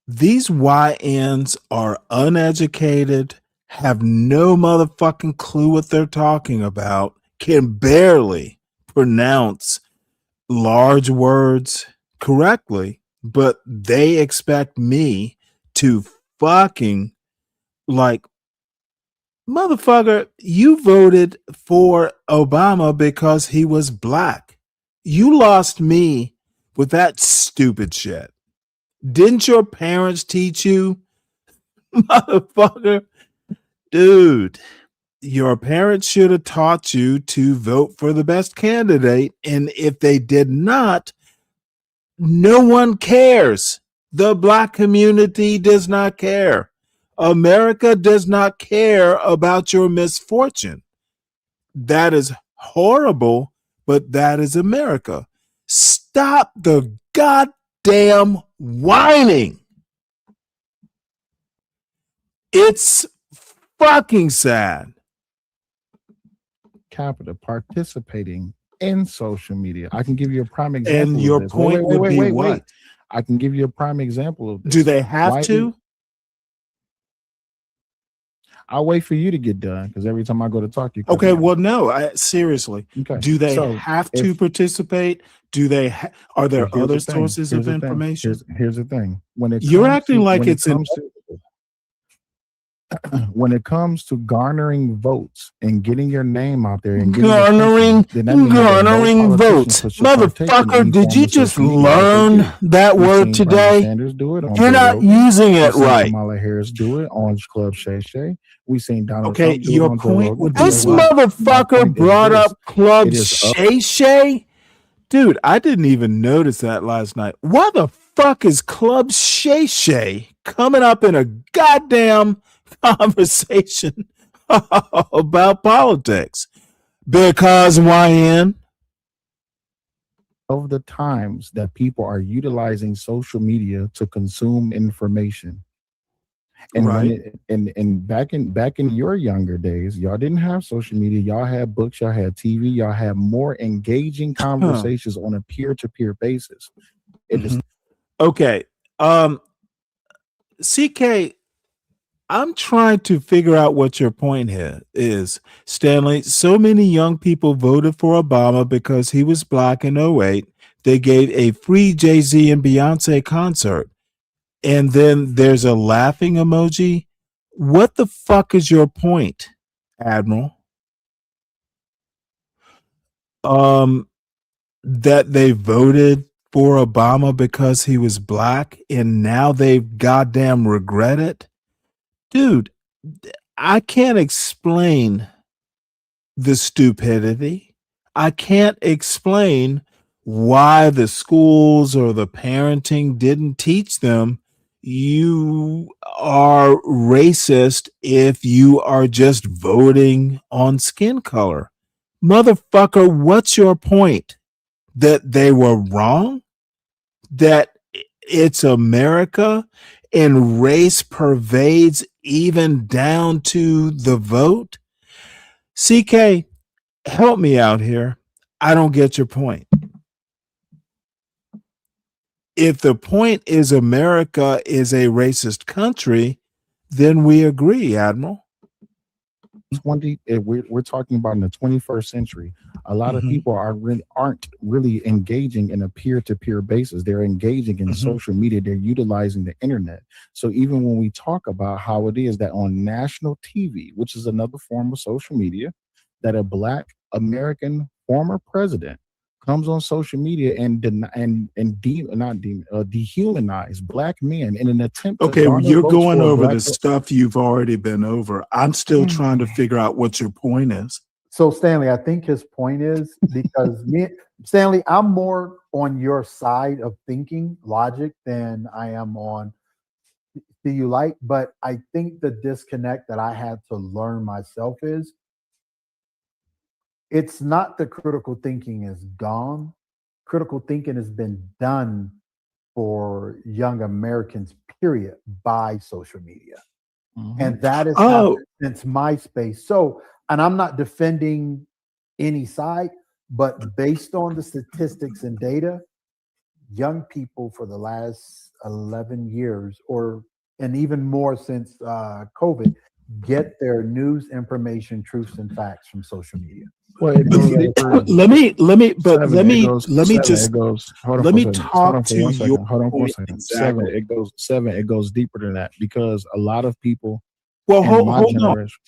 Speaker 3: These YNs are uneducated, have no motherfucking clue what they're talking about, can barely pronounce large words correctly, but they expect me to fucking like, motherfucker, you voted for Obama because he was black. You lost me with that stupid shit. Didn't your parents teach you? Motherfucker. Dude, your parents should have taught you to vote for the best candidate. And if they did not, no one cares. The black community does not care. America does not care about your misfortune. That is horrible, but that is America. Stop the goddamn whining. It's fucking sad.
Speaker 11: Capita participating in social media. I can give you a prime example.
Speaker 3: And
Speaker 11: of
Speaker 3: your
Speaker 11: this.
Speaker 3: point would be what?
Speaker 11: I can give you a prime example of this.
Speaker 3: Do they have
Speaker 11: Why
Speaker 3: to?
Speaker 11: I'll wait for you to get done because every time I go to talk, you.
Speaker 3: Okay, well, no, seriously.
Speaker 11: Okay.
Speaker 3: Do they
Speaker 11: So,
Speaker 3: have to participate? Do they? Are there
Speaker 11: Here's
Speaker 3: other
Speaker 11: the thing.
Speaker 3: sources
Speaker 11: Here's
Speaker 3: of
Speaker 11: the thing.
Speaker 3: information?
Speaker 11: Here's the thing. When it
Speaker 3: You're
Speaker 11: comes
Speaker 3: acting
Speaker 11: to-
Speaker 3: like
Speaker 11: when it
Speaker 3: it's an
Speaker 11: comes to- when it comes to garnering votes and getting your name out there and getting
Speaker 3: garnering
Speaker 11: attention, then that means that no
Speaker 3: garnering
Speaker 11: politician
Speaker 3: votes.
Speaker 11: should partake in
Speaker 3: Motherfucker,
Speaker 11: any
Speaker 3: did
Speaker 11: form
Speaker 3: you
Speaker 11: of
Speaker 3: just
Speaker 11: social media like they
Speaker 3: learn
Speaker 11: do.
Speaker 3: that
Speaker 11: We've
Speaker 3: word
Speaker 11: seen Bernie
Speaker 3: today?
Speaker 11: Sanders do it on
Speaker 3: You're
Speaker 11: Joe
Speaker 3: not
Speaker 11: Rogan.
Speaker 3: using
Speaker 11: We've
Speaker 3: it
Speaker 11: seen
Speaker 3: right.
Speaker 11: Kamala Harris do it on Club Shay Shay. We've seen Donald
Speaker 3: Okay,
Speaker 11: Trump do it
Speaker 3: your
Speaker 11: on Joe
Speaker 3: point
Speaker 11: Rogan.
Speaker 3: would
Speaker 11: And
Speaker 3: be
Speaker 11: guess
Speaker 3: what?
Speaker 11: what? My
Speaker 3: Motherfucker
Speaker 11: point is
Speaker 3: brought
Speaker 11: this.
Speaker 3: up Club
Speaker 11: It is up-
Speaker 3: Shay Shay? Dude, I didn't even notice that last night. Why the fuck is Club Shay Shay coming up in a goddamn conversation about politics? Because YN?
Speaker 11: Of the times that people are utilizing social media to consume information. And
Speaker 3: Right.
Speaker 11: and back in your younger days, y'all didn't have social media. Y'all had books, y'all had TV, y'all had more engaging conversations on a peer-to-peer basis. It is
Speaker 3: Okay. CK, I'm trying to figure out what your point here is. Stanley, so many young people voted for Obama because he was black in 08. They gave a free Jay-Z and Beyonce concert. And then there's a laughing emoji. What the fuck is your point, Admiral? That they voted for Obama because he was black and now they goddamn regret it? Dude, I can't explain the stupidity. I can't explain why the schools or the parenting didn't teach them you are racist if you are just voting on skin color. Motherfucker, what's your point? That they were wrong? That it's America and race pervades even down to the vote? CK, help me out here. I don't get your point. If the point is America is a racist country, then we agree, Admiral.
Speaker 11: we're talking about in the 21st century. A lot of people aren't really engaging in a peer-to-peer basis. They're engaging in social media. They're utilizing the internet. So even when we talk about how it is that on national TV, which is another form of social media, that a black American former president comes on social media and dehumanize black men in an attempt to
Speaker 3: Okay,
Speaker 11: garner
Speaker 3: you're
Speaker 11: votes
Speaker 3: going
Speaker 11: for
Speaker 3: over
Speaker 11: black
Speaker 3: the stuff you've already been over. I'm still trying to figure out what your point is.
Speaker 18: So Stanley, I think his point is because Stanley, I'm more on your side of thinking logic than I am on do you like, but I think the disconnect that I had to learn myself is it's not the critical thinking is gone. Critical thinking has been done for young Americans, period, by social media. And that has happened since MySpace. So, and I'm not defending any side, but based on the statistics and data, young people for the last 11 years and even more since COVID,
Speaker 10: get their news information, truths, and facts from social media.
Speaker 11: Well, it goes deeper.
Speaker 3: let me
Speaker 11: Seven,
Speaker 3: just
Speaker 11: it goes. Hold on
Speaker 3: let
Speaker 11: for a
Speaker 3: me
Speaker 11: second. Hold
Speaker 3: talk
Speaker 11: on for
Speaker 3: to
Speaker 11: 1
Speaker 3: your
Speaker 11: second. Hold on for a
Speaker 3: point
Speaker 11: second.
Speaker 3: exactly.
Speaker 11: Seven. It goes deeper than that because a lot of people.
Speaker 3: Well,
Speaker 11: in
Speaker 3: hold
Speaker 11: my
Speaker 3: on.
Speaker 11: generation.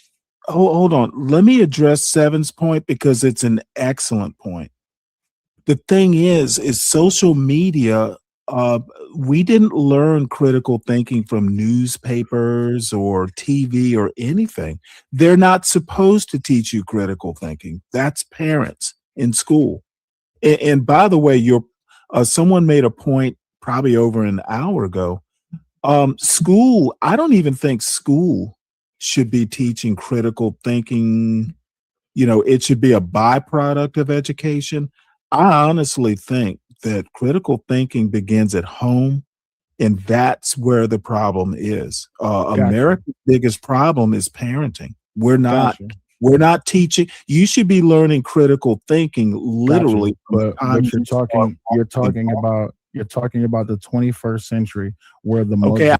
Speaker 3: Hold on. Let me address Seven's point because it's an excellent point. The thing is social media. We didn't learn critical thinking from newspapers or TV or anything. They're not supposed to teach you critical thinking. That's parents in school. And by the way, someone made a point probably over an hour ago. School, I don't even think school should be teaching critical thinking. It should be a byproduct of education. I honestly think that critical thinking begins at home, and that's where the problem is. America's biggest problem is parenting. We're not teaching. You should be learning critical thinking literally.
Speaker 11: But you're talking about the 21st century where the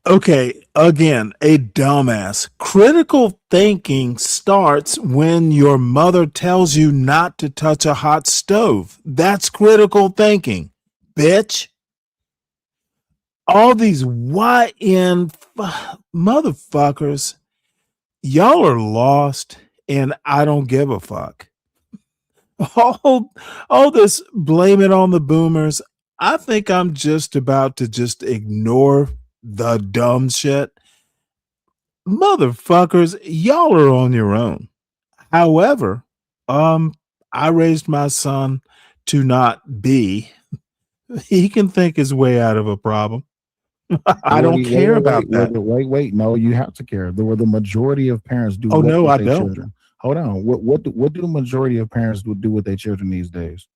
Speaker 3: Okay, again, a dumbass. Critical thinking starts when your mother tells you not to touch a hot stove. That's critical thinking, bitch. All these YN motherfuckers, y'all are lost, and I don't give a fuck. All this blame it on the boomers. I think I'm just about to just ignore the dumb shit. Motherfuckers, y'all are on your own. However, I raised my son to not be. He can think his way out of a problem. I don't care about that.
Speaker 11: Wait. No, you have to care. The majority of parents do.
Speaker 3: Oh, no,
Speaker 11: with
Speaker 3: I
Speaker 11: their
Speaker 3: don't.
Speaker 11: Children. Hold on. What do the majority of parents do with their children these days?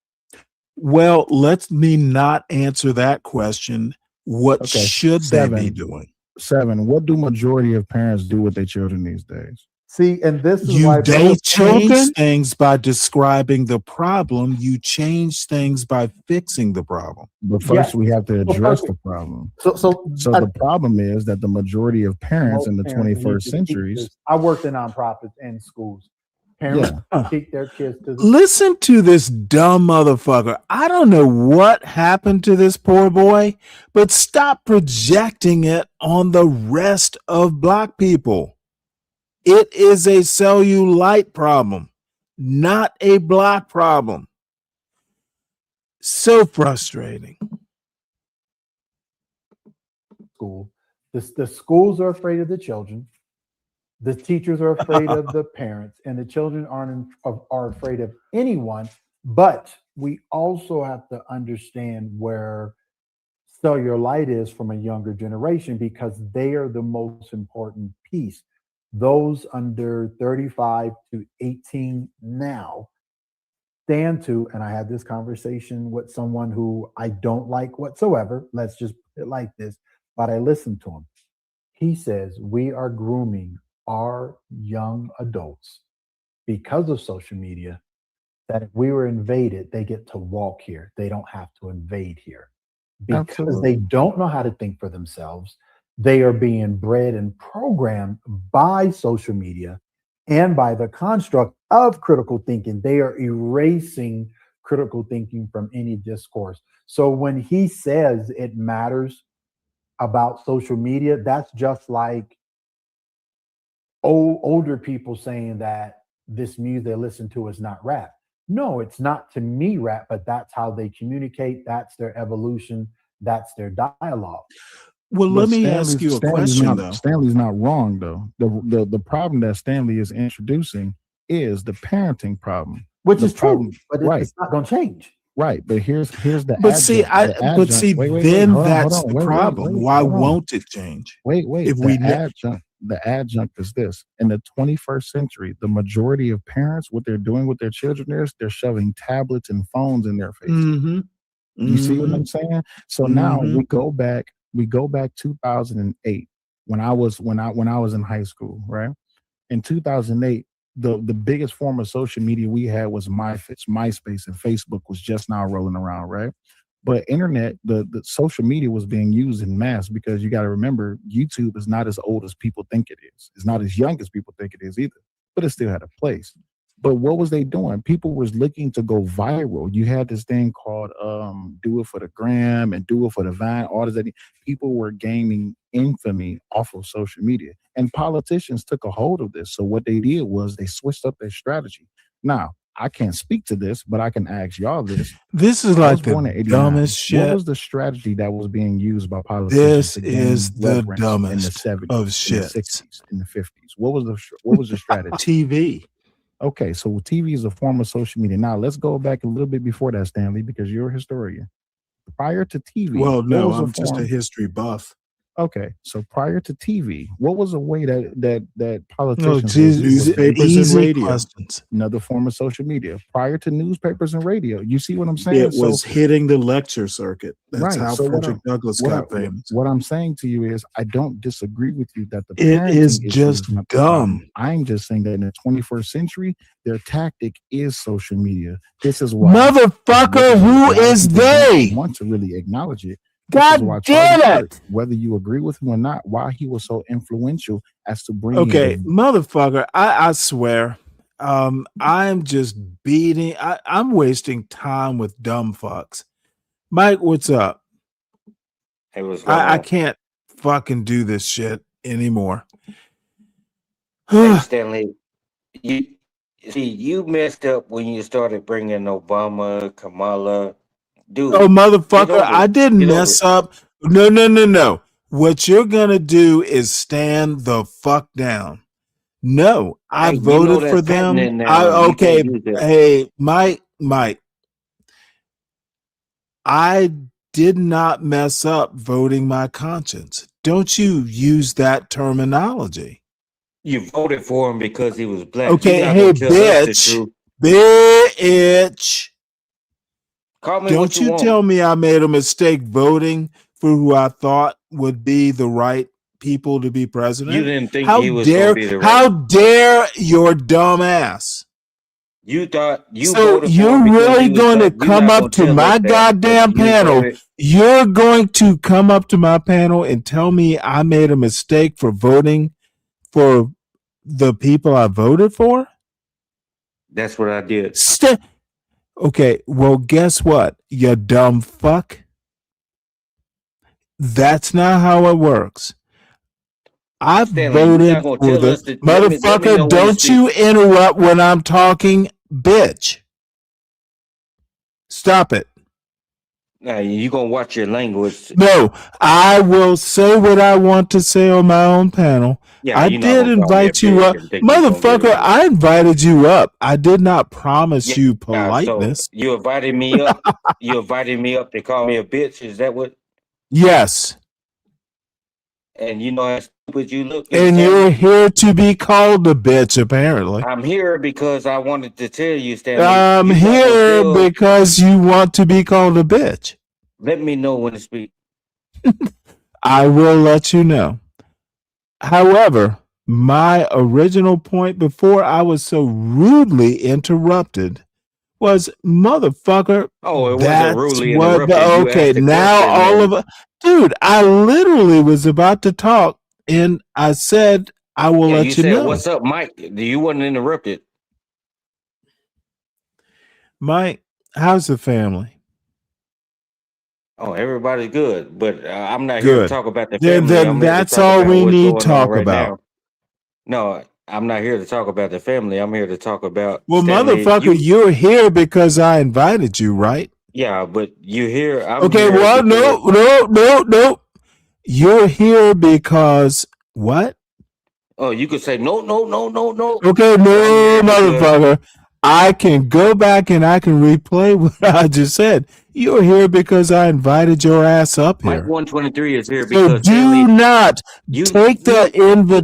Speaker 3: Well, let me not answer that question. What should they be doing?
Speaker 11: Seven. What do majority of parents do with their children these days?
Speaker 10: See, and this is why
Speaker 3: they change things by describing the problem. You change things by fixing the problem.
Speaker 11: But first, we have to address the problem. So the problem is that the majority of parents in the 21st centuries.
Speaker 10: I worked in nonprofits and schools. Parents teach their kids to.
Speaker 3: Listen to this dumb motherfucker. I don't know what happened to this poor boy, but stop projecting it on the rest of black people. It is a cellulite problem, not a black problem. So frustrating.
Speaker 10: School. The schools are afraid of the children. The teachers are afraid of the parents, and the children are afraid of anyone. But we also have to understand where cellulite is from a younger generation because they are the most important piece. Those under 35 to 18 now stand to, and I had this conversation with someone who I don't like whatsoever. Let's just put it like this, but I listened to him. He says, we are grooming our young adults because of social media, that if we were invaded, they get to walk here. They don't have to invade here because they don't know how to think for themselves. They are being bred and programmed by social media and by the construct of critical thinking. They are erasing critical thinking from any discourse. So when he says it matters about social media, that's just like older people saying that this music they listen to is not rap. No, it's not to me rap, but that's how they communicate. That's their evolution. That's their dialogue.
Speaker 3: Well, let me ask you a question, though.
Speaker 11: Stanley's not wrong, though. The problem that Stanley is introducing is the parenting problem,
Speaker 10: which is true, but it's not going to change.
Speaker 11: Right, but here's the.
Speaker 3: But see, that's the problem. Why won't it change?
Speaker 11: Wait. If the adjunct is this: in the 21st century, the majority of parents, what they're doing with their children is they're shoving tablets and phones in their faces.
Speaker 3: Mm-hmm.
Speaker 11: You see what I'm saying? So now we go back 2008 when I was in high school, right? In 2008, the biggest form of social media we had was MySpace, and Facebook was just now rolling around, right? But internet, the social media was being used in mass because you got to remember YouTube is not as old as people think it is. It's not as young as people think it is either, but it still had a place. But what was they doing? People was looking to go viral. You had this thing called do it for the gram and do it for the vine. All this, people were gaining infamy off of social media. And politicians took a hold of this. So what they did was they switched up their strategy. Now, I can't speak to this, but I can ask y'all this.
Speaker 3: This is like the dumbest shit.
Speaker 11: What was the strategy that was being used by politicians?
Speaker 3: This is the dumbest
Speaker 11: in the 70s,
Speaker 3: of
Speaker 11: in
Speaker 3: shit.
Speaker 11: the 60s, in the 50s. What was the strategy?
Speaker 3: TV.
Speaker 11: Okay, so TV is a form of social media. Now let's go back a little bit before that, Stanley, because you're a historian. Prior to TV,
Speaker 3: Well, no,
Speaker 11: what was
Speaker 3: I'm just a
Speaker 11: form?
Speaker 3: history buff.
Speaker 11: Okay, so prior to TV, what was a way that
Speaker 3: No,
Speaker 11: politicians
Speaker 3: geez,
Speaker 11: newspapers
Speaker 3: easy
Speaker 11: and radio?
Speaker 3: questions.
Speaker 11: Another form of social media. Prior to newspapers and radio, you see what I'm saying?
Speaker 3: It was hitting the lecture circuit. That's
Speaker 11: right.
Speaker 3: how
Speaker 11: So
Speaker 3: Frederick Douglass got famous.
Speaker 11: What I'm saying to you is, I don't disagree with you that the
Speaker 3: It
Speaker 11: parenting
Speaker 3: is
Speaker 11: issue
Speaker 3: just
Speaker 11: not the problem.
Speaker 3: dumb.
Speaker 11: I'm just saying that in the 21st century, their tactic is social media. This is why,
Speaker 3: Motherfucker, who is they?
Speaker 11: Want to really acknowledge it.
Speaker 3: God damn it!
Speaker 11: Kirk, whether you agree with him or not, why he was so influential as to bring
Speaker 3: Okay,
Speaker 11: in
Speaker 3: motherfucker, I swear, I'm just beating. I'm wasting time with dumb fucks. Mike, what's up?
Speaker 21: Hey, what's going
Speaker 3: I
Speaker 21: on?
Speaker 3: can't fucking do this shit anymore.
Speaker 21: Hey, Stanley, you messed up when you started bringing Obama, Kamala. Dude,
Speaker 3: Oh,
Speaker 21: get
Speaker 3: motherfucker,
Speaker 21: over
Speaker 3: I
Speaker 21: it.
Speaker 3: didn't
Speaker 21: Get over
Speaker 3: mess
Speaker 21: it.
Speaker 3: up. No. What you're gonna do is stand the fuck down. No, I
Speaker 21: Hey, you know
Speaker 3: voted for
Speaker 21: that's
Speaker 3: them.
Speaker 21: happening now. You
Speaker 3: Okay,
Speaker 21: can't use that.
Speaker 3: hey, Mike, I did not mess up voting my conscience. Don't you use that terminology.
Speaker 21: You voted for him because he was black.
Speaker 3: Okay,
Speaker 21: You're not
Speaker 3: hey,
Speaker 21: gonna tell us the
Speaker 3: bitch.
Speaker 21: truth.
Speaker 3: Bitch.
Speaker 21: Call me
Speaker 3: Don't
Speaker 21: what you
Speaker 3: you
Speaker 21: want.
Speaker 3: tell me I made a mistake voting for who I thought would be the right people to be president.
Speaker 21: You didn't think
Speaker 3: How
Speaker 21: he was
Speaker 3: dare
Speaker 21: gonna be the
Speaker 3: how
Speaker 21: right.
Speaker 3: dare your dumb ass.
Speaker 21: You thought you
Speaker 3: So
Speaker 21: voted for
Speaker 3: you're
Speaker 21: him because
Speaker 3: really
Speaker 21: he was
Speaker 3: going to
Speaker 21: black. You're
Speaker 3: come
Speaker 21: not
Speaker 3: up
Speaker 21: gonna
Speaker 3: to
Speaker 21: tell
Speaker 3: my
Speaker 21: us that.
Speaker 3: goddamn
Speaker 21: You
Speaker 3: panel.
Speaker 21: voted.
Speaker 3: You're going to come up to my panel and tell me I made a mistake for voting for the people I voted for?
Speaker 21: That's what I did.
Speaker 3: Okay, well, guess what, you dumb fuck? That's not how it works. I
Speaker 21: Stanley, you're
Speaker 3: voted
Speaker 21: not gonna
Speaker 3: for
Speaker 21: tell
Speaker 3: the
Speaker 21: us that. Let me know
Speaker 3: motherfucker.
Speaker 21: when to
Speaker 3: Don't
Speaker 21: speak.
Speaker 3: you interrupt when I'm talking, bitch. Stop it.
Speaker 21: Now you gonna watch your language.
Speaker 3: No, I will say what I want to say on my own panel.
Speaker 21: Yeah,
Speaker 3: I
Speaker 21: you're not
Speaker 3: did
Speaker 21: gonna call me a
Speaker 3: invite you
Speaker 21: bitch
Speaker 3: up.
Speaker 21: and think you're gonna get
Speaker 3: Motherfucker,
Speaker 21: away.
Speaker 3: I invited you up. I did not promise you
Speaker 21: So
Speaker 3: politeness.
Speaker 21: you invited me up. You invited me up to call me a bitch. Is that what?
Speaker 3: Yes.
Speaker 21: And you know how stupid you look.
Speaker 3: And
Speaker 21: Stanley?
Speaker 3: you're here to be called a bitch, apparently.
Speaker 21: I'm here because I wanted to tell you, Stanley.
Speaker 3: I'm
Speaker 21: you're not gonna
Speaker 3: here
Speaker 21: tell.
Speaker 3: because you want to be called a bitch.
Speaker 21: Let me know when to speak.
Speaker 3: I will let you know. However, my original point before I was so rudely interrupted was, motherfucker.
Speaker 21: Oh, it wasn't
Speaker 3: That's
Speaker 21: rudely
Speaker 3: what.
Speaker 21: interrupted. You
Speaker 3: Okay,
Speaker 21: asked the
Speaker 3: now
Speaker 21: question,
Speaker 3: all
Speaker 21: and
Speaker 3: of dude, I literally was about to talk, and I said I will
Speaker 21: yeah,
Speaker 3: let
Speaker 21: you
Speaker 3: you
Speaker 21: said,
Speaker 3: know.
Speaker 21: "What's up, Mike?" You wasn't interrupted.
Speaker 3: Mike, how's the family?
Speaker 21: Oh, everybody's good, but I'm not here to
Speaker 3: Good.
Speaker 21: talk about the
Speaker 3: Then
Speaker 21: family. I'm here to
Speaker 3: that's
Speaker 21: talk
Speaker 3: all
Speaker 21: about
Speaker 3: we
Speaker 21: what's
Speaker 3: need
Speaker 21: going
Speaker 3: talk
Speaker 21: on right
Speaker 3: about.
Speaker 21: now. No, I'm not here to talk about the family. I'm here to talk about
Speaker 3: Well,
Speaker 21: Stanley.
Speaker 3: motherfucker, you're here because I invited you, right?
Speaker 21: Yeah, but you here. I'm
Speaker 3: Okay,
Speaker 21: here
Speaker 3: well,
Speaker 21: because
Speaker 3: no. You're here because what?
Speaker 21: oh, you could say no.
Speaker 3: Okay,
Speaker 21: But I'm
Speaker 3: no,
Speaker 21: here because
Speaker 3: motherfucker. I can go back and I can replay what I just said. You're here because I invited your ass up
Speaker 21: Mike
Speaker 3: here.
Speaker 21: 123 is here
Speaker 3: So
Speaker 21: because
Speaker 3: do
Speaker 21: Stanley,
Speaker 3: not
Speaker 21: you
Speaker 3: take the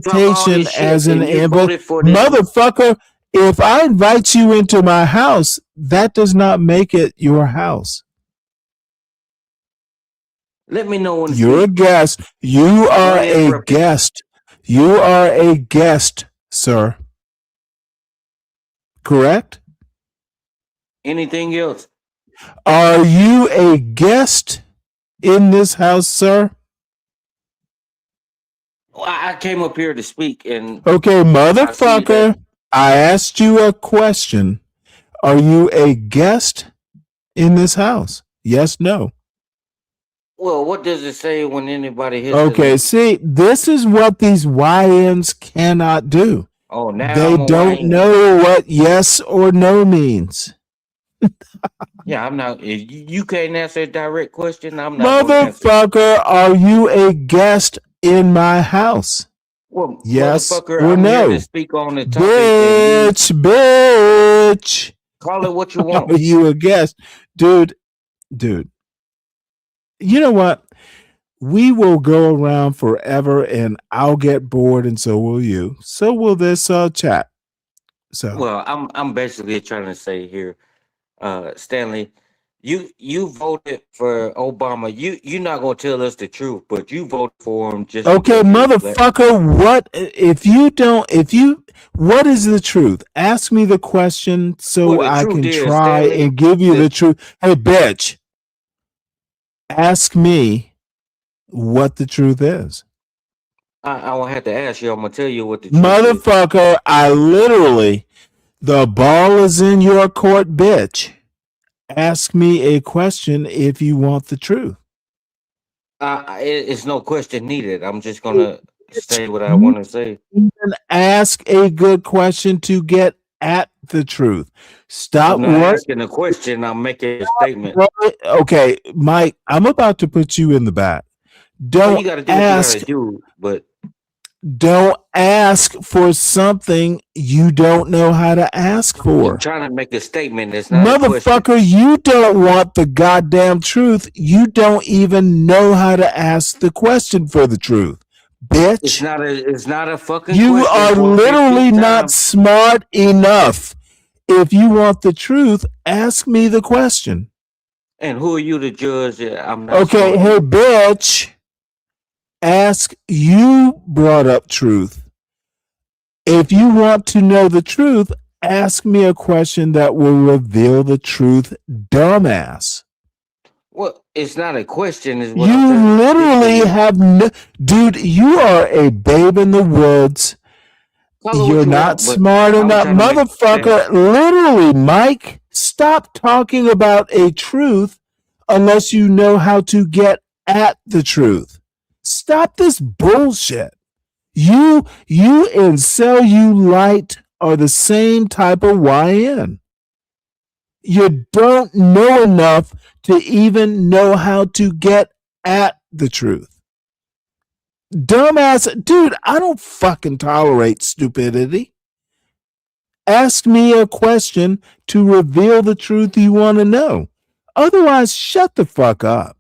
Speaker 21: talk all
Speaker 3: invitation
Speaker 21: this shit
Speaker 3: as an
Speaker 21: and you
Speaker 3: invite.
Speaker 21: voted for them.
Speaker 3: Motherfucker, if I invite you into my house, that does not make it your house.
Speaker 21: Let me know when to
Speaker 3: You're a
Speaker 21: speak.
Speaker 3: guest. You
Speaker 21: I
Speaker 3: are
Speaker 21: ain't
Speaker 3: a
Speaker 21: interrupted.
Speaker 3: guest. You are a guest, sir. Correct?
Speaker 21: Anything else?
Speaker 3: Are you a guest in this house, sir?
Speaker 21: Well, I came up here to speak, and
Speaker 3: Okay,
Speaker 21: I see that.
Speaker 3: motherfucker. I asked you a question. Are you a guest in this house? Yes, no.
Speaker 21: Well, what does it say when anybody hits
Speaker 3: Okay,
Speaker 21: the?
Speaker 3: see, this is what these YNs cannot do.
Speaker 21: Oh, now
Speaker 3: They
Speaker 21: I'm a
Speaker 3: don't
Speaker 21: YN.
Speaker 3: know what yes or no means.
Speaker 21: Yeah, I'm not. If you can't answer a direct question, I'm not going to answer.
Speaker 3: Motherfucker, are you a guest in my house?
Speaker 21: Well,
Speaker 3: Yes
Speaker 21: motherfucker,
Speaker 3: or
Speaker 21: I'm here to
Speaker 3: no?
Speaker 21: speak on the topic, and
Speaker 3: Bitch.
Speaker 21: call it what you
Speaker 3: Are
Speaker 21: want.
Speaker 3: you a guest? Dude. You know what? We will go around forever and I'll get bored and so will you. So will this chat. So
Speaker 21: Well, I'm basically trying to say here, Stanley, you voted for Obama. You're not gonna tell us the truth, but you voted for him just
Speaker 3: okay,
Speaker 21: because you're black.
Speaker 3: motherfucker, what is the truth? Ask me the question so
Speaker 21: Well, the
Speaker 3: I
Speaker 21: truth
Speaker 3: can
Speaker 21: is,
Speaker 3: try
Speaker 21: Stanley,
Speaker 3: and give you the truth. Hey, bitch, ask me what the truth is.
Speaker 21: I won't have to ask you. I'm gonna tell you what the truth is.
Speaker 3: Motherfucker, I literally, the ball is in your court, bitch. Ask me a question if you want the truth.
Speaker 21: It's no question needed. I'm just gonna say what I want to say.
Speaker 3: Even ask a good question to get at the truth. Stop
Speaker 21: I'm not
Speaker 3: worrying.
Speaker 21: asking a question. I'm making a statement.
Speaker 3: Okay, Mike, I'm about to put you in the back.
Speaker 21: Well,
Speaker 3: Don't
Speaker 21: you got to do what you got
Speaker 3: ask.
Speaker 21: to do, but
Speaker 3: Don't ask for something you don't know how to ask
Speaker 21: I'm
Speaker 3: for.
Speaker 21: trying to make a statement. It's not a question.
Speaker 3: Motherfucker, you don't want the goddamn truth. You don't even know how to ask the question for the truth. Bitch.
Speaker 21: It's not a fucking
Speaker 3: You
Speaker 21: question.
Speaker 3: are
Speaker 21: for
Speaker 3: literally
Speaker 21: 15th
Speaker 3: not
Speaker 21: time.
Speaker 3: smart enough. If you want the truth, ask me the question.
Speaker 21: And who are you to judge? I'm not
Speaker 3: Okay,
Speaker 21: smart.
Speaker 3: hey, bitch. Ask, you brought up truth. If you want to know the truth, ask me a question that will reveal the truth, dumbass.
Speaker 21: Well, it's not a question. Is what
Speaker 3: You
Speaker 21: I'm trying to get to
Speaker 3: literally
Speaker 21: you.
Speaker 3: have no, dude, you are a babe in the woods.
Speaker 21: Call it
Speaker 3: You're
Speaker 21: what you
Speaker 3: not
Speaker 21: want, but
Speaker 3: smart
Speaker 21: I was
Speaker 3: enough.
Speaker 21: trying to make a
Speaker 3: Motherfucker,
Speaker 21: statement.
Speaker 3: literally, Mike, stop talking about a truth unless you know how to get at the truth. Stop this bullshit. You and Cellulite are the same type of YN. You don't know enough to even know how to get at the truth. Dumbass, dude, I don't fucking tolerate stupidity. Ask me a question to reveal the truth you want to know. Otherwise, shut the fuck up.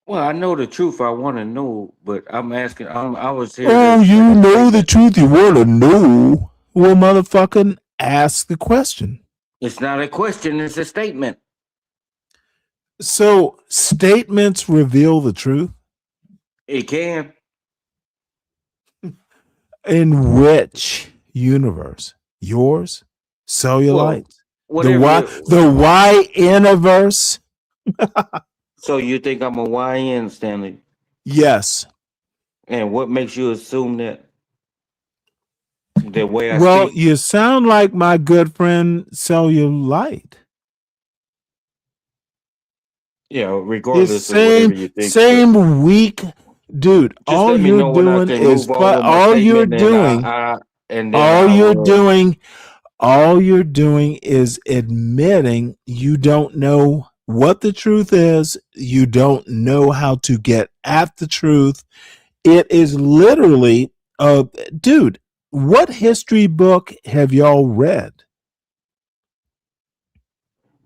Speaker 21: Well, I know the truth. I want to know, but I'm asking. I was here
Speaker 3: Oh,
Speaker 21: to
Speaker 3: you
Speaker 21: make a
Speaker 3: know the
Speaker 21: statement.
Speaker 3: truth you want to know. Well, motherfucking ask the question.
Speaker 21: It's not a question. It's a statement.
Speaker 3: So, statements reveal the truth?
Speaker 21: It can.
Speaker 3: In which universe? Yours? Cellulite?
Speaker 21: Well,
Speaker 3: The
Speaker 21: whatever.
Speaker 3: Y-universe?
Speaker 21: So you think I'm a YN, Stanley?
Speaker 3: Yes.
Speaker 21: And what makes you assume that? The way I
Speaker 3: Well,
Speaker 21: speak?
Speaker 3: you sound like my good friend Cellulite.
Speaker 21: Yeah,
Speaker 3: His
Speaker 21: regardless of whatever you think.
Speaker 3: same weak dude.
Speaker 21: Just
Speaker 3: All
Speaker 21: let me
Speaker 3: you're
Speaker 21: know when I
Speaker 3: doing
Speaker 21: can
Speaker 3: is
Speaker 21: move on with my
Speaker 3: all you're
Speaker 21: statement, and
Speaker 3: doing.
Speaker 21: I
Speaker 3: All you're doing is admitting you don't know what the truth is. You don't know how to get at the truth. It is literally, dude, what history book have y'all read?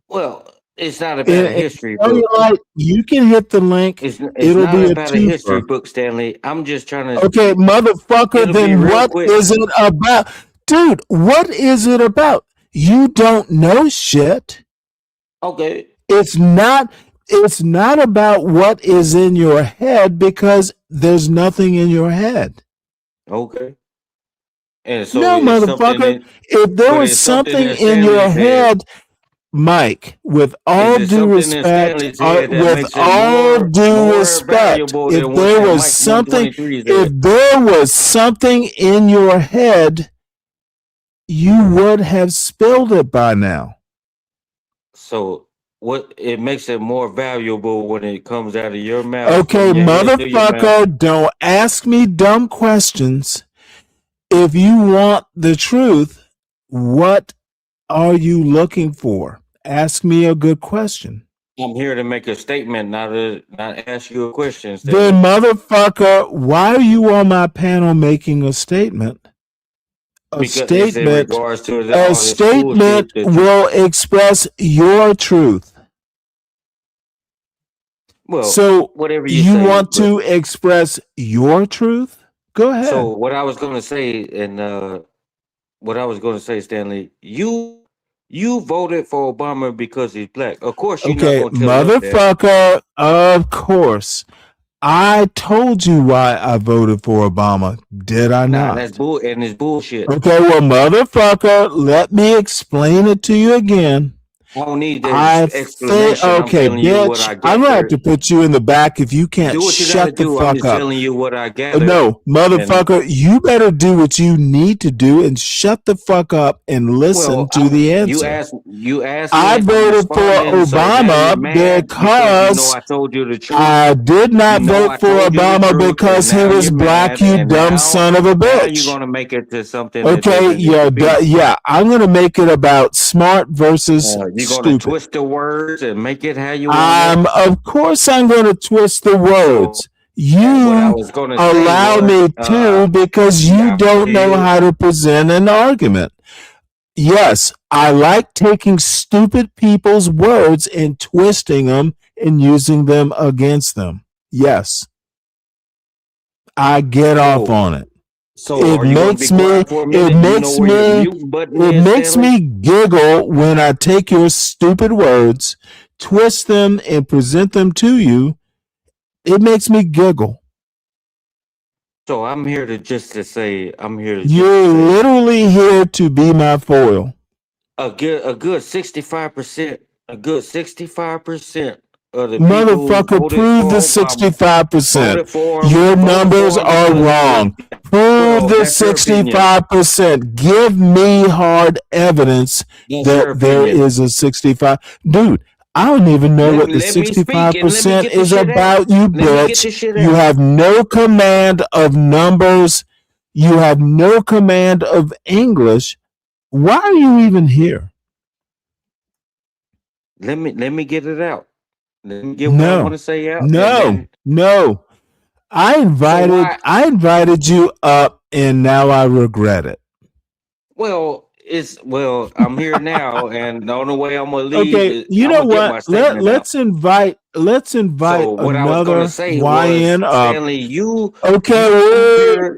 Speaker 21: Well, it's not about a history book.
Speaker 3: You can hit the link.
Speaker 21: It's
Speaker 3: It'll
Speaker 21: not
Speaker 3: be a
Speaker 21: about a history
Speaker 3: twofer.
Speaker 21: book, Stanley. I'm just trying to.
Speaker 3: Okay, motherfucker,
Speaker 21: It'll be
Speaker 3: then
Speaker 21: real
Speaker 3: what
Speaker 21: quick.
Speaker 3: is it about? Dude, what is it about? You don't know shit.
Speaker 21: Okay.
Speaker 3: It's not about what is in your head because there's nothing in your head.
Speaker 21: Okay. And so
Speaker 3: No,
Speaker 21: it's something
Speaker 3: motherfucker.
Speaker 21: that,
Speaker 3: If there
Speaker 21: but
Speaker 3: was
Speaker 21: it's something
Speaker 3: something
Speaker 21: that
Speaker 3: in
Speaker 21: Stanley
Speaker 3: your
Speaker 21: said.
Speaker 3: head,
Speaker 11: Mike, with
Speaker 21: Is
Speaker 11: all
Speaker 21: there
Speaker 11: due
Speaker 21: something that
Speaker 11: respect,
Speaker 21: Stanley said that
Speaker 11: with
Speaker 21: makes it
Speaker 11: all due
Speaker 21: more
Speaker 11: respect,
Speaker 21: valuable
Speaker 11: if
Speaker 21: than what
Speaker 11: there
Speaker 21: that
Speaker 11: was
Speaker 21: Mike
Speaker 11: something,
Speaker 21: 123
Speaker 11: if
Speaker 21: said?
Speaker 11: there was something in your head, you would have spilled it by now.
Speaker 21: So what it makes it more valuable when it comes out of your mouth,
Speaker 11: Okay,
Speaker 21: from your head to your mouth.
Speaker 11: motherfucker, don't ask me dumb questions. If you want the truth, what are you looking for? Ask me a good question.
Speaker 21: I'm here to make a statement, not ask you a question,
Speaker 11: Then,
Speaker 21: Stanley.
Speaker 11: motherfucker, why are you on my panel making a statement?
Speaker 21: Because it's in regards to
Speaker 11: A
Speaker 21: all this bullshit
Speaker 11: statement
Speaker 21: that you.
Speaker 11: will express your truth.
Speaker 21: Well,
Speaker 11: So
Speaker 21: whatever you
Speaker 11: you
Speaker 21: say,
Speaker 11: want
Speaker 21: but
Speaker 11: to express your truth? Go ahead.
Speaker 21: so what I was gonna say, and what I was gonna say, Stanley, you voted for Obama because he's black. Of course, you're not
Speaker 11: Okay,
Speaker 21: gonna tell us that.
Speaker 11: motherfucker, of course. I told you why I voted for Obama, did I
Speaker 21: Nah,
Speaker 11: not?
Speaker 21: that's bull, and it's bullshit.
Speaker 11: Okay, well, motherfucker, let me explain it to you again.
Speaker 21: I don't need the
Speaker 11: I think,
Speaker 21: explanation. I'm
Speaker 11: okay,
Speaker 21: telling you what
Speaker 11: bitch,
Speaker 21: I
Speaker 11: I'm gonna have
Speaker 21: gathered.
Speaker 11: to put you in the back if you can't
Speaker 21: Do what you gotta
Speaker 11: shut the
Speaker 21: do. I'm
Speaker 11: fuck
Speaker 21: just
Speaker 11: up.
Speaker 21: telling you what I gathered.
Speaker 11: No,
Speaker 21: And
Speaker 11: motherfucker, you better do what you need to do and shut the fuck up and listen
Speaker 21: well,
Speaker 11: to the
Speaker 21: you
Speaker 11: answer.
Speaker 21: asked me.
Speaker 11: I
Speaker 21: I'm
Speaker 11: voted for
Speaker 21: responding. So now you're
Speaker 11: Obama
Speaker 21: mad because you know
Speaker 11: because
Speaker 21: I told you the truth.
Speaker 11: I did not
Speaker 21: You know
Speaker 11: vote
Speaker 21: I
Speaker 11: for
Speaker 21: told you the
Speaker 11: Obama
Speaker 21: truth, and
Speaker 11: because he
Speaker 21: now
Speaker 11: was
Speaker 21: you're
Speaker 11: black,
Speaker 21: mad.
Speaker 11: you
Speaker 21: And
Speaker 11: dumb son of a
Speaker 21: now you're
Speaker 11: bitch.
Speaker 21: gonna make it to something that
Speaker 11: Okay,
Speaker 21: doesn't need to be.
Speaker 11: yeah, I'm gonna make it about smart versus
Speaker 21: You're gonna
Speaker 11: stupid.
Speaker 21: twist the words and make it how you want it.
Speaker 11: Of course I'm gonna twist the
Speaker 21: So
Speaker 11: words.
Speaker 21: what I
Speaker 11: You
Speaker 21: was gonna say
Speaker 11: allow
Speaker 21: was,
Speaker 11: me to because you don't know how to present an argument. Yes, I like taking stupid people's words and twisting them and using them against them. Yes, I get off on it.
Speaker 21: So
Speaker 11: It
Speaker 21: are you gonna be
Speaker 11: makes me
Speaker 21: quiet for a
Speaker 11: it
Speaker 21: minute? You know
Speaker 11: makes
Speaker 21: where your
Speaker 11: me
Speaker 21: mute button
Speaker 11: it
Speaker 21: is,
Speaker 11: makes
Speaker 21: Stanley?
Speaker 11: me giggle when I take your stupid words, twist them and present them to you. It makes me giggle.
Speaker 21: So I'm here to just to say, I'm here to just
Speaker 11: You're
Speaker 21: to say
Speaker 11: literally here to be my foil.
Speaker 21: a good 65%, a good 65% of the people who
Speaker 11: Motherfucker,
Speaker 21: voted
Speaker 11: prove the
Speaker 21: for Obama
Speaker 11: 65%.
Speaker 21: voted for him.
Speaker 11: Your
Speaker 21: Voted
Speaker 11: numbers
Speaker 21: for him
Speaker 11: are
Speaker 21: because he was.
Speaker 11: wrong. Prove
Speaker 21: Well,
Speaker 11: the
Speaker 21: that's your opinion.
Speaker 11: 65%. Give me hard evidence
Speaker 21: That's your
Speaker 11: that there
Speaker 21: opinion.
Speaker 11: is a 65. Dude, I don't even know what the
Speaker 21: Let me speak and let me
Speaker 11: 65%
Speaker 21: get the
Speaker 11: is
Speaker 21: shit out.
Speaker 11: about, you
Speaker 21: Let me get
Speaker 11: bitch.
Speaker 21: the shit
Speaker 11: You
Speaker 21: out.
Speaker 11: have no command of numbers. You have no command of English. Why are you even here?
Speaker 21: Let me get it out. Let me get what I want to say out, and then
Speaker 11: No. I invited you up and now I regret it.
Speaker 21: well, I'm here now, and the only way I'm gonna leave
Speaker 11: Okay,
Speaker 21: is
Speaker 11: you
Speaker 21: I'm
Speaker 11: know
Speaker 21: gonna get my
Speaker 11: what?
Speaker 21: statement out.
Speaker 11: Let's invite
Speaker 21: So what I was gonna
Speaker 11: another
Speaker 21: say was,
Speaker 11: YN up.
Speaker 21: Stanley, you
Speaker 11: Okay,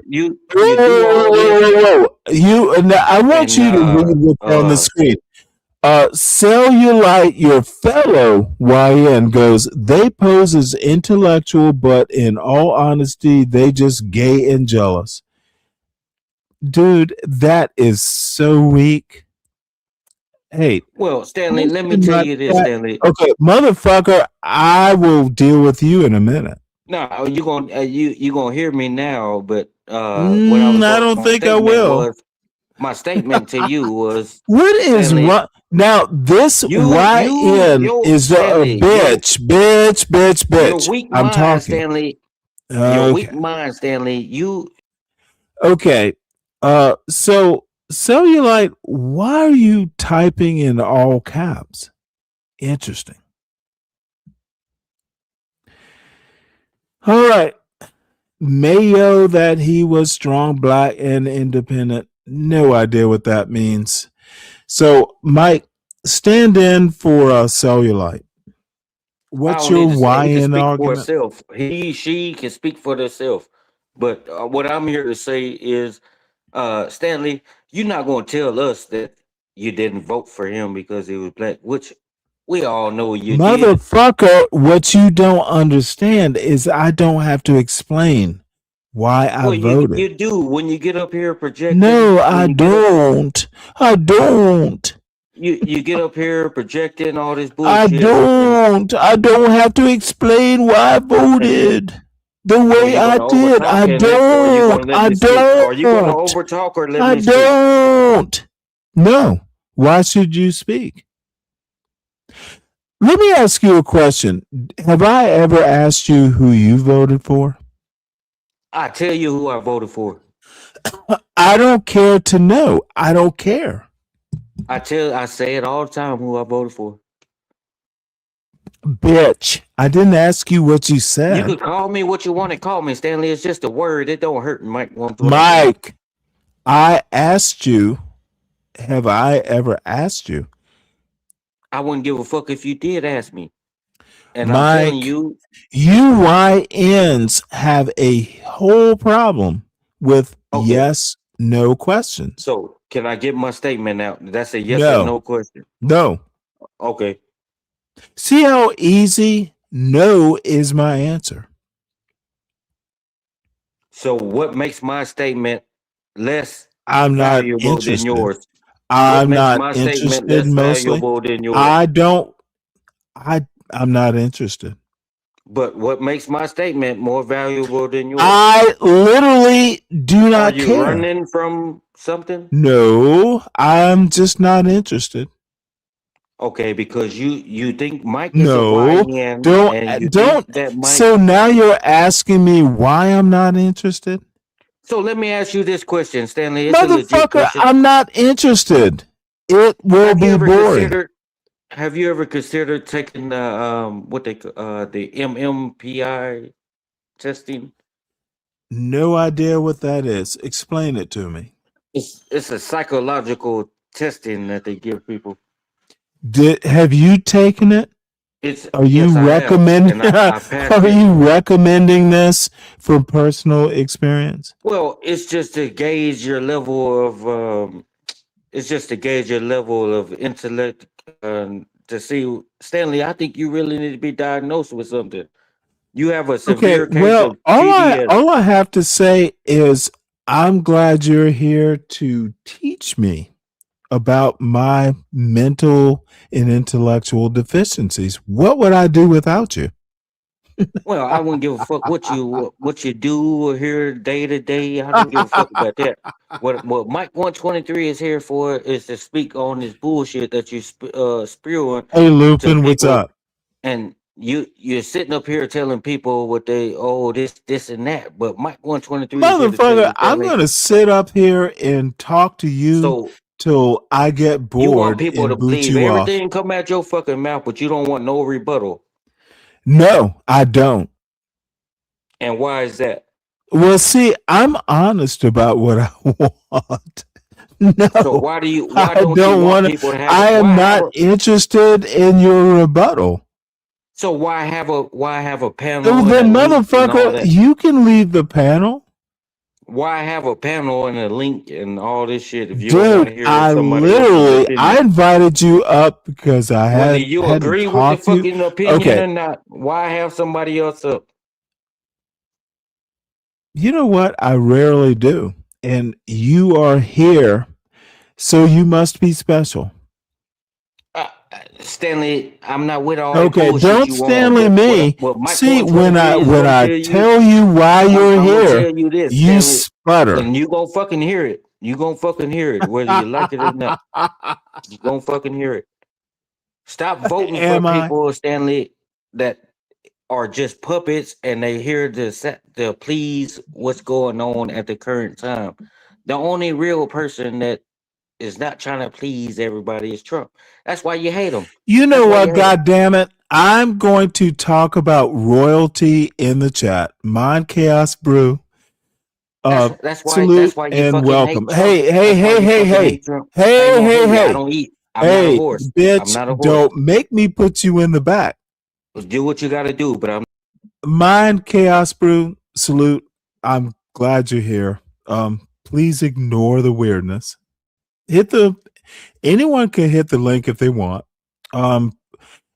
Speaker 21: you do all this,
Speaker 11: whoa. I want
Speaker 21: and
Speaker 11: you to read what's on the screen. Cellulite, your fellow YN, goes, they pose as intellectual, but in all honesty, they just gay and jealous. Dude, that is so weak. Hey,
Speaker 21: well, Stanley,
Speaker 11: post
Speaker 21: let me
Speaker 11: in
Speaker 21: tell
Speaker 11: my
Speaker 21: you this,
Speaker 11: chat.
Speaker 21: Stanley.
Speaker 11: Okay, motherfucker, I will deal with you in a minute.
Speaker 21: No, you gonna you gonna hear me now, but what I was
Speaker 11: I
Speaker 21: going,
Speaker 11: don't
Speaker 21: my
Speaker 11: think I
Speaker 21: statement
Speaker 11: will.
Speaker 21: was, my statement to you was,
Speaker 11: What is
Speaker 21: Stanley,
Speaker 11: what? Now, this
Speaker 21: you
Speaker 11: YN
Speaker 21: yo
Speaker 11: is a
Speaker 21: Stanley,
Speaker 11: bitch.
Speaker 21: your weak
Speaker 11: I'm
Speaker 21: mind,
Speaker 11: talking.
Speaker 21: Stanley. Your
Speaker 11: Okay.
Speaker 21: weak mind, Stanley. You
Speaker 11: Okay. So Cellulite, why are you typing in all caps? Interesting. All right. Mayo that he was strong, black, and independent. No idea what that means. So, Mike, stand in for Cellulite.
Speaker 21: I
Speaker 11: What's
Speaker 21: don't
Speaker 11: your
Speaker 21: need to say. He can
Speaker 11: YN
Speaker 21: speak for
Speaker 11: argument?
Speaker 21: herself. She can speak for herself. But what I'm here to say is, Stanley, you're not going to tell us that you didn't vote for him because he was black, which we all know you did.
Speaker 11: Motherfucker, what you don't understand is I don't have to explain why I
Speaker 21: Well,
Speaker 11: voted.
Speaker 21: you do when you get up here projecting.
Speaker 11: No, I don't. I don't.
Speaker 21: you get up here projecting all this
Speaker 3: I
Speaker 21: bullshit.
Speaker 3: don't have to explain why I voted the
Speaker 21: So
Speaker 3: way
Speaker 21: you're
Speaker 3: I
Speaker 21: gonna
Speaker 3: did.
Speaker 21: overtalk
Speaker 3: I
Speaker 21: in it, or you
Speaker 3: don't.
Speaker 21: gonna let
Speaker 3: I
Speaker 21: me speak? Are you gonna
Speaker 3: don't.
Speaker 21: overtalk or let
Speaker 3: I
Speaker 21: me speak?
Speaker 3: don't. No. Why should you speak? Let me ask you a question. Have I ever asked you who you voted for?
Speaker 21: I tell you who I voted for.
Speaker 3: I don't care to know. I don't care.
Speaker 21: I say it all the time who I voted for.
Speaker 3: Bitch. I didn't ask you what you
Speaker 21: You
Speaker 3: said.
Speaker 21: could call me what you want to call me, Stanley. It's just a word. It don't hurt, Mike.
Speaker 3: Mike, I asked you, have I ever asked you?
Speaker 21: I wouldn't give a fuck if you did ask me. And I'm telling
Speaker 3: Mike,
Speaker 21: you,
Speaker 3: UYNs have a whole problem with
Speaker 21: Okay.
Speaker 3: yes, no questions.
Speaker 21: so can I get my statement out? That's a yes or
Speaker 3: No.
Speaker 21: no question.
Speaker 3: No.
Speaker 21: Okay.
Speaker 3: See how easy no is my answer.
Speaker 21: So what makes my statement less
Speaker 3: I'm not
Speaker 21: valuable than
Speaker 3: interested.
Speaker 21: yours? What
Speaker 3: I'm
Speaker 21: makes
Speaker 3: not
Speaker 21: my statement
Speaker 3: interested
Speaker 21: less
Speaker 3: mostly.
Speaker 21: valuable than yours?
Speaker 3: I'm not interested.
Speaker 21: But what makes my statement more valuable than yours?
Speaker 3: I literally do
Speaker 21: Are
Speaker 3: not
Speaker 21: you
Speaker 3: care.
Speaker 21: running from something?
Speaker 3: No, I'm just not interested.
Speaker 21: Okay, because you think Mike is a
Speaker 3: No,
Speaker 21: YN, and you
Speaker 3: don't.
Speaker 21: think that Mike.
Speaker 3: So now you're asking me why I'm not interested?
Speaker 21: So let me ask you this question, Stanley. It's a legit
Speaker 3: Motherfucker,
Speaker 21: question.
Speaker 3: I'm not interested. It will
Speaker 21: Have you
Speaker 3: be
Speaker 21: ever
Speaker 3: boring.
Speaker 21: considered? Have you ever considered taking the MMPI testing?
Speaker 3: No idea what that is. Explain it to me.
Speaker 21: It's a psychological testing that they give people.
Speaker 3: Have you taken it? Are you
Speaker 21: yes, I have,
Speaker 3: recommending?
Speaker 21: and I passed
Speaker 3: Are
Speaker 21: it.
Speaker 3: you recommending this from personal experience?
Speaker 21: Well, it's just to gauge your level of it's just to gauge your level of intellect to see, Stanley. I think you really need to be diagnosed with something. You have a
Speaker 3: Okay,
Speaker 21: severe case
Speaker 3: well,
Speaker 21: of PDS.
Speaker 3: all I have to say is I'm glad you're here to teach me about my mental and intellectual deficiencies. What would I do without you?
Speaker 21: Well, I wouldn't give a fuck what you do here day to day. I don't give a fuck about that. What Mike 123 is here for is to speak on this bullshit that you spewing.
Speaker 3: Hey,
Speaker 21: to
Speaker 3: Lupin, what's
Speaker 21: people,
Speaker 3: up?
Speaker 21: And you're sitting up here telling people what they this and that. But Mike 123 is here to tell
Speaker 3: Motherfucker,
Speaker 21: you,
Speaker 3: I'm
Speaker 21: Stanley.
Speaker 3: going to sit up here and talk to you
Speaker 21: So
Speaker 3: till I get
Speaker 21: you want
Speaker 3: bored
Speaker 21: people to
Speaker 3: and boot
Speaker 21: believe
Speaker 3: you off.
Speaker 21: everything come out your fucking mouth, but you don't want no rebuttal.
Speaker 3: No, I don't.
Speaker 21: And why is that?
Speaker 3: Well, see, I'm honest about what I want. No,
Speaker 21: So why don't you
Speaker 3: don't
Speaker 21: want
Speaker 3: want
Speaker 21: people to have?
Speaker 3: I am
Speaker 21: why have
Speaker 3: not interested in your rebuttal.
Speaker 21: So why have a panel
Speaker 3: Well,
Speaker 21: and a
Speaker 3: then,
Speaker 21: link and all
Speaker 3: motherfucker,
Speaker 21: that?
Speaker 3: you can leave the panel.
Speaker 21: Why have a panel and a link and all this shit if you don't want to
Speaker 3: Dude,
Speaker 21: hear
Speaker 3: I
Speaker 21: somebody else's
Speaker 3: literally,
Speaker 21: opinion?
Speaker 3: I invited you up because I
Speaker 21: Whether
Speaker 3: hadn't
Speaker 21: you agree with the
Speaker 3: talked to you.
Speaker 21: fucking opinion
Speaker 3: Okay,
Speaker 21: or not, why have somebody else up?
Speaker 3: you know what? I rarely do. And you are here, so you must be special.
Speaker 21: Stanley, I'm not with all that
Speaker 3: Okay,
Speaker 21: bullshit
Speaker 3: don't
Speaker 21: you
Speaker 3: Stanley
Speaker 21: on.
Speaker 3: me.
Speaker 21: What Mike
Speaker 3: See, when
Speaker 21: 123 is
Speaker 3: I
Speaker 21: gonna tell you,
Speaker 3: tell you why you're
Speaker 21: I'm gonna
Speaker 3: here,
Speaker 21: tell you this,
Speaker 3: you
Speaker 21: Stanley,
Speaker 3: sputter.
Speaker 21: and you gonna fucking hear it. You gonna fucking hear it, whether you like it or not. You gonna fucking hear it. Stop voting for
Speaker 3: Am I?
Speaker 21: people, Stanley, that are just puppets and they here to please what's going on at the current time. The only real person that is not trying to please everybody is Trump. That's why you hate him.
Speaker 3: You know
Speaker 21: That's why
Speaker 3: what?
Speaker 21: you hate him.
Speaker 3: God damn it! I'm going to talk about royalty in the chat. Mind Chaos Brew.
Speaker 21: That's why
Speaker 3: Salute
Speaker 21: you
Speaker 3: and
Speaker 21: fucking
Speaker 3: welcome.
Speaker 21: hate Trump.
Speaker 3: Hey, hey,
Speaker 21: That's why
Speaker 3: hey,
Speaker 21: you
Speaker 3: hey,
Speaker 21: fucking
Speaker 3: hey,
Speaker 21: hate Trump.
Speaker 3: hey,
Speaker 21: Ain't no
Speaker 3: hey,
Speaker 21: homie. I
Speaker 3: hey.
Speaker 21: don't eat. I'm not a
Speaker 3: Hey,
Speaker 21: horse. I'm
Speaker 3: bitch!
Speaker 21: not a horse.
Speaker 3: Don't make me put you in the back.
Speaker 21: Do what you got to do, but I'm.
Speaker 3: Mind Chaos Brew. Salute. I'm glad you're here. Please ignore the weirdness. Anyone can hit the link if they want.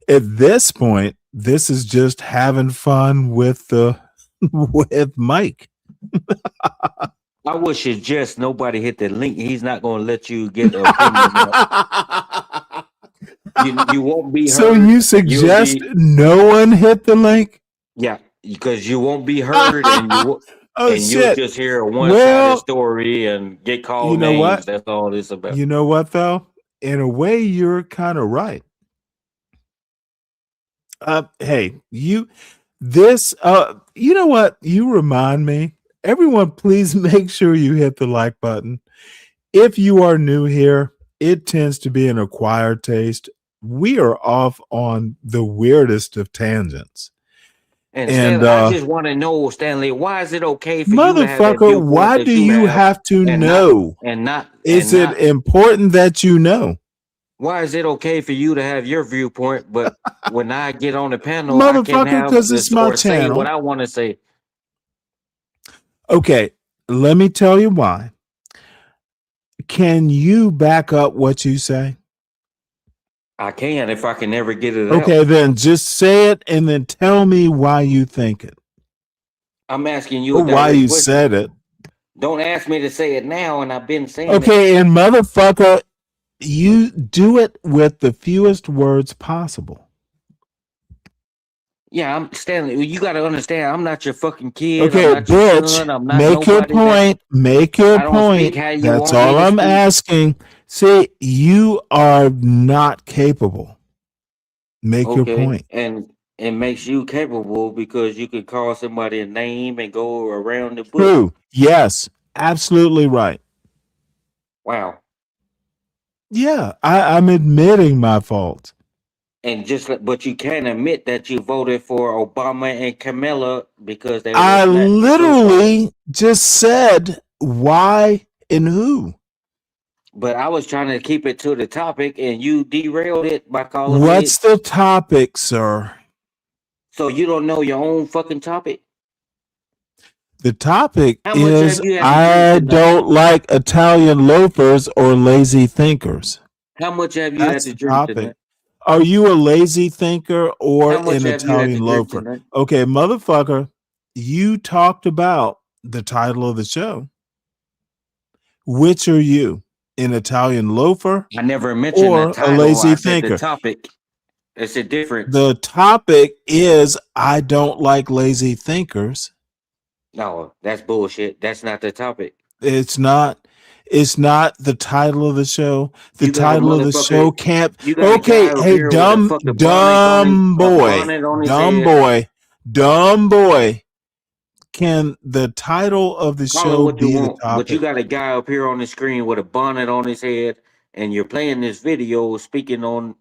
Speaker 3: At this point, this is just having fun with with Mike.
Speaker 21: I would suggest nobody hit the link. He's not going to let you get an opinion out. You won't be heard.
Speaker 3: So you suggest no one hit the link?
Speaker 21: Yeah, because you won't be heard, and you
Speaker 3: Oh,
Speaker 21: and you'll
Speaker 3: shit.
Speaker 21: just hear a one-sided
Speaker 3: Well,
Speaker 21: story and get called
Speaker 3: you know
Speaker 21: names.
Speaker 3: what?
Speaker 21: That's all it's about.
Speaker 3: You know what, though? In a way, you're kind of right. Hey, you know what? You remind me. Everyone, please make sure you hit the like button. If you are new here, it tends to be an acquired taste. We are off on the weirdest of tangents.
Speaker 21: And Stanley, I just want to know, Stanley, why is it okay for you to have that
Speaker 3: motherfucker,
Speaker 21: viewpoint
Speaker 3: why
Speaker 21: that
Speaker 3: do you have to
Speaker 21: and
Speaker 3: know? Is it important that you know?
Speaker 21: Why is it okay for you to have your viewpoint, but when I get on the panel, I can
Speaker 3: Motherfucker,
Speaker 21: have
Speaker 3: because it's my
Speaker 21: or say what
Speaker 3: channel.
Speaker 21: I want to say?
Speaker 3: Okay, let me tell you why. Can you back up what you say?
Speaker 21: I can if I can never get it out.
Speaker 3: Okay, then just say it and then tell me why you think it.
Speaker 21: I'm asking you
Speaker 3: Or
Speaker 21: a
Speaker 3: why
Speaker 21: direct
Speaker 3: you
Speaker 21: question.
Speaker 3: said it.
Speaker 21: Don't ask me to say it now, and I've been saying it.
Speaker 3: Okay, and motherfucker, you do it with the fewest words possible.
Speaker 21: Yeah, I'm Stanley. You got to understand, I'm not your fucking kid.
Speaker 3: Okay,
Speaker 21: I'm not your
Speaker 3: bitch,
Speaker 21: son. I'm not
Speaker 3: make your
Speaker 21: nobody.
Speaker 3: point. Make your
Speaker 21: I don't speak
Speaker 3: point.
Speaker 21: how you
Speaker 3: That's
Speaker 21: want me
Speaker 3: all
Speaker 21: to
Speaker 3: I'm
Speaker 21: speak.
Speaker 3: asking. See, you are not capable. Make your point.
Speaker 21: And it makes you capable because you could call somebody a name and go around the bush.
Speaker 3: True. Yes, absolutely right.
Speaker 21: Wow.
Speaker 3: Yeah, I'm admitting my fault.
Speaker 21: And but you can't admit that you voted for Obama and Kamala because they were
Speaker 3: I
Speaker 21: black.
Speaker 3: literally just said why and who.
Speaker 21: But I was trying to keep it to the topic, and you derailed it by calling
Speaker 3: What's
Speaker 21: me.
Speaker 3: the topic, sir?
Speaker 21: So you don't know your own fucking topic?
Speaker 3: The topic
Speaker 21: How much
Speaker 3: is
Speaker 21: have you had to
Speaker 3: I
Speaker 21: drink tonight?
Speaker 3: don't like Italian loafers or lazy thinkers.
Speaker 21: How much have you
Speaker 3: That's
Speaker 21: had to
Speaker 3: the
Speaker 21: drink
Speaker 3: topic.
Speaker 21: tonight?
Speaker 3: Are you a lazy thinker or
Speaker 21: How much
Speaker 3: an
Speaker 21: have you had to
Speaker 3: Italian
Speaker 21: drink
Speaker 3: loafer?
Speaker 21: tonight?
Speaker 3: Okay, motherfucker, you talked about the title of the show. Which are you? An Italian loafer
Speaker 21: I never mentioned
Speaker 3: or
Speaker 21: the
Speaker 3: a
Speaker 21: title.
Speaker 3: lazy
Speaker 21: I said the
Speaker 3: thinker?
Speaker 21: topic. It's a difference.
Speaker 3: The topic is I don't like lazy thinkers.
Speaker 21: No, that's bullshit. That's not the topic.
Speaker 3: It's not the title of the show. The
Speaker 21: You got a
Speaker 3: title of the show
Speaker 21: motherfucker.
Speaker 3: can't.
Speaker 21: You got a
Speaker 3: Okay,
Speaker 21: guy up
Speaker 3: hey,
Speaker 21: here with a fucking
Speaker 3: dumb boy.
Speaker 21: bonnet on his head.
Speaker 3: Can the title of the
Speaker 21: Call it
Speaker 3: show
Speaker 21: what you
Speaker 3: be the
Speaker 21: want, but you
Speaker 3: topic?
Speaker 21: got a guy up here on the screen with a bonnet on his head, and you're playing this video speaking on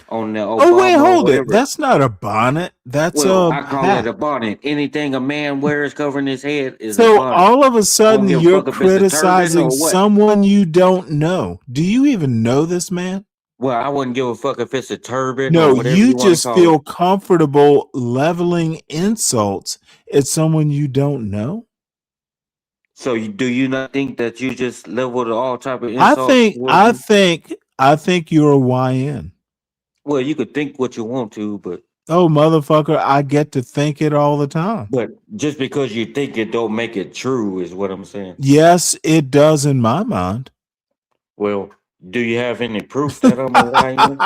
Speaker 21: the Obama
Speaker 3: Oh wait,
Speaker 21: or
Speaker 3: hold it.
Speaker 21: whatever.
Speaker 3: That's not a bonnet. That's
Speaker 21: Well,
Speaker 3: a
Speaker 21: I call
Speaker 3: hat.
Speaker 21: it a bonnet. Anything a man wears covering his head is a
Speaker 3: So
Speaker 21: bonnet.
Speaker 3: all of a
Speaker 21: I
Speaker 3: sudden
Speaker 21: don't give a
Speaker 3: you're
Speaker 21: fuck if it's a turban
Speaker 3: criticizing
Speaker 21: or what.
Speaker 3: someone you don't know. Do you even know this man?
Speaker 21: Well, I wouldn't give a fuck if it's a turban
Speaker 3: No,
Speaker 21: or whatever
Speaker 3: you
Speaker 21: you want to
Speaker 3: just
Speaker 21: call
Speaker 3: feel
Speaker 21: it.
Speaker 3: comfortable leveling insults at someone you don't know.
Speaker 21: So do you not think that you just leveled all type of
Speaker 3: I
Speaker 21: insults towards me?
Speaker 3: think you're a YN.
Speaker 21: Well, you could think what you want to, but
Speaker 3: Oh, motherfucker, I get to think it all the time.
Speaker 21: just because you think it don't make it true is what I'm saying.
Speaker 3: Yes, it does in my mind.
Speaker 21: Well, do you have any proof that I'm a YN?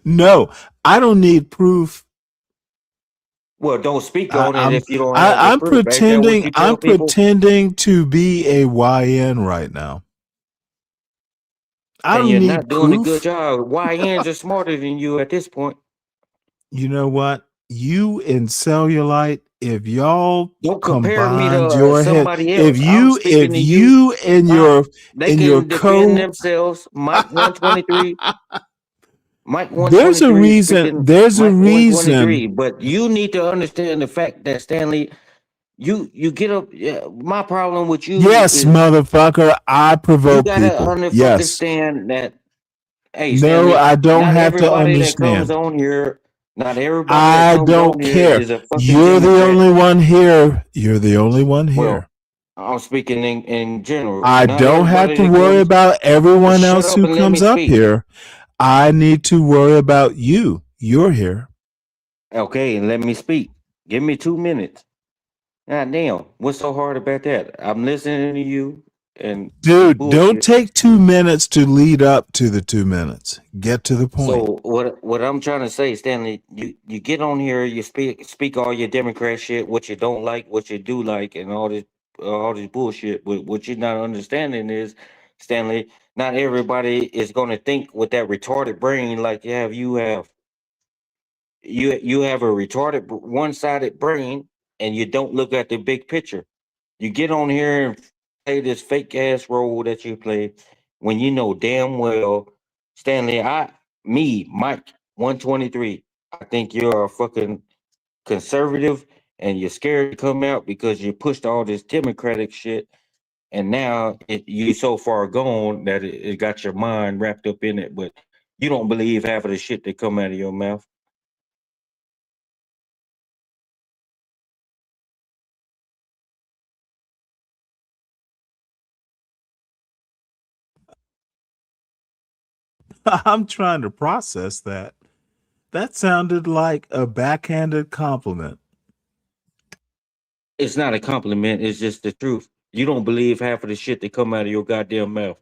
Speaker 3: No, I don't need proof.
Speaker 21: Well, don't speak on it if you don't have the
Speaker 3: I'm
Speaker 21: proof. Ain't that what you tell
Speaker 3: I'm
Speaker 21: people?
Speaker 3: pretending to be a YN right now. I
Speaker 21: And
Speaker 3: don't
Speaker 21: you're
Speaker 3: need
Speaker 21: not doing a good
Speaker 3: proof.
Speaker 21: job. YNs are smarter than you at this point.
Speaker 3: You know what? You and Cellulite, if y'all
Speaker 21: Don't compare me
Speaker 3: combined
Speaker 21: to
Speaker 3: your head,
Speaker 21: somebody else. I'm
Speaker 3: if
Speaker 21: speaking to
Speaker 3: you and your
Speaker 21: They
Speaker 3: and your
Speaker 21: can defend
Speaker 3: co
Speaker 21: themselves. Mike 123. Mike
Speaker 3: there's a
Speaker 21: 123 speaking.
Speaker 3: there's a
Speaker 21: Mike 123.
Speaker 3: reason.
Speaker 21: But you need to understand the fact that Stanley, you get up. My problem with you
Speaker 3: Yes,
Speaker 21: is
Speaker 3: motherfucker, I
Speaker 21: you
Speaker 3: provoke
Speaker 21: gotta
Speaker 3: people.
Speaker 21: fucking
Speaker 3: Yes.
Speaker 21: stand that. Hey,
Speaker 3: No,
Speaker 21: Stanley,
Speaker 3: I don't
Speaker 21: not
Speaker 3: have to
Speaker 21: everybody that comes
Speaker 3: understand.
Speaker 21: on here, not everybody that
Speaker 3: I
Speaker 21: comes
Speaker 3: don't
Speaker 21: on here
Speaker 3: care.
Speaker 21: is a fucking
Speaker 3: You're the
Speaker 21: Democrat.
Speaker 3: only one here. You're the only one
Speaker 21: Well,
Speaker 3: here.
Speaker 21: I'm speaking in general.
Speaker 3: I
Speaker 21: Not
Speaker 3: don't have
Speaker 21: everybody
Speaker 3: to
Speaker 21: that
Speaker 3: worry
Speaker 21: comes.
Speaker 3: about everyone
Speaker 21: Shut
Speaker 3: else
Speaker 21: up
Speaker 3: who
Speaker 21: and let me
Speaker 3: comes up
Speaker 21: speak.
Speaker 3: here. I need to worry about you. You're here.
Speaker 21: Okay, and let me speak. Give me 2 minutes. God damn, what's so hard about that? I'm listening to you, and
Speaker 3: Dude, don't
Speaker 21: bullshit.
Speaker 3: take 2 minutes to lead up to the 2 minutes. Get to the point.
Speaker 21: So what I'm trying to say, Stanley, you get on here, you speak all your Democrat shit, what you don't like, what you do like, and all this bullshit. But what you're not understanding is, Stanley, not everybody is gonna think with that retarded brain like you have. You have a retarded one-sided brain, and you don't look at the big picture. You get on here and play this fake ass role that you play when you know damn well, Stanley, Mike 123, I think you're a fucking conservative and you're scared to come out because you pushed all this democratic shit, and now you so far gone that it got your mind wrapped up in it, but you don't believe half of the shit that come out of your mouth.
Speaker 3: I'm trying to process that. That sounded like a backhanded compliment.
Speaker 21: It's not a compliment, it's just the truth. You don't believe half of the shit that come out of your goddamn mouth.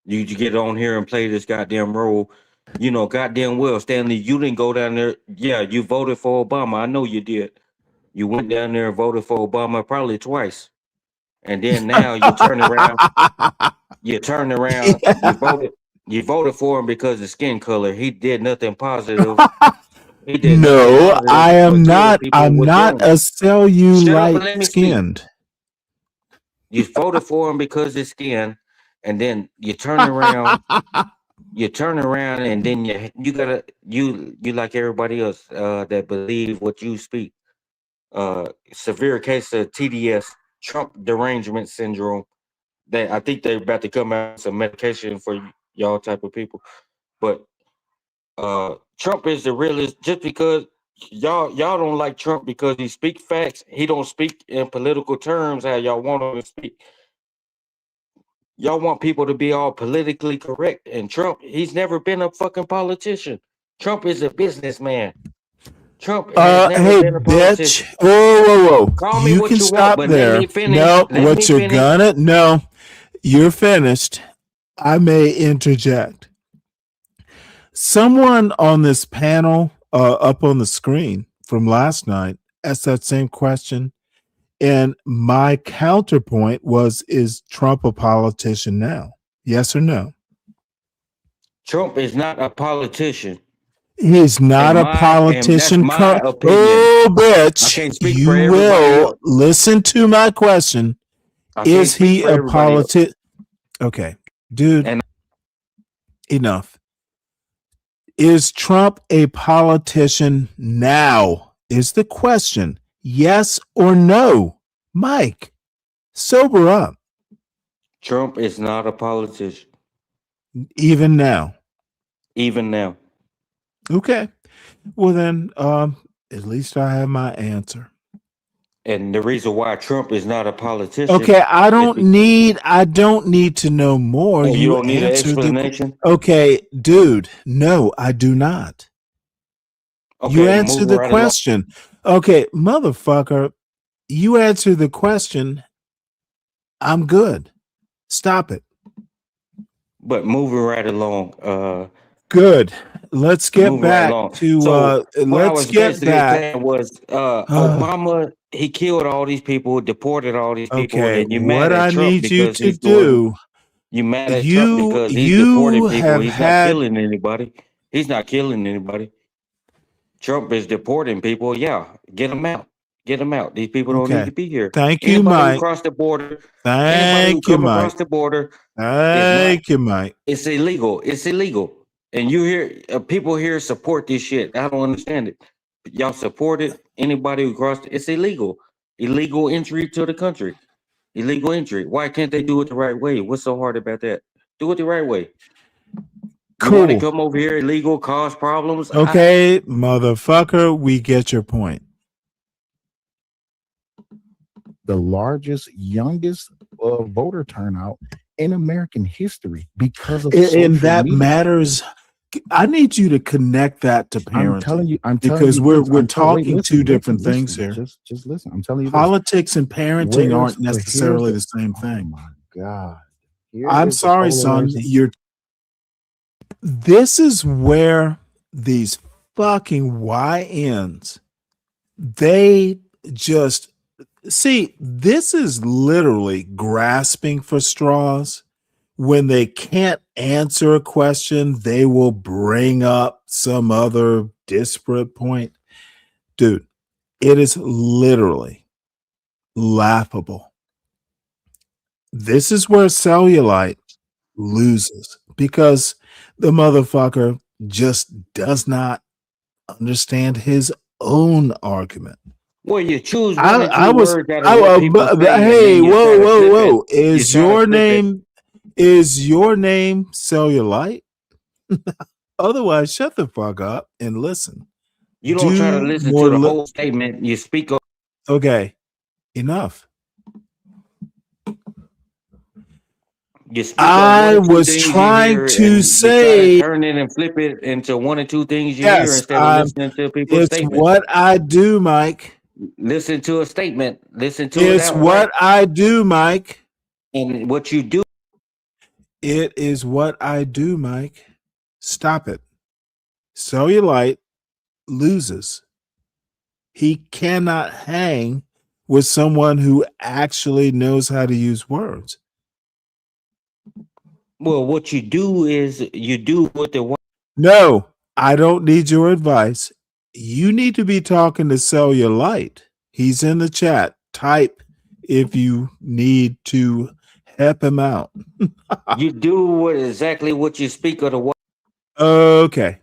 Speaker 21: You get on here and play this goddamn role. You know, goddamn well, Stanley, you didn't go down there. Yeah, you voted for Obama. I know you did. You went down there and voted for Obama probably twice. And then now you turn around. You turn around.
Speaker 3: Yeah.
Speaker 21: You voted for him because of skin color. He did nothing positive. He did nothing
Speaker 3: No,
Speaker 21: positive
Speaker 3: I am
Speaker 21: but kill
Speaker 3: not.
Speaker 21: people
Speaker 3: I'm
Speaker 21: with
Speaker 3: not
Speaker 21: guns.
Speaker 3: a
Speaker 21: Shut up and
Speaker 3: cellulite
Speaker 21: let me speak.
Speaker 3: skinned.
Speaker 21: You voted for him because of his skin, and then you turn around. You turn around, and then you like everybody else that believe what you speak. Severe case of TDS, Trump derangement syndrome. That I think they're about to come out with some medication for y'all type of people. But Trump is the realest just because y'all don't like Trump because he speak facts. He don't speak in political terms how y'all want him to speak. Y'all want people to be all politically correct, and Trump, he's never been a fucking politician. Trump is a businessman. Trump has never
Speaker 3: Hey,
Speaker 21: been a
Speaker 3: bitch.
Speaker 21: politician.
Speaker 3: Whoa.
Speaker 21: Call me
Speaker 3: You
Speaker 21: what
Speaker 3: can
Speaker 21: you want,
Speaker 3: stop
Speaker 21: but let
Speaker 3: there.
Speaker 21: me finish.
Speaker 3: No,
Speaker 21: Let me
Speaker 3: what you're
Speaker 21: finish.
Speaker 3: gonna? No, you're finished. I may interject. Someone on this panel up on the screen from last night asked that same question. And my counterpoint was, is Trump a politician now? Yes or no?
Speaker 21: Trump is not a politician.
Speaker 3: He's not a
Speaker 21: And that's
Speaker 3: politician.
Speaker 21: my opinion.
Speaker 3: Oh,
Speaker 21: I
Speaker 3: bitch.
Speaker 21: can't speak for
Speaker 3: You
Speaker 21: everybody
Speaker 3: will
Speaker 21: else.
Speaker 3: listen to my question.
Speaker 21: I can't
Speaker 3: Is
Speaker 21: speak
Speaker 3: he
Speaker 21: for
Speaker 3: a
Speaker 21: everybody else.
Speaker 3: politician? Okay, dude,
Speaker 21: And
Speaker 3: enough. Is Trump a politician now? Is the question. Yes or no? Mike, sober up.
Speaker 21: Trump is not a politician.
Speaker 3: Even now.
Speaker 21: Even now.
Speaker 3: Okay. Well then, at least I have my answer.
Speaker 21: And the reason why Trump is not a politician.
Speaker 3: Okay, I don't need to know more.
Speaker 21: Oh, you
Speaker 3: You
Speaker 21: don't need an
Speaker 3: answered
Speaker 21: explanation?
Speaker 3: Okay, dude, no, I do not. You
Speaker 21: Okay,
Speaker 3: answer
Speaker 21: move
Speaker 3: the
Speaker 21: right along.
Speaker 3: question. Okay, motherfucker, you answer the question. I'm good. Stop it.
Speaker 21: But moving right along.
Speaker 3: Good. Let's get
Speaker 21: Moving right
Speaker 3: back
Speaker 21: along.
Speaker 3: to
Speaker 21: So what I
Speaker 3: let's
Speaker 21: was
Speaker 3: get
Speaker 21: basically
Speaker 3: back.
Speaker 21: saying was Obama, he killed all these people, deported all these people,
Speaker 3: Okay,
Speaker 21: and you're mad
Speaker 3: what
Speaker 21: at
Speaker 3: I
Speaker 21: Trump
Speaker 3: need you
Speaker 21: because
Speaker 3: to
Speaker 21: he's doing
Speaker 3: do,
Speaker 21: you mad at Trump because he's deporting
Speaker 3: you
Speaker 21: people.
Speaker 3: have
Speaker 21: He's not
Speaker 3: had
Speaker 21: killing anybody. He's not killing anybody. Trump is deporting people. Yeah, get them out. Get them out. These people don't need
Speaker 3: Okay.
Speaker 21: to be here.
Speaker 3: Thank you,
Speaker 21: Anybody who
Speaker 3: Mike.
Speaker 21: crossed the border, anybody who
Speaker 3: Thank you,
Speaker 21: come across
Speaker 3: Mike.
Speaker 21: the border
Speaker 3: Thank you, Mike.
Speaker 21: it's illegal. It's illegal. And you hear people here support this shit. I don't understand it. Y'all support it. Anybody who crossed it's illegal. Illegal entry to the country. Illegal entry. Why can't they do it the right way? What's so hard about that? Do it the right way. You want to
Speaker 3: Cool.
Speaker 21: come over here illegal, cause problems?
Speaker 3: Okay, motherfucker, we get your point.
Speaker 11: The largest, youngest voter turnout in American history because of
Speaker 3: And
Speaker 11: social
Speaker 3: that
Speaker 11: media.
Speaker 3: matters. I need you to connect that to parenting.
Speaker 11: I'm telling
Speaker 3: because
Speaker 11: you,
Speaker 3: we're
Speaker 11: wait,
Speaker 3: talking
Speaker 11: listen,
Speaker 3: two different
Speaker 11: listen,
Speaker 3: things here.
Speaker 11: Just listen. I'm telling you,
Speaker 3: Politics and parenting aren't necessarily the same
Speaker 11: Oh
Speaker 3: thing.
Speaker 11: my God.
Speaker 3: I'm sorry, son. This is where these fucking YNs, they just see, this is literally grasping for straws. When they can't answer a question, they will bring up some other disparate point. Dude, it is literally laughable. This is where Cellulite loses because the motherfucker just does not understand his own argument.
Speaker 21: Well, you choose one or two
Speaker 3: was,
Speaker 21: words out of what people say, and
Speaker 3: hey,
Speaker 21: then you try to flip it.
Speaker 3: whoa.
Speaker 21: You try to flip it.
Speaker 3: Is your name Cellulite? Otherwise, shut the fuck up and listen.
Speaker 21: You don't try to listen to the whole statement. You speak.
Speaker 3: Okay, enough.
Speaker 21: You speak
Speaker 3: I
Speaker 21: on one or two
Speaker 3: was
Speaker 21: things
Speaker 3: trying
Speaker 21: you hear,
Speaker 3: to
Speaker 21: and you
Speaker 3: say,
Speaker 21: try to turn it and flip it into one or two things you hear
Speaker 3: yes,
Speaker 21: instead of listening to people's
Speaker 3: it's
Speaker 21: statements.
Speaker 3: what I do, Mike.
Speaker 21: Listen to a statement. Listen to it
Speaker 3: It's
Speaker 21: outright.
Speaker 3: what I do, Mike.
Speaker 21: And what you do.
Speaker 3: It is what I do, Mike. Stop it. Cellulite loses. He cannot hang with someone who actually knows how to use words.
Speaker 21: Well, what you do is you do what they want.
Speaker 3: No, I don't need your advice. You need to be talking to Cellulite. He's in the chat. Type if you need to help him out.
Speaker 21: You do exactly what you speak of the word.
Speaker 3: Okay.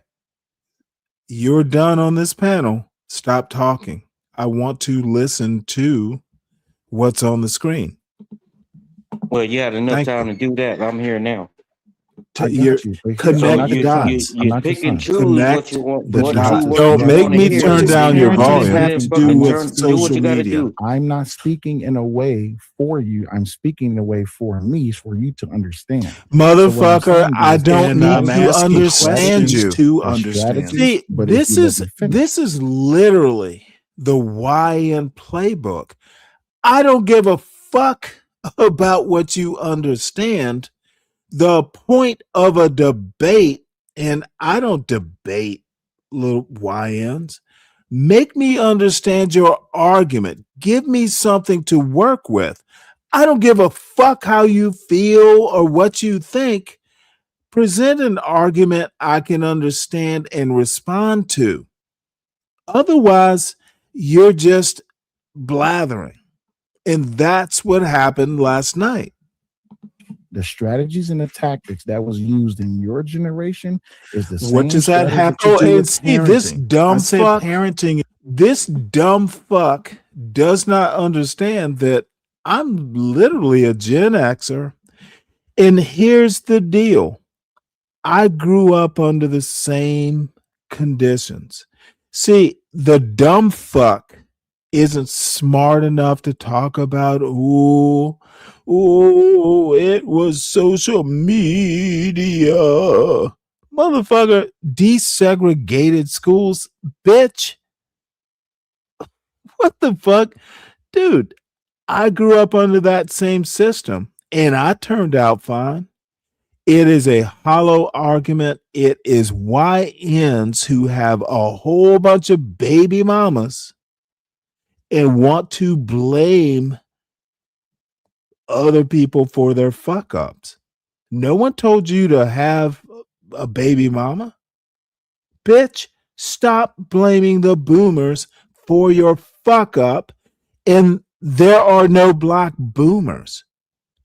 Speaker 3: You're done on this panel. Stop talking. I want to listen to what's on the screen.
Speaker 21: Well, you had enough time to do that. I'm here now.
Speaker 3: Connect the dots.
Speaker 21: You pick and choose what you want.
Speaker 3: The dots. Don't make me turn down your volume. Have to do with social media.
Speaker 11: I'm not speaking in a way for you. I'm speaking in a way for me, for you to understand.
Speaker 3: Motherfucker, I don't need to understand you to understand. See, this is literally the YN playbook. I don't give a fuck about what you understand. The point of a debate, and I don't debate little YNs, make me understand your argument. Give me something to work with. I don't give a fuck how you feel or what you think. Present an argument I can understand and respond to. Otherwise, you're just blathering. And that's what happened last night.
Speaker 11: The strategies and the tactics that was used in your generation is the same.
Speaker 3: What does that have to do with parenting? This dumb fuck, parenting. This dumb fuck does not understand that I'm literally a Gen Xer. And here's the deal. I grew up under the same conditions. See, the dumb fuck isn't smart enough to talk about, it was social media. Motherfucker, desegregated schools, bitch. What the fuck? Dude, I grew up under that same system and I turned out fine. It is a hollow argument. It is YNs who have a whole bunch of baby mamas and want to blame other people for their fuck ups. No one told you to have a baby mama. Bitch, stop blaming the boomers for your fuck up. And there are no black boomers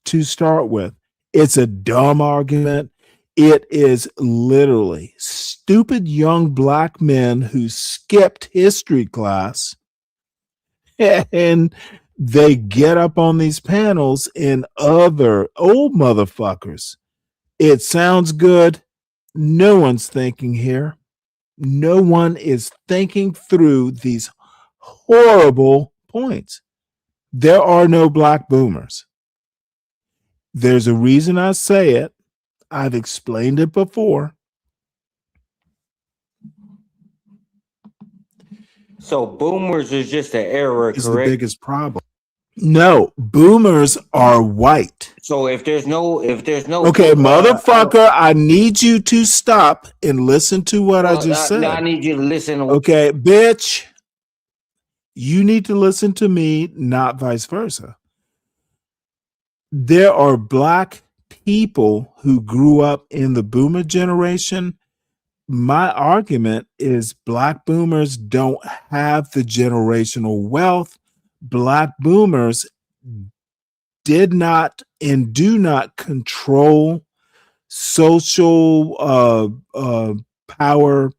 Speaker 3: to start with. It's a dumb argument. It is literally stupid young black men who skipped history class and they get up on these panels and other old motherfuckers. It sounds good. No one's thinking here. No one is thinking through these horrible points. There are no black boomers. There's a reason I say it. I've explained it before.
Speaker 21: So boomers is just an error,
Speaker 3: It's
Speaker 21: correct?
Speaker 3: the biggest problem. No, boomers are white.
Speaker 21: So if there's no
Speaker 3: Okay, motherfucker, I need you to stop and listen to what I just said.
Speaker 21: no, I need you to listen.
Speaker 3: Okay, bitch, you need to listen to me, not vice versa. There are black people who grew up in the boomer generation. My argument is black boomers don't have the generational wealth. Black boomers did not and do not control social power,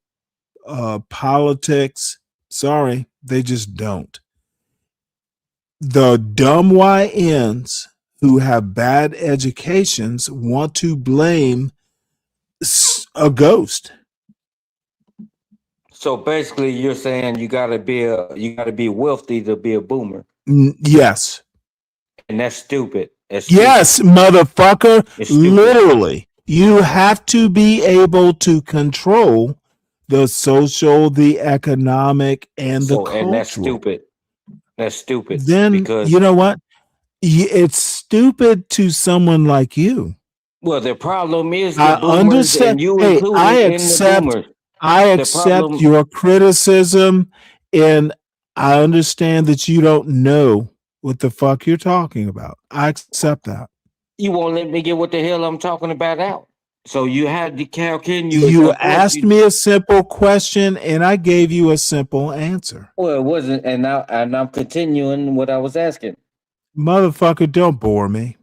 Speaker 3: politics. Sorry, they just don't. The dumb YNs who have bad educations want to blame a ghost.
Speaker 21: So basically, you're saying you gotta be wealthy to be a boomer.
Speaker 3: Yes.
Speaker 21: And that's stupid.
Speaker 3: Yes, motherfucker. Literally, you have to be able to control the social, the economic, and the cultural.
Speaker 21: And that's stupid. That's stupid.
Speaker 3: Then
Speaker 21: because
Speaker 3: you know what? It's stupid to someone like you.
Speaker 21: Well, the problem is the
Speaker 3: I
Speaker 21: boomers,
Speaker 3: understand.
Speaker 21: and you
Speaker 3: Hey,
Speaker 21: included
Speaker 3: I
Speaker 21: in the
Speaker 3: accept.
Speaker 21: boomers.
Speaker 3: I
Speaker 21: The
Speaker 3: accept
Speaker 21: problem-
Speaker 3: your criticism, and I understand that you don't know what the fuck you're talking about. I accept that.
Speaker 21: You won't let me get what the hell I'm talking about out. So you had to how can you?
Speaker 3: You asked me a simple question, and I gave you a simple answer.
Speaker 21: Well, it wasn't, and I'm continuing what I was asking.
Speaker 3: Motherfucker, don't bore me.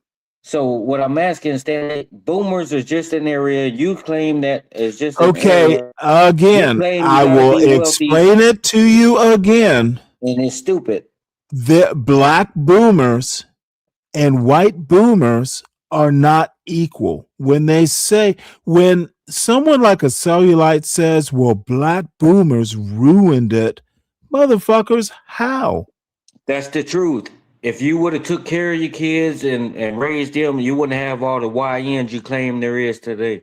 Speaker 21: So what I'm asking, Stanley, boomers are just an area. You claim that it's just an
Speaker 3: Okay,
Speaker 21: area.
Speaker 3: again,
Speaker 21: You claim you
Speaker 3: I
Speaker 21: gotta
Speaker 3: will
Speaker 21: be wealthy.
Speaker 3: explain it to you again.
Speaker 21: And it's stupid.
Speaker 3: The black boomers and white boomers are not equal. When someone like a cellulite says, well, black boomers ruined it, motherfuckers, how?
Speaker 21: That's the truth. If you would have took care of your kids and raised them, you wouldn't have all the YNs you claim there is today.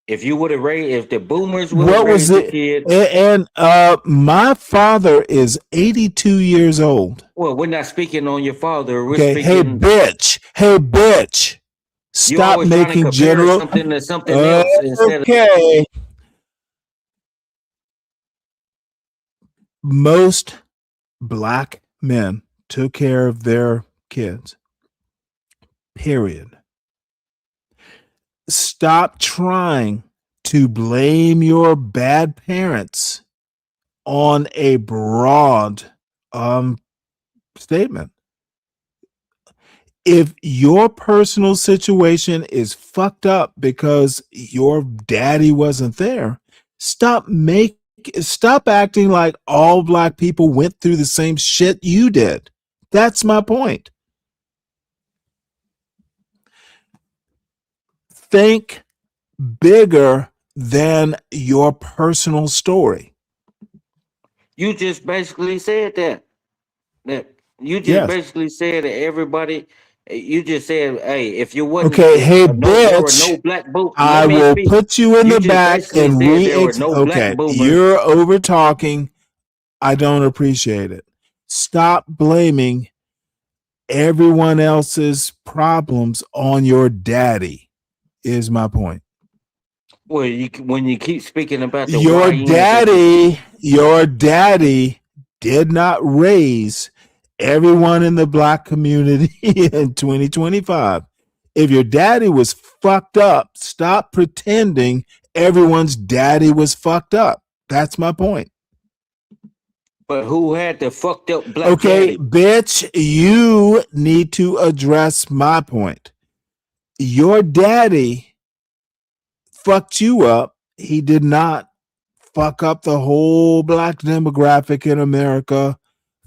Speaker 21: If you would have raised, if the boomers would have
Speaker 3: What was
Speaker 21: raised the
Speaker 3: it?
Speaker 21: kids.
Speaker 3: And my father is 82 years old.
Speaker 21: Well, we're not speaking on your father. We're
Speaker 3: Okay, hey
Speaker 21: speaking.
Speaker 3: bitch,
Speaker 21: You're
Speaker 3: stop
Speaker 21: always trying to
Speaker 3: making
Speaker 21: compare
Speaker 3: general.
Speaker 21: something to something else instead of.
Speaker 3: Okay. Most black men took care of their kids. Period. Stop trying to blame your bad parents on a broad statement. If your personal situation is fucked up because your daddy wasn't there, stop acting like all black people went through the same shit you did. That's my point. Think bigger than your personal story.
Speaker 21: You just basically said that. You just
Speaker 3: Yes.
Speaker 21: basically said that everybody. You just said, "Hey, if you wasn't
Speaker 3: Okay, hey
Speaker 21: there were
Speaker 3: bitch,
Speaker 21: no black boomers."
Speaker 3: I will put you in the back and
Speaker 21: there were no
Speaker 3: okay,
Speaker 21: black boomers.
Speaker 3: you're over talking. I don't appreciate it. Stop blaming everyone else's problems on your daddy is my point.
Speaker 21: Well, when you keep speaking about the
Speaker 3: Your
Speaker 21: YNs,
Speaker 3: daddy did not raise everyone in the black community in 2025. If your daddy was fucked up, stop pretending everyone's daddy was fucked up. That's my point.
Speaker 21: But who had the fucked up black
Speaker 3: Okay,
Speaker 21: daddy?
Speaker 3: bitch, you need to address my point. Your daddy fucked you up. He did not fuck up the whole black demographic in America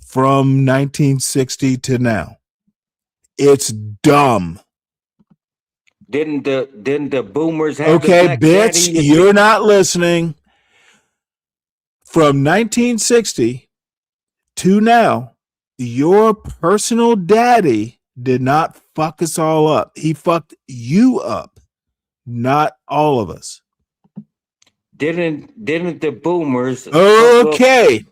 Speaker 3: from 1960 to now. It's dumb.
Speaker 21: Didn't the boomers have
Speaker 3: Okay,
Speaker 21: the black
Speaker 3: bitch,
Speaker 21: daddy?
Speaker 3: you're not listening. From 1960 to now, your personal daddy did not fuck us all up. He fucked you up, not all of us.
Speaker 21: Didn't the boomers?
Speaker 3: Okay.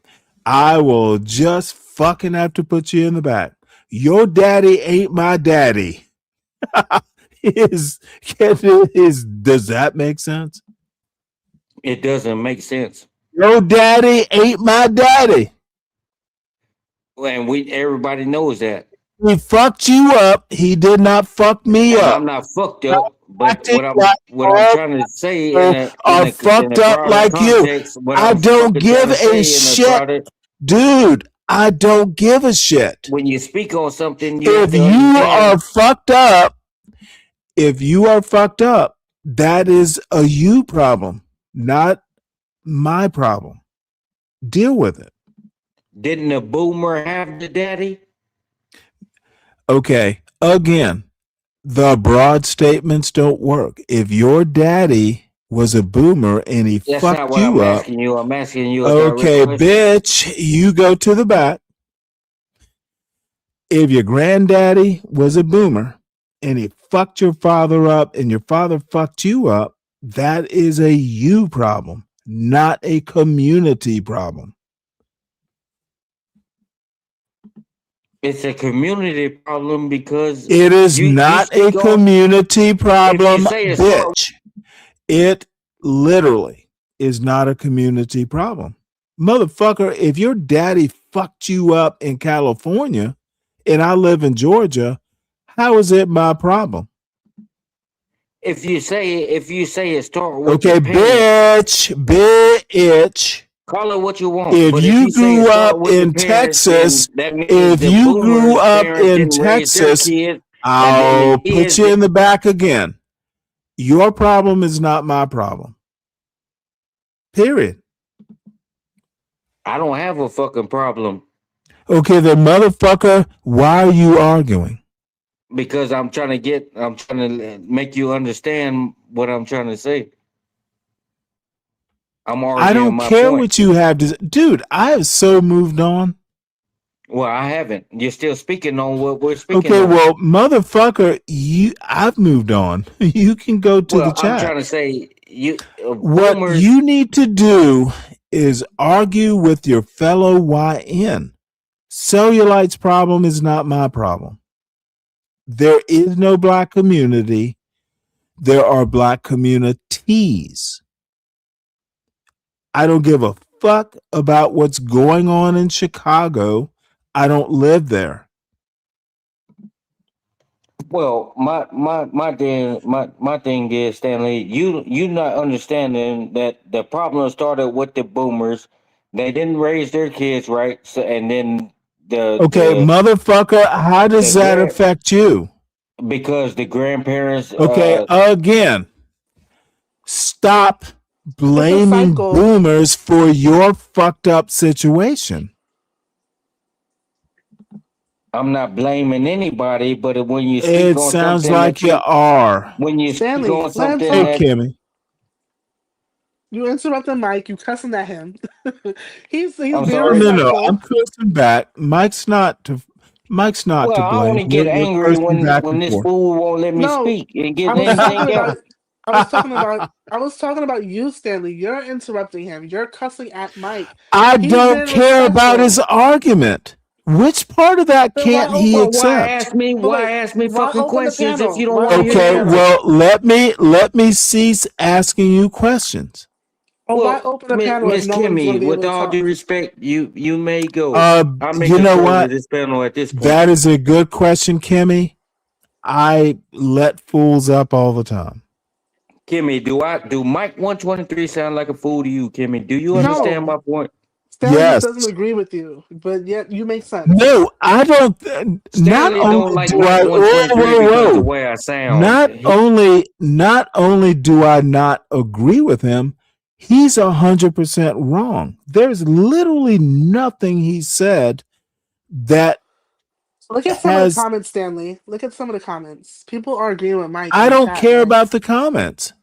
Speaker 3: I will just fucking have to put you in the back. Your daddy ain't my daddy. Does that make sense?
Speaker 21: It doesn't make sense.
Speaker 3: Your daddy ain't my daddy.
Speaker 21: And everybody knows that.
Speaker 3: He fucked you up. He did not fuck me
Speaker 21: And
Speaker 3: up.
Speaker 21: I'm not fucked up, but what I'm
Speaker 3: all
Speaker 21: trying to say in a
Speaker 3: fucked up
Speaker 21: broader
Speaker 3: like you.
Speaker 21: context, what
Speaker 3: I
Speaker 21: I'm
Speaker 3: don't
Speaker 21: fucking
Speaker 3: give
Speaker 21: trying to say
Speaker 3: a
Speaker 21: in a
Speaker 3: shit,
Speaker 21: broader,
Speaker 3: dude. I don't give a shit.
Speaker 21: when you speak on something, you have
Speaker 3: If
Speaker 21: to
Speaker 3: you
Speaker 21: understand.
Speaker 3: are fucked up, that is a you problem, not my problem. Deal with it.
Speaker 21: Didn't a boomer have the daddy?
Speaker 3: Okay. Again, the broad statements don't work. If your daddy was a boomer and he
Speaker 21: That's not
Speaker 3: fucked
Speaker 21: what
Speaker 3: you
Speaker 21: I'm
Speaker 3: up,
Speaker 21: asking you. I'm asking you a
Speaker 3: okay,
Speaker 21: direct question.
Speaker 3: bitch, you go to the back. If your granddaddy was a boomer and he fucked your father up and your father fucked you up, that is a you problem, not a community problem.
Speaker 21: It's a community problem because
Speaker 3: It is
Speaker 21: you
Speaker 3: not a
Speaker 21: speak on.
Speaker 3: community problem,
Speaker 21: say it start-
Speaker 3: bitch. It literally is not a community problem. Motherfucker, if your daddy fucked you up in California and I live in Georgia, how is it my problem?
Speaker 21: If you say it start with
Speaker 3: Okay,
Speaker 21: your parents.
Speaker 3: bitch.
Speaker 21: Call it what you want.
Speaker 3: If
Speaker 21: But
Speaker 3: you
Speaker 21: if you say it
Speaker 3: grew
Speaker 21: start
Speaker 3: up
Speaker 21: with the
Speaker 3: in
Speaker 21: parents, then
Speaker 3: Texas,
Speaker 21: that means
Speaker 3: if
Speaker 21: the
Speaker 3: you grew
Speaker 21: boomers'
Speaker 3: up
Speaker 21: parents
Speaker 3: in
Speaker 21: didn't raise their
Speaker 3: Texas,
Speaker 21: kids, and then
Speaker 3: I'll
Speaker 21: the
Speaker 3: put
Speaker 21: kids.
Speaker 3: you in the back again. Your problem is not my problem. Period.
Speaker 21: I don't have a fucking problem
Speaker 3: Okay, then motherfucker, why are you arguing?
Speaker 21: because I'm trying to make you understand what I'm trying to say. I'm arguing
Speaker 3: I don't
Speaker 21: my
Speaker 3: care
Speaker 21: point.
Speaker 3: what you have to, dude. I have so moved on.
Speaker 21: Well, I haven't. You're still speaking on what we're speaking
Speaker 3: Okay,
Speaker 21: on.
Speaker 3: well, motherfucker, I've moved on. You can go to the
Speaker 21: Well, I'm
Speaker 3: chat.
Speaker 21: trying to say
Speaker 3: What
Speaker 21: boomers.
Speaker 3: you need to do is argue with your fellow YN. Cellulite's problem is not my problem. There is no black community. There are black communities. I don't give a fuck about what's going on in Chicago. I don't live there.
Speaker 21: Well, my thing is, Stanley, you not understanding that the problem started with the boomers. They didn't raise their kids right, so, and then
Speaker 3: Okay, motherfucker, how does that affect you?
Speaker 21: because the grandparents.
Speaker 3: Okay, again, stop blaming
Speaker 1: cycle.
Speaker 3: boomers for your fucked up situation.
Speaker 21: I'm not blaming anybody, but when you speak
Speaker 3: It
Speaker 21: on
Speaker 3: sounds
Speaker 21: something
Speaker 3: like you are.
Speaker 21: when you
Speaker 1: Stanley,
Speaker 21: speak on
Speaker 1: let him
Speaker 21: something
Speaker 3: Hey,
Speaker 1: talk.
Speaker 3: Kimmy.
Speaker 1: You interrupted Mike. You cussing at him. he's
Speaker 21: I'm
Speaker 1: being
Speaker 21: sorry.
Speaker 1: respectful.
Speaker 3: No, I'm cursing back. Mike's not to
Speaker 21: Well, I
Speaker 3: blame.
Speaker 21: only get
Speaker 3: We're
Speaker 21: angry
Speaker 3: cursing back
Speaker 21: when
Speaker 3: and
Speaker 21: this
Speaker 3: forth.
Speaker 21: fool won't let me
Speaker 1: No,
Speaker 21: speak and get
Speaker 1: I was
Speaker 21: anything
Speaker 1: talking
Speaker 21: out.
Speaker 1: about. I was talking about you, Stanley. You're interrupting him. You're cussing at Mike.
Speaker 3: I
Speaker 1: He's
Speaker 3: don't
Speaker 1: being
Speaker 3: care about
Speaker 1: respectful.
Speaker 3: his argument. Which part of that
Speaker 1: Then why
Speaker 3: can't he
Speaker 1: open?
Speaker 21: Why
Speaker 3: accept?
Speaker 21: ask me?
Speaker 1: But
Speaker 21: Why
Speaker 1: wait,
Speaker 21: ask me
Speaker 1: why
Speaker 21: fucking
Speaker 1: open the
Speaker 21: questions if
Speaker 1: panel?
Speaker 21: you don't
Speaker 1: Why
Speaker 21: want to
Speaker 1: open
Speaker 21: hear
Speaker 1: the
Speaker 21: the
Speaker 3: Okay,
Speaker 1: panel?
Speaker 21: answer?
Speaker 3: well, let me cease asking you questions.
Speaker 1: Or why
Speaker 21: Well,
Speaker 1: open the panel if
Speaker 21: Miss
Speaker 1: nobody's going to
Speaker 21: Kimmy,
Speaker 1: be able
Speaker 21: with
Speaker 1: to
Speaker 21: all due
Speaker 1: talk?
Speaker 21: respect, you may go. I'm in
Speaker 3: You know
Speaker 21: control
Speaker 3: what?
Speaker 21: of this panel at this point.
Speaker 3: That is a good question, Kimmy. I let fools up all the time.
Speaker 21: Kimmy, do Mike 123 sound like a fool to you, Kimmy? Do you understand
Speaker 1: No,
Speaker 21: my point?
Speaker 1: Stanley
Speaker 3: Yes.
Speaker 1: just doesn't agree with you, but yet you make sense.
Speaker 3: No, I don't. Not
Speaker 21: Stanley don't
Speaker 3: only
Speaker 21: like
Speaker 3: do
Speaker 21: Mike
Speaker 3: I.
Speaker 21: 123 because
Speaker 3: Whoa.
Speaker 21: the way I sound.
Speaker 3: Not only do I not agree with him, he's 100% wrong. There's literally nothing he said that
Speaker 1: Look at some of the
Speaker 3: has.
Speaker 1: comments, Stanley. Look at some of the comments. People are agreeing with Mike in
Speaker 3: I
Speaker 1: the
Speaker 3: don't
Speaker 1: chat.
Speaker 3: care
Speaker 1: Like,
Speaker 3: about the comments.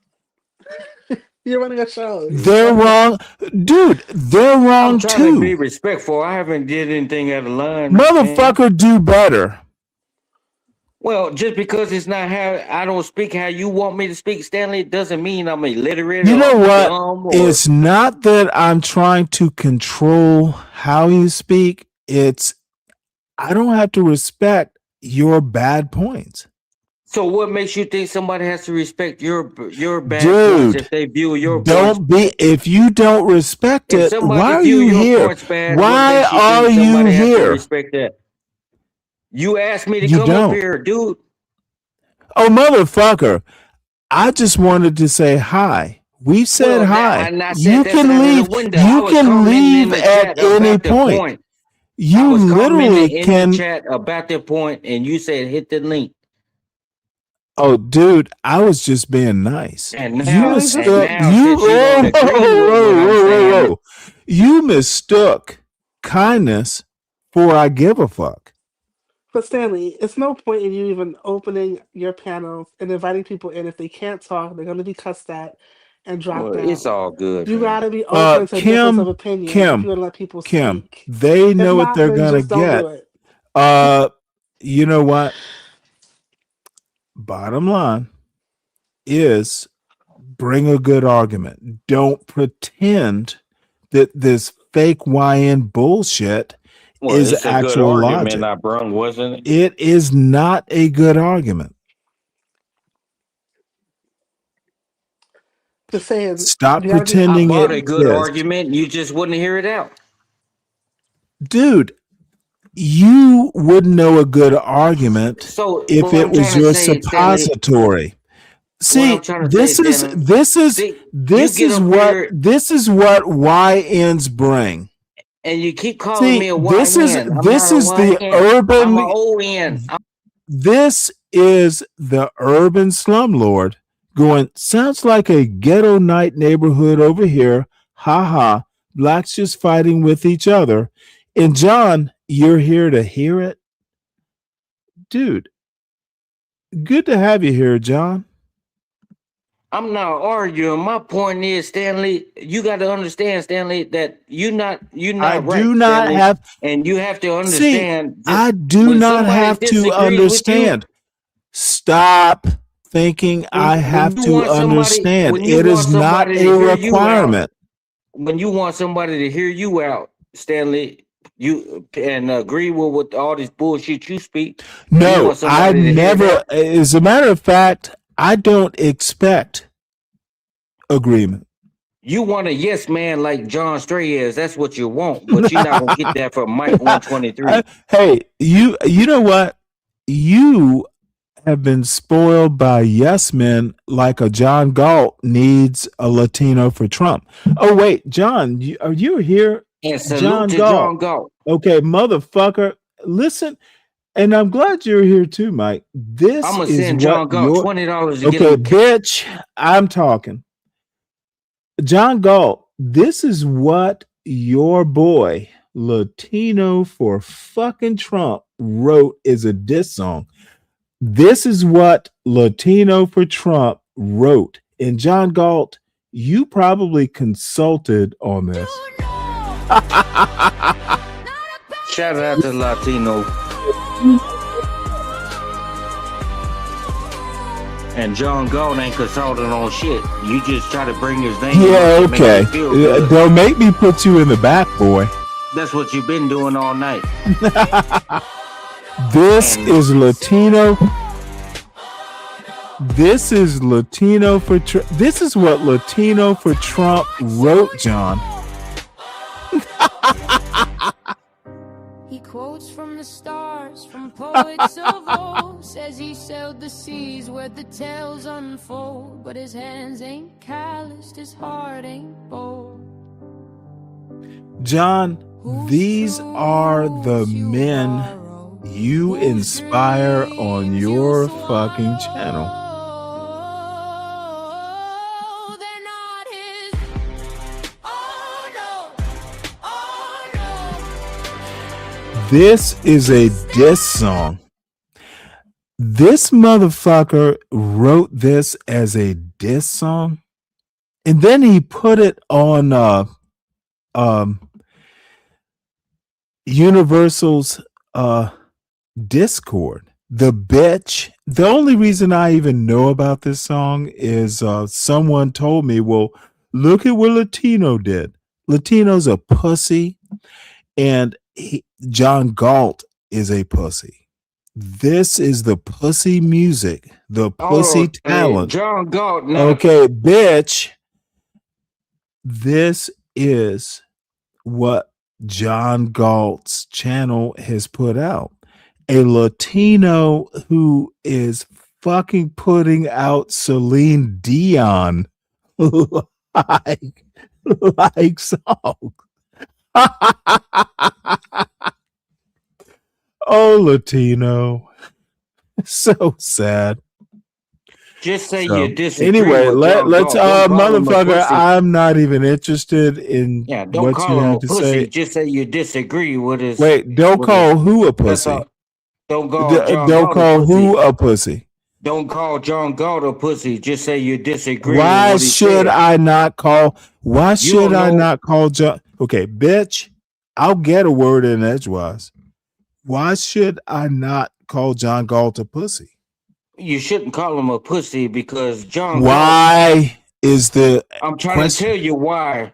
Speaker 1: you're running a show.
Speaker 3: They're wrong, dude. They're wrong
Speaker 21: I'm trying to be
Speaker 3: too.
Speaker 21: respectful. I haven't did anything out of line.
Speaker 3: Motherfucker, do better.
Speaker 21: Well, just because it's not how I don't speak how you want me to speak, Stanley, it doesn't mean I'm illiterate
Speaker 3: You
Speaker 21: or
Speaker 3: know what?
Speaker 21: dumb or
Speaker 3: It's not that I'm trying to control how you speak. It's I don't have to respect your bad points.
Speaker 21: so what makes you think somebody has to respect your bad points
Speaker 3: Dude,
Speaker 21: if they view your points?
Speaker 3: don't be if you don't respect
Speaker 21: If
Speaker 3: it,
Speaker 21: somebody
Speaker 3: why are
Speaker 21: view
Speaker 3: you
Speaker 21: your
Speaker 3: here?
Speaker 21: points bad, what
Speaker 3: Why
Speaker 21: makes you
Speaker 3: are
Speaker 21: think
Speaker 3: you
Speaker 21: somebody has to
Speaker 3: here?
Speaker 21: respect that? You asked me to
Speaker 3: You
Speaker 21: come up
Speaker 3: don't.
Speaker 21: here, dude.
Speaker 3: Oh, motherfucker. I just wanted to say hi. We said
Speaker 21: Well,
Speaker 3: hi.
Speaker 21: and I said
Speaker 3: You
Speaker 21: that's
Speaker 3: can
Speaker 21: out of the
Speaker 3: leave.
Speaker 21: window. I
Speaker 3: You
Speaker 21: was
Speaker 3: can
Speaker 21: commenting in
Speaker 3: leave
Speaker 21: the
Speaker 3: at
Speaker 21: chat
Speaker 3: any
Speaker 21: about the
Speaker 3: point.
Speaker 21: point. I
Speaker 3: You
Speaker 21: was commenting
Speaker 3: literally
Speaker 21: in the
Speaker 3: can.
Speaker 21: chat about the point, and you said hit the link.
Speaker 3: Oh, dude, I was just being nice.
Speaker 21: And
Speaker 3: You
Speaker 21: now,
Speaker 3: mistook.
Speaker 21: and now,
Speaker 3: You
Speaker 21: since you don't agree with what I'm saying,
Speaker 3: You mistook kindness for I give a fuck.
Speaker 1: But Stanley, it's no point in you even opening your panels and inviting people in if they can't talk. They're going to be cussed at and dropped
Speaker 21: well, it's
Speaker 1: down.
Speaker 21: all good,
Speaker 1: You
Speaker 21: man.
Speaker 1: got to be open to difference of opinion if you want to let people
Speaker 3: Kim,
Speaker 1: speak.
Speaker 3: they
Speaker 1: If
Speaker 3: know what
Speaker 1: not,
Speaker 3: they're
Speaker 1: then
Speaker 3: gonna
Speaker 1: just don't do
Speaker 3: get.
Speaker 1: it.
Speaker 3: You know what? Bottom line is bring a good argument. Don't pretend that this fake YN bullshit
Speaker 21: Well,
Speaker 3: is
Speaker 21: it's a good
Speaker 3: actual
Speaker 21: argument
Speaker 3: logic.
Speaker 21: I brung, wasn't it?
Speaker 3: It is not a good argument.
Speaker 1: Just saying.
Speaker 3: Stop
Speaker 1: You gotta be
Speaker 21: I
Speaker 3: pretending
Speaker 21: brought
Speaker 3: it
Speaker 21: a good
Speaker 3: exists.
Speaker 21: argument, you just wouldn't hear it out.
Speaker 3: Dude, you wouldn't know a good argument
Speaker 21: So
Speaker 3: if
Speaker 21: what
Speaker 3: it
Speaker 21: I'm
Speaker 3: was
Speaker 21: trying to
Speaker 3: your
Speaker 21: say, Stanley,
Speaker 3: suppository.
Speaker 21: what
Speaker 3: See,
Speaker 21: I'm trying to say, Stanley, see, you get up here
Speaker 3: this is what YNs bring.
Speaker 21: and you keep calling me
Speaker 3: See,
Speaker 21: a
Speaker 3: this is
Speaker 21: YN. I'm
Speaker 3: this
Speaker 21: not a
Speaker 3: is the
Speaker 21: YN. I'm
Speaker 3: urban.
Speaker 21: an ON.
Speaker 3: This is the urban slumlord going. Sounds like a ghetto night neighborhood over here. Ha ha! Blacks just fighting with each other. And John, you're here to hear it, dude. Good to have you here, John.
Speaker 21: I'm not arguing. My point is, Stanley, you got to understand, Stanley, that you're not
Speaker 3: I
Speaker 21: right,
Speaker 3: do not
Speaker 21: Stanley,
Speaker 3: have.
Speaker 21: and you have to
Speaker 3: See,
Speaker 21: understand.
Speaker 3: I do
Speaker 21: when
Speaker 3: not
Speaker 21: somebody
Speaker 3: have to
Speaker 21: disagrees with you,
Speaker 3: understand. Stop thinking I have
Speaker 21: when you
Speaker 3: to
Speaker 21: want somebody,
Speaker 3: understand.
Speaker 21: when you
Speaker 3: It
Speaker 21: want
Speaker 3: is not
Speaker 21: somebody
Speaker 3: a
Speaker 21: to hear you out,
Speaker 3: requirement.
Speaker 21: when you want somebody to hear you out, Stanley, you and agree with all this bullshit you speak. You
Speaker 3: No,
Speaker 21: want
Speaker 3: I
Speaker 21: somebody to hear
Speaker 3: never.
Speaker 21: that.
Speaker 3: As a matter of fact, I don't expect agreement.
Speaker 21: You want a yes man like John Stray is. That's what you want, but you're not gonna get that from Mike 123.
Speaker 3: Hey, you know what? You have been spoiled by yes men like a John Galt needs a Latino for Trump. Oh wait, John, are you here?
Speaker 21: And salute
Speaker 3: John
Speaker 21: to
Speaker 3: Galt.
Speaker 21: John Galt.
Speaker 3: Okay, motherfucker. Listen, and I'm glad you're here too, Mike. This
Speaker 21: I'm gonna
Speaker 3: is
Speaker 21: send
Speaker 3: what
Speaker 21: John Galt
Speaker 3: your
Speaker 21: $20 to get
Speaker 3: okay,
Speaker 21: him.
Speaker 3: bitch. I'm talking. John Galt, this is what your boy Latino for fucking Trump wrote as a diss song. This is what Latino for Trump wrote. And John Galt, you probably consulted on this.
Speaker 21: Shout out to Latino. And John Galt ain't consulting on shit. You just try to bring his name
Speaker 3: Yeah,
Speaker 21: up to make
Speaker 3: okay.
Speaker 21: you feel good.
Speaker 3: Don't make me put you in the back, boy.
Speaker 21: That's what you've been doing all night.
Speaker 3: This is Latino. This is Latino for Trump. This is what Latino for Trump wrote, John.
Speaker 20: He quotes from the stars, from poets of old. Says he sailed the seas where the tales unfold. But his hands ain't calloused, his heart ain't bold.
Speaker 3: John, these are the men you inspire on your fucking channel. This is a diss song. This motherfucker wrote this as a diss song, and then he put it on Universal's Discord. The bitch. The only reason I even know about this song is someone told me, well, look at what Latino did. Latino's a pussy, and John Galt is a pussy. This is the pussy music, the pussy talent.
Speaker 21: John Galt.
Speaker 3: Okay, bitch. This is what John Galt's channel has put out. A Latino who is fucking putting out Celine Dion like song. Oh, Latino. So sad.
Speaker 21: Just say
Speaker 3: So,
Speaker 21: you disagree.
Speaker 3: anyway,
Speaker 21: with
Speaker 3: let's
Speaker 21: John Galt. Don't call him a
Speaker 3: motherfucker,
Speaker 21: pussy.
Speaker 3: I'm not even interested in
Speaker 21: Yeah, don't
Speaker 3: what you
Speaker 21: call him a
Speaker 3: have to
Speaker 21: pussy.
Speaker 3: say.
Speaker 21: Just say you disagree with his.
Speaker 3: Wait, don't
Speaker 21: with
Speaker 3: call
Speaker 21: his-
Speaker 3: who a
Speaker 21: That's
Speaker 3: pussy?
Speaker 21: all. Don't call John
Speaker 3: Don't
Speaker 21: Galt
Speaker 3: call
Speaker 21: a pussy.
Speaker 3: who a pussy.
Speaker 21: Don't call John Galt a pussy. Just say you disagree with
Speaker 3: Why
Speaker 21: what he
Speaker 3: should
Speaker 21: said.
Speaker 3: I not call? Why
Speaker 21: You
Speaker 3: should
Speaker 21: don't
Speaker 3: I
Speaker 21: know.
Speaker 3: not call John? Okay, bitch, I'll get a word in edgewise. Why should I not call John Galt a pussy?
Speaker 21: You shouldn't call him a pussy because John Galt.
Speaker 3: Why is the
Speaker 21: I'm trying
Speaker 3: question?
Speaker 21: to tell you why.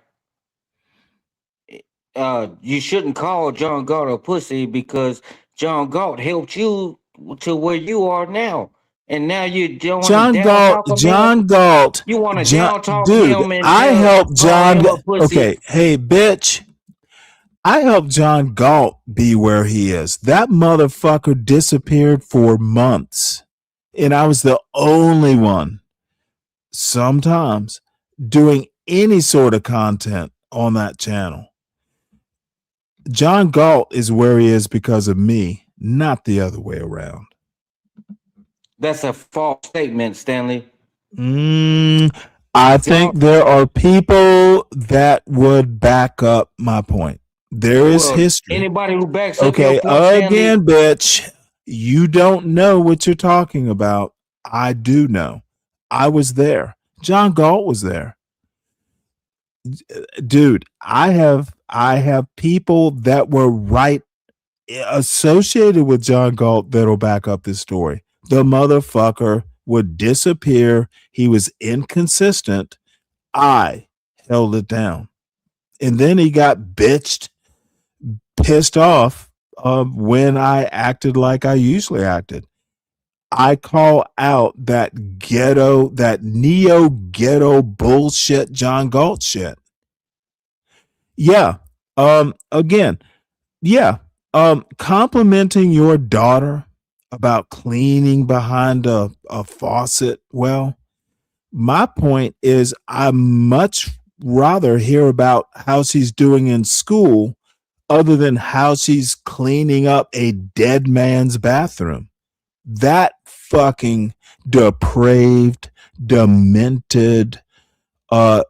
Speaker 21: You shouldn't call John Galt a pussy because John Galt helped you to where you are now, and now you don't want to
Speaker 3: John
Speaker 21: down
Speaker 3: Galt,
Speaker 21: talk him.
Speaker 3: John Galt,
Speaker 21: You want to
Speaker 3: John,
Speaker 21: down talk
Speaker 3: dude,
Speaker 21: him and
Speaker 3: I helped
Speaker 21: call
Speaker 3: John.
Speaker 21: him a pussy.
Speaker 3: Okay, hey, bitch, I helped John Galt be where he is. That motherfucker disappeared for months, and I was the only one sometimes doing any sort of content on that channel. John Galt is where he is because of me, not the other way around.
Speaker 21: That's a false statement, Stanley.
Speaker 3: I think there are people that would back up my point. There is
Speaker 21: Well,
Speaker 3: history.
Speaker 21: anybody who backs up your
Speaker 3: Okay,
Speaker 21: point, Stanley,
Speaker 3: again, bitch, you don't know what you're talking about. I do know. I was there. John Galt was there. Dude, I have people that were right associated with John Galt that'll back up this story. The motherfucker would disappear. He was inconsistent. I held it down. And then he got pissed off when I acted like I usually acted. I call out that ghetto, that neo ghetto bullshit John Galt shit. Yeah. Again, yeah. Complimenting your daughter about cleaning behind a faucet. Well, my point is I much rather hear about how she's doing in school other than how she's cleaning up a dead man's bathroom. That fucking depraved, demented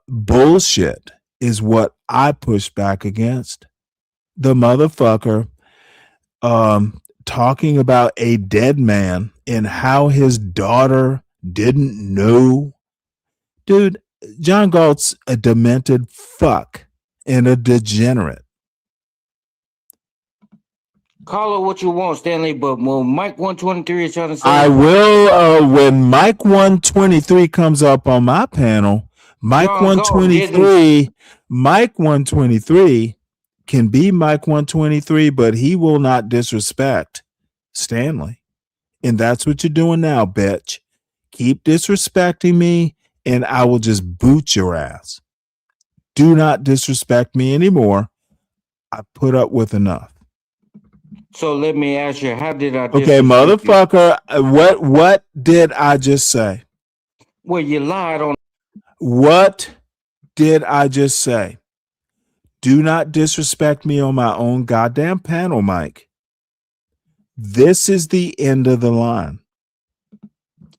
Speaker 3: bullshit is what I push back against. The motherfucker talking about a dead man and how his daughter didn't know. Dude, John Galt's a demented fuck and a degenerate.
Speaker 21: call it what you want, Stanley. But when Mike 123 is trying to say,
Speaker 3: I will when Mike 123 comes up on my panel. Mike
Speaker 21: John Galt
Speaker 3: 123 can be Mike 123, but he will not disrespect Stanley. And that's what you're doing now, bitch. Keep disrespecting me and I will just boot your ass. Do not disrespect me anymore. I put up with enough.
Speaker 21: So let me ask you, how did I
Speaker 3: Okay, motherfucker, what did I just say?
Speaker 21: Well, you lied on.
Speaker 3: What did I just say? Do not disrespect me on my own goddamn panel, Mike. This is the end of the line.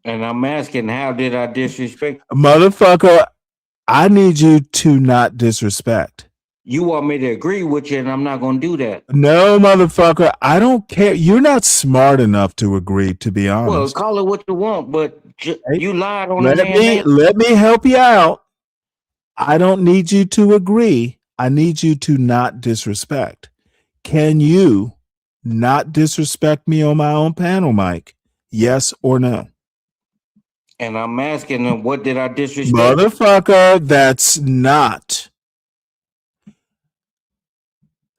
Speaker 21: And I'm asking, how did I disrespect?
Speaker 3: Motherfucker, I need you to not disrespect.
Speaker 21: You want me to agree with you, and I'm not going to do that.
Speaker 3: No, motherfucker, I don't care. You're not smart enough to agree, to be honest.
Speaker 21: Well, call it what you want, but you lied on
Speaker 3: Let
Speaker 21: the man.
Speaker 3: let me help you out. I don't need you to agree. I need you to not disrespect. Can you not disrespect me on my own panel, Mike? Yes or no?
Speaker 21: And I'm asking him, what did I disrespect?
Speaker 3: Motherfucker, that's not.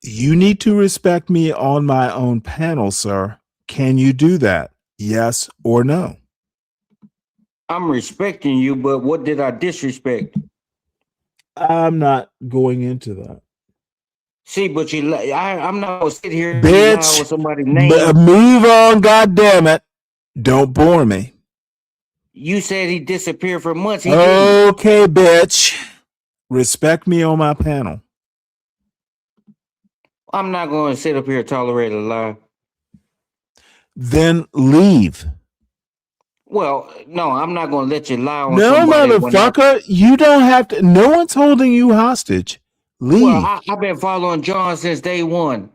Speaker 3: You need to respect me on my own panel, sir. Can you do that? Yes or no?
Speaker 21: I'm respecting you, but what did I disrespect?
Speaker 3: I'm not going into that.
Speaker 21: See, but I'm not gonna sit here and lie
Speaker 3: Bitch,
Speaker 21: with somebody's name.
Speaker 3: move on, goddammit. Don't bore me.
Speaker 21: You said he disappeared for months. He didn't.
Speaker 3: Okay, bitch. Respect me on my panel.
Speaker 21: I'm not going to sit up here and tolerate a lie.
Speaker 3: Then leave.
Speaker 21: Well, no, I'm not going to let you lie on
Speaker 3: No,
Speaker 21: somebody.
Speaker 3: motherfucker. You don't have to. No one's holding you hostage. Leave.
Speaker 21: Well, I've been following John since day one.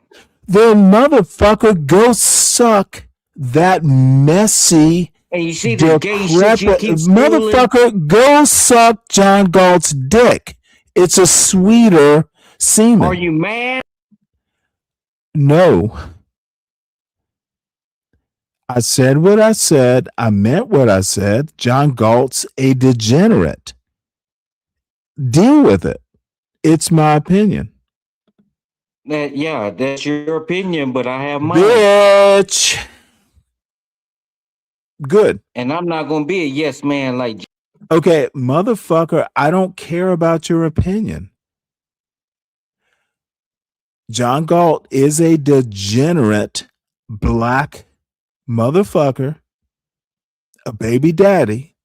Speaker 3: Then, motherfucker, go suck that messy.
Speaker 21: And you see the gay shit you keep
Speaker 3: motherfucker, go suck John Galt's dick. It's a sweeter semen.
Speaker 21: Are you mad?
Speaker 3: No. I said what I said. I meant what I said. John Galt's a degenerate. Deal with it. It's my opinion.
Speaker 21: Yeah, that's your opinion, but I have mine.
Speaker 3: Bitch. Good.
Speaker 21: And I'm not going to be a yes man like.
Speaker 3: Okay, motherfucker, I don't care about your opinion. John Galt is a degenerate black motherfucker, a baby daddy.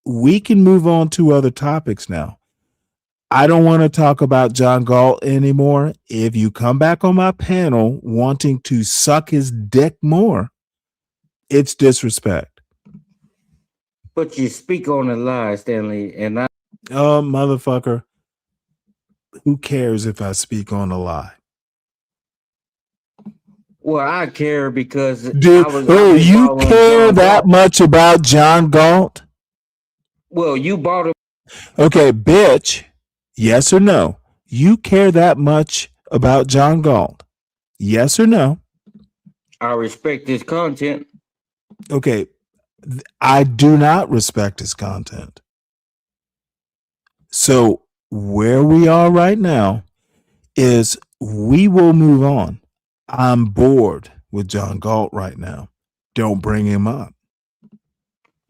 Speaker 3: We can move on to other topics now. I don't want to talk about John Galt anymore. If you come back on my panel wanting to suck his dick more, it's disrespect.
Speaker 21: But you speak on a lie, Stanley, and I.
Speaker 3: Oh, motherfucker. Who cares if I speak on a lie?
Speaker 21: Well, I care because
Speaker 3: Dude, you care that much about John Galt?
Speaker 21: Well, you bought him.
Speaker 3: Okay, bitch. Yes or no? You care that much about John Galt? Yes or no?
Speaker 21: I respect his content.
Speaker 3: Okay, I do not respect his content. So where we are right now is we will move on. I'm bored with John Galt right now. Don't bring him up.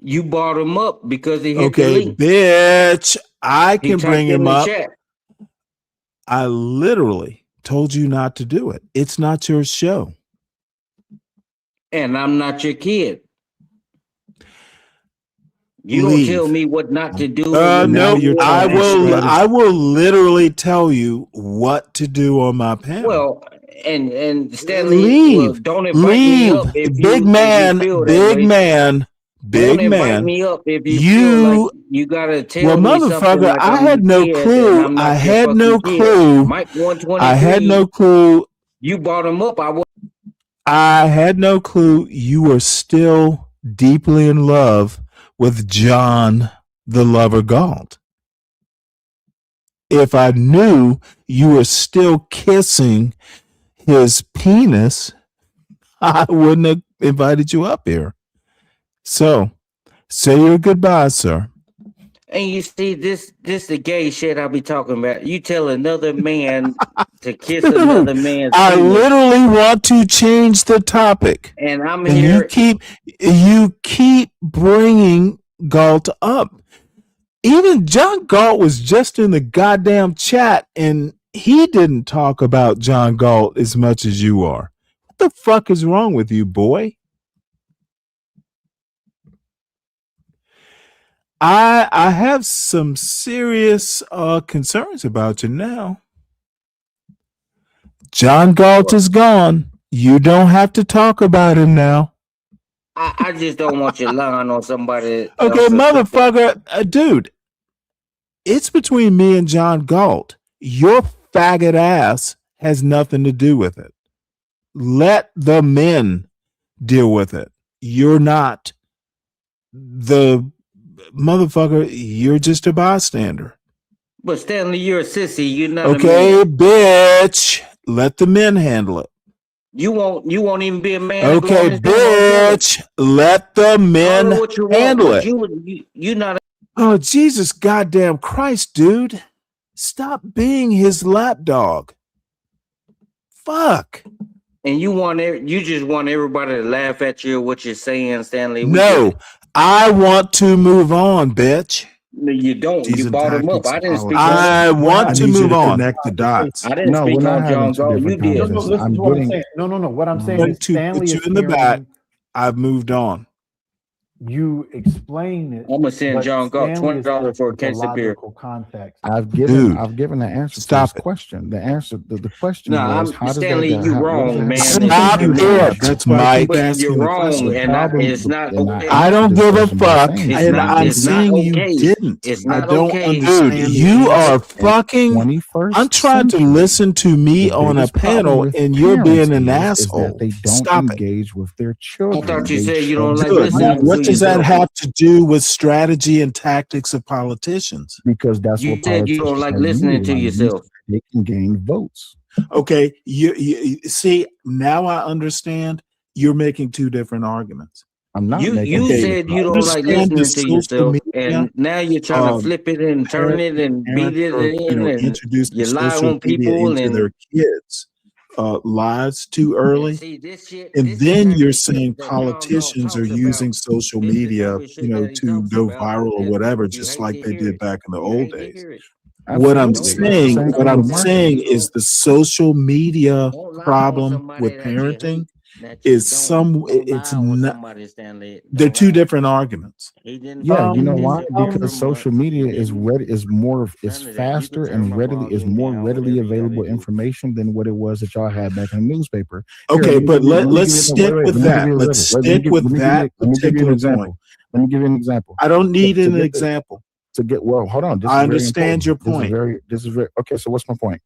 Speaker 21: You brought him up because he hit the
Speaker 3: Okay,
Speaker 21: link.
Speaker 3: bitch. I
Speaker 21: He
Speaker 3: can bring
Speaker 21: typed in
Speaker 3: him
Speaker 21: the
Speaker 3: up.
Speaker 21: chat.
Speaker 3: I literally told you not to do it. It's not your show.
Speaker 21: And I'm not your kid. You
Speaker 3: Leave.
Speaker 21: don't tell me what not to do.
Speaker 3: No, I will literally tell you what to do on my panel.
Speaker 21: Well, and Stanley,
Speaker 3: leave.
Speaker 21: well, don't invite me up if
Speaker 3: big
Speaker 21: you,
Speaker 3: man,
Speaker 21: if you feel
Speaker 3: big
Speaker 21: that way.
Speaker 3: man, big
Speaker 21: Don't invite
Speaker 3: man.
Speaker 21: me up if you feel like you gotta tell me something
Speaker 3: motherfucker,
Speaker 21: like
Speaker 3: I
Speaker 21: I'm
Speaker 3: had
Speaker 21: your
Speaker 3: no
Speaker 21: kid and
Speaker 3: clue.
Speaker 21: I'm not
Speaker 3: I
Speaker 21: your
Speaker 3: had
Speaker 21: fucking
Speaker 3: no
Speaker 21: kid.
Speaker 3: clue.
Speaker 21: Mike 123.
Speaker 3: I had no clue.
Speaker 21: You brought him up.
Speaker 3: I had no clue you were still deeply in love with John the Lover Galt. If I knew you were still kissing his penis, I wouldn't have invited you up here. So, say your goodbyes, sir.
Speaker 21: And you see, this the gay shit I be talking about. You tell another man to kiss another man's
Speaker 3: I
Speaker 21: penis.
Speaker 3: literally want to change the topic.
Speaker 21: And I'm
Speaker 3: And
Speaker 21: here.
Speaker 3: you keep bringing Galt up. Even John Galt was just in the goddamn chat and he didn't talk about John Galt as much as you are. What the fuck is wrong with you, boy? I have some serious concerns about you now. John Galt is gone. You don't have to talk about him now.
Speaker 21: I just don't want you lying on somebody.
Speaker 3: Okay, motherfucker, dude. It's between me and John Galt. Your faggot ass has nothing to do with it. Let the men deal with it. You're not the motherfucker. You're just a bystander.
Speaker 21: But Stanley, you're a sissy. You're not
Speaker 3: Okay,
Speaker 21: a man.
Speaker 3: bitch. Let the men handle it.
Speaker 21: You won't even be a man.
Speaker 3: Okay, bitch. Let the men handle it.
Speaker 21: You not.
Speaker 3: Oh, Jesus goddamn Christ, dude. Stop being his lapdog. Fuck.
Speaker 21: And you just want everybody to laugh at you what you're saying, Stanley.
Speaker 3: No, I want to move on, bitch.
Speaker 21: No, you don't.
Speaker 3: These
Speaker 21: You brought him up.
Speaker 3: tactics
Speaker 21: I
Speaker 3: of
Speaker 21: didn't speak
Speaker 3: politics.
Speaker 21: on.
Speaker 3: I want to
Speaker 10: need you
Speaker 3: move
Speaker 10: to
Speaker 3: on.
Speaker 10: connect the dots.
Speaker 21: I didn't
Speaker 10: No,
Speaker 21: speak
Speaker 10: we're not
Speaker 21: on
Speaker 10: having
Speaker 21: John
Speaker 10: two
Speaker 21: Galt. You
Speaker 10: different
Speaker 21: did.
Speaker 10: conversations.
Speaker 18: Listen
Speaker 10: I'm
Speaker 18: to what I'm
Speaker 10: getting
Speaker 18: saying. No. What I'm saying
Speaker 3: But
Speaker 18: is
Speaker 3: to
Speaker 18: Stanley
Speaker 3: put you
Speaker 18: is
Speaker 3: in the back,
Speaker 18: hearing
Speaker 3: I've moved on.
Speaker 18: you explain it.
Speaker 21: I'm gonna send
Speaker 18: but
Speaker 21: John Galt
Speaker 18: Stanley is
Speaker 21: $20 for a
Speaker 18: asking
Speaker 21: case of beer.
Speaker 18: logical context.
Speaker 10: I've
Speaker 3: Dude,
Speaker 10: given the answer to
Speaker 3: stop
Speaker 10: this
Speaker 3: it.
Speaker 10: question. The answer, the question
Speaker 21: No,
Speaker 10: was,
Speaker 21: I'm
Speaker 10: how does
Speaker 21: Stanley.
Speaker 10: that
Speaker 21: You
Speaker 10: what does
Speaker 21: wrong,
Speaker 10: that
Speaker 21: man.
Speaker 10: have
Speaker 21: And
Speaker 3: Stop
Speaker 10: to do with
Speaker 3: it.
Speaker 10: what?
Speaker 3: That's why I keep
Speaker 21: But you're
Speaker 3: asking the
Speaker 21: wrong,
Speaker 3: question.
Speaker 21: and it's not
Speaker 10: and
Speaker 21: okay.
Speaker 3: I don't
Speaker 10: answered
Speaker 3: give
Speaker 10: this
Speaker 3: a
Speaker 10: question by
Speaker 3: fuck,
Speaker 10: saying
Speaker 3: and
Speaker 10: Stanley
Speaker 3: I'm
Speaker 21: It's not
Speaker 3: saying you
Speaker 21: okay.
Speaker 3: didn't.
Speaker 21: It's
Speaker 3: I
Speaker 21: not
Speaker 3: don't
Speaker 21: okay.
Speaker 3: understand. Dude, you are fucking.
Speaker 10: 21st
Speaker 3: I'm trying to
Speaker 10: century.
Speaker 3: listen to me
Speaker 10: The
Speaker 3: on a
Speaker 10: biggest problem
Speaker 3: panel,
Speaker 10: with
Speaker 3: and you're
Speaker 10: parents
Speaker 3: being an
Speaker 10: is
Speaker 3: asshole.
Speaker 10: that they don't
Speaker 3: Stop it.
Speaker 10: engage with their
Speaker 21: I
Speaker 10: children.
Speaker 21: thought you
Speaker 10: They
Speaker 21: said you don't
Speaker 10: choose
Speaker 21: like
Speaker 3: Good.
Speaker 21: listening
Speaker 3: What
Speaker 21: to
Speaker 3: does that
Speaker 21: yourself.
Speaker 3: have to do with strategy and tactics of politicians?
Speaker 10: because that's
Speaker 21: You
Speaker 10: what
Speaker 21: said you don't
Speaker 10: politicians
Speaker 21: like
Speaker 10: are
Speaker 21: listening to
Speaker 10: utilizing so
Speaker 21: yourself.
Speaker 10: they can gain votes.
Speaker 3: Okay, you see, now I understand you're making two different arguments.
Speaker 10: I'm not
Speaker 21: You
Speaker 10: making
Speaker 21: you said you don't like
Speaker 3: Understand the
Speaker 21: listening to
Speaker 3: social
Speaker 21: yourself,
Speaker 3: media,
Speaker 21: and now you're trying to flip it and turn it and beat it in, and
Speaker 3: introducing
Speaker 21: you lie
Speaker 3: social
Speaker 21: on
Speaker 3: media
Speaker 21: people
Speaker 3: into their
Speaker 21: and
Speaker 3: kids' lives too early.
Speaker 21: see this shit.
Speaker 3: And
Speaker 21: This
Speaker 3: then
Speaker 21: the type
Speaker 3: you're
Speaker 21: of shit
Speaker 3: saying
Speaker 21: that John Galt
Speaker 3: politicians are
Speaker 21: talks
Speaker 3: using
Speaker 21: about.
Speaker 3: social
Speaker 21: This the
Speaker 3: media,
Speaker 21: type of shit that he
Speaker 3: to
Speaker 21: talks
Speaker 3: go
Speaker 21: about,
Speaker 3: viral or
Speaker 21: and
Speaker 3: whatever,
Speaker 21: you
Speaker 3: just
Speaker 21: hate
Speaker 3: like
Speaker 21: to
Speaker 3: they
Speaker 21: hear
Speaker 3: did
Speaker 21: it.
Speaker 3: back in the
Speaker 21: You
Speaker 3: old
Speaker 21: hate to
Speaker 3: days.
Speaker 21: hear it.
Speaker 3: What I'm
Speaker 10: Absolutely.
Speaker 21: Don't lie
Speaker 10: It's the
Speaker 3: saying,
Speaker 10: same
Speaker 21: on
Speaker 10: way with
Speaker 21: somebody. You
Speaker 3: is
Speaker 21: don't
Speaker 3: the social media
Speaker 21: don't lie on
Speaker 3: problem
Speaker 21: somebody
Speaker 3: with
Speaker 21: that you
Speaker 3: parenting
Speaker 21: hate. That you
Speaker 3: is
Speaker 21: don't
Speaker 3: it's
Speaker 21: lie on
Speaker 3: not.
Speaker 21: somebody, Stanley.
Speaker 3: They're
Speaker 21: Don't
Speaker 3: two
Speaker 21: lie.
Speaker 3: different arguments.
Speaker 21: He didn't.
Speaker 10: Yeah, you
Speaker 21: He
Speaker 10: know why?
Speaker 21: disappeared
Speaker 10: Because
Speaker 21: for
Speaker 10: social
Speaker 21: months.
Speaker 10: media
Speaker 21: He
Speaker 10: is
Speaker 21: didn't.
Speaker 10: is
Speaker 21: None of that. You can
Speaker 10: faster
Speaker 21: turn
Speaker 10: and
Speaker 21: my
Speaker 10: is
Speaker 21: volume
Speaker 10: more
Speaker 21: down,
Speaker 10: readily
Speaker 21: whatever you gotta
Speaker 10: available
Speaker 21: do.
Speaker 10: information than what it was that y'all had back in the newspaper. Here,
Speaker 3: Okay, but
Speaker 10: let me
Speaker 3: let's
Speaker 10: give you
Speaker 3: stick
Speaker 10: wait,
Speaker 3: with
Speaker 10: let me give
Speaker 3: that.
Speaker 10: you a
Speaker 3: Let's
Speaker 10: example.
Speaker 3: stick with that
Speaker 10: Let me give you an
Speaker 3: particular point.
Speaker 10: example. Let me give you an example.
Speaker 3: I don't need
Speaker 10: To
Speaker 3: an
Speaker 10: get
Speaker 3: example.
Speaker 10: to get well, hold on. This
Speaker 3: I
Speaker 10: is very
Speaker 3: understand
Speaker 10: important.
Speaker 3: your point.
Speaker 10: This is very okay. So what's my point?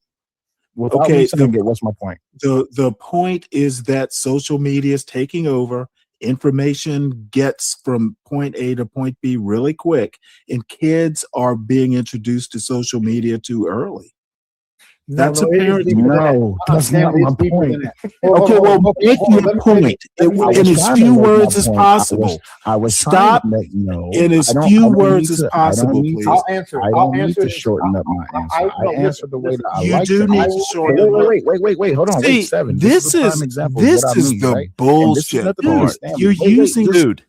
Speaker 10: Without
Speaker 3: Okay,
Speaker 10: me saying it, what's my point?
Speaker 3: the point is that social media is taking over. Information gets from point A to point B really quick, and kids are being introduced to social media too early. That's a parent.
Speaker 10: No, that's not my point.
Speaker 3: Okay, well, make your point in as few words as possible.
Speaker 10: I was
Speaker 3: Stop
Speaker 10: trying to make no.
Speaker 3: in as
Speaker 10: I don't
Speaker 3: few
Speaker 10: need
Speaker 3: words as
Speaker 10: to- I
Speaker 3: possible,
Speaker 10: don't need
Speaker 3: please.
Speaker 10: to-
Speaker 18: I'll answer.
Speaker 10: I
Speaker 18: I'll
Speaker 10: don't need
Speaker 18: answer
Speaker 10: to
Speaker 18: this.
Speaker 10: shorten up my answer. I answered the way that I
Speaker 3: You
Speaker 10: like
Speaker 3: do
Speaker 10: to
Speaker 3: need
Speaker 10: answer.
Speaker 3: to shorten it up.
Speaker 10: Wait. Hold on.
Speaker 3: See,
Speaker 10: Wait, Seven.
Speaker 3: this
Speaker 10: is a prime
Speaker 3: is
Speaker 10: example of what I mean,
Speaker 3: the
Speaker 10: right? And this is
Speaker 3: bullshit
Speaker 10: nothing
Speaker 3: part.
Speaker 10: against Stanley.
Speaker 3: You're using,
Speaker 10: just-
Speaker 3: dude.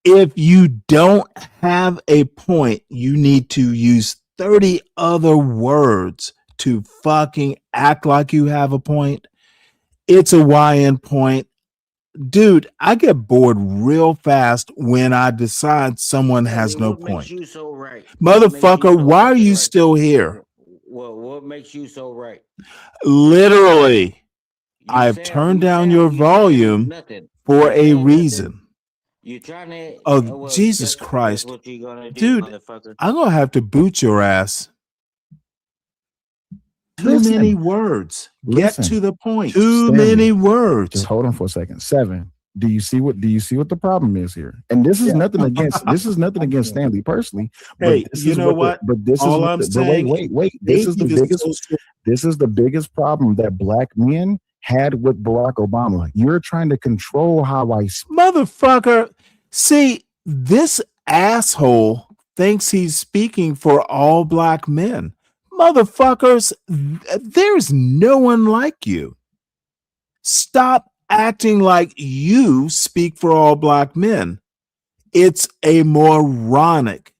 Speaker 3: If you don't have a point, you need to use 30 other words to fucking act like you have a point. It's a YN point. Dude, I get bored real fast when I decide someone has no
Speaker 21: What makes
Speaker 3: point.
Speaker 21: you so right? What makes you
Speaker 3: Motherfucker,
Speaker 21: so
Speaker 3: why are
Speaker 21: fucking
Speaker 3: you
Speaker 21: right?
Speaker 3: still here?
Speaker 21: Well, what makes you so right?
Speaker 3: Literally, I've
Speaker 21: sound-
Speaker 3: turned
Speaker 21: you
Speaker 3: down
Speaker 21: sound-
Speaker 3: your
Speaker 21: you
Speaker 3: volume
Speaker 21: saying nothing.
Speaker 3: for
Speaker 21: You
Speaker 3: a
Speaker 21: saying
Speaker 3: reason.
Speaker 21: nothing. You trying to?
Speaker 3: Oh,
Speaker 21: well,
Speaker 3: Jesus
Speaker 21: that's
Speaker 3: Christ.
Speaker 21: what you're gonna do,
Speaker 3: Dude,
Speaker 21: motherfucker.
Speaker 3: I'm going to have to boot your ass. Too
Speaker 10: Listen.
Speaker 3: many words. Get
Speaker 10: Listen.
Speaker 3: to the point.
Speaker 10: Stanley,
Speaker 3: Too many words.
Speaker 10: Just hold on for a second. Seven. Do you see what the problem is here? And this is nothing against Stanley personally. But
Speaker 3: Hey,
Speaker 10: this
Speaker 3: you
Speaker 10: is
Speaker 3: know
Speaker 10: what?
Speaker 3: what?
Speaker 10: But this
Speaker 3: All
Speaker 10: is what
Speaker 3: I'm
Speaker 10: but
Speaker 3: saying
Speaker 10: wait. This is the
Speaker 3: maybe
Speaker 10: biggest.
Speaker 3: social-
Speaker 10: This is the biggest problem that black men had with Barack Obama. You're trying to control how I speak.
Speaker 3: Motherfucker. See, this asshole thinks he's speaking for all black men. Motherfuckers, there's no one like you. Stop acting like you speak for all black men. It's a moronic.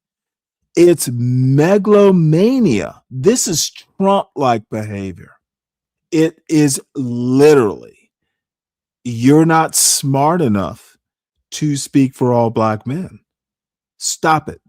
Speaker 3: It's megalomania. This is Trump-like behavior. It is literally, you're not smart enough to speak for all black men. Stop it.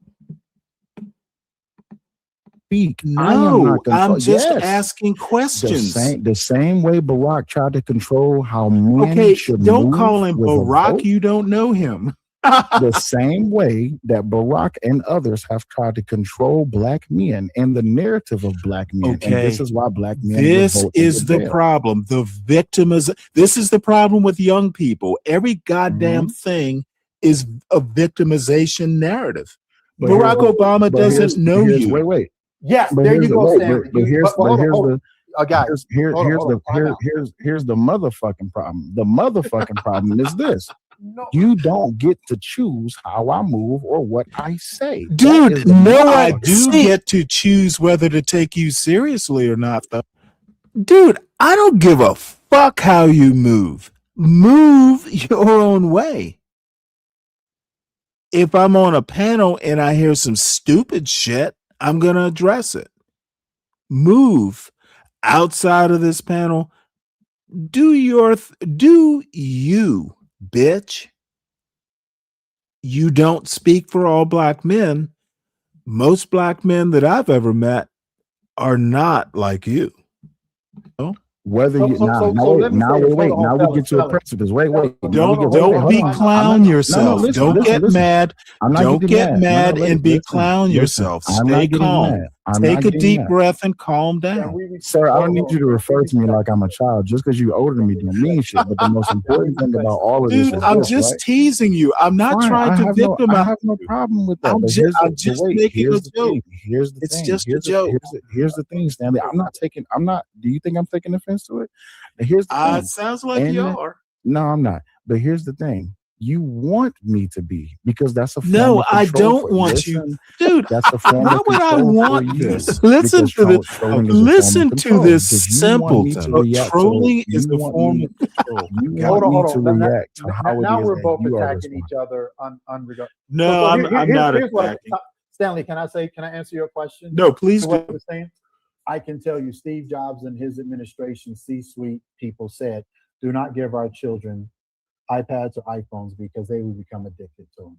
Speaker 3: No, I'm just asking questions.
Speaker 10: The same way Barack tried to control how men
Speaker 3: Okay,
Speaker 10: should
Speaker 3: don't
Speaker 10: move
Speaker 3: call him
Speaker 10: with a
Speaker 3: Barack.
Speaker 10: vote.
Speaker 3: You don't know him.
Speaker 10: The same way that Barack and others have tried to control black men and the narrative of black men.
Speaker 3: Okay.
Speaker 10: And this is why black men
Speaker 3: This
Speaker 10: revolt and
Speaker 3: is the
Speaker 10: rebel.
Speaker 3: problem. The victim is, this is the problem with young people. Every goddamn
Speaker 10: Mm-hmm.
Speaker 3: thing is a victimization narrative.
Speaker 10: But
Speaker 3: Barack
Speaker 10: here's-
Speaker 3: Obama
Speaker 10: but here's-
Speaker 3: doesn't know
Speaker 10: here's-
Speaker 3: you.
Speaker 10: Wait.
Speaker 18: Yes,
Speaker 10: But
Speaker 18: there
Speaker 10: here's
Speaker 18: you
Speaker 10: the-
Speaker 18: go,
Speaker 10: wait,
Speaker 18: Stanley.
Speaker 10: but here's-
Speaker 18: hold
Speaker 10: but
Speaker 18: on,
Speaker 10: here's
Speaker 18: hold
Speaker 10: the-
Speaker 18: on.
Speaker 10: guys,
Speaker 11: here's
Speaker 10: hold on, time out.
Speaker 11: here's the motherfucking problem. The motherfucking problem is this.
Speaker 10: No.
Speaker 11: You don't get to choose how I move or what I say.
Speaker 3: Dude, no, I do get to choose whether to take you seriously or not, though. Dude, I don't give a fuck how you move. Move your own way. If I'm on a panel and I hear some stupid shit, I'm going to address it. Move outside of this panel. Do you, bitch. You don't speak for all black men. Most black men that I've ever met are not like you. Oh?
Speaker 11: Whether you now we get to a precipice. Wait.
Speaker 3: Don't be clown yourself. Don't get mad. Don't get mad and be clown yourself. Stay calm. Take a deep breath and calm down.
Speaker 11: Sir, I don't need you to refer to me like I'm a child. Just because you're older than me don't mean shit. But the most important thing about all of this is
Speaker 3: I'm just teasing you. I'm not trying to victimize.
Speaker 11: I have no problem with that.
Speaker 3: I'm just making a joke.
Speaker 11: Here's the thing.
Speaker 3: It's just a joke.
Speaker 11: Here's the thing, Stanley. Do you think I'm taking offense to it? Here's the thing.
Speaker 3: It sounds like you are.
Speaker 11: No, I'm not. But here's the thing. You want me to be because that's a form
Speaker 3: no.
Speaker 11: Of
Speaker 3: I don't
Speaker 11: you.
Speaker 3: want you, dude.
Speaker 11: That's a form
Speaker 3: why
Speaker 11: of
Speaker 3: would I want
Speaker 11: you.
Speaker 3: this? Listen to this. Listen to this simpleton. Trolling is a form of control.
Speaker 10: Hold on. Now we're both attacking each other unregarded.
Speaker 3: No, I'm not attacking.
Speaker 10: Stanley, can I answer your question?
Speaker 3: No, please do.
Speaker 10: I can tell you, Steve Jobs and his administration, C-suite people said, do not give our children iPads or iPhones because they will become addicted to them.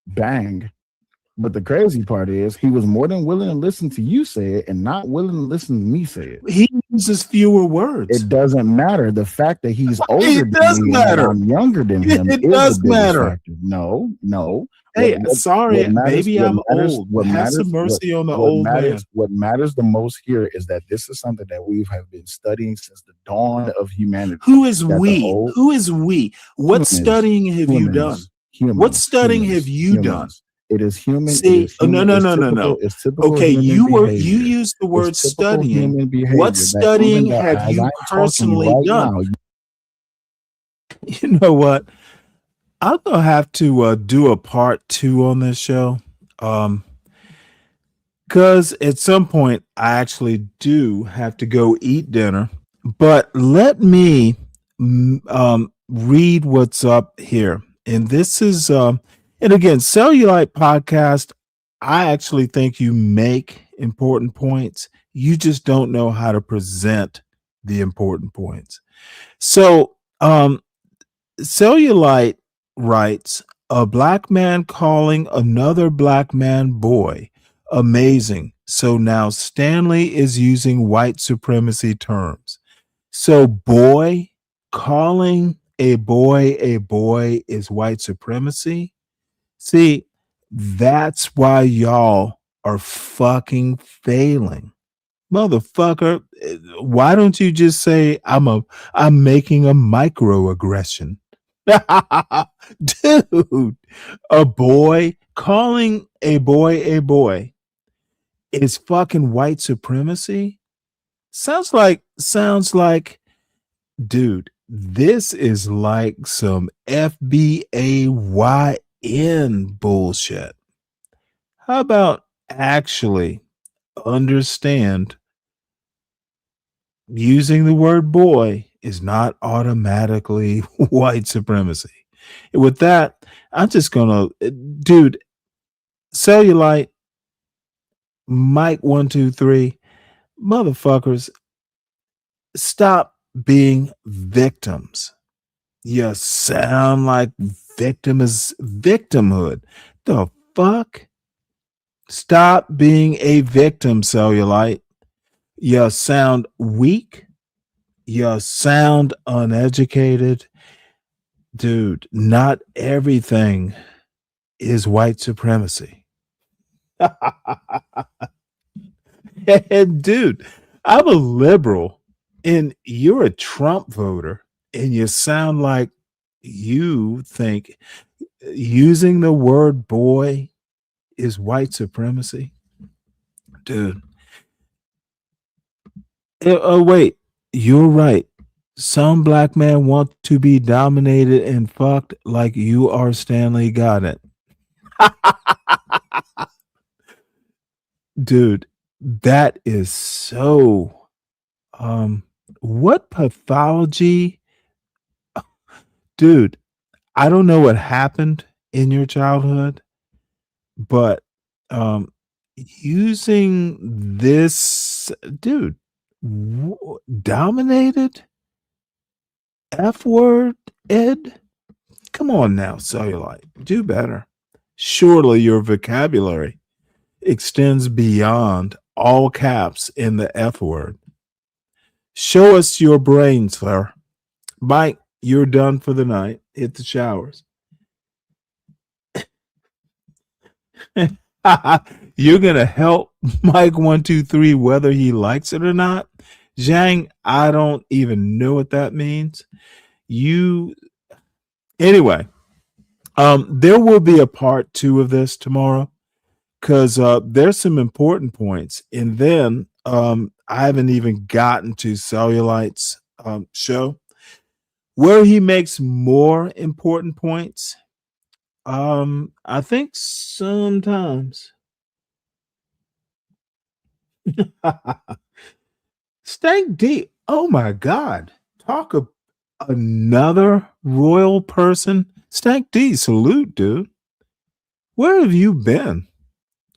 Speaker 11: Bang. But the crazy part is he was more than willing to listen to you say it and not willing to listen to me say it.
Speaker 3: He uses fewer words.
Speaker 11: It doesn't matter. The fact that he's older than me and I'm younger than him
Speaker 3: it
Speaker 11: is
Speaker 3: does
Speaker 11: the biggest
Speaker 3: matter.
Speaker 11: factor. No.
Speaker 3: Hey, sorry, maybe I'm old. Have some mercy on the old man.
Speaker 11: What matters the most here is that this is something that we have been studying since the dawn of humanity.
Speaker 3: Who is we? Who is we? What studying have you done? What studying have you done?
Speaker 11: It is human.
Speaker 3: See,
Speaker 11: no.
Speaker 3: It's typical. Okay, you used the word studying. What studying have you personally done? You know what? I'm gonna have to do a part 2 on this show, because at some point I actually do have to go eat dinner. But let me read what's up here, and this is and again, Cellulite Podcast. I actually think you make important points. You just don't know how to present the important points. So, Cellulite writes, a black man calling another black man boy. Amazing. So now Stanley is using white supremacy terms. So boy, calling a boy is white supremacy. See, that's why y'all are fucking failing. Motherfucker, why don't you just say I'm making a microaggression? Dude, a boy calling a boy is fucking white supremacy. Sounds like, dude, this is like some FBAYN bullshit. How about actually understand using the word boy is not automatically white supremacy. And with that, I'm just gonna, dude, Cellulite, Mike 1 2 3, motherfuckers, stop being victims. You sound like victimhood. The fuck? Stop being a victim, Cellulite. You sound weak. You sound uneducated. Dude, not everything is white supremacy. And dude, I'm a liberal and you're a Trump voter and you sound like you think using the word boy is white supremacy. Dude, Oh wait, you're right. Some black men want to be dominated and fucked like you are Stanley. Got it. Dude, that is so what pathology? Dude, I don't know what happened in your childhood, but using this dude dominated F word, Ed? Come on now, cellulite. Do better. Surely your vocabulary extends beyond all caps in the F word. Show us your brain, sir. Mike, you're done for the night. Hit the showers. You're going to help Mike123 whether he likes it or not. Zhang, I don't even know what that means. Anyway, there will be a part 2 of this tomorrow because there's some important points. And then I haven't even gotten to Cellulite's show where he makes more important points. I think sometimes Stank D. Oh my God. Talk of another royal person. Stank D, salute, dude. Where have you been?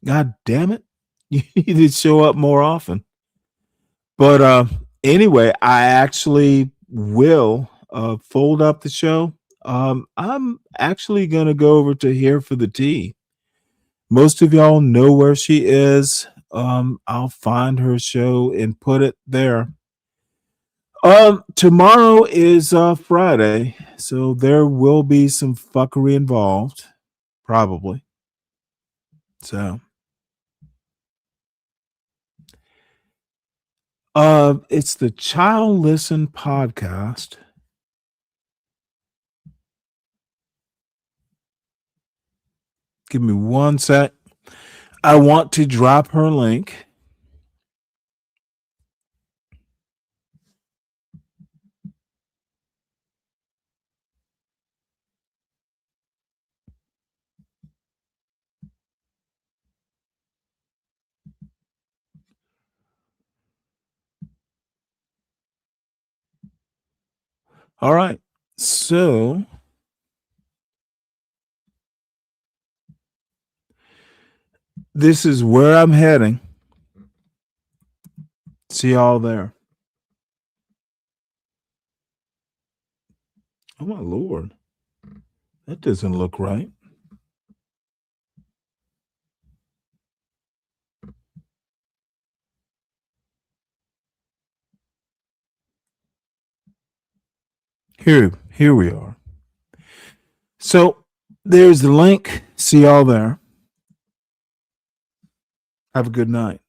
Speaker 3: God damn it. You need to show up more often. But anyway, I actually will fold up the show. I'm actually gonna go over to Here for the Tea. Most of y'all know where she is. I'll find her show and put it there. Tomorrow is Friday, so there will be some fuckery involved, probably. So, it's the Child Listen podcast. Give me one sec. I want to drop her link. All right. So this is where I'm heading. See y'all there. Oh my Lord. That doesn't look right. Here we are. So there's the link. See y'all there. Have a good night.